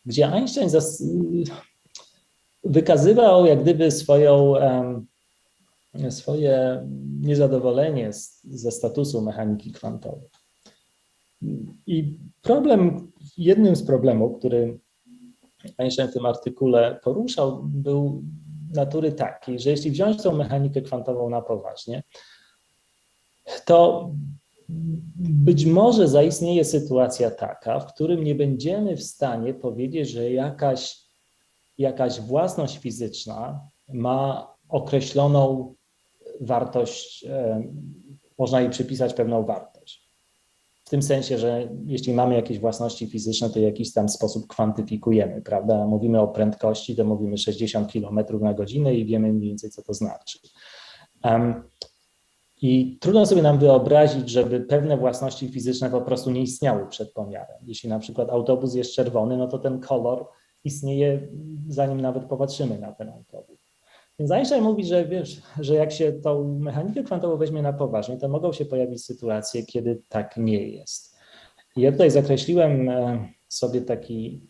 gdzie Einstein wykazywał jak gdyby swoje niezadowolenie ze statusu mechaniki kwantowej. I jednym z problemów, który Einstein w tym artykule poruszał, był natury takiej, że jeśli wziąć tą mechanikę kwantową na poważnie, to być może zaistnieje sytuacja taka, w którym nie będziemy w stanie powiedzieć, że jakaś własność fizyczna ma określoną wartość, można jej przypisać pewną wartość. W tym sensie, że jeśli mamy jakieś własności fizyczne, to w jakiś tam sposób kwantyfikujemy, prawda? Mówimy o prędkości, to mówimy 60 km na godzinę i wiemy mniej więcej, co to znaczy. I trudno sobie nam wyobrazić, żeby pewne własności fizyczne po prostu nie istniały przed pomiarem. Jeśli na przykład autobus jest czerwony, no to ten kolor istnieje, zanim nawet popatrzymy na ten autobus. Więc Einstein mówi, że jak się tą mechanikę kwantową weźmie na poważnie, to mogą się pojawić sytuacje, kiedy tak nie jest. I ja tutaj zakreśliłem sobie taki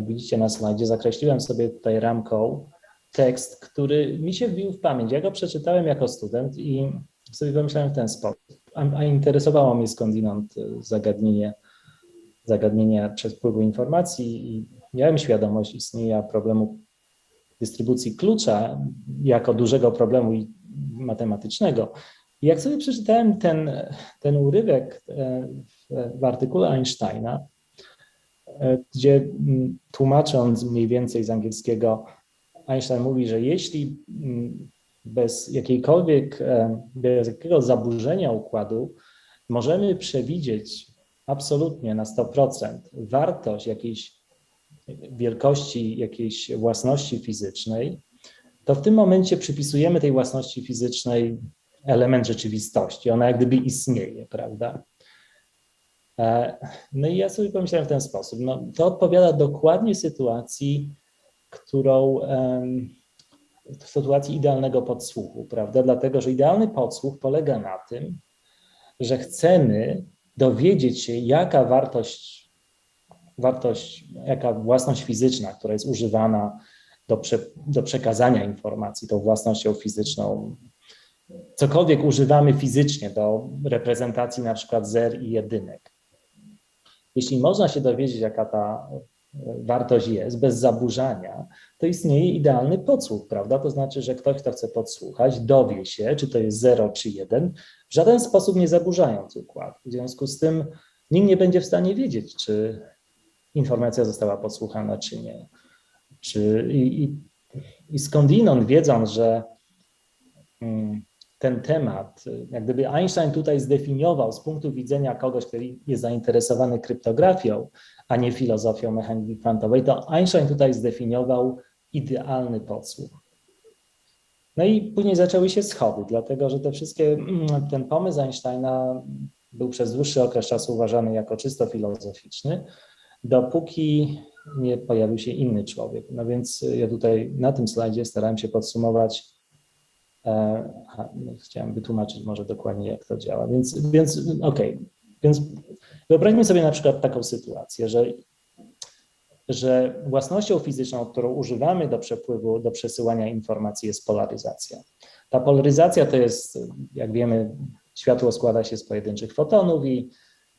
widzicie na slajdzie, zakreśliłem sobie tutaj ramką tekst, który mi się wbił w pamięć. Ja go przeczytałem jako student i sobie pomyślałem w ten sposób. A interesowało mnie skądinąd zagadnienie przepływu informacji i miałem świadomość istnienia problemu dystrybucji klucza jako dużego problemu matematycznego. I jak sobie przeczytałem ten urywek w artykule Einsteina, gdzie tłumacząc mniej więcej z angielskiego, Einstein mówi, że jeśli bez jakiego zaburzenia układu możemy przewidzieć absolutnie na 100% wartość jakiejś wielkości, jakiejś własności fizycznej, to w tym momencie przypisujemy tej własności fizycznej element rzeczywistości. Ona jak gdyby istnieje, prawda? No i ja sobie pomyślałem w ten sposób. No, to odpowiada dokładnie sytuacji, sytuacji idealnego podsłuchu, prawda? Dlatego, że idealny podsłuch polega na tym, że chcemy dowiedzieć się, jaka jaka własność fizyczna, która jest używana do przekazania informacji, tą własnością fizyczną, cokolwiek używamy fizycznie do reprezentacji na przykład zer i jedynek. Jeśli można się dowiedzieć, jaka ta wartość jest, bez zaburzania, to istnieje idealny podsłuch, prawda? To znaczy, że ktoś, kto chce podsłuchać, dowie się, czy to jest 0 czy 1, w żaden sposób nie zaburzając układu. W związku z tym nikt nie będzie w stanie wiedzieć, czy informacja została podsłuchana, czy nie. I skądinąd wiedząc, że ten temat, jak gdyby Einstein tutaj zdefiniował z punktu widzenia kogoś, kto jest zainteresowany kryptografią, a nie filozofią mechaniki kwantowej, to Einstein tutaj zdefiniował idealny podsłuch. No i później zaczęły się schody, dlatego że ten pomysł Einsteina był przez dłuższy okres czasu uważany jako czysto filozoficzny, dopóki nie pojawił się inny człowiek. No więc ja tutaj na tym slajdzie starałem się podsumować, chciałem wytłumaczyć może dokładnie, jak to działa. Więc wyobraźmy sobie na przykład taką sytuację, że własnością fizyczną, którą używamy do przepływu, do przesyłania informacji, jest polaryzacja. Ta polaryzacja to jest, jak wiemy, światło składa się z pojedynczych fotonów i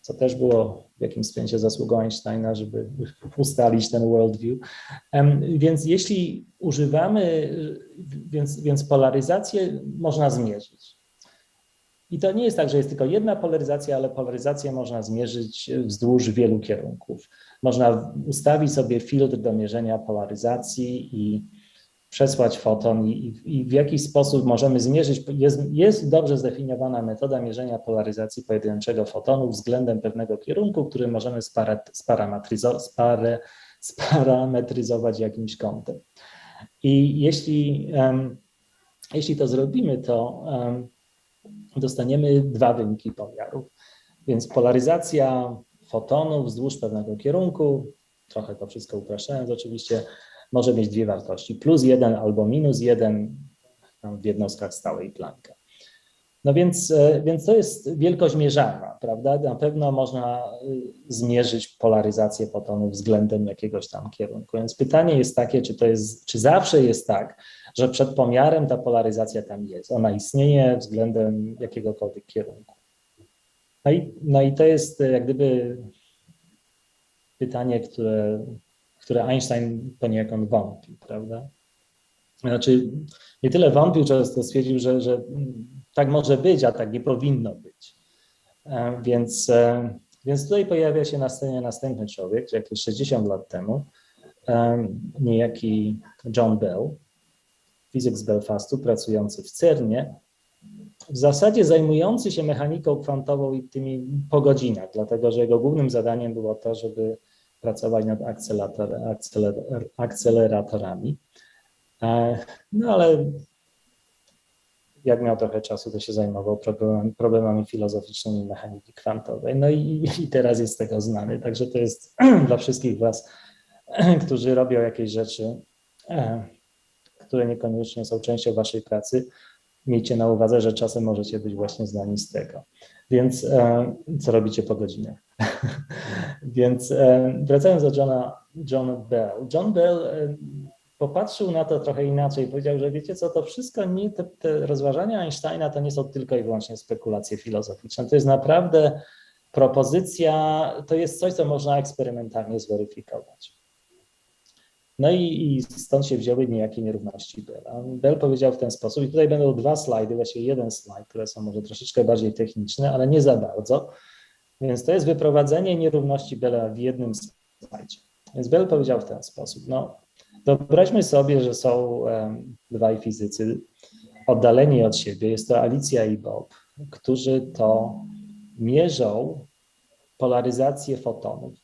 co też było w jakimś sensie zasługą Einsteina, żeby ustalić ten worldview. Więc jeśli używamy, więc polaryzację można zmierzyć. I to nie jest tak, że jest tylko jedna polaryzacja, ale polaryzację można zmierzyć wzdłuż wielu kierunków. Można ustawić sobie filtr do mierzenia polaryzacji i przesłać foton i w jakiś sposób możemy zmierzyć, jest dobrze zdefiniowana metoda mierzenia polaryzacji pojedynczego fotonu względem pewnego kierunku, który możemy sparametryzować jakimś kątem. I jeśli to zrobimy, to dostaniemy dwa wyniki pomiarów. Więc polaryzacja fotonów wzdłuż pewnego kierunku, trochę to wszystko upraszczając oczywiście, może mieć dwie wartości, +1 albo -1 w jednostkach stałej Plancka. No więc to jest wielkość mierzalna, prawda? Na pewno można zmierzyć polaryzację fotonów względem jakiegoś tam kierunku. Więc pytanie jest takie, czy zawsze jest tak, że przed pomiarem ta polaryzacja tam jest, ona istnieje względem jakiegokolwiek kierunku. No i to jest jak gdyby pytanie, które Einstein poniekąd wątpił, prawda? Znaczy, nie tyle wątpił, często stwierdził, że tak może być, a tak nie powinno być. Więc tutaj pojawia się na scenie następny człowiek, jakieś 60 lat temu, niejaki John Bell, fizyk z Belfastu, pracujący w CERNie, w zasadzie zajmujący się mechaniką kwantową i tymi po godzinach, dlatego że jego głównym zadaniem było to, żeby pracować nad akceleratorami. No ale jak miał trochę czasu, to się zajmował problemami filozoficznymi mechaniki kwantowej. No i teraz jest z tego znany. Także to jest dla wszystkich was, którzy robią jakieś rzeczy, które niekoniecznie są częścią waszej pracy, miejcie na uwadze, że czasem możecie być właśnie znani z tego. Więc co robicie po godzinach? Więc wracając do Johna John Bell. John Bell popatrzył na to trochę inaczej. Powiedział, że wiecie co, to wszystko nie, te rozważania Einsteina to nie są tylko i wyłącznie spekulacje filozoficzne. To jest naprawdę propozycja, to jest coś, co można eksperymentalnie zweryfikować. No i stąd się wzięły niejakie nierówności Bella. Bell powiedział w ten sposób, i tutaj będą dwa slajdy, właściwie jeden slajd, które są może troszeczkę bardziej techniczne, ale nie za bardzo. Więc to jest wyprowadzenie nierówności Bella w jednym slajdzie. Więc Bell powiedział w ten sposób, no wyobraźmy sobie, że są dwaj fizycy oddaleni od siebie, jest to Alicja i Bob, którzy to mierzą polaryzację fotonów.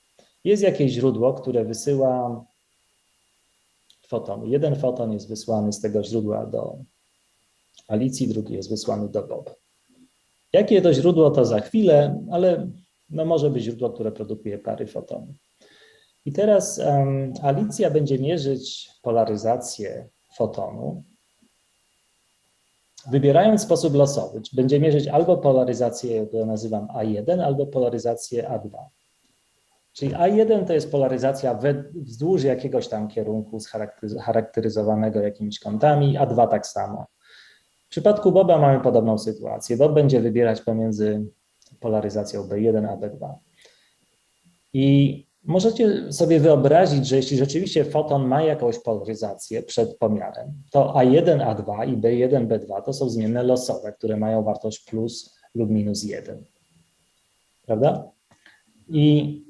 Jest jakieś źródło, które wysyła fotony. Jeden foton jest wysłany z tego źródła do Alicji, drugi jest wysłany do Boba. Jakie to źródło, to za chwilę, ale no może być źródło, które produkuje pary fotonów. I teraz Alicja będzie mierzyć polaryzację fotonu, wybierając sposób losowy. Będzie mierzyć albo polaryzację, którą nazywam A1, albo polaryzację A2. Czyli A1 to jest polaryzacja wzdłuż jakiegoś tam kierunku charakteryzowanego jakimiś kątami, A2 tak samo. W przypadku Boba mamy podobną sytuację. Bob będzie wybierać pomiędzy polaryzacją B1 a B2. I możecie sobie wyobrazić, że jeśli rzeczywiście foton ma jakąś polaryzację przed pomiarem, to A1, A2 i B1, B2 to są zmienne losowe, które mają wartość plus lub minus 1. Prawda? I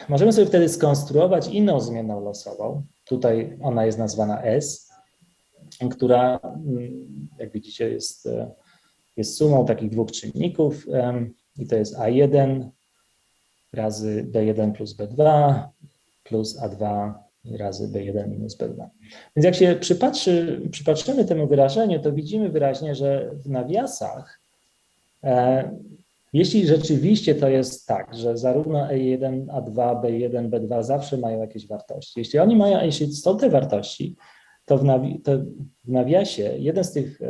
możemy sobie wtedy skonstruować inną zmienną losową. Tutaj ona jest nazwana S, która, jak widzicie, jest sumą takich dwóch czynników i to jest A1 razy B1 plus B2 plus A2 razy B1 minus B2. Więc jak się przypatrzymy temu wyrażeniu, to widzimy wyraźnie, że w nawiasach, jeśli rzeczywiście to jest tak, że zarówno E1, A2, B1, B2 zawsze mają jakieś wartości, jeśli są te wartości, to w nawiasie, jeden z tych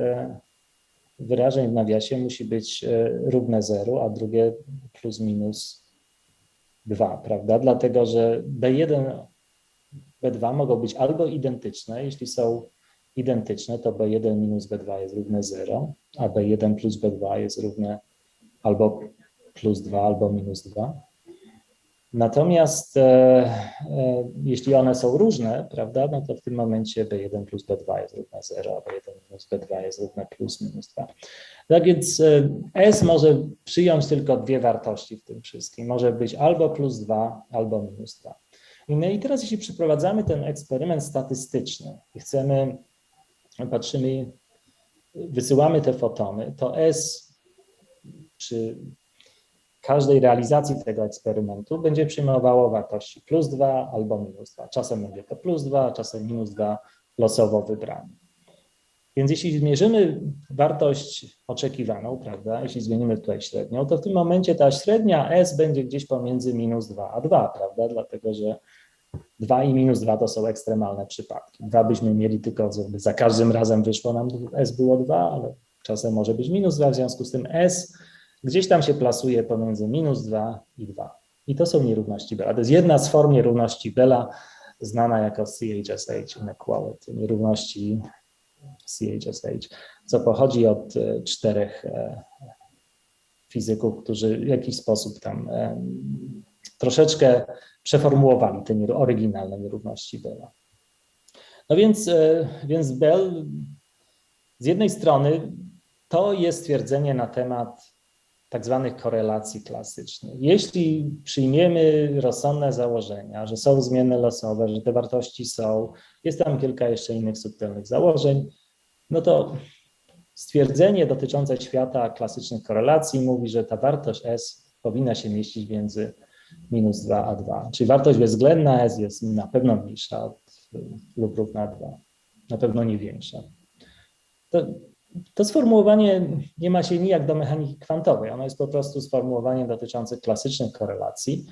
wyrażeń w nawiasie musi być równe 0, a drugie plus minus 2, prawda? Dlatego, że B1, B2 mogą być albo identyczne, jeśli są identyczne, to B1 minus B2 jest równe 0, a B1 plus B2 jest równe albo plus 2, albo minus 2. Natomiast jeśli one są różne, prawda, no to w tym momencie B1 plus B2 jest równe 0, a B1 minus B2 jest równe plus minus 2. Tak więc S może przyjąć tylko dwie wartości w tym wszystkim. Może być albo plus 2, albo minus 2. No i teraz jeśli przeprowadzamy ten eksperyment statystyczny i patrzymy, wysyłamy te fotony, to S przy każdej realizacji tego eksperymentu będzie przyjmowało wartości plus 2 albo minus 2. Czasem będzie to plus 2, czasem minus 2 losowo wybrane. Więc jeśli zmierzymy wartość oczekiwaną, prawda, jeśli zmienimy tutaj średnią, to w tym momencie ta średnia S będzie gdzieś pomiędzy minus 2 a 2, prawda, dlatego że 2 i minus 2 to są ekstremalne przypadki. 2 byśmy mieli tylko, żeby za każdym razem wyszło nam S było 2, ale czasem może być minus 2, w związku z tym S gdzieś tam się plasuje pomiędzy minus 2 i 2. I to są nierówności Bella. To jest jedna z form nierówności Bella, znana jako CHSH inequality, nierówności CHSH, co pochodzi od 4 fizyków, którzy w jakiś sposób tam troszeczkę przeformułowali te oryginalne nierówności Bella. No więc Bell z jednej strony to jest twierdzenie na temat tak zwanych korelacji klasycznych. Jeśli przyjmiemy rozsądne założenia, że są zmienne losowe, że te wartości są, jest tam kilka jeszcze innych subtelnych założeń, no to stwierdzenie dotyczące świata klasycznych korelacji mówi, że ta wartość S powinna się mieścić między minus 2 a 2. Czyli wartość bezwzględna S jest na pewno mniejsza lub równa 2, na pewno nie większa. To sformułowanie nie ma się nijak do mechaniki kwantowej. Ono jest po prostu sformułowaniem dotyczącym klasycznych korelacji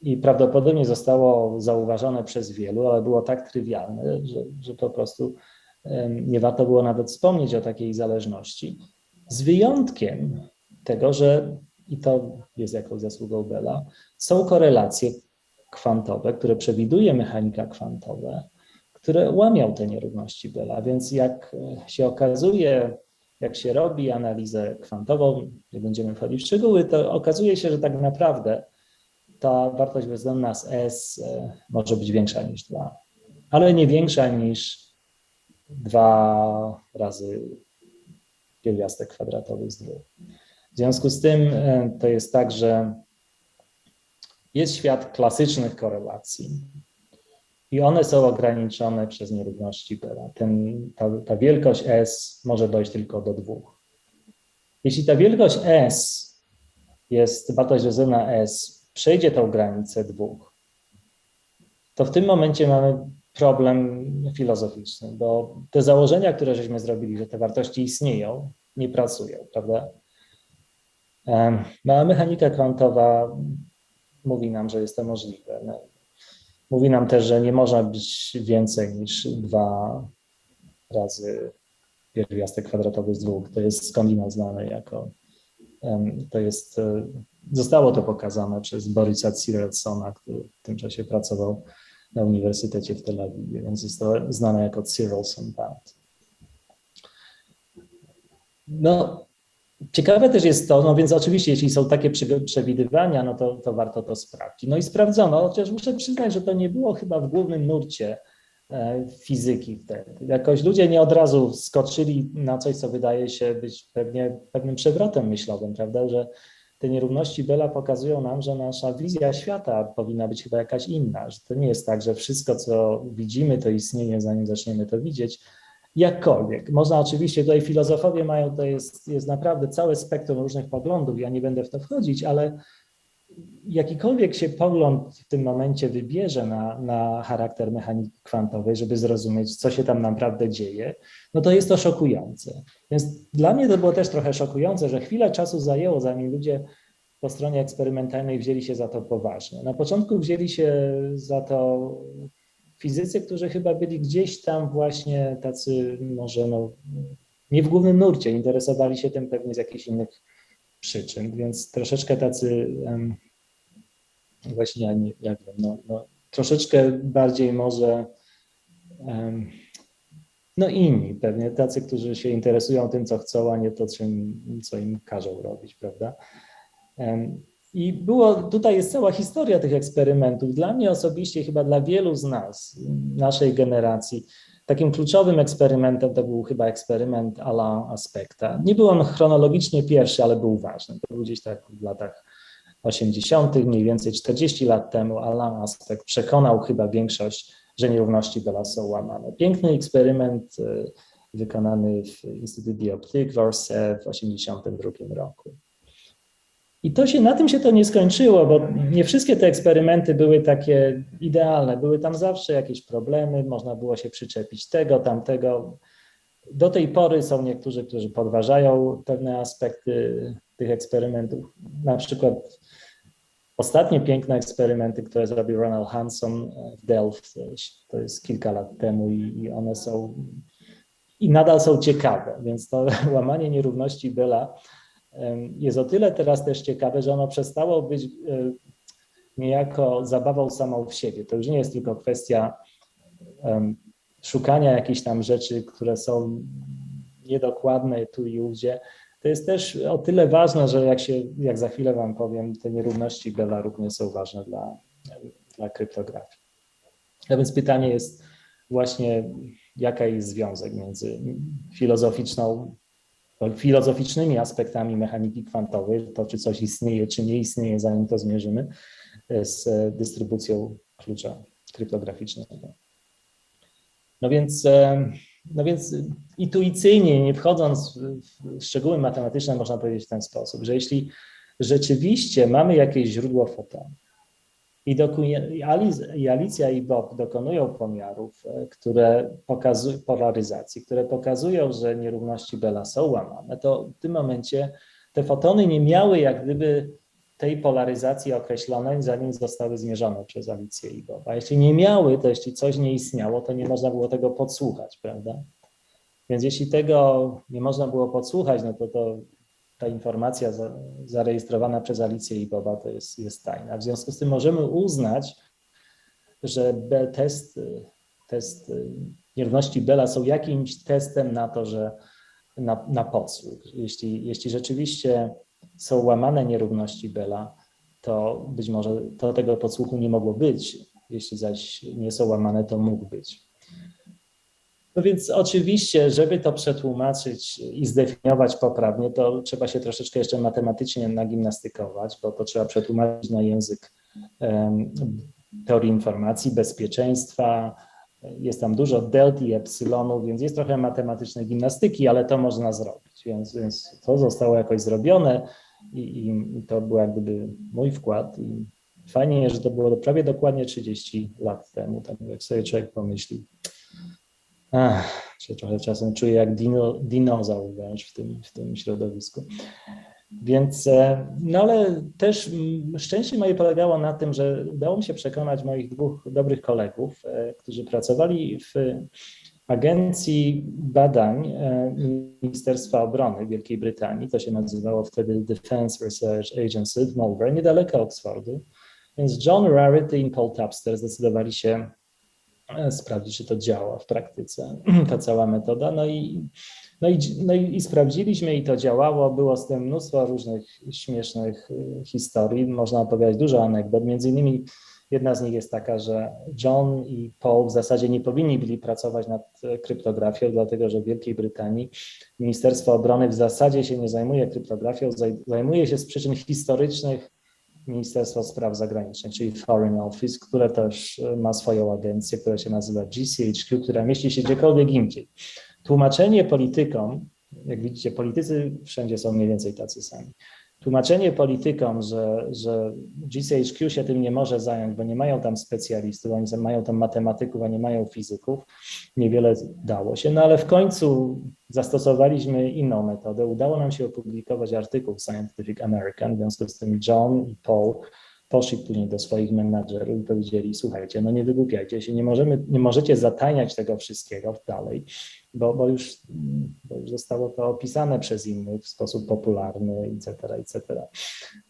i prawdopodobnie zostało zauważone przez wielu, ale było tak trywialne, że po prostu nie warto było nawet wspomnieć o takiej zależności. Z wyjątkiem tego, że, i to jest jakąś zasługą Bella, są korelacje, kwantowe, które przewiduje mechanika kwantowa, które łamią te nierówności Bella. Więc jak się okazuje, jak się robi analizę kwantową, nie będziemy wchodzić w szczegóły, to okazuje się, że tak naprawdę ta wartość bezwzględna z S może być większa niż 2, ale nie większa niż 2 razy pierwiastek kwadratowy z 2. W związku z tym to jest tak, że jest świat klasycznych korelacji i one są ograniczone przez nierówności Bella. Ta wielkość S może dojść tylko do 2. Jeśli ta wielkość S jest wartość bezwzględna S, przejdzie tą granicę 2, to w tym momencie mamy problem filozoficzny, bo te założenia, które żeśmy zrobili, że te wartości istnieją, nie pracują, prawda? Mała mechanika kwantowa mówi nam, że jest to możliwe. No, mówi nam też, że nie można być więcej niż 2 razy pierwiastek kwadratowy z 2. To jest skądinąd znane jako, zostało to pokazane przez Borisa Cyrelsona, który w tym czasie pracował na Uniwersytecie w Tel Awiwie, więc jest to znane jako Cyrelson band. No, ciekawe też jest to, no więc oczywiście jeśli są takie przewidywania, no to warto to sprawdzić. No i sprawdzono, chociaż muszę przyznać, że to nie było chyba w głównym nurcie fizyki wtedy. Jakoś ludzie nie od razu skoczyli na coś, co wydaje się być pewnym przewrotem myślowym, prawda, że te nierówności Bella pokazują nam, że nasza wizja świata powinna być chyba jakaś inna, że to nie jest tak, że wszystko, co widzimy, to istnieje, zanim zaczniemy to widzieć. Jakkolwiek. Można oczywiście, tutaj filozofowie mają, to jest naprawdę całe spektrum różnych poglądów, ja nie będę w to wchodzić, ale jakikolwiek się pogląd w tym momencie wybierze na charakter mechaniki kwantowej, żeby zrozumieć, co się tam naprawdę dzieje, no to jest to szokujące. Więc dla mnie to było też trochę szokujące, że chwilę czasu zajęło, zanim ludzie po stronie eksperymentalnej wzięli się za to poważnie. Na początku wzięli się za to fizycy, którzy chyba byli gdzieś tam właśnie tacy może nie w głównym nurcie, interesowali się tym pewnie z jakichś innych przyczyn, więc troszeczkę tacy właśnie, ja nie wiem, troszeczkę bardziej może inni pewnie, tacy, którzy się interesują tym, co chcą, a nie to, co im każą robić, prawda? I tutaj jest cała historia tych eksperymentów. Dla mnie osobiście, chyba dla wielu z nas, naszej generacji, takim kluczowym eksperymentem to był chyba eksperyment Alain Aspecta. Nie był on chronologicznie pierwszy, ale był ważny. To był gdzieś tak w latach 80., mniej więcej 40 lat temu Alain Aspect przekonał chyba większość, że nierówności Bella są łamane. Piękny eksperyment wykonany w Instytucie Dioptryk w Orsay w 1982 roku. I na tym się to nie skończyło, bo nie wszystkie te eksperymenty były takie idealne. Były tam zawsze jakieś problemy, można było się przyczepić tego, tamtego. Do tej pory są niektórzy, którzy podważają pewne aspekty tych eksperymentów. Na przykład ostatnie piękne eksperymenty, które zrobił Ronald Hanson w Delft, to jest kilka lat temu i one są i nadal są ciekawe, więc to łamanie nierówności Bella jest o tyle teraz też ciekawe, że ono przestało być niejako zabawą samą w siebie. To już nie jest tylko kwestia szukania jakichś tam rzeczy, które są niedokładne tu i ówdzie. To jest też o tyle ważne, że jak za chwilę wam powiem, te nierówności Bella również są ważne dla kryptografii. A więc pytanie jest właśnie, jaki jest związek między filozoficznymi aspektami mechaniki kwantowej, to czy coś istnieje, czy nie istnieje, zanim to zmierzymy, z dystrybucją klucza kryptograficznego. No więc intuicyjnie, nie wchodząc w szczegóły matematyczne, można powiedzieć w ten sposób, że jeśli rzeczywiście mamy jakieś źródło fotonu i Alicja i Bob dokonują pomiarów, które pokazują polaryzacji, które pokazują, że nierówności Bella są łamane, to w tym momencie te fotony nie miały jak gdyby tej polaryzacji określonej, zanim zostały zmierzone przez Alicję i Boba. A jeśli nie miały, to jeśli coś nie istniało, to nie można było tego podsłuchać, prawda? Więc jeśli tego nie można było podsłuchać, no to ta informacja zarejestrowana przez Alicję i Boba to jest tajna. W związku z tym możemy uznać, że test nierówności Bella są jakimś testem na to, że na podsłuch. Jeśli rzeczywiście są łamane nierówności Bella, to być może to tego podsłuchu nie mogło być. Jeśli zaś nie są łamane, to mógł być. No więc oczywiście, żeby to przetłumaczyć i zdefiniować poprawnie, to trzeba się troszeczkę jeszcze matematycznie nagimnastykować, bo to trzeba przetłumaczyć na język teorii informacji, bezpieczeństwa. Jest tam dużo delty i epsilonów, więc jest trochę matematycznej gimnastyki, ale to można zrobić. Więc to zostało jakoś zrobione i to był jak gdyby mój wkład. I fajnie, że to było prawie dokładnie 30 lat temu, tak jak sobie człowiek pomyśli. Się trochę czasem czuję jak dinozaur wręcz w tym środowisku. Więc, no ale też szczęście moje polegało na tym, że udało mi się przekonać moich dwóch dobrych kolegów, którzy pracowali w Agencji Badań Ministerstwa Obrony Wielkiej Brytanii. To się nazywało wtedy Defense Research Agency w Malvern, niedaleko Oxfordu. Więc John Rarity i Paul Tapster zdecydowali się sprawdzić, czy to działa w praktyce, ta cała metoda. No i sprawdziliśmy i to działało. Było z tym mnóstwo różnych śmiesznych historii. Można opowiadać dużo anegdot. Między innymi jedna z nich jest taka, że John i Paul w zasadzie nie powinni byli pracować nad kryptografią, dlatego że w Wielkiej Brytanii Ministerstwo Obrony w zasadzie się nie zajmuje kryptografią, zajmuje się z przyczyn historycznych Ministerstwo Spraw Zagranicznych, czyli Foreign Office, które też ma swoją agencję, która się nazywa GCHQ, która mieści się gdziekolwiek indziej. Tłumaczenie politykom, jak widzicie, politycy wszędzie są mniej więcej tacy sami. Tłumaczenie politykom, że GCHQ się tym nie może zająć, bo nie mają tam specjalistów, oni mają tam matematyków, a nie mają fizyków, niewiele dało się, no ale w końcu zastosowaliśmy inną metodę. Udało nam się opublikować artykuł w Scientific American, w związku z tym John i Paul poszli później do swoich menadżerów i powiedzieli: słuchajcie, no nie wygłupiajcie się, nie możecie zatajniać tego wszystkiego dalej, bo już zostało to opisane przez innych w sposób popularny, etc.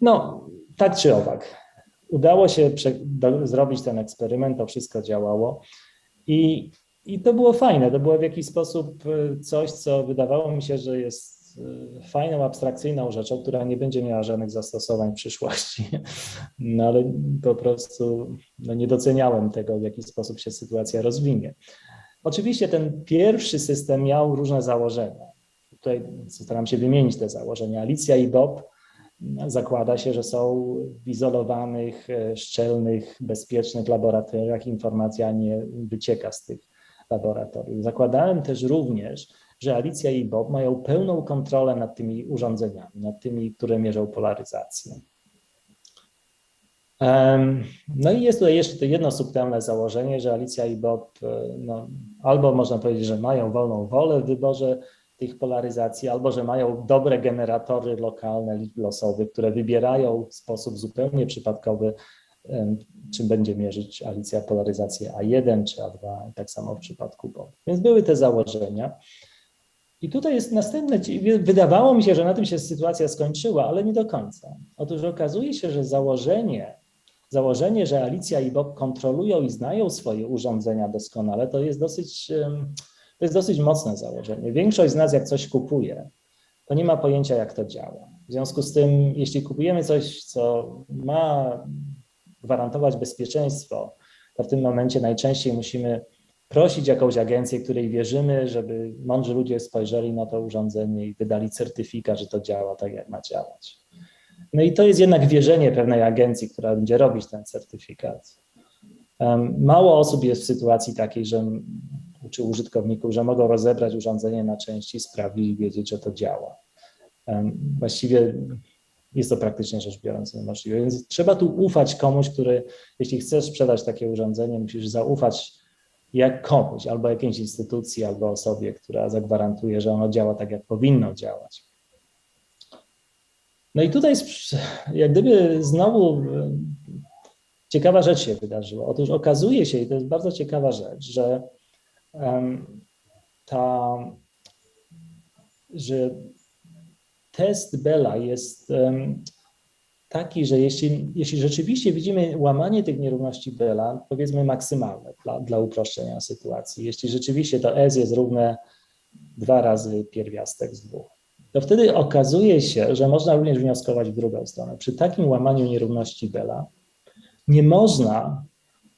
No, tak czy owak, udało się zrobić ten eksperyment, to wszystko działało i to było fajne, to było w jakiś sposób coś, co wydawało mi się, że jest fajną, abstrakcyjną rzeczą, która nie będzie miała żadnych zastosowań w przyszłości, no ale po prostu nie doceniałem tego, w jaki sposób się sytuacja rozwinie. Oczywiście ten pierwszy system miał różne założenia. Tutaj staram się wymienić te założenia. Alicja i Bob zakłada się, że są w izolowanych, szczelnych, bezpiecznych laboratoriach. Informacja nie wycieka z tych laboratoriów. Zakładałem też również, że Alicja i Bob mają pełną kontrolę nad tymi urządzeniami, nad tymi, które mierzą polaryzację. No i jest tutaj jeszcze to jedno subtelne założenie, że Alicja i Bob albo można powiedzieć, że mają wolną wolę w wyborze tych polaryzacji, albo że mają dobre generatory lokalne liczb losowych, które wybierają w sposób zupełnie przypadkowy, czym będzie mierzyć Alicja polaryzację A1 czy A2, tak samo w przypadku Bob. Więc były te założenia. I tutaj jest następne, wydawało mi się, że na tym się sytuacja skończyła, ale nie do końca. Otóż okazuje się, że założenie, że Alicja i Bob kontrolują i znają swoje urządzenia doskonale, to jest dosyć mocne założenie. Większość z nas, jak coś kupuje, to nie ma pojęcia, jak to działa. W związku z tym, jeśli kupujemy coś, co ma gwarantować bezpieczeństwo, to w tym momencie najczęściej musimy prosić jakąś agencję, której wierzymy, żeby mądrzy ludzie spojrzeli na to urządzenie i wydali certyfikat, że to działa tak, jak ma działać. No i to jest jednak wierzenie pewnej agencji, która będzie robić ten certyfikat. Mało osób jest w sytuacji takiej, czy użytkowników, że mogą rozebrać urządzenie na części, sprawdzić i wiedzieć, że to działa. Właściwie jest to praktycznie rzecz biorąc niemożliwe. Więc trzeba tu ufać komuś, jeśli chcesz sprzedać takie urządzenie, musisz zaufać komuś, albo jakiejś instytucji, albo osobie, która zagwarantuje, że ono działa tak, jak powinno działać. No i tutaj jak gdyby znowu ciekawa rzecz się wydarzyła. Otóż okazuje się, i to jest bardzo ciekawa rzecz, że test Bella jest taki, że jeśli rzeczywiście widzimy łamanie tych nierówności Bella, powiedzmy maksymalne dla uproszczenia sytuacji, jeśli rzeczywiście to S jest równe 2 razy pierwiastek z 2, to wtedy okazuje się, że można również wnioskować w drugą stronę. Przy takim łamaniu nierówności Bella nie można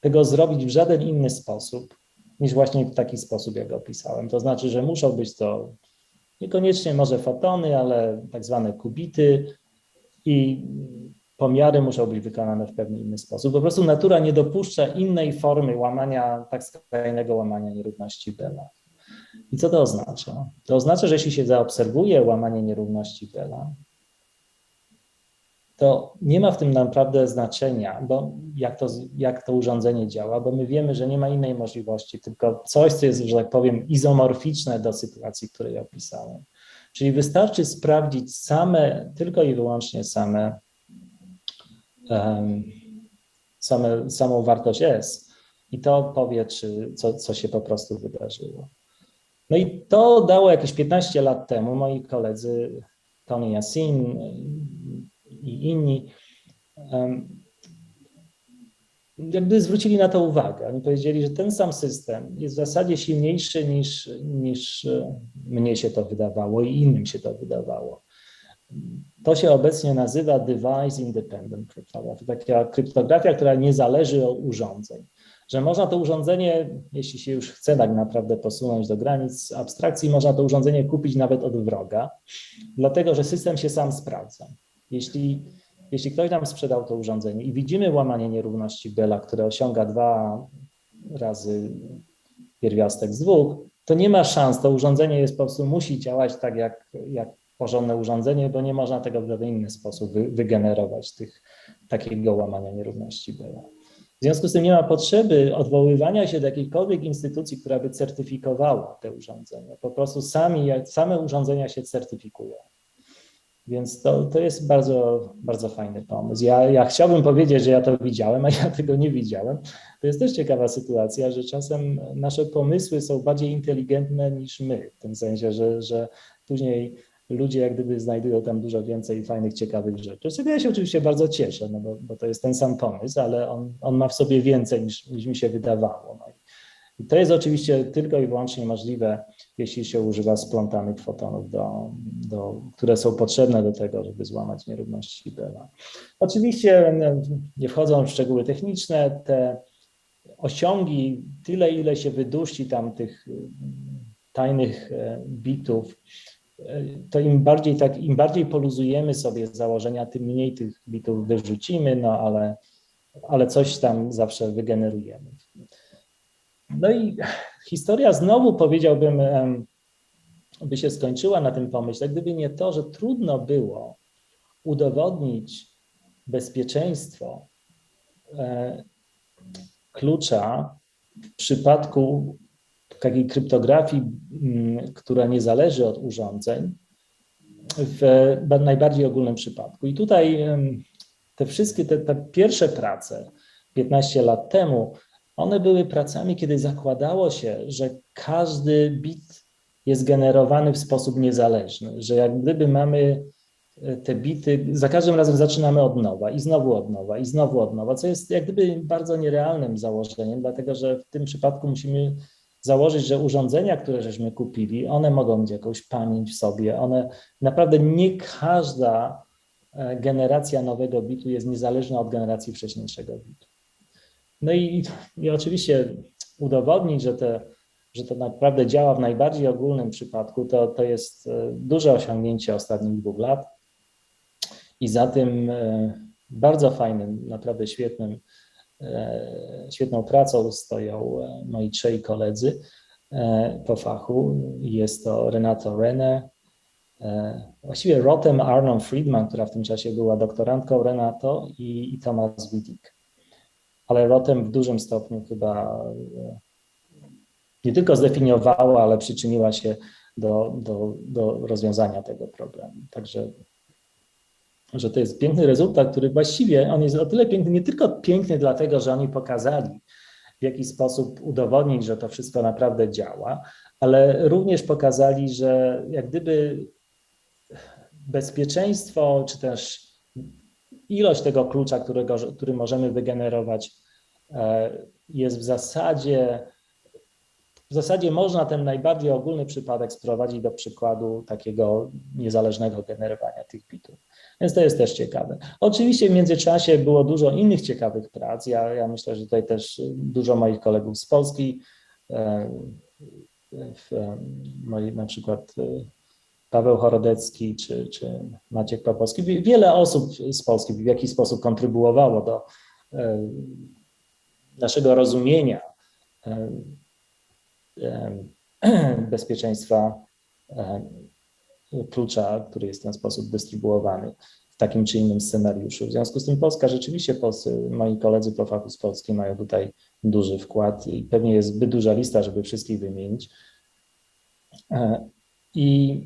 tego zrobić w żaden inny sposób niż właśnie w taki sposób, jak opisałem. To znaczy, że muszą być to niekoniecznie może fotony, ale tak zwane kubity i pomiary muszą być wykonane w pewien inny sposób. Po prostu natura nie dopuszcza innej formy łamania, tak skrajnego łamania nierówności Bella. I co to oznacza? To oznacza, że jeśli się zaobserwuje łamanie nierówności Bella, to nie ma w tym naprawdę znaczenia, bo jak to urządzenie działa, bo my wiemy, że nie ma innej możliwości, tylko coś, co jest, że tak powiem, izomorficzne do sytuacji, której opisałem. Czyli wystarczy sprawdzić tylko i wyłącznie samą wartość S i to powie, co się po prostu wydarzyło. No i to dało jakieś 15 lat temu moi koledzy Tony Yassin i inni jakby zwrócili na to uwagę. Oni powiedzieli, że ten sam system jest w zasadzie silniejszy niż mnie się to wydawało i innym się to wydawało. To się obecnie nazywa device independent cryptography, taka kryptografia, która nie zależy od urządzeń. Że można to urządzenie, jeśli się już chce tak naprawdę posunąć do granic abstrakcji, można to urządzenie kupić nawet od wroga, dlatego że system się sam sprawdza. Jeśli ktoś nam sprzedał to urządzenie i widzimy łamanie nierówności Bella, które osiąga 2 razy pierwiastek z 2, to nie ma szans, to urządzenie jest po prostu musi działać tak jak porządne urządzenie, bo nie można tego w żaden inny sposób wygenerować takiego łamania nierówności Bella. W związku z tym nie ma potrzeby odwoływania się do jakiejkolwiek instytucji, która by certyfikowała te urządzenia. Po prostu same urządzenia się certyfikują. Więc to jest bardzo, bardzo fajny pomysł. Ja chciałbym powiedzieć, że ja to widziałem, a ja tego nie widziałem. To jest też ciekawa sytuacja, że czasem nasze pomysły są bardziej inteligentne niż my, w tym sensie, że później ludzie jak gdyby znajdują tam dużo więcej fajnych, ciekawych rzeczy. Z czego ja się oczywiście bardzo cieszę, no bo to jest ten sam pomysł, ale on ma w sobie więcej niż mi się wydawało. No i to jest oczywiście tylko i wyłącznie możliwe, jeśli się używa splątanych fotonów, które są potrzebne do tego, żeby złamać nierówności Bella. Oczywiście, nie wchodząc w szczegóły techniczne, te osiągi, tyle ile się wydusi tam tych tajnych bitów, to im bardziej poluzujemy sobie założenia, tym mniej tych bitów wyrzucimy, no ale coś tam zawsze wygenerujemy. No i historia znowu, powiedziałbym, by się skończyła na tym pomyśle, gdyby nie to, że trudno było udowodnić bezpieczeństwo klucza w przypadku takiej kryptografii, która nie zależy od urządzeń, w najbardziej ogólnym przypadku. I tutaj te wszystkie te pierwsze prace 15 lat temu, one były pracami, kiedy zakładało się, że każdy bit jest generowany w sposób niezależny, że jak gdyby mamy te bity, za każdym razem zaczynamy od nowa i znowu od nowa i znowu od nowa, co jest jak gdyby bardzo nierealnym założeniem, dlatego że w tym przypadku musimy założyć, że urządzenia, które żeśmy kupili, one mogą mieć jakąś pamięć w sobie, naprawdę nie każda generacja nowego bitu jest niezależna od generacji wcześniejszego bitu. No i oczywiście udowodnić, że to naprawdę działa w najbardziej ogólnym przypadku, to jest duże osiągnięcie ostatnich 2 lat i za tym bardzo fajnym, naprawdę świetną pracą stoją moi 3 koledzy po fachu. Jest to Renato Renne, właściwie Rotem Arnon Friedman, która w tym czasie była doktorantką Renato i Thomas Wittig. Ale Rotem w dużym stopniu chyba nie tylko zdefiniowała, ale przyczyniła się do rozwiązania tego problemu. Także, że to jest piękny rezultat, który właściwie on jest o tyle piękny, nie tylko piękny dlatego, że oni pokazali, w jaki sposób udowodnić, że to wszystko naprawdę działa, ale również pokazali, że jak gdyby bezpieczeństwo, czy też ilość tego klucza, który możemy wygenerować, jest w zasadzie można ten najbardziej ogólny przypadek sprowadzić do przykładu takiego niezależnego generowania tych bitów. Więc to jest też ciekawe. Oczywiście w międzyczasie było dużo innych ciekawych prac. Ja myślę, że tutaj też dużo moich kolegów z Polski, na przykład Paweł Chorodecki czy Maciek Popowski, wiele osób z Polski w jakiś sposób kontrybuowało do naszego rozumienia bezpieczeństwa klucza, który jest w ten sposób dystrybuowany w takim czy innym scenariuszu. W związku z tym Polska rzeczywiście, moi koledzy po fachu z Polski mają tutaj duży wkład i pewnie jest zbyt duża lista, żeby wszystkich wymienić. I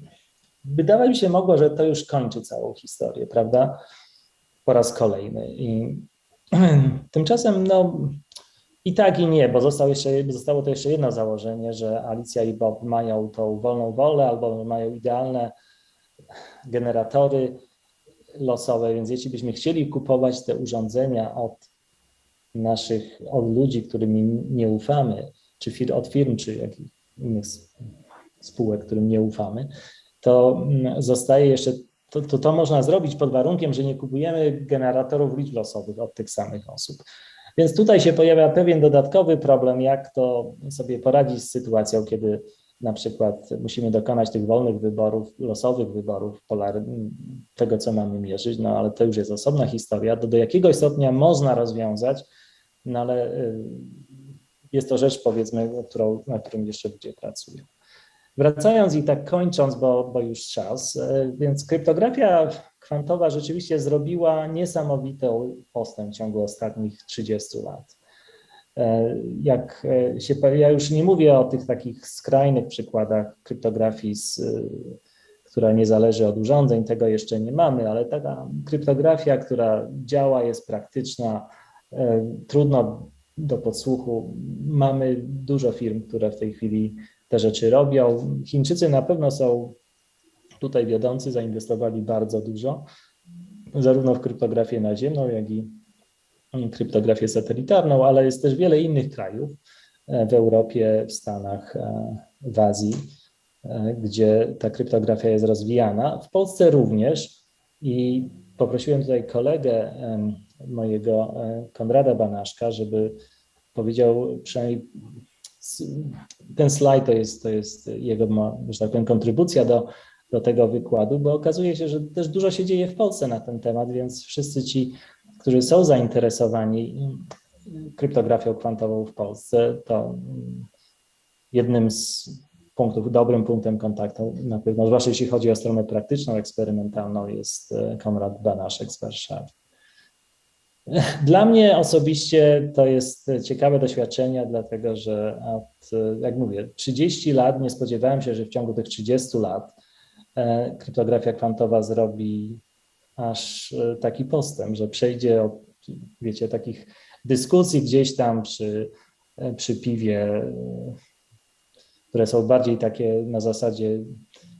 wydawać mi się mogło, że to już kończy całą historię, prawda? Po raz kolejny. I tymczasem i tak i nie, bo zostało to jeszcze jedno założenie, że Alicja i Bob mają tą wolną wolę albo mają idealne generatory losowe, więc jeśli byśmy chcieli kupować te urządzenia od ludzi, którym nie ufamy, czy od firm, czy jakichś innych spółek, którym nie ufamy, to zostaje jeszcze, to można zrobić pod warunkiem, że nie kupujemy generatorów liczb losowych od tych samych osób. Więc tutaj się pojawia pewien dodatkowy problem, jak to sobie poradzić z sytuacją, kiedy na przykład musimy dokonać tych wolnych wyborów, losowych wyborów, tego, co mamy mierzyć, ale to już jest osobna historia. Do jakiegoś stopnia można rozwiązać, ale jest to rzecz, powiedzmy, nad którą jeszcze ludzie pracują. Wracając i tak kończąc, bo już czas, więc kryptografia kwantowa rzeczywiście zrobiła niesamowity postęp w ciągu ostatnich 30 lat. Ja już nie mówię o tych takich skrajnych przykładach kryptografii, która nie zależy od urządzeń, tego jeszcze nie mamy, ale taka kryptografia, która działa, jest praktyczna, trudno do podsłuchu. Mamy dużo firm, które w tej chwili te rzeczy robią. Chińczycy na pewno są tutaj wiodący, zainwestowali bardzo dużo, zarówno w kryptografię naziemną, jak i kryptografię satelitarną, ale jest też wiele innych krajów w Europie, w Stanach, w Azji, gdzie ta kryptografia jest rozwijana. W Polsce również i poprosiłem tutaj kolegę mojego Konrada Banaszka, żeby powiedział przynajmniej ten slajd to jest jego, że tak powiem, kontrybucja do tego wykładu, bo okazuje się, że też dużo się dzieje w Polsce na ten temat, więc wszyscy ci, którzy są zainteresowani kryptografią kwantową w Polsce, to jednym z punktów, dobrym punktem kontaktu na pewno, zwłaszcza jeśli chodzi o stronę praktyczną, eksperymentalną, jest Konrad Banaszek z Warszawy. Dla mnie osobiście to jest ciekawe doświadczenie, dlatego że jak mówię, 30 lat, nie spodziewałem się, że w ciągu tych 30 lat kryptografia kwantowa zrobi aż taki postęp, że przejdzie od, wiecie, takich dyskusji gdzieś tam przy piwie, które są bardziej takie na zasadzie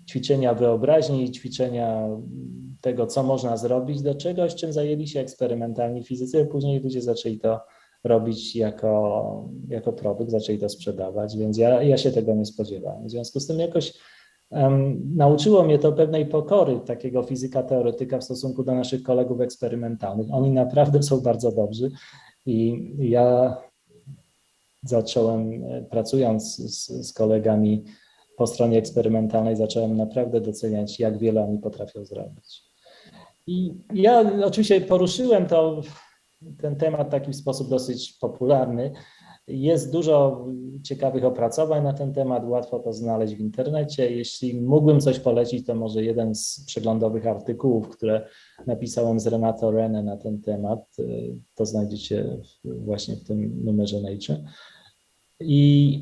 ćwiczenia wyobraźni i ćwiczenia tego, co można zrobić, do czegoś, czym zajęli się eksperymentalni fizycy, a później ludzie zaczęli to robić jako produkt, zaczęli to sprzedawać, więc ja się tego nie spodziewałem. W związku z tym jakoś nauczyło mnie to pewnej pokory takiego fizyka teoretyka w stosunku do naszych kolegów eksperymentalnych. Oni naprawdę są bardzo dobrzy i ja zacząłem, pracując z kolegami po stronie eksperymentalnej, zacząłem naprawdę doceniać, jak wiele oni potrafią zrobić. I ja oczywiście poruszyłem ten temat w taki sposób dosyć popularny. Jest dużo ciekawych opracowań na ten temat, łatwo to znaleźć w internecie. Jeśli mógłbym coś polecić, to może jeden z przeglądowych artykułów, które napisałem z Renato Rene na ten temat. To znajdziecie właśnie w tym numerze Nature. I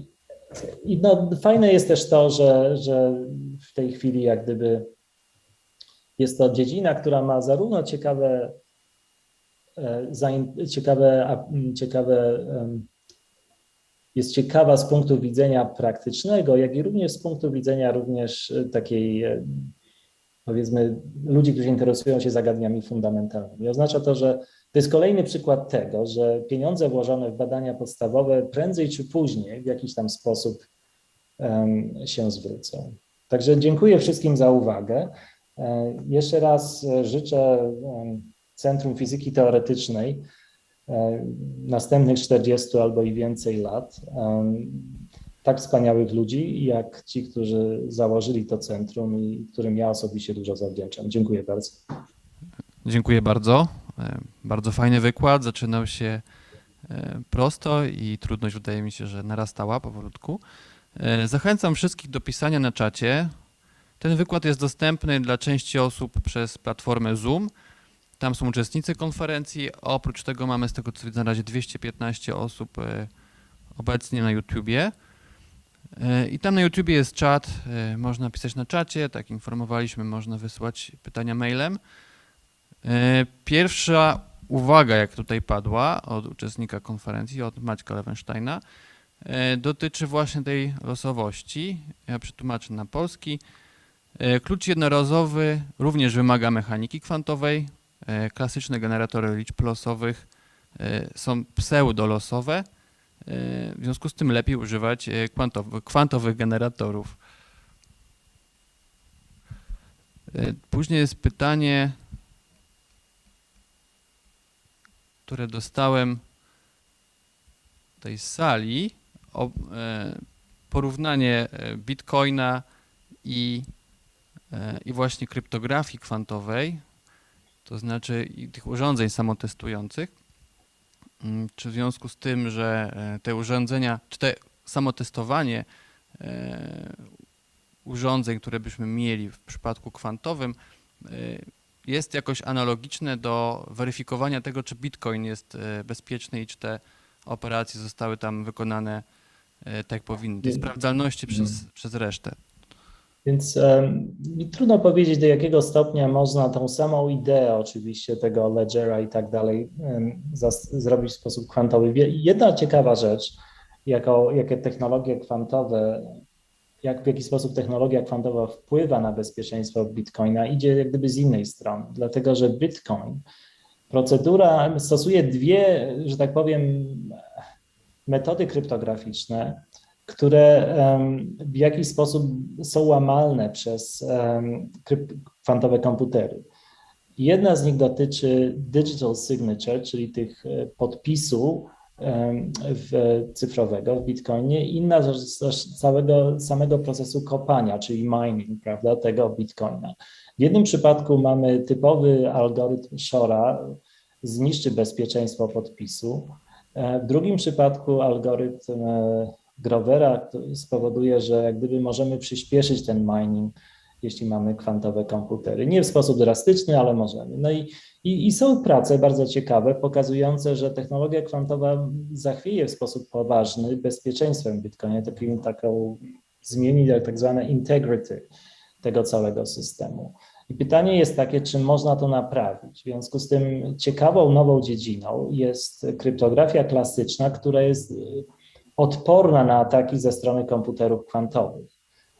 fajne jest też to, że w tej chwili jak gdyby jest to dziedzina, która ma zarówno jest ciekawa z punktu widzenia praktycznego, jak i również z punktu widzenia również takiej powiedzmy ludzi, którzy interesują się zagadnieniami fundamentalnymi. Oznacza to, że to jest kolejny przykład tego, że pieniądze włożone w badania podstawowe prędzej czy później w jakiś tam sposób się zwrócą. Także dziękuję wszystkim za uwagę. Jeszcze raz życzę Centrum Fizyki Teoretycznej następnych 40 albo i więcej lat, tak wspaniałych ludzi, jak ci, którzy założyli to centrum i którym ja osobiście dużo zawdzięczam. Dziękuję bardzo. Dziękuję bardzo. Bardzo fajny wykład. Zaczynał się prosto i trudność, wydaje mi się, że narastała powolutku. Zachęcam wszystkich do pisania na czacie. Ten wykład jest dostępny dla części osób przez platformę Zoom. Tam są uczestnicy konferencji. Oprócz tego mamy z tego co widzę na razie 215 osób obecnie na YouTubie. I tam na YouTubie jest czat, można pisać na czacie, tak informowaliśmy, można wysłać pytania mailem. Pierwsza uwaga, jak tutaj padła od uczestnika konferencji, od Maćka Lewensteina, dotyczy właśnie tej losowości. Ja przetłumaczę na polski. Klucz jednorazowy również wymaga mechaniki kwantowej. Klasyczne generatory liczb losowych są pseudolosowe. W związku z tym lepiej używać kwantowych generatorów. Później jest pytanie, które dostałem tej sali, o porównanie Bitcoina i właśnie kryptografii kwantowej, to znaczy i tych urządzeń samotestujących. Czy w związku z tym, że te urządzenia, czy te samotestowanie urządzeń, które byśmy mieli w przypadku kwantowym, jest jakoś analogiczne do weryfikowania tego, czy Bitcoin jest bezpieczny i czy te operacje zostały tam wykonane tak jak powinny, tej sprawdzalności przez resztę. Więc mi trudno powiedzieć, do jakiego stopnia można tą samą ideę oczywiście tego ledgera i tak dalej zrobić w sposób kwantowy. Jedna ciekawa rzecz, jakie technologie kwantowe, w jaki sposób technologia kwantowa wpływa na bezpieczeństwo Bitcoina, idzie jak gdyby z innej strony, dlatego że Bitcoin, procedura stosuje dwie, że tak powiem, metody kryptograficzne, które w jakiś sposób są łamalne przez kwantowe komputery. Jedna z nich dotyczy digital signature, czyli tych podpisu cyfrowego w Bitcoinie, inna z samego procesu kopania, czyli mining, prawda, tego Bitcoina. W jednym przypadku mamy typowy algorytm Shora, zniszczy bezpieczeństwo podpisu. W drugim przypadku algorytm Grovera spowoduje, że jak gdyby możemy przyspieszyć ten mining, jeśli mamy kwantowe komputery. Nie w sposób drastyczny, ale możemy. No i są prace bardzo ciekawe, pokazujące, że technologia kwantowa zachwieje w sposób poważny bezpieczeństwem Bitcoina, zmieni tak zwane integrity tego całego systemu. I pytanie jest takie, czy można to naprawić. W związku z tym ciekawą nową dziedziną jest kryptografia klasyczna, która jest odporna na ataki ze strony komputerów kwantowych.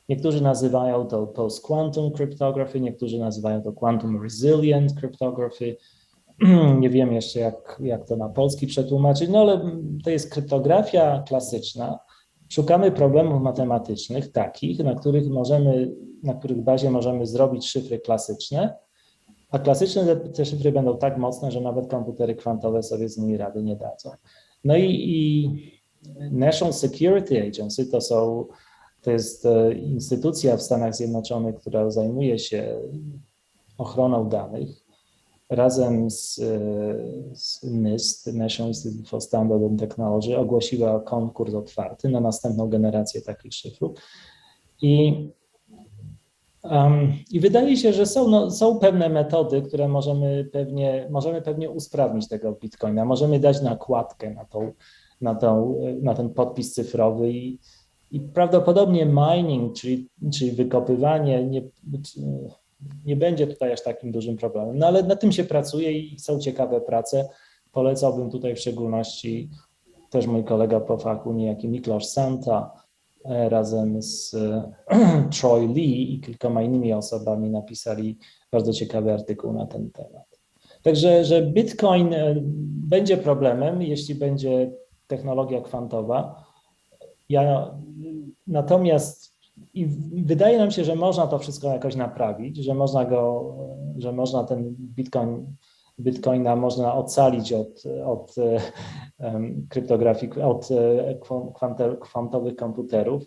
Niektórzy nazywają to post-quantum cryptography, niektórzy nazywają to quantum resilient cryptography. Nie wiem jeszcze, jak to na polski przetłumaczyć, no ale to jest kryptografia klasyczna. Szukamy problemów matematycznych takich, na których bazie możemy zrobić szyfry klasyczne, a klasyczne te szyfry będą tak mocne, że nawet komputery kwantowe sobie z nimi rady nie dadzą. No i National Security Agency to jest instytucja w Stanach Zjednoczonych, która zajmuje się ochroną danych. Razem z NIST, National Institute for Standards and Technology, ogłosiła konkurs otwarty na następną generację takich szyfrów. I wydaje się, że są pewne metody, które możemy pewnie usprawnić tego Bitcoina. Możemy dać nakładkę na ten podpis cyfrowy i prawdopodobnie mining, czyli wykopywanie nie będzie tutaj aż takim dużym problemem. No ale nad tym się pracuje i są ciekawe prace. Polecałbym tutaj w szczególności też mój kolega po fachu, niejaki Miklós Santa, razem z Troy Lee i kilkoma innymi osobami napisali bardzo ciekawy artykuł na ten temat. Także, że Bitcoin będzie problemem, jeśli będzie technologia kwantowa. Natomiast wydaje nam się, że można to wszystko jakoś naprawić, że można ten Bitcoina można ocalić od kryptografii, od kwantowych komputerów.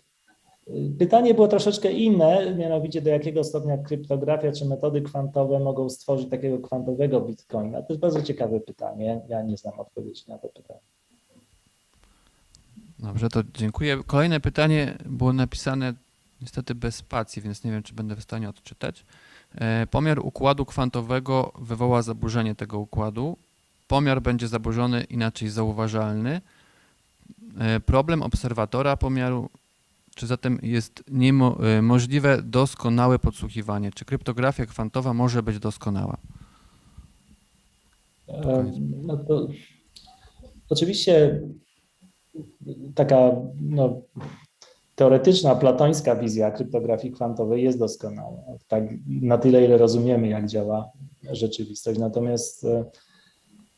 Pytanie było troszeczkę inne, mianowicie do jakiego stopnia kryptografia czy metody kwantowe mogą stworzyć takiego kwantowego Bitcoina. To jest bardzo ciekawe pytanie. Ja nie znam odpowiedzi na to pytanie. Dobrze, to dziękuję. Kolejne pytanie było napisane niestety bez spacji, więc nie wiem, czy będę w stanie odczytać. Pomiar układu kwantowego wywoła zaburzenie tego układu. Pomiar będzie zaburzony, inaczej zauważalny. Problem obserwatora pomiaru, czy zatem jest możliwe doskonałe podsłuchiwanie? Czy kryptografia kwantowa może być doskonała? No to oczywiście taka teoretyczna, platońska wizja kryptografii kwantowej jest doskonała. Tak, na tyle, ile rozumiemy, jak działa rzeczywistość. Natomiast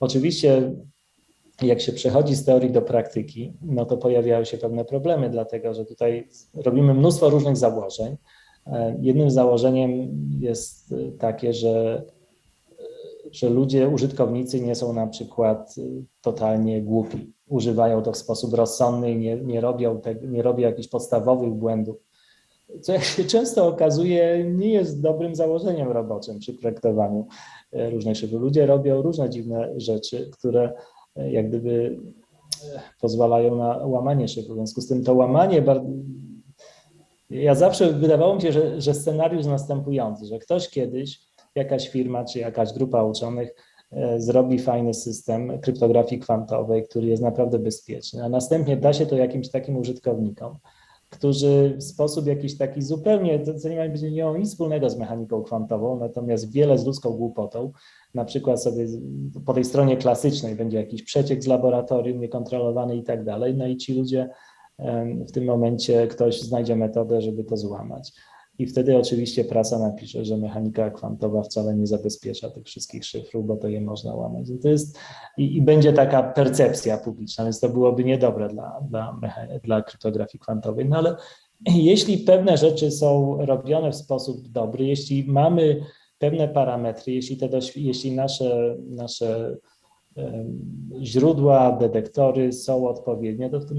oczywiście, jak się przechodzi z teorii do praktyki, no to pojawiają się pewne problemy, dlatego że tutaj robimy mnóstwo różnych założeń. Jednym założeniem jest takie, że ludzie, użytkownicy nie są na przykład totalnie głupi. Używają to w sposób rozsądny i nie robią jakichś podstawowych błędów, co jak się często okazuje nie jest dobrym założeniem roboczym przy projektowaniu różnych szyfrów. Ludzie robią różne dziwne rzeczy, które jak gdyby pozwalają na łamanie szyfru. W związku z tym to łamanie, ja zawsze wydawało mi się, że scenariusz jest następujący, że ktoś kiedyś, jakaś firma czy jakaś grupa uczonych zrobi fajny system kryptografii kwantowej, który jest naprawdę bezpieczny, a następnie da się to jakimś takim użytkownikom, którzy w sposób jakiś taki zupełnie, co nie mają nic wspólnego z mechaniką kwantową, natomiast wiele z ludzką głupotą, na przykład sobie po tej stronie klasycznej będzie jakiś przeciek z laboratorium niekontrolowany i tak dalej, no i ci ludzie w tym momencie ktoś znajdzie metodę, żeby to złamać. I wtedy oczywiście prasa napisze, że mechanika kwantowa wcale nie zabezpiecza tych wszystkich szyfrów, bo to je można łamać. I to jest, i będzie taka percepcja publiczna, więc to byłoby niedobre dla kryptografii kwantowej. No ale jeśli pewne rzeczy są robione w sposób dobry, jeśli mamy pewne parametry, jeśli nasze źródła, detektory są odpowiednie, to w tym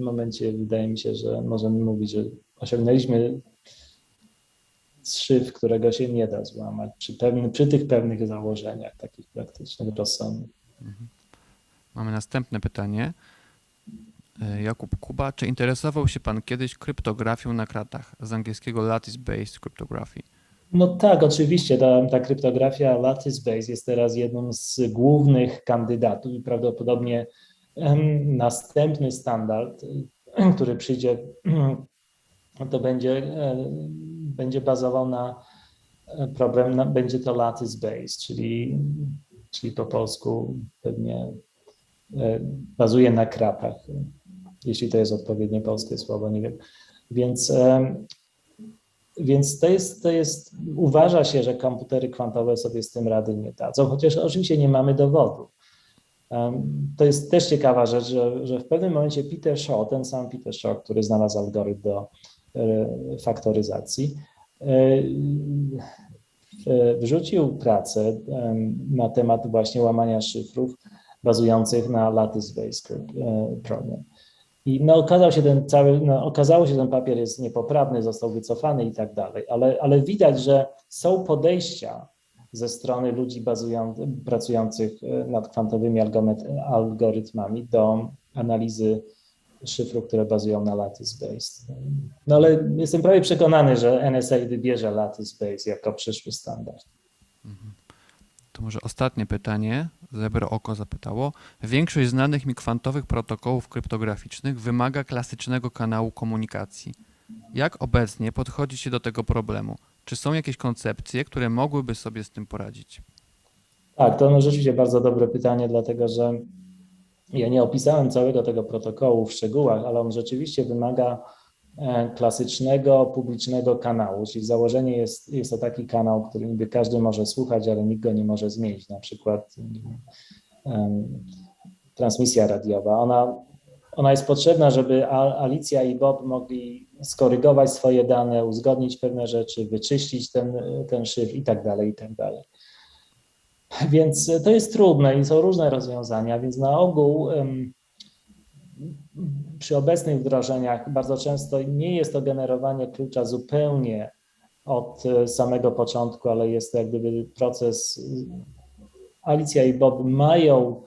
momencie wydaje mi się, że możemy mówić, że osiągnęliśmy szyfr, którego się nie da złamać przy tych pewnych założeniach takich praktycznych, rozsądnych. Mamy następne pytanie. Jakub Kuba, czy interesował się Pan kiedyś kryptografią na kratach? Z angielskiego lattice-based cryptography. No tak, oczywiście ta kryptografia lattice-based jest teraz jednym z głównych kandydatów i prawdopodobnie następny standard, który przyjdzie, to będzie bazował na problem, będzie to lattice-based, czyli po polsku pewnie bazuje na kratach, jeśli to jest odpowiednie polskie słowo, nie wiem. Więc to jest, uważa się, że komputery kwantowe sobie z tym rady nie dadzą, chociaż oczywiście nie mamy dowodu. To jest też ciekawa rzecz, że w pewnym momencie Peter Shaw, ten sam Peter Shaw, który znalazł algorytm do faktoryzacji, wrzucił pracę na temat właśnie łamania szyfrów bazujących na lattice-based problem. I okazało się, że ten papier jest niepoprawny, został wycofany i tak dalej, ale widać, że są podejścia ze strony ludzi pracujących nad kwantowymi algorytmami do analizy szyfrów, które bazują na lattice-based. No ale jestem prawie przekonany, że NSA wybierze lattice-based jako przyszły standard. To może ostatnie pytanie. Zebro Oko zapytało. Większość znanych mi kwantowych protokołów kryptograficznych wymaga klasycznego kanału komunikacji. Jak obecnie podchodzi się do tego problemu? Czy są jakieś koncepcje, które mogłyby sobie z tym poradzić? Tak, to rzeczywiście bardzo dobre pytanie, dlatego że Ja nie opisałem całego tego protokołu w szczegółach, ale on rzeczywiście wymaga klasycznego, publicznego kanału, czyli założenie jest to taki kanał, który niby każdy może słuchać, ale nikt go nie może zmienić, na przykład transmisja radiowa. Ona jest potrzebna, żeby Alicja i Bob mogli skorygować swoje dane, uzgodnić pewne rzeczy, wyczyścić ten szyfr i tak dalej, i tak dalej. Więc to jest trudne i są różne rozwiązania, więc na ogół przy obecnych wdrożeniach bardzo często nie jest to generowanie klucza zupełnie od samego początku, ale jest to jak gdyby proces. Alicja i Bob mają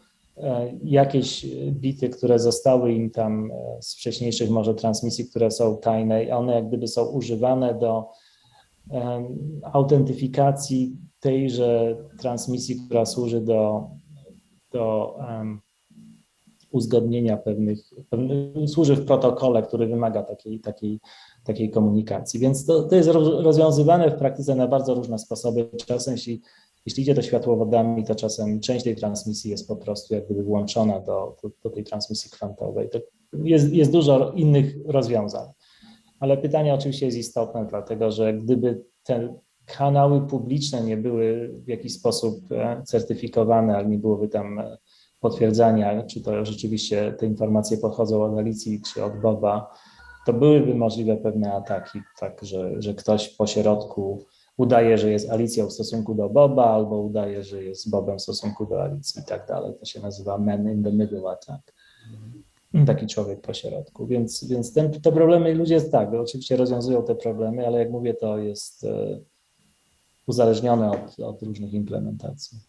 jakieś bity, które zostały im tam z wcześniejszych może transmisji, które są tajne, i one jak gdyby są używane do autentyfikacji tejże transmisji, która służy do uzgodnienia służy w protokole, który wymaga takiej komunikacji. Więc to jest rozwiązywane w praktyce na bardzo różne sposoby. Czasem, jeśli idzie to światłowodami, to czasem część tej transmisji jest po prostu jak gdyby włączona do tej transmisji kwantowej. To jest dużo innych rozwiązań. Ale pytanie oczywiście jest istotne, dlatego że gdyby te kanały publiczne nie były w jakiś sposób certyfikowane, ale nie byłoby tam potwierdzania, czy to rzeczywiście te informacje pochodzą od Alicji, czy od Boba, to byłyby możliwe pewne ataki, tak, że ktoś po środku udaje, że jest Alicją w stosunku do Boba, albo udaje, że jest Bobem w stosunku do Alicji i tak dalej. To się nazywa man in the middle attack. Taki człowiek po środku. Więc te problemy ludzie tak, oczywiście rozwiązują te problemy, ale jak mówię, to jest uzależnione od różnych implementacji.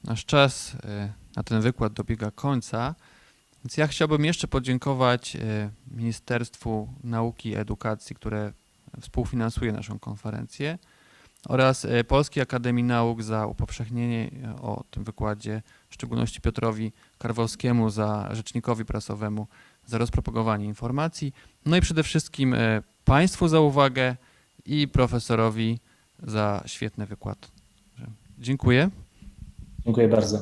Nasz czas na ten wykład dobiega końca, więc ja chciałbym jeszcze podziękować Ministerstwu Nauki i Edukacji, które współfinansuje naszą konferencję, oraz Polskiej Akademii Nauk za upowszechnienie o tym wykładzie, w szczególności Piotrowi Karwowskiemu, rzecznikowi prasowemu, za rozpropagowanie informacji, no i przede wszystkim Państwu za uwagę i profesorowi za świetny wykład. Dziękuję. Dziękuję bardzo.